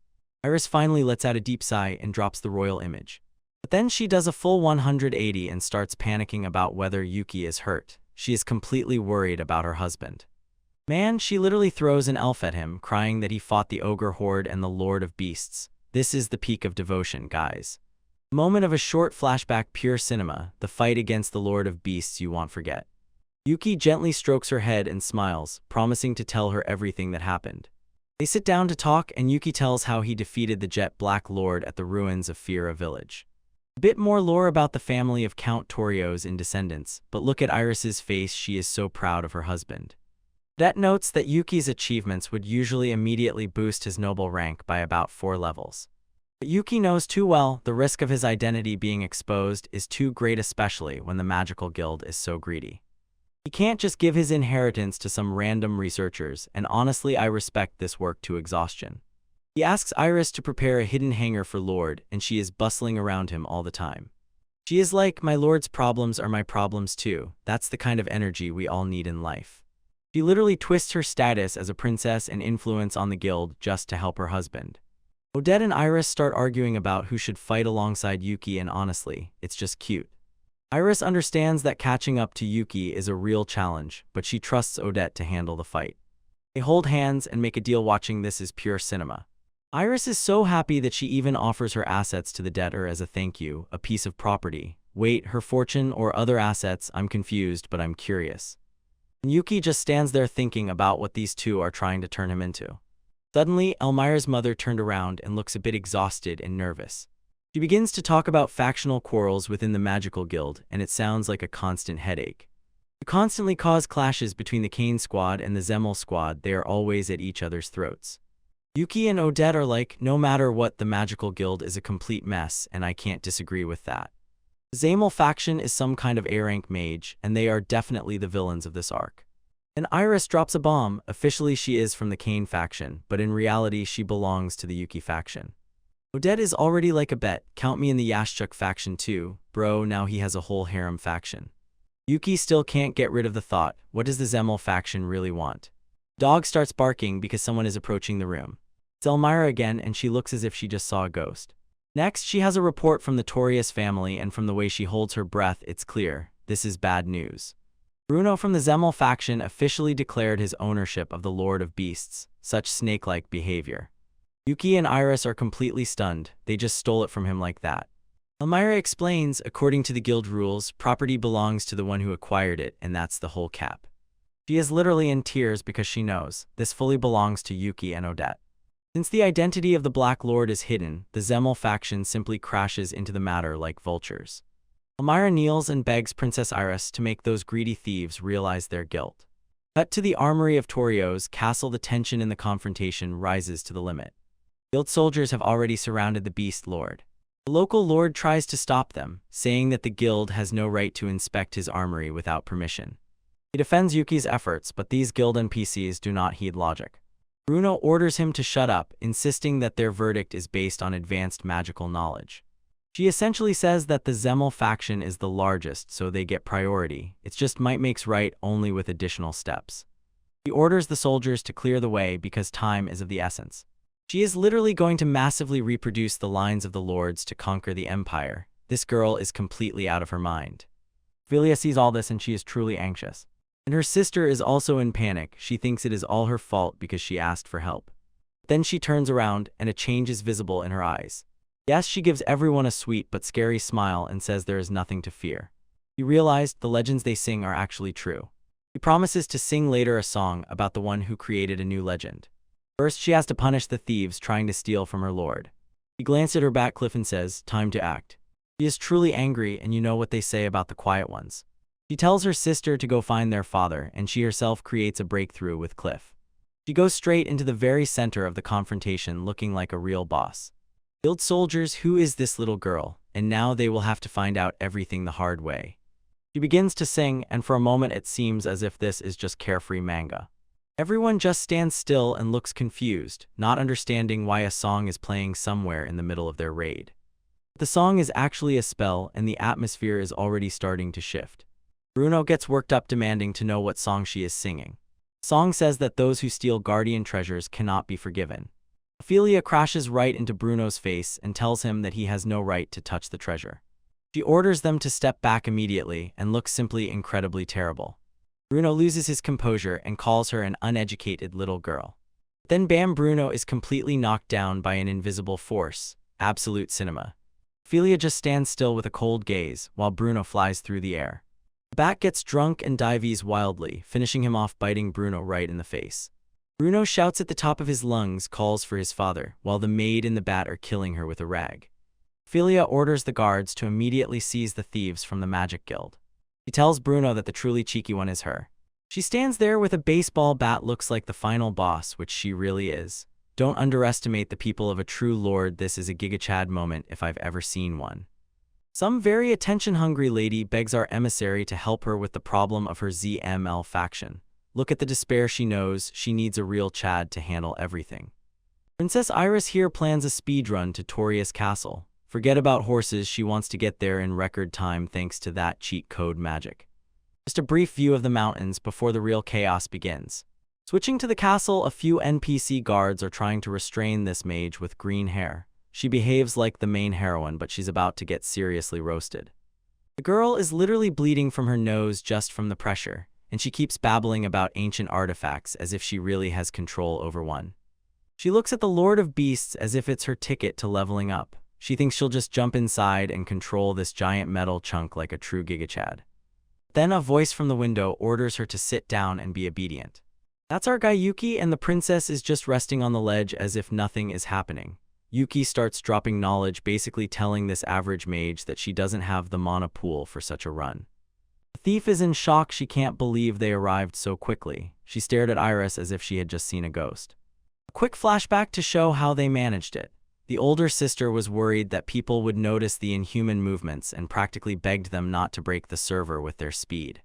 A: Iris finally lets out a deep sigh and drops the royal image. But then she does a full 180 and starts panicking about whether Yuki is hurt. She is completely worried about her husband. Man, she literally throws an elf at him, crying that he fought the ogre horde and the Lord of Beasts. This is the peak of devotion, guys. A moment of a short flashback, pure cinema, the fight against the Lord of Beasts you won't forget. Yuki gently strokes her head and smiles, promising to tell her everything that happened. They sit down to talk, and Yuki tells how he defeated the Jet Black Lord at the ruins of Fira village. A bit more lore about the family of Count Torios in Descendants, but look at Iris's face, she is so proud of her husband. Det notes that Yuki's achievements would usually immediately boost his noble rank by about 4 levels. But Yuki knows too well the risk of his identity being exposed is too great, especially when the Magical Guild is so greedy. He can't just give his inheritance to some random researchers, and honestly I respect this work to exhaustion. He asks Iris to prepare a hidden hangar for Lord, and she is bustling around him all the time. She is like, my Lord's problems are my problems too. That's the kind of energy we all need in life. She literally twists her status as a princess and influence on the guild just to help her husband. Odette and Iris start arguing about who should fight alongside Yuki, and honestly, it's just cute. Iris understands that catching up to Yuki is a real challenge, but she trusts Odette to handle the fight. They hold hands and make a deal. Watching this is pure cinema. Iris is so happy that she even offers her assets to the debtor as a thank you, a piece of property. Wait, her fortune or other assets? I'm confused, but I'm curious. And Yuki just stands there thinking about what these two are trying to turn him into. Suddenly, Elmira's mother turned around and looks a bit exhausted and nervous. She begins to talk about factional quarrels within the magical guild, and it sounds like a constant headache. You constantly cause clashes between the Kane squad and the Zemel squad. They are always at each other's throats. Yuki and Odette are like, no matter what, the magical guild is a complete mess, and I can't disagree with that. The Zemel faction is some kind of A-rank mage, and they are definitely the villains of this arc. And Iris drops a bomb. Officially she is from the Kane faction, but in reality she belongs to the Yuki faction. Odette is already like a bet. Count me in the Yashchuk faction too. Bro, now he has a whole harem faction. Yuki still can't get rid of the thought, what does the Zemel faction really want? Dog starts barking because someone is approaching the room. It's Elmira again, and she looks as if she just saw a ghost. Next, she has a report from the Torius family, and from the way she holds her breath, it's clear, this is bad news. Bruno from the Zemel faction officially declared his ownership of the Lord of Beasts, such snake-like behavior. Yuki and Iris are completely stunned, they just stole it from him like that. Elmira explains, according to the guild rules, property belongs to the one who acquired it, and that's the whole cap. She is literally in tears because she knows, this fully belongs to Yuki and Odette. Since the identity of the Black Lord is hidden, the Zemel faction simply crashes into the matter like vultures. Elmira kneels and begs Princess Iris to make those greedy thieves realize their guilt. Cut to the armory of Torio's castle. The tension in the confrontation rises to the limit. Guild soldiers have already surrounded the Beast Lord. The local lord tries to stop them, saying that the guild has no right to inspect his armory without permission. He defends Yuki's efforts, but these guild NPCs do not heed logic. Bruno orders him to shut up, insisting that their verdict is based on advanced magical knowledge. She essentially says that the Zemel faction is the largest, so they get priority. It's just might makes right, only with additional steps. He orders the soldiers to clear the way because time is of the essence. She is literally going to massively reproduce the lines of the lords to conquer the empire. This girl is completely out of her mind. Ophelia sees all this and she is truly anxious. And her sister is also in panic. She thinks it is all her fault because she asked for help. Then she turns around and a change is visible in her eyes. Yes, she gives everyone a sweet but scary smile and says there is nothing to fear. He realized the legends they sing are actually true. He promises to sing later a song about the one who created a new legend. First, she has to punish the thieves trying to steal from her lord. He glances at her back cliff and says, time to act. She is truly angry, and you know what they say about the quiet ones. She tells her sister to go find their father, and she herself creates a breakthrough with Cliff. She goes straight into the very center of the confrontation looking like a real boss. Guild soldiers, who is this little girl? And now they will have to find out everything the hard way. She begins to sing, and for a moment it seems as if this is just carefree manga. Everyone just stands still and looks confused, not understanding why a song is playing somewhere in the middle of their raid. The song is actually a spell, and the atmosphere is already starting to shift. Bruno gets worked up, demanding to know what song she is singing. The song says that those who steal guardian treasures cannot be forgiven. Ophelia crashes right into Bruno's face and tells him that he has no right to touch the treasure. She orders them to step back immediately and looks simply incredibly terrible. Bruno loses his composure and calls her an uneducated little girl. Then bam, Bruno is completely knocked down by an invisible force. Absolute cinema. Ophelia just stands still with a cold gaze while Bruno flies through the air. The bat gets drunk and dives wildly, finishing him off, biting Bruno right in the face. Bruno shouts at the top of his lungs, calls for his father, while the maid and the bat are killing her with a rag. Ophelia orders the guards to immediately seize the thieves from the Magic Guild. She tells Bruno that the truly cheeky one is her. She stands there with a baseball bat, looks like the final boss, which she really is. Don't underestimate the people of a true lord. This is a gigachad moment if I've ever seen one. Some very attention-hungry lady begs our emissary to help her with the problem of her ZML faction. Look at the despair. She knows she needs a real Chad to handle everything. Princess Iris here plans a speedrun to Torius Castle. Forget about horses, she wants to get there in record time thanks to that cheat code magic. Just a brief view of the mountains before the real chaos begins. Switching to the castle, a few NPC guards are trying to restrain this mage with green hair. She behaves like the main heroine, but she's about to get seriously roasted. The girl is literally bleeding from her nose just from the pressure, and she keeps babbling about ancient artifacts as if she really has control over one. She looks at the Lord of Beasts as if it's her ticket to leveling up. She thinks she'll just jump inside and control this giant metal chunk like a true gigachad. Then a voice from the window orders her to sit down and be obedient. That's our guy Yuki, and the princess is just resting on the ledge as if nothing is happening. Yuki starts dropping knowledge, basically telling this average mage that she doesn't have the mana pool for such a run. The thief is in shock. She can't believe they arrived so quickly. She stared at Iris as if she had just seen a ghost. A quick flashback to show how they managed it. The older sister was worried that people would notice the inhuman movements and practically begged them not to break the server with their speed.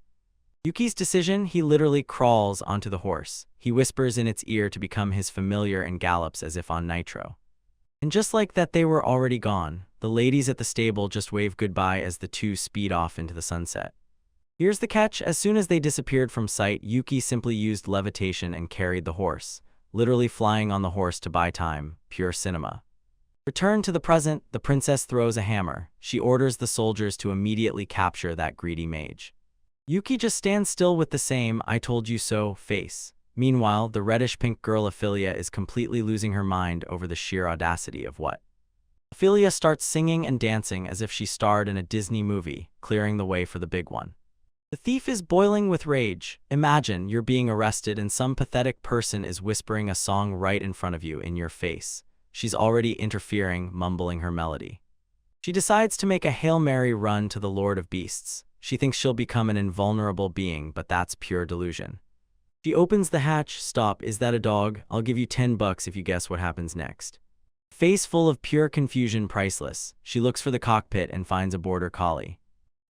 A: Yuki's decision: he literally crawls onto the horse. He whispers in its ear to become his familiar and gallops as if on nitro. And just like that, they were already gone. The ladies at the stable just wave goodbye as the two speed off into the sunset. Here's the catch: as soon as they disappeared from sight, Yuki simply used levitation and carried the horse, literally flying on the horse to buy time. Pure cinema. Return to the present, the princess throws a hammer. She orders the soldiers to immediately capture that greedy mage. Yuki just stands still with the same "I told you so" face. Meanwhile, the reddish-pink girl Ophelia is completely losing her mind over the sheer audacity of what. Ophelia starts singing and dancing as if she starred in a Disney movie, clearing the way for the big one. The thief is boiling with rage. Imagine you're being arrested and some pathetic person is whispering a song right in front of you in your face. She's already interfering, mumbling her melody. She decides to make a Hail Mary run to the Lord of Beasts. She thinks she'll become an invulnerable being, but that's pure delusion. She opens the hatch. "Stop, is that a dog? I'll give you $10 if you guess what happens next." Face full of pure confusion, priceless. She looks for the cockpit and finds a border collie.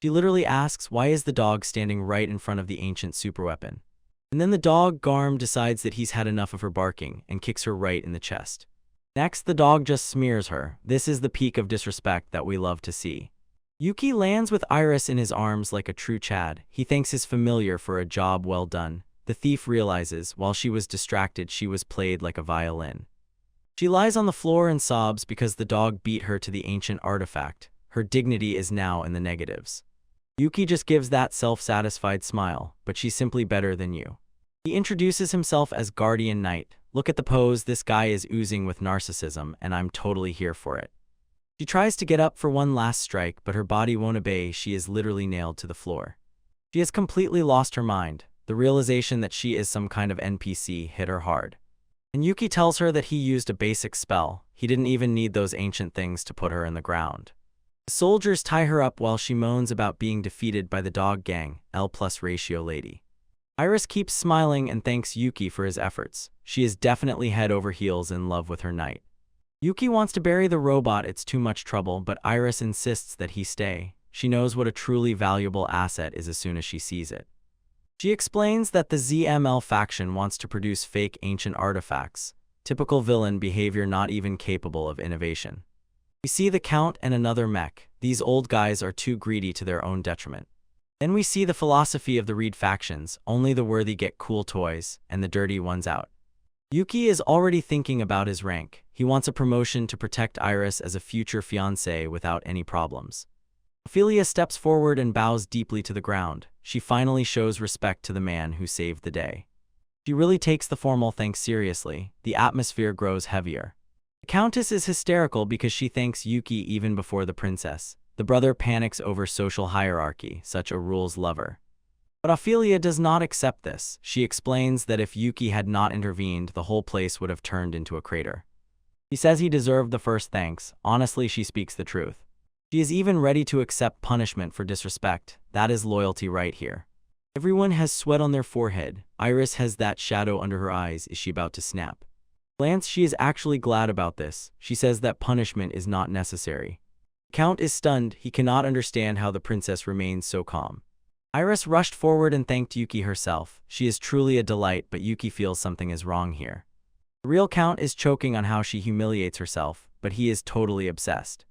A: She literally asks, why is the dog standing right in front of the ancient superweapon? And then the dog, Garm, decides that he's had enough of her barking and kicks her right in the chest. Next, the dog just smears her. This is the peak of disrespect that we love to see. Yuki lands with Iris in his arms like a true Chad. He thanks his familiar for a job well done. The thief realizes, while she was distracted, she was played like a violin. She lies on the floor and sobs because the dog beat her to the ancient artifact. Her dignity is now in the negatives. Yuki just gives that self-satisfied smile, but she's simply better than you. He introduces himself as Guardian Knight. Look at the pose, this guy is oozing with narcissism, and I'm totally here for it. She tries to get up for one last strike, but her body won't obey. She is literally nailed to the floor. She has completely lost her mind. The realization that she is some kind of NPC hit her hard. And Yuki tells her that he used a basic spell. He didn't even need those ancient things to put her in the ground. The soldiers tie her up while she moans about being defeated by the dog gang, L+ratio lady. Iris keeps smiling and thanks Yuki for his efforts. She is definitely head over heels in love with her knight. Yuki wants to bury the robot, it's too much trouble, but Iris insists that he stay. She knows what a truly valuable asset is as soon as she sees it. She explains that the ZML faction wants to produce fake ancient artifacts. Typical villain behavior, not even capable of innovation. We see the Count and another mech. These old guys are too greedy to their own detriment. Then we see the philosophy of the Reed factions: only the worthy get cool toys, and the dirty ones out. Yuki is already thinking about his rank. He wants a promotion to protect Iris as a future fiancé without any problems. Ophelia steps forward and bows deeply to the ground. She finally shows respect to the man who saved the day. She really takes the formal thanks seriously. The atmosphere grows heavier. The Countess is hysterical because she thanks Yuki even before the princess. The brother panics over social hierarchy, such a rules lover. But Ophelia does not accept this. She explains that if Yuki had not intervened, the whole place would have turned into a crater. He says he deserved the first thanks. Honestly, she speaks the truth. She is even ready to accept punishment for disrespect. That is loyalty right here. Everyone has sweat on their forehead. Iris has that shadow under her eyes. Is she about to snap? Glance, she is actually glad about this. She says that punishment is not necessary. Count is stunned. He cannot understand how the princess remains so calm. Iris rushed forward and thanked Yuki herself. She is truly a delight, but Yuki feels something is wrong here. The real Count is choking on how she humiliates herself, but he is totally obsessed.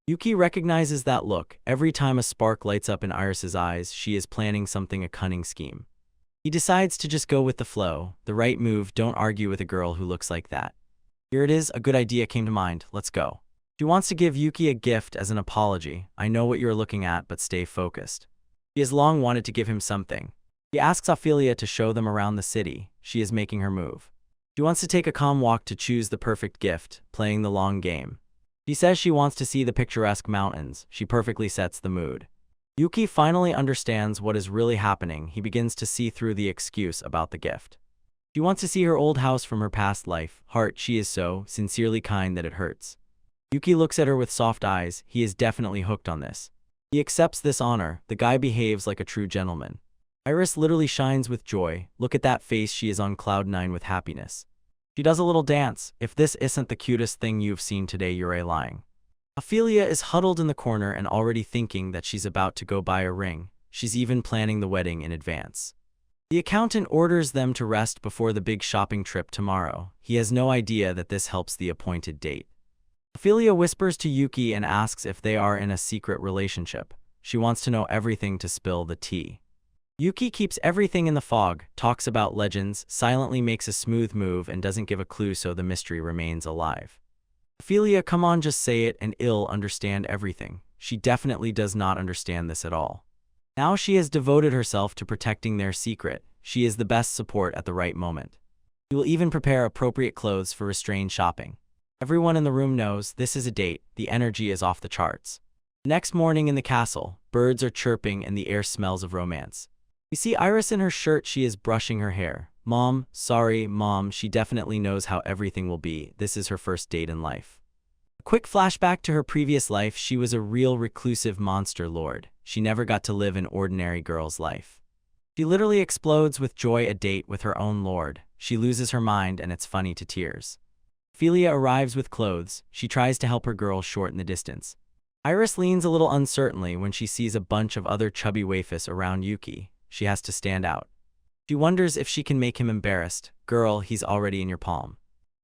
A: Yuki recognizes that look. Every time a spark lights up in Iris's eyes, she is planning something, a cunning scheme. He decides to just go with the flow. The right move, don't argue with a girl who looks like that. Here it is, a good idea came to mind, let's go. She wants to give Yuki a gift as an apology. I know what you're looking at, but stay focused. She has long wanted to give him something. She asks Ophelia to show them around the city. She is making her move. She wants to take a calm walk to choose the perfect gift, playing the long game. She says she wants to see the picturesque mountains. She perfectly sets the mood. Yuki finally understands what is really happening. He begins to see through the excuse about the gift. She wants to see her old house from her past life. Heart, she is so sincerely kind that it hurts. Yuki looks at her with soft eyes. He is definitely hooked on this. He accepts this honor. The guy behaves like a true gentleman. Iris literally shines with joy. Look at that face, she is on cloud 9 with happiness. She does a little dance. If this isn't the cutest thing you've seen today, you're lying. Ophelia is huddled in the corner and already thinking that she's about to go buy a ring. She's even planning the wedding in advance. The accountant orders them to rest before the big shopping trip tomorrow. He has no idea that this helps the appointed date. Ophelia whispers to Yuki and asks if they are in a secret relationship. She wants to know everything to spill the tea. Yuki keeps everything in the fog, talks about legends, silently makes a smooth move and doesn't give a clue, so the mystery remains alive. Ophelia, come on, just say it, and he'll understand everything. She definitely does not understand this at all. Now she has devoted herself to protecting their secret. She is the best support at the right moment. She will even prepare appropriate clothes for restrained shopping. Everyone in the room knows this is a date. The energy is off the charts. The next morning in the castle, birds are chirping and the air smells of romance. We see Iris in her shirt. She is brushing her hair. Mom, sorry, Mom, she definitely knows how everything will be. This is her first date in life. A quick flashback to her previous life. She was a real reclusive monster lord. She never got to live an ordinary girl's life. She literally explodes with joy. A date with her own lord. She loses her mind and it's funny to tears. Ophelia arrives with clothes. She tries to help her girl shorten the distance. Iris leans a little uncertainly when she sees a bunch of other chubby waifus around Yuki. She has to stand out. She wonders if she can make him embarrassed. Girl, he's already in your palm.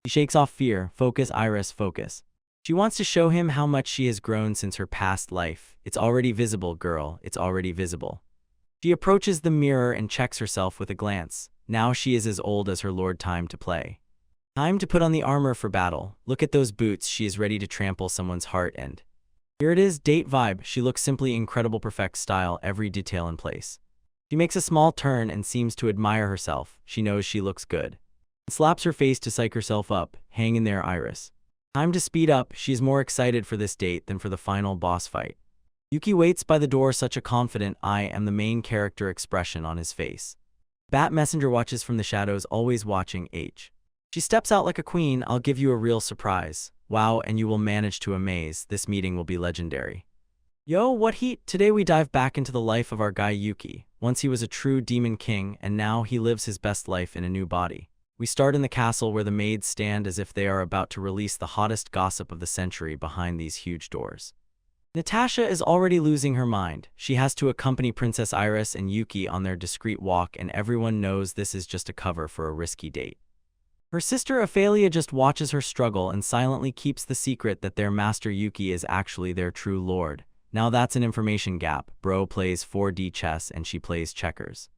A: She shakes off fear. Focus, Iris, focus. She wants to show him how much she has grown since her past life. It's already visible, girl. It's already visible. She approaches the mirror and checks herself with a glance. Now she is as old as her lord. Time to play. Time to put on the armor for battle. Look at those boots. She is ready to trample someone's heart and... Here it is, date vibe. She looks simply incredible, perfect style, every detail in place. She makes a small turn and seems to admire herself. She knows she looks good. Slaps her face to psych herself up. Hang in there, Iris. Time to speed up. She's more excited for this date than for the final boss fight. Yuki waits by the door, such a confident I am the main character expression on his face. Bat Messenger watches from the shadows, always watching H. She steps out like a queen. I'll give you a real surprise. Wow, and you will manage to amaze. This meeting will be legendary. Yo, what heat? Today we dive back into the life of our guy Yuki. Once he was a true demon king, and now he lives his best life in a new body. We start in the castle where the maids stand as if they are about to release the hottest gossip of the century behind these huge doors. Natasha is already losing her mind. She has to accompany Princess Iris and Yuki on their discreet walk, and everyone knows this is just a cover for a risky date. Her sister Ophelia just watches her struggle and silently keeps the secret that their master Yuki is actually their true lord. Now that's an information gap. Bro plays 4D chess and she plays checkers.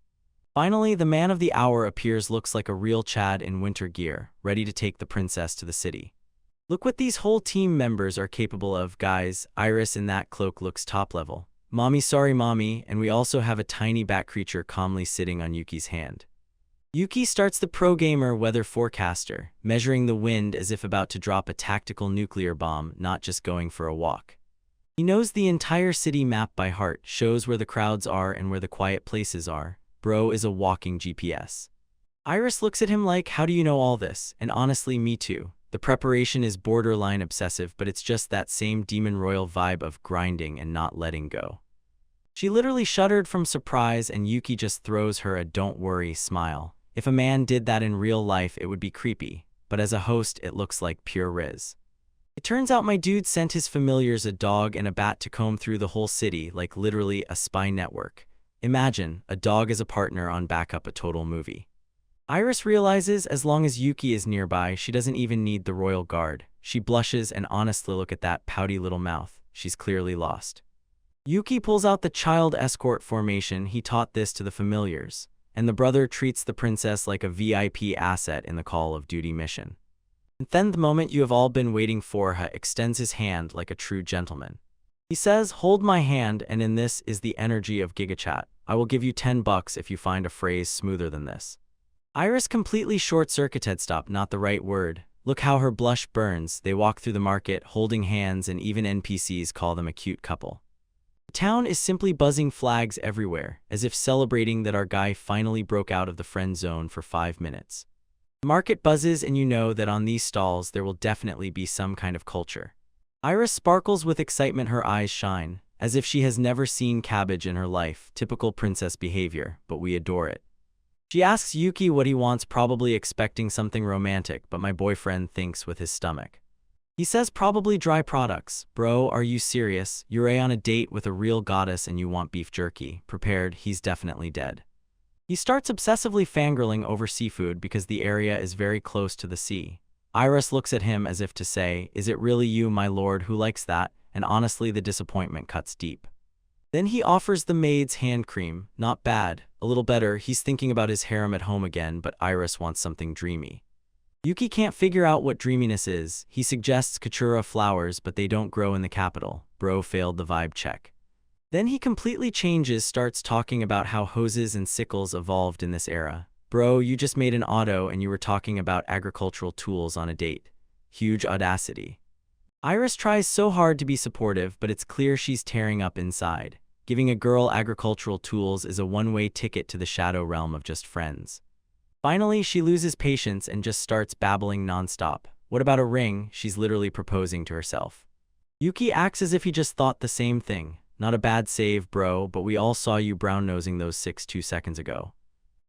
A: Finally, the man of the hour appears, looks like a real Chad in winter gear, ready to take the princess to the city. Look what these whole team members are capable of, guys. Iris in that cloak looks top level. Mommy, sorry mommy, and we also have a tiny bat creature calmly sitting on Yuki's hand. Yuki starts the pro gamer weather forecaster, measuring the wind as if about to drop a tactical nuclear bomb, not just going for a walk. He knows the entire city map by heart, shows where the crowds are and where the quiet places are. Bro is a walking GPS. Iris looks at him like, how do you know all this? And honestly, me too. The preparation is borderline obsessive, but it's just that same demon royal vibe of grinding and not letting go. She literally shuddered from surprise, and Yuki just throws her a don't worry smile. If a man did that in real life, it would be creepy, but as a host, it looks like pure riz. It turns out my dude sent his familiars a dog and a bat to comb through the whole city, like literally a spy network. Imagine, a dog as a partner on backup, a total movie. Iris realizes as long as Yuki is nearby, she doesn't even need the royal guard. She blushes and honestly, look at that pouty little mouth. she's clearly lost. Yuki pulls out the child escort formation. He taught this to the familiars, and the brother treats the princess like a VIP asset in the Call of Duty mission. And then the moment you have all been waiting for, he extends his hand like a true gentleman. He says, "Hold my hand," and in this is the energy of GigaChat. I will give you $10 if you find a phrase smoother than this. Iris completely short-circuited. Stop, not the right word. Look how her blush burns. They walk through the market, holding hands, and even NPCs call them a cute couple. The town is simply buzzing, flags everywhere, as if celebrating that our guy finally broke out of the friend zone for 5 minutes. The market buzzes, and you know that on these stalls there will definitely be some kind of culture. Iris sparkles with excitement, her eyes shine, as if she has never seen cabbage in her life, typical princess behavior, but we adore it. She asks Yuki what he wants, probably expecting something romantic, but my boyfriend thinks with his stomach. He says probably dry products. Bro, are you serious? You're on a date with a real goddess and you want beef jerky. Prepared, he's definitely dead. He starts obsessively fangirling over seafood because the area is very close to the sea. Iris looks at him as if to say, "Is it really you, my lord, who likes that?" And honestly, the disappointment cuts deep. Then he offers the maid's hand cream. Not bad. A little better. He's thinking about his harem at home again, but Iris wants something dreamy. Yuki can't figure out what dreaminess is. He suggests Katura flowers, but they don't grow in the capital. Bro failed the vibe check. Then he completely changes, starts talking about how hoses and sickles evolved in this era. Bro, you just made an auto and you were talking about agricultural tools on a date. Huge audacity. Iris tries so hard to be supportive, but it's clear she's tearing up inside. Giving a girl agricultural tools is a one-way ticket to the shadow realm of just friends. Finally, she loses patience and just starts babbling nonstop. What about a ring? She's literally proposing to herself. Yuki acts as if he just thought the same thing. Not a bad save, bro, but we all saw you brown-nosing those 2 seconds ago.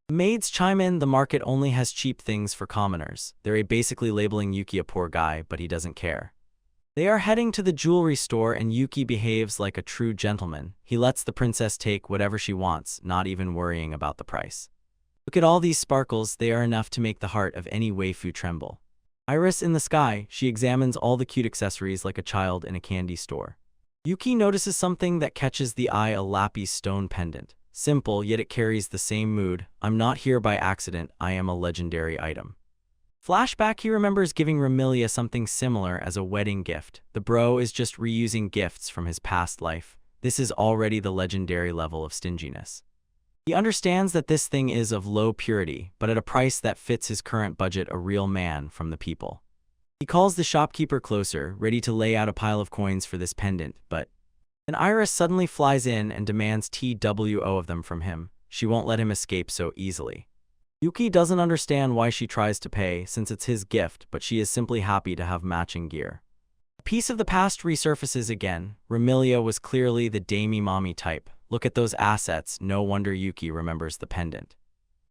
A: The maids chime in. The market only has cheap things for commoners. They're basically labeling Yuki a poor guy, but he doesn't care. They are heading to the jewelry store and Yuki behaves like a true gentleman. He lets the princess take whatever she wants, not even worrying about the price. Look at all these sparkles, they are enough to make the heart of any waifu tremble. Iris in the sky, she examines all the cute accessories like a child in a candy store. Yuki notices something that catches the eye, a lapis stone pendant. Simple, yet it carries the same mood. I'm not here by accident, I am a legendary item. Flashback, he remembers giving Remilia something similar as a wedding gift. The bro is just reusing gifts from his past life. This is already the legendary level of stinginess. He understands that this thing is of low purity, but at a price that fits his current budget, a real man from the people. He calls the shopkeeper closer, ready to lay out a pile of coins for this pendant, but then Iris suddenly flies in and demands TWO of them from him. She won't let him escape so easily. Yuki doesn't understand why she tries to pay, since it's his gift, but she is simply happy to have matching gear. A piece of the past resurfaces again. Remilia was clearly the damey mommy type. Look at those assets, no wonder Yuki remembers the pendant.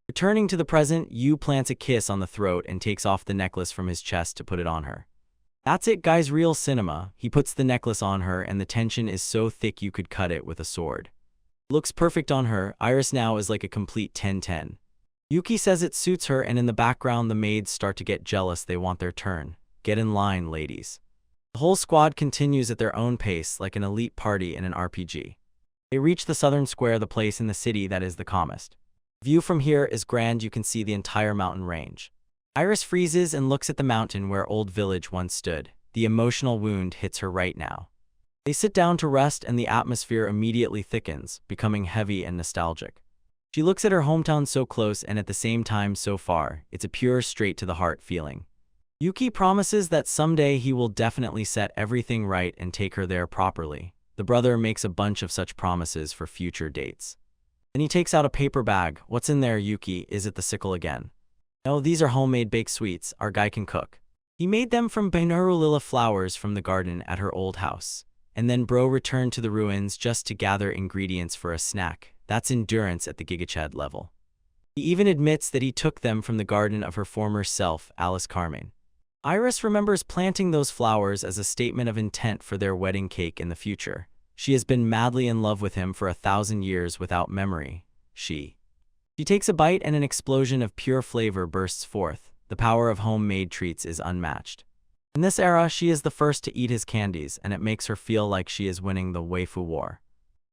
A: Returning to the present, Yu plants a kiss on the throat and takes off the necklace from his chest to put it on her. That's it, guys, real cinema. He puts the necklace on her and the tension is so thick you could cut it with a sword. Looks perfect on her. Iris now is like a complete 10-10. Yuki says it suits her, and in the background the maids start to get jealous. They want their turn. Get in line, ladies. The whole squad continues at their own pace like an elite party in an RPG. They reach the southern square, the place in the city that is the calmest. View from here is grand, you can see the entire mountain range. Iris freezes and looks at the mountain where old village once stood. The emotional wound hits her right now. They sit down to rest and the atmosphere immediately thickens, becoming heavy and nostalgic. She looks at her hometown so close and at the same time so far. It's a pure straight-to-the-heart feeling. Yuki promises that someday he will definitely set everything right and take her there properly. The brother makes a bunch of such promises for future dates. Then he takes out a paper bag. What's in there, Yuki? Is it the sickle again? No, these are homemade baked sweets. Our guy can cook. He made them from Lila flowers from the garden at her old house. And then bro returned to the ruins just to gather ingredients for a snack. That's endurance at the GigaChad level. He even admits that he took them from the garden of her former self, Alice Carmine. Iris remembers planting those flowers as a statement of intent for their wedding cake in the future. She has been madly in love with him for 1,000 years without memory. She takes a bite and an explosion of pure flavor bursts forth. The power of homemade treats is unmatched. In this era, she is the first to eat his candies, and it makes her feel like she is winning the waifu war.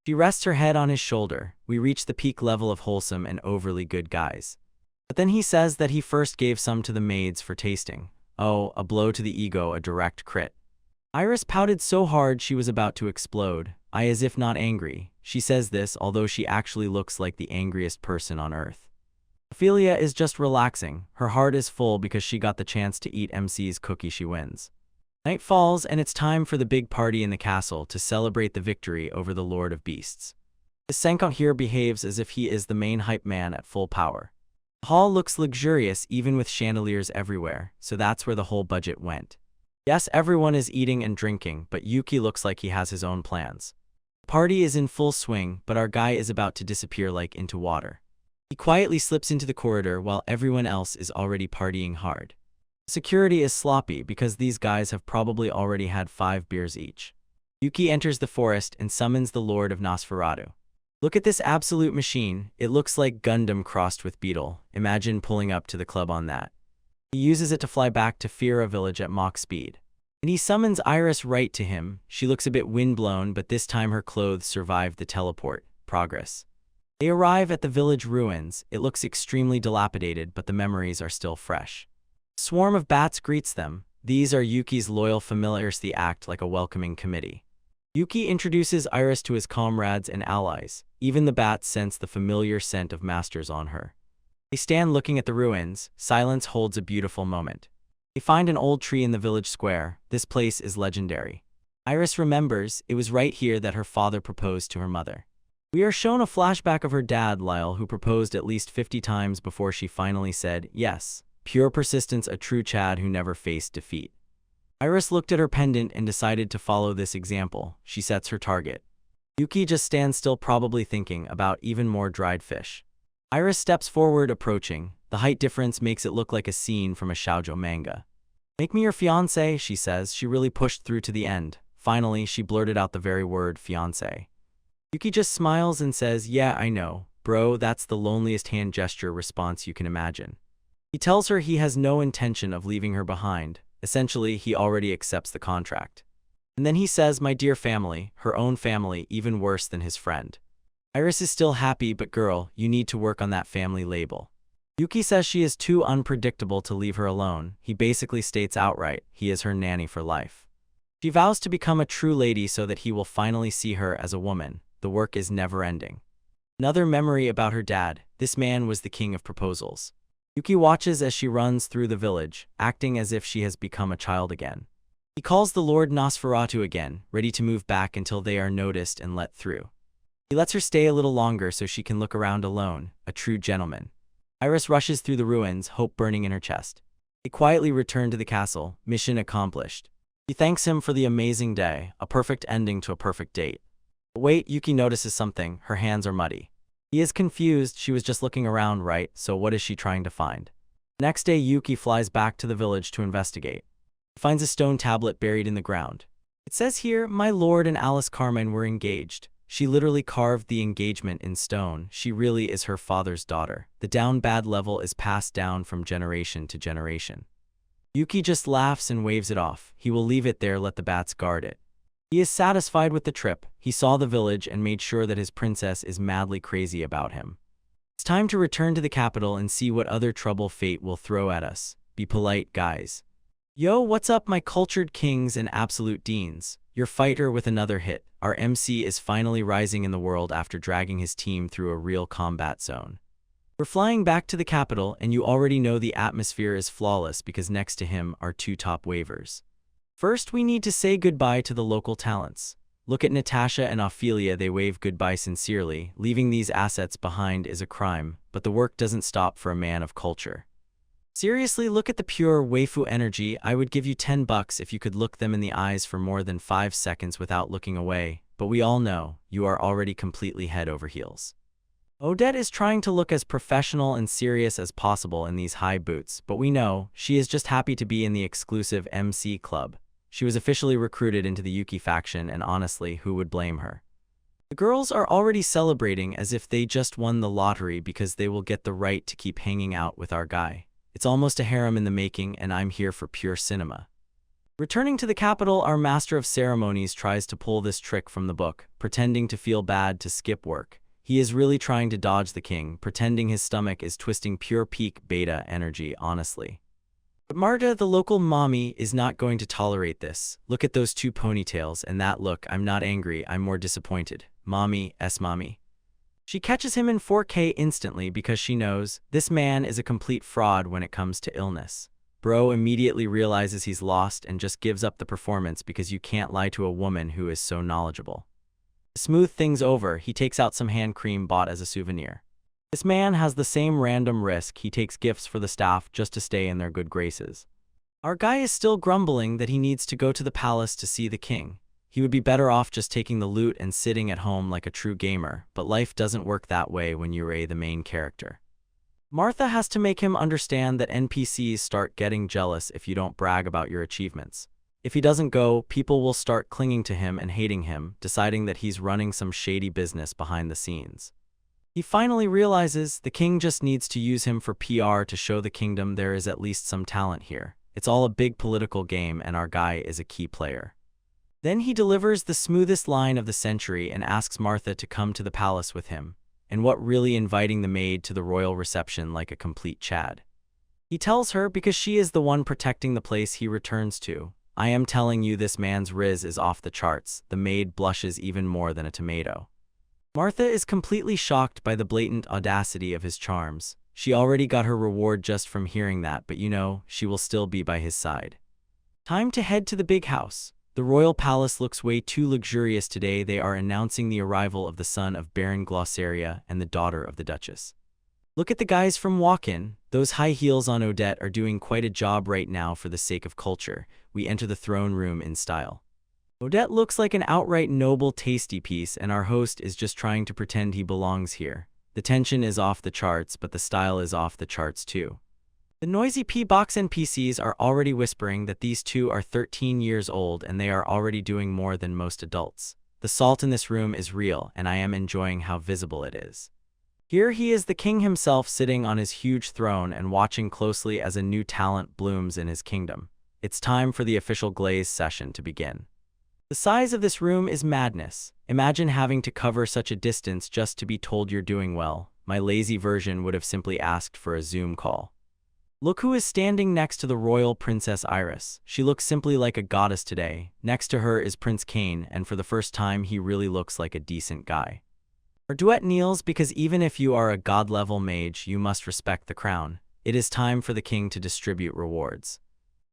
A: She rests her head on his shoulder. We reach the peak level of wholesome and overly good guys. But then he says that he first gave some to the maids for tasting. Oh, a blow to the ego, a direct crit. Iris pouted so hard she was about to explode. As if not angry. She says this, although she actually looks like the angriest person on earth. Ophelia is just relaxing. Her heart is full because she got the chance to eat MC's cookie she wins. Night falls, and it's time for the big party in the castle to celebrate the victory over the Lord of Beasts. This Senko here behaves as if he is the main hype man at full power. The hall looks luxurious, even with chandeliers everywhere, so that's where the whole budget went. Yes, everyone is eating and drinking, but Yuki looks like he has his own plans. The party is in full swing, but our guy is about to disappear like into water. He quietly slips into the corridor while everyone else is already partying hard. Security is sloppy because these guys have probably already had 5 beers each. Yuki enters the forest and summons the Lord of Nosferatu. Look at this absolute machine. It looks like Gundam crossed with Beetle. Imagine pulling up to the club on that. He uses it to fly back to Fira village at Mach speed. And he summons Iris right to him. She looks a bit windblown, but this time her clothes survived the teleport. Progress. They arrive at the village ruins. It looks extremely dilapidated, but the memories are still fresh. A swarm of bats greets them. These are Yuki's loyal familiars. They act like a welcoming committee. Yuki introduces Iris to his comrades and allies. Even the bats sense the familiar scent of masters on her. They stand looking at the ruins. Silence holds a beautiful moment. They find an old tree in the village square. This place is legendary. Iris remembers it was right here that her father proposed to her mother. We are shown a flashback of her dad, Lyle, who proposed at least 50 times before she finally said yes. Pure persistence, a true Chad who never faced defeat. Iris looked at her pendant and decided to follow this example. She sets her target. Yuki just stands still, probably thinking about even more dried fish. Iris steps forward, approaching. The height difference makes it look like a scene from a shoujo manga. "Make me your fiancé," she says. She really pushed through to the end. Finally, she blurted out the very word, fiancé. Yuki just smiles and says, "Yeah, I know. Bro, that's the loneliest hand gesture response you can imagine." He tells her he has no intention of leaving her behind. Essentially, he already accepts the contract. And then he says, "My dear family," her own family, even worse than his friend. Iris is still happy, but girl, you need to work on that family label. Yuki says she is too unpredictable to leave her alone. He basically states outright, he is her nanny for life. She vows to become a true lady so that he will finally see her as a woman. The work is never ending. Another memory about her dad. This man was the king of proposals. Yuki watches as she runs through the village, acting as if she has become a child again. He calls the Lord Nosferatu again, ready to move back until they are noticed and let through. He lets her stay a little longer so she can look around alone, a true gentleman. Iris rushes through the ruins, hope burning in her chest. They quietly return to the castle, mission accomplished. She thanks him for the amazing day, a perfect ending to a perfect date. But wait, Yuki notices something. Her hands are muddy. He is confused. She was just looking around, right? So what is she trying to find? Next day, Yuki flies back to the village to investigate. He finds a stone tablet buried in the ground. It says here, "My lord and Alice Carmine were engaged." She literally carved the engagement in stone. She really is her father's daughter. The down bad level is passed down from generation to generation. Yuki just laughs and waves it off. He will leave it there, let the bats guard it. He is satisfied with the trip. He saw the village and made sure that his princess is madly crazy about him. It's time to return to the capital and see what other trouble fate will throw at us. Be polite, guys. Yo, what's up, my cultured kings and absolute deans? Your fighter with another hit. Our MC is finally rising in the world after dragging his team through a real combat zone. We're flying back to the capital, and you already know the atmosphere is flawless because next to him are 2 top wavers. First, we need to say goodbye to the local talents. Look at Natasha and Ophelia, they wave goodbye sincerely. Leaving these assets behind is a crime, but the work doesn't stop for a man of culture. Seriously, look at the pure waifu energy. I would give you $10 if you could look them in the eyes for more than 5 seconds without looking away, but we all know, you are already completely head over heels. Odette is trying to look as professional and serious as possible in these high boots, but we know, she is just happy to be in the exclusive MC club. She was officially recruited into the Yuki faction, and honestly, who would blame her? The girls are already celebrating as if they just won the lottery because they will get the right to keep hanging out with our guy. It's almost a harem in the making, and I'm here for pure cinema. Returning to the capital, our master of ceremonies tries to pull this trick from the book, pretending to feel bad to skip work. He is really trying to dodge the king, pretending his stomach is twisting pure peak beta energy, honestly. But Marta, the local mommy, is not going to tolerate this. Look at those two ponytails and that look. I'm not angry, I'm more disappointed. Mommy. She catches him in 4K instantly because she knows this man is a complete fraud when it comes to illness. Bro immediately realizes he's lost and just gives up the performance because you can't lie to a woman who is so knowledgeable. To smooth things over, he takes out some hand cream bought as a souvenir. This man has the same random risk. He takes gifts for the staff just to stay in their good graces. Our guy is still grumbling that he needs to go to the palace to see the king. He would be better off just taking the loot and sitting at home like a true gamer, but life doesn't work that way when you're the main character. Martha has to make him understand that NPCs start getting jealous if you don't brag about your achievements. If he doesn't go, people will start clinging to him and hating him, deciding that he's running some shady business behind the scenes. He finally realizes the king just needs to use him for PR to show the kingdom there is at least some talent here. It's all a big political game and our guy is a key player. Then he delivers the smoothest line of the century and asks Martha to come to the palace with him, and what really inviting the maid to the royal reception like a complete Chad. He tells her because she is the one protecting the place he returns to. I am telling you, this man's riz is off the charts. The maid blushes even more than a tomato. Martha is completely shocked by the blatant audacity of his charms. She already got her reward just from hearing that, but she will still be by his side. Time to head to the big house. The royal palace looks way too luxurious today. They are announcing the arrival of the son of Baron Glossaria and the daughter of the Duchess. Look at the guys from Walk-In. Those high heels on Odette are doing quite a job right now for the sake of culture. We enter the throne room in style. Odette looks like an outright noble tasty piece, and our host is just trying to pretend he belongs here. The tension is off the charts, but the style is off the charts too. The noisy P-Box NPCs are already whispering that these two are 13 years old and they are already doing more than most adults. The salt in this room is real, and I am enjoying how visible it is. Here he is, the king himself, sitting on his huge throne and watching closely as a new talent blooms in his kingdom. It's time for the official glaze session to begin. The size of this room is madness. Imagine having to cover such a distance just to be told you're doing well. My lazy version would have simply asked for a Zoom call. Look who is standing next to the royal Princess Iris. She looks simply like a goddess today. Next to her is Prince Cain, and for the first time he really looks like a decent guy. Our duet kneels because even if you are a god-level mage, you must respect the crown. It is time for the king to distribute rewards.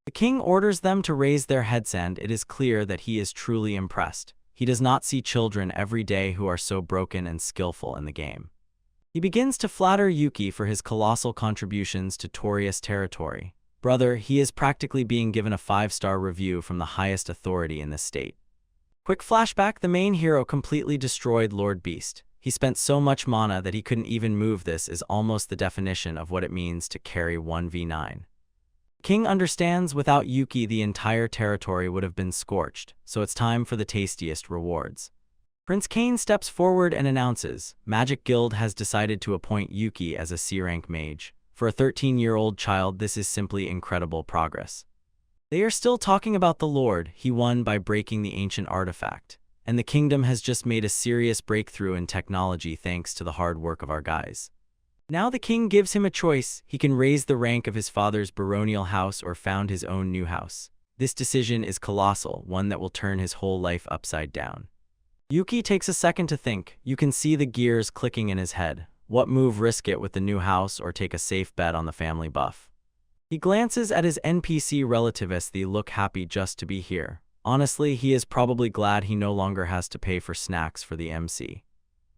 A: The king orders them to raise their heads, and it is clear that he is truly impressed. He does not see children every day who are so broken and skillful in the game. He begins to flatter Yuki for his colossal contributions to Torius territory. Brother, he is practically being given a 5-star review from the highest authority in the state. Quick flashback, the main hero completely destroyed Lord Beast. He spent so much mana that he couldn't even move. This is almost the definition of what it means to carry 1v9. King understands without Yuki the entire territory would have been scorched, so it's time for the tastiest rewards. Prince Cain steps forward and announces, Magic Guild has decided to appoint Yuki as a C-rank mage. For a 13-year-old child, this is simply incredible progress. They are still talking about the Lord. He won by breaking the ancient artifact, and the kingdom has just made a serious breakthrough in technology thanks to the hard work of our guys. Now the king gives him a choice. He can raise the rank of his father's baronial house or found his own new house. This decision is colossal, one that will turn his whole life upside down. Yuki takes a second to think. You can see the gears clicking in his head. What move? Risk it with the new house or take a safe bet on the family buff? He glances at his NPC relative as they look happy just to be here. Honestly, he is probably glad he no longer has to pay for snacks for the MC.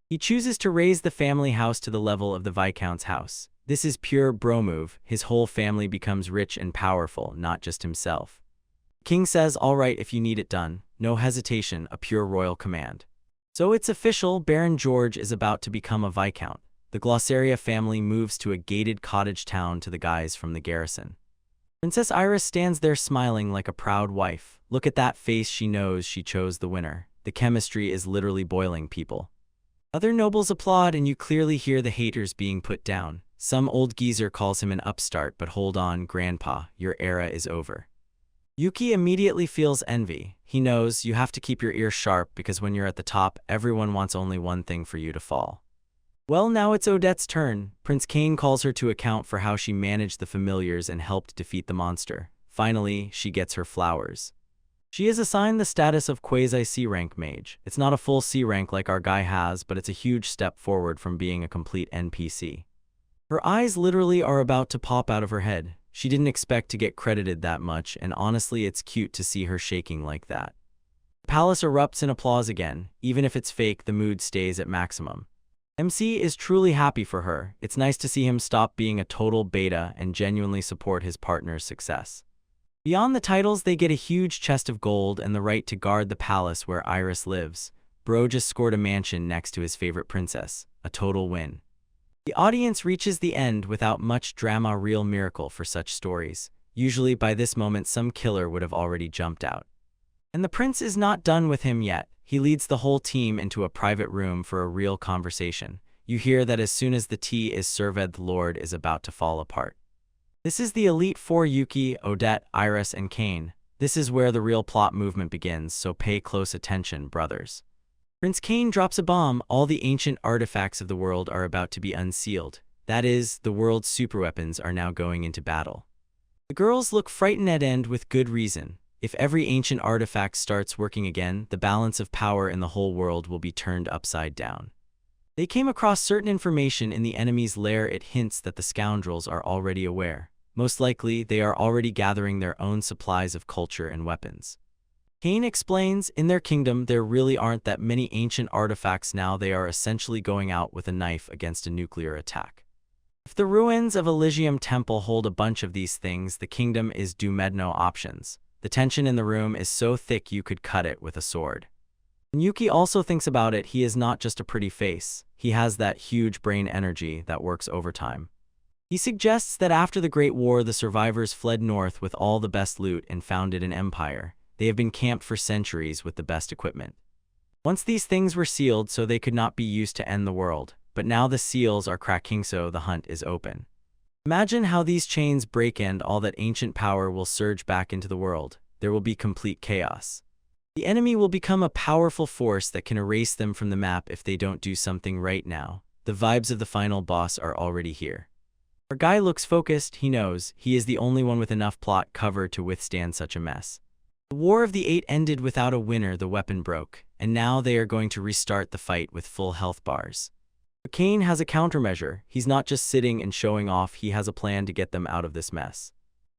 A: He chooses to raise the family house to the level of the Viscount's house. This is pure bro move. His whole family becomes rich and powerful, not just himself. King says, all right, if you need it done. No hesitation, a pure royal command. So it's official, Baron George is about to become a Viscount. The Glossaria family moves to a gated cottage town to the guys from the garrison. Princess Iris stands there smiling like a proud wife. Look at that face, she knows she chose the winner. The chemistry is literally boiling, people. Other nobles applaud and you clearly hear the haters being put down. Some old geezer calls him an upstart, but hold on, grandpa, your era is over. Yuki immediately feels envy. He knows you have to keep your ears sharp because when you're at the top, everyone wants only one thing for you to fall. Well, now it's Odette's turn. Prince Cain calls her to account for how she managed the familiars and helped defeat the monster. Finally, she gets her flowers. She is assigned the status of quasi-C rank mage. It's not a full C rank like our guy has, but it's a huge step forward from being a complete NPC. Her eyes literally are about to pop out of her head. She didn't expect to get credited that much, and honestly it's cute to see her shaking like that. The palace erupts in applause again. Even if it's fake, the mood stays at maximum. MC is truly happy for her. It's nice to see him stop being a total beta and genuinely support his partner's success. Beyond the titles, they get a huge chest of gold and the right to guard the palace where Iris lives. Bro just scored a mansion next to his favorite princess. A total win. The audience reaches the end without much drama, real miracle for such stories. Usually by this moment some killer would have already jumped out. And the prince is not done with him yet. He leads the whole team into a private room for a real conversation. You hear that as soon as the tea is served, the Lord is about to fall apart. This is the Elite Four: Yuki, Odette, Iris, and Cain. This is where the real plot movement begins, so pay close attention, brothers. Prince Cain drops a bomb. All the ancient artifacts of the world are about to be unsealed. That is, the world's superweapons are now going into battle. The girls look frightened and with good reason. If every ancient artifact starts working again, the balance of power in the whole world will be turned upside down. They came across certain information in the enemy's lair. It hints that the scoundrels are already aware. Most likely, they are already gathering their own supplies of culture and weapons. Cain explains, in their kingdom there really aren't that many ancient artifacts now. They are essentially going out with a knife against a nuclear attack. If the ruins of Elysium Temple hold a bunch of these things, the kingdom is doomed. No options. The tension in the room is so thick you could cut it with a sword. When Yuki also thinks about it, he is not just a pretty face. He has that huge brain energy that works overtime. He suggests that after the Great War, the survivors fled north with all the best loot and founded an empire. They have been camped for centuries with the best equipment. Once these things were sealed so they could not be used to end the world, but now the seals are cracking so the hunt is open. Imagine how these chains break and all that ancient power will surge back into the world. There will be complete chaos. The enemy will become a powerful force that can erase them from the map if they don't do something right now. The vibes of the final boss are already here. Our guy looks focused. He knows he is the only one with enough plot cover to withstand such a mess. The War of the Eight ended without a winner. The weapon broke, and now they are going to restart the fight with full health bars. But Cain has a countermeasure. He's not just sitting and showing off. He has a plan to get them out of this mess.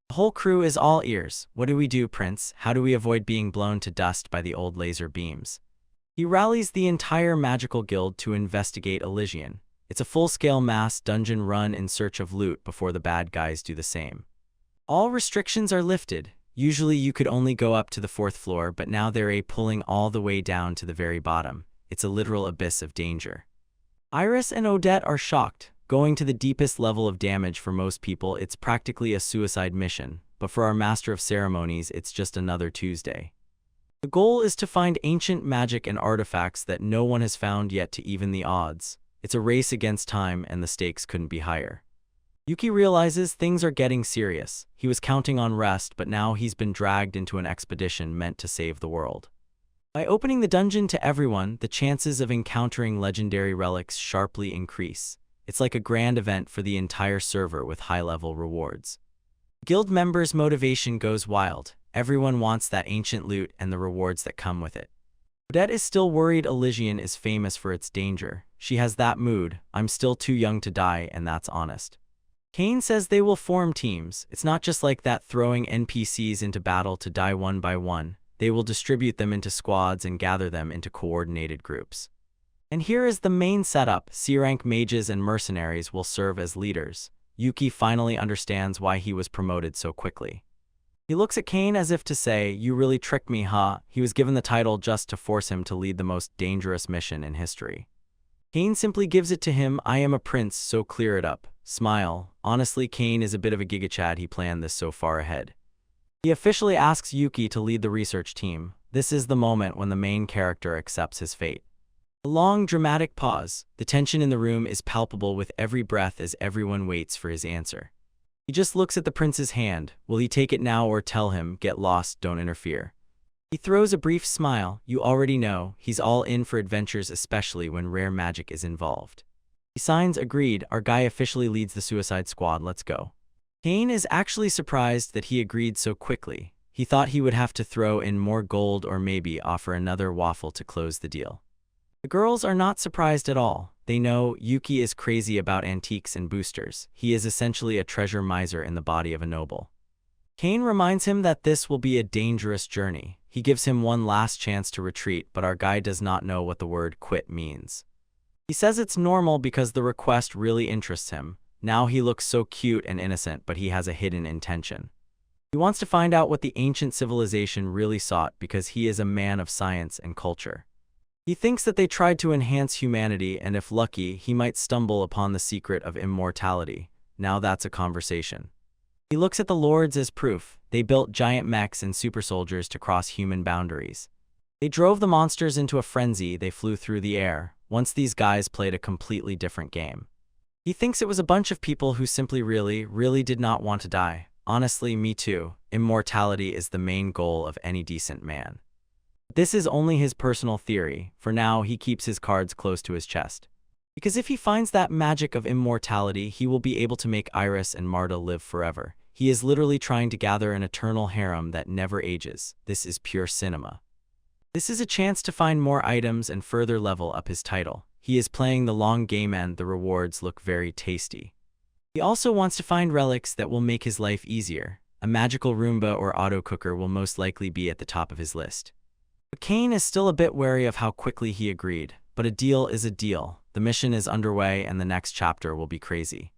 A: The whole crew is all ears. What do we do, Prince? How do we avoid being blown to dust by the old laser beams? He rallies the entire magical guild to investigate Elysium. It's a full-scale mass dungeon run in search of loot before the bad guys do the same. All restrictions are lifted. Usually you could only go up to the 4th floor, but now they're pulling all the way down to the very bottom. It's a literal abyss of danger. Iris and Odette are shocked. Going to the deepest level of damage for most people, it's practically a suicide mission, but for our Master of Ceremonies, it's just another Tuesday. The goal is to find ancient magic and artifacts that no one has found yet to even the odds. It's a race against time and the stakes couldn't be higher. Yuki realizes things are getting serious. He was counting on rest, but now he's been dragged into an expedition meant to save the world. By opening the dungeon to everyone, the chances of encountering legendary relics sharply increase. It's like a grand event for the entire server with high-level rewards. Guild members' motivation goes wild. Everyone wants that ancient loot and the rewards that come with it. Odette is still worried. Elysium is famous for its danger. She has that mood. I'm still too young to die, and that's honest. Cain says they will form teams. It's not just like that throwing NPCs into battle to die one by one. They will distribute them into squads and gather them into coordinated groups. And here is the main setup. C-rank mages and mercenaries will serve as leaders. Yuki finally understands why he was promoted so quickly. He looks at Cain as if to say, "You really tricked me, huh?" He was given the title just to force him to lead the most dangerous mission in history. Cain simply gives it to him. "I am a prince, so clear it up." Smile. Honestly, Cain is a bit of a gigachad. He planned this so far ahead. He officially asks Yuki to lead the research team. This is the moment when the main character accepts his fate. A long, dramatic pause. The tension in the room is palpable with every breath as everyone waits for his answer. He just looks at the prince's hand. Will he take it now or tell him, get lost, don't interfere? He throws a brief smile. You already know, he's all in for adventures, especially when rare magic is involved. He signs, agreed, our guy officially leads the suicide squad, let's go. Kane is actually surprised that he agreed so quickly. He thought he would have to throw in more gold or maybe offer another waffle to close the deal. The girls are not surprised at all. They know Yuki is crazy about antiques and boosters. He is essentially a treasure miser in the body of a noble. Kane reminds him that this will be a dangerous journey. He gives him one last chance to retreat, but our guy does not know what the word quit means. He says it's normal because the request really interests him. Now he looks so cute and innocent, but he has a hidden intention. He wants to find out what the ancient civilization really sought because he is a man of science and culture. He thinks that they tried to enhance humanity, and if lucky, he might stumble upon the secret of immortality. Now that's a conversation. He looks at the lords as proof. They built giant mechs and super soldiers to cross human boundaries. They drove the monsters into a frenzy. They flew through the air. Once these guys played a completely different game. He thinks it was a bunch of people who simply really did not want to die. Honestly, me too. Immortality is the main goal of any decent man. This is only his personal theory. For now, he keeps his cards close to his chest. Because if he finds that magic of immortality, he will be able to make Iris and Marta live forever. He is literally trying to gather an eternal harem that never ages. This is pure cinema. This is a chance to find more items and further level up his title. He is playing the long game and the rewards look very tasty. He also wants to find relics that will make his life easier. A magical Roomba or auto cooker will most likely be at the top of his list. But Kane is still a bit wary of how quickly he agreed. But a deal is a deal. The mission is underway and the next chapter will be crazy.